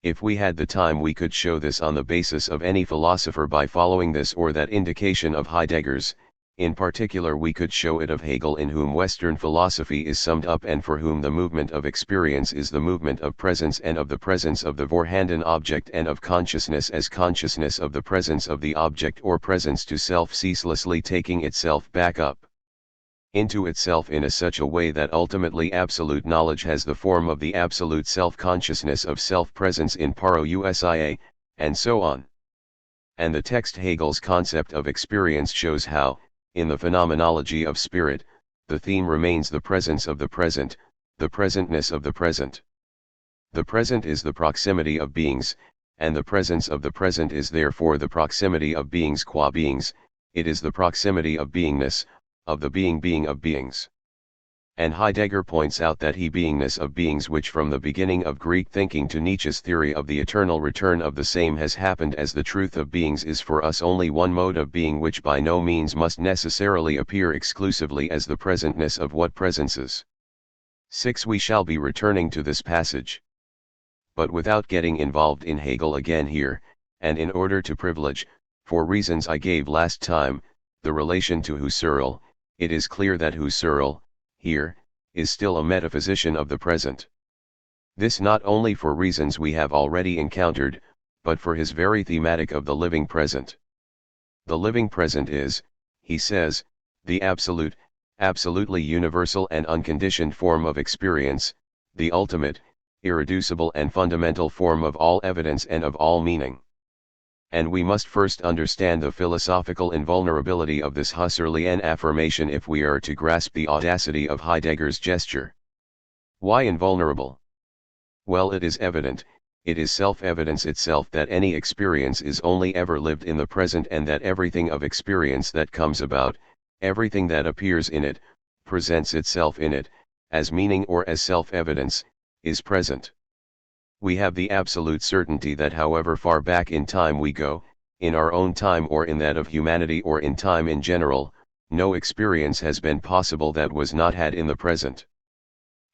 If we had the time we could show this on the basis of any philosopher by following this or that indication of Heidegger's. In particular we could show it of Hegel, in whom Western philosophy is summed up and for whom the movement of experience is the movement of presence and of the presence of the vorhanden object and of consciousness as consciousness of the presence of the object or presence to self, ceaselessly taking itself back up into itself in such a way that ultimately absolute knowledge has the form of the absolute self-consciousness of self-presence in paro usia, and so on. And the text Hegel's concept of experience shows how, in the phenomenology of spirit, the theme remains the presence of the present, the presentness of the present. The present is the proximity of beings, and the presence of the present is therefore the proximity of beings qua beings. It is the proximity of beingness, of the being of beings. And Heidegger points out that he beingness of beings, which from the beginning of Greek thinking to Nietzsche's theory of the eternal return of the same has happened as the truth of beings, is for us only one mode of being, which by no means must necessarily appear exclusively as the presentness of what presences. 6. We shall be returning to this passage. But without getting involved in Hegel again here, and in order to privilege, for reasons I gave last time, the relation to Husserl, it is clear that Husserl, here, is still a metaphysician of the present. This not only for reasons we have already encountered, but for his very thematic of the living present. The living present is, he says, the absolute, absolutely universal and unconditioned form of experience, the ultimate, irreducible and fundamental form of all evidence and of all meaning. And we must first understand the philosophical invulnerability of this Husserlian affirmation if we are to grasp the audacity of Heidegger's gesture. Why invulnerable? Well, it is evident, it is self-evidence itself that any experience is only ever lived in the present, and that everything of experience that comes about, everything that appears in it, presents itself in it, as meaning or as self-evidence, is present. We have the absolute certainty that however far back in time we go, in our own time or in that of humanity or in time in general, no experience has been possible that was not had in the present.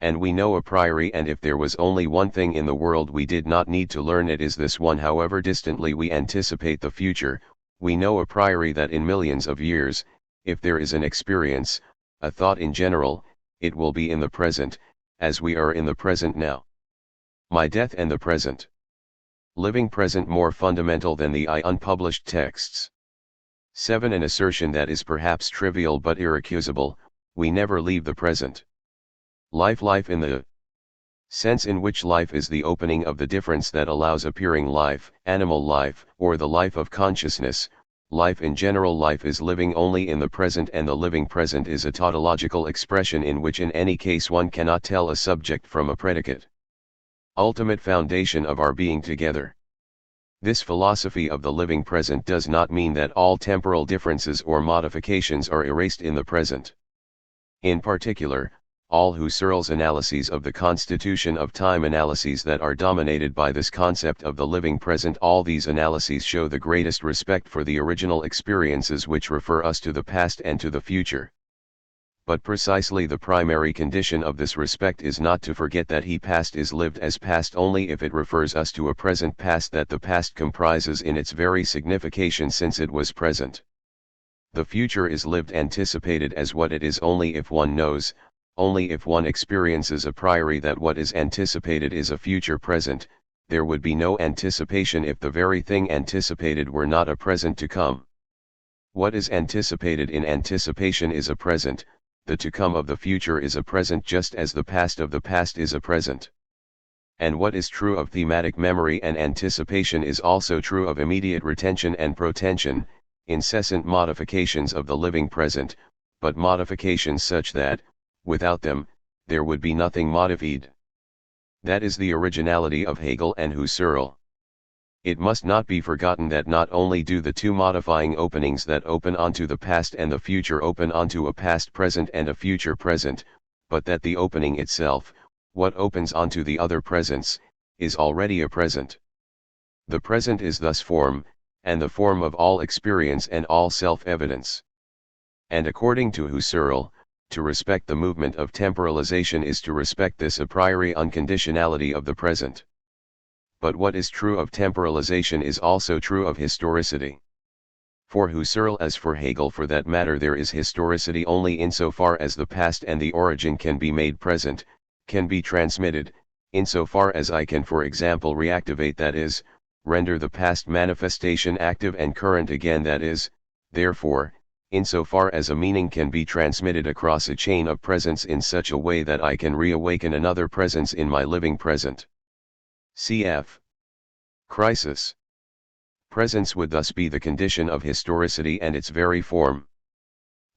And we know a priori, and if there was only one thing in the world we did not need to learn, it is this one. However distantly we anticipate the future, we know a priori that in millions of years, if there is an experience, a thought in general, it will be in the present, as we are in the present now. My death and the present. Living present more fundamental than the unpublished texts. 7. An assertion that is perhaps trivial but irrecusable: we never leave the present. Life in the sense in which life is the opening of the difference that allows appearing life, animal life, or the life of consciousness. Life in general, life is living only in the present, and the living present is a tautological expression in which in any case one cannot tell a subject from a predicate. Ultimate foundation of our being together. This philosophy of the living present does not mean that all temporal differences or modifications are erased in the present. In particular, all Husserl's analyses of the constitution of time, analyses that are dominated by this concept of the living present, all these analyses show the greatest respect for the original experiences which refer us to the past and to the future. But precisely the primary condition of this respect is not to forget that the past is lived as past only if it refers us to a present past that the past comprises in its very signification, since it was present. The future is lived anticipated as what it is only if one knows, only if one experiences a priori that what is anticipated is a future present. There would be no anticipation if the very thing anticipated were not a present to come. What is anticipated in anticipation is a present. The to come of the future is a present, just as the past of the past is a present. And what is true of thematic memory and anticipation is also true of immediate retention and protension, incessant modifications of the living present, but modifications such that, without them, there would be nothing modified. That is the originality of Hegel and Husserl. It must not be forgotten that not only do the two modifying openings that open onto the past and the future open onto a past present and a future present, but that the opening itself, what opens onto the other presents, is already a present. The present is thus form, and the form of all experience and all self-evidence. And according to Husserl, to respect the movement of temporalization is to respect this a priori unconditionality of the present. But what is true of temporalization is also true of historicity. For Husserl, as for Hegel for that matter, there is historicity only insofar as the past and the origin can be made present, can be transmitted, insofar as I can, for example, reactivate, that is, render the past manifestation active and current again, that is, therefore, insofar as a meaning can be transmitted across a chain of presence in such a way that I can reawaken another presence in my living present. Cf. Crisis. Presence would thus be the condition of historicity and its very form.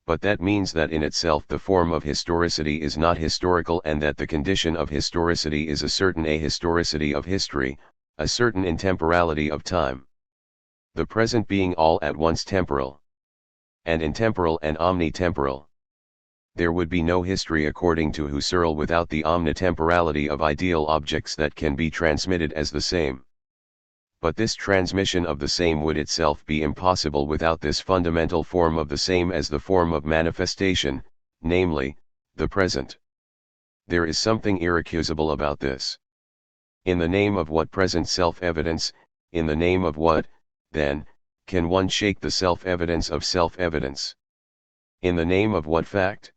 But that means that in itself the form of historicity is not historical, and that the condition of historicity is a certain ahistoricity of history, a certain intemporality of time. The present being all at once temporal, and intemporal and omnitemporal. There would be no history according to Husserl without the omnitemporality of ideal objects that can be transmitted as the same. But this transmission of the same would itself be impossible without this fundamental form of the same as the form of manifestation, namely, the present. There is something irrecusable about this. In the name of what present self-evidence, in the name of what, then, can one shake the self-evidence of self-evidence? In the name of what fact?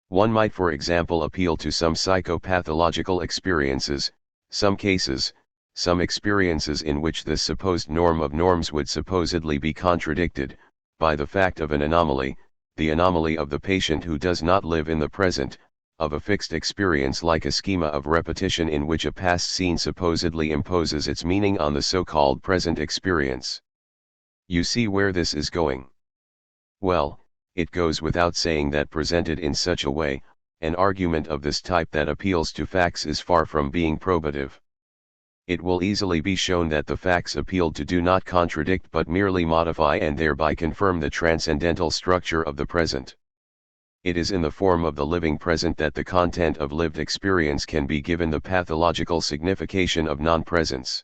One might, for example, appeal to some psychopathological experiences, some cases, some experiences in which this supposed norm of norms would supposedly be contradicted, by the fact of an anomaly, the anomaly of the patient who does not live in the present, of a fixed experience like a schema of repetition in which a past scene supposedly imposes its meaning on the so-called present experience. You see where this is going? Well, it goes without saying that presented in such a way, an argument of this type that appeals to facts is far from being probative. It will easily be shown that the facts appealed to do not contradict but merely modify and thereby confirm the transcendental structure of the present. It is in the form of the living present that the content of lived experience can be given the pathological signification of non-presence.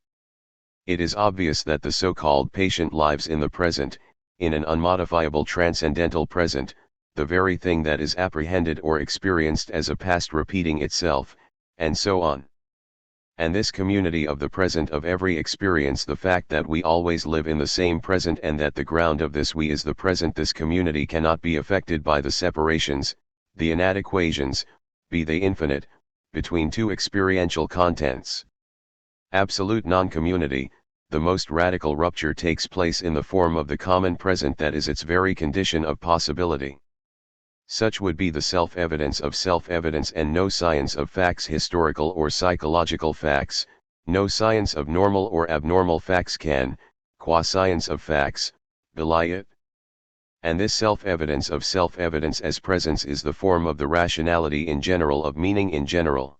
It is obvious that the so-called patient lives in the present, in an unmodifiable transcendental present, the very thing that is apprehended or experienced as a past repeating itself, and so on. And this community of the present of every experience, the fact that we always live in the same present and that the ground of this we is the present, this community cannot be affected by the separations, the inadequations, be they infinite, between two experiential contents. Absolute non-community, the most radical rupture takes place in the form of the common present that is its very condition of possibility. Such would be the self-evidence of self-evidence, and no science of facts, historical or psychological facts, no science of normal or abnormal facts can, qua science of facts, belie it. And this self-evidence of self-evidence as presence is the form of the rationality in general, of meaning in general.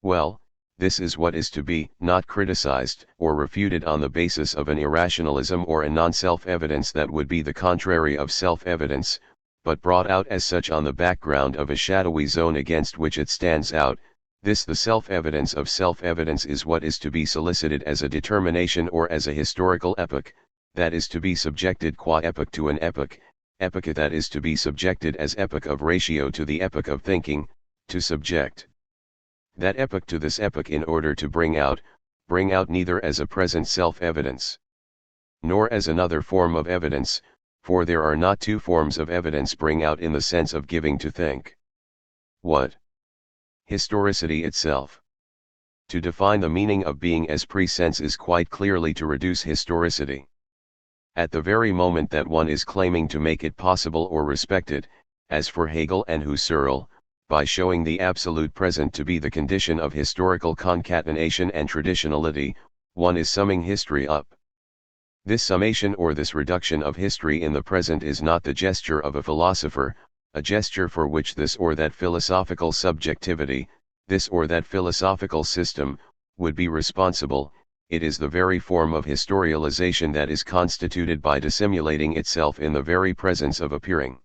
Well, this is what is to be, not criticized or refuted on the basis of an irrationalism or a non-self-evidence that would be the contrary of self-evidence, but brought out as such on the background of a shadowy zone against which it stands out. This, the self-evidence of self-evidence, is what is to be solicited as a determination or as a historical epoch, that is to be subjected qua epoch to an epoch, epocha that is to be subjected as epoch of ratio to the epoch of thinking, to subject that epoch to this epoch in order to bring out neither as a present self-evidence, nor as another form of evidence, for there are not two forms of evidence, bring out in the sense of giving to think. What? Historicity itself. To define the meaning of being as pre-sense is quite clearly to reduce historicity. At the very moment that one is claiming to make it possible or respected, as for Hegel and Husserl, by showing the absolute present to be the condition of historical concatenation and traditionality, one is summing history up. This summation or this reduction of history in the present is not the gesture of a philosopher, a gesture for which this or that philosophical subjectivity, this or that philosophical system, would be responsible. It is the very form of historialization that is constituted by dissimulating itself in the very presence of appearing.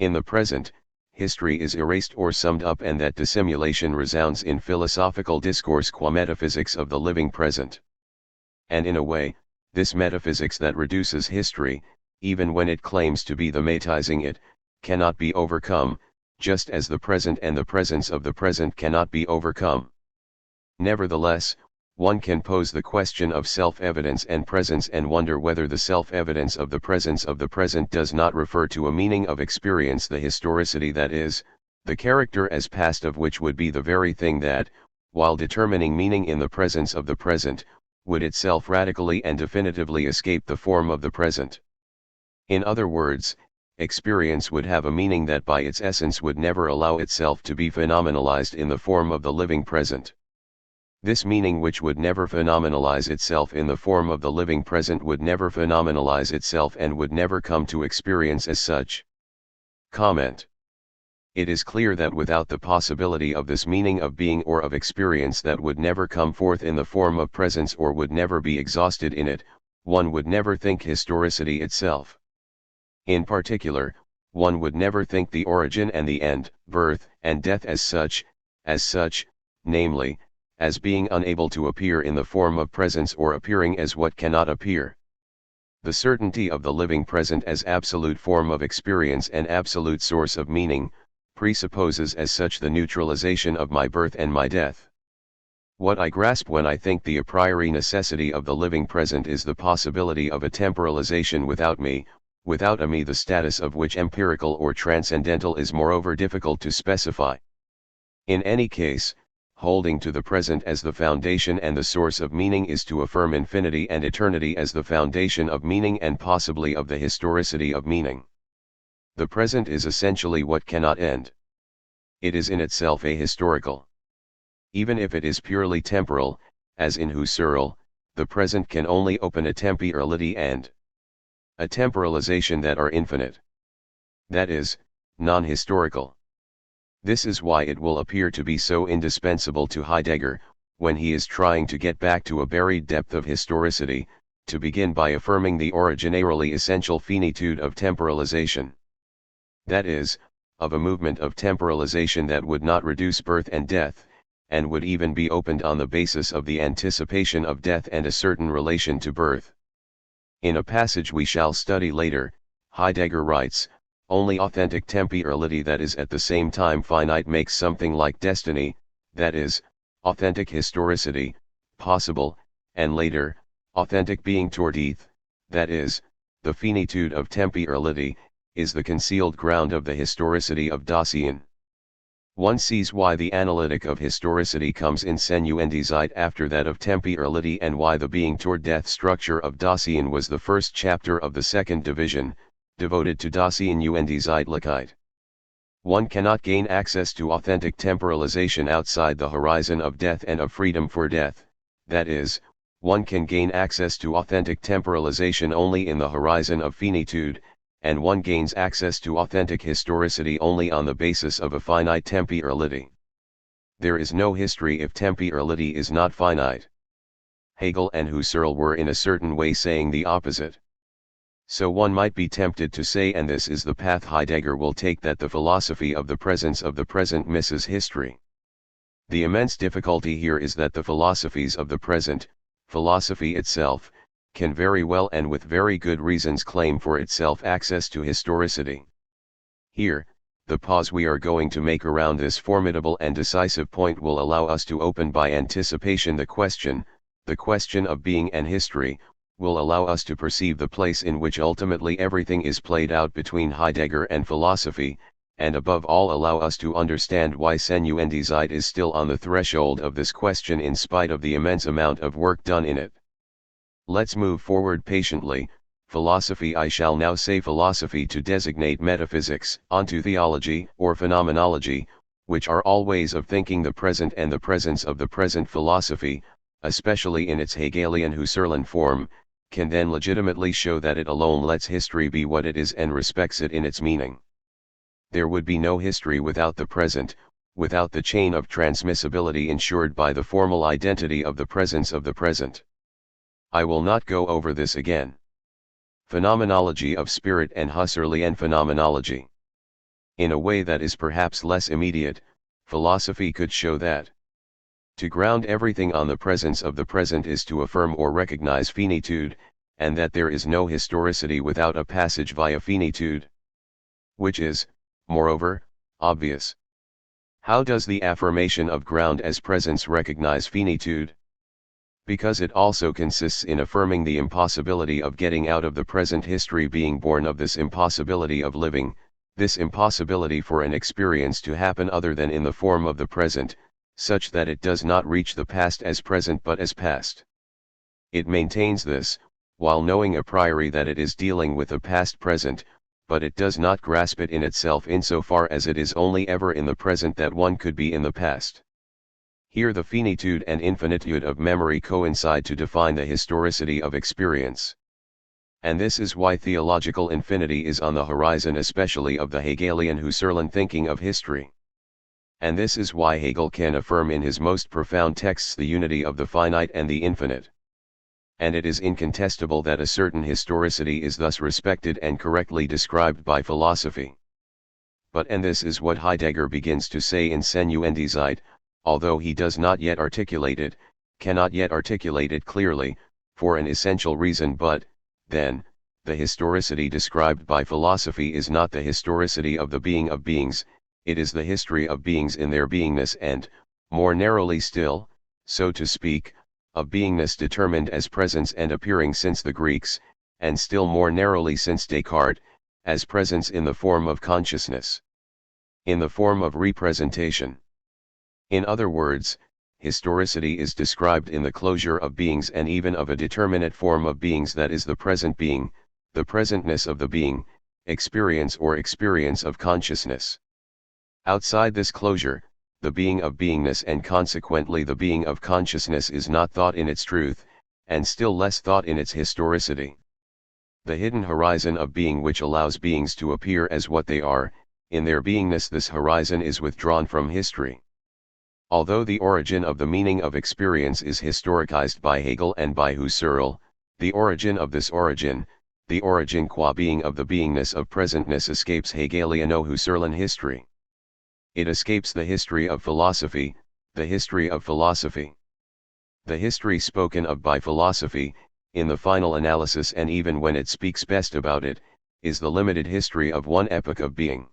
In the present, history is erased or summed up, and that dissimulation resounds in philosophical discourse qua metaphysics of the living present. And in a way, this metaphysics that reduces history, even when it claims to be the matizing it, cannot be overcome, just as the present and the presence of the present cannot be overcome. Nevertheless, one can pose the question of self-evidence and presence and wonder whether the self-evidence of the presence of the present does not refer to a meaning of experience, the historicity that is, the character as past of which would be the very thing that, while determining meaning in the presence of the present, would itself radically and definitively escape the form of the present. In other words, experience would have a meaning that by its essence would never allow itself to be phenomenalized in the form of the living present. This meaning, which would never phenomenalize itself in the form of the living present, would never phenomenalize itself and would never come to experience as such. Comment. It is clear that without the possibility of this meaning of being or of experience that would never come forth in the form of presence or would never be exhausted in it, one would never think historicity itself. In particular, one would never think the origin and the end, birth and death as such, namely, as being unable to appear in the form of presence or appearing as what cannot appear. The certainty of the living present as absolute form of experience and absolute source of meaning, presupposes as such the neutralization of my birth and my death. What I grasp when I think the a priori necessity of the living present is the possibility of a temporalization without me, without a me, the status of which empirical or transcendental is moreover difficult to specify. In any case, holding to the present as the foundation and the source of meaning is to affirm infinity and eternity as the foundation of meaning and possibly of the historicity of meaning. The present is essentially what cannot end. It is in itself ahistorical. Even if it is purely temporal, as in Husserl, the present can only open a temporality and a temporalization that are infinite. That is, non-historical. This is why it will appear to be so indispensable to Heidegger, when he is trying to get back to a buried depth of historicity, to begin by affirming the originarily essential finitude of temporalization. That is, of a movement of temporalization that would not reduce birth and death, and would even be opened on the basis of the anticipation of death and a certain relation to birth. In a passage we shall study later, Heidegger writes, only authentic temporality that is at the same time finite makes something like destiny, that is, authentic historicity, possible, and later, authentic being towardeth, that is, the finitude of temporality, is the concealed ground of the historicity of Dasein. One sees why the analytic of historicity comes in Senuendizeit after that of temporality, and why the being toward death structure of Dasein was the first chapter of the second division, devoted to Daseinuendizeitlichkeit. One cannot gain access to authentic temporalization outside the horizon of death and of freedom for death, that is, one can gain access to authentic temporalization only in the horizon of finitude, and one gains access to authentic historicity only on the basis of a finite temporality. There is no history if temporality is not finite. Hegel and Husserl were in a certain way saying the opposite. So one might be tempted to say, and this is the path Heidegger will take, that the philosophy of the presence of the present misses history. The immense difficulty here is that the philosophies of the present, philosophy itself, can very well and with very good reasons claim for itself access to historicity. Here, the pause we are going to make around this formidable and decisive point will allow us to open by anticipation the question of being and history, will allow us to perceive the place in which ultimately everything is played out between Heidegger and philosophy, and above all allow us to understand why Senuendizeit is still on the threshold of this question in spite of the immense amount of work done in it. Let's move forward patiently. Philosophy, I shall now say philosophy to designate metaphysics, ontotheology, or phenomenology, which are all ways of thinking the present and the presence of the present. Philosophy, especially in its Hegelian Husserlian form, can then legitimately show that it alone lets history be what it is and respects it in its meaning. There would be no history without the present, without the chain of transmissibility ensured by the formal identity of the presence of the present. I will not go over this again. Phenomenology of spirit and Husserlian phenomenology. In a way that is perhaps less immediate, philosophy could show that to ground everything on the presence of the present is to affirm or recognize finitude, and that there is no historicity without a passage via finitude. Which is, moreover, obvious. How does the affirmation of ground as presence recognize finitude? Because it also consists in affirming the impossibility of getting out of the present history being born of this impossibility of living, this impossibility for an experience to happen other than in the form of the present, such that it does not reach the past as present but as past. It maintains this, while knowing a priori that it is dealing with a past present, but it does not grasp it in itself insofar as it is only ever in the present that one could be in the past. Here the finitude and infinitude of memory coincide to define the historicity of experience. And this is why theological infinity is on the horizon, especially of the Hegelian Husserlian thinking of history. And this is why Hegel can affirm in his most profound texts the unity of the finite and the infinite. And it is incontestable that a certain historicity is thus respected and correctly described by philosophy. But and this is what Heidegger begins to say in Senuendizeit, although he does not yet articulate it, cannot yet articulate it clearly, for an essential reason. But, then, the historicity described by philosophy is not the historicity of the being of beings, it is the history of beings in their beingness and, more narrowly still, so to speak, of beingness determined as presence and appearing since the Greeks, and still more narrowly since Descartes, as presence in the form of consciousness. In the form of representation. In other words, historicity is described in the closure of beings and even of a determinate form of beings that is the present being, the presentness of the being, experience or experience of consciousness. Outside this closure, the being of beingness and consequently the being of consciousness is not thought in its truth, and still less thought in its historicity. The hidden horizon of being which allows beings to appear as what they are, in their beingness, this horizon is withdrawn from history. Although the origin of the meaning of experience is historicized by Hegel and by Husserl, the origin of this origin, the origin qua being of the beingness of presentness, escapes Hegeliano-Husserlian history. It escapes the history of philosophy, the history of philosophy. The history spoken of by philosophy, in the final analysis and even when it speaks best about it, is the limited history of one epoch of being.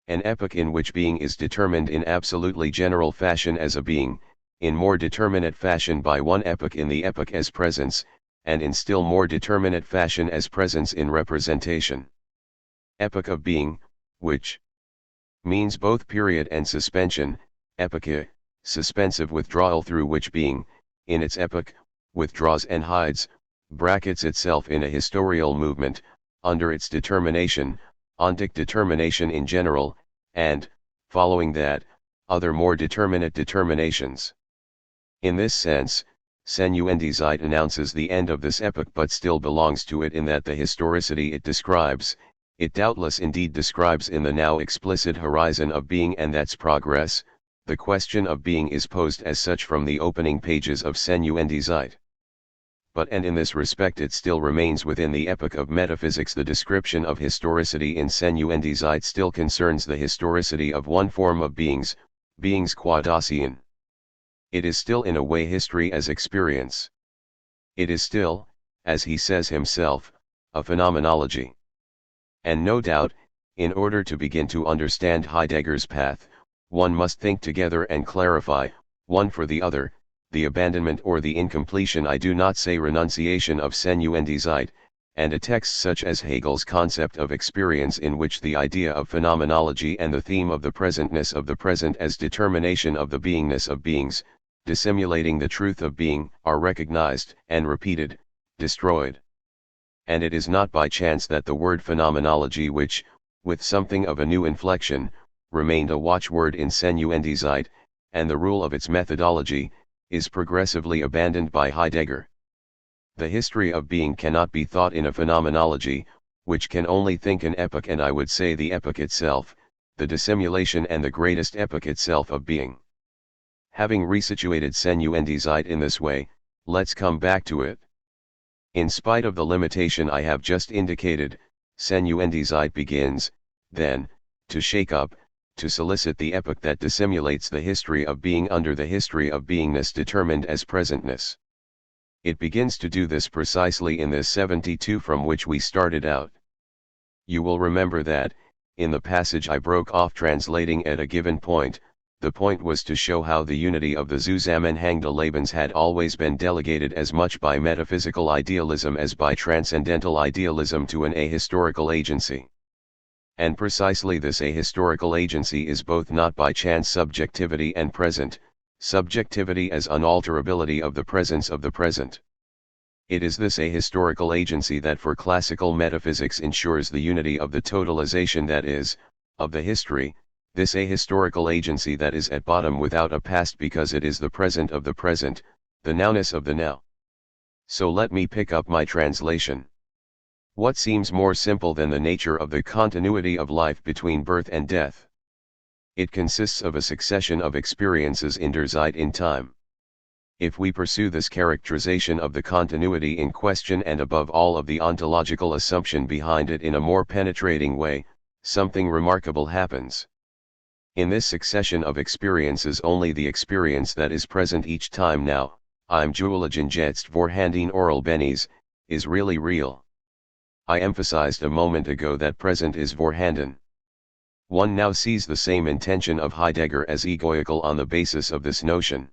An epoch in which being is determined in absolutely general fashion as a being, in more determinate fashion by one epoch in the epoch as presence, and in still more determinate fashion as presence in representation. Epoch of being, which means both period and suspension, epoche, suspensive withdrawal through which being, in its epoch, withdraws and hides, brackets itself in a historial movement, under its determination, ontic determination in general, and, following that, other more determinate determinations. In this sense, Senuendizeit announces the end of this epoch but still belongs to it in that the historicity it describes, it doubtless indeed describes in the now explicit horizon of being and that's progress. The question of being is posed as such from the opening pages of Senuendizeit. But and in this respect it still remains within the epoch of metaphysics. The description of historicity in Senuendizeit still concerns the historicity of one form of beings, beings qua Dasein. It is still in a way history as experience. It is still, as he says himself, a phenomenology. And no doubt, in order to begin to understand Heidegger's path, one must think together and clarify, one for the other, the abandonment or the incompletion, I do not say renunciation, of Senuendizeit, and a text such as Hegel's concept of experience, in which the idea of phenomenology and the theme of the presentness of the present as determination of the beingness of beings, dissimulating the truth of being, are recognized and repeated, destroyed. And it is not by chance that the word phenomenology, which, with something of a new inflection, remained a watchword in Senuendizeit, and the rule of its methodology, is progressively abandoned by Heidegger. The history of being cannot be thought in a phenomenology, which can only think an epoch, and I would say the epoch itself, the dissimulation and the greatest epoch itself of being. Having resituated Senuendizeit in this way, let's come back to it. In spite of the limitation I have just indicated, Senuendizeit begins, then, to shake up, to solicit the epoch that dissimulates the history of being under the history of beingness determined as presentness. It begins to do this precisely in this 72 from which we started out. You will remember that, in the passage I broke off translating at a given point, the point was to show how the unity of the Zusammenhang des Lebens had always been delegated as much by metaphysical idealism as by transcendental idealism to an ahistorical agency. And precisely this ahistorical agency is both not by chance subjectivity and present, subjectivity as unalterability of the presence of the present. It is this ahistorical agency that for classical metaphysics ensures the unity of the totalization, that is, of the history, this ahistorical agency that is at bottom without a past because it is the present of the present, the nowness of the now. So let me pick up my translation. What seems more simple than the nature of the continuity of life between birth and death? It consists of a succession of experiences in der Zeit, in time. If we pursue this characterization of the continuity in question and above all of the ontological assumption behind it in a more penetrating way, something remarkable happens. In this succession of experiences only the experience that is present each time now, im Juligen jetzt vorhanden oral benis, is really real. I emphasized a moment ago that present is vorhanden. One now sees the same intention of Heidegger as egoical on the basis of this notion.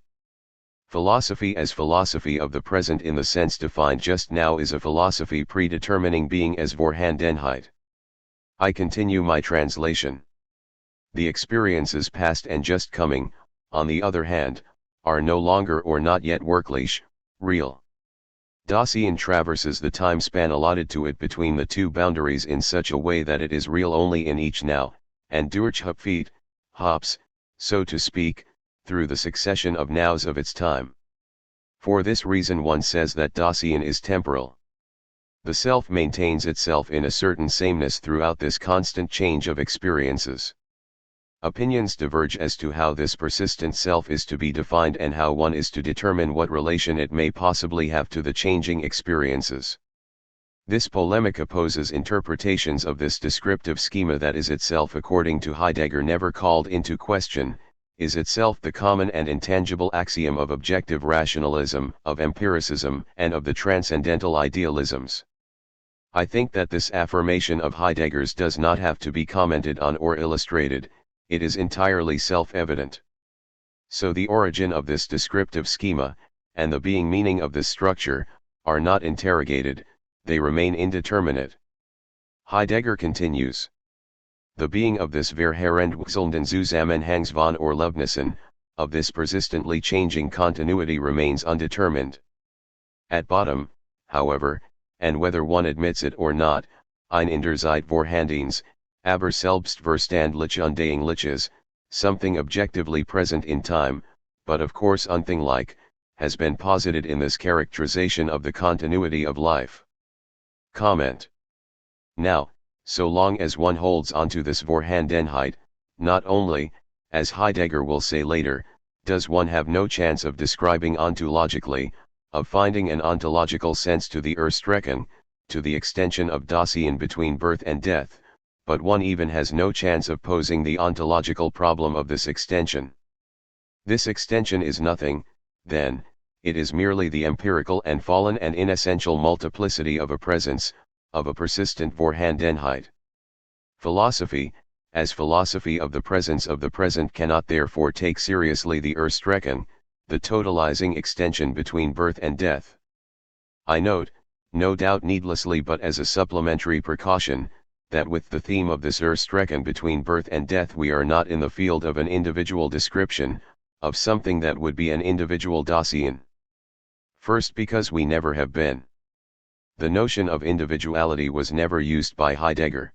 Philosophy as philosophy of the present in the sense defined just now is a philosophy predetermining being as Vorhandenheit. I continue my translation. The experiences past and just coming, on the other hand, are no longer or not yet wirklich, real. Dasein traverses the time span allotted to it between the two boundaries in such a way that it is real only in each now, and durchhupfeet, hops, so to speak, through the succession of nows of its time. For this reason one says that Dasein is temporal. The self maintains itself in a certain sameness throughout this constant change of experiences. Opinions diverge as to how this persistent self is to be defined and how one is to determine what relation it may possibly have to the changing experiences. This polemic opposes interpretations of this descriptive schema that is itself, according to Heidegger, never called into question, is itself the common and intangible axiom of objective rationalism, of empiricism, and of the transcendental idealisms. I think that this affirmation of Heidegger's does not have to be commented on or illustrated, it is entirely self-evident. So the origin of this descriptive schema, and the being meaning of this structure, are not interrogated, they remain indeterminate. Heidegger continues. The being of this verherrendwechselnden Zusammenhangs von Erlebnissen, of this persistently changing continuity, remains undetermined. At bottom, however, and whether one admits it or not, ein in der Zeit vorhandenes, aber selbstverständlich undeängliches, something objectively present in time, but of course unthing-like, has been posited in this characterization of the continuity of life. Comment. Now, so long as one holds onto this Vorhandenheit, not only, as Heidegger will say later, does one have no chance of describing ontologically, of finding an ontological sense to the Erstrecken, to the extension of Dasein between birth and death, but one even has no chance of posing the ontological problem of this extension. This extension is nothing, then, it is merely the empirical and fallen and inessential multiplicity of a presence, of a persistent Vorhandenheit. Philosophy, as philosophy of the presence of the present, cannot therefore take seriously the Erstrecken, the totalizing extension between birth and death. I note, no doubt needlessly but as a supplementary precaution, that with the theme of this Erstrecken between birth and death we are not in the field of an individual description, of something that would be an individual Dasein. First, because we never have been. The notion of individuality was never used by Heidegger.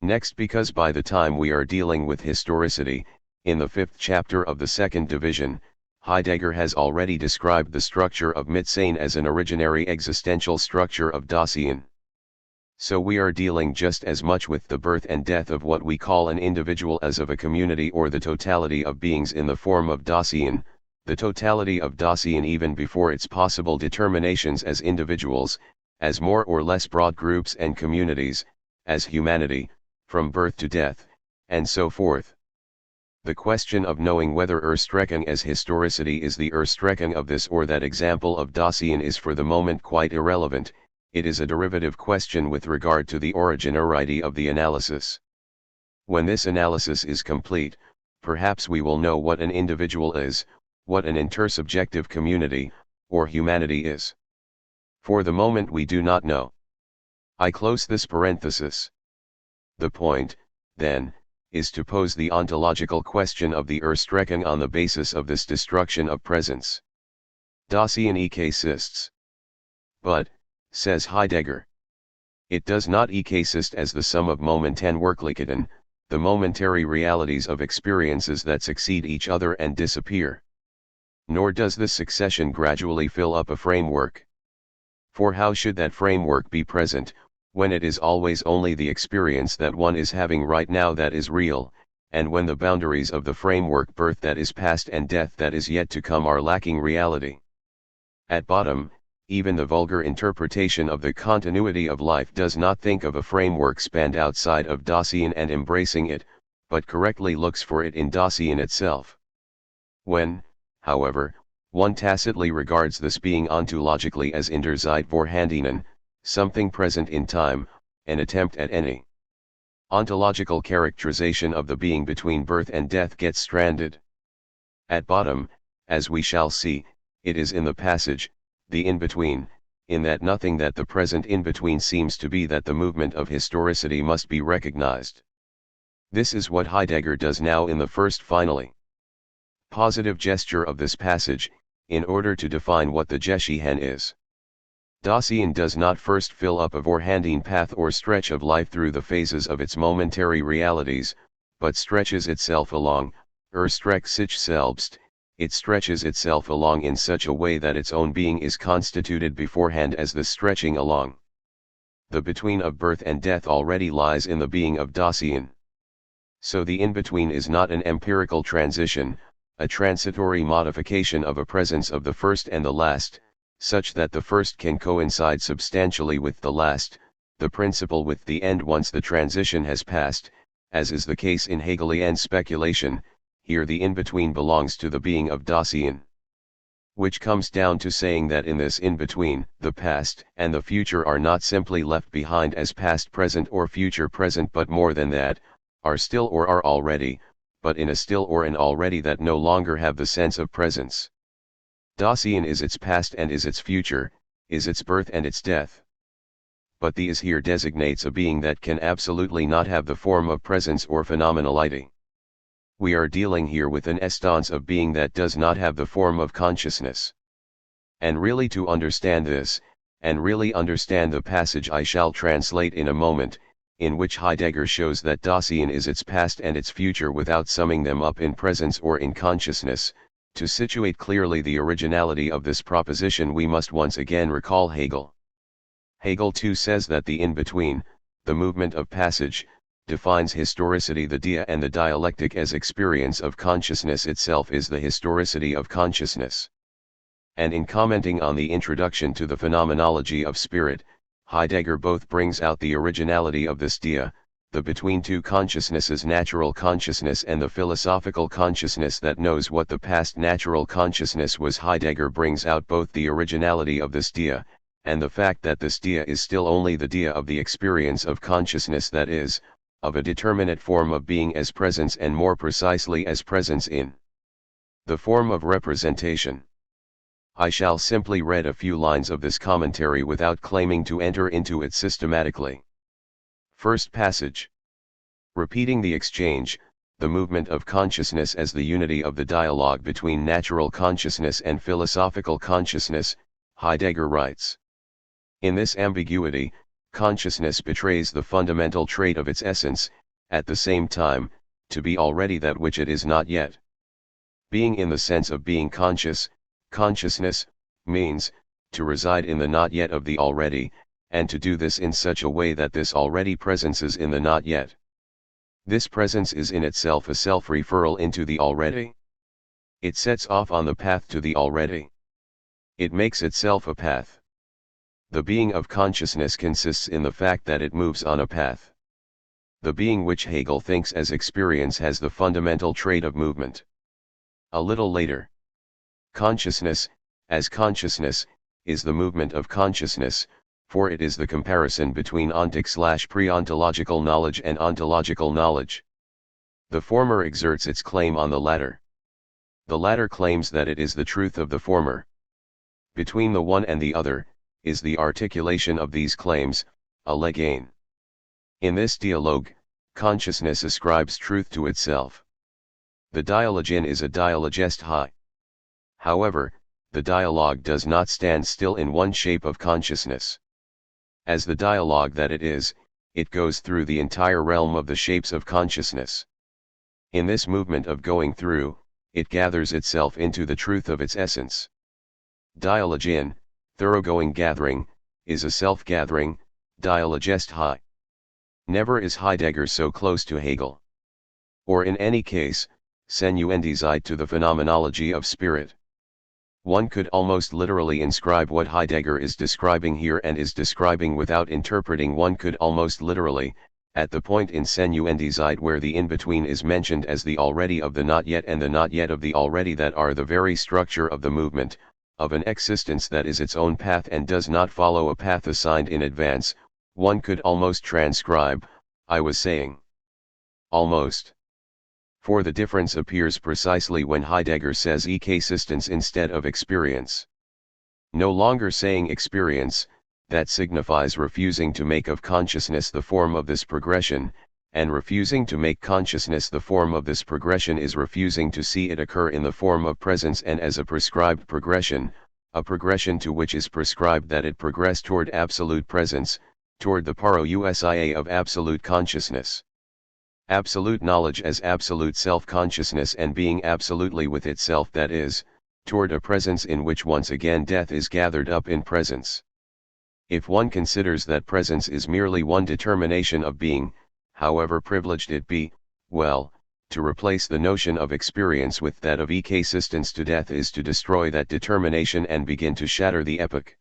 Next, because by the time we are dealing with historicity, in the 5th chapter of the 2nd division, Heidegger has already described the structure of Mitsein as an originary existential structure of Dasein. So we are dealing just as much with the birth and death of what we call an individual as of a community or the totality of beings in the form of Dasein, the totality of Dasein even before its possible determinations as individuals, as more or less broad groups and communities, as humanity, from birth to death, and so forth. The question of knowing whether Erstrecken as historicity is the Erstrecken of this or that example of Dasein is for the moment quite irrelevant, it is a derivative question with regard to the originarity of the analysis. When this analysis is complete, perhaps we will know what an individual is, what an intersubjective community, or humanity is. For the moment we do not know. I close this parenthesis. The point, then, is to pose the ontological question of the Erstrecken on the basis of this destruction of presence. Dasein exists. But, says Heidegger, it does not exist as the sum of Momentanwerklichkeiten, the momentary realities of experiences that succeed each other and disappear. Nor does this succession gradually fill up a framework. For how should that framework be present, when it is always only the experience that one is having right now that is real, and when the boundaries of the framework, birth that is past and death that is yet to come, are lacking reality? At bottom, even the vulgar interpretation of the continuity of life does not think of a framework spanned outside of Dasein and embracing it, but correctly looks for it in Dasein itself. When, however, one tacitly regards this being ontologically as in der Zeit vorhandenen, something present in time, an attempt at any ontological characterization of the being between birth and death gets stranded. At bottom, as we shall see, it is in the passage, the in-between, in that nothing that the present in-between seems to be, that the movement of historicity must be recognized. This is what Heidegger does now in the first finally positive gesture of this passage, in order to define what the Geschichten is. Dasein does not first fill up a vorhanding path or stretch of life through the phases of its momentary realities, but stretches itself along, streckt sich selbst, it stretches itself along in such a way that its own being is constituted beforehand as the stretching along. The between of birth and death already lies in the being of Dasein. So the in-between is not an empirical transition, a transitory modification of a presence of the first and the last, such that the first can coincide substantially with the last, the principle with the end once the transition has passed, as is the case in Hegelian speculation. Here the in-between belongs to the being of Dasein. Which comes down to saying that in this in-between, the past and the future are not simply left behind as past present or future present, but more than that, are still or are already, but in a still or an already that no longer have the sense of presence. Dasein is its past and is its future, is its birth and its death. But the is here designates a being that can absolutely not have the form of presence or phenomenality. We are dealing here with an essence of being that does not have the form of consciousness. And really to understand this, and really understand the passage I shall translate in a moment, in which Heidegger shows that Dasein is its past and its future without summing them up in presence or in consciousness, to situate clearly the originality of this proposition we must once again recall Hegel. Hegel too says that the in-between, the movement of passage, defines historicity. The dia and the dialectic as experience of consciousness itself is the historicity of consciousness. And in commenting on the introduction to the phenomenology of spirit, Heidegger both brings out the originality of this dia, the between two consciousnesses, natural consciousness and the philosophical consciousness that knows what the past natural consciousness was. Heidegger brings out both the originality of this dia, and the fact that this dia is still only the dia of the experience of consciousness, that is, of a determinate form of being as presence, and more precisely as presence in the form of representation. I shall simply read a few lines of this commentary without claiming to enter into it systematically. First passage. Repeating the exchange, the movement of consciousness as the unity of the dialogue between natural consciousness and philosophical consciousness, Heidegger writes. In this ambiguity, consciousness betrays the fundamental trait of its essence, at the same time, to be already that which it is not yet. Being in the sense of being conscious, consciousness, means, to reside in the not yet of the already, and to do this in such a way that this already presences in the not yet. This presence is in itself a self-referral into the already. It sets off on the path to the already. It makes itself a path. The being of consciousness consists in the fact that it moves on a path. The being which Hegel thinks as experience has the fundamental trait of movement. A little later. Consciousness, as consciousness, is the movement of consciousness, for it is the comparison between ontic/pre-ontological knowledge and ontological knowledge. The former exerts its claim on the latter. The latter claims that it is the truth of the former. Between the one and the other, is the articulation of these claims, a legain. In this dialogue, consciousness ascribes truth to itself. The dialogian is a dialogest high. However, the dialogue does not stand still in one shape of consciousness. As the dialogue that it is, it goes through the entire realm of the shapes of consciousness. In this movement of going through, it gathers itself into the truth of its essence. Dialogian, thoroughgoing gathering, is a self-gathering, dialogest high. Never is Heidegger so close to Hegel. Or in any case, senuendizide to the phenomenology of spirit. One could almost literally inscribe what Heidegger is describing here and is describing without interpreting. One could almost literally, at the point in senuendizide where the in-between is mentioned as the already of the not yet and the not yet of the already that are the very structure of the movement, of an existence that is its own path and does not follow a path assigned in advance, one could almost transcribe, I was saying. Almost. For the difference appears precisely when Heidegger says existence instead of experience. No longer saying experience, that signifies refusing to make of consciousness the form of this progression, and refusing to make consciousness the form of this progression is refusing to see it occur in the form of presence and as a prescribed progression, a progression to which is prescribed that it progress toward absolute presence, toward the parousia of absolute consciousness. Absolute knowledge as absolute self-consciousness and being absolutely with itself, that is, toward a presence in which once again death is gathered up in presence. If one considers that presence is merely one determination of being, however privileged it be, well, to replace the notion of experience with that of existence to death is to destroy that determination and begin to shatter the epoch.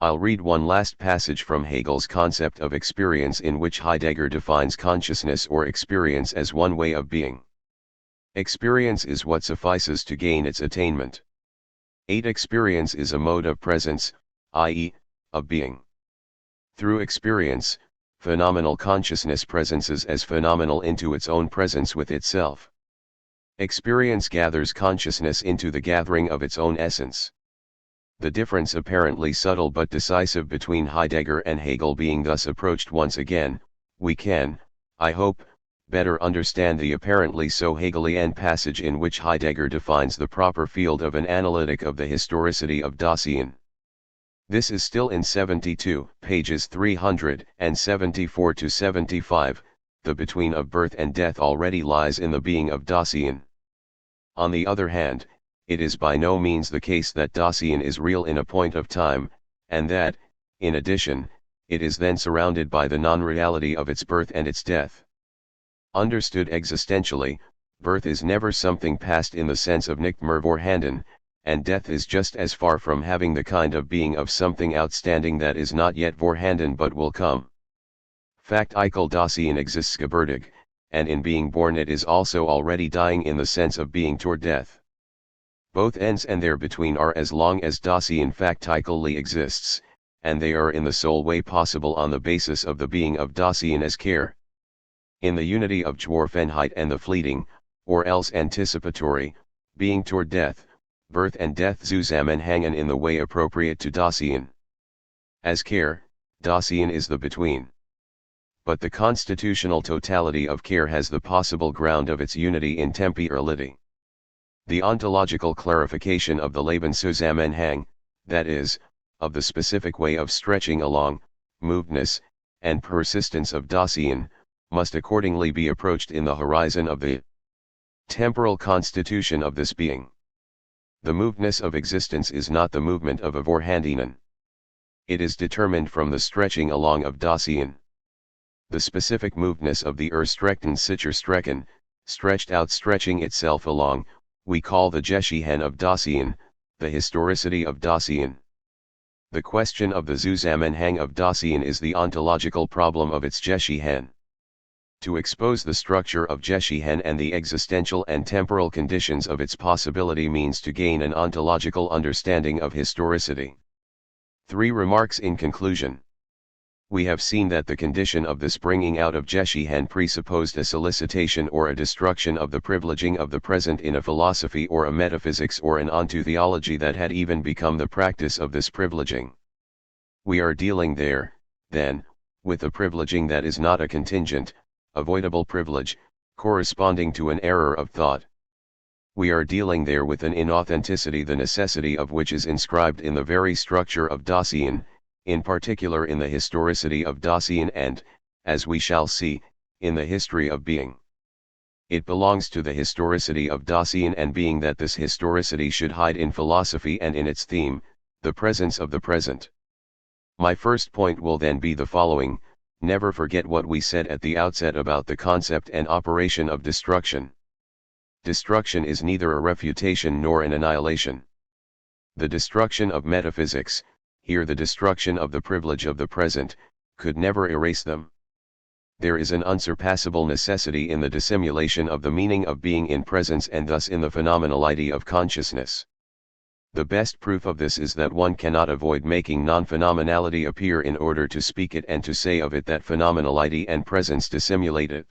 I'll read one last passage from Hegel's concept of experience, in which Heidegger defines consciousness or experience as one way of being. Experience is what suffices to gain its attainment. 8. Experience is a mode of presence, i.e., of being. Through experience, phenomenal consciousness presences as phenomenal into its own presence with itself. Experience gathers consciousness into the gathering of its own essence. The difference, apparently subtle but decisive, between Heidegger and Hegel being thus approached once again, we can, I hope, better understand the apparently so Hegelian passage in which Heidegger defines the proper field of an analytic of the historicity of Dasein. This is still in 72, pages 374 to 75, the between of birth and death already lies in the being of Dasein. On the other hand, it is by no means the case that Dasein is real in a point of time, and that, in addition, it is then surrounded by the non-reality of its birth and its death. Understood existentially, birth is never something past in the sense of nicht mehr vorhanden, and death is just as far from having the kind of being of something outstanding that is not yet vorhanden but will come. Fact equal Dasein exists gebordig, and in being born it is also already dying in the sense of being toward death. Both ends and their between are as long as Dasein factically exists, and they are in the sole way possible on the basis of the being of Dasein as care. In the unity of Geworfenheit and the fleeting, or else anticipatory, being toward death, birth and death zusammenhängen in the way appropriate to Dasein. As care, Dasein is the between. But the constitutional totality of care has the possible ground of its unity in temporality. The ontological clarification of the Lebenszusammenhang, that is, of the specific way of stretching along, movedness, and persistence of Dasein, must accordingly be approached in the horizon of the temporal constitution of this being. The movedness of existence is not the movement of a vorhandenen. It is determined from the stretching along of Dasein. The specific movedness of the erstreckten Sicherstrecken, stretched out, stretching itself along, we call the Geschichten of Dasein, the historicity of Dasein. The question of the Zusammenhang of Dasein is the ontological problem of its Geschichten. To expose the structure of Geschichten and the existential and temporal conditions of its possibility means to gain an ontological understanding of historicity. 3 remarks in conclusion. We have seen that the condition of this bringing out of Geschichten presupposed a solicitation or a destruction of the privileging of the present in a philosophy or a metaphysics or an ontotheology that had even become the practice of this privileging. We are dealing there, then, with a privileging that is not a contingent, avoidable privilege, corresponding to an error of thought. We are dealing there with an inauthenticity the necessity of which is inscribed in the very structure of Dasein, in particular in the historicity of Dasein and, as we shall see, in the history of being. It belongs to the historicity of Dasein and being that this historicity should hide in philosophy and in its theme, the presence of the present. My first point will then be the following: never forget what we said at the outset about the concept and operation of destruction. Destruction is neither a refutation nor an annihilation. The destruction of metaphysics, here the destruction of the privilege of the present, could never erase them. There is an unsurpassable necessity in the dissimulation of the meaning of being in presence and thus in the phenomenality of consciousness. The best proof of this is that one cannot avoid making non-phenomenality appear in order to speak it and to say of it that phenomenality and presence dissimulate it.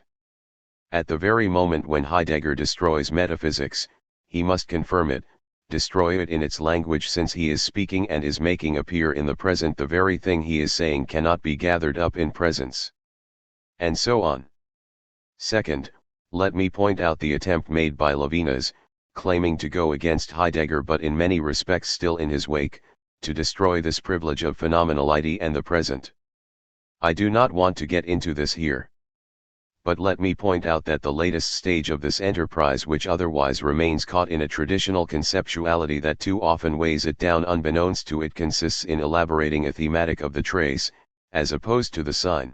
At the very moment when Heidegger destroys metaphysics, he must confirm it, destroy it in its language, since he is speaking and is making appear in the present the very thing he is saying cannot be gathered up in presence. And so on. Second, let me point out the attempt made by Levinas, claiming to go against Heidegger but in many respects still in his wake, to destroy this privilege of phenomenality and the present. I do not want to get into this here. But let me point out that the latest stage of this enterprise, which otherwise remains caught in a traditional conceptuality that too often weighs it down unbeknownst to it, consists in elaborating a thematic of the trace, as opposed to the sign.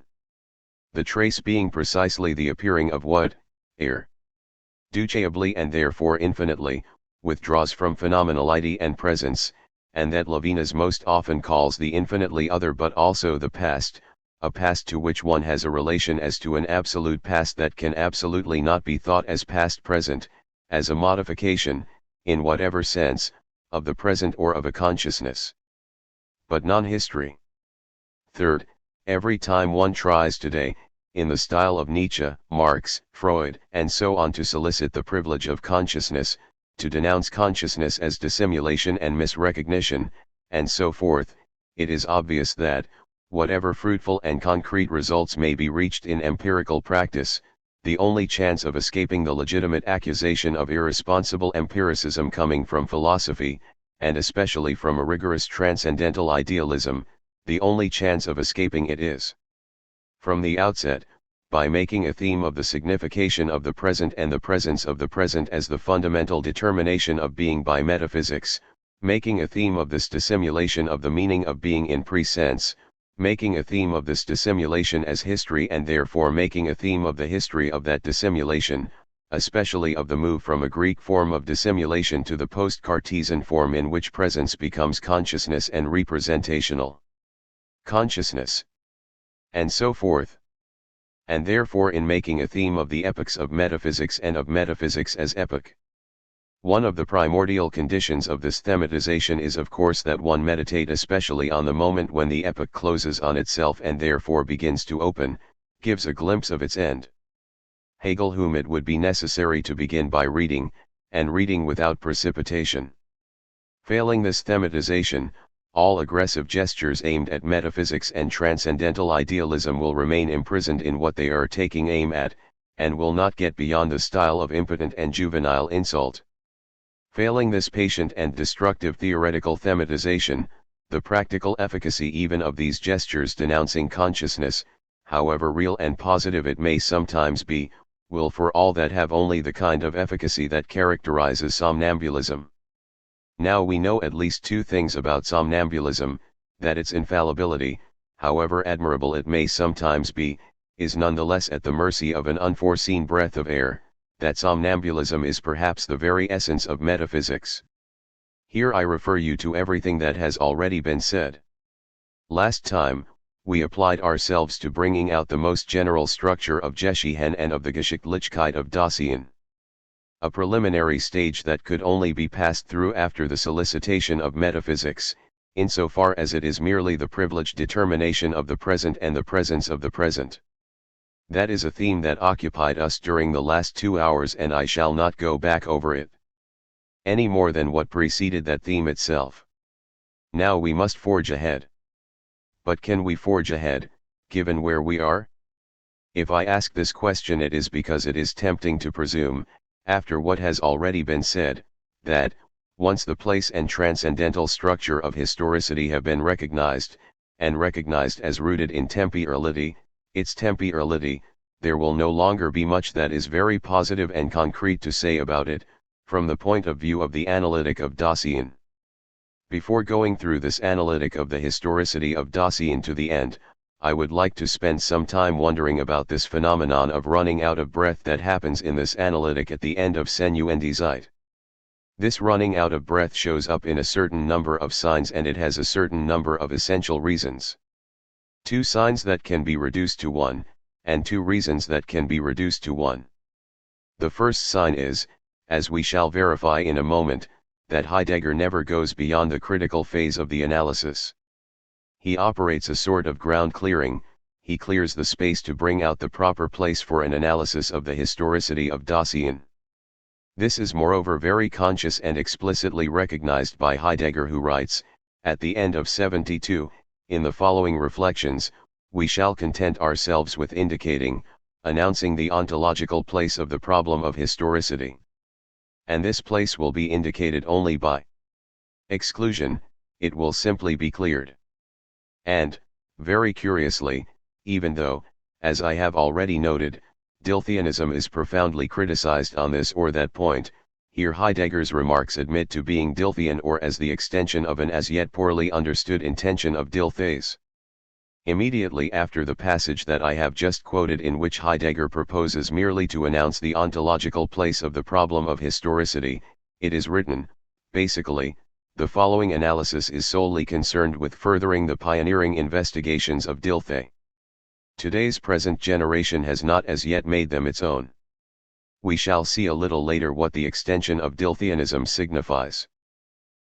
The trace being precisely the appearing of what, irreducibly and therefore infinitely, withdraws from phenomenality and presence, and that Levinas most often calls the infinitely other but also the past, a past to which one has a relation as to an absolute past that can absolutely not be thought as past present, as a modification, in whatever sense, of the present or of a consciousness. But non-history. Third, every time one tries today, in the style of Nietzsche, Marx, Freud, and so on, to solicit the privilege of consciousness, to denounce consciousness as dissimulation and misrecognition, and so forth, it is obvious that, whatever fruitful and concrete results may be reached in empirical practice, the only chance of escaping the legitimate accusation of irresponsible empiricism coming from philosophy, and especially from a rigorous transcendental idealism, the only chance of escaping it is, from the outset, by making a theme of the signification of the present and the presence of the present as the fundamental determination of being by metaphysics, making a theme of this dissimulation of the meaning of being in presense, making a theme of this dissimulation as history, and therefore making a theme of the history of that dissimulation, especially of the move from a Greek form of dissimulation to the post-Cartesian form in which presence becomes consciousness and representational consciousness, and so forth. And therefore in making a theme of the epochs of metaphysics and of metaphysics as epoch. One of the primordial conditions of this thematization is of course that one meditate especially on the moment when the epoch closes on itself and therefore begins to open, gives a glimpse of its end. Hegel, whom it would be necessary to begin by reading, and reading without precipitation. Failing this thematization, all aggressive gestures aimed at metaphysics and transcendental idealism will remain imprisoned in what they are taking aim at, and will not get beyond the style of impotent and juvenile insult. Failing this patient and destructive theoretical thematization, the practical efficacy even of these gestures denouncing consciousness, however real and positive it may sometimes be, will for all that have only the kind of efficacy that characterizes somnambulism. Now we know at least two things about somnambulism: that its infallibility, however admirable it may sometimes be, is nonetheless at the mercy of an unforeseen breath of air, that somnambulism is perhaps the very essence of metaphysics. Here I refer you to everything that has already been said. Last time, we applied ourselves to bringing out the most general structure of Geschichten and of the Geschichtlichkeit of Dasein. A preliminary stage that could only be passed through after the solicitation of metaphysics, insofar as it is merely the privileged determination of the present and the presence of the present. That is a theme that occupied us during the last 2 hours, and I shall not go back over it any more than what preceded that theme itself. Now we must forge ahead. But can we forge ahead, given where we are? If I ask this question, it is because it is tempting to presume, after what has already been said, that, once the place and transcendental structure of historicity have been recognized, and recognized as rooted in temporality, its temporality, there will no longer be much that is very positive and concrete to say about it, from the point of view of the analytic of Dasein. Before going through this analytic of the historicity of Dasein to the end, I would like to spend some time wondering about this phenomenon of running out of breath that happens in this analytic at the end of Senuendizeit. This running out of breath shows up in a certain number of signs, and it has a certain number of essential reasons. 2 signs that can be reduced to 1, and 2 reasons that can be reduced to 1. The first sign is, as we shall verify in a moment, that Heidegger never goes beyond the critical phase of the analysis. He operates a sort of ground clearing, he clears the space to bring out the proper place for an analysis of the historicity of Dasein. This is moreover very conscious and explicitly recognized by Heidegger, who writes, at the end of 72, in the following reflections, we shall content ourselves with indicating, announcing the ontological place of the problem of historicity. and this place will be indicated only by exclusion, it will simply be cleared. And, very curiously, even though, as I have already noted, Dilthianism is profoundly criticized on this or that point, here Heidegger's remarks admit to being Dilthian or as the extension of an as yet poorly understood intention of Dilthes. Immediately after the passage that I have just quoted, in which Heidegger proposes merely to announce the ontological place of the problem of historicity, it is written, basically, the following analysis is solely concerned with furthering the pioneering investigations of Dilthey. Today's present generation has not as yet made them its own. We shall see a little later what the extension of Dilthianism signifies.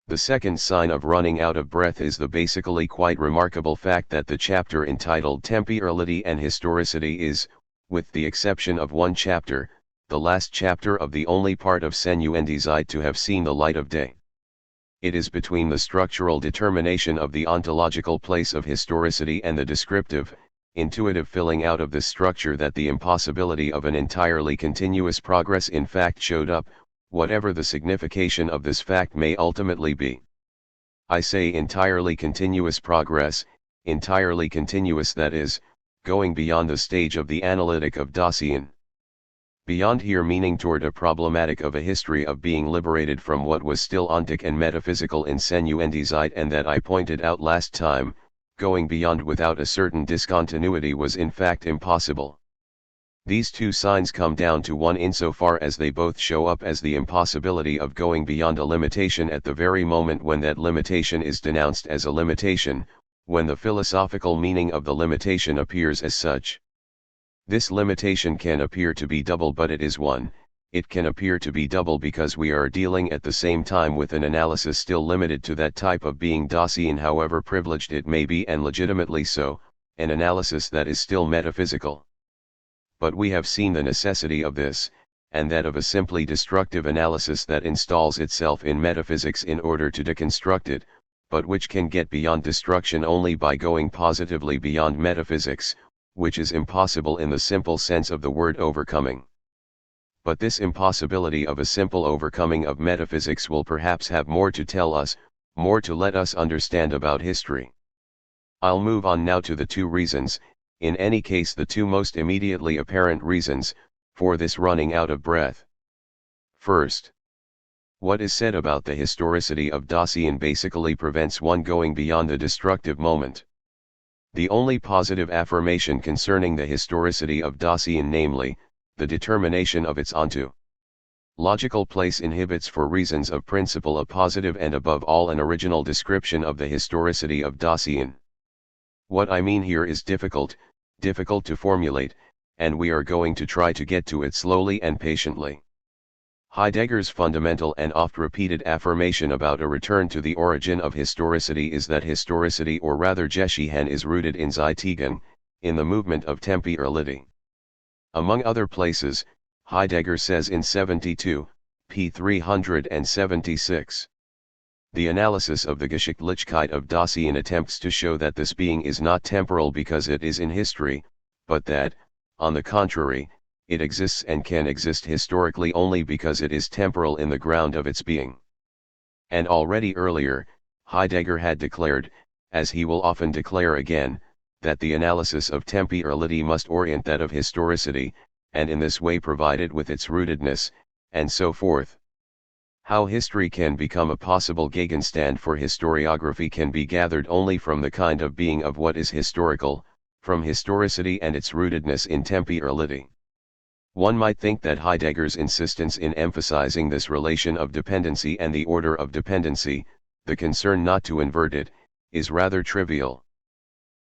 The second sign of running out of breath is the basically quite remarkable fact that the chapter entitled Temporality and Historicity is, with the exception of one chapter, the last chapter of the only part of Senuendizeit to have seen the light of day. It is between the structural determination of the ontological place of historicity and the descriptive, intuitive filling out of this structure that the impossibility of an entirely continuous progress in fact showed up, whatever the signification of this fact may ultimately be. I say entirely continuous progress, entirely continuous, that is, going beyond the stage of the analytic of Dasein. Beyond here meaning toward a problematic of a history of being liberated from what was still ontic and metaphysical in Senuendizeit, and that I pointed out last time, going beyond without a certain discontinuity was in fact impossible. These two signs come down to one insofar as they both show up as the impossibility of going beyond a limitation at the very moment when that limitation is denounced as a limitation, when the philosophical meaning of the limitation appears as such. This limitation can appear to be double, but it is one. It can appear to be double because we are dealing at the same time with an analysis still limited to that type of being Dasein, however privileged it may be, and legitimately so, an analysis that is still metaphysical. But we have seen the necessity of this, and that of a simply destructive analysis that installs itself in metaphysics in order to deconstruct it, but which can get beyond destruction only by going positively beyond metaphysics, which is impossible in the simple sense of the word overcoming. But this impossibility of a simple overcoming of metaphysics will perhaps have more to tell us, more to let us understand about history. I'll move on now to the two reasons, in any case the two most immediately apparent reasons, for this running out of breath. First, what is said about the historicity of Dasein basically prevents one going beyond the destructive moment. The only positive affirmation concerning the historicity of Dasein, namely, the determination of its ontological place, inhibits for reasons of principle a positive and above all an original description of the historicity of Dasein. What I mean here is difficult to formulate, and we are going to try to get to it slowly and patiently. Heidegger's fundamental and oft-repeated affirmation about a return to the origin of historicity is that historicity, or rather Geschichten, is rooted in Zeitigen, in the movement of temporality. Among other places, Heidegger says in 72, p. 376. The analysis of the Geschichtlichkeit of Dasein attempts to show that this being is not temporal because it is in history, but that, on the contrary, it exists and can exist historically only because it is temporal in the ground of its being. And already earlier, Heidegger had declared, as he will often declare again, that the analysis of temporality must orient that of historicity, and in this way provide it with its rootedness, and so forth. How history can become a possible Gegenstand for historiography can be gathered only from the kind of being of what is historical, from historicity and its rootedness in temporality. One might think that Heidegger's insistence in emphasizing this relation of dependency and the order of dependency, the concern not to invert it, is rather trivial.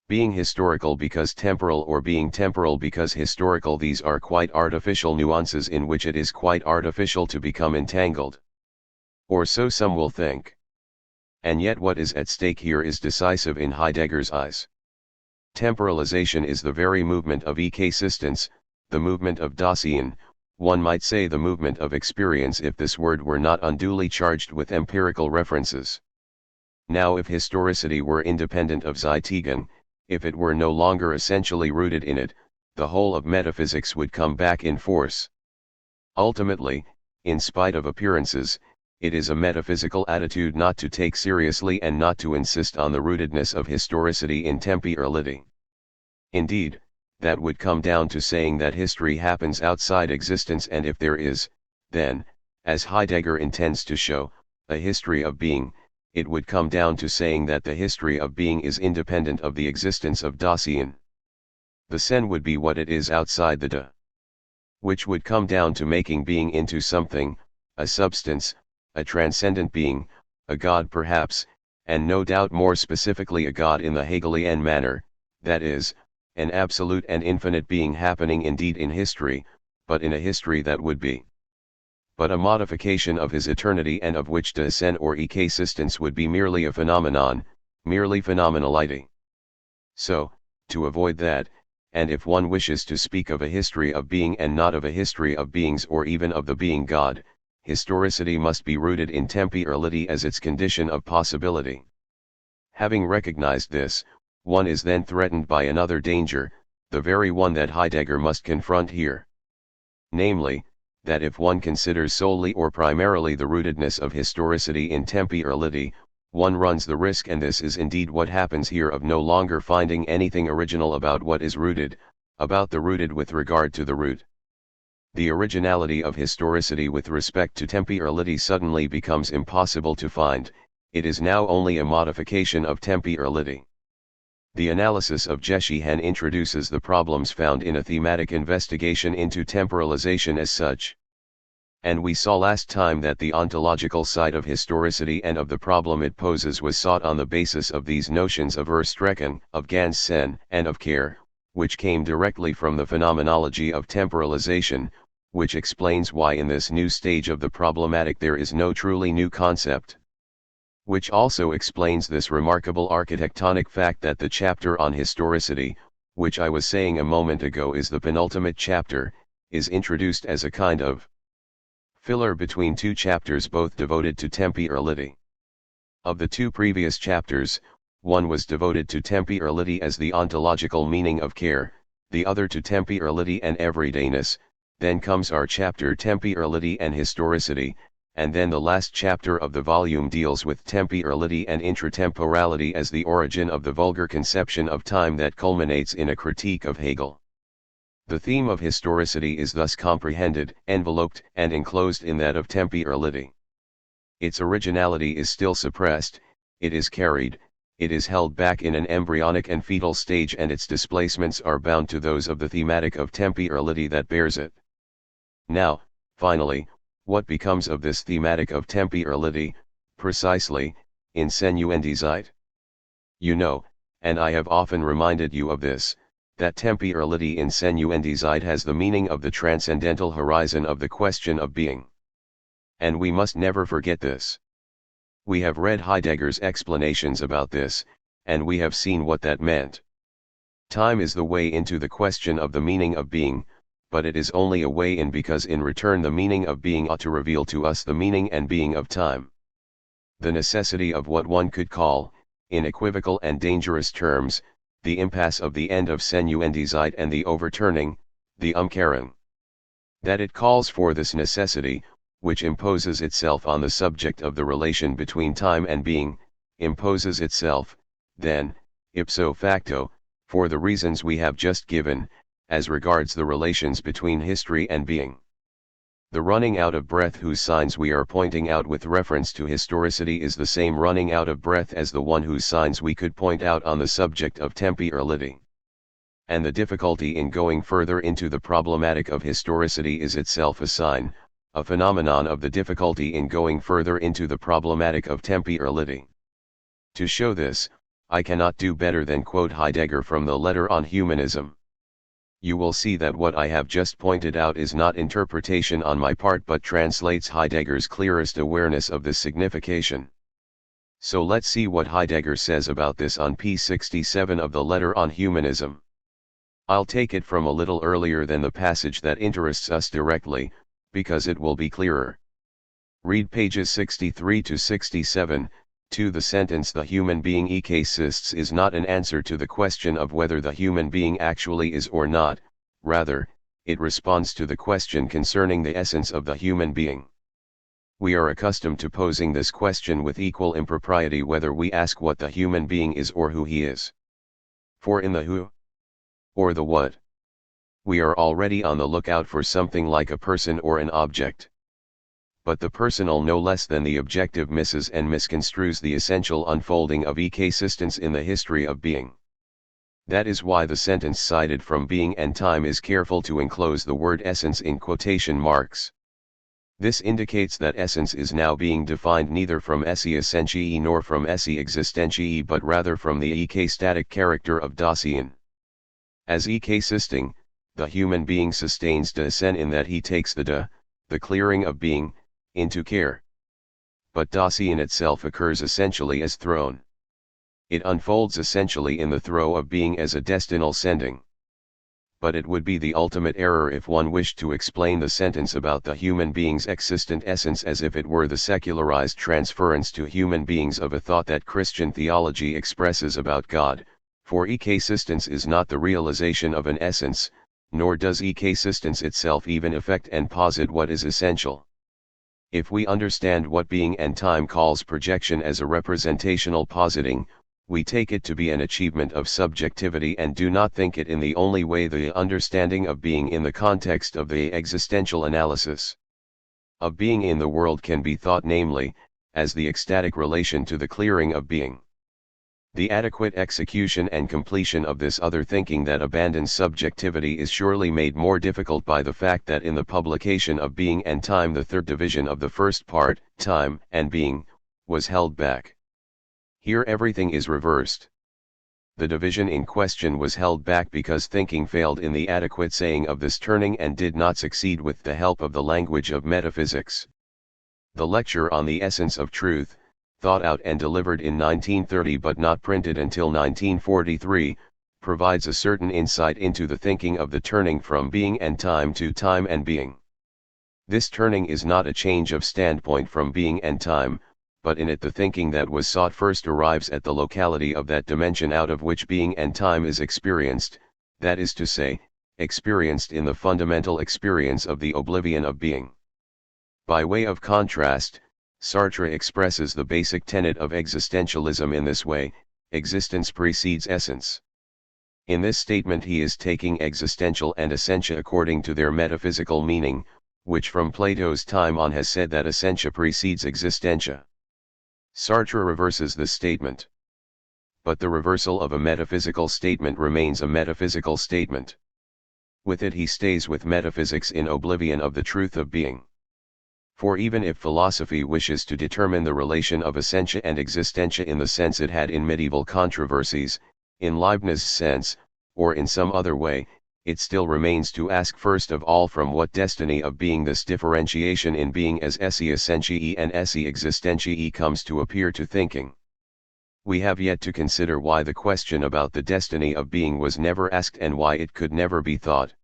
Being historical because temporal, or being temporal because historical, these are quite artificial nuances in which it is quite artificial to become entangled. Or so some will think. And yet what is at stake here is decisive in Heidegger's eyes. Temporalization is the very movement of existence, the movement of Dasein, one might say the movement of experience if this word were not unduly charged with empirical references. Now if historicity were independent of Zeitigen, if it were no longer essentially rooted in it, the whole of metaphysics would come back in force. Ultimately, in spite of appearances, it is a metaphysical attitude not to take seriously and not to insist on the rootedness of historicity in temporality. Indeed, that would come down to saying that history happens outside existence, and if there is, then, as Heidegger intends to show, a history of being, it would come down to saying that the history of being is independent of the existence of Dasein. The Sen would be what it is outside the Da, which would come down to making being into something, a substance, a transcendent being, a god perhaps, and no doubt more specifically a god in the Hegelian manner, that is, an absolute and infinite being happening indeed in history, but in a history that would be but a modification of his eternity, and of which the Sen or existence would be merely a phenomenon, merely phenomenality. So, to avoid that, and if one wishes to speak of a history of being and not of a history of beings or even of the being God, historicity must be rooted in temporality as its condition of possibility. Having recognized this, one is then threatened by another danger, the very one that Heidegger must confront here. Namely, that if one considers solely or primarily the rootedness of historicity in temporality, one runs the risk, and this is indeed what happens here, of no longer finding anything original about what is rooted, about the rooted with regard to the root. The originality of historicity with respect to temporality suddenly becomes impossible to find, it is now only a modification of temporality. The analysis of Jacques introduces the problems found in a thematic investigation into temporalization as such. And we saw last time that the ontological side of historicity and of the problem it poses was sought on the basis of these notions of Urstrecken, of ganz Sen, and of care, which came directly from the phenomenology of temporalization, which explains why in this new stage of the problematic there is no truly new concept. Which also explains this remarkable architectonic fact that the chapter on historicity, which I was saying a moment ago is the penultimate chapter, is introduced as a kind of filler between two chapters both devoted to temporality. Of the two previous chapters, one was devoted to temporality as the ontological meaning of care, the other to temporality and everydayness. Then comes our chapter Temporality and Historicity, and then the last chapter of the volume deals with temporality and intratemporality as the origin of the vulgar conception of time that culminates in a critique of Hegel. The theme of historicity is thus comprehended, enveloped, and enclosed in that of temporality. Its originality is still suppressed, it is carried, it is held back in an embryonic and fetal stage, and its displacements are bound to those of the thematic of temporality that bears it. Now, finally, what becomes of this thematic of temporality, precisely, in Senuendizeit? You know, and I have often reminded you of this, that temporality in Senuendizeit has the meaning of the transcendental horizon of the question of being. And we must never forget this. We have read Heidegger's explanations about this, and we have seen what that meant. Time is the way into the question of the meaning of being, but it is only a way in because in return the meaning of being ought to reveal to us the meaning and being of time. The necessity of what one could call, in equivocal and dangerous terms, the impasse of the end of Senuendizeit and the overturning, the Umkehrung. That it calls for this necessity, which imposes itself on the subject of the relation between time and being, imposes itself, then, ipso facto, for the reasons we have just given, as regards the relations between history and being. The running out of breath whose signs we are pointing out with reference to historicity is the same running out of breath as the one whose signs we could point out on the subject of temporality. And the difficulty in going further into the problematic of historicity is itself a sign, a phenomenon of the difficulty in going further into the problematic of temporality. To show this, I cannot do better than quote Heidegger from the Letter on Humanism. You will see that what I have just pointed out is not interpretation on my part but translates Heidegger's clearest awareness of this signification. So let's see what Heidegger says about this on page 67 of the Letter on Humanism. I'll take it from a little earlier than the passage that interests us directly, because it will be clearer. Read pages 63 to 67. To the sentence "the human being exists" is not an answer to the question of whether the human being actually is or not, rather, it responds to the question concerning the essence of the human being. We are accustomed to posing this question with equal impropriety whether we ask what the human being is or who he is. For in the who, or the what, we are already on the lookout for something like a person or an object. But the personal no less than the objective misses and misconstrues the essential unfolding of existence in the history of being. That is why the sentence cited from Being and Time is careful to enclose the word essence in quotation marks. This indicates that essence is now being defined neither from esse essentiae nor from esse existentiae but rather from the static character of Dasein. As existing, the human being sustains Dasein in that he takes the clearing of being, into care. But Dasein itself occurs essentially as throne. It unfolds essentially in the throe of being as a destinal sending. But it would be the ultimate error if one wished to explain the sentence about the human being's existent essence as if it were the secularized transference to human beings of a thought that Christian theology expresses about God, for existence is not the realization of an essence, nor does existence itself even affect and posit what is essential. If we understand what Being and Time calls projection as a representational positing, we take it to be an achievement of subjectivity and do not think it in the only way the understanding of being in the context of the existential analysis of being in the world can be thought, namely, as the ecstatic relation to the clearing of being. The adequate execution and completion of this other thinking that abandons subjectivity is surely made more difficult by the fact that in the publication of Being and Time the third division of the first part, Time and Being, was held back. Here everything is reversed. The division in question was held back because thinking failed in the adequate saying of this turning and did not succeed with the help of the language of metaphysics. The lecture on the essence of truth, thought out and delivered in 1930 but not printed until 1943, provides a certain insight into the thinking of the turning from Being and Time to Time and Being. This turning is not a change of standpoint from Being and Time, but in it the thinking that was sought first arrives at the locality of that dimension out of which Being and Time is experienced, that is to say, experienced in the fundamental experience of the oblivion of being. By way of contrast, Sartre expresses the basic tenet of existentialism in this way: existence precedes essence. In this statement he is taking existential and essentia according to their metaphysical meaning, which from Plato's time on has said that essentia precedes existentia. Sartre reverses this statement. But the reversal of a metaphysical statement remains a metaphysical statement. With it he stays with metaphysics in oblivion of the truth of being. For even if philosophy wishes to determine the relation of essentia and existentia in the sense it had in medieval controversies, in Leibniz's sense, or in some other way, it still remains to ask first of all from what destiny of being this differentiation in being as esse essentiae and esse existentiae comes to appear to thinking. We have yet to consider why the question about the destiny of being was never asked and why it could never be thought.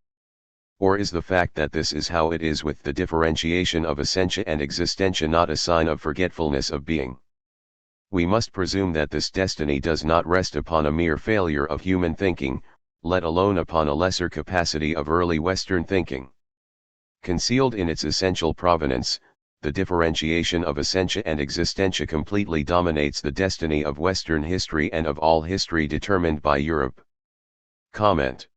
Or is the fact that this is how it is with the differentiation of essentia and existentia not a sign of forgetfulness of being? We must presume that this destiny does not rest upon a mere failure of human thinking, let alone upon a lesser capacity of early Western thinking. Concealed in its essential provenance, the differentiation of essentia and existentia completely dominates the destiny of Western history and of all history determined by Europe. Comment.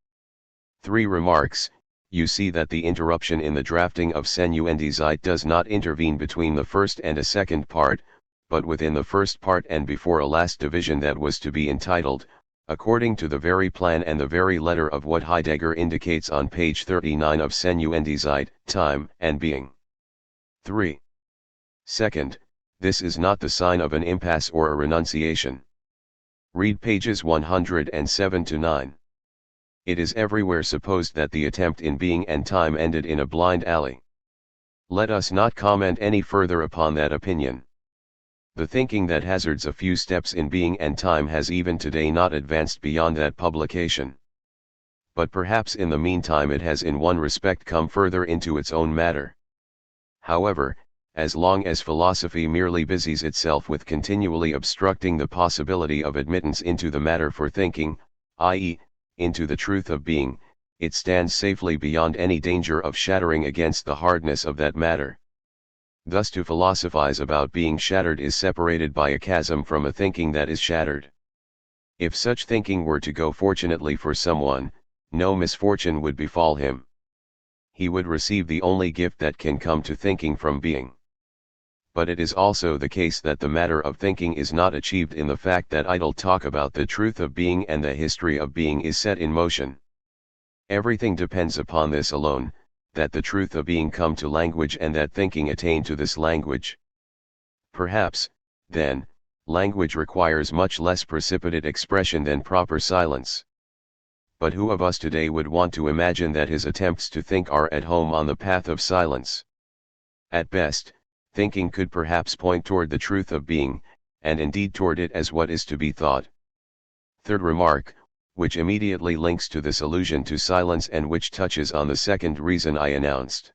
3 remarks. You see that the interruption in the drafting of Senuendizite does not intervene between the first and a second part, but within the first part and before a last division that was to be entitled, according to the very plan and the very letter of what Heidegger indicates on page 39 of Senuendizite, Time and Being. 3. Second, this is not the sign of an impasse or a renunciation. Read pages 107 to 9. It is everywhere supposed that the attempt in Being and Time ended in a blind alley. Let us not comment any further upon that opinion. The thinking that hazards a few steps in Being and Time has even today not advanced beyond that publication. But perhaps in the meantime it has in one respect come further into its own matter. However, as long as philosophy merely busies itself with continually obstructing the possibility of admittance into the matter for thinking, i.e., into the truth of being, it stands safely beyond any danger of shattering against the hardness of that matter. Thus to philosophize about being shattered is separated by a chasm from a thinking that is shattered. If such thinking were to go fortunately for someone, no misfortune would befall him. He would receive the only gift that can come to thinking from being. But it is also the case that the matter of thinking is not achieved in the fact that idle talk about the truth of being and the history of being is set in motion. Everything depends upon this alone, that the truth of being come to language and that thinking attain to this language. Perhaps, then, language requires much less precipitate expression than proper silence. But who of us today would want to imagine that his attempts to think are at home on the path of silence? At best, thinking could perhaps point toward the truth of being, and indeed toward it as what is to be thought. Third remark, which immediately links to this allusion to silence and which touches on the second reason I announced.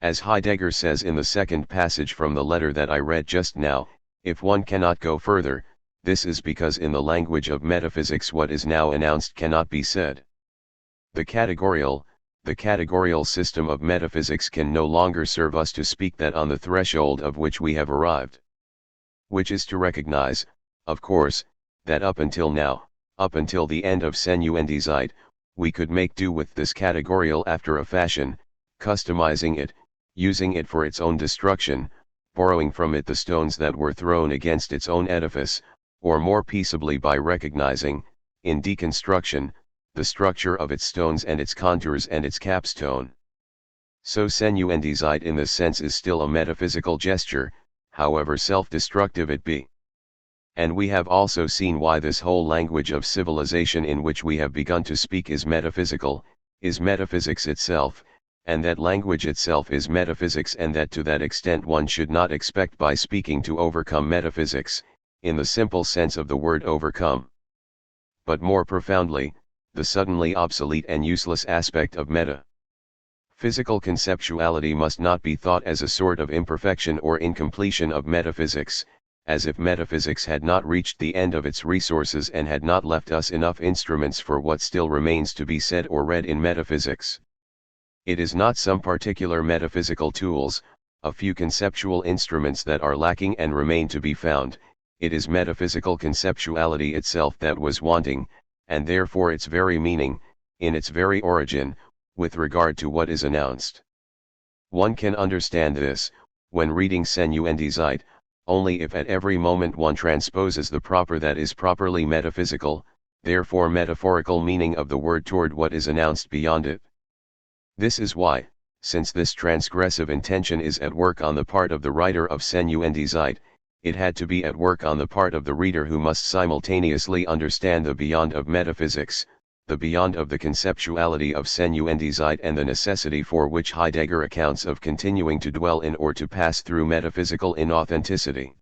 As Heidegger says in the second passage from the letter that I read just now, if one cannot go further, this is because in the language of metaphysics what is now announced cannot be said. The categorial system of metaphysics can no longer serve us to speak that on the threshold of which we have arrived. Which is to recognize, of course, that up until now, up until the end of Senuendizeit, we could make do with this categorial after a fashion, customizing it, using it for its own destruction, borrowing from it the stones that were thrown against its own edifice, or more peaceably by recognizing, in deconstruction, the structure of its stones and its contours and its capstone. So Senuendizeit in this sense is still a metaphysical gesture, however self-destructive it be. And we have also seen why this whole language of civilization in which we have begun to speak is metaphysical, is metaphysics itself, and that language itself is metaphysics, and that to that extent one should not expect by speaking to overcome metaphysics, in the simple sense of the word overcome. But more profoundly, the suddenly obsolete and useless aspect of physical conceptuality must not be thought as a sort of imperfection or incompletion of metaphysics, as if metaphysics had not reached the end of its resources and had not left us enough instruments for what still remains to be said or read in metaphysics. It is not some particular metaphysical tools, a few conceptual instruments that are lacking and remain to be found, it is metaphysical conceptuality itself that was wanting, and therefore its very meaning, in its very origin, with regard to what is announced. One can understand this, when reading Senuendizeit, only if at every moment one transposes the proper that is properly metaphysical, therefore metaphorical meaning of the word toward what is announced beyond it. This is why, since this transgressive intention is at work on the part of the writer of Senuendizeit, it had to be at work on the part of the reader who must simultaneously understand the beyond of metaphysics, the beyond of the conceptuality of Senuendizeit, and the necessity for which Heidegger accounts of continuing to dwell in or to pass through metaphysical inauthenticity.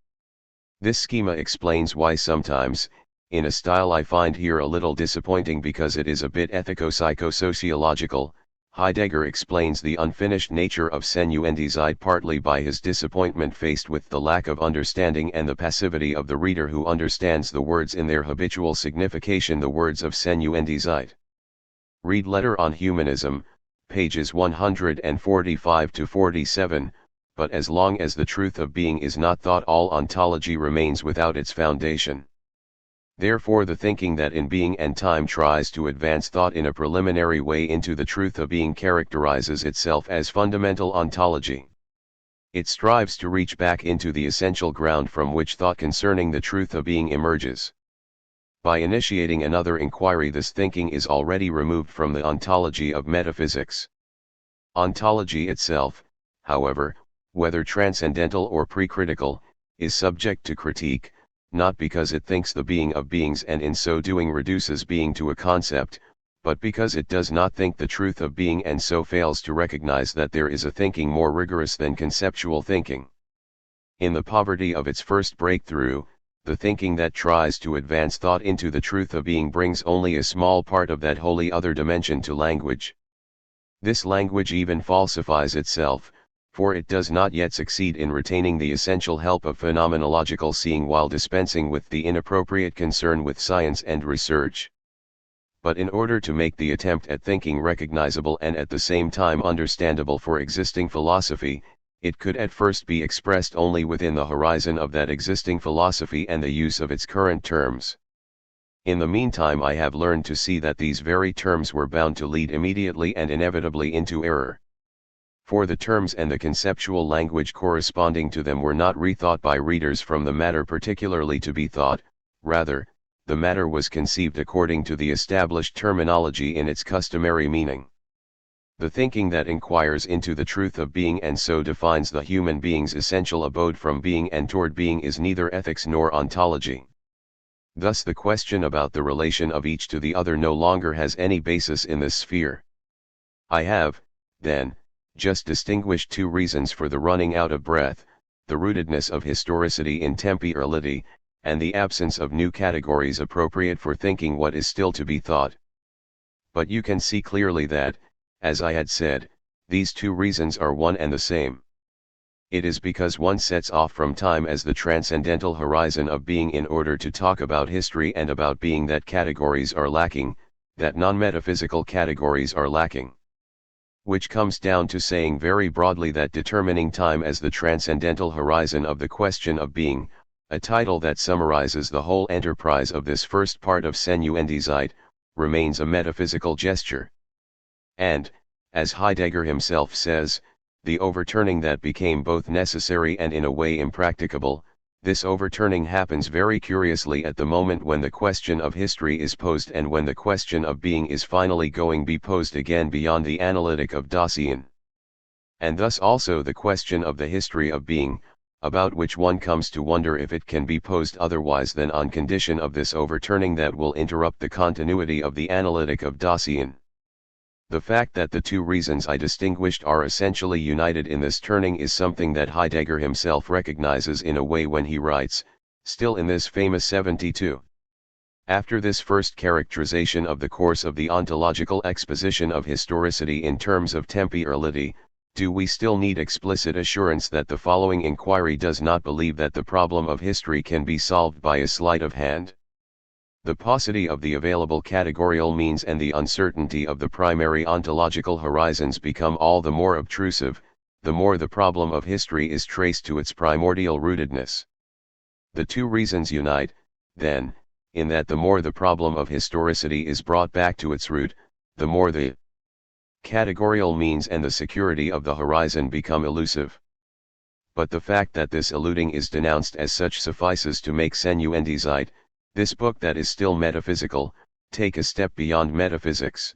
This schema explains why sometimes, in a style I find here a little disappointing because it is a bit ethico-psychosociological, Heidegger explains the unfinished nature of Senuendizeit partly by his disappointment faced with the lack of understanding and the passivity of the reader who understands the words in their habitual signification, the words of Senuendizeit. Read Letter on Humanism, pages 145-47, but as long as the truth of being is not thought, all ontology remains without its foundation. Therefore the thinking that in being and time tries to advance thought in a preliminary way into the truth of being characterizes itself as fundamental ontology. It strives to reach back into the essential ground from which thought concerning the truth of being emerges. By initiating another inquiry, this thinking is already removed from the ontology of metaphysics. Ontology itself, however, whether transcendental or precritical, is subject to critique, not because it thinks the being of beings and in so doing reduces being to a concept, but because it does not think the truth of being and so fails to recognize that there is a thinking more rigorous than conceptual thinking. In the poverty of its first breakthrough, the thinking that tries to advance thought into the truth of being brings only a small part of that wholly other dimension to language. This language even falsifies itself, for it does not yet succeed in retaining the essential help of phenomenological seeing while dispensing with the inappropriate concern with science and research. But in order to make the attempt at thinking recognizable and at the same time understandable for existing philosophy, It could at first be expressed only within the horizon of that existing philosophy and the use of its current terms. In the meantime I have learned to see that these very terms were bound to lead immediately and inevitably into error. For the terms and the conceptual language corresponding to them were not rethought by readers from the matter particularly to be thought, rather, the matter was conceived according to the established terminology in its customary meaning. The thinking that inquires into the truth of being and so defines the human being's essential abode from being and toward being is neither ethics nor ontology. Thus the question about the relation of each to the other no longer has any basis in this sphere. I have, then, just distinguished two reasons for the running out of breath, the rootedness of historicity in temporality, and the absence of new categories appropriate for thinking what is still to be thought. But you can see clearly that, as I had said, these two reasons are one and the same. It is because one sets off from time as the transcendental horizon of being in order to talk about history and about being that categories are lacking, that non-metaphysical categories are lacking. Which comes down to saying very broadly that determining time as the transcendental horizon of the question of being, a title that summarizes the whole enterprise of this first part of Senuendizeit, remains a metaphysical gesture. And, as Heidegger himself says, the overturning that became both necessary and in a way impracticable, this overturning happens very curiously at the moment when the question of history is posed and when the question of being is finally going to be posed again beyond the analytic of Dasein. And thus also the question of the history of being, about which one comes to wonder if it can be posed otherwise than on condition of this overturning that will interrupt the continuity of the analytic of Dasein. The fact that the two reasons I distinguished are essentially united in this turning is something that Heidegger himself recognizes in a way when he writes, still in this famous 72. After this first characterization of the course of the ontological exposition of historicity in terms of temporality, do we still need explicit assurance that the following inquiry does not believe that the problem of history can be solved by a sleight of hand? The paucity of the available categorial means and the uncertainty of the primary ontological horizons become all the more obtrusive, the more the problem of history is traced to its primordial rootedness. The two reasons unite, then, in that the more the problem of historicity is brought back to its root, the more the categorial means and the security of the horizon become elusive. But the fact that this eluding is denounced as such suffices to make Senuendizeit, this book that is still metaphysical, take a step beyond metaphysics.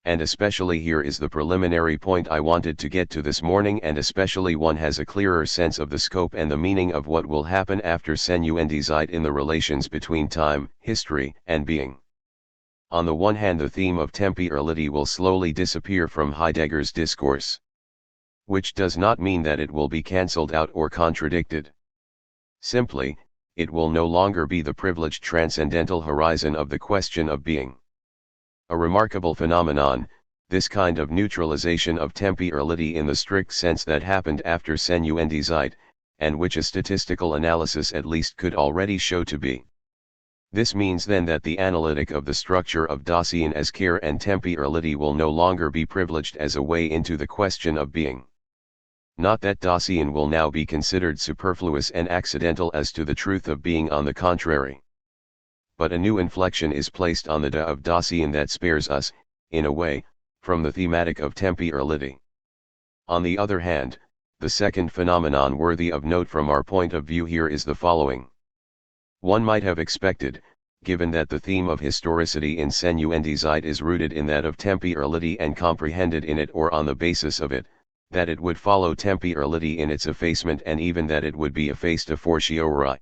And especially here is the preliminary point I wanted to get to this morning, and especially one has a clearer sense of the scope and the meaning of what will happen after Senuendizeit in the relations between time, history, and being. On the one hand, the theme of temporality will slowly disappear from Heidegger's discourse. Which does not mean that it will be cancelled out or contradicted. Simply, it will no longer be the privileged transcendental horizon of the question of being. A remarkable phenomenon, this kind of neutralization of temporality in the strict sense that happened after Senuendizeit, and which a statistical analysis at least could already show to be. This means then that the analytic of the structure of Dasein as care and temporality will no longer be privileged as a way into the question of being. Not that Dasein will now be considered superfluous and accidental as to the truth of being, on the contrary. But a new inflection is placed on the da of Dasein that spares us, in a way, from the thematic of temporality. On the other hand, the second phenomenon worthy of note from our point of view here is the following. One might have expected, given that the theme of historicity in Senuendizeit is rooted in that of temporality and comprehended in it or on the basis of it, that it would follow temporality in its effacement and even that it would be effaced a fortiori.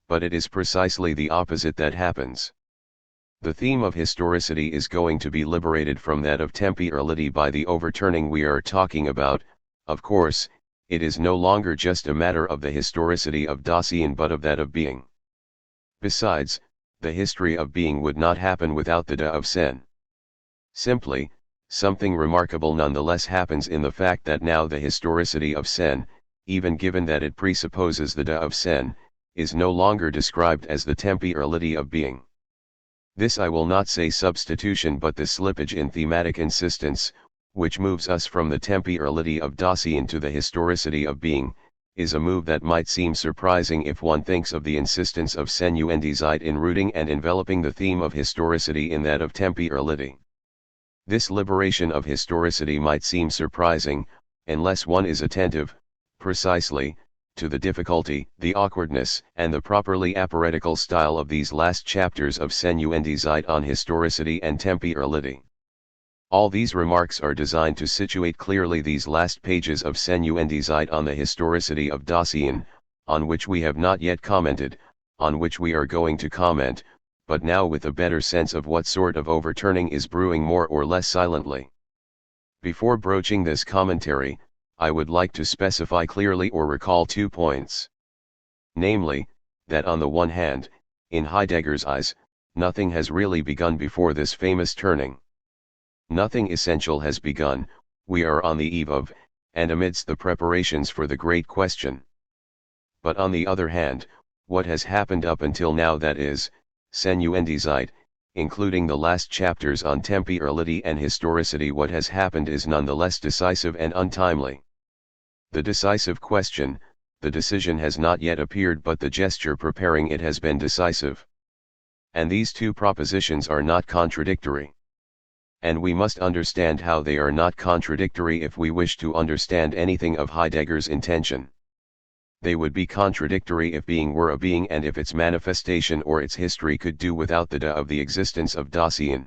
But it is precisely the opposite that happens. The theme of historicity is going to be liberated from that of temporality by the overturning we are talking about. Of course, it is no longer just a matter of the historicity of Dasein but of that of being. Besides, the history of being would not happen without the da of sen. Simply, something remarkable nonetheless happens in the fact that now the historicity of sen, even given that it presupposes the da of sen, is no longer described as the temporality of being. This I will not say substitution but the slippage in thematic insistence, which moves us from the temporality of Dasein to the historicity of being, is a move that might seem surprising if one thinks of the insistence of Senuendizeit in rooting and enveloping the theme of historicity in that of temporality. This liberation of historicity might seem surprising, unless one is attentive, precisely, to the difficulty, the awkwardness, and the properly aporetical style of these last chapters of Senuendizeit on historicity and temporality. All these remarks are designed to situate clearly these last pages of Senuendizeit on the historicity of Dasein, on which we have not yet commented, on which we are going to comment, but now with a better sense of what sort of overturning is brewing more or less silently. Before broaching this commentary, I would like to specify clearly or recall 2 points. Namely, that on the one hand, in Heidegger's eyes, nothing has really begun before this famous turning. Nothing essential has begun, we are on the eve of, and amidst the preparations for the great question. But on the other hand, what has happened up until now, that is, Senuendizeit, including the last chapters on temporality and historicity, what has happened is none the less decisive and untimely. The decisive question, the decision has not yet appeared, but the gesture preparing it has been decisive. And these two propositions are not contradictory. And we must understand how they are not contradictory if we wish to understand anything of Heidegger's intention. They would be contradictory if being were a being and if its manifestation or its history could do without the of the existence of Dasein.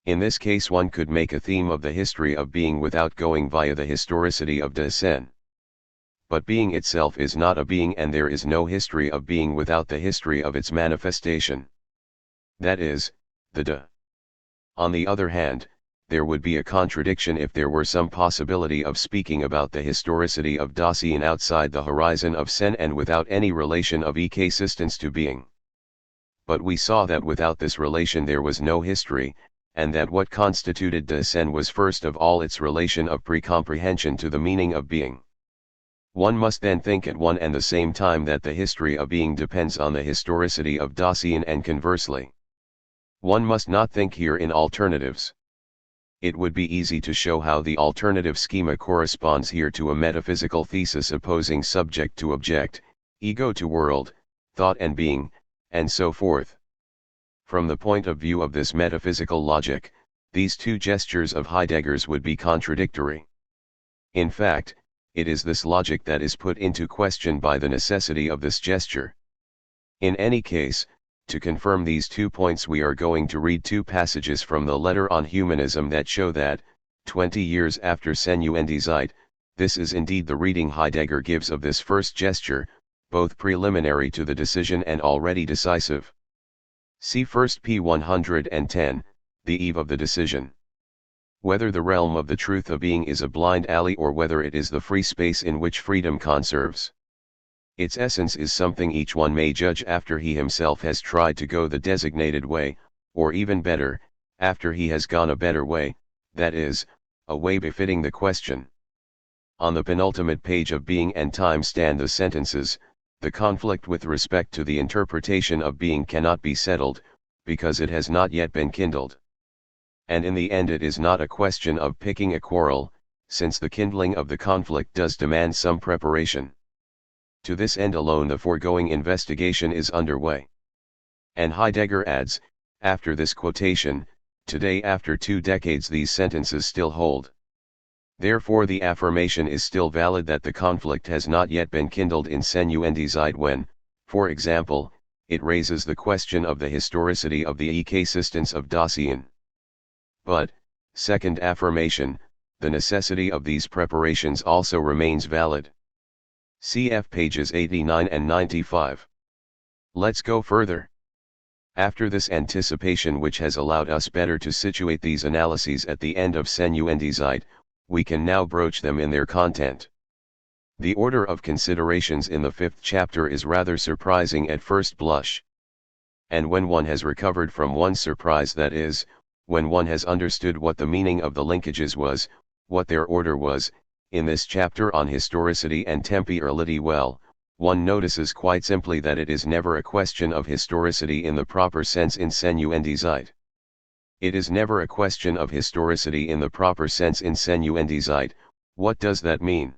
In this case one could make a theme of the history of being without going via the historicity of Dasein. But being itself is not a being, and there is no history of being without the history of its manifestation. That is, the de. On the other hand, there would be a contradiction if there were some possibility of speaking about the historicity of Dasein outside the horizon of Sen and without any relation of existence to being. But we saw that without this relation there was no history, and that what constituted Dasein was first of all its relation of pre-comprehension to the meaning of being. One must then think at one and the same time that the history of being depends on the historicity of Dasein, and conversely. One must not think here in alternatives. It would be easy to show how the alternative schema corresponds here to a metaphysical thesis opposing subject to object, ego to world, thought and being, and so forth. From the point of view of this metaphysical logic, these two gestures of Heidegger's would be contradictory. In fact, it is this logic that is put into question by the necessity of this gesture. In any case, to confirm these 2 points we are going to read 2 passages from the letter on humanism that show that, 20 years after Senuendizeit, this is indeed the reading Heidegger gives of this first gesture, both preliminary to the decision and already decisive. See first p. 110, the eve of the decision. Whether the realm of the truth of being is a blind alley or whether it is the free space in which freedom conserves. Its essence is something each one may judge after he himself has tried to go the designated way, or even better, after he has gone a better way, that is, a way befitting the question. On the penultimate page of Being and Time stand the sentences, the conflict with respect to the interpretation of being cannot be settled, because it has not yet been kindled. And in the end it is not a question of picking a quarrel, since the kindling of the conflict does demand some preparation. To this end alone the foregoing investigation is underway. And Heidegger adds, after this quotation, today after 2 decades these sentences still hold. Therefore the affirmation is still valid that the conflict has not yet been kindled in Senuendizeit when, for example, it raises the question of the historicity of the existence of Dasein. But, second affirmation, the necessity of these preparations also remains valid. Cf. pages 89 and 95. Let's go further. After this anticipation which has allowed us better to situate these analyses at the end of Senuendizeit, we can now broach them in their content. The order of considerations in the 5th chapter is rather surprising at first blush. And when one has recovered from one's surprise, that is, when one has understood what the meaning of the linkages was, what their order was, in this chapter on historicity and temporality, well, one notices quite simply that it is never a question of historicity in the proper sense in Senuendizeit. It is never a question of historicity in the proper sense in Senuendizeit. What does that mean?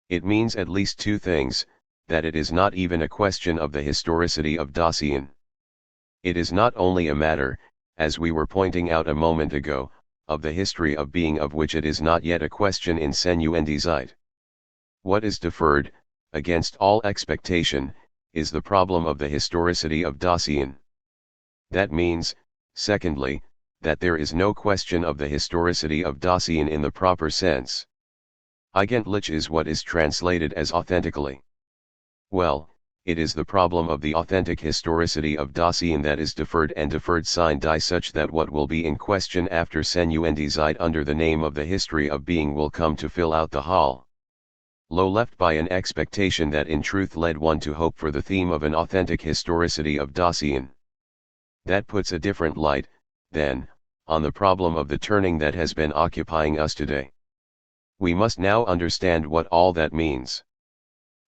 It means at least two things: that it is not even a question of the historicity of Dasein. It is not only a matter, as we were pointing out a moment ago, of the history of being, of which it is not yet a question in Senuendizeit. What is deferred, against all expectation, is the problem of the historicity of Dasein. That means, secondly, that there is no question of the historicity of Dasein in the proper sense. Eigentlich is what is translated as authentically. Well, it is the problem of the authentic historicity of Dasein that is deferred, and deferred sine die, such that what will be in question after Senuendizeit under the name of the history of being will come to fill out the hall. Low left by an expectation that in truth led one to hope for the theme of an authentic historicity of Dasein. That puts a different light, then, on the problem of the turning that has been occupying us today. We must now understand what all that means.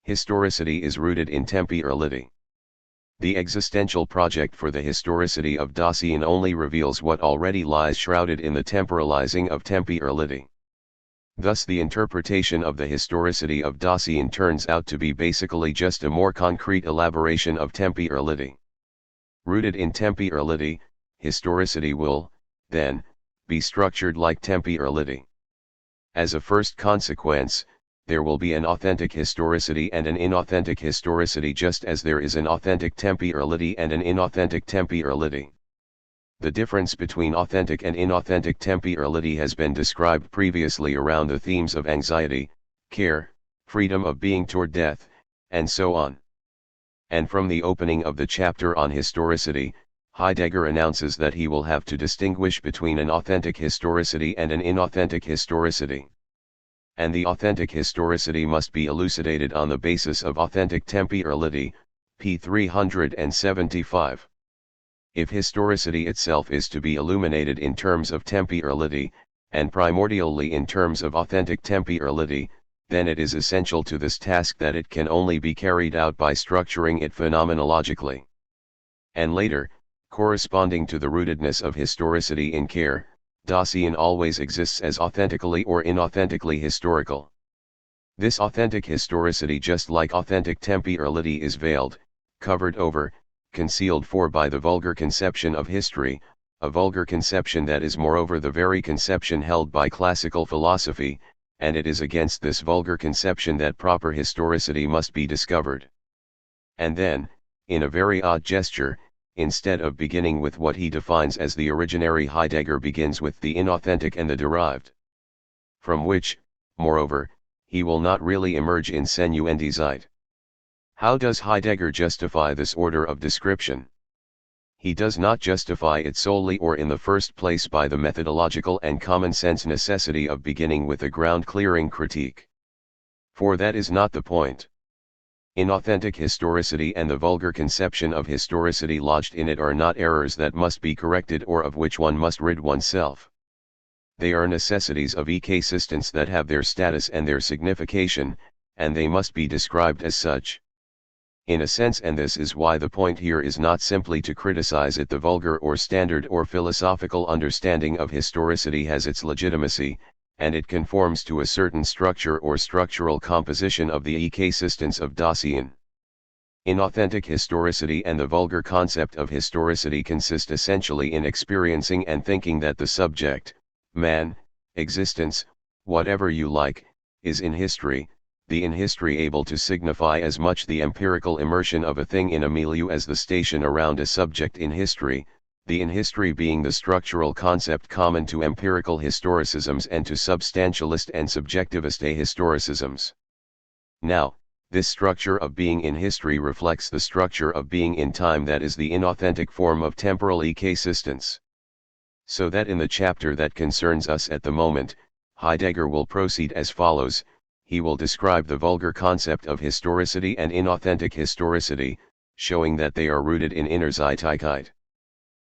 Historicity is rooted in temporality. The existential project for the historicity of Dasein only reveals what already lies shrouded in the temporalizing of temporality. Thus the interpretation of the historicity of Dasein turns out to be basically just a more concrete elaboration of temporality. Rooted in temporality, historicity will, then, be structured like temporality. As a first consequence, there will be an authentic historicity and an inauthentic historicity, just as there is an authentic temporality and an inauthentic temporality. The difference between authentic and inauthentic temporality has been described previously around the themes of anxiety, care, freedom of being toward death, and so on. And from the opening of the chapter on historicity, Heidegger announces that he will have to distinguish between an authentic historicity and an inauthentic historicity. And the authentic historicity must be elucidated on the basis of authentic temporality, p. 375. If historicity itself is to be illuminated in terms of temporality, and primordially in terms of authentic temporality, then it is essential to this task that it can only be carried out by structuring it phenomenologically. And later, corresponding to the rootedness of historicity in care, Dasein always exists as authentically or inauthentically historical. This authentic historicity, just like authentic temporality, is veiled, covered over, concealed for by the vulgar conception of history, a vulgar conception that is moreover the very conception held by classical philosophy, and it is against this vulgar conception that proper historicity must be discovered. And then, in a very odd gesture, instead of beginning with what he defines as the originary, Heidegger begins with the inauthentic and the derived. From which, moreover, he will not really emerge in Senuendizeit. How does Heidegger justify this order of description? He does not justify it solely or in the first place by the methodological and common sense necessity of beginning with a ground-clearing critique. For that is not the point. Inauthentic historicity and the vulgar conception of historicity lodged in it are not errors that must be corrected or of which one must rid oneself. They are necessities of existence that have their status and their signification, and they must be described as such. In a sense, and this is why the point here is not simply to criticize it, the vulgar or standard or philosophical understanding of historicity has its legitimacy, and it conforms to a certain structure or structural composition of the existence of Dasein. Inauthentic historicity and the vulgar concept of historicity consist essentially in experiencing and thinking that the subject, man, existence, whatever you like, is in history, the in history able to signify as much the empirical immersion of a thing in a milieu as the station around a subject in history, the in history being the structural concept common to empirical historicisms and to substantialist and subjectivist ahistoricisms. Now, this structure of being in history reflects the structure of being in time that is the inauthentic form of temporal existence. So that in the chapter that concerns us at the moment, Heidegger will proceed as follows. He will describe the vulgar concept of historicity and inauthentic historicity, showing that they are rooted in Innerseitigkeit.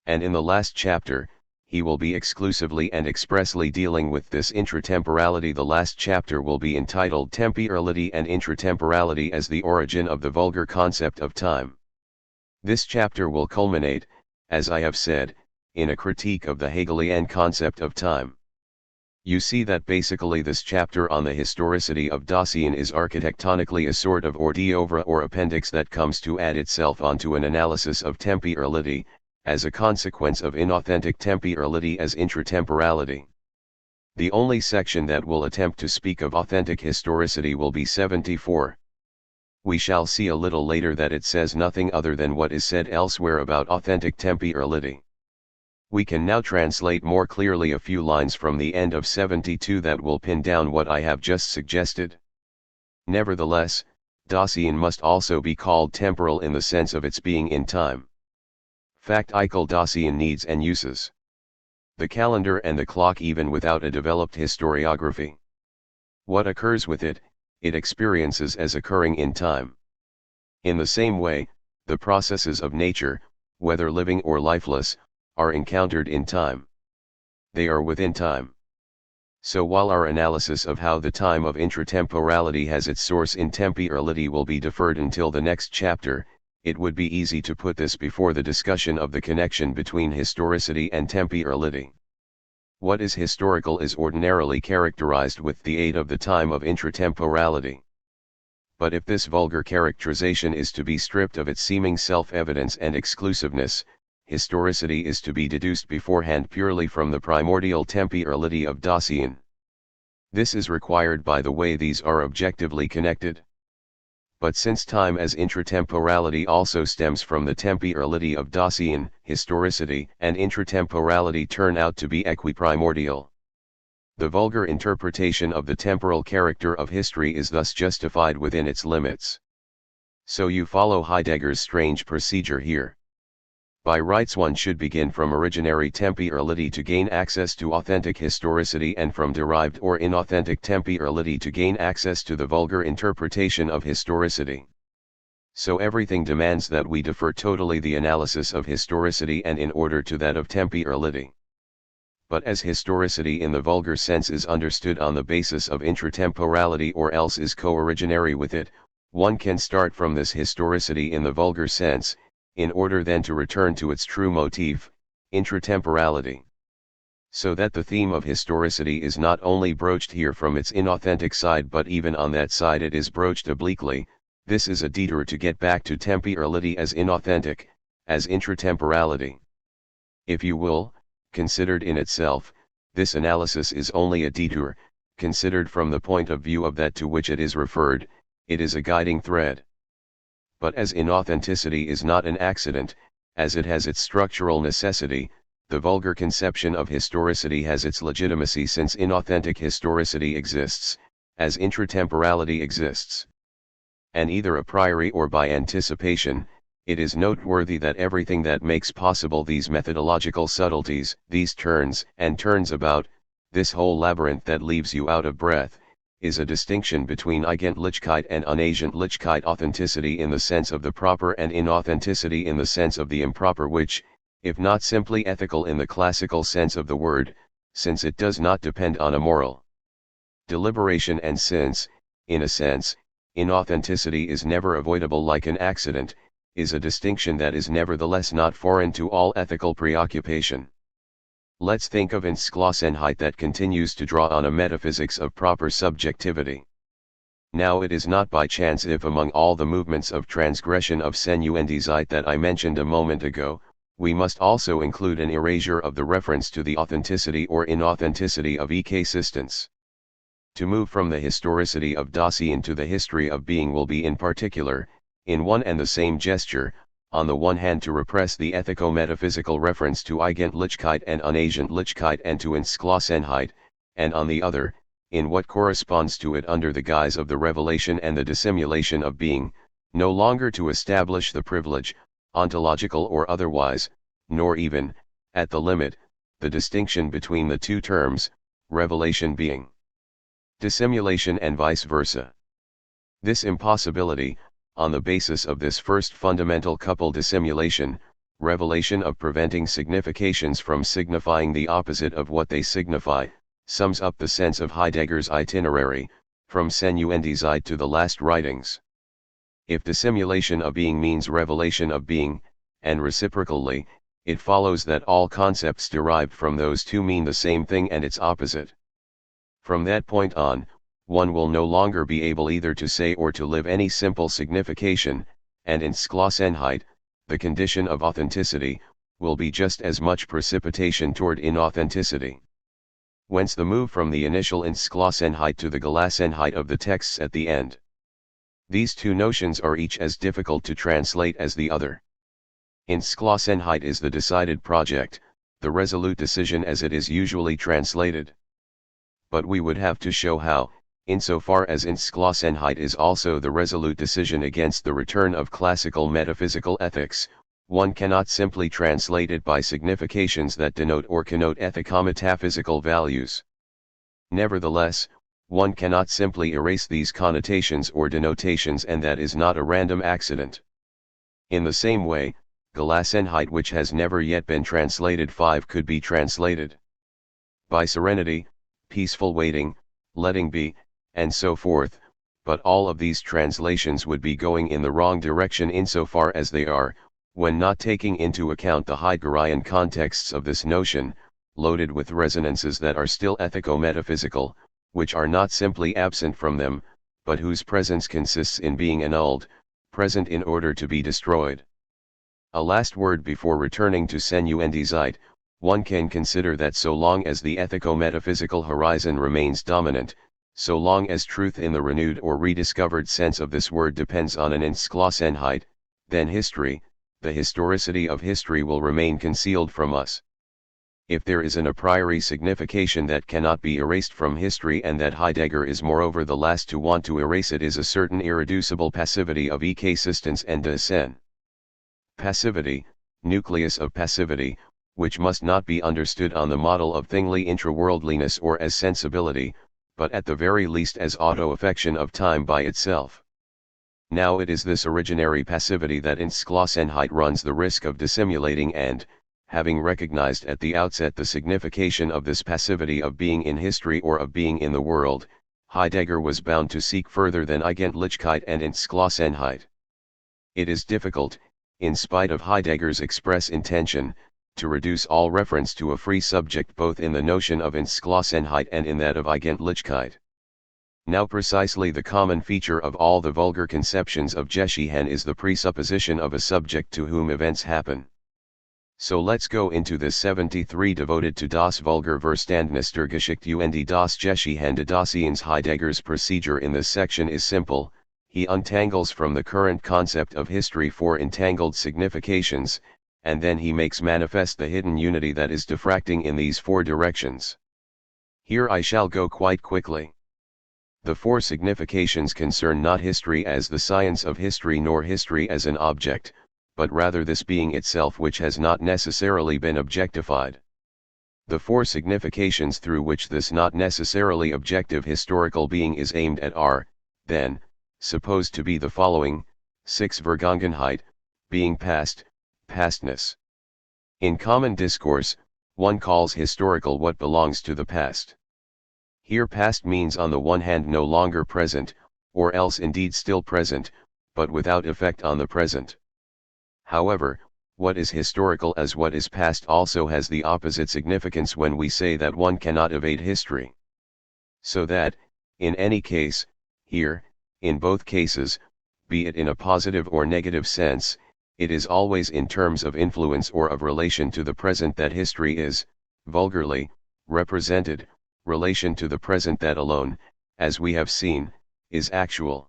And in the last chapter, he will be exclusively and expressly dealing with this intratemporality. The last chapter will be entitled Temporality and Intratemporality as the Origin of the Vulgar Concept of Time. This chapter will culminate, as I have said, in a critique of the Hegelian concept of time. You see that basically this chapter on the historicity of Dasein is architectonically a sort of hors d'oeuvre or appendix that comes to add itself onto an analysis of temporality, as a consequence of inauthentic temporality as intratemporality. The only section that will attempt to speak of authentic historicity will be 74. We shall see a little later that it says nothing other than what is said elsewhere about authentic temporality. We can now translate more clearly a few lines from the end of 72 that will pin down what I have just suggested. Nevertheless, Dasein must also be called temporal in the sense of its being in time. Factical Dasein needs and uses. The calendar and the clock even without a developed historiography. What occurs with it, it experiences as occurring in time. In the same way, the processes of nature, whether living or lifeless, are encountered in time. They are within time. So while our analysis of how the time of intratemporality has its source in temporality will be deferred until the next chapter, it would be easy to put this before the discussion of the connection between historicity and temporality. What is historical is ordinarily characterized with the aid of the time of intratemporality. But if this vulgar characterization is to be stripped of its seeming self-evidence and exclusiveness, historicity is to be deduced beforehand purely from the primordial temporality of Dasein. This is required by the way these are objectively connected. But since time as intratemporality also stems from the temporality of Dasein, historicity and intratemporality turn out to be equiprimordial. The vulgar interpretation of the temporal character of history is thus justified within its limits. So you follow Heidegger's strange procedure here. By rights one should begin from originary temporality to gain access to authentic historicity and from derived or inauthentic temporality to gain access to the vulgar interpretation of historicity. So everything demands that we defer totally the analysis of historicity and in order to that of temporality. But as historicity in the vulgar sense is understood on the basis of intratemporality or else is co-originary with it, one can start from this historicity in the vulgar sense, in order then to return to its true motif, intratemporality. So that the theme of historicity is not only broached here from its inauthentic side but even on that side it is broached obliquely. This is a detour to get back to temporality as inauthentic, as intratemporality. If you will, considered in itself, this analysis is only a detour, considered from the point of view of that to which it is referred, it is a guiding thread. But as inauthenticity is not an accident, as it has its structural necessity, the vulgar conception of historicity has its legitimacy since inauthentic historicity exists, as intratemporality exists. And either a priori or by anticipation, it is noteworthy that everything that makes possible these methodological subtleties, these turns and turns about, this whole labyrinth that leaves you out of breath, is a distinction between Eigentlichkeit and Unagentlichkeit, authenticity in the sense of the proper and inauthenticity in the sense of the improper, which, if not simply ethical in the classical sense of the word, since it does not depend on a moral deliberation and since, in a sense, inauthenticity is never avoidable like an accident, is a distinction that is nevertheless not foreign to all ethical preoccupation. Let's think of Entschlossenheit that continues to draw on a metaphysics of proper subjectivity. Now it is not by chance if among all the movements of transgression of Senuendizeit that I mentioned a moment ago, we must also include an erasure of the reference to the authenticity or inauthenticity of existence. To move from the historicity of Dasein to the history of being will be in particular, in one and the same gesture, on the one hand to repress the ethico-metaphysical reference to Eigentlichkeit and Unagentlichkeit and to Entschlossenheit, and on the other, in what corresponds to it under the guise of the revelation and the dissimulation of being, no longer to establish the privilege, ontological or otherwise, nor even, at the limit, the distinction between the two terms, revelation being dissimulation and vice versa. This impossibility, on the basis of this first fundamental couple dissimulation, revelation of preventing significations from signifying the opposite of what they signify, sums up the sense of Heidegger's itinerary, from Senuendizeit to the last writings. If dissimulation of being means revelation of being, and reciprocally, it follows that all concepts derived from those two mean the same thing and its opposite. From that point on, one will no longer be able either to say or to live any simple signification, and in Entschlossenheit, the condition of authenticity, will be just as much precipitation toward inauthenticity. Whence the move from the initial Entschlossenheit to the Gelassenheit of the texts at the end. These two notions are each as difficult to translate as the other. Entschlossenheit is the decided project, the resolute decision as it is usually translated. But we would have to show how, insofar as Entschlossenheit is also the resolute decision against the return of classical metaphysical ethics, one cannot simply translate it by significations that denote or connote ethico-metaphysical values. Nevertheless, one cannot simply erase these connotations or denotations, and that is not a random accident. In the same way, Gelassenheit, which has never yet been translated 5, could be translated by serenity, peaceful waiting, letting be, and so forth, but all of these translations would be going in the wrong direction insofar as they are, when not taking into account the Heideggerian contexts of this notion, loaded with resonances that are still ethico-metaphysical, which are not simply absent from them, but whose presence consists in being annulled, present in order to be destroyed. A last word before returning to Senuendizeit. One can consider that so long as the ethico-metaphysical horizon remains dominant, so long as truth in the renewed or rediscovered sense of this word depends on an Entschlossenheit, then history, the historicity of history, will remain concealed from us. If there is an a priori signification that cannot be erased from history, and that Heidegger is moreover the last to want to erase, it is a certain irreducible passivity of existence and de sen. Passivity, nucleus of passivity, which must not be understood on the model of thingly intraworldliness or as sensibility, but at the very least as auto-affection of time by itself. Now it is this originary passivity that Entschlossenheit runs the risk of dissimulating, and, having recognized at the outset the signification of this passivity of being in history or of being in the world, Heidegger was bound to seek further than Eigentlichkeit and Entschlossenheit. It is difficult, in spite of Heidegger's express intention, to reduce all reference to a free subject both in the notion of Entschlossenheit and in that of Eigentlichkeit. Now precisely the common feature of all the vulgar conceptions of Geschehen is the presupposition of a subject to whom events happen. So let's go into this 73 devoted to das vulgar Verstandnis der Geschichte und das Geschehen des Daseins. Heidegger's procedure in this section is simple. He untangles from the current concept of history 4 entangled significations, and then he makes manifest the hidden unity that is diffracting in these 4 directions. Here I shall go quite quickly. The 4 significations concern not history as the science of history nor history as an object, but rather this being itself which has not necessarily been objectified. The 4 significations through which this not necessarily objective historical being is aimed at are, then, supposed to be the following: 6 Vergangenheit, being past, pastness. In common discourse, one calls historical what belongs to the past. Here past means on the one hand no longer present, or else indeed still present, but without effect on the present. However, what is historical as what is past also has the opposite significance when we say that one cannot evade history. So that, in any case, here, in both cases, be it in a positive or negative sense, it is always in terms of influence or of relation to the present that history is, vulgarly, represented, relation to the present that alone, as we have seen, is actual.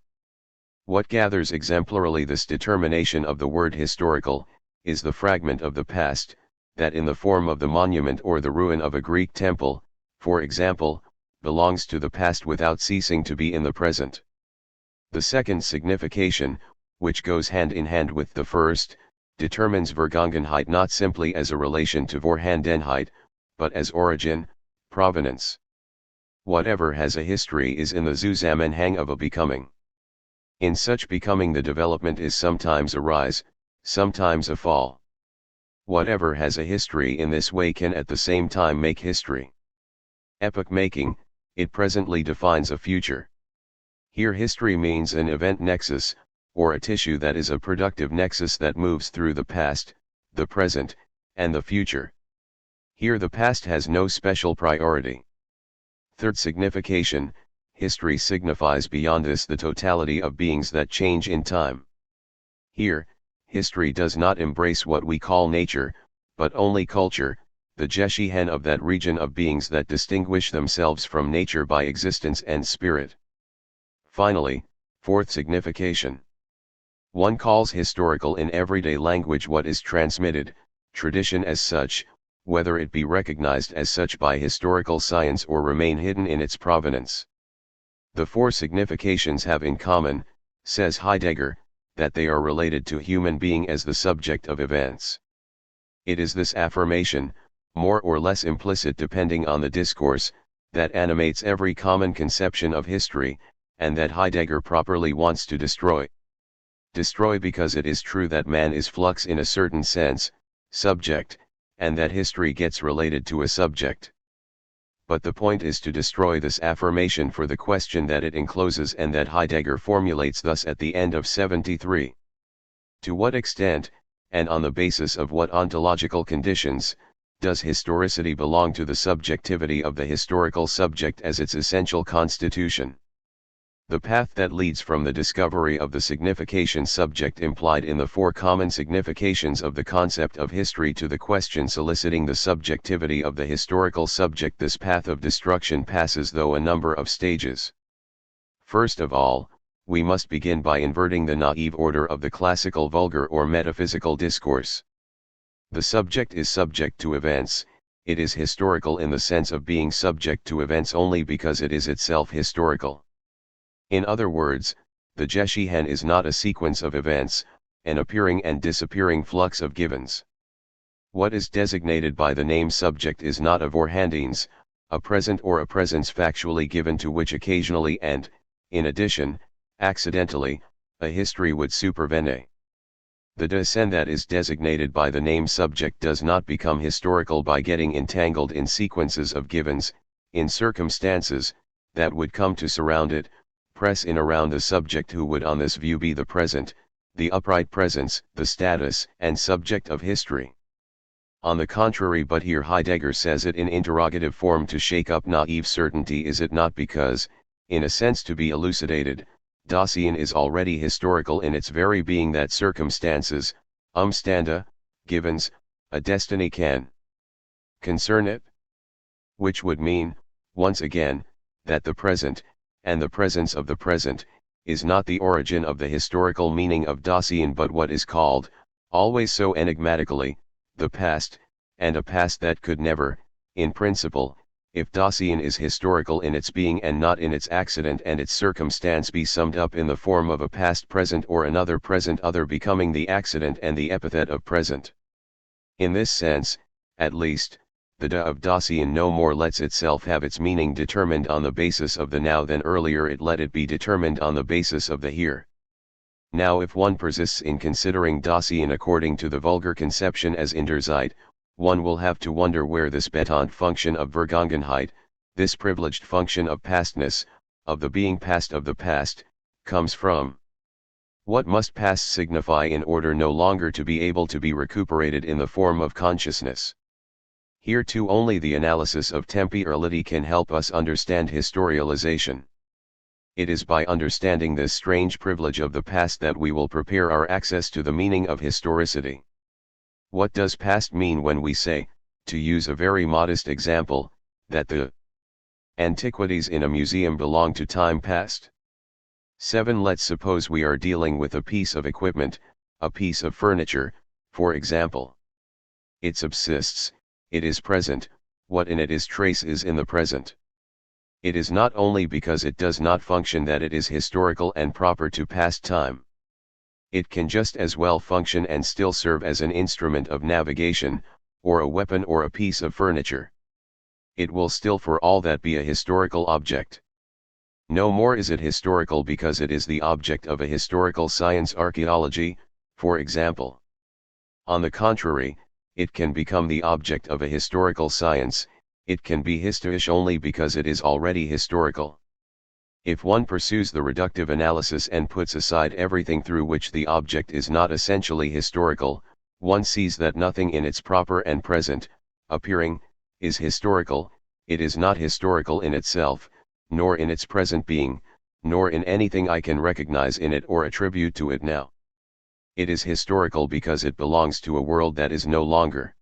What gathers exemplarily this determination of the word historical, is the fragment of the past, that in the form of the monument or the ruin of a Greek temple, for example, belongs to the past without ceasing to be in the present. The second signification, which goes hand in hand with the first, determines Vergangenheit not simply as a relation to Vorhandenheit, but as origin, provenance. Whatever has a history is in the Zusammenhang of a becoming. In such becoming the development is sometimes a rise, sometimes a fall. Whatever has a history in this way can at the same time make history. Epoch making, it presently defines a future. Here history means an event nexus, or a tissue that is a productive nexus that moves through the past, the present, and the future. Here the past has no special priority. Third signification, history signifies beyond this the totality of beings that change in time. Here, history does not embrace what we call nature, but only culture, the Jeshihen of that region of beings that distinguish themselves from nature by existence and spirit. Finally, fourth signification. One calls historical in everyday language what is transmitted, tradition as such, whether it be recognized as such by historical science or remain hidden in its provenance. The four significations have in common, says Heidegger, that they are related to human being as the subject of events. It is this affirmation, more or less implicit depending on the discourse, that animates every common conception of history, and that Heidegger properly wants to destroy. Destroy because it is true that man is flux in a certain sense, subject, and that history gets related to a subject. But the point is to destroy this affirmation for the question that it encloses and that Heidegger formulates thus at the end of 73. To what extent, and on the basis of what ontological conditions, does historicity belong to the subjectivity of the historical subject as its essential constitution? The path that leads from the discovery of the signification subject implied in the four common significations of the concept of history to the question soliciting the subjectivity of the historical subject, this path of destruction passes through a number of stages. First of all, we must begin by inverting the naive order of the classical vulgar or metaphysical discourse. The subject is subject to events, it is historical in the sense of being subject to events only because it is itself historical. In other words, the Jeshihen is not a sequence of events, an appearing and disappearing flux of givens. What is designated by the name subject is not a vorhandines, a present or a presence factually given to which occasionally and, in addition, accidentally, a history would supervene. The descent that is designated by the name subject does not become historical by getting entangled in sequences of givens, in circumstances, that would come to surround it, press in around the subject who would on this view be the present, the upright presence, the status and subject of history. On the contrary, but here Heidegger says it in interrogative form to shake up naive certainty. Is it not because, in a sense to be elucidated, Dasein is already historical in its very being that circumstances, umstände, givens, a destiny can concern it? Which would mean, once again, that the present, and the presence of the present, is not the origin of the historical meaning of Dasein but what is called, always so enigmatically, the past, and a past that could never, in principle, if Dasein is historical in its being and not in its accident and its circumstance, be summed up in the form of a past present or another present other becoming the accident and the epithet of present. In this sense, at least, the da of Dasein no more lets itself have its meaning determined on the basis of the now than earlier it let it be determined on the basis of the here. Now if one persists in considering Dasein according to the vulgar conception as in der Zeit, one will have to wonder where this betont function of Vergangenheit, this privileged function of pastness, of the being past of the past, comes from. What must past signify in order no longer to be able to be recuperated in the form of consciousness? Here too only the analysis of temporality can help us understand historialization. It is by understanding this strange privilege of the past that we will prepare our access to the meaning of historicity. What does past mean when we say, to use a very modest example, that the antiquities in a museum belong to time past? 7. Let's suppose we are dealing with a piece of equipment, a piece of furniture, for example. It subsists, it is present, what in it is trace is in the present. It is not only because it does not function that it is historical and proper to past time. It can just as well function and still serve as an instrument of navigation, or a weapon or a piece of furniture. It will still for all that be a historical object. No more is it historical because it is the object of a historical science, archaeology, for example. On the contrary, it can become the object of a historical science, it can be historisch only because it is already historical. If one pursues the reductive analysis and puts aside everything through which the object is not essentially historical, one sees that nothing in its proper and present, appearing, is historical. It is not historical in itself, nor in its present being, nor in anything I can recognize in it or attribute to it now. It is historical because it belongs to a world that is no longer.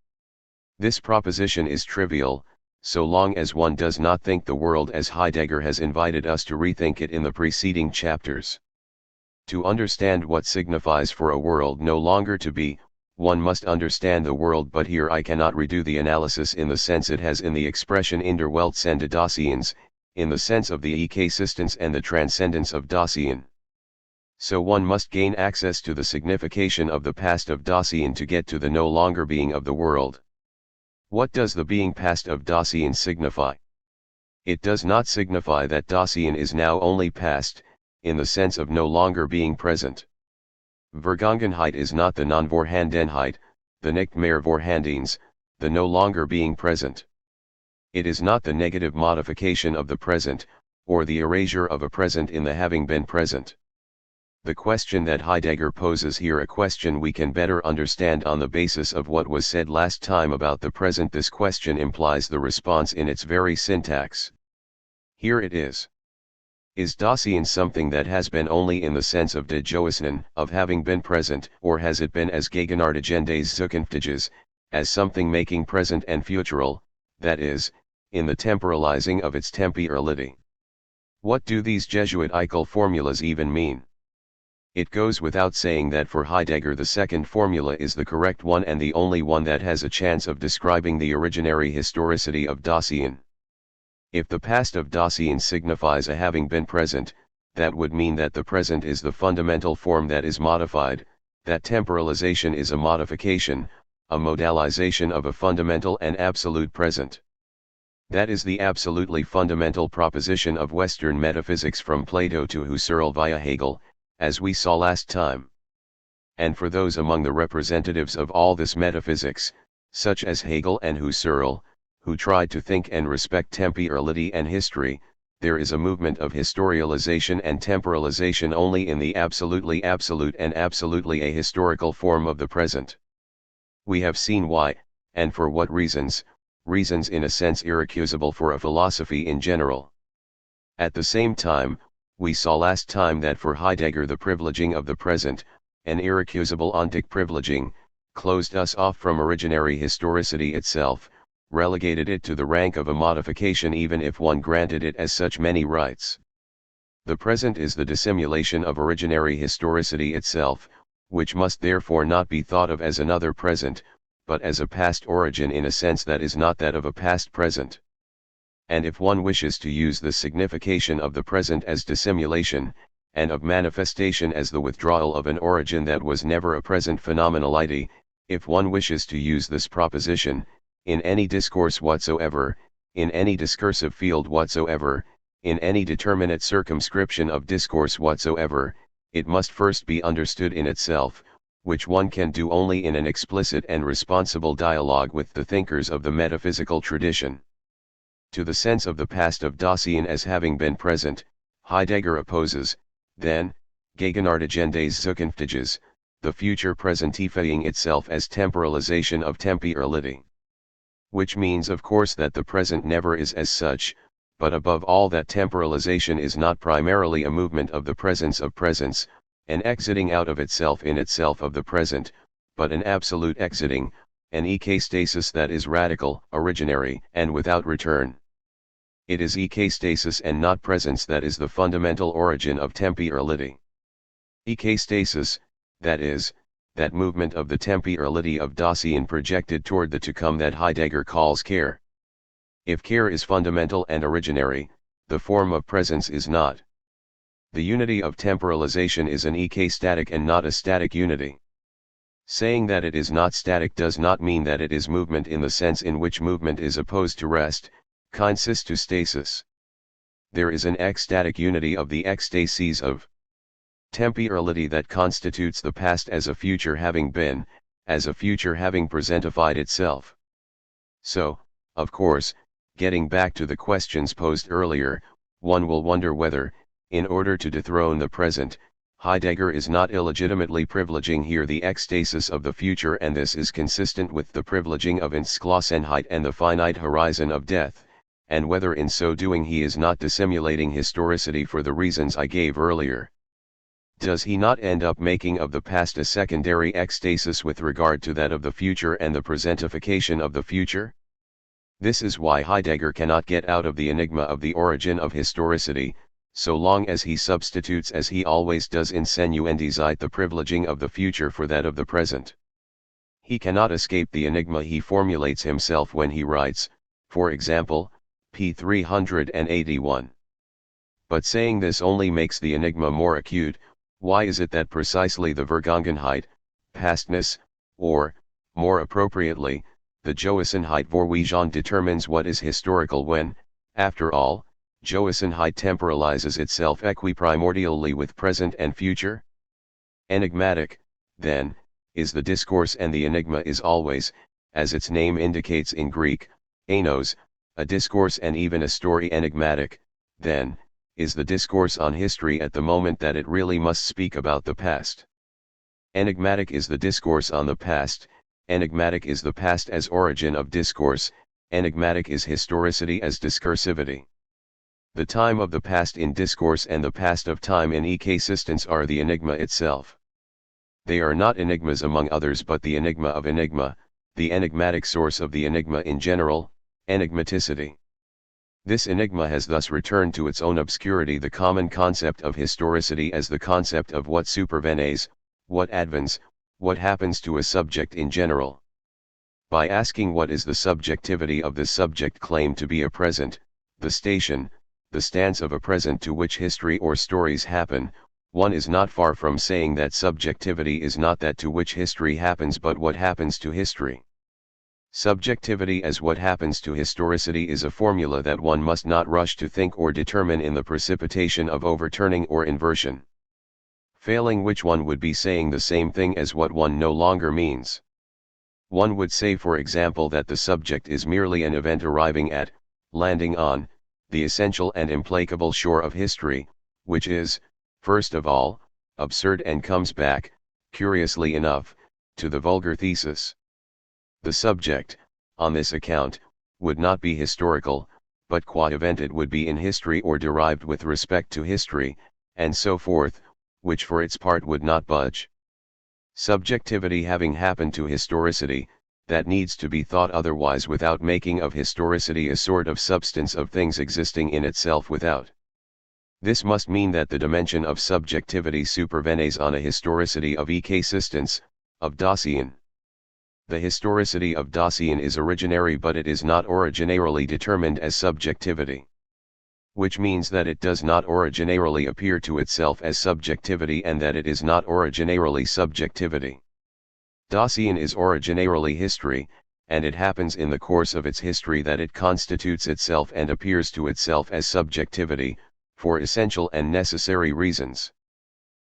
This proposition is trivial, so long as one does not think the world as Heidegger has invited us to rethink it in the preceding chapters. To understand what signifies for a world no longer to be, one must understand the world, but here I cannot redo the analysis in the sense it has in the expression in der Welt des Daseins, in the sense of the existence and the transcendence of Dasein. So one must gain access to the signification of the past of Dasein to get to the no longer being of the world. What does the being past of Dasein signify? It does not signify that Dasein is now only past, in the sense of no longer being present. Vergangenheit is not the non-Vorhandenheit, the nicht mehr Vorhandens, the no longer being present. It is not the negative modification of the present, or the erasure of a present in the having been present. The question that Heidegger poses here, a question we can better understand on the basis of what was said last time about the present. This question implies the response in its very syntax. Here it is. Is Dasein something that has been only in the sense of de Joasnen, of having been present, or has it been as Gegenwärtig des Zukünftiges, as something making present and futural, that is, in the temporalizing of its temporality? What do these Jesuitical formulas even mean? It goes without saying that for Heidegger the second formula is the correct one and the only one that has a chance of describing the originary historicity of Dasein. If the past of Dasein signifies a having been present, that would mean that the present is the fundamental form that is modified, that temporalization is a modification, a modalization of a fundamental and absolute present. That is the absolutely fundamental proposition of Western metaphysics from Plato to Husserl via Hegel, as we saw last time. And for those among the representatives of all this metaphysics, such as Hegel and Husserl, who tried to think and respect temporality and history, there is a movement of historialization and temporalization only in the absolutely absolute and absolutely ahistorical form of the present. We have seen why, and for what reasons, reasons in a sense irrecusable for a philosophy in general. At the same time, we saw last time that for Heidegger the privileging of the present, an irrecusable ontic privileging, closed us off from originary historicity itself, relegated it to the rank of a modification even if one granted it as such many rights. The present is the dissimulation of originary historicity itself, which must therefore not be thought of as another present, but as a past origin in a sense that is not that of a past present. And if one wishes to use the signification of the present as dissimulation, and of manifestation as the withdrawal of an origin that was never a present phenomenality, if one wishes to use this proposition, in any discourse whatsoever, in any discursive field whatsoever, in any determinate circumscription of discourse whatsoever, it must first be understood in itself, which one can do only in an explicit and responsible dialogue with the thinkers of the metaphysical tradition. To the sense of the past of Dasein as having been present, Heidegger opposes, then, Gegenwärtig des Zukünftiges, the future presentifying itself as temporalization of temporality. Which means of course that the present never is as such, but above all that temporalization is not primarily a movement of the presence of presence, an exiting out of itself in itself of the present, but an absolute exiting, an ekastasis that is radical, originary, and without return. It is ekastasis and not presence that is the fundamental origin of temporality. Ekastasis, that is, that movement of the temporality of Dasein projected toward the to come that Heidegger calls care. If care is fundamental and originary, the form of presence is not. The unity of temporalization is an ekastatic and not a static unity. Saying that it is not static does not mean that it is movement in the sense in which movement is opposed to rest, consist to stasis. There is an ecstatic unity of the ecstases of temporality that constitutes the past as a future having been, as a future having presentified itself. So, of course, getting back to the questions posed earlier, one will wonder whether, in order to dethrone the present, Heidegger is not illegitimately privileging here the ecstasis of the future, and this is consistent with the privileging of Entschlossenheit and the finite horizon of death, and whether in so doing he is not dissimulating historicity for the reasons I gave earlier. Does he not end up making of the past a secondary ecstasis with regard to that of the future and the presentification of the future? This is why Heidegger cannot get out of the enigma of the origin of historicity, so long as he substitutes, as he always does in Senuendizeit, the privileging of the future for that of the present. He cannot escape the enigma he formulates himself when he writes, for example, p. 381. But saying this only makes the enigma more acute. Why is it that precisely the Vergangenheit, pastness, or, more appropriately, the Joassenheit Vorweisung determines what is historical when, after all, Joassenheit temporalizes itself equiprimordially with present and future? Enigmatic, then, is the discourse, and the enigma is always, as its name indicates in Greek, anos, a discourse and even a story. Enigmatic, then, is the discourse on history at the moment that it really must speak about the past. Enigmatic is the discourse on the past, enigmatic is the past as origin of discourse, enigmatic is historicity as discursivity. The time of the past in discourse and the past of time in ecasistence are the enigma itself. They are not enigmas among others, but the enigma of enigma, the enigmatic source of the enigma in general, enigmaticity. This enigma has thus returned to its own obscurity the common concept of historicity as the concept of what supervenes, what advents, what happens to a subject in general. By asking what is the subjectivity of this subject claimed to be a present, the station, the stance of a present to which history or stories happen, one is not far from saying that subjectivity is not that to which history happens but what happens to history. Subjectivity as what happens to historicity is a formula that one must not rush to think or determine in the precipitation of overturning or inversion. Failing which one would be saying the same thing as what one no longer means. One would say, for example, that the subject is merely an event arriving at, landing on, the essential and implacable shore of history, which is, first of all, absurd and comes back, curiously enough, to the vulgar thesis. The subject, on this account, would not be historical, but qua event it would be in history or derived with respect to history, and so forth, which for its part would not budge. Subjectivity having happened to historicity, that needs to be thought otherwise without making of historicity a sort of substance of things existing in itself without. This must mean that the dimension of subjectivity supervenes on a historicity of ecasistence, of Dasein. The historicity of Dasein is originary, but it is not originarily determined as subjectivity. Which means that it does not originarily appear to itself as subjectivity, and that it is not originarily subjectivity. Dasein is originarily history, and it happens in the course of its history that it constitutes itself and appears to itself as subjectivity, for essential and necessary reasons.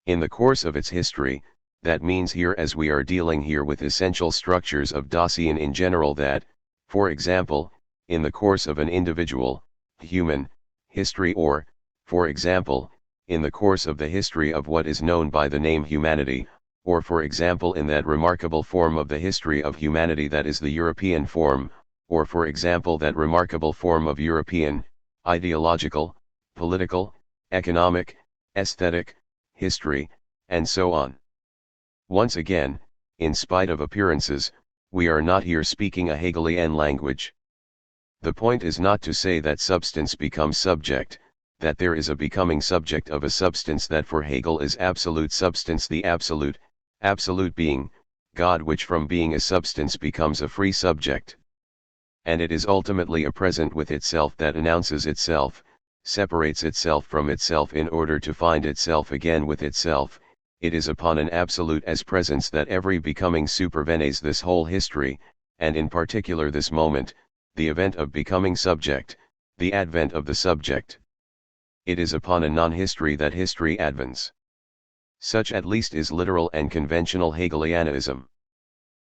In the course of its history, that means here, as we are dealing here with essential structures of Dasein in general, that, for example, in the course of an individual, human, history, or, for example, in the course of the history of what is known by the name humanity, or for example in that remarkable form of the history of humanity that is the European form, or for example that remarkable form of European, ideological, political, economic, aesthetic, history, and so on. Once again, in spite of appearances, we are not here speaking a Hegelian language. The point is not to say that substance becomes subject, that there is a becoming subject of a substance that for Hegel is absolute substance, the absolute being, God, which from being a substance becomes a free subject. And it is ultimately a present with itself that announces itself, separates itself from itself in order to find itself again with itself. It is upon an absolute as presence that every becoming supervenes this whole history, and in particular this moment, the event of becoming subject, the advent of the subject. It is upon a non-history that history advents. Such at least is literal and conventional Hegelianism.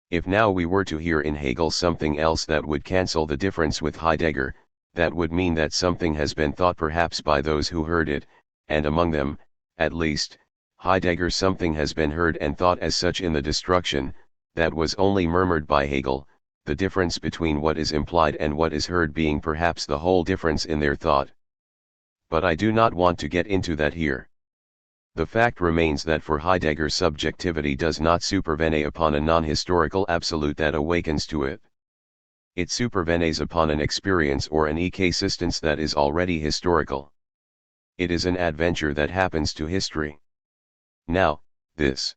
If now we were to hear in Hegel something else that would cancel the difference with Heidegger, that would mean that something has been thought perhaps by those who heard it, and among them, at least, Heidegger something has been heard and thought as such in the destruction, that was only murmured by Hegel, the difference between what is implied and what is heard being perhaps the whole difference in their thought. But I do not want to get into that here. The fact remains that for Heidegger subjectivity does not supervene upon a non-historical absolute that awakens to it. It supervenes upon an experience or an existence that is already historical. It is an adventure that happens to history. Now, this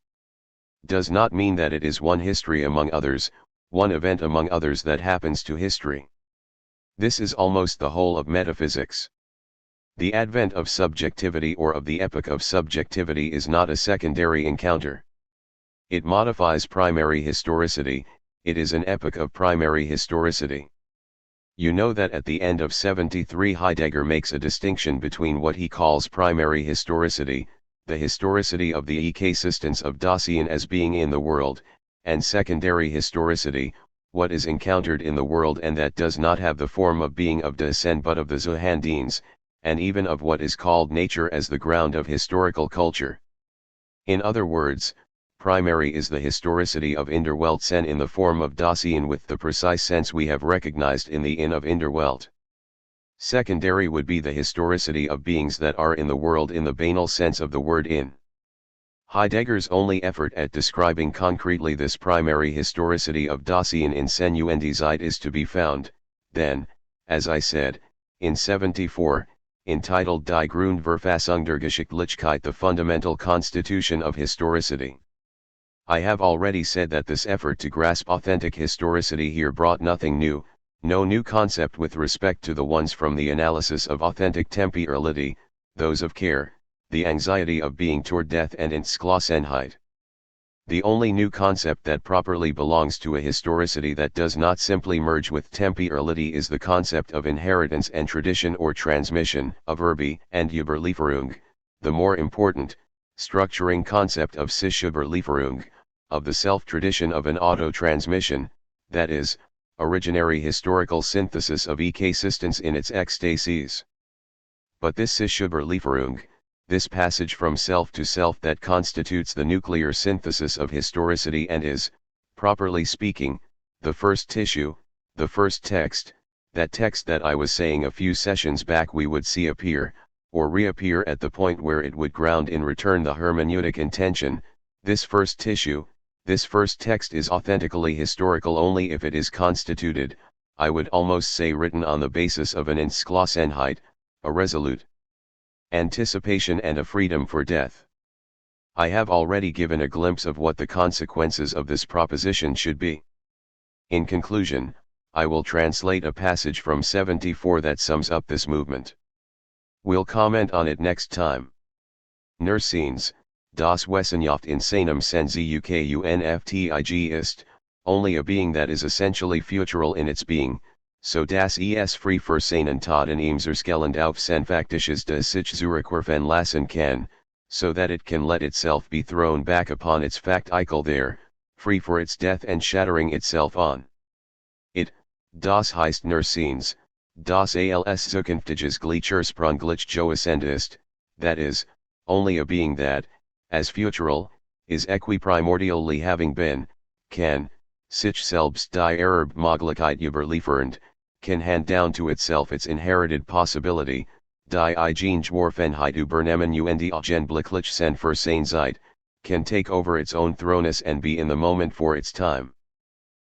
does not mean that it is one history among others, one event among others that happens to history. This is almost the whole of metaphysics. The advent of subjectivity or of the epoch of subjectivity is not a secondary encounter. It modifies primary historicity, it is an epoch of primary historicity. You know that at the end of 73 Heidegger makes a distinction between what he calls primary historicity, the historicity of the existence of Dasein as being in the world, and secondary historicity, what is encountered in the world and that does not have the form of being of Dasein but of the Zuhandines, and even of what is called nature as the ground of historical culture. In other words, primary is the historicity of Inderweltsein in the form of Dasein with the precise sense we have recognized in the in of Inderwelt. Secondary would be the historicity of beings that are in the world in the banal sense of the word in. Heidegger's only effort at describing concretely this primary historicity of Dasein in Senuendizeit is to be found, then, as I said, in 74, entitled Die Grundverfassung der Geschichtlichkeit, the fundamental constitution of historicity. I have already said that this effort to grasp authentic historicity here brought nothing new, no new concept with respect to the ones from the analysis of authentic temporality, those of care, the anxiety of being toward death and Entschlossenheit. The only new concept that properly belongs to a historicity that does not simply merge with temporality is the concept of inheritance and tradition or transmission, of Erbe and Überlieferung, the more important, structuring concept of Sich-Überlieferung, of the self-tradition of an auto-transmission, that is, originary historical synthesis of existence in its ecstasies. But this Sich-Überlieferung, this passage from self to self that constitutes the nuclear synthesis of historicity and is, properly speaking, the first tissue, the first text, that text that I was saying a few sessions back we would see appear, or reappear at the point where it would ground in return the hermeneutic intention, this first tissue, this first text is authentically historical only if it is constituted, I would almost say written on the basis of an Entschlossenheit, a resolute anticipation and a freedom for death. I have already given a glimpse of what the consequences of this proposition should be. In conclusion, I will translate a passage from 74 that sums up this movement. We'll comment on it next time. Nerscenes, das Wesenschaft in seinem Senzukунftig ist, only a being that is essentially futural in its being, so dass es free für seinen Taten ihm zerskellend auf sein faktisches des sich zurückwerfen lassen kann, so that it can let itself be thrown back upon its factical there, free for its death and shattering itself on it, das heißt Nerscenes, das als zukünftiges Gleichersprunglich Joesend ist, that is, only a being that, as futural, is equiprimordially having been, can, sich selbst die Erbmöglichkeit überliefernd, can hand down to itself its inherited possibility, die Eigengeworfenheit übernehmen und die Augenblicklich sein für seine Zeit, can take over its own throness and be in the moment for its time.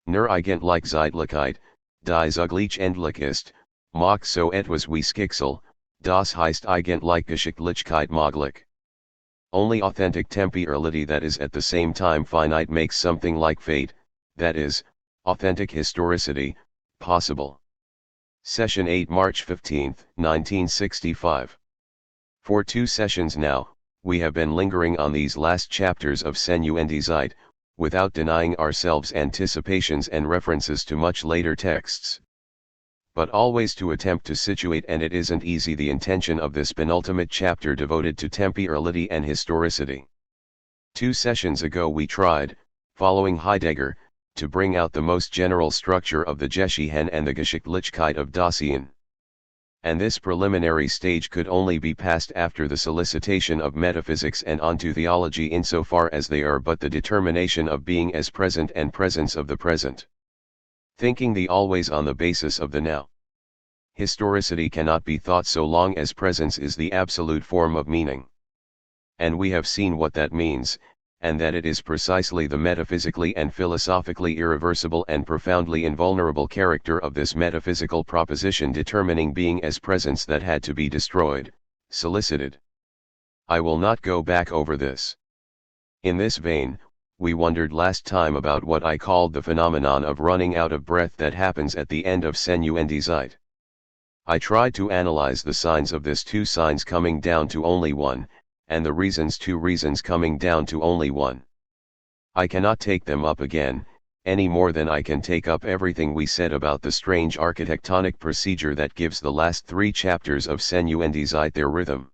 Nur eigentlich Zeitlichkeit, die zugleich endlich ist, macht so etwas wie Schicksal, das heißt eigentlich Geschichtlichkeit möglich. Only authentic temporality that is at the same time finite makes something like fate, that is, authentic historicity, possible. Session 8 March 15, 1965. For 2 sessions now, we have been lingering on these last chapters of Senuendizeit, without denying ourselves anticipations and references to much later texts. But always to attempt to situate, and it isn't easy, the intention of this penultimate chapter devoted to temporality and historicity. 2 sessions ago we tried, following Heidegger, to bring out the most general structure of the Geschichten and the Geschichtlichkeit of Dasein. And this preliminary stage could only be passed after the solicitation of metaphysics and onto theology insofar as they are but the determination of being as present and presence of the present. Thinking the always on the basis of the now. Historicity cannot be thought so long as presence is the absolute form of meaning. And we have seen what that means, and that it is precisely the metaphysically and philosophically irreversible and profoundly invulnerable character of this metaphysical proposition determining being as presence that had to be destroyed, solicited. I will not go back over this. In this vein, we wondered last time about what I called the phenomenon of running out of breath that happens at the end of Senuendizeit. I tried to analyze the signs of this, two signs coming down to only one, and the reasons, two reasons coming down to only one. I cannot take them up again, any more than I can take up everything we said about the strange architectonic procedure that gives the last 3 chapters of Senuendizeit their rhythm.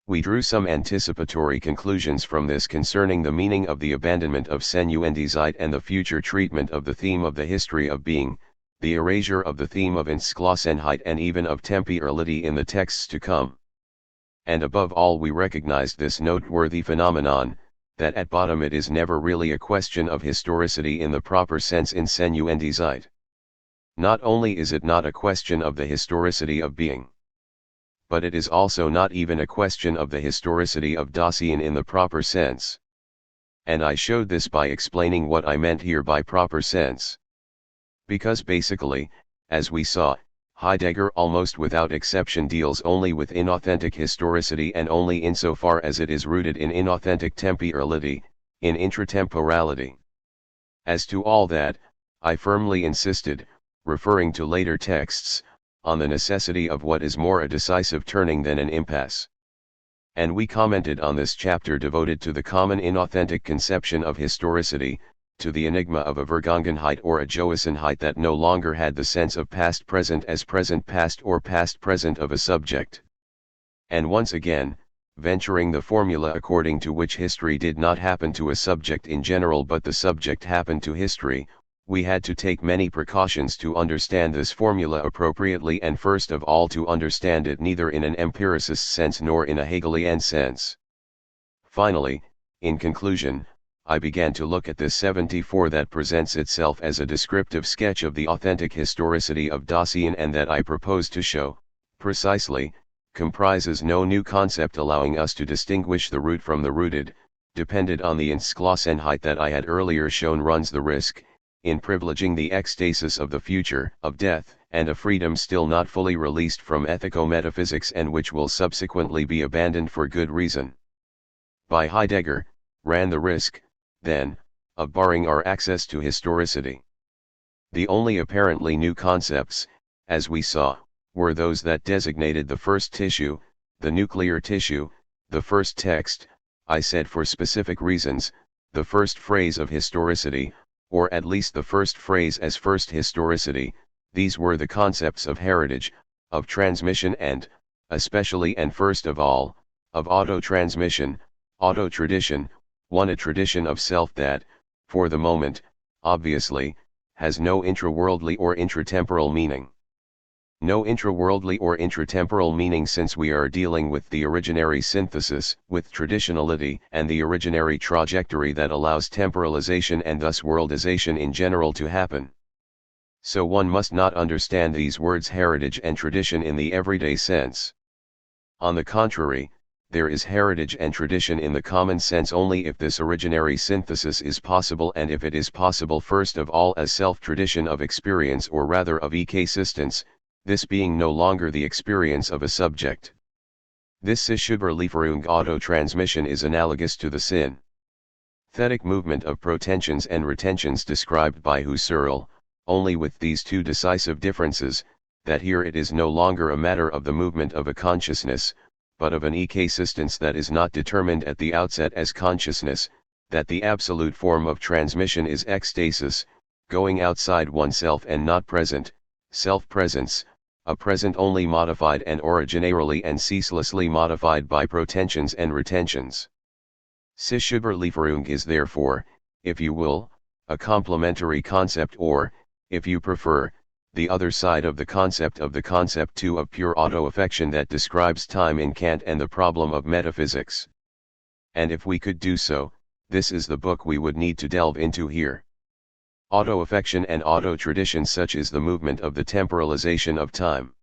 We drew some anticipatory conclusions from this concerning the meaning of the abandonment of Senuendizeit and the future treatment of the theme of the history of being, the erasure of the theme of Entschlossenheit and even of temporality in the texts to come. And above all we recognized this noteworthy phenomenon, that at bottom it is never really a question of historicity in the proper sense in Senuendizeit. Not only is it not a question of the historicity of being, but it is also not even a question of the historicity of Dasein in the proper sense. And I showed this by explaining what I meant here by proper sense. Because basically, as we saw, Heidegger almost without exception deals only with inauthentic historicity and only insofar as it is rooted in inauthentic temporality, in intratemporality. As to all that, I firmly insisted, referring to later texts, on the necessity of what is more a decisive turning than an impasse. And we commented on this chapter devoted to the common inauthentic conception of historicity, to the enigma of a Vergangenheit or a Joassenheit that no longer had the sense of past present as present past or past present of a subject. And once again, venturing the formula according to which history did not happen to a subject in general but the subject happened to history, we had to take many precautions to understand this formula appropriately and first of all to understand it neither in an empiricist sense nor in a Hegelian sense. Finally, in conclusion, I began to look at this 74 that presents itself as a descriptive sketch of the authentic historicity of Dasein and that I propose to show, precisely, comprises no new concept allowing us to distinguish the root from the rooted, depended on the Entschlossenheit that I had earlier shown runs the risk, in privileging the ecstasis of the future, of death, and a freedom still not fully released from ethico-metaphysics and which will subsequently be abandoned for good reason. By Heidegger, ran the risk, then, of barring our access to historicity. The only apparently new concepts, as we saw, were those that designated the first tissue, the nuclear tissue, the first text, I said for specific reasons, the first phrase of historicity, or at least the first phrase as first historicity. These were the concepts of heritage, of transmission and, especially and first of all, of auto-transmission, auto-tradition, a tradition of self that, for the moment, obviously, has no intraworldly or intratemporal meaning. No intraworldly or intratemporal meaning since we are dealing with the originary synthesis, with traditionality and the originary trajectory that allows temporalization and thus worldization in general to happen. So one must not understand these words heritage and tradition in the everyday sense. On the contrary, there is heritage and tradition in the common sense only if this originary synthesis is possible and if it is possible first of all as self-tradition of experience or rather of existence, this being no longer the experience of a subject. This Sichtüberlieferung auto-transmission is analogous to the synthetic movement of protensions and retentions described by Husserl, only with these two decisive differences, that here it is no longer a matter of the movement of a consciousness, but of an existence that is not determined at the outset as consciousness, that the absolute form of transmission is ecstasis, going outside oneself and not present, self-presence, a present only modified and originarily and ceaselessly modified by protensions and retentions. Sichtüberlieferung is therefore, if you will, a complementary concept or, if you prefer, the other side of the concept 2 of pure auto-affection that describes time in Kant and the problem of metaphysics. And if we could do so, this is the book we would need to delve into here. Auto-affection and auto-tradition, such is the movement of the temporalization of time.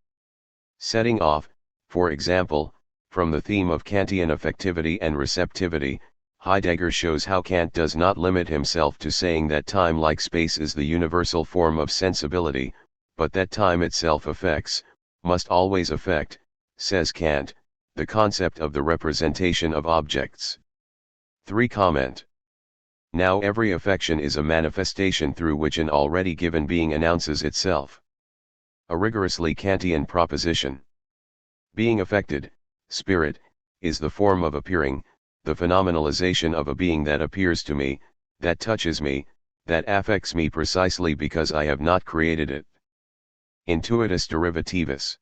Setting off, for example, from the theme of Kantian affectivity and receptivity, Heidegger shows how Kant does not limit himself to saying that time, like space, is the universal form of sensibility, but that time itself affects, must always affect, says Kant, the concept of the representation of objects. 3. Comment. Now every affection is a manifestation through which an already given being announces itself. A rigorously Kantian proposition. Being affected, spirit, is the form of appearing, the phenomenalization of a being that appears to me, that touches me, that affects me precisely because I have not created it. Intuitus derivativus.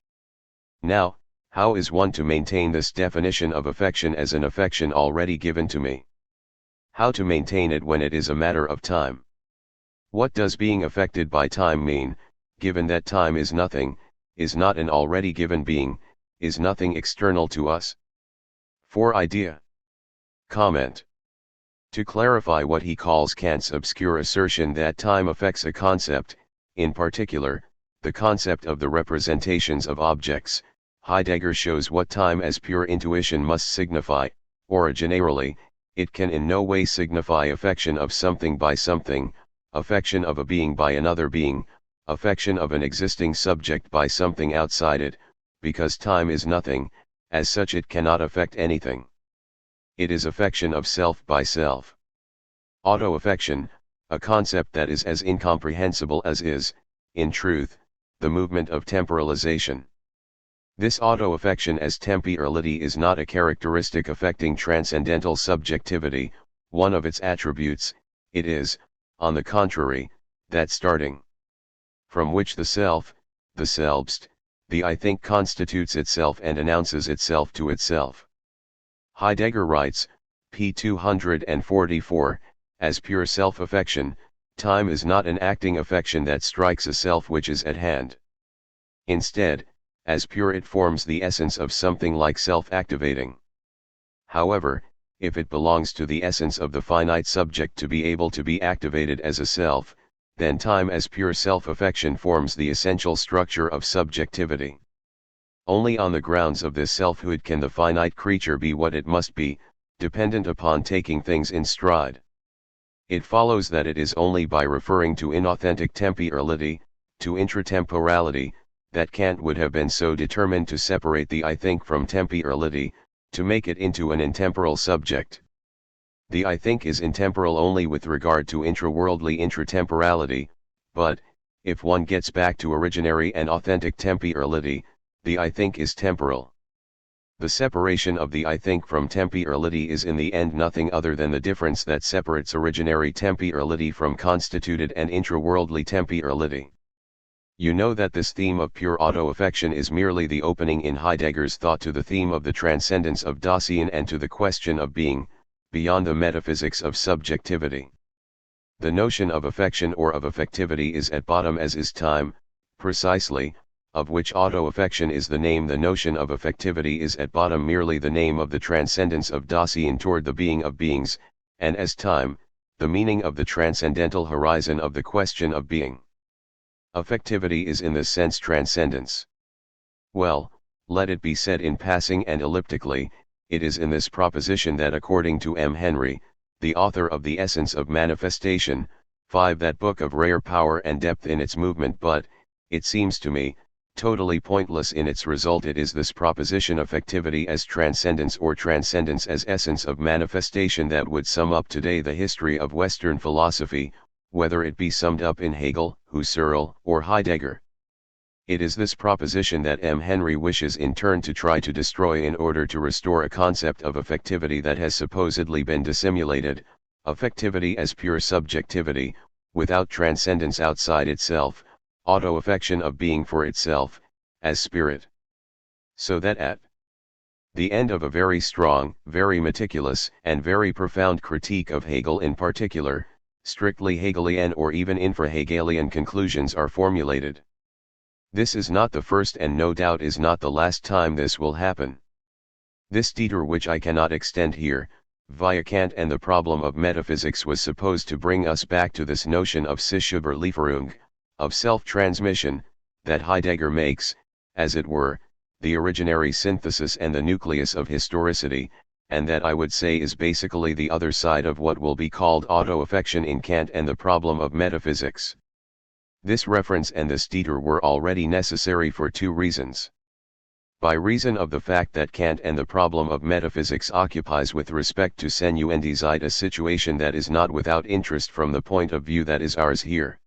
Now, how is one to maintain this definition of affection as an affection already given to me? How to maintain it when it is a matter of time? What does being affected by time mean, given that time is nothing, is not an already given being, is nothing external to us? 4. Idea. Comment. To clarify what he calls Kant's obscure assertion that time affects a concept, in particular, the concept of the representations of objects, Heidegger shows what time as pure intuition must signify. Originarily, it can in no way signify affection of something by something, affection of a being by another being, affection of an existing subject by something outside it, because time is nothing, as such it cannot affect anything. It is affection of self by self. Auto-affection, a concept that is as incomprehensible as is, in truth, the movement of temporalization. This auto-affection as temporality is not a characteristic affecting transcendental subjectivity, one of its attributes. It is, on the contrary, that starting from which the self, the selbst, the I think constitutes itself and announces itself to itself. Heidegger writes, p. 244, as pure self-affection, time is not an acting affection that strikes a self which is at hand. Instead, as pure it forms the essence of something like self-activating. However, if it belongs to the essence of the finite subject to be able to be activated as a self, then time as pure self-affection forms the essential structure of subjectivity. Only on the grounds of this selfhood can the finite creature be what it must be, dependent upon taking things in stride. It follows that it is only by referring to inauthentic temporality, to intratemporality, that Kant would have been so determined to separate the I think from temporality, to make it into an intemporal subject. The I think is intemporal only with regard to intraworldly intratemporality, but, if one gets back to originary and authentic temporality, the I think is temporal. The separation of the I think from temporality is in the end nothing other than the difference that separates originary temporality from constituted and intraworldly temporality. You know that this theme of pure auto-affection is merely the opening in Heidegger's thought to the theme of the transcendence of Dasein and to the question of being, beyond the metaphysics of subjectivity. The notion of affection or of affectivity is at bottom as is time, precisely, of which auto-affection is the name. The notion of affectivity is at bottom merely the name of the transcendence of Dasein toward the being of beings, and as time, the meaning of the transcendental horizon of the question of being. Affectivity is in this sense transcendence. Well, let it be said in passing and elliptically, it is in this proposition that according to M. Henry, the author of The Essence of Manifestation, 5, that book of rare power and depth in its movement, but, it seems to me, totally pointless in its result. It is this proposition, affectivity as transcendence or transcendence as essence of manifestation, that would sum up today the history of Western philosophy, whether it be summed up in Hegel, Husserl, or Heidegger. It is this proposition that M. Henry wishes in turn to try to destroy in order to restore a concept of affectivity that has supposedly been dissimulated, affectivity as pure subjectivity, without transcendence outside itself, auto-affection of being for itself, as spirit. So that at the end of a very strong, very meticulous, and very profound critique of Hegel in particular, strictly Hegelian or even infra-Hegelian conclusions are formulated. This is not the first and no doubt is not the last time this will happen. This detour, which I cannot extend here, via Kant and the problem of metaphysics, was supposed to bring us back to this notion of Psychüberlieferung, of self-transmission, that Heidegger makes, as it were, the originary synthesis and the nucleus of historicity, and that I would say is basically the other side of what will be called auto-affection in Kant and the problem of metaphysics. This reference and this detour were already necessary for two reasons. By reason of the fact that Kant and the problem of metaphysics occupies with respect to Senuendizeit a situation that is not without interest from the point of view that is ours here.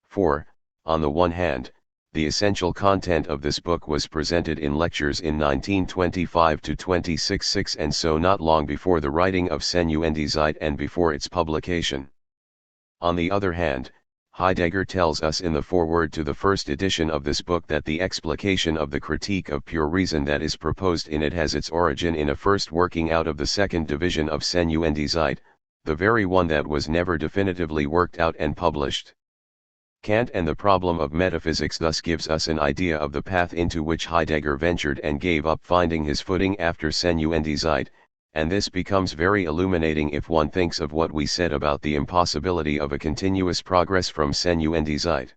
For, on the one hand, the essential content of this book was presented in lectures in 1925 to 26 and so not long before the writing of Senuendizeit and before its publication. On the other hand, Heidegger tells us in the foreword to the first edition of this book that the explication of the critique of pure reason that is proposed in it has its origin in a first working out of the second division of Senuendizeit, the very one that was never definitively worked out and published. Kant and the problem of metaphysics thus gives us an idea of the path into which Heidegger ventured and gave up finding his footing after Senuendizeit, and this becomes very illuminating if one thinks of what we said about the impossibility of a continuous progress from Senuendizeit.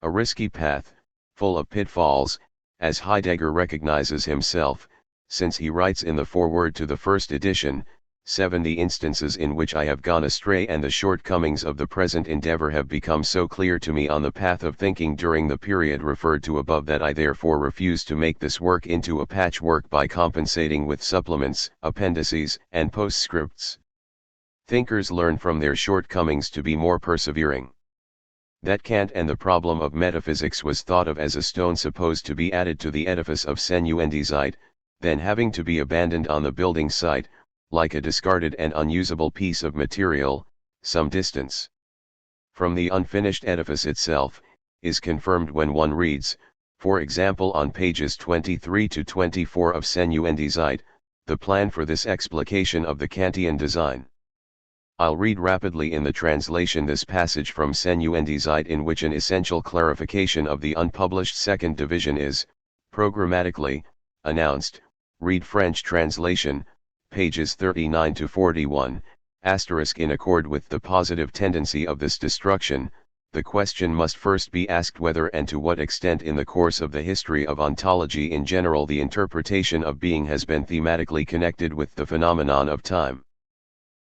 A risky path, full of pitfalls, as Heidegger recognizes himself, since he writes in the foreword to the first edition, 70 instances in which I have gone astray and the shortcomings of the present endeavor have become so clear to me on the path of thinking during the period referred to above that I therefore refuse to make this work into a patchwork by compensating with supplements, appendices, and postscripts. Thinkers learn from their shortcomings to be more persevering. That Kant and the problem of metaphysics was thought of as a stone supposed to be added to the edifice of Senuendizeit, then having to be abandoned on the building site, like a discarded and unusable piece of material, some distance from the unfinished edifice itself, is confirmed when one reads, for example on pages 23 to 24 of Senuendizeit, the plan for this explication of the Kantian design. I'll read rapidly in the translation this passage from Senuendizeit in which an essential clarification of the unpublished second division is, programmatically, announced. Read French translation, pages 39 to 41, in accord with the positive tendency of this destruction, the question must first be asked whether and to what extent in the course of the history of ontology in general the interpretation of being has been thematically connected with the phenomenon of time.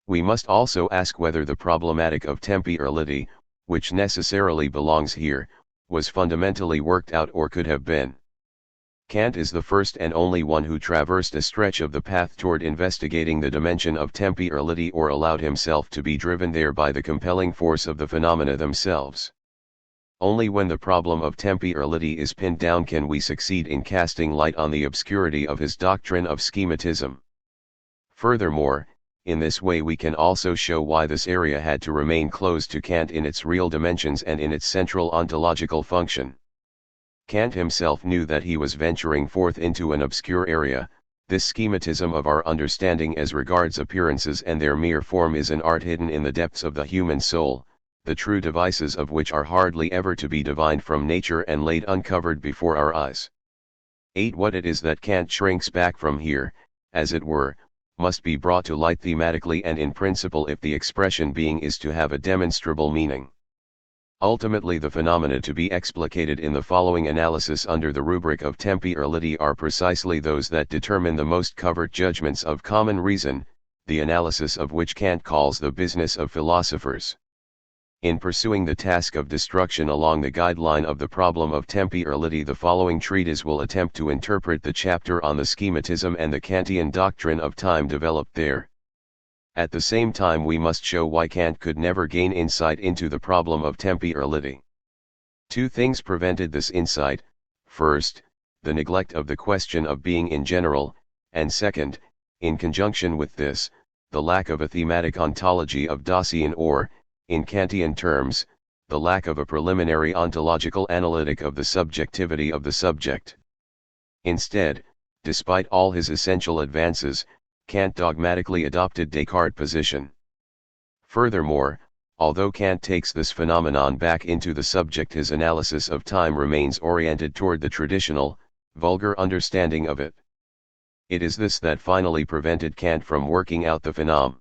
We must also ask whether the problematic of temporality, which necessarily belongs here, was fundamentally worked out or could have been. Kant is the first and only one who traversed a stretch of the path toward investigating the dimension of temporality or allowed himself to be driven there by the compelling force of the phenomena themselves. Only when the problem of temporality is pinned down can we succeed in casting light on the obscurity of his doctrine of schematism. Furthermore, in this way we can also show why this area had to remain closed to Kant in its real dimensions and in its central ontological function. Kant himself knew that he was venturing forth into an obscure area. This schematism of our understanding as regards appearances and their mere form is an art hidden in the depths of the human soul, the true devices of which are hardly ever to be divined from nature and laid uncovered before our eyes. 8. What it is that Kant shrinks back from here, as it were, must be brought to light thematically and in principle if the expression being is to have a demonstrable meaning. Ultimately the phenomena to be explicated in the following analysis under the rubric of temporality are precisely those that determine the most covert judgments of common reason, the analysis of which Kant calls the business of philosophers. In pursuing the task of destruction along the guideline of the problem of temporality, the following treatise will attempt to interpret the chapter on the schematism and the Kantian doctrine of time developed there. At the same time we must show why Kant could never gain insight into the problem of temporality. Two things prevented this insight: first, the neglect of the question of being in general, and second, in conjunction with this, the lack of a thematic ontology of Dasein or, in Kantian terms, the lack of a preliminary ontological analytic of the subjectivity of the subject. Instead, despite all his essential advances, Kant dogmatically adopted Descartes' position. Furthermore, Although Kant takes this phenomenon back into the subject, his analysis of time remains oriented toward the traditional, vulgar understanding of it. It is this that finally prevented Kant from working out the phenomenon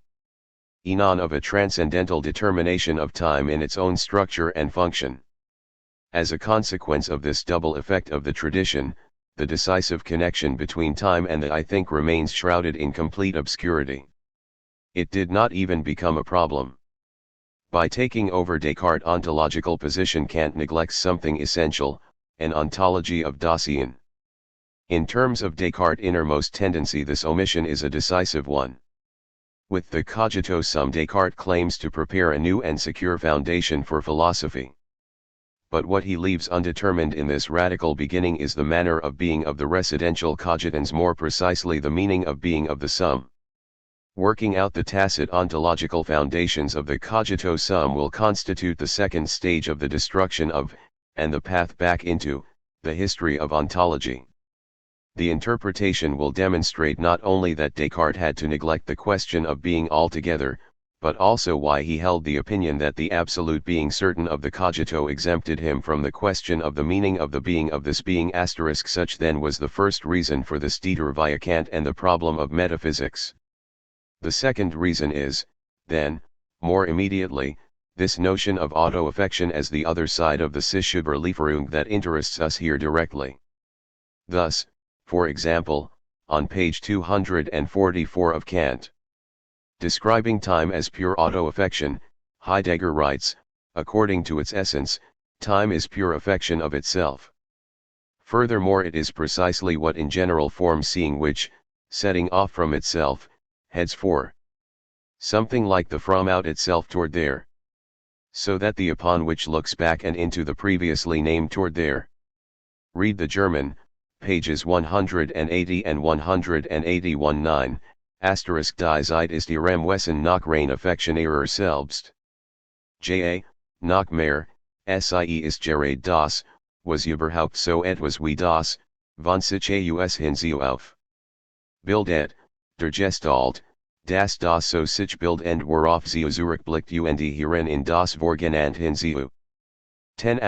of a transcendental determination of time in its own structure and function. As a consequence of this double effect of the tradition, the decisive connection between time and the I think remains shrouded in complete obscurity. It did not even become a problem. By taking over Descartes' ontological position, Kant neglects something essential, an ontology of Dasein. In terms of Descartes' innermost tendency, this omission is a decisive one. With the cogito sum, Descartes claims to prepare a new and secure foundation for philosophy. But what he leaves undetermined in this radical beginning is the manner of being of the residential cogitans, more precisely the meaning of being of the sum. Working out the tacit ontological foundations of the cogito sum will constitute the second stage of the destruction of, and the path back into, the history of ontology. The interpretation will demonstrate not only that Descartes had to neglect the question of being altogether, but also why he held the opinion that the absolute being certain of the cogito exempted him from the question of the meaning of the being of this being *. Such then was the first reason for this detour via Kant and the problem of metaphysics. The second reason is, then, more immediately, this notion of auto-affection as the other side of the Psychüberlieferung that interests us here directly. Thus, for example, on page 244 of Kant, describing time as pure auto-affection, Heidegger writes, according to its essence, time is pure affection of itself. Furthermore, it is precisely what in general forms seeing which, setting off from itself, heads for something like the from out itself toward there. So that the upon which looks back and into the previously named toward there. Read the German, pages 180 and 181 9, asterisk die Zeit ist ihrem Wesen nach rein Affection ihrer selbst. Ja, noch mehr, sie ist gerade das, was überhaupt so etwas wie das, von sich aus hinzu auf. Bildet, der Gestalt, das so sich Bild und worauf sie zurückblickt und hierin in das Vorgenannt hinzu. 10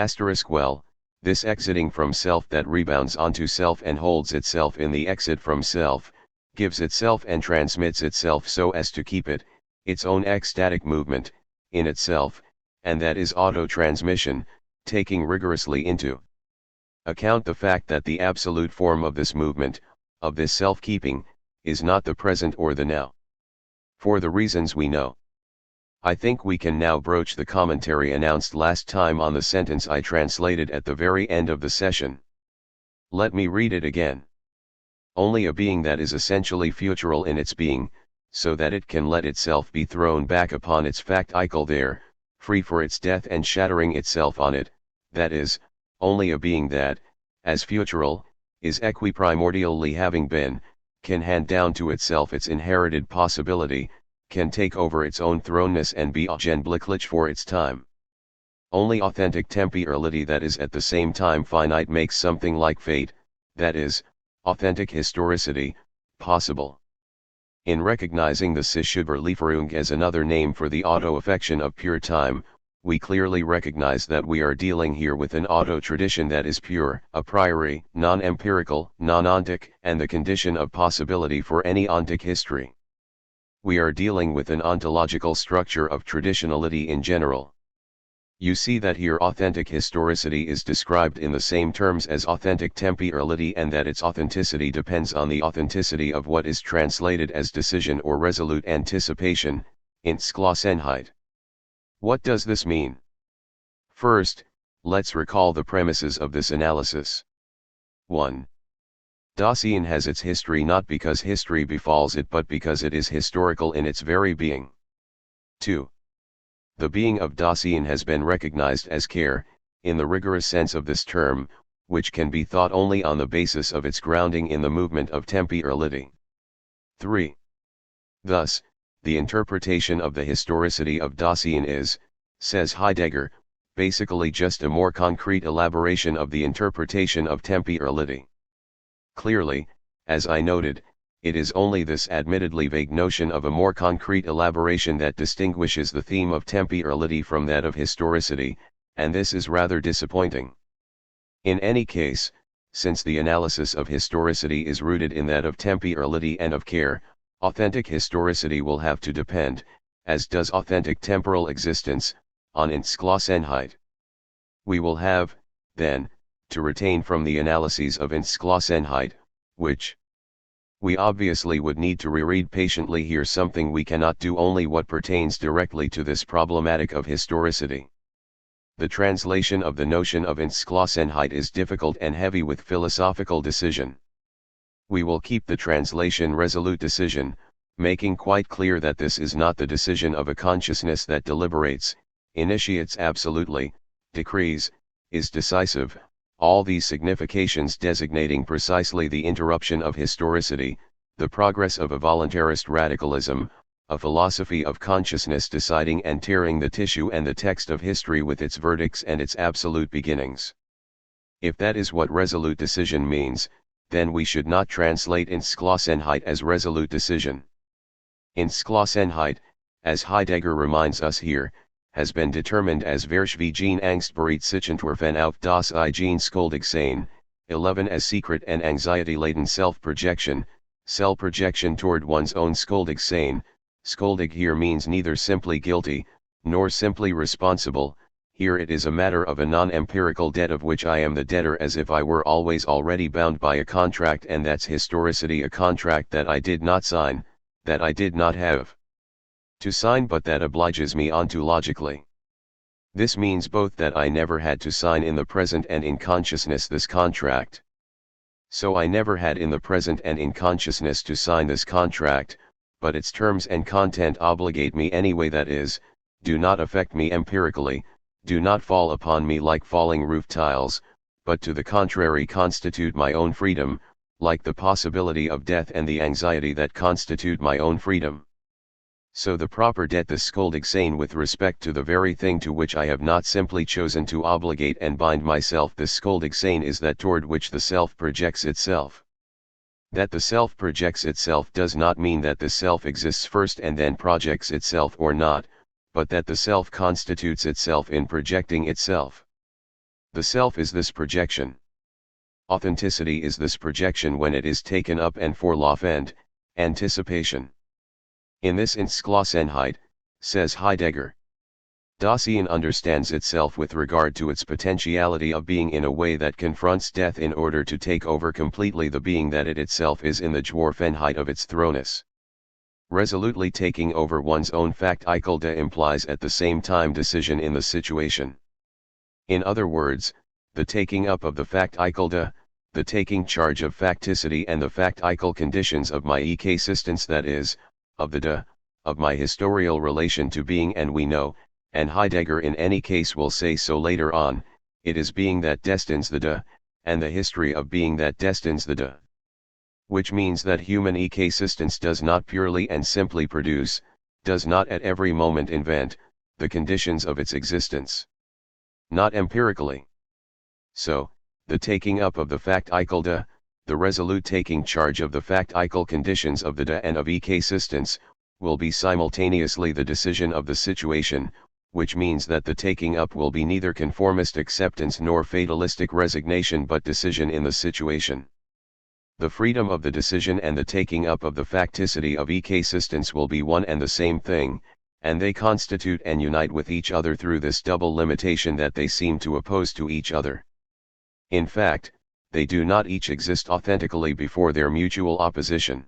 Well, this exiting from self that rebounds onto self and holds itself in the exit from self, gives itself and transmits itself so as to keep it, its own ecstatic movement, in itself, and that is auto-transmission, taking rigorously into account the fact that the absolute form of this movement, of this self-keeping, is not the present or the now. For the reasons we know. I think we can now broach the commentary announced last time on the sentence I translated at the very end of the session. Let me read it again. Only a being that is essentially futural in its being, so that it can let itself be thrown back upon its facticle there, free for its death and shattering itself on it, that is, only a being that, as futural, is equiprimordially having been, can hand down to itself its inherited possibility, can take over its own thrownness and be augenblicklich for its time. Only authentic temporality that is at the same time finite makes something like fate, that is, authentic historicity, possible. In recognizing the Psychüberlieferung as another name for the auto-affection of pure time, we clearly recognize that we are dealing here with an auto-tradition that is pure, a priori, non-empirical, non-ontic, and the condition of possibility for any ontic history. We are dealing with an ontological structure of traditionality in general. You see that here authentic historicity is described in the same terms as authentic temporality, and that its authenticity depends on the authenticity of what is translated as decision or resolute anticipation, Entschlossenheit. What does this mean? First, let's recall the premises of this analysis. 1. Dasein has its history not because history befalls it but because it is historical in its very being. 2. The being of Dasein has been recognized as care, in the rigorous sense of this term, which can be thought only on the basis of its grounding in the movement of temporality. 3. Thus, the interpretation of the historicity of Dasein is, says Heidegger, basically just a more concrete elaboration of the interpretation of temporality. Clearly, as I noted, it is only this admittedly vague notion of a more concrete elaboration that distinguishes the theme of temporality from that of historicity, and this is rather disappointing. In any case, since the analysis of historicity is rooted in that of temporality and of care, authentic historicity will have to depend, as does authentic temporal existence, on Entschlossenheit. We will have, then, to retain from the analyses of Entschlossenheit, which we obviously would need to reread patiently here, something we cannot do, only what pertains directly to this problematic of historicity. The translation of the notion of Entschlossenheit is difficult and heavy with philosophical decision. We will keep the translation resolute decision, making quite clear that this is not the decision of a consciousness that deliberates, initiates absolutely, decrees, is decisive, all these significations designating precisely the interruption of historicity, the progress of a voluntarist radicalism, a philosophy of consciousness deciding and tearing the tissue and the text of history with its verdicts and its absolute beginnings. If that is what resolute decision means, then we should not translate Entschlossenheit as resolute decision. Entschlossenheit, as Heidegger reminds us here, has been determined as Verschwiegen Angstbereitzichentwerfen auf das eigene Schuldigsein, 11 as secret and anxiety-laden self-projection toward one's own Schuldigsein. Schuldig here means neither simply guilty, nor simply responsible, here it is a matter of a non-empirical debt of which I am the debtor, as if I were always already bound by a contract, and that's historicity, a contract that I did not sign, that I did not have to sign, but that obliges me ontologically. This means both that I never had to sign in the present and in consciousness this contract. So I never had in the present and in consciousness to sign this contract, but its terms and content obligate me anyway, that is, do not affect me empirically, do not fall upon me like falling roof tiles, but to the contrary constitute my own freedom, like the possibility of death and the anxiety that constitute my own freedom. So the proper debt, the Schuldigsein, with respect to the very thing to which I have not simply chosen to obligate and bind myself, the Schuldigsein is that toward which the self projects itself. That the self projects itself does not mean that the self exists first and then projects itself or not, but that the self constitutes itself in projecting itself. The self is this projection. Authenticity is this projection when it is taken up and vorlaufend, anticipation. In this Entschlossenheit, says Heidegger, Dasein understands itself with regard to its potentiality of being in a way that confronts death in order to take over completely the being that it itself is in the Geworfenheit of its thrownness. Resolutely taking over one's own Faktikulda implies at the same time decision in the situation. In other words, the taking up of the Faktikulda, the taking charge of facticity and the factical conditions of my existence, that is, of the de, of my historial relation to being, and we know, and Heidegger in any case will say so later on, it is being that destines the de, and the history of being that destines the de. Which means that human existence does not purely and simply produce, does not at every moment invent, the conditions of its existence. Not empirically. So, the taking up of the Faktikulda, the resolute taking charge of the factical conditions of the de and of existence, will be simultaneously the decision of the situation, which means that the taking up will be neither conformist acceptance nor fatalistic resignation but decision in the situation. The freedom of the decision and the taking up of the facticity of existence will be one and the same thing, and they constitute and unite with each other through this double limitation that they seem to oppose to each other. In fact, they do not each exist authentically before their mutual opposition.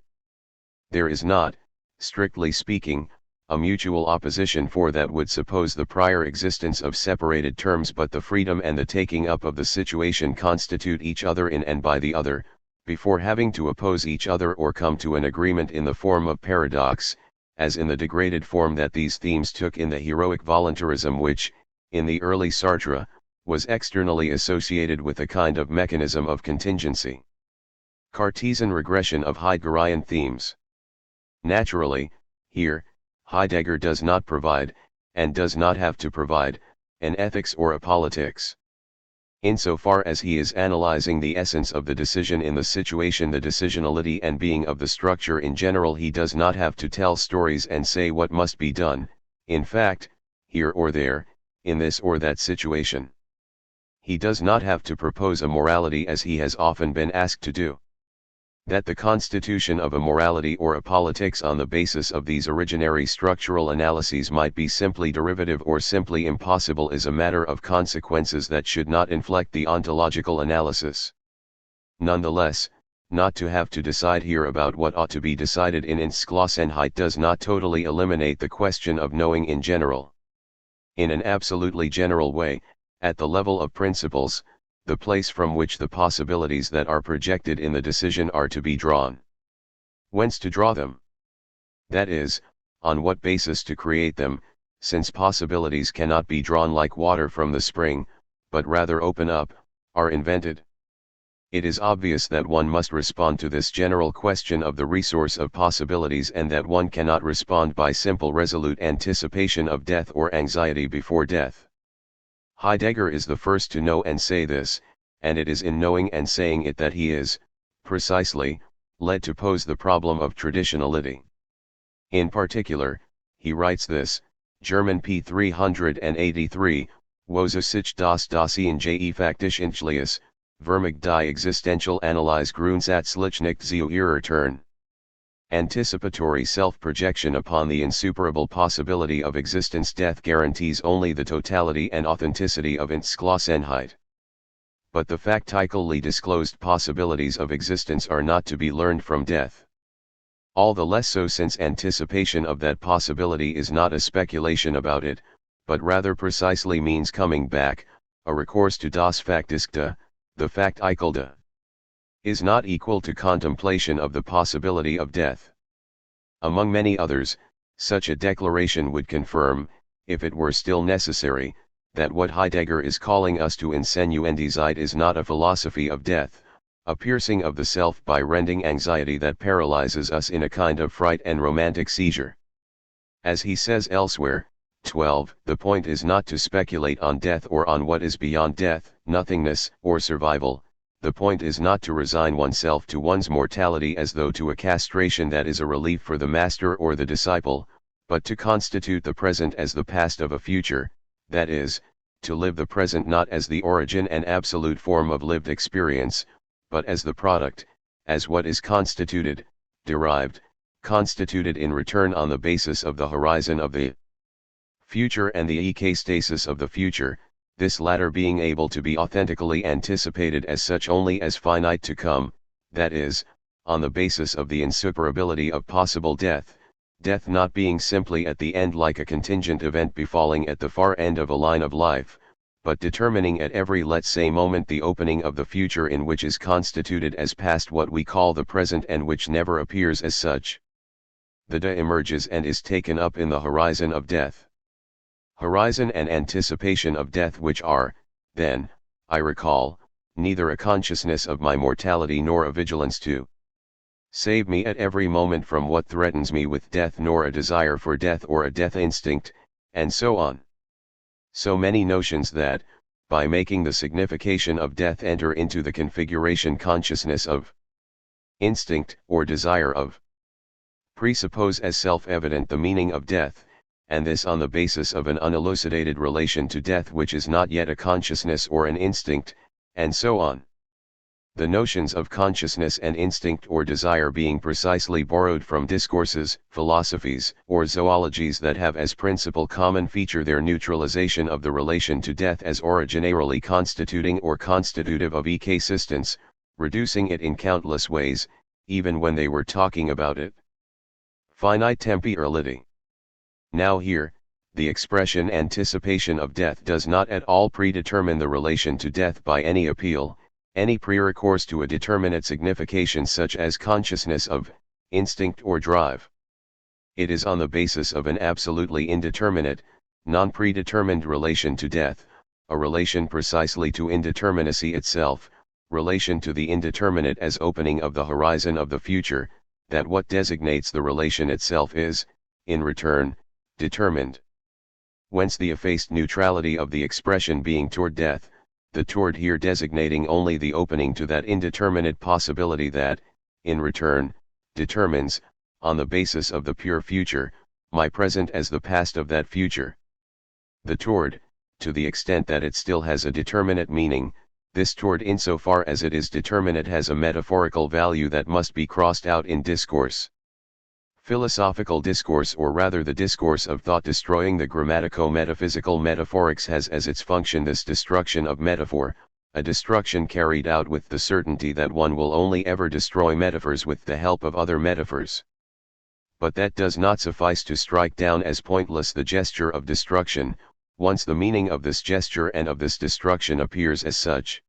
There is not, strictly speaking, a mutual opposition, for that would suppose the prior existence of separated terms, but the freedom and the taking up of the situation constitute each other in and by the other, before having to oppose each other or come to an agreement in the form of paradox, as in the degraded form that these themes took in the heroic voluntarism which, in the early Sartre, was externally associated with a kind of mechanism of contingency. Cartesian regression of Heideggerian themes. Naturally, here, Heidegger does not provide, and does not have to provide, an ethics or a politics. Insofar as he is analyzing the essence of the decision in the situation, the decisionality and being of the structure in general, he does not have to tell stories and say what must be done, in fact, here or there, in this or that situation. He does not have to propose a morality as he has often been asked to do. That the constitution of a morality or a politics on the basis of these originary structural analyses might be simply derivative or simply impossible is a matter of consequences that should not inflect the ontological analysis. Nonetheless, not to have to decide here about what ought to be decided in Entschlossenheit does not totally eliminate the question of knowing in general. In an absolutely general way, at the level of principles, the place from which the possibilities that are projected in the decision are to be drawn. Whence to draw them? That is, on what basis to create them, since possibilities cannot be drawn like water from the spring, but rather open up, are invented. It is obvious that one must respond to this general question of the resource of possibilities, and that one cannot respond by simple resolute anticipation of death or anxiety before death. Heidegger is the first to know and say this, and it is in knowing and saying it that he is, precisely, led to pose the problem of traditionality. In particular, he writes this, German p. 383, Wo sich das Dasein je faktisch entschließt, vermag die Existentialanalyse grundsätzlich nicht zu irritieren. Anticipatory self-projection upon the insuperable possibility of existence. Death guarantees only the totality and authenticity of Entschlossenheit. But the factically disclosed possibilities of existence are not to be learned from death. All the less so since anticipation of that possibility is not a speculation about it, but rather precisely means coming back, a recourse to das Faktische, the Facticalde. Is not equal to contemplation of the possibility of death. Among many others, such a declaration would confirm, if it were still necessary, that what Heidegger is calling us to Insenuendizeit is not a philosophy of death, a piercing of the self by rending anxiety that paralyzes us in a kind of fright and romantic seizure. As he says elsewhere, 12, the point is not to speculate on death or on what is beyond death, nothingness, or survival. The point is not to resign oneself to one's mortality as though to a castration that is a relief for the master or the disciple, but to constitute the present as the past of a future, that is, to live the present not as the origin and absolute form of lived experience, but as the product, as what is constituted, derived, constituted in return on the basis of the horizon of the future and the ekastasis of the future, this latter being able to be authentically anticipated as such only as finite to come, that is, on the basis of the insuperability of possible death, death not being simply at the end like a contingent event befalling at the far end of a line of life, but determining at every, let's say, moment the opening of the future in which is constituted as past what we call the present and which never appears as such. The de emerges and is taken up in the horizon of death. Horizon and anticipation of death, which are, then, I recall, neither a consciousness of my mortality nor a vigilance to save me at every moment from what threatens me with death, nor a desire for death or a death instinct, and so on. So many notions that, by making the signification of death enter into the configuration consciousness of instinct or desire of, presuppose as self-evident the meaning of death, and this on the basis of an unelucidated relation to death which is not yet a consciousness or an instinct, and so on. The notions of consciousness and instinct or desire being precisely borrowed from discourses, philosophies, or zoologies that have as principal common feature their neutralization of the relation to death as originarily constituting or constitutive of ecasistence, reducing it in countless ways, even when they were talking about it. Finite temporality. Now here, the expression anticipation of death does not at all predetermine the relation to death by any appeal, any pre-recourse to a determinate signification such as consciousness of, instinct or drive. It is on the basis of an absolutely indeterminate, non-predetermined relation to death, a relation precisely to indeterminacy itself, relation to the indeterminate as opening of the horizon of the future, that what designates the relation itself is, in return, determined. Whence the effaced neutrality of the expression being toward death, the toward here designating only the opening to that indeterminate possibility that, in return, determines, on the basis of the pure future, my present as the past of that future. The toward, to the extent that it still has a determinate meaning, this toward insofar as it is determinate has a metaphorical value that must be crossed out in discourse. Philosophical discourse, or rather the discourse of thought destroying the grammatico-metaphysical metaphorics, has as its function this destruction of metaphor, a destruction carried out with the certainty that one will only ever destroy metaphors with the help of other metaphors. But that does not suffice to strike down as pointless the gesture of destruction, once the meaning of this gesture and of this destruction appears as such.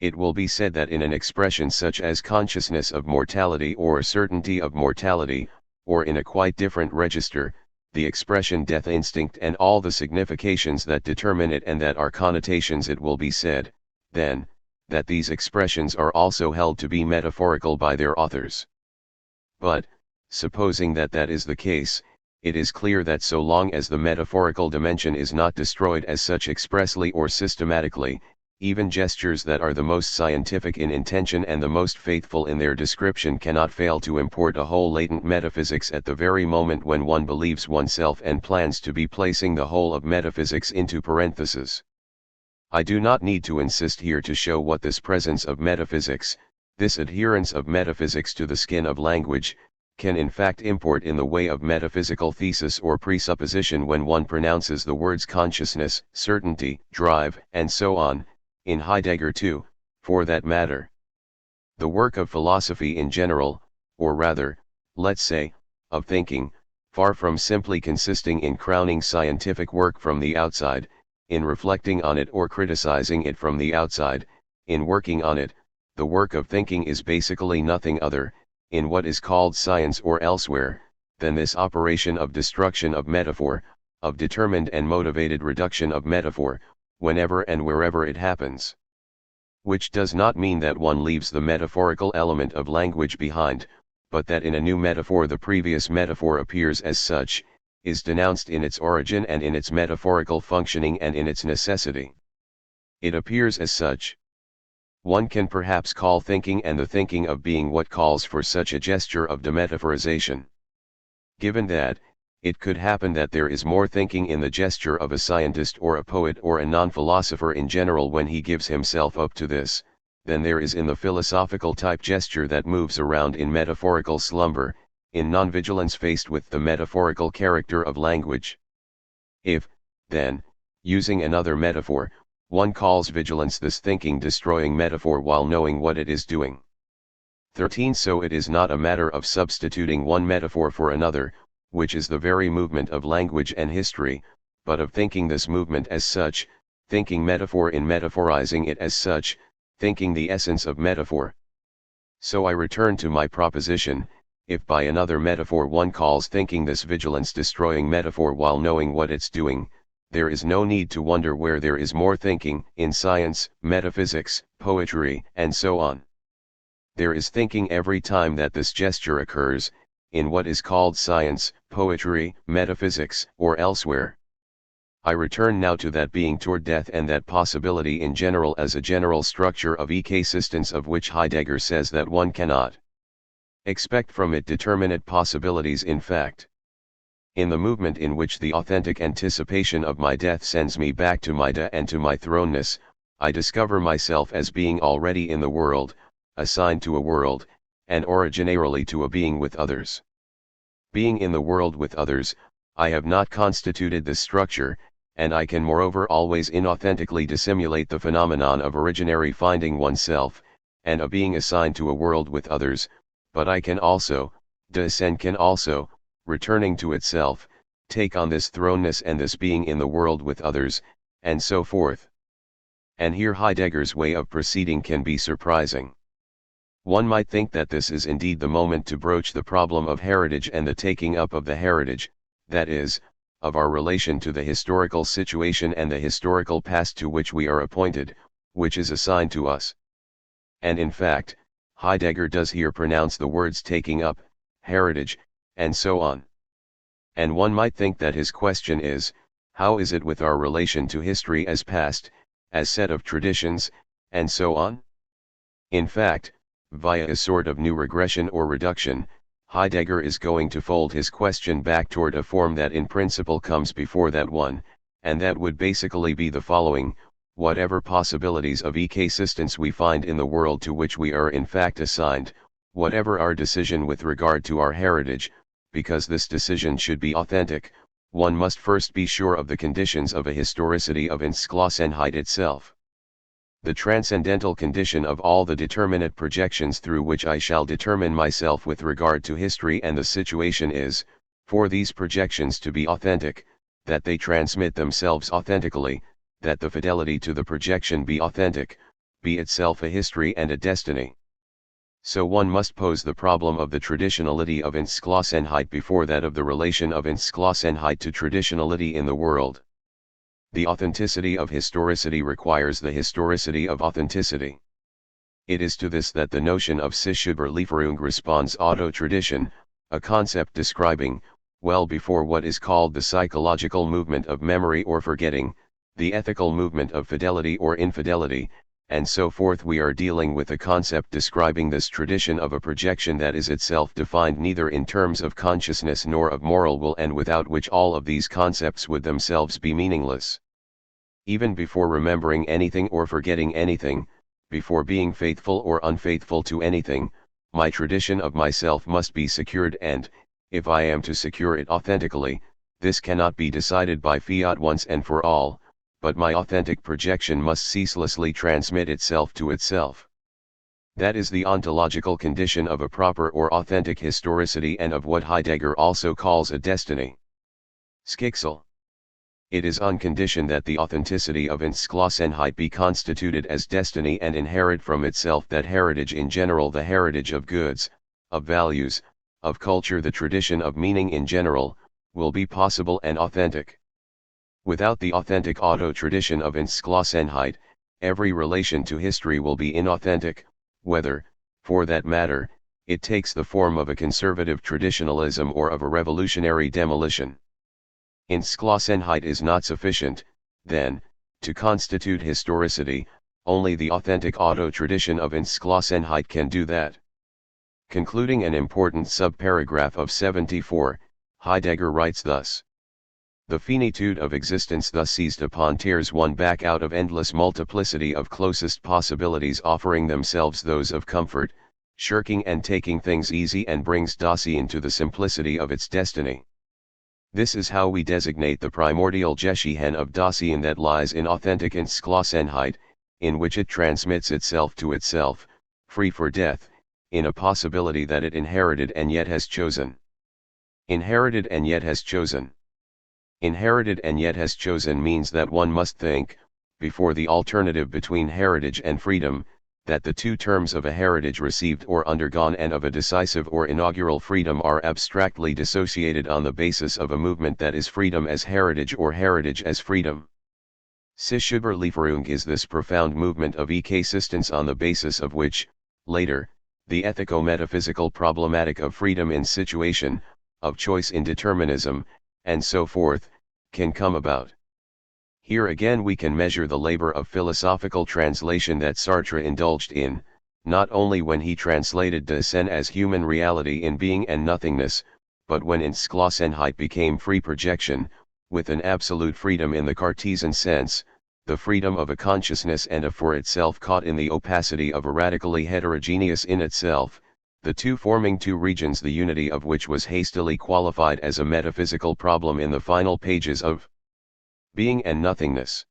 It will be said that in an expression such as consciousness of mortality or certainty of mortality, or in a quite different register, the expression death instinct and all the significations that determine it and that are connotations, it will be said, then, that these expressions are also held to be metaphorical by their authors. But, supposing that that is the case, it is clear that so long as the metaphorical dimension is not destroyed as such expressly or systematically, even gestures that are the most scientific in intention and the most faithful in their description cannot fail to import a whole latent metaphysics at the very moment when one believes oneself and plans to be placing the whole of metaphysics into parentheses. I do not need to insist here to show what this presence of metaphysics, this adherence of metaphysics to the skin of language, can in fact import in the way of metaphysical thesis or presupposition when one pronounces the words consciousness, certainty, drive, and so on, in Heidegger too, for that matter. The work of philosophy in general, or rather, let's say, of thinking, far from simply consisting in crowning scientific work from the outside, in reflecting on it or criticizing it from the outside, in working on it, the work of thinking is basically nothing other, in what is called science or elsewhere, than this operation of destruction of metaphor, of determined and motivated reduction of metaphor, whenever and wherever it happens. Which does not mean that one leaves the metaphorical element of language behind, but that in a new metaphor the previous metaphor appears as such, is denounced in its origin and in its metaphorical functioning and in its necessity. It appears as such. One can perhaps call thinking and the thinking of being what calls for such a gesture of demetaphorization. Given that, it could happen that there is more thinking in the gesture of a scientist or a poet or a non-philosopher in general when he gives himself up to this, than there is in the philosophical type gesture that moves around in metaphorical slumber, in non-vigilance faced with the metaphorical character of language. If, then, using another metaphor, one calls vigilance this thinking destroying metaphor while knowing what it is doing. 13. So it is not a matter of substituting one metaphor for another, which is the very movement of language and history, but of thinking this movement as such, thinking metaphor in metaphorizing it as such, thinking the essence of metaphor. So I return to my proposition, if by another metaphor one calls thinking this vigilance destroying metaphor while knowing what it's doing, there is no need to wonder where there is more thinking, in science, metaphysics, poetry, and so on. There is thinking every time that this gesture occurs, in what is called science, poetry, metaphysics, or elsewhere. I return now to that being toward death and that possibility in general as a general structure of existence of which Heidegger says that one cannot expect from it determinate possibilities in fact. In the movement in which the authentic anticipation of my death sends me back to my and to my thrownness, I discover myself as being already in the world, assigned to a world, and originarily to a being with others. Being in the world with others, I have not constituted this structure, and I can moreover always inauthentically dissimulate the phenomenon of originary finding oneself, and of being assigned to a world with others, but I can also, and can also, returning to itself, take on this thrownness and this being in the world with others, and so forth. And here Heidegger's way of proceeding can be surprising. One might think that this is indeed the moment to broach the problem of heritage and the taking up of the heritage, that is, of our relation to the historical situation and the historical past to which we are appointed, which is assigned to us. And in fact, Heidegger does here pronounce the words taking up, heritage, and so on. And one might think that his question is, how is it with our relation to history as past, as set of traditions, and so on? In fact, via a sort of new regression or reduction, Heidegger is going to fold his question back toward a form that in principle comes before that one, and that would basically be the following: whatever possibilities of existence we find in the world to which we are in fact assigned, whatever our decision with regard to our heritage, because this decision should be authentic, one must first be sure of the conditions of a historicity of Entschlossenheit itself. The transcendental condition of all the determinate projections through which I shall determine myself with regard to history and the situation is, for these projections to be authentic, that they transmit themselves authentically, that the fidelity to the projection be authentic, be itself a history and a destiny. So one must pose the problem of the traditionality of Entschlossenheit before that of the relation of Entschlossenheit to traditionality in the world. The authenticity of historicity requires the historicity of authenticity. It is to this that the notion of Psychüberlieferung responds: auto-tradition, a concept describing, well before what is called the psychological movement of memory or forgetting, the ethical movement of fidelity or infidelity, and so forth. We are dealing with a concept describing this tradition of a projection that is itself defined neither in terms of consciousness nor of moral will, and without which all of these concepts would themselves be meaningless. Even before remembering anything or forgetting anything, before being faithful or unfaithful to anything, my tradition of myself must be secured, and, if I am to secure it authentically, this cannot be decided by fiat once and for all, but my authentic projection must ceaselessly transmit itself to itself. That is the ontological condition of a proper or authentic historicity, and of what Heidegger also calls a destiny. Schicksal. It is on condition that the authenticity of Entschlossenheit be constituted as destiny and inherit from itself that heritage in general, the heritage of goods, of values, of culture, the tradition of meaning in general, will be possible and authentic. Without the authentic auto-tradition of Entschlossenheit, every relation to history will be inauthentic, whether, for that matter, it takes the form of a conservative traditionalism or of a revolutionary demolition. Entschlossenheit is not sufficient, then, to constitute historicity; only the authentic auto-tradition of Entschlossenheit can do that. Concluding an important subparagraph of 74, Heidegger writes thus: the finitude of existence thus seized upon tears one back out of endless multiplicity of closest possibilities offering themselves those of comfort, shirking and taking things easy, and brings Dasein to the simplicity of its destiny. This is how we designate the primordial Geschehen of Dasein that lies in authentic Entschlossenheit, in which it transmits itself to itself, free for death, in a possibility that it inherited and yet has chosen. Inherited and yet has chosen. Inherited and yet has chosen means that one must think, before the alternative between heritage and freedom, that the two terms of a heritage received or undergone and of a decisive or inaugural freedom are abstractly dissociated on the basis of a movement that is freedom as heritage or heritage as freedom. Psychüberlieferung is this profound movement of existence on the basis of which, later, the ethico-metaphysical problematic of freedom in situation, of choice in determinism, and so forth, can come about. Here again we can measure the labor of philosophical translation that Sartre indulged in, not only when he translated Dasein as human reality in being and nothingness, but when Entschlossenheit became free projection, with an absolute freedom in the Cartesian sense, the freedom of a consciousness and a for itself caught in the opacity of a radically heterogeneous in itself, the two forming two regions, the unity of which was hastily qualified as a metaphysical problem in the final pages of Being and Nothingness.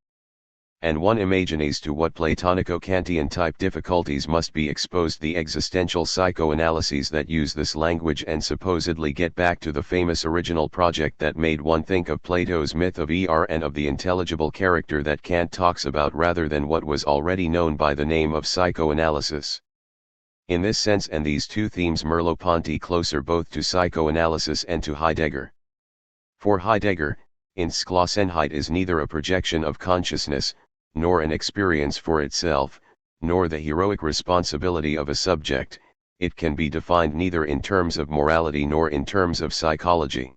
And one imagines to what Platonico-Kantian type difficulties must be exposed the existential psychoanalyses that use this language and supposedly get back to the famous original project that made one think of Plato's myth of and of the intelligible character that Kant talks about, rather than what was already known by the name of psychoanalysis. In this sense and these two themes Merleau-Ponty closer both to psychoanalysis and to Heidegger. For Heidegger, Entschlossenheit is neither a projection of consciousness, nor an experience for itself, nor the heroic responsibility of a subject. It can be defined neither in terms of morality nor in terms of psychology.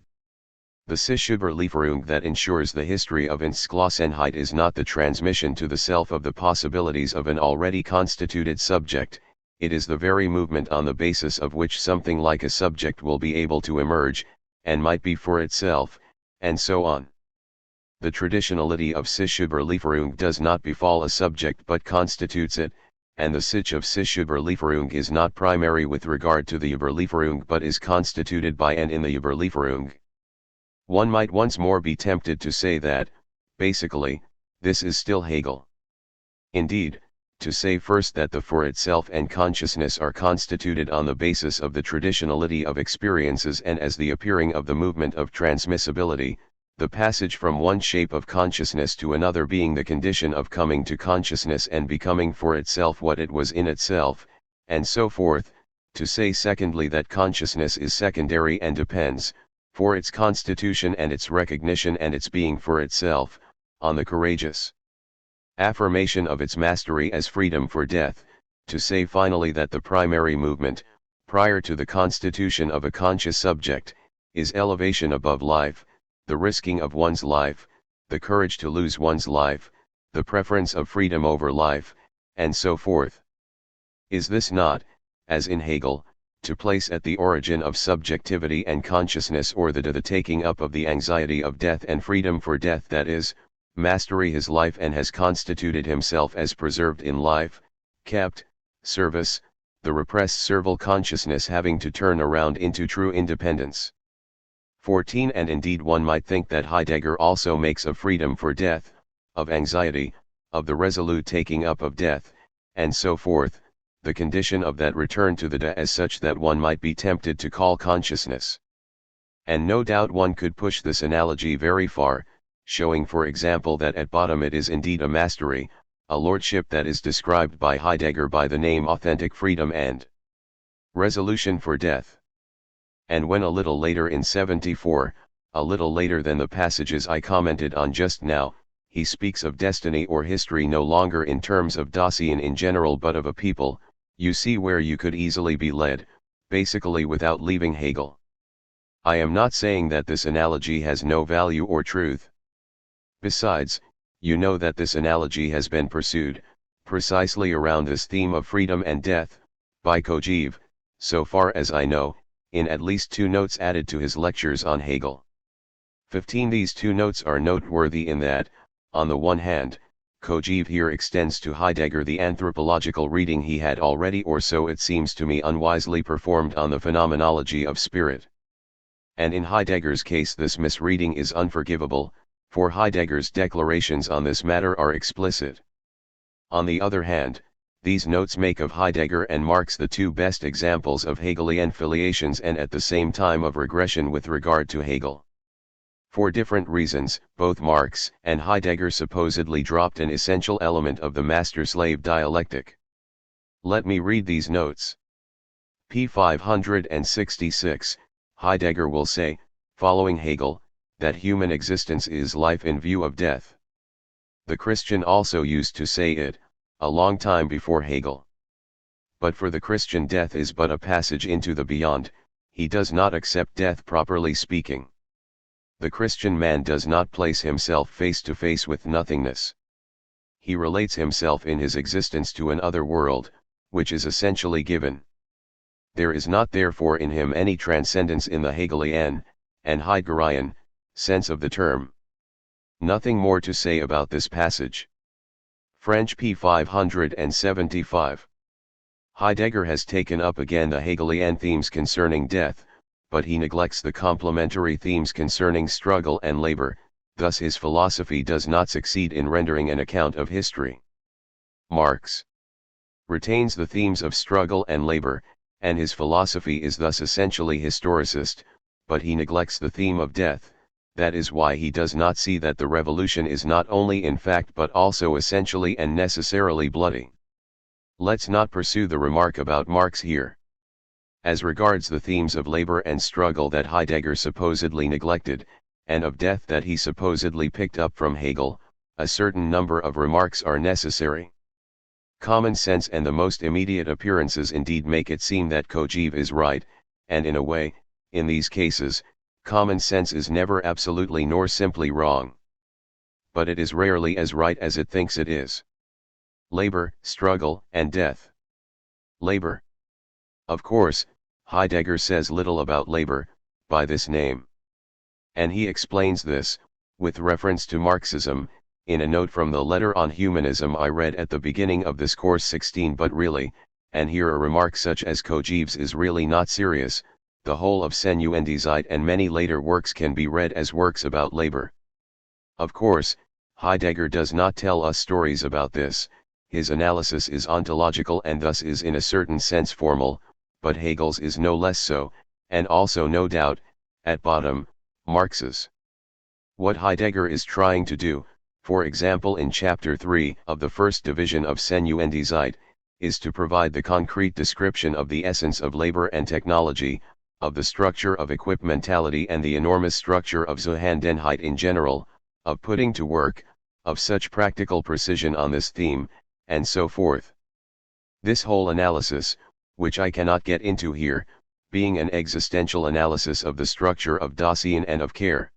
The Sichtüberlieferung that ensures the history of Entschlossenheit is not the transmission to the self of the possibilities of an already constituted subject, it is the very movement on the basis of which something like a subject will be able to emerge, and might be for itself, and so on. The traditionality of Sichtüberlieferung does not befall a subject but constitutes it, and the Sich of Sichtüberlieferung is not primary with regard to the Überlieferung but is constituted by and in the Überlieferung. One might once more be tempted to say that, basically, this is still Hegel. Indeed, to say first that the for itself and consciousness are constituted on the basis of the traditionality of experiences and as the appearing of the movement of transmissibility, the passage from one shape of consciousness to another being the condition of coming to consciousness and becoming for itself what it was in itself, and so forth, to say secondly that consciousness is secondary and depends, for its constitution and its recognition and its being for itself, on the courageous affirmation of its mastery as freedom for death, to say finally that the primary movement, prior to the constitution of a conscious subject, is elevation above life, the risking of one's life, the courage to lose one's life, the preference of freedom over life, and so forth. Is this not, as in Hegel, to place at the origin of subjectivity and consciousness or the taking up of the anxiety of death and freedom for death, that is, mastery his life and has constituted himself as preserved in life, kept, service, the repressed servile consciousness having to turn around into true independence. 14 And indeed one might think that Heidegger also makes of freedom for death, of anxiety, of the resolute taking up of death, and so forth, the condition of that return to the da as such that one might be tempted to call consciousness. And no doubt one could push this analogy very far, showing for example that at bottom it is indeed a mastery, a lordship that is described by Heidegger by the name authentic freedom and resolution for death. And when a little later in 74, a little later than the passages I commented on just now, he speaks of destiny or history no longer in terms of Dasein in general but of a people, you see where you could easily be led, basically without leaving Hegel. I am not saying that this analogy has no value or truth. Besides, you know that this analogy has been pursued, precisely around this theme of freedom and death, by Kojève, so far as I know, in at least 2 notes added to his lectures on Hegel. 15 These 2 notes are noteworthy in that, on the one hand, Kojève here extends to Heidegger the anthropological reading he had already, or so it seems to me, unwisely performed on the phenomenology of spirit. And in Heidegger's case this misreading is unforgivable, for Heidegger's declarations on this matter are explicit. On the other hand, these notes make of Heidegger and Marx the 2 best examples of Hegelian filiations and at the same time of regression with regard to Hegel. For different reasons, both Marx and Heidegger supposedly dropped an essential element of the master-slave dialectic. Let me read these notes. p. 566, Heidegger will say, following Hegel, that human existence is life in view of death. The Christian also used to say it, a long time before Hegel. But for the Christian death is but a passage into the beyond, he does not accept death properly speaking. The Christian man does not place himself face to face with nothingness. He relates himself in his existence to an other world, which is essentially given. There is not therefore in him any transcendence in the Hegelian, and Heideggerian, sense of the term. Nothing more to say about this passage. French p. 575. Heidegger has taken up again the Hegelian themes concerning death, but he neglects the complementary themes concerning struggle and labor, thus his philosophy does not succeed in rendering an account of history. Marx retains the themes of struggle and labor, and his philosophy is thus essentially historicist, but he neglects the theme of death. That is why he does not see that the revolution is not only in fact but also essentially and necessarily bloody. Let's not pursue the remark about Marx here. As regards the themes of labor and struggle that Heidegger supposedly neglected, and of death that he supposedly picked up from Hegel, a certain number of remarks are necessary. Common sense and the most immediate appearances indeed make it seem that Kojève is right, and in a way, in these cases, Common sense is never absolutely nor simply wrong. But it is rarely as right as it thinks it is. Labor, struggle, and death. Labor. Of course, Heidegger says little about labor, by this name. And he explains this, with reference to Marxism, in a note from the letter on humanism I read at the beginning of this course 16. But really, and here a remark such as Kojève's is really not serious, the whole of Senuendizeit and many later works can be read as works about labor. Of course, Heidegger does not tell us stories about this, his analysis is ontological and thus is in a certain sense formal, but Hegel's is no less so, and also no doubt, at bottom, Marx's. What Heidegger is trying to do, for example in chapter 3 of the first division of Senuendizeit, is to provide the concrete description of the essence of labor and technology, of the structure of equipmentality and the enormous structure of Zuhandenheit in general, of putting to work, of such practical precision on this theme, and so forth. This whole analysis, which I cannot get into here, being an existential analysis of the structure of Dasein and of care.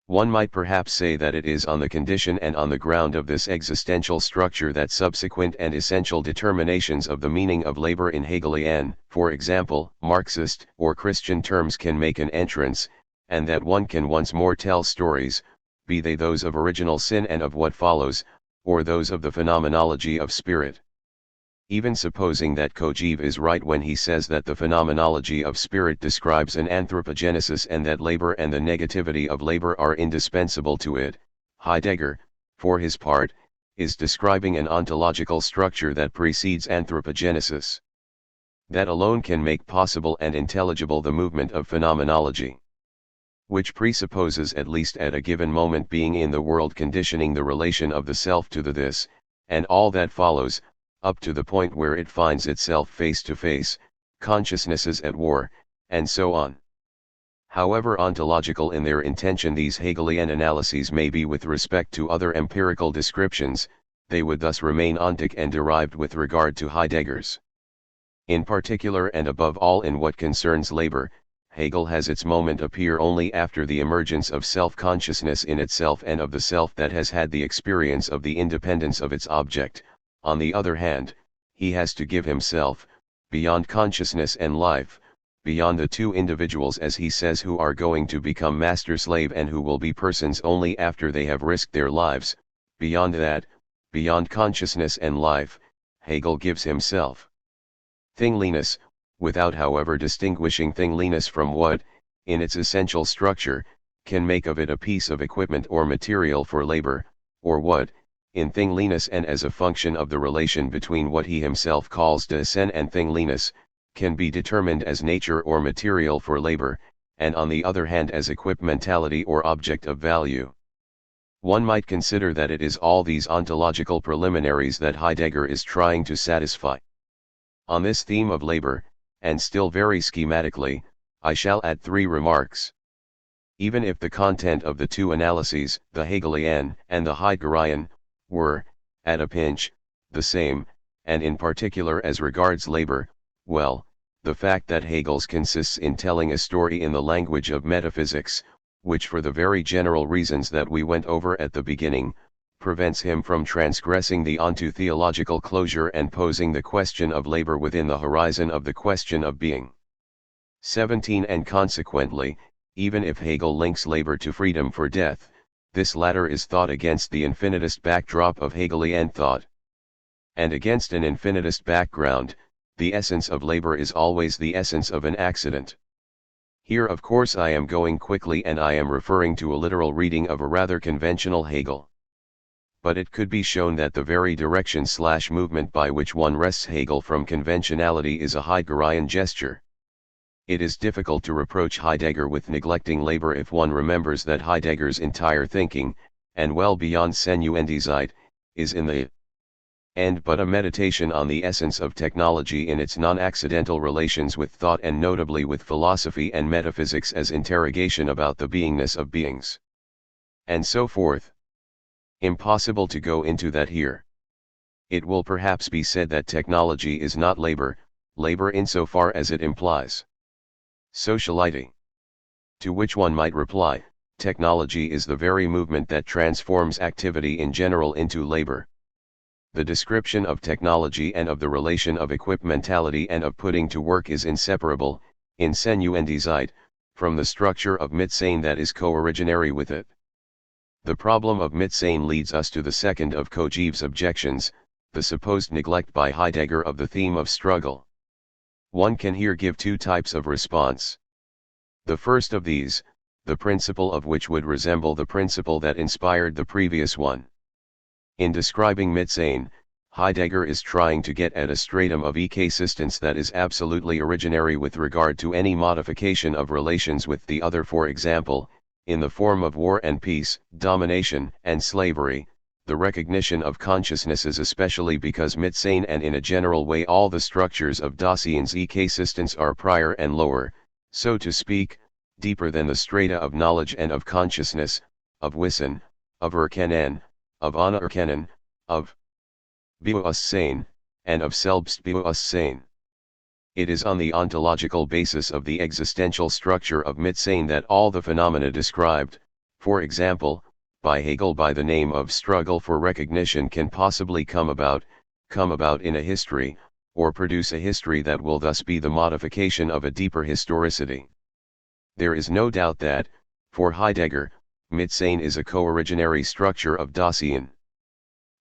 One might perhaps say that it is on the condition and on the ground of this existential structure that subsequent and essential determinations of the meaning of labor in Hegelian, for example, Marxist or Christian terms can make an entrance, and that one can once more tell stories, be they those of original sin and of what follows, or those of the phenomenology of spirit. Even supposing that Kojève is right when he says that the phenomenology of spirit describes an anthropogenesis and that labor and the negativity of labor are indispensable to it, Heidegger, for his part, is describing an ontological structure that precedes anthropogenesis. That alone can make possible and intelligible the movement of phenomenology, which presupposes at least at a given moment being in the world conditioning the relation of the self to the this, and all that follows, up to the point where it finds itself face to face, consciousnesses at war, and so on. However ontological in their intention these Hegelian analyses may be with respect to other empirical descriptions, they would thus remain ontic and derived with regard to Heidegger's. In particular and above all in what concerns labor, Hegel has its moment appear only after the emergence of self-consciousness in itself and of the self that has had the experience of the independence of its object. On the other hand, he has to give himself, beyond consciousness and life, beyond the two individuals as he says who are going to become master-slave and who will be persons only after they have risked their lives, beyond that, beyond consciousness and life, Hegel gives himself thingliness, without however distinguishing thingliness from what, in its essential structure, can make of it a piece of equipment or material for labor, or what, in thingliness and as a function of the relation between what he himself calls Dasein and thingliness, can be determined as nature or material for labor, and on the other hand as equipmentality or object of value. One might consider that it is all these ontological preliminaries that Heidegger is trying to satisfy. On this theme of labor, and still very schematically, I shall add 3 remarks. Even if the content of the two analyses, the Hegelian and the Heideggerian, were, at a pinch, the same, and in particular as regards labor, well, the fact that Hegel's consists in telling a story in the language of metaphysics, which for the very general reasons that we went over at the beginning, prevents him from transgressing the onto theological closure and posing the question of labor within the horizon of the question of being. 17 And consequently, even if Hegel links labor to freedom for death, this latter is thought against the infinitist backdrop of Hegelian thought. And against an infinitist background, the essence of labor is always the essence of an accident. Here of course I am going quickly and I am referring to a literal reading of a rather conventional Hegel. But it could be shown that the very direction/movement by which one wrests Hegel from conventionality is a Heideggerian gesture. It is difficult to reproach Heidegger with neglecting labor if one remembers that Heidegger's entire thinking, and well beyond Senuendizeit, is in the end but a meditation on the essence of technology in its non-accidental relations with thought and notably with philosophy and metaphysics as interrogation about the beingness of beings. And so forth. Impossible to go into that here. It will perhaps be said that technology is not labor insofar as it implies sociality. To which one might reply, technology is the very movement that transforms activity in general into labor. The description of technology and of the relation of equipmentality and of putting to work is inseparable, insenuendizide, from the structure of Mitsane that is co-originary with it. The problem of Mitsane leads us to the second of Kojève's objections, the supposed neglect by Heidegger of the theme of struggle. One can here give two types of response. The first of these, the principle of which would resemble the principle that inspired the previous one. In describing Mitsane, Heidegger is trying to get at a stratum of existence that is absolutely originary with regard to any modification of relations with the other, for example, in the form of war and peace, domination and slavery, the recognition of consciousnesses, especially because Mitsane and in a general way all the structures of Dasein's existence are prior and lower, so to speak, deeper than the strata of knowledge and of consciousness, of Wissen, of Erkennen, of Anerkennen, of Bewusstsein, and of Selbstbewusstsein. It is on the ontological basis of the existential structure of Mitsane that all the phenomena described, for example, by Hegel by the name of struggle for recognition, can possibly come about in a history, or produce a history that will thus be the modification of a deeper historicity. There is no doubt that, for Heidegger, Mitsane is a co-originary structure of Dasein.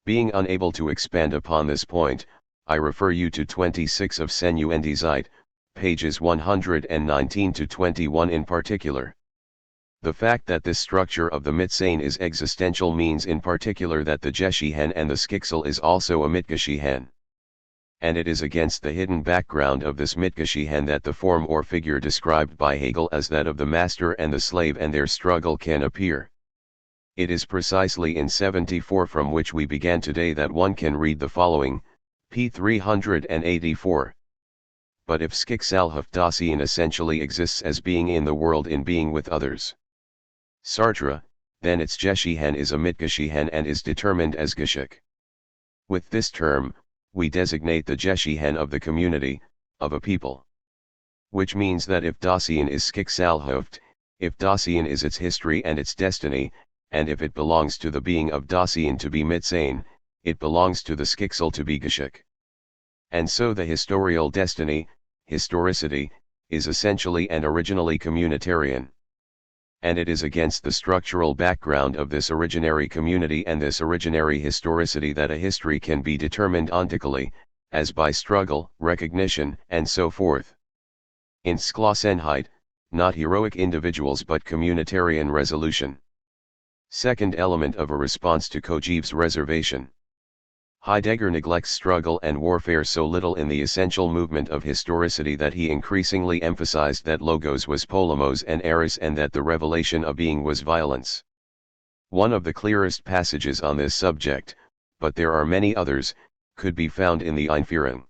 Being unable to expand upon this point, I refer you to 26 of Senuendizide, pages 119 to 21 in particular. The fact that this structure of the Mitsane is existential means in particular that the Geschichten and the Schicksal is also a Mitgeschichten. And it is against the hidden background of this Mitgeschichten that the form or figure described by Hegel as that of the master and the slave and their struggle can appear. It is precisely in 74 from which we began today that one can read the following, p. 384. But if Schicksalhaft Dasein essentially exists as being in the world in being with others, Sartre, then its Geschichten is a Mitgeschichten and is determined as Geschick. With this term, we designate the Geschichten of the community, of a people. Which means that if Dasein is Schicksalhaft, if Dasein is its history and its destiny, and if it belongs to the being of Dasein to be Mitsane, it belongs to the Schicksal to be Geschick. And so the historial destiny, historicity, is essentially and originally communitarian. And it is against the structural background of this originary community and this originary historicity that a history can be determined ontically, as by struggle, recognition, and so forth. In Sklosenheit, not heroic individuals but communitarian resolution. Second element of a response to Kojève's reservation. Heidegger neglects struggle and warfare so little in the essential movement of historicity that he increasingly emphasized that logos was polemos and eris and that the revelation of being was violence. One of the clearest passages on this subject, but there are many others, could be found in the Einführung,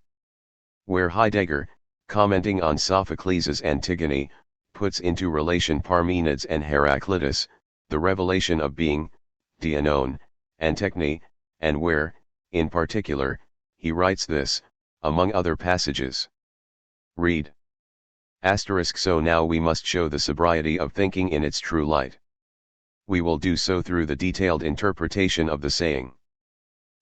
where Heidegger, commenting on Sophocles' Antigone, puts into relation Parmenides and Heraclitus, the revelation of being, dianon, and techne, and where, in particular, he writes this, among other passages. Read. So now we must show the sobriety of thinking in its true light. We will do so through the detailed interpretation of the saying.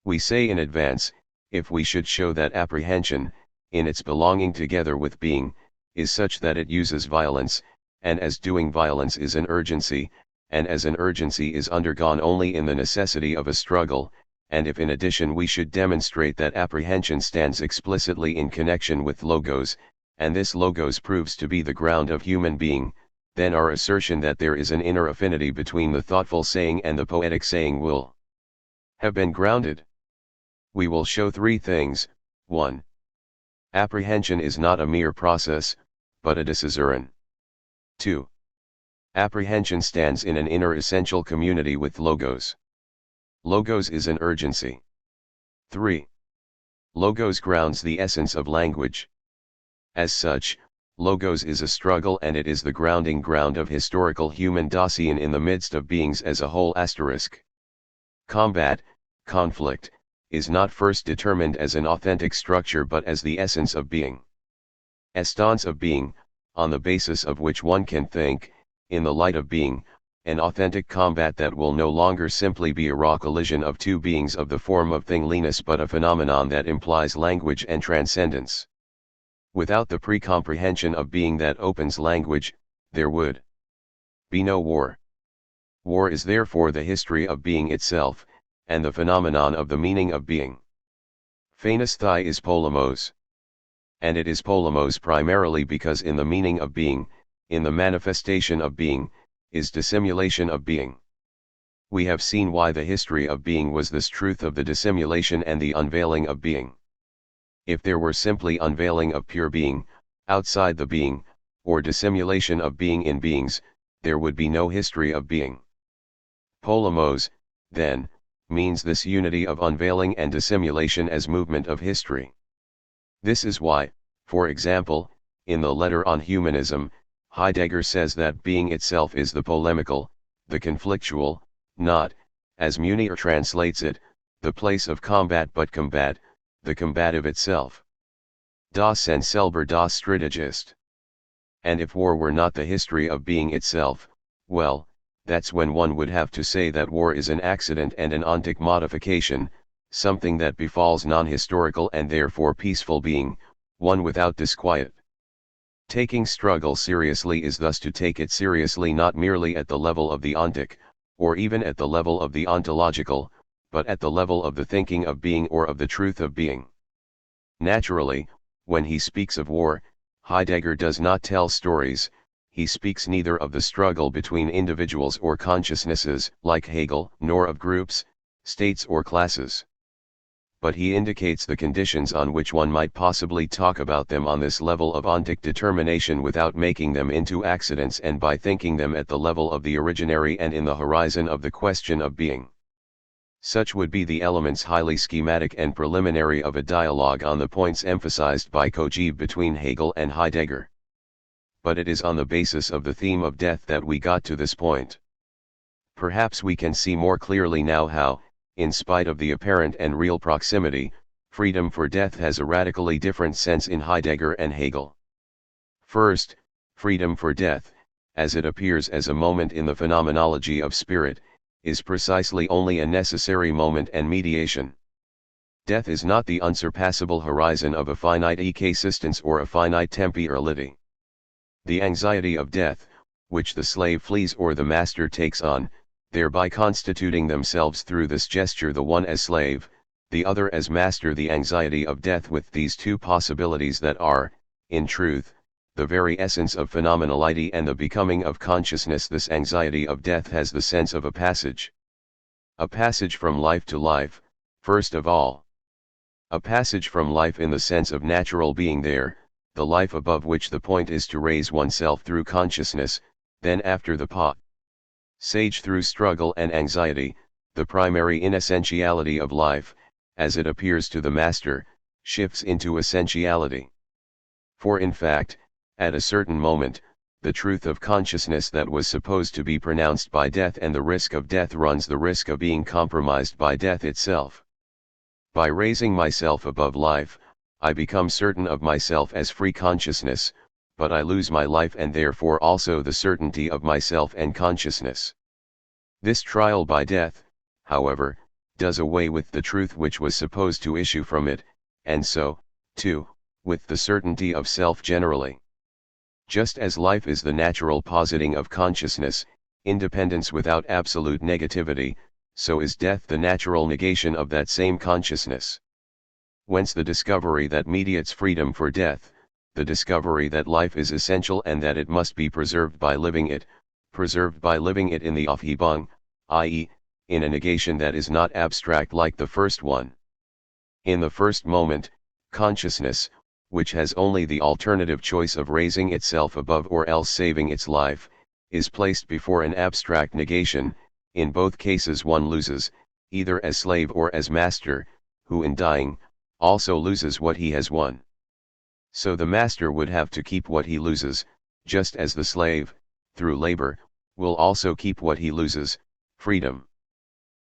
We say in advance, if we should show that apprehension, in its belonging together with being, is such that it uses violence, and as doing violence is an urgency, and as an urgency is undergone only in the necessity of a struggle, and if in addition we should demonstrate that apprehension stands explicitly in connection with logos, and this logos proves to be the ground of human being, then our assertion that there is an inner affinity between the thoughtful saying and the poetic saying will have been grounded. We will show three things. 1. Apprehension is not a mere process, but a decision. 2. Apprehension stands in an inner essential community with logos. Logos is an urgency. 3. Logos grounds the essence of language. As such, logos is a struggle and it is the grounding ground of historical human Dasein in the midst of beings as a whole. Combat, conflict, is not first determined as an authentic structure but as the essence of being. Essence of being, on the basis of which one can think, in the light of being, an authentic combat that will no longer simply be a raw collision of two beings of the form of thingliness but a phenomenon that implies language and transcendence. Without the pre-comprehension of being that opens language, there would be no war. War is therefore the history of being itself, and the phenomenon of the meaning of being. Phanesthai is polemos. And it is polemos primarily because in the meaning of being, in the manifestation of being, is dissimulation of being. We have seen why the history of being was this truth of the dissimulation and the unveiling of being. If there were simply unveiling of pure being, outside the being, or dissimulation of being in beings, there would be no history of being. Polemos, then, means this unity of unveiling and dissimulation as movement of history. This is why, for example, in the letter on humanism, Heidegger says that being itself is the polemical, the conflictual, not, as Munier translates it, the place of combat but combat, the combative itself. Das and selber das Strategist. And if war were not the history of being itself, well, that's when one would have to say that war is an accident and an ontic modification, something that befalls non-historical and therefore peaceful being, one without disquiet. Taking struggle seriously is thus to take it seriously not merely at the level of the ontic, or even at the level of the ontological, but at the level of the thinking of being or of the truth of being. Naturally, when he speaks of war, Heidegger does not tell stories, he speaks neither of the struggle between individuals or consciousnesses, like Hegel, nor of groups, states or classes. But he indicates the conditions on which one might possibly talk about them on this level of ontic determination without making them into accidents and by thinking them at the level of the originary and in the horizon of the question of being. Such would be the elements highly schematic and preliminary of a dialogue on the points emphasized by Kojève between Hegel and Heidegger. But it is on the basis of the theme of death that we got to this point. Perhaps we can see more clearly now how, in spite of the apparent and real proximity, freedom for death has a radically different sense in Heidegger and Hegel. First, freedom for death, as it appears as a moment in the phenomenology of spirit, is precisely only a necessary moment and mediation. Death is not the unsurpassable horizon of a finite existence or a finite temporality. The anxiety of death, which the slave flees or the master takes on, thereby constituting themselves through this gesture the one as slave, the other as master, the anxiety of death with these two possibilities that are, in truth, the very essence of phenomenality and the becoming of consciousness. This anxiety of death has the sense of a passage. A passage from life to life, first of all. A passage from life in the sense of natural being there, the life above which the point is to raise oneself through consciousness, then after the sage through struggle and anxiety, the primary inessentiality of life, as it appears to the master, shifts into essentiality. For in fact, at a certain moment, the truth of consciousness that was supposed to be pronounced by death and the risk of death runs the risk of being compromised by death itself. By raising myself above life, I become certain of myself as free consciousness, but I lose my life and therefore also the certainty of myself and consciousness. This trial by death, however, does away with the truth which was supposed to issue from it, and so, too, with the certainty of self generally. Just as life is the natural positing of consciousness, independence without absolute negativity, so is death the natural negation of that same consciousness. Whence the discovery that mediates freedom for death, the discovery that life is essential and that it must be preserved by living it in the Aufhebung, i.e., in a negation that is not abstract like the first one. In the first moment, consciousness, which has only the alternative choice of raising itself above or else saving its life, is placed before an abstract negation. In both cases one loses, either as slave or as master, who in dying, also loses what he has won. So the master would have to keep what he loses, just as the slave, through labor, will also keep what he loses, freedom.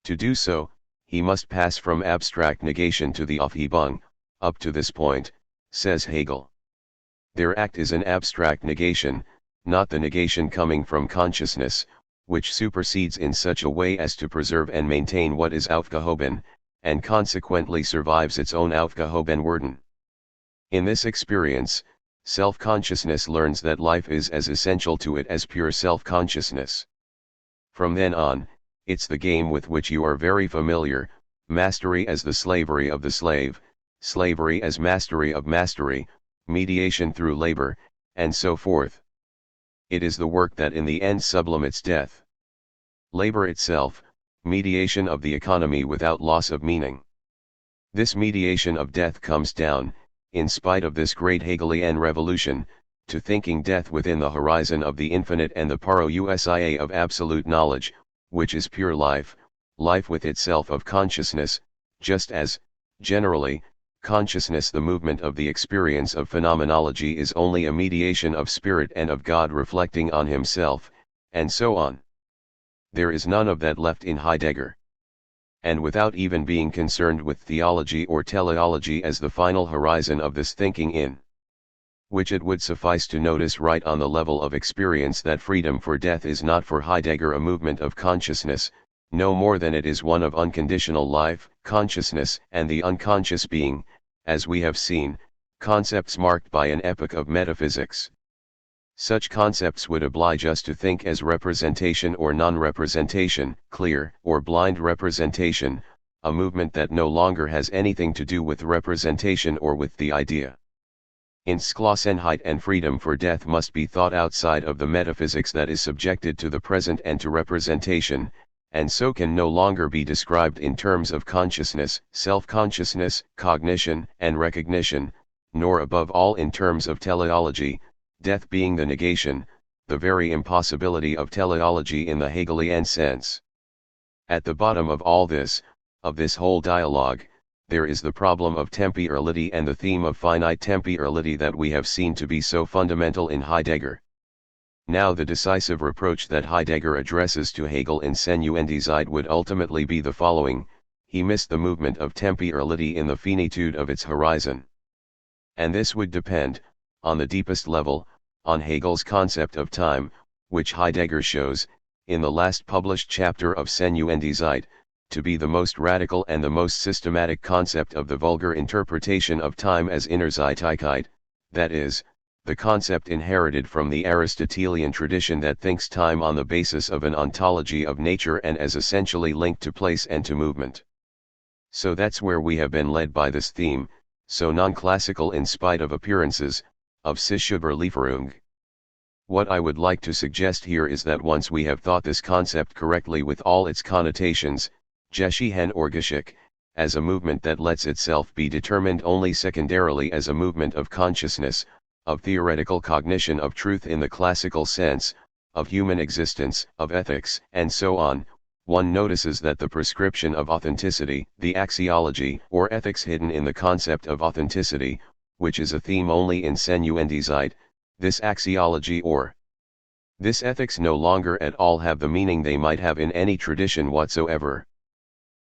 To do so, he must pass from abstract negation to the Aufhebung. Up to this point, says Hegel, their act is an abstract negation, not the negation coming from consciousness, which supersedes in such a way as to preserve and maintain what is aufgehoben, and consequently survives its own aufgehoben werden. In this experience, self-consciousness learns that life is as essential to it as pure self-consciousness. From then on, it's the game with which you are very familiar, mastery as the slavery of the slave, slavery as mastery of mastery, mediation through labor, and so forth. It is the work that in the end sublimates death. Labor itself, mediation of the economy without loss of meaning. This mediation of death comes down, in spite of this great Hegelian revolution, to thinking death within the horizon of the infinite and the parousia of absolute knowledge, which is pure life, life with itself of consciousness, just as, generally, consciousness, the movement of the experience of phenomenology, is only a mediation of spirit and of God reflecting on himself, and so on. There is none of that left in Heidegger. And without even being concerned with theology or teleology as the final horizon of this thinking in which it would suffice to notice right on the level of experience that freedom for death is not for Heidegger a movement of consciousness, no more than it is one of unconditional life, consciousness, and the unconscious being, as we have seen, concepts marked by an epoch of metaphysics. Such concepts would oblige us to think as representation or non-representation, clear or blind representation, a movement that no longer has anything to do with representation or with the idea. Entschlossenheit and freedom for death must be thought outside of the metaphysics that is subjected to the present and to representation, and so can no longer be described in terms of consciousness, self-consciousness, cognition, and recognition, nor above all in terms of teleology, death being the negation, the very impossibility of teleology in the Hegelian sense. At the bottom of all this, of this whole dialogue, there is the problem of temporality and the theme of finite temporality that we have seen to be so fundamental in Heidegger. Now the decisive reproach that Heidegger addresses to Hegel in Senuendizeit would ultimately be the following: he missed the movement of temporality in the finitude of its horizon. And this would depend, on the deepest level, on Hegel's concept of time, which Heidegger shows, in the last published chapter of Senuendizeit, to be the most radical and the most systematic concept of the vulgar interpretation of time as Innerzeitigkeit, that is, the concept inherited from the Aristotelian tradition that thinks time on the basis of an ontology of nature and as essentially linked to place and to movement. So that's where we have been led by this theme, so non-classical in spite of appearances, of Psychüberlieferung. What I would like to suggest here is that once we have thought this concept correctly with all its connotations, Geschichten or Geschick, as a movement that lets itself be determined only secondarily as a movement of consciousness, of theoretical cognition of truth in the classical sense, of human existence, of ethics, and so on, one notices that the prescription of authenticity, the axiology or ethics hidden in the concept of authenticity, which is a theme only in Senuendizeit, this axiology or this ethics no longer at all have the meaning they might have in any tradition whatsoever.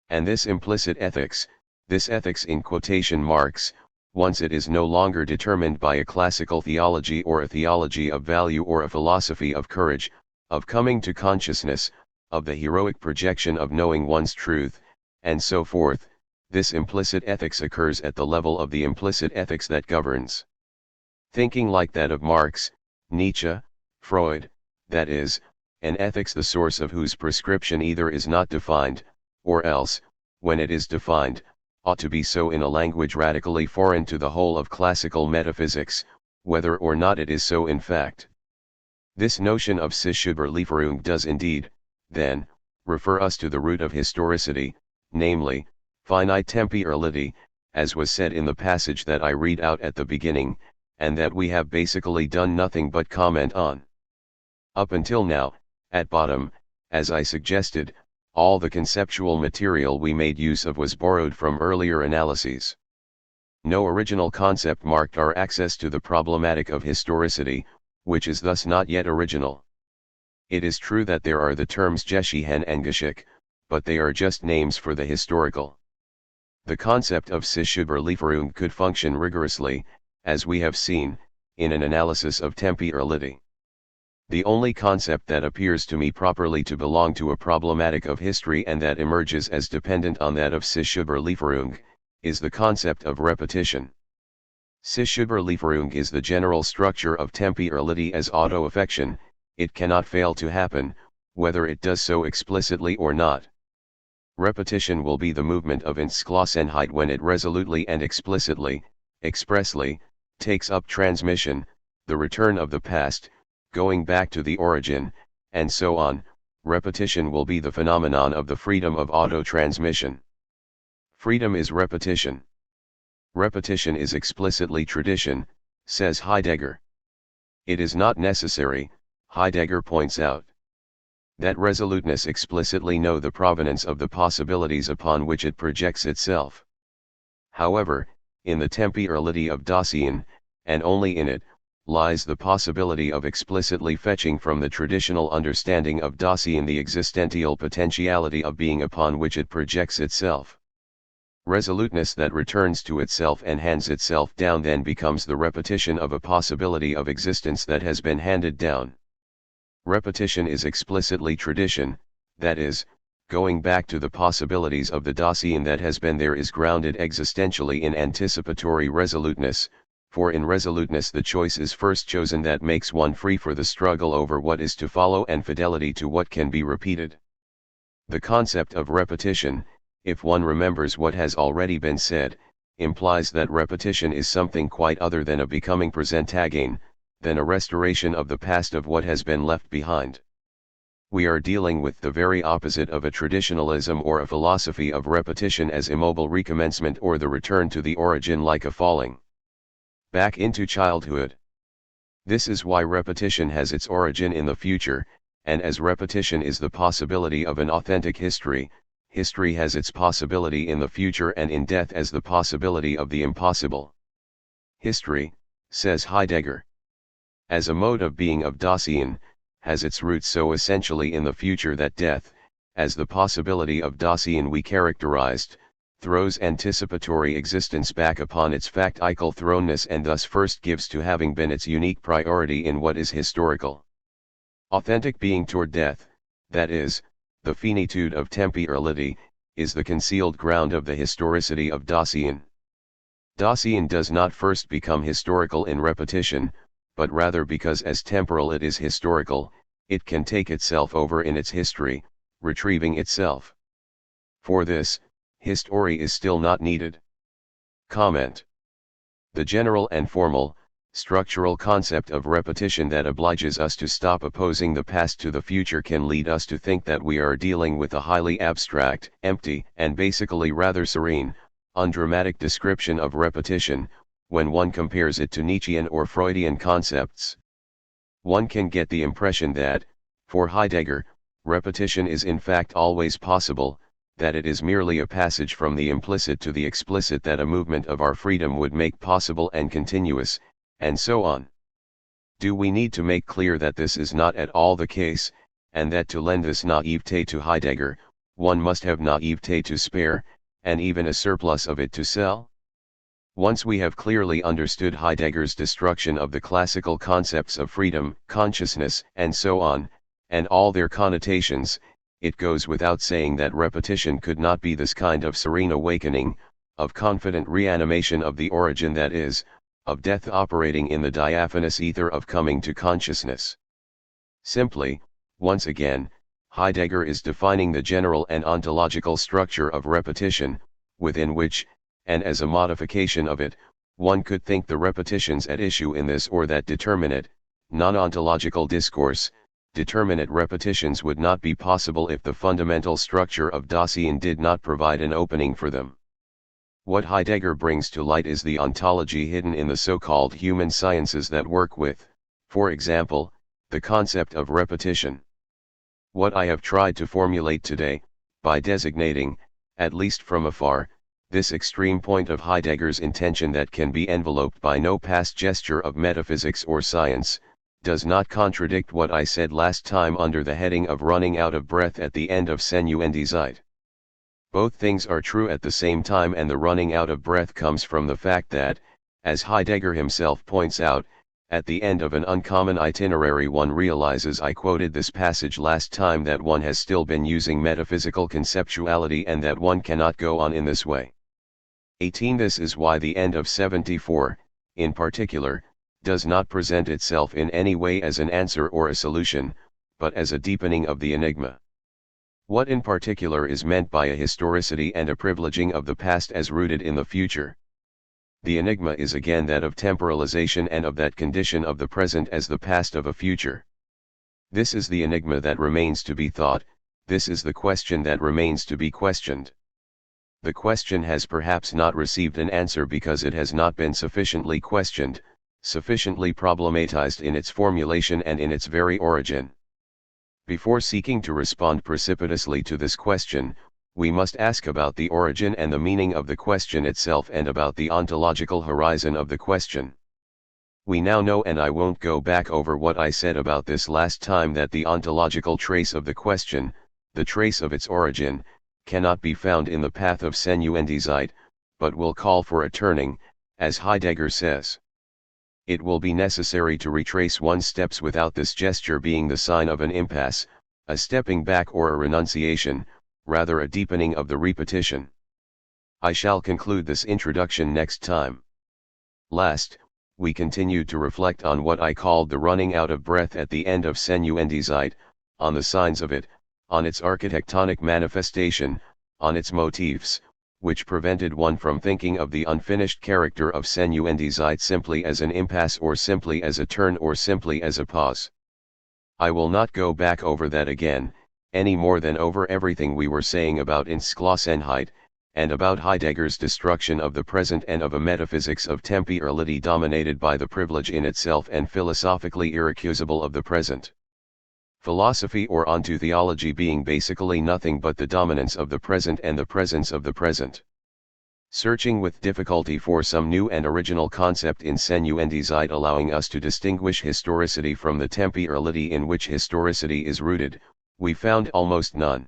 And this implicit ethics, this ethics in quotation marks, once it is no longer determined by a classical theology or a theology of value or a philosophy of courage, of coming to consciousness, of the heroic projection of knowing one's truth, and so forth, this implicit ethics occurs at the level of the implicit ethics that governs thinking, like that of Marx, Nietzsche, Freud, that is, an ethics the source of whose prescription either is not defined, or else, when it is defined, ought to be so in a language radically foreign to the whole of classical metaphysics, whether or not it is so in fact. This notion of Psychüberlieferung does indeed, then, refer us to the root of historicity, namely, finite temporality, as was said in the passage that I read out at the beginning, and that we have basically done nothing but comment on. Up until now, at bottom, as I suggested, all the conceptual material we made use of was borrowed from earlier analyses. No original concept marked our access to the problematic of historicity, which is thus not yet original. It is true that there are the terms Geschichten and Geschick, but they are just names for the historical. The concept of Psychüberlieferung could function rigorously, as we have seen, in an analysis of temporality. The only concept that appears to me properly to belong to a problematic of history and that emerges as dependent on that of Sichtüberlieferung, is the concept of repetition. Sichtüberlieferung is the general structure of temporality as auto-affection. It cannot fail to happen, whether it does so explicitly or not. Repetition will be the movement of Entschlossenheit when it resolutely and explicitly, expressly, takes up transmission, the return of the past, going back to the origin, and so on. Repetition will be the phenomenon of the freedom of auto-transmission. Freedom is repetition. Repetition is explicitly tradition, says Heidegger. It is not necessary, Heidegger points out, that resoluteness explicitly know the provenance of the possibilities upon which it projects itself. However, in the temporality of Dasein, and only in it, lies the possibility of explicitly fetching from the traditional understanding of Dasein the existential potentiality of being upon which it projects itself. Resoluteness that returns to itself and hands itself down then becomes the repetition of a possibility of existence that has been handed down. Repetition is explicitly tradition, that is, going back to the possibilities of the Dasein that has been there is grounded existentially in anticipatory resoluteness, for in resoluteness the choice is first chosen that makes one free for the struggle over what is to follow and fidelity to what can be repeated. The concept of repetition, if one remembers what has already been said, implies that repetition is something quite other than a becoming presentagane, than a restoration of the past of what has been left behind. We are dealing with the very opposite of a traditionalism or a philosophy of repetition as immobile recommencement or the return to the origin like a falling back into childhood. This is why repetition has its origin in the future, and as repetition is the possibility of an authentic history, history has its possibility in the future and in death as the possibility of the impossible. History, says Heidegger, as a mode of being of Dasein, has its roots so essentially in the future that death, as the possibility of Dasein we characterized, throws anticipatory existence back upon its factical thrownness and thus first gives to having been its unique priority in what is historical. Authentic being toward death, that is, the finitude of temporality, is the concealed ground of the historicity of Dasein. Dasein does not first become historical in repetition, but rather because as temporal it is historical, it can take itself over in its history, retrieving itself. For this, history is still not needed. Comment. The general and formal, structural concept of repetition that obliges us to stop opposing the past to the future can lead us to think that we are dealing with a highly abstract, empty, and basically rather serene, undramatic description of repetition, when one compares it to Nietzschean or Freudian concepts. One can get the impression that, for Heidegger, repetition is in fact always possible, that it is merely a passage from the implicit to the explicit that a movement of our freedom would make possible and continuous, and so on. Do we need to make clear that this is not at all the case, and that to lend this naivete to Heidegger, one must have naivete to spare, and even a surplus of it to sell? Once we have clearly understood Heidegger's destruction of the classical concepts of freedom, consciousness, and so on, and all their connotations, it goes without saying that repetition could not be this kind of serene awakening, of confident reanimation of the origin that is, of death operating in the diaphanous ether of coming to consciousness. Simply, once again, Heidegger is defining the general and ontological structure of repetition, within which, and as a modification of it, one could think the repetitions at issue in this or that determinate, non-ontological discourse. Determinate repetitions would not be possible if the fundamental structure of Dasein did not provide an opening for them. What Heidegger brings to light is the ontology hidden in the so-called human sciences that work with, for example, the concept of repetition. What I have tried to formulate today, by designating, at least from afar, this extreme point of Heidegger's intention that can be enveloped by no past gesture of metaphysics or science, does not contradict what I said last time under the heading of running out of breath at the end of Senuendizeit. Both things are true at the same time, and the running out of breath comes from the fact that, as Heidegger himself points out, At the end of an uncommon itinerary one realizes, I quoted this passage last time, that one has still been using metaphysical conceptuality and that one cannot go on in this way. 18. This is why the end of 74, in particular, does not present itself in any way as an answer or a solution, but as a deepening of the enigma. What in particular is meant by a historicity and a privileging of the past as rooted in the future? The enigma is again that of temporalization and of that condition of the present as the past of a future. This is the enigma that remains to be thought, this is the question that remains to be questioned. The question has perhaps not received an answer because it has not been sufficiently questioned, sufficiently problematized in its formulation and in its very origin. Before seeking to respond precipitously to this question, we must ask about the origin and the meaning of the question itself and about the ontological horizon of the question. We now know, and I won't go back over what I said about this last time, that the ontological trace of the question, the trace of its origin, cannot be found in the path of Senuendizeit, but will call for a turning, as Heidegger says. It will be necessary to retrace one's steps without this gesture being the sign of an impasse, a stepping back or a renunciation, rather a deepening of the repetition. I shall conclude this introduction next time. Last, we continued to reflect on what I called the running out of breath at the end of Senuendizeit, on the signs of it, on its architectonic manifestation, on its motifs, which prevented one from thinking of the unfinished character of Senuendizeit simply as an impasse or simply as a turn or simply as a pause. I will not go back over that again, any more than over everything we were saying about Entschlossenheit, and about Heidegger's destruction of the present and of a metaphysics of temporality dominated by the privilege in itself and philosophically irrecusable of the present. Philosophy or ontotheology being basically nothing but the dominance of the present and the presence of the present. Searching with difficulty for some new and original concept in Senuendizeit allowing us to distinguish historicity from the temporality in which historicity is rooted, we found almost none.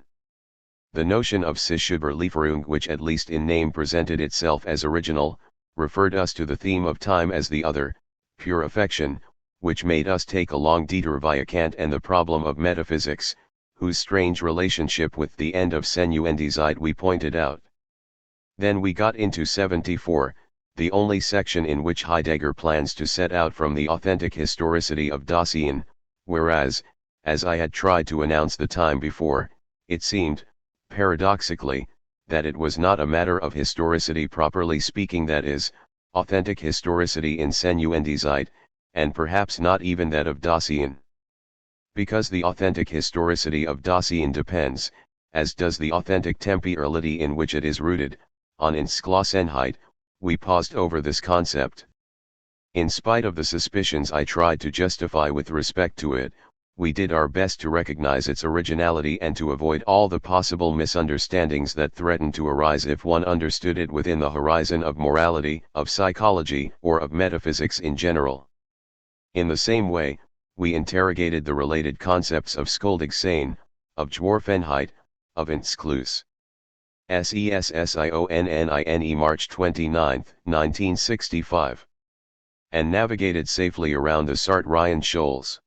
The notion of Sichtüberlieferung, which at least in name presented itself as original, referred us to the theme of time as the other, pure affection, which made us take a long detour via Kant and the problem of metaphysics, whose strange relationship with the end of Senuendizeit we pointed out. Then we got into 74, the only section in which Heidegger plans to set out from the authentic historicity of Dasein, whereas, as I had tried to announce the time before, it seemed, paradoxically, that it was not a matter of historicity properly speaking, that is, authentic historicity in Senuendizeit, and perhaps not even that of Dasein. Because the authentic historicity of Dasein depends, as does the authentic temporality in which it is rooted, on Entschlossenheit, we paused over this concept. In spite of the suspicions I tried to justify with respect to it, we did our best to recognize its originality and to avoid all the possible misunderstandings that threatened to arise if one understood it within the horizon of morality, of psychology, or of metaphysics in general. In the same way, we interrogated the related concepts of Schuldigsein, of Geworfenheit, of Entschluss. Sessionine March 29, 1965. And navigated safely around the Sartre-Ryan shoals.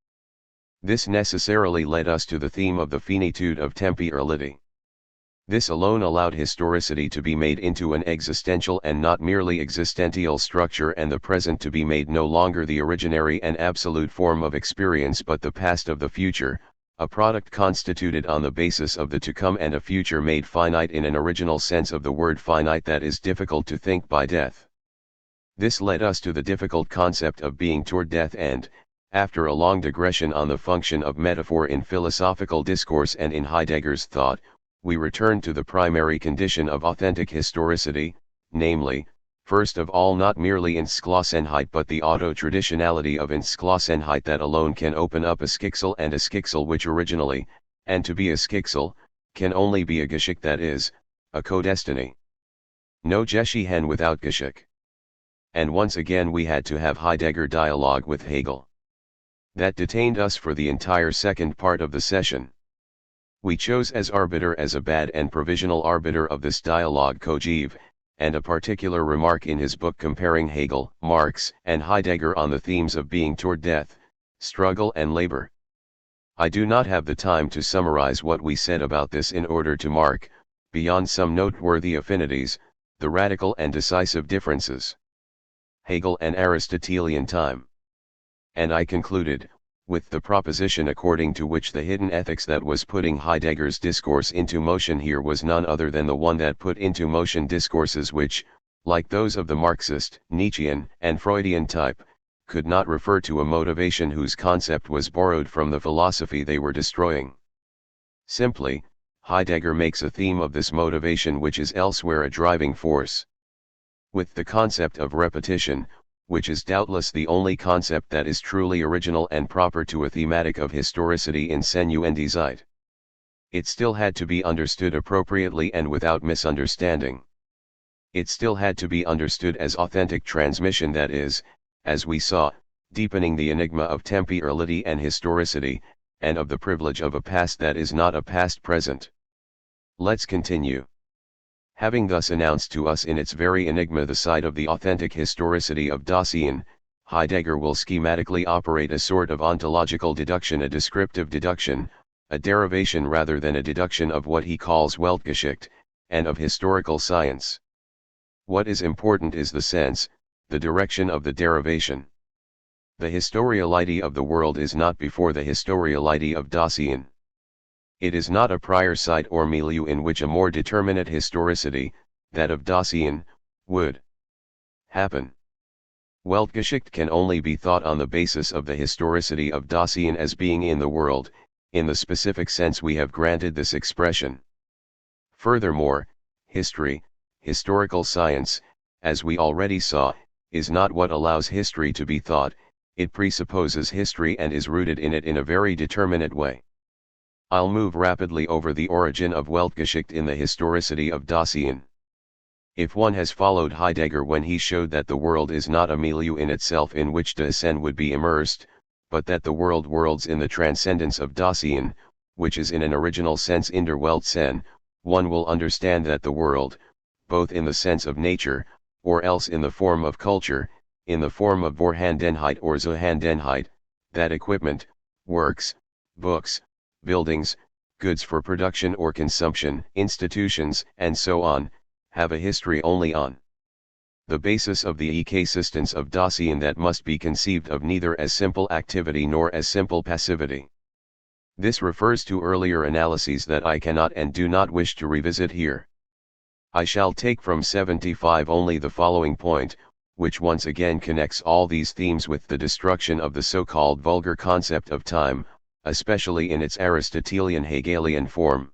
This necessarily led us to the theme of the finitude of temporality. This alone allowed historicity to be made into an existential and not merely existential structure, and the present to be made no longer the originary and absolute form of experience but the past of the future, a product constituted on the basis of the to come and a future made finite in an original sense of the word finite that is difficult to think by death. This led us to the difficult concept of being toward death and, after a long digression on the function of metaphor in philosophical discourse and in Heidegger's thought, we returned to the primary condition of authentic historicity, namely, first of all not merely Entschlossenheit but the auto-traditionality of Entschlossenheit that alone can open up a Schicksal, and a Schicksal which originally, and to be a Schicksal, can only be a Geschick, that is, a co-destiny. No Geschichten without Geschick. And once again we had to have Heidegger dialogue with Hegel. That detained us for the entire second part of the session. We chose as arbiter, as a bad and provisional arbiter of this dialogue, Kojève, and a particular remark in his book comparing Hegel, Marx, and Heidegger on the themes of being toward death, struggle and labor. I do not have the time to summarize what we said about this in order to mark, beyond some noteworthy affinities, the radical and decisive differences. Hegel and Aristotelian time. And I concluded, with the proposition according to which the hidden ethics that was putting Heidegger's discourse into motion here was none other than the one that put into motion discourses which, like those of the Marxist, Nietzschean, and Freudian type, could not refer to a motivation whose concept was borrowed from the philosophy they were destroying. Simply, Heidegger makes a theme of this motivation which is elsewhere a driving force. With the concept of repetition, which is doubtless the only concept that is truly original and proper to a thematic of historicity in sensu and zeit. It still had to be understood appropriately and without misunderstanding. It still had to be understood as authentic transmission, that is, as we saw, deepening the enigma of temporality and historicity, and of the privilege of a past that is not a past present. Let's continue. Having thus announced to us in its very enigma the side of the authentic historicity of Dasein, Heidegger will schematically operate a sort of ontological deduction, a descriptive deduction, a derivation rather than a deduction of what he calls Weltgeschichte, and of historical science. What is important is the sense, the direction of the derivation. The historiality of the world is not before the historiality of Dasein. It is not a prior site or milieu in which a more determinate historicity, that of Dasein, would happen. Weltgeschichte can only be thought on the basis of the historicity of Dasein as being in the world, in the specific sense we have granted this expression. Furthermore, history, historical science, as we already saw, is not what allows history to be thought, it presupposes history and is rooted in it in a very determinate way. I'll move rapidly over the origin of Weltgeschichte in the historicity of Dasein. If one has followed Heidegger when he showed that the world is not a milieu in itself in which Dasein would be immersed, but that the world worlds in the transcendence of Dasein, which is in an original sense in der Weltsein, one will understand that the world, both in the sense of nature, or else in the form of culture, in the form of Vorhandenheit or Zuhandenheit, that equipment, works, books, buildings, goods for production or consumption, institutions, and so on, have a history only on the basis of the existence of Dasein that must be conceived of neither as simple activity nor as simple passivity. This refers to earlier analyses that I cannot and do not wish to revisit here. I shall take from 75 only the following point, which once again connects all these themes with the destruction of the so-called vulgar concept of time, especially in its Aristotelian Hegelian form.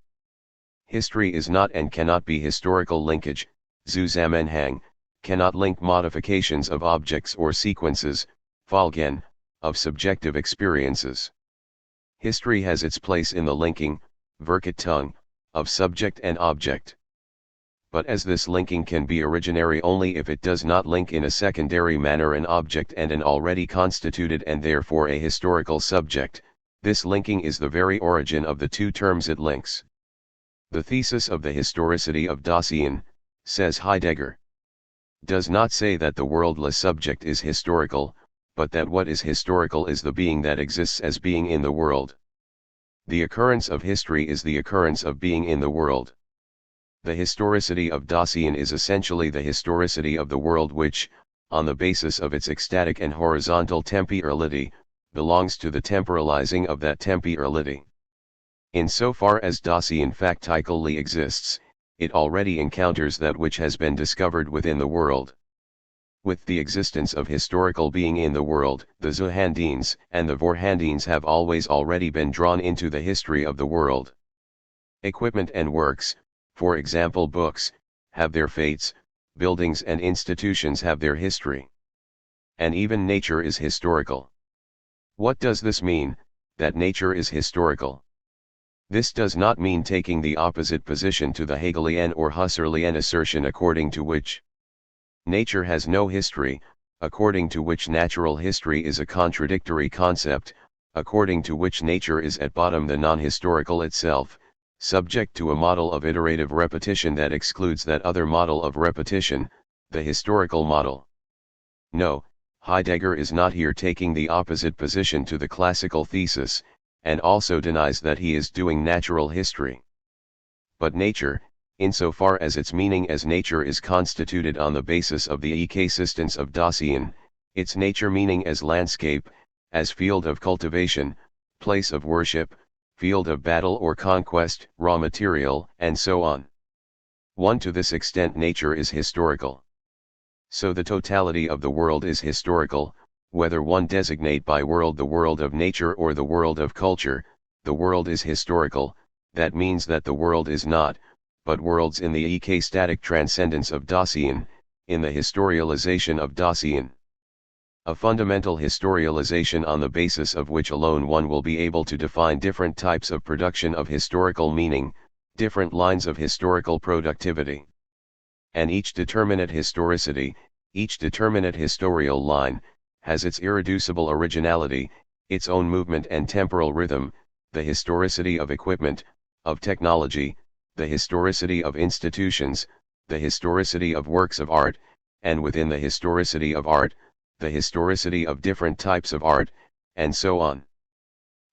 History is not and cannot be historical linkage, Zusammenhang, cannot link modifications of objects or sequences, Folgen, of subjective experiences. History has its place in the linking, Verkettung, of subject and object. But as this linking can be originary only if it does not link in a secondary manner an object and an already constituted and therefore a historical subject, this linking is the very origin of the two terms it links. The thesis of the historicity of Dasein, says Heidegger, does not say that the worldless subject is historical, but that what is historical is the being that exists as being in the world. The occurrence of history is the occurrence of being in the world. The historicity of Dasein is essentially the historicity of the world which, on the basis of its ecstatic and horizontal temporality, belongs to the temporalizing of that temporality. In so far as Dasein factically exists, it already encounters that which has been discovered within the world. With the existence of historical being in the world, the Zuhandines and the Vorhandines have already been drawn into the history of the world. Equipment and works, for example books, have their fates, buildings and institutions have their history. And even nature is historical. What does this mean, that nature is historical? This does not mean taking the opposite position to the Hegelian or Husserlian assertion according to which nature has no history, according to which natural history is a contradictory concept, according to which nature is at bottom the non-historical itself, subject to a model of iterative repetition that excludes that other model of repetition, the historical model. No, Heidegger is not here taking the opposite position to the classical thesis, and also denies that he is doing natural history. But nature, insofar as its meaning as nature is constituted on the basis of the existence of Dasein, its nature meaning as landscape, as field of cultivation, place of worship, field of battle or conquest, raw material, and so on. To this extent nature is historical. So the totality of the world is historical, whether one designate by world the world of nature or the world of culture, the world is historical. That means that the world is not, but worlds in the static transcendence of Dasein, in the historialization of Dasein. A fundamental historialization on the basis of which alone one will be able to define different types of production of historical meaning, different lines of historical productivity. And each determinate historicity, each determinate historial line, has its irreducible originality, its own movement and temporal rhythm, the historicity of equipment, of technology, the historicity of institutions, the historicity of works of art, and within the historicity of art, the historicity of different types of art, and so on.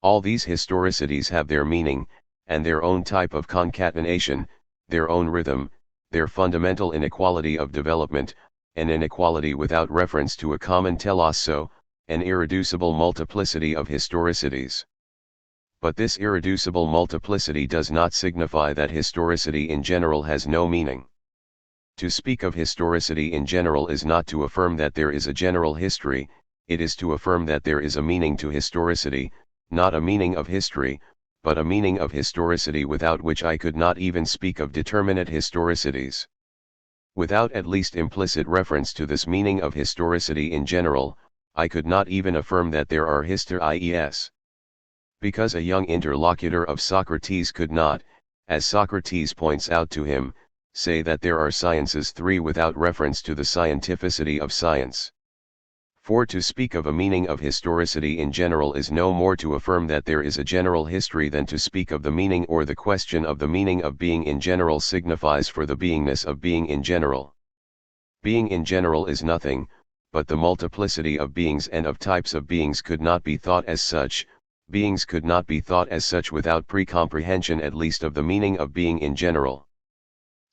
All these historicities have their meaning, and their own type of concatenation, their own rhythm, their fundamental inequality of development, an inequality without reference to a common telos, so, an irreducible multiplicity of historicities. But this irreducible multiplicity does not signify that historicity in general has no meaning. To speak of historicity in general is not to affirm that there is a general history, it is to affirm that there is a meaning to historicity, not a meaning of history, but a meaning of historicity without which I could not even speak of determinate historicities. Without at least implicit reference to this meaning of historicity in general, I could not even affirm that there are histories. Because a young interlocutor of Socrates could not, as Socrates points out to him, say that there are sciences three without reference to the scientificity of science. For to speak of a meaning of historicity in general is no more to affirm that there is a general history than to speak of the meaning, or the question of the meaning of being in general signifies for the beingness of being in general. Being in general is nothing, but the multiplicity of beings and of types of beings could not be thought as such. Beings could not be thought as such without pre-comprehension at least of the meaning of being in general.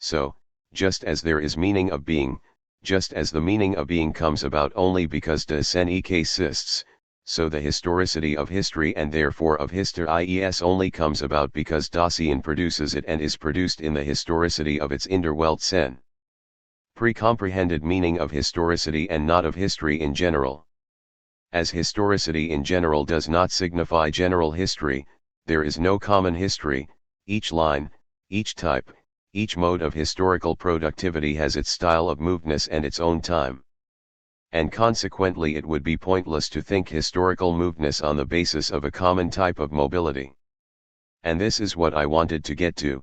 So, just as there is meaning of being, just as the meaning of being comes about only because Dasein exists, so the historicity of history and therefore of histories only comes about because Dasein produces it and is produced in the historicity of its Inderweltsein. Pre-comprehended meaning of historicity and not of history in general. As historicity in general does not signify general history, there is no common history. Each line, each type, each mode of historical productivity has its style of movedness and its own time. And consequently it would be pointless to think historical movedness on the basis of a common type of mobility. And this is what I wanted to get to.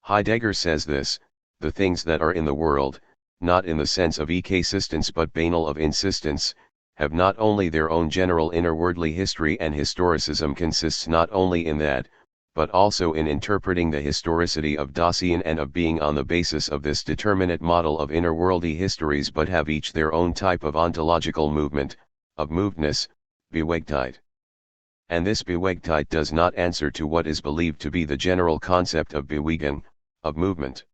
Heidegger says this: the things that are in the world, not in the sense of existence but banal of insistence, have not only their own general inner-worldly history, and historicism consists not only in that, but also in interpreting the historicity of Dasein and of being on the basis of this determinate model of inner-worldly histories, but have each their own type of ontological movement, of movedness, Bewegtheit. And this Bewegtheit does not answer to what is believed to be the general concept of Bewegung, of movement.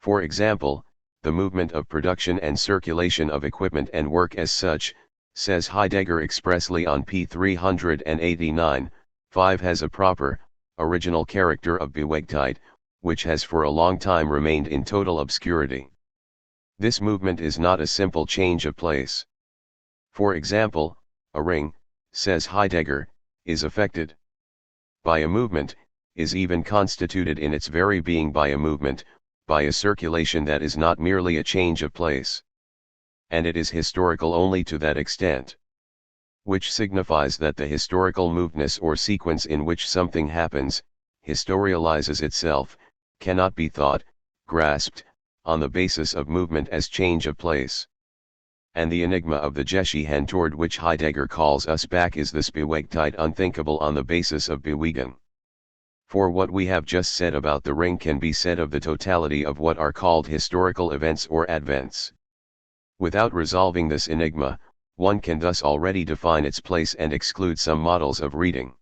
For example, the movement of production and circulation of equipment and work as such, says Heidegger expressly on p. 389, 5 has a proper, original character of Bewegtheit, which has for a long time remained in total obscurity. This movement is not a simple change of place. For example, a ring, says Heidegger, is affected by a movement, is even constituted in its very being by a movement, by a circulation that is not merely a change of place. And it is historical only to that extent. Which signifies that the historical movedness or sequence in which something happens, historializes itself, cannot be thought, grasped, on the basis of movement as change of place. And the enigma of the Geschichten toward which Heidegger calls us back is this Bewegtheit unthinkable on the basis of Bewegung. For what we have just said about the ring can be said of the totality of what are called historical events or advents. Without resolving this enigma, one can thus already define its place and exclude some models of reading.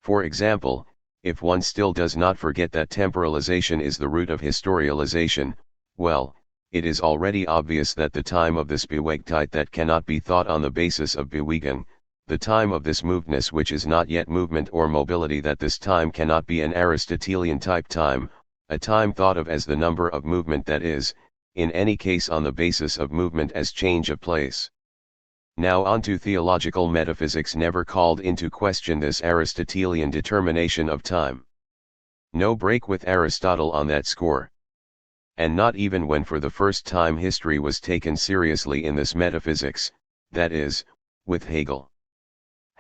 For example, if one still does not forget that temporalization is the root of historialization, well, it is already obvious that the time of this Bewegtheit that cannot be thought on the basis of Bewegung, the time of this movedness which is not yet movement or mobility, that this time cannot be an Aristotelian type time, a time thought of as the number of movement, that is, in any case on the basis of movement as change of place. Now onto theological metaphysics never called into question this Aristotelian determination of time. No break with Aristotle on that score. And not even when for the first time history was taken seriously in this metaphysics, that is, with Hegel.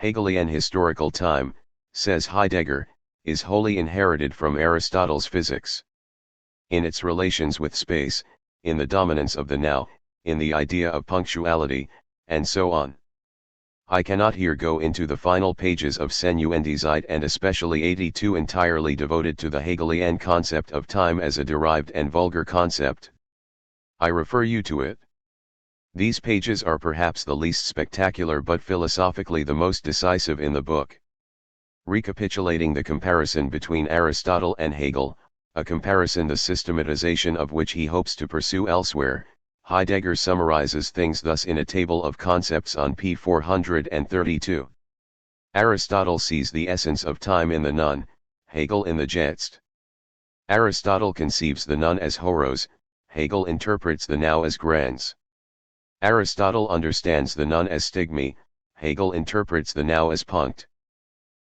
Hegelian historical time, says Heidegger, is wholly inherited from Aristotle's physics. In its relations with space, in the dominance of the now, in the idea of punctuality, and so on. I cannot here go into the final pages of Senuendizeit and especially 82 entirely devoted to the Hegelian concept of time as a derived and vulgar concept. I refer you to it. These pages are perhaps the least spectacular but philosophically the most decisive in the book. Recapitulating the comparison between Aristotle and Hegel, a comparison the systematization of which he hopes to pursue elsewhere, Heidegger summarizes things thus in a table of concepts on p. 432. Aristotle sees the essence of time in the nun, Hegel in the Jetzt. Aristotle conceives the nun as horos, Hegel interprets the now as grans. Aristotle understands the nun as stigmi, Hegel interprets the now as punct.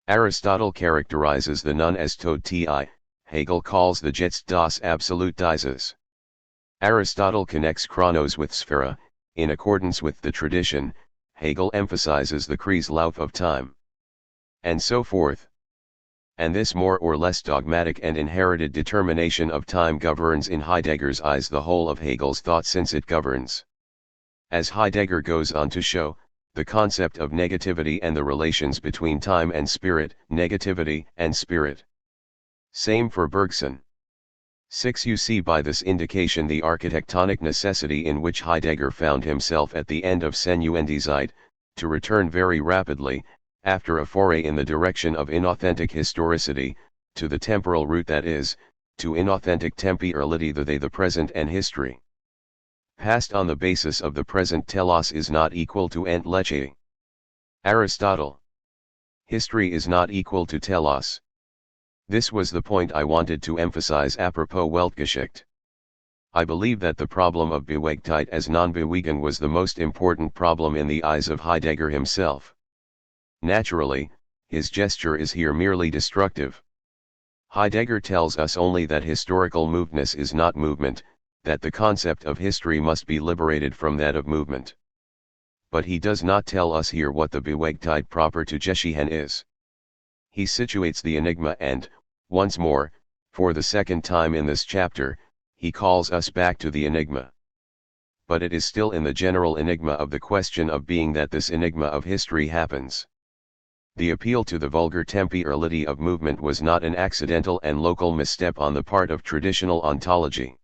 Aristotle characterizes the nun as tod ti, Hegel calls the Jetzt das absolute dieses. Aristotle connects chronos with sphera, in accordance with the tradition, Hegel emphasizes the Kreislauf of time. And so forth. And this more or less dogmatic and inherited determination of time governs in Heidegger's eyes the whole of Hegel's thought, since it governs, as Heidegger goes on to show, the concept of negativity and the relations between time and spirit, negativity and spirit. Same for Bergson. 6. You see by this indication the architectonic necessity in which Heidegger found himself at the end of Senuendizeit, to return very rapidly, after a foray in the direction of inauthentic historicity, to the temporal root, that is, to inauthentic temporality, the present and history. Past on the basis of the present telos is not equal to entleche. Aristotle. History is not equal to telos. This was the point I wanted to emphasize apropos Weltgeschichte. I believe that the problem of Bewegtheit as non-Bewegung was the most important problem in the eyes of Heidegger himself. Naturally, his gesture is here merely destructive. Heidegger tells us only that historical movedness is not movement, that the concept of history must be liberated from that of movement. But he does not tell us here what the Bewegtheit proper to Geschehen is. He situates the enigma and, once more, for the second time in this chapter, he calls us back to the enigma. But it is still in the general enigma of the question of being that this enigma of history happens. The appeal to the vulgar temporality of movement was not an accidental and local misstep on the part of traditional ontology.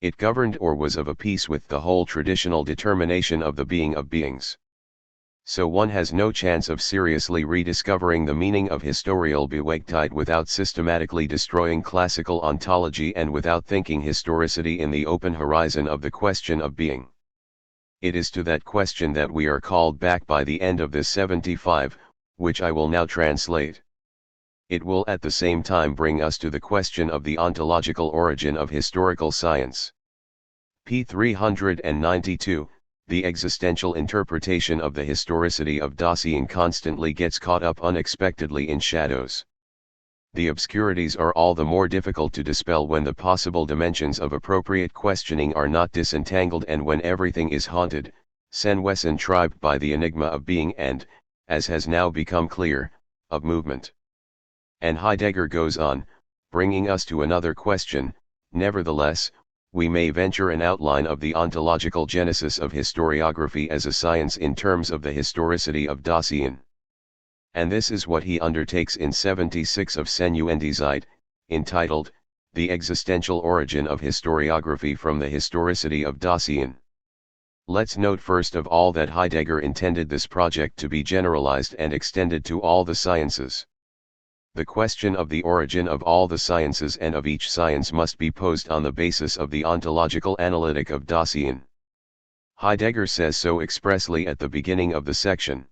It governed or was of a piece with the whole traditional determination of the being of beings. So one has no chance of seriously rediscovering the meaning of historial Bewegtheit without systematically destroying classical ontology and without thinking historicity in the open horizon of the question of being. It is to that question that we are called back by the end of this 75, which I will now translate. It will at the same time bring us to the question of the ontological origin of historical science. p. 392. The existential interpretation of the historicity of Dasein constantly gets caught up unexpectedly in shadows. The obscurities are all the more difficult to dispel when the possible dimensions of appropriate questioning are not disentangled and when everything is haunted, sentribed by the enigma of being and, as has now become clear, of movement. And Heidegger goes on, bringing us to another question. Nevertheless, we may venture an outline of the ontological genesis of historiography as a science in terms of the historicity of Dasein. And this is what he undertakes in 76 of Senuendizeit, entitled, The Existential Origin of Historiography from the Historicity of Dasein. Let's note first of all that Heidegger intended this project to be generalized and extended to all the sciences. The question of the origin of all the sciences and of each science must be posed on the basis of the ontological analytic of Dasein. Heidegger says so expressly at the beginning of the section.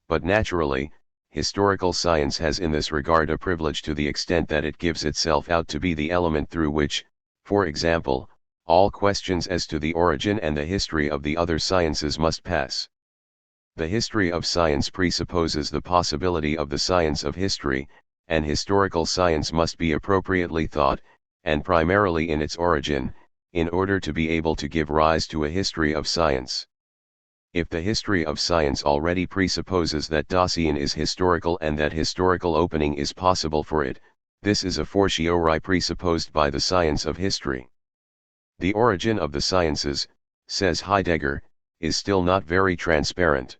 But naturally, historical science has in this regard a privilege to the extent that it gives itself out to be the element through which, for example, all questions as to the origin and the history of the other sciences must pass. The history of science presupposes the possibility of the science of history, and historical science must be appropriately thought, and primarily in its origin, in order to be able to give rise to a history of science. If the history of science already presupposes that Dasein is historical and that historical opening is possible for it, this is a fortiori presupposed by the science of history. The origin of the sciences, says Heidegger, is still not very transparent.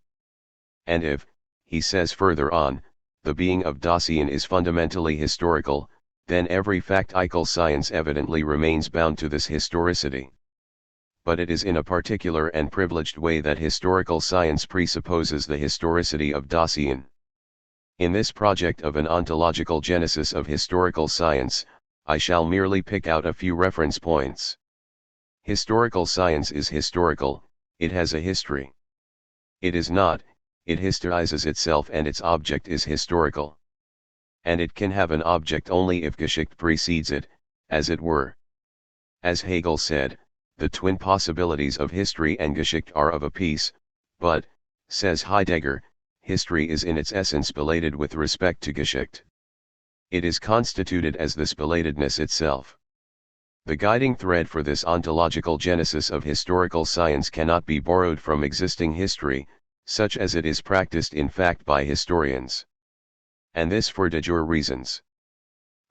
And if, he says further on, the being of Dasein is fundamentally historical, then every factical science evidently remains bound to this historicity. But it is in a particular and privileged way that historical science presupposes the historicity of Dasein. In this project of an ontological genesis of historical science, I shall merely pick out a few reference points. Historical science is historical, it has a history. It is not, it historizes itself and its object is historical. And it can have an object only if Geschichte precedes it, as it were. As Hegel said, the twin possibilities of history and Geschichte are of a piece, but, says Heidegger, history is in its essence belated with respect to Geschichte. It is constituted as this belatedness itself. The guiding thread for this ontological genesis of historical science cannot be borrowed from existing history, such as it is practiced in fact by historians. And this for de jure reasons.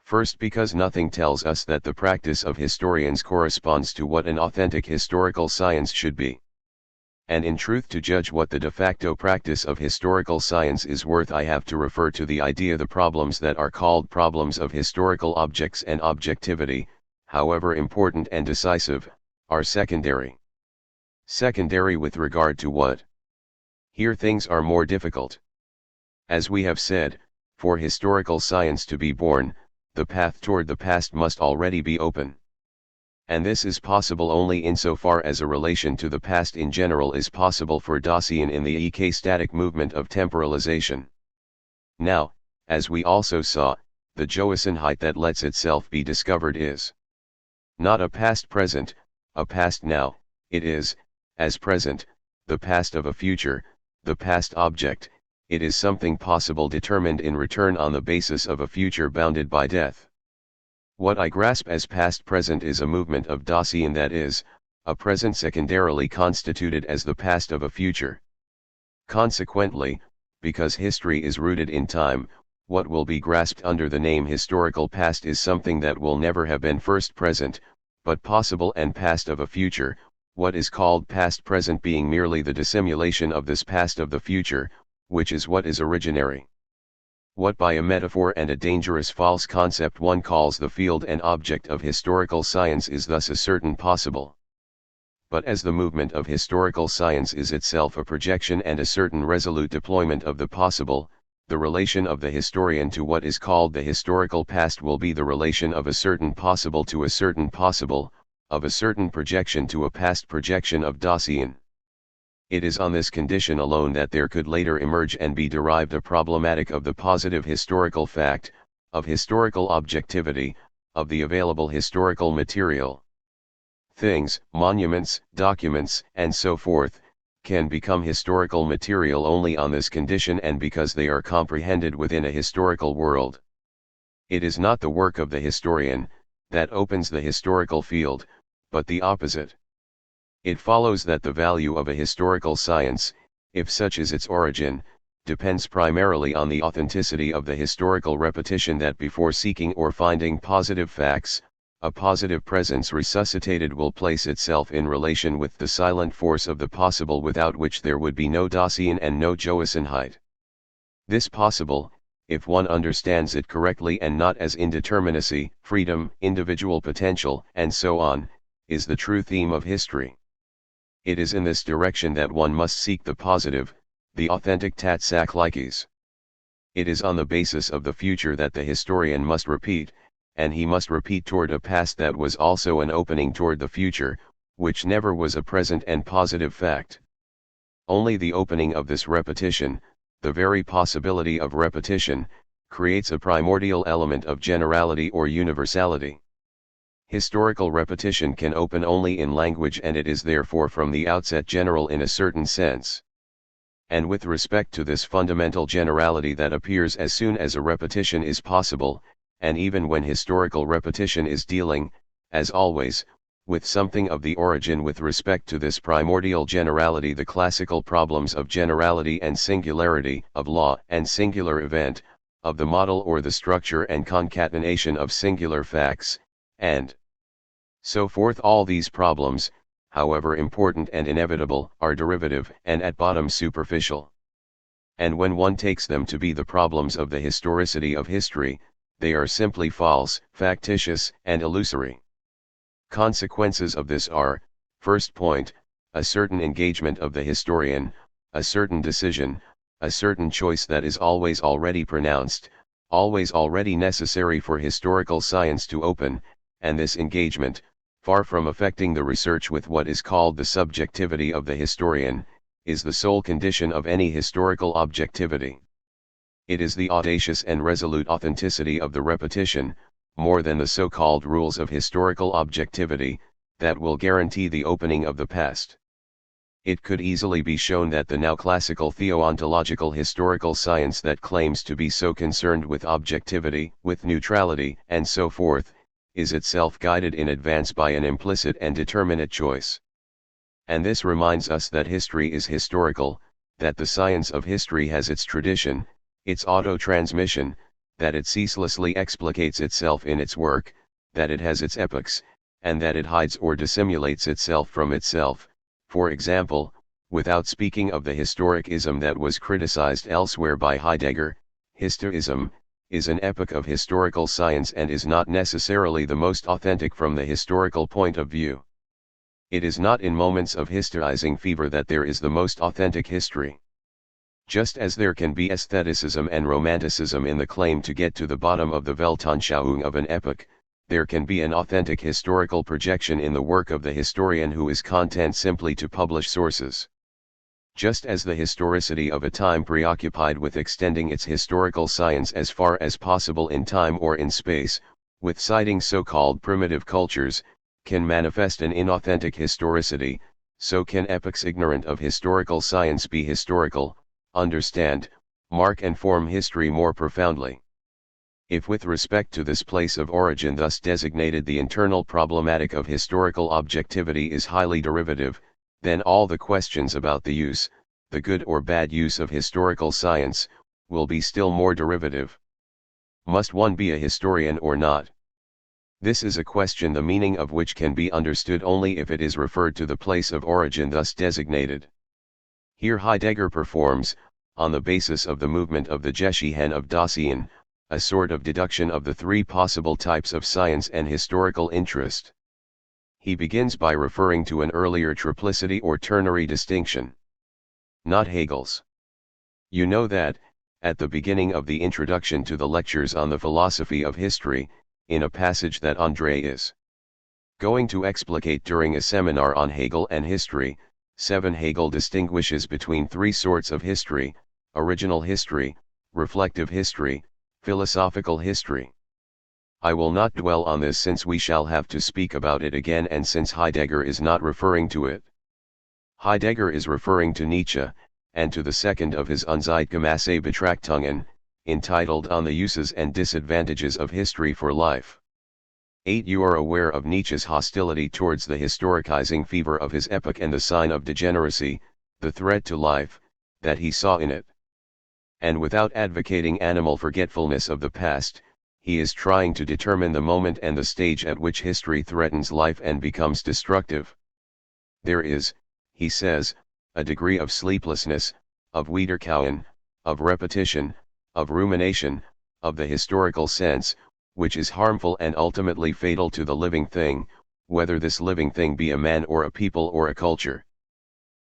First, because nothing tells us that the practice of historians corresponds to what an authentic historical science should be. And in truth, to judge what the de facto practice of historical science is worth, I have to refer to the idea the problems that are called problems of historical objects and objectivity, however important and decisive, are secondary. Secondary with regard to what? Here things are more difficult. As we have said, for historical science to be born, the path toward the past must already be open. And this is possible only insofar as a relation to the past in general is possible for Dasein in the ek-static movement of temporalization. Now, as we also saw, the Joassenheit that lets itself be discovered is not a past present, a past now, it is, as present, the past of a future, the past object, it is something possible determined in return on the basis of a future bounded by death. What I grasp as past present is a movement of Dasein that is, a present secondarily constituted as the past of a future. Consequently, because history is rooted in time, what will be grasped under the name historical past is something that will never have been first present, but possible and past of a future, what is called past present being merely the dissimulation of this past of the future, which is what is originary. What by a metaphor and a dangerous false concept one calls the field and object of historical science is thus a certain possible. But as the movement of historical science is itself a projection and a certain resolute deployment of the possible, the relation of the historian to what is called the historical past will be the relation of a certain possible to a certain possible, of a certain projection to a past projection of Dasein. It is on this condition alone that there could later emerge and be derived a problematic of the positive historical fact, of historical objectivity, of the available historical material. Things, monuments, documents, and so forth, can become historical material only on this condition and because they are comprehended within a historical world. It is not the work of the historian that opens the historical field, but the opposite. It follows that the value of a historical science, if such is its origin, depends primarily on the authenticity of the historical repetition that before seeking or finding positive facts, a positive presence resuscitated will place itself in relation with the silent force of the possible without which there would be no Dasein and no Joassenheit. This possible, if one understands it correctly and not as indeterminacy, freedom, individual potential, and so on, is the true theme of history. It is in this direction that one must seek the positive, the authentic Tatsaklikes. It is on the basis of the future that the historian must repeat, and he must repeat toward a past that was also an opening toward the future, which never was a present and positive fact. Only the opening of this repetition, the very possibility of repetition, creates a primordial element of generality or universality. Historical repetition can open only in language, and it is therefore from the outset general in a certain sense. And with respect to this fundamental generality that appears as soon as a repetition is possible, and even when historical repetition is dealing, as always, with something of the origin with respect to this primordial generality, the classical problems of generality and singularity, of law and singular event, of the model or the structure and concatenation of singular facts, and so forth, all these problems, however important and inevitable, are derivative and at bottom superficial. And when one takes them to be the problems of the historicity of history, they are simply false, factitious, and illusory. Consequences of this are, first point, a certain engagement of the historian, a certain decision, a certain choice that is always already pronounced, always already necessary for historical science to open, and this engagement, far from affecting the research with what is called the subjectivity of the historian, is the sole condition of any historical objectivity. It is the audacious and resolute authenticity of the repetition, more than the so-called rules of historical objectivity, that will guarantee the opening of the past. It could easily be shown that the now classical theo-ontological historical science that claims to be so concerned with objectivity, with neutrality, and so forth, is itself guided in advance by an implicit and determinate choice. And this reminds us that history is historical, that the science of history has its tradition, its auto-transmission, that it ceaselessly explicates itself in its work, that it has its epochs, and that it hides or dissimulates itself from itself. For example, without speaking of the historicism that was criticized elsewhere by Heidegger, historism is an epoch of historical science and is not necessarily the most authentic from the historical point of view. It is not in moments of historizing fever that there is the most authentic history. Just as there can be aestheticism and romanticism in the claim to get to the bottom of the Weltanschauung of an epoch, there can be an authentic historical projection in the work of the historian who is content simply to publish sources. Just as the historicity of a time preoccupied with extending its historical science as far as possible in time or in space, with citing so-called primitive cultures, can manifest an inauthentic historicity, so can epochs ignorant of historical science be historical, understand, mark and form history more profoundly. If with respect to this place of origin thus designated the internal problematic of historical objectivity is highly derivative, then all the questions about the use, the good or bad use of historical science, will be still more derivative. Must one be a historian or not? This is a question the meaning of which can be understood only if it is referred to the place of origin thus designated. Here Heidegger performs, on the basis of the movement of the Geschichten of Dasein, a sort of deduction of the three possible types of science and historical interest. He begins by referring to an earlier triplicity or ternary distinction. Not Hegel's. You know that, at the beginning of the introduction to the lectures on the philosophy of history, in a passage that André is going to explicate during a seminar on Hegel and history, 7 Hegel distinguishes between 3 sorts of history: original history, reflective history, philosophical history. I will not dwell on this since we shall have to speak about it again and since Heidegger is not referring to it. Heidegger is referring to Nietzsche, and to the second of his Unzeitgemaße Betrachtungen, entitled On the Uses and Disadvantages of History for Life. 8. You are aware of Nietzsche's hostility towards the historicizing fever of his epoch and the sign of degeneracy, the threat to life, that he saw in it. And without advocating animal forgetfulness of the past, he is trying to determine the moment and the stage at which history threatens life and becomes destructive. There is, he says, a degree of sleeplessness, of Wiederkauen, of repetition, of rumination, of the historical sense, which is harmful and ultimately fatal to the living thing, whether this living thing be a man or a people or a culture.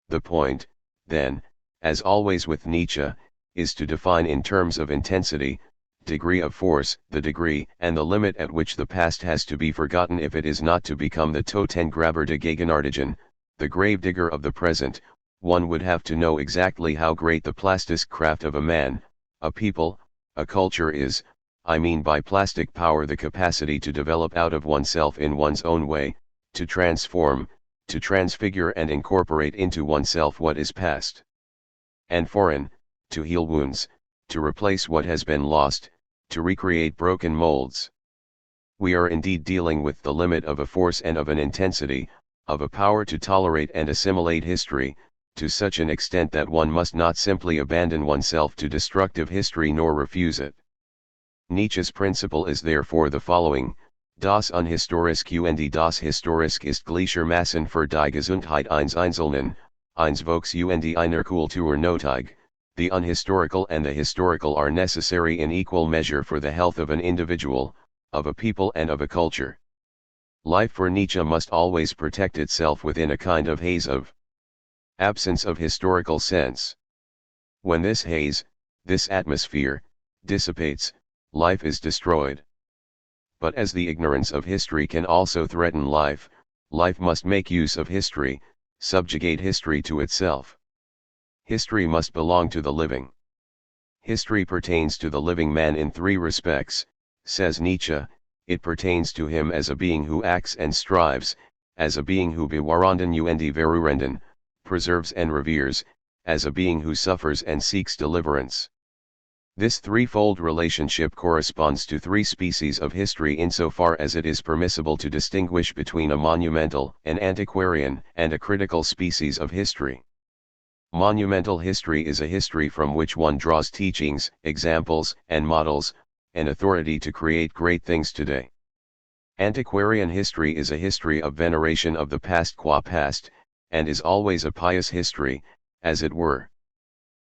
The point, then, as always with Nietzsche, is to define in terms of intensity, degree of force, the degree and the limit at which the past has to be forgotten if it is not to become the Totengraber de Gegenartigen, the gravedigger of the present. One would have to know exactly how great the plastic craft of a man, a people, a culture is. I mean by plastic power the capacity to develop out of oneself in one's own way, to transform, to transfigure and incorporate into oneself what is past and foreign, to heal wounds, to replace what has been lost, to recreate broken molds. We are indeed dealing with the limit of a force and of an intensity, of a power to tolerate and assimilate history, to such an extent that one must not simply abandon oneself to destructive history nor refuse it. Nietzsche's principle is therefore the following: Das Unhistorisch und das Historisch ist gleichermaßen für die Gesundheit eines Einzelnen, eines Volks und einer Kultur nötig. The unhistorical and the historical are necessary in equal measure for the health of an individual, of a people and of a culture. Life for Nietzsche must always protect itself within a kind of haze of absence of historical sense. When this haze, this atmosphere, dissipates, life is destroyed. But as the ignorance of history can also threaten life, life must make use of history, subjugate history to itself. History must belong to the living. History pertains to the living man in three respects, says Nietzsche. It pertains to him as a being who acts and strives, as a being who bewahrenden und verurenden, preserves and reveres, as a being who suffers and seeks deliverance. This threefold relationship corresponds to three species of history insofar as it is permissible to distinguish between a monumental, an antiquarian, and a critical species of history. Monumental history is a history from which one draws teachings, examples, and models, an authority to create great things today. Antiquarian history is a history of veneration of the past qua past, and is always a pious history, as it were.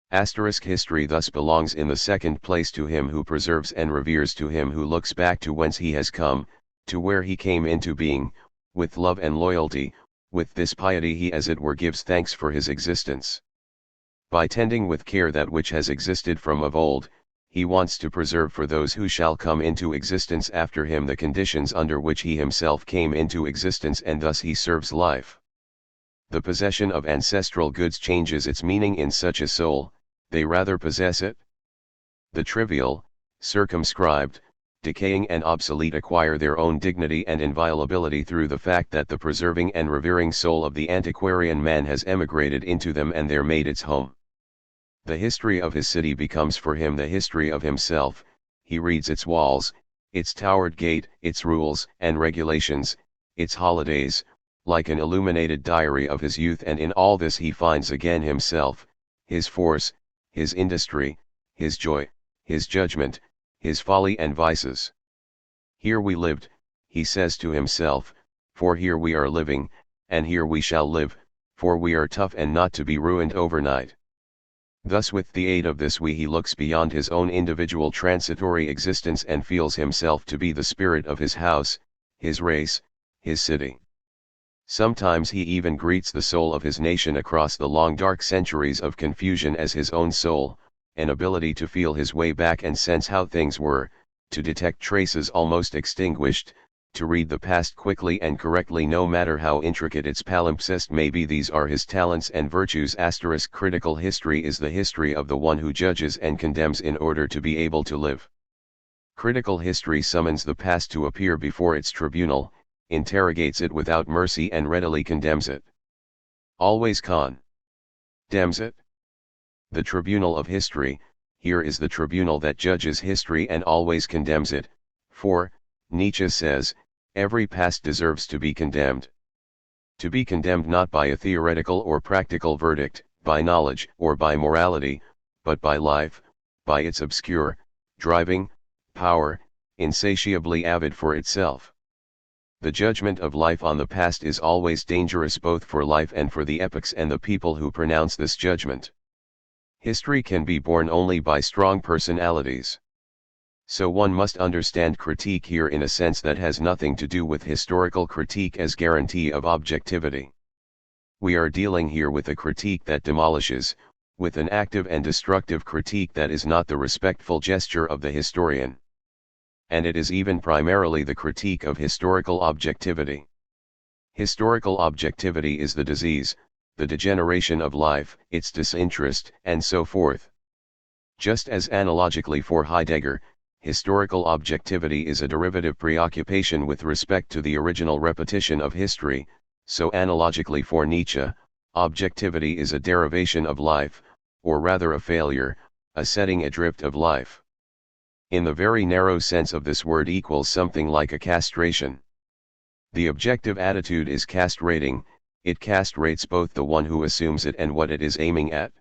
Asterisk history thus belongs in the second place to him who preserves and reveres, to him who looks back to whence he has come, to where he came into being, with love and loyalty. With this piety he as it were gives thanks for his existence. By tending with care that which has existed from of old, he wants to preserve for those who shall come into existence after him the conditions under which he himself came into existence, and thus he serves life. The possession of ancestral goods changes its meaning in such a soul, they rather possess it. The trivial, circumscribed, decaying and obsolete acquire their own dignity and inviolability through the fact that the preserving and revering soul of the antiquarian man has emigrated into them and there made its home. The history of his city becomes for him the history of himself. He reads its walls, its towered gate, its rules and regulations, its holidays, like an illuminated diary of his youth, and in all this he finds again himself, his force, his industry, his joy, his judgment, his folly and vices. Here we lived, he says to himself, for here we are living, and here we shall live, for we are tough and not to be ruined overnight. Thus with the aid of this he looks beyond his own individual transitory existence and feels himself to be the spirit of his house, his race, his city. Sometimes he even greets the soul of his nation across the long dark centuries of confusion as his own soul, an ability to feel his way back and sense how things were, to detect traces almost extinguished, to read the past quickly and correctly no matter how intricate its palimpsest may be. These are his talents and virtues. Critical history is the history of the one who judges and condemns in order to be able to live. Critical history summons the past to appear before its tribunal, interrogates it without mercy and readily condemns it. Always condemns it. The tribunal of history, here is the tribunal that judges history and always condemns it, for, Nietzsche says, every past deserves to be condemned. To be condemned not by a theoretical or practical verdict, by knowledge or by morality, but by life, by its obscure, driving, power, insatiably avid for itself. The judgment of life on the past is always dangerous both for life and for the epochs and the people who pronounce this judgment. History can be born only by strong personalities. So one must understand critique here in a sense that has nothing to do with historical critique as guarantee of objectivity. We are dealing here with a critique that demolishes, with an active and destructive critique that is not the respectful gesture of the historian. And it is even primarily the critique of historical objectivity. Historical objectivity is the disease, the degeneration of life, its disinterest, and so forth. Just as analogically for Heidegger, historical objectivity is a derivative preoccupation with respect to the original repetition of history, so analogically for Nietzsche, objectivity is a derivation of life, or rather a failure, a setting adrift of life. In the very narrow sense of this word equals something like a castration. The objective attitude is castrating, it castrates both the one who assumes it and what it is aiming at.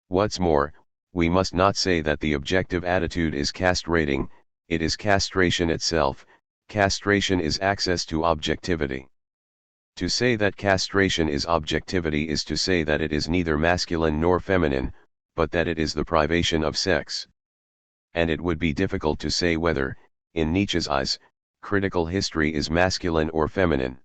What's more, we must not say that the objective attitude is castrating, it is castration itself. Castration is access to objectivity. To say that castration is objectivity is to say that it is neither masculine nor feminine, but that it is the privation of sex. And it would be difficult to say whether, in Nietzsche's eyes, critical history is masculine or feminine.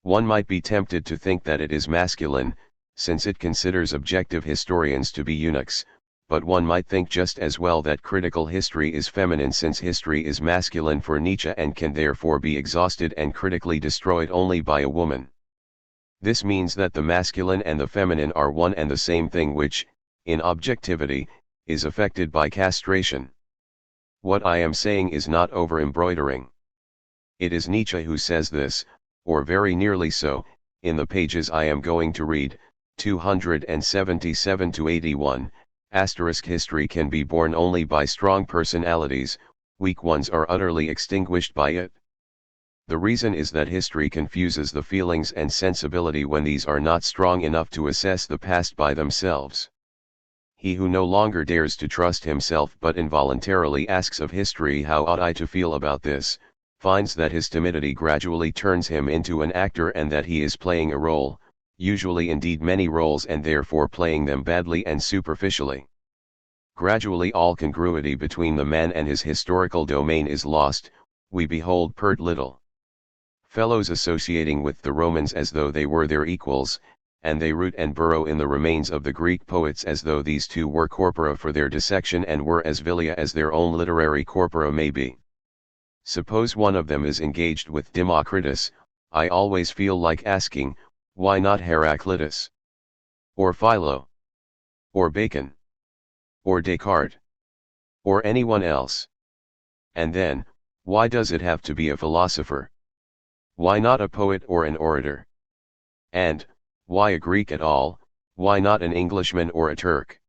One might be tempted to think that it is masculine, since it considers objective historians to be eunuchs, but one might think just as well that critical history is feminine since history is masculine for Nietzsche and can therefore be exhausted and critically destroyed only by a woman. This means that the masculine and the feminine are one and the same thing which, in objectivity, is affected by castration. What I am saying is not over-embroidering. It is Nietzsche who says this, or very nearly so, in the pages I am going to read, 277 to 81. History can be born only by strong personalities, weak ones are utterly extinguished by it. The reason is that history confuses the feelings and sensibility when these are not strong enough to assess the past by themselves. He who no longer dares to trust himself but involuntarily asks of history how ought I to feel about this, finds that his timidity gradually turns him into an actor and that he is playing a role, usually indeed many roles and therefore playing them badly and superficially. Gradually all congruity between the man and his historical domain is lost, we behold pert little fellows associating with the Romans as though they were their equals, and they root and burrow in the remains of the Greek poets as though these two were corpora for their dissection and were as vilia as their own literary corpora may be. Suppose one of them is engaged with Democritus, I always feel like asking, why not Heraclitus? Or Philo? Or Bacon? Or Descartes? Or anyone else? And then, why does it have to be a philosopher? Why not a poet or an orator? And, why a Greek at all, why not an Englishman or a Turk?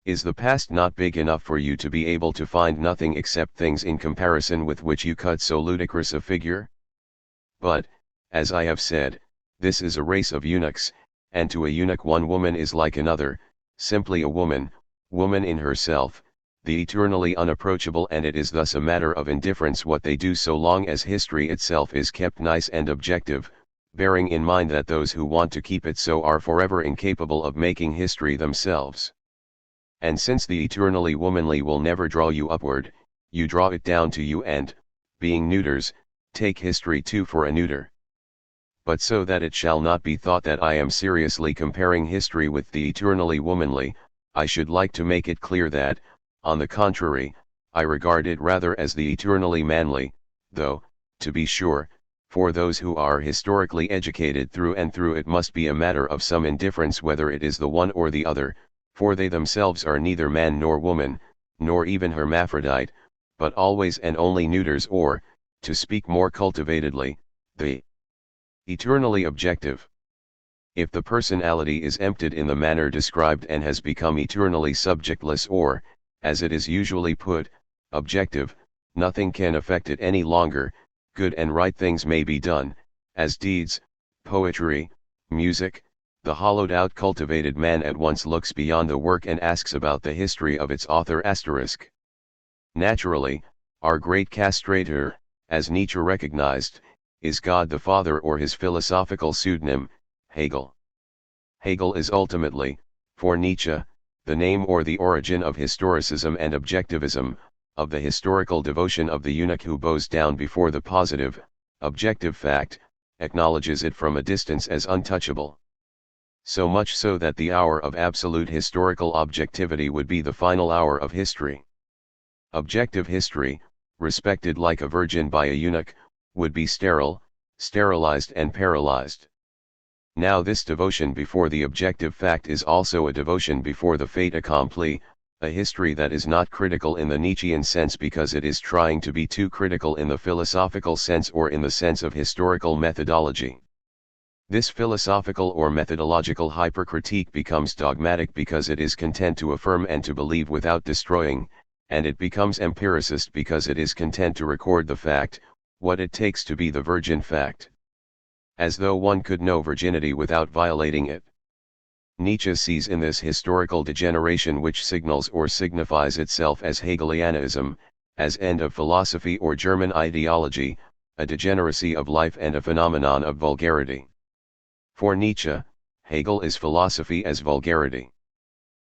Is the past not big enough for you to be able to find nothing except things in comparison with which you cut so ludicrous a figure? But, as I have said, this is a race of eunuchs, and to a eunuch one woman is like another, simply a woman, woman in herself, the eternally unapproachable, and it is thus a matter of indifference what they do so long as history itself is kept nice and objective, bearing in mind that those who want to keep it so are forever incapable of making history themselves. And since the eternally womanly will never draw you upward, you draw it down to you and, being neuters, take history too for a neuter. But so that it shall not be thought that I am seriously comparing history with the eternally womanly, I should like to make it clear that, on the contrary, I regard it rather as the eternally manly, though, to be sure, for those who are historically educated through and through it must be a matter of some indifference whether it is the one or the other, for they themselves are neither man nor woman, nor even hermaphrodite, but always and only neuters or, to speak more cultivatedly, the eternally objective. If the personality is emptied in the manner described and has become eternally subjectless or, as it is usually put, objective, nothing can affect it any longer, good and right things may be done, as deeds, poetry, music, the hollowed-out cultivated man at once looks beyond the work and asks about the history of its author *. Naturally, our great castrator, as Nietzsche recognized, is God the Father or his philosophical pseudonym, Hegel. Hegel is ultimately, for Nietzsche, the name or the origin of historicism and objectivism, of the historical devotion of the eunuch who bows down before the positive, objective fact, acknowledges it from a distance as untouchable. So much so that the hour of absolute historical objectivity would be the final hour of history. Objective history, respected like a virgin by a eunuch, would be sterile, sterilized and paralyzed. Now this devotion before the objective fact is also a devotion before the fait accompli, a history that is not critical in the Nietzschean sense because it is trying to be too critical in the philosophical sense or in the sense of historical methodology. This philosophical or methodological hypercritique becomes dogmatic because it is content to affirm and to believe without destroying, and it becomes empiricist because it is content to record the fact, what it takes to be the virgin fact. As though one could know virginity without violating it. Nietzsche sees in this historical degeneration which signals or signifies itself as Hegelianism, as end of philosophy or German ideology, a degeneracy of life and a phenomenon of vulgarity. For Nietzsche, Hegel is philosophy as vulgarity.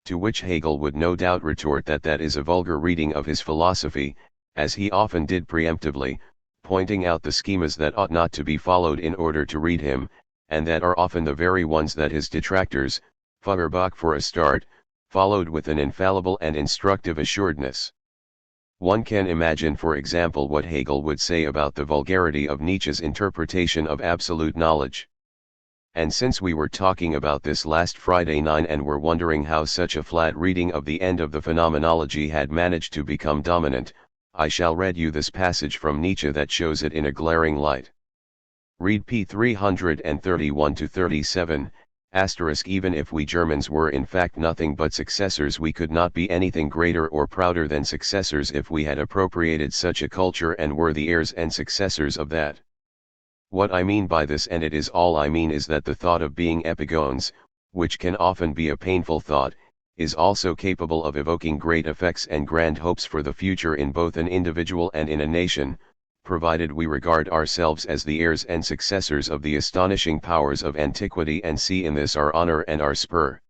To which Hegel would no doubt retort that that is a vulgar reading of his philosophy, as he often did preemptively, pointing out the schemas that ought not to be followed in order to read him, and that are often the very ones that his detractors, Feuerbach for a start, followed with an infallible and instructive assuredness. One can imagine for example what Hegel would say about the vulgarity of Nietzsche's interpretation of absolute knowledge. And since we were talking about this last Friday night and were wondering how such a flat reading of the end of the phenomenology had managed to become dominant, I shall read you this passage from Nietzsche that shows it in a glaring light. Read p. 331-37, even if we Germans were in fact nothing but successors, we could not be anything greater or prouder than successors if we had appropriated such a culture and were the heirs and successors of that. What I mean by this, and it is all I mean, is that the thought of being epigones, which can often be a painful thought, is also capable of evoking great effects and grand hopes for the future in both an individual and in a nation, provided we regard ourselves as the heirs and successors of the astonishing powers of antiquity and see in this our honor and our spur.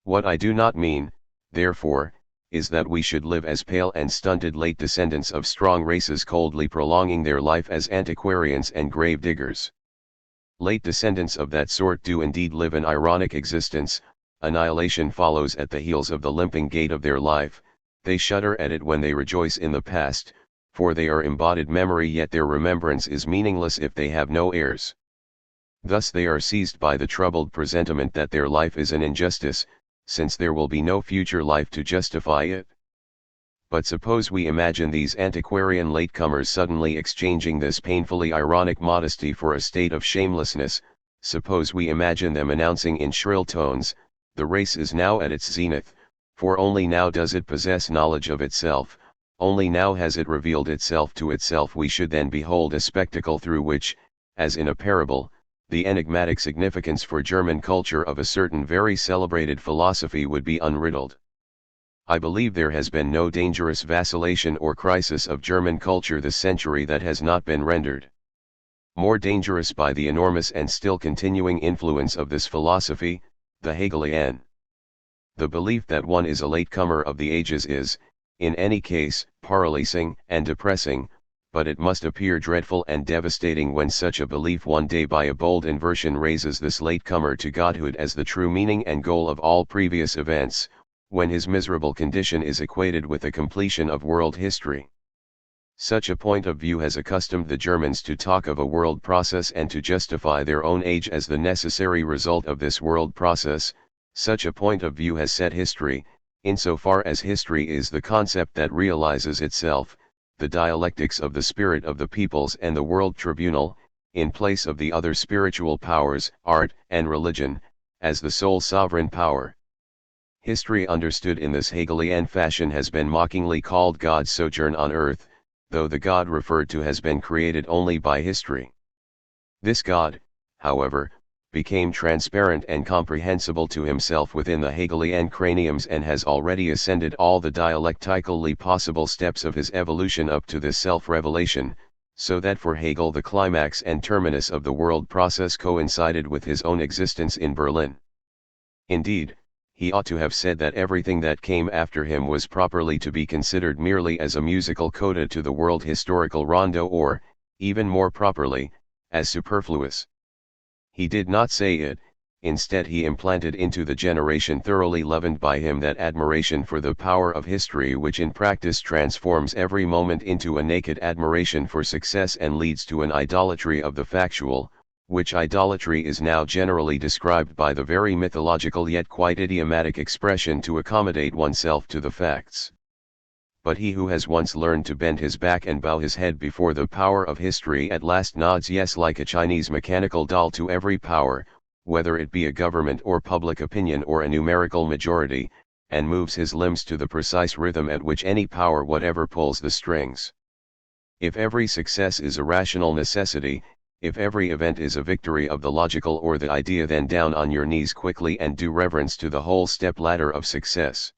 What I do not mean, therefore, is that we should live as pale and stunted late descendants of strong races coldly prolonging their life as antiquarians and grave diggers. Late descendants of that sort do indeed live an ironic existence. Annihilation follows at the heels of the limping gait of their life, they shudder at it when they rejoice in the past, for they are embodied memory, yet their remembrance is meaningless if they have no heirs. Thus they are seized by the troubled presentiment that their life is an injustice, since there will be no future life to justify it. But suppose we imagine these antiquarian latecomers suddenly exchanging this painfully ironic modesty for a state of shamelessness, suppose we imagine them announcing in shrill tones, the race is now at its zenith, for only now does it possess knowledge of itself, only now has it revealed itself to itself. We should then behold a spectacle through which, as in a parable, the enigmatic significance for German culture of a certain very celebrated philosophy would be unriddled. I believe there has been no dangerous vacillation or crisis of German culture this century that has not been rendered more dangerous by the enormous and still continuing influence of this philosophy, the Hegelian. The belief that one is a latecomer of the ages is, in any case, paralyzing and depressing, but it must appear dreadful and devastating when such a belief one day by a bold inversion raises this latecomer to godhood as the true meaning and goal of all previous events, when his miserable condition is equated with the completion of world history. Such a point of view has accustomed the Germans to talk of a world process and to justify their own age as the necessary result of this world process. Such a point of view has set history, insofar as history is the concept that realizes itself, the dialectics of the spirit of the peoples and the world tribunal, in place of the other spiritual powers, art and religion, as the sole sovereign power. History understood in this Hegelian fashion has been mockingly called God's sojourn on earth, though the God referred to has been created only by history. This God, however, became transparent and comprehensible to himself within the Hegelian craniums and has already ascended all the dialectically possible steps of his evolution up to this self-revelation, so that for Hegel the climax and terminus of the world process coincided with his own existence in Berlin. Indeed, he ought to have said that everything that came after him was properly to be considered merely as a musical coda to the world historical rondo, or, even more properly, as superfluous. He did not say it. Instead he implanted into the generation thoroughly leavened by him that admiration for the power of history which in practice transforms every moment into a naked admiration for success and leads to an idolatry of the factual, which idolatry is now generally described by the very mythological yet quite idiomatic expression to accommodate oneself to the facts. But he who has once learned to bend his back and bow his head before the power of history at last nods yes like a Chinese mechanical doll to every power, whether it be a government or public opinion or a numerical majority, and moves his limbs to the precise rhythm at which any power whatever pulls the strings. If every success is a rational necessity, if every event is a victory of the logical or the idea, then down on your knees quickly and do reverence to the whole step ladder of success.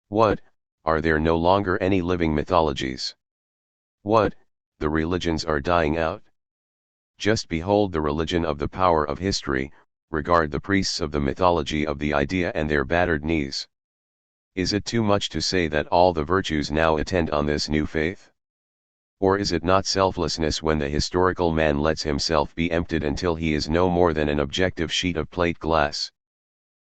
What, are there no longer any living mythologies? What, the religions are dying out? Just behold the religion of the power of history, regard the priests of the mythology of the idea and their battered knees. Is it too much to say that all the virtues now attend on this new faith? Or is it not selflessness when the historical man lets himself be emptied until he is no more than an objective sheet of plate glass?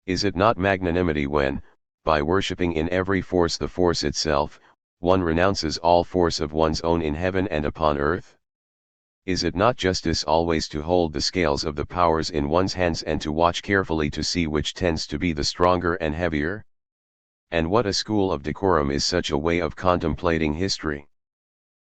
Is it not magnanimity when, by worshipping in every force the force itself, one renounces all force of one's own in heaven and upon earth? Is it not justice always to hold the scales of the powers in one's hands and to watch carefully to see which tends to be the stronger and heavier? And what a school of decorum is such a way of contemplating history!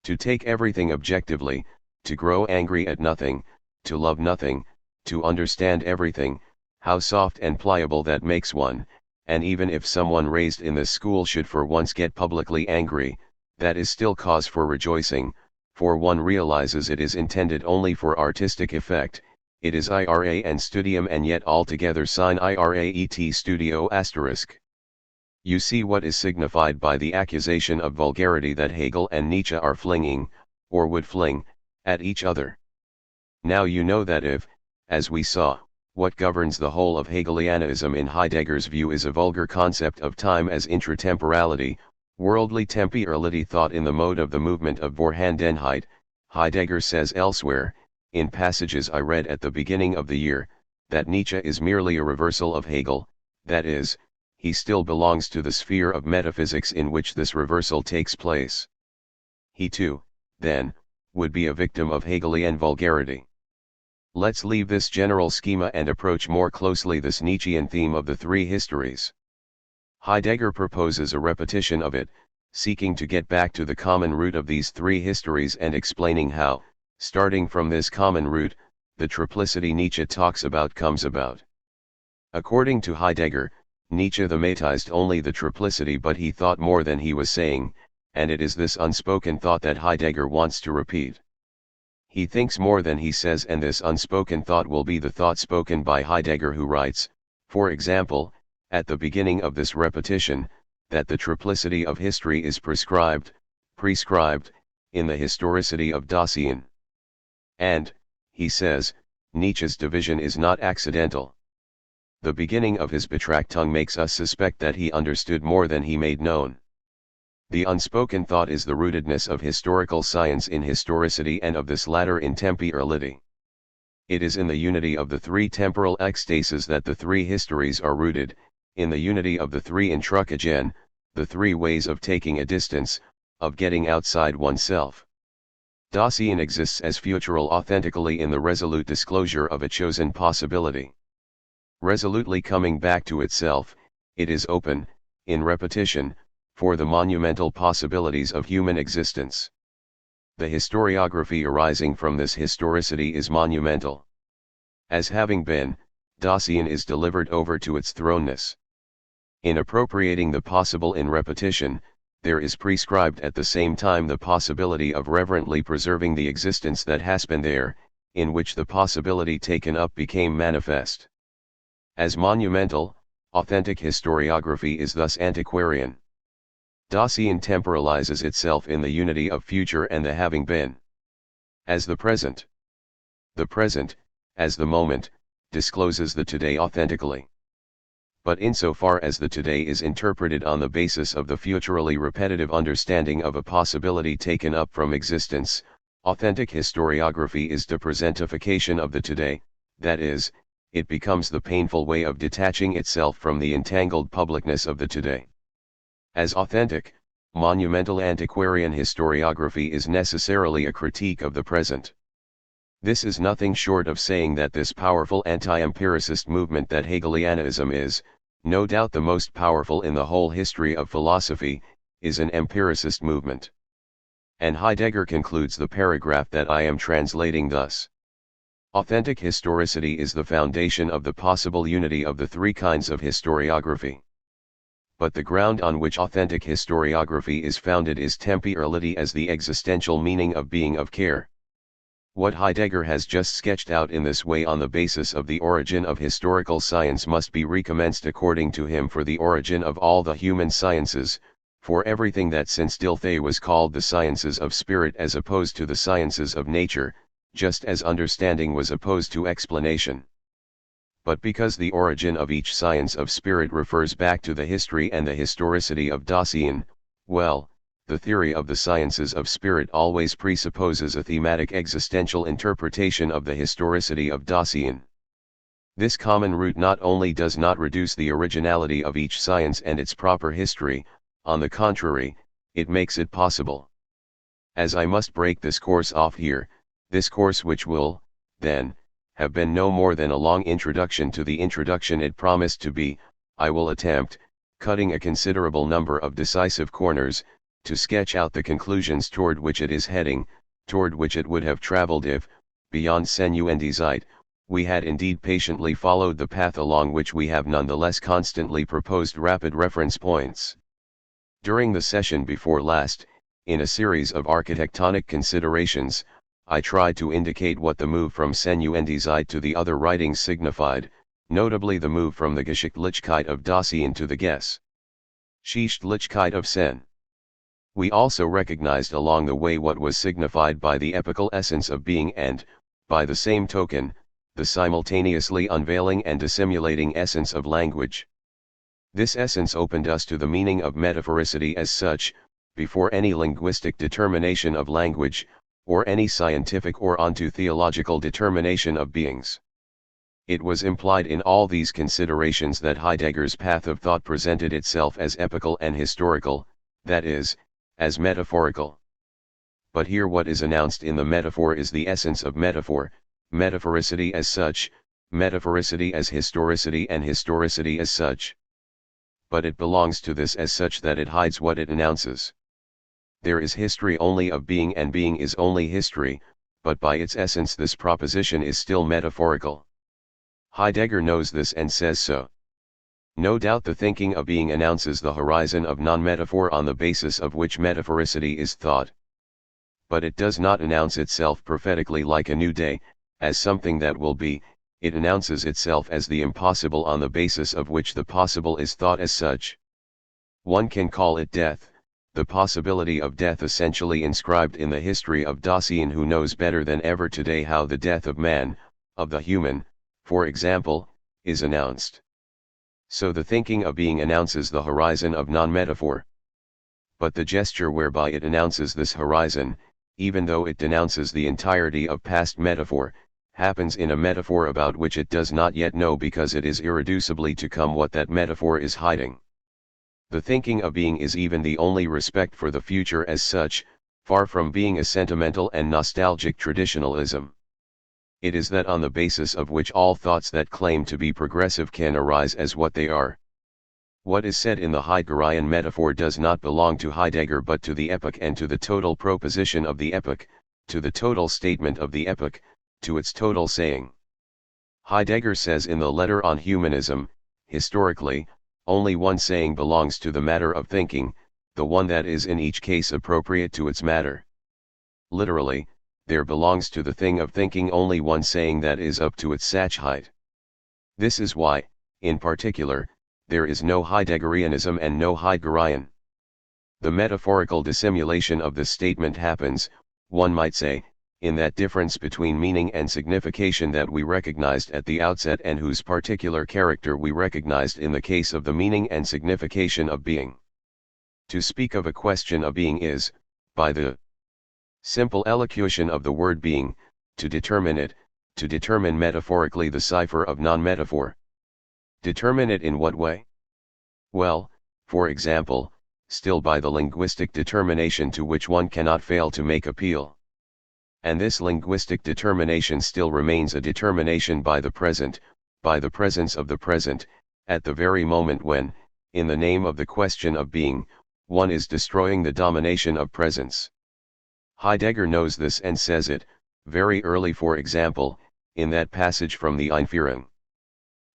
To take everything objectively, to grow angry at nothing, to love nothing, to understand everything, how soft and pliable that makes one, and even if someone raised in this school should for once get publicly angry, that is still cause for rejoicing, for one realizes it is intended only for artistic effect, it is ira and studium and yet altogether sine ira et studio asterisk. You see what is signified by the accusation of vulgarity that Hegel and Nietzsche are flinging, or would fling, at each other. Now you know that if, as we saw, what governs the whole of Hegelianism in Heidegger's view is a vulgar concept of time as intratemporality, worldly temporality thought in the mode of the movement of Vorhandenheit, Heidegger says elsewhere, in passages I read at the beginning of the year, that Nietzsche is merely a reversal of Hegel, that is, he still belongs to the sphere of metaphysics in which this reversal takes place. He too, then, would be a victim of Hegelian vulgarity. Let's leave this general schema and approach more closely this Nietzschean theme of the three histories. Heidegger proposes a repetition of it, seeking to get back to the common root of these three histories and explaining how, starting from this common root, the triplicity Nietzsche talks about comes about. According to Heidegger, Nietzsche thematized only the triplicity, but he thought more than he was saying, and it is this unspoken thought that Heidegger wants to repeat. He thinks more than he says, and this unspoken thought will be the thought spoken by Heidegger, who writes, for example, at the beginning of this repetition, that the triplicity of history is prescribed, in the historicity of Dasein. And, he says, Nietzsche's division is not accidental. The beginning of his Betrachtung makes us suspect that he understood more than he made known. The unspoken thought is the rootedness of historical science in historicity and of this latter in temporality. It is in the unity of the three temporal ecstases that the three histories are rooted, in the unity of the three intrucagen, the three ways of taking a distance, of getting outside oneself. Dasein exists as futural authentically in the resolute disclosure of a chosen possibility. Resolutely coming back to itself, it is open, in repetition, for the monumental possibilities of human existence. The historiography arising from this historicity is monumental. As having been, Dasein is delivered over to its thrownness. In appropriating the possible in repetition, there is prescribed at the same time the possibility of reverently preserving the existence that has been there, in which the possibility taken up became manifest. As monumental, authentic historiography is thus antiquarian. Dasein temporalizes itself in the unity of future and the having been. As the present, as the moment, discloses the today authentically. But insofar as the today is interpreted on the basis of the futurally repetitive understanding of a possibility taken up from existence, authentic historiography is the presentification of the today, that is, it becomes the painful way of detaching itself from the entangled publicness of the today. As authentic, monumental antiquarian historiography is necessarily a critique of the present. This is nothing short of saying that this powerful anti-empiricist movement that Hegelianism is, no doubt the most powerful in the whole history of philosophy, is an empiricist movement. And Heidegger concludes the paragraph that I am translating thus. Authentic historicity is the foundation of the possible unity of the three kinds of historiography. But the ground on which authentic historiography is founded is temporality as the existential meaning of being of care. What Heidegger has just sketched out in this way on the basis of the origin of historical science must be recommenced according to him for the origin of all the human sciences, for everything that since Dilthey was called the sciences of spirit as opposed to the sciences of nature, just as understanding was opposed to explanation. But because the origin of each science of spirit refers back to the history and the historicity of Dasein, well, the theory of the sciences of spirit always presupposes a thematic existential interpretation of the historicity of Dasein. This common root not only does not reduce the originality of each science and its proper history, on the contrary, it makes it possible. As I must break this course off here, this course which will, then, have been no more than a long introduction to the introduction it promised to be, I will attempt, cutting a considerable number of decisive corners, to sketch out the conclusions toward which it is heading, toward which it would have traveled if, beyond Senuendizeit, we had indeed patiently followed the path along which we have nonetheless constantly proposed rapid reference points. During the session before last, in a series of architectonic considerations, I tried to indicate what the move from Senuendizeit to the other writings signified, notably the move from the Geschichtlichkeit of Dasein to the Geschichtlichkeit of Sen. We also recognized along the way what was signified by the epical essence of being and, by the same token, the simultaneously unveiling and dissimulating essence of language. This essence opened us to the meaning of metaphoricity as such, before any linguistic determination of language, or any scientific or onto theological determination of beings. It was implied in all these considerations that Heidegger's path of thought presented itself as epical and historical, that is, as metaphorical. But here what is announced in the metaphor is the essence of metaphor, metaphoricity as such, metaphoricity as historicity and historicity as such. But it belongs to this as such that it hides what it announces. There is history only of being and being is only history, but by its essence this proposition is still metaphorical. Heidegger knows this and says so. No doubt the thinking of being announces the horizon of non-metaphor on the basis of which metaphoricity is thought. But it does not announce itself prophetically like a new day, as something that will be, it announces itself as the impossible on the basis of which the possible is thought as such. One can call it death, the possibility of death essentially inscribed in the history of Dasein, who knows better than ever today how the death of man, of the human, for example, is announced. So the thinking of being announces the horizon of non-metaphor. But the gesture whereby it announces this horizon, even though it denounces the entirety of past metaphor, happens in a metaphor about which it does not yet know because it is irreducibly to come what that metaphor is hiding. The thinking of being is even the only respect for the future as such, far from being a sentimental and nostalgic traditionalism. It is that on the basis of which all thoughts that claim to be progressive can arise as what they are. What is said in the Heideggerian metaphor does not belong to Heidegger but to the epoch and to the total proposition of the epoch, to the total statement of the epoch, to its total saying. Heidegger says in the letter on humanism, historically, only one saying belongs to the matter of thinking, the one that is in each case appropriate to its matter. Literally, there belongs to the thing of thinking only one saying that is up to its Sachheit. This is why, in particular, there is no Heideggerianism and no Heideggerian. The metaphorical dissimulation of this statement happens, one might say, in that difference between meaning and signification that we recognized at the outset and whose particular character we recognized in the case of the meaning and signification of being. To speak of a question of being is, by the simple elocution of the word being, to determine it, to determine metaphorically the cipher of non-metaphor. Determine it in what way? Well, for example, still by the linguistic determination to which one cannot fail to make appeal. And this linguistic determination still remains a determination by the present, by the presence of the present, at the very moment when, in the name of the question of being, one is destroying the domination of presence. Heidegger knows this and says it, very early, for example, in that passage from the Einführung,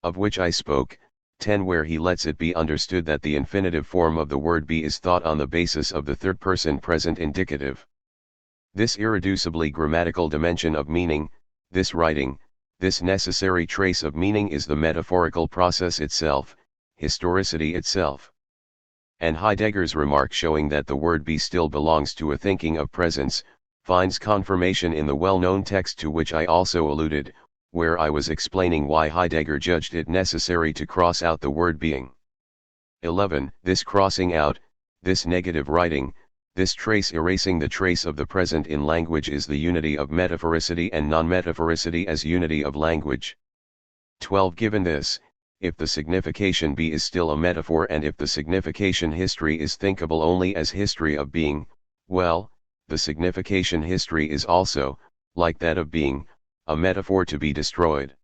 of which I spoke, 10, where he lets it be understood that the infinitive form of the word be is thought on the basis of the third person present indicative. This irreducibly grammatical dimension of meaning, this writing, this necessary trace of meaning is the metaphorical process itself, historicity itself. And Heidegger's remark showing that the word be still belongs to a thinking of presence, finds confirmation in the well-known text to which I also alluded, where I was explaining why Heidegger judged it necessary to cross out the word being. 11. This crossing out, this negative writing, this trace erasing the trace of the present in language is the unity of metaphoricity and non-metaphoricity as unity of language. 12. Given this, if the signification be is still a metaphor and if the signification history is thinkable only as history of being, well, the signification history is also, like that of being, a metaphor to be destroyed.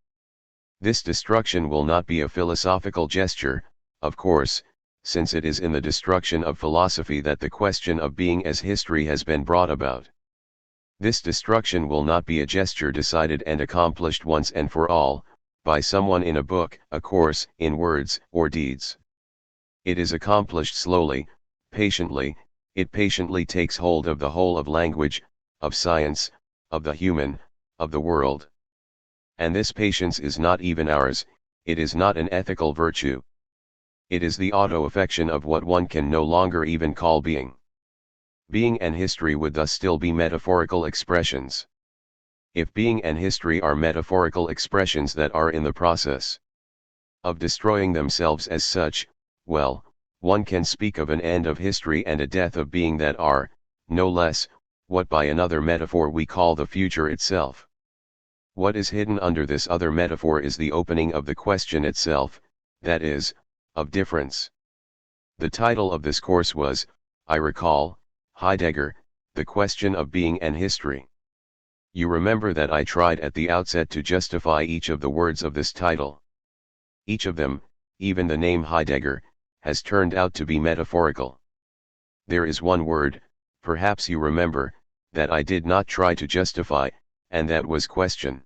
This destruction will not be a philosophical gesture, of course, since it is in the destruction of philosophy that the question of being as history has been brought about. This destruction will not be a gesture decided and accomplished once and for all, by someone in a book, a course, in words, or deeds. It is accomplished slowly, patiently, it patiently takes hold of the whole of language, of science, of the human, of the world. And this patience is not even ours, it is not an ethical virtue. It is the auto-affection of what one can no longer even call being. Being and history would thus still be metaphorical expressions. If being and history are metaphorical expressions that are in the process of destroying themselves as such, well, one can speak of an end of history and a death of being that are, no less, what by another metaphor we call the future itself. What is hidden under this other metaphor is the opening of the question itself, that is, of difference. The title of this course was, I recall, Heidegger, The Question of Being and History. You remember that I tried at the outset to justify each of the words of this title. Each of them, even the name Heidegger, has turned out to be metaphorical. There is one word, perhaps you remember, that I did not try to justify, and that was question.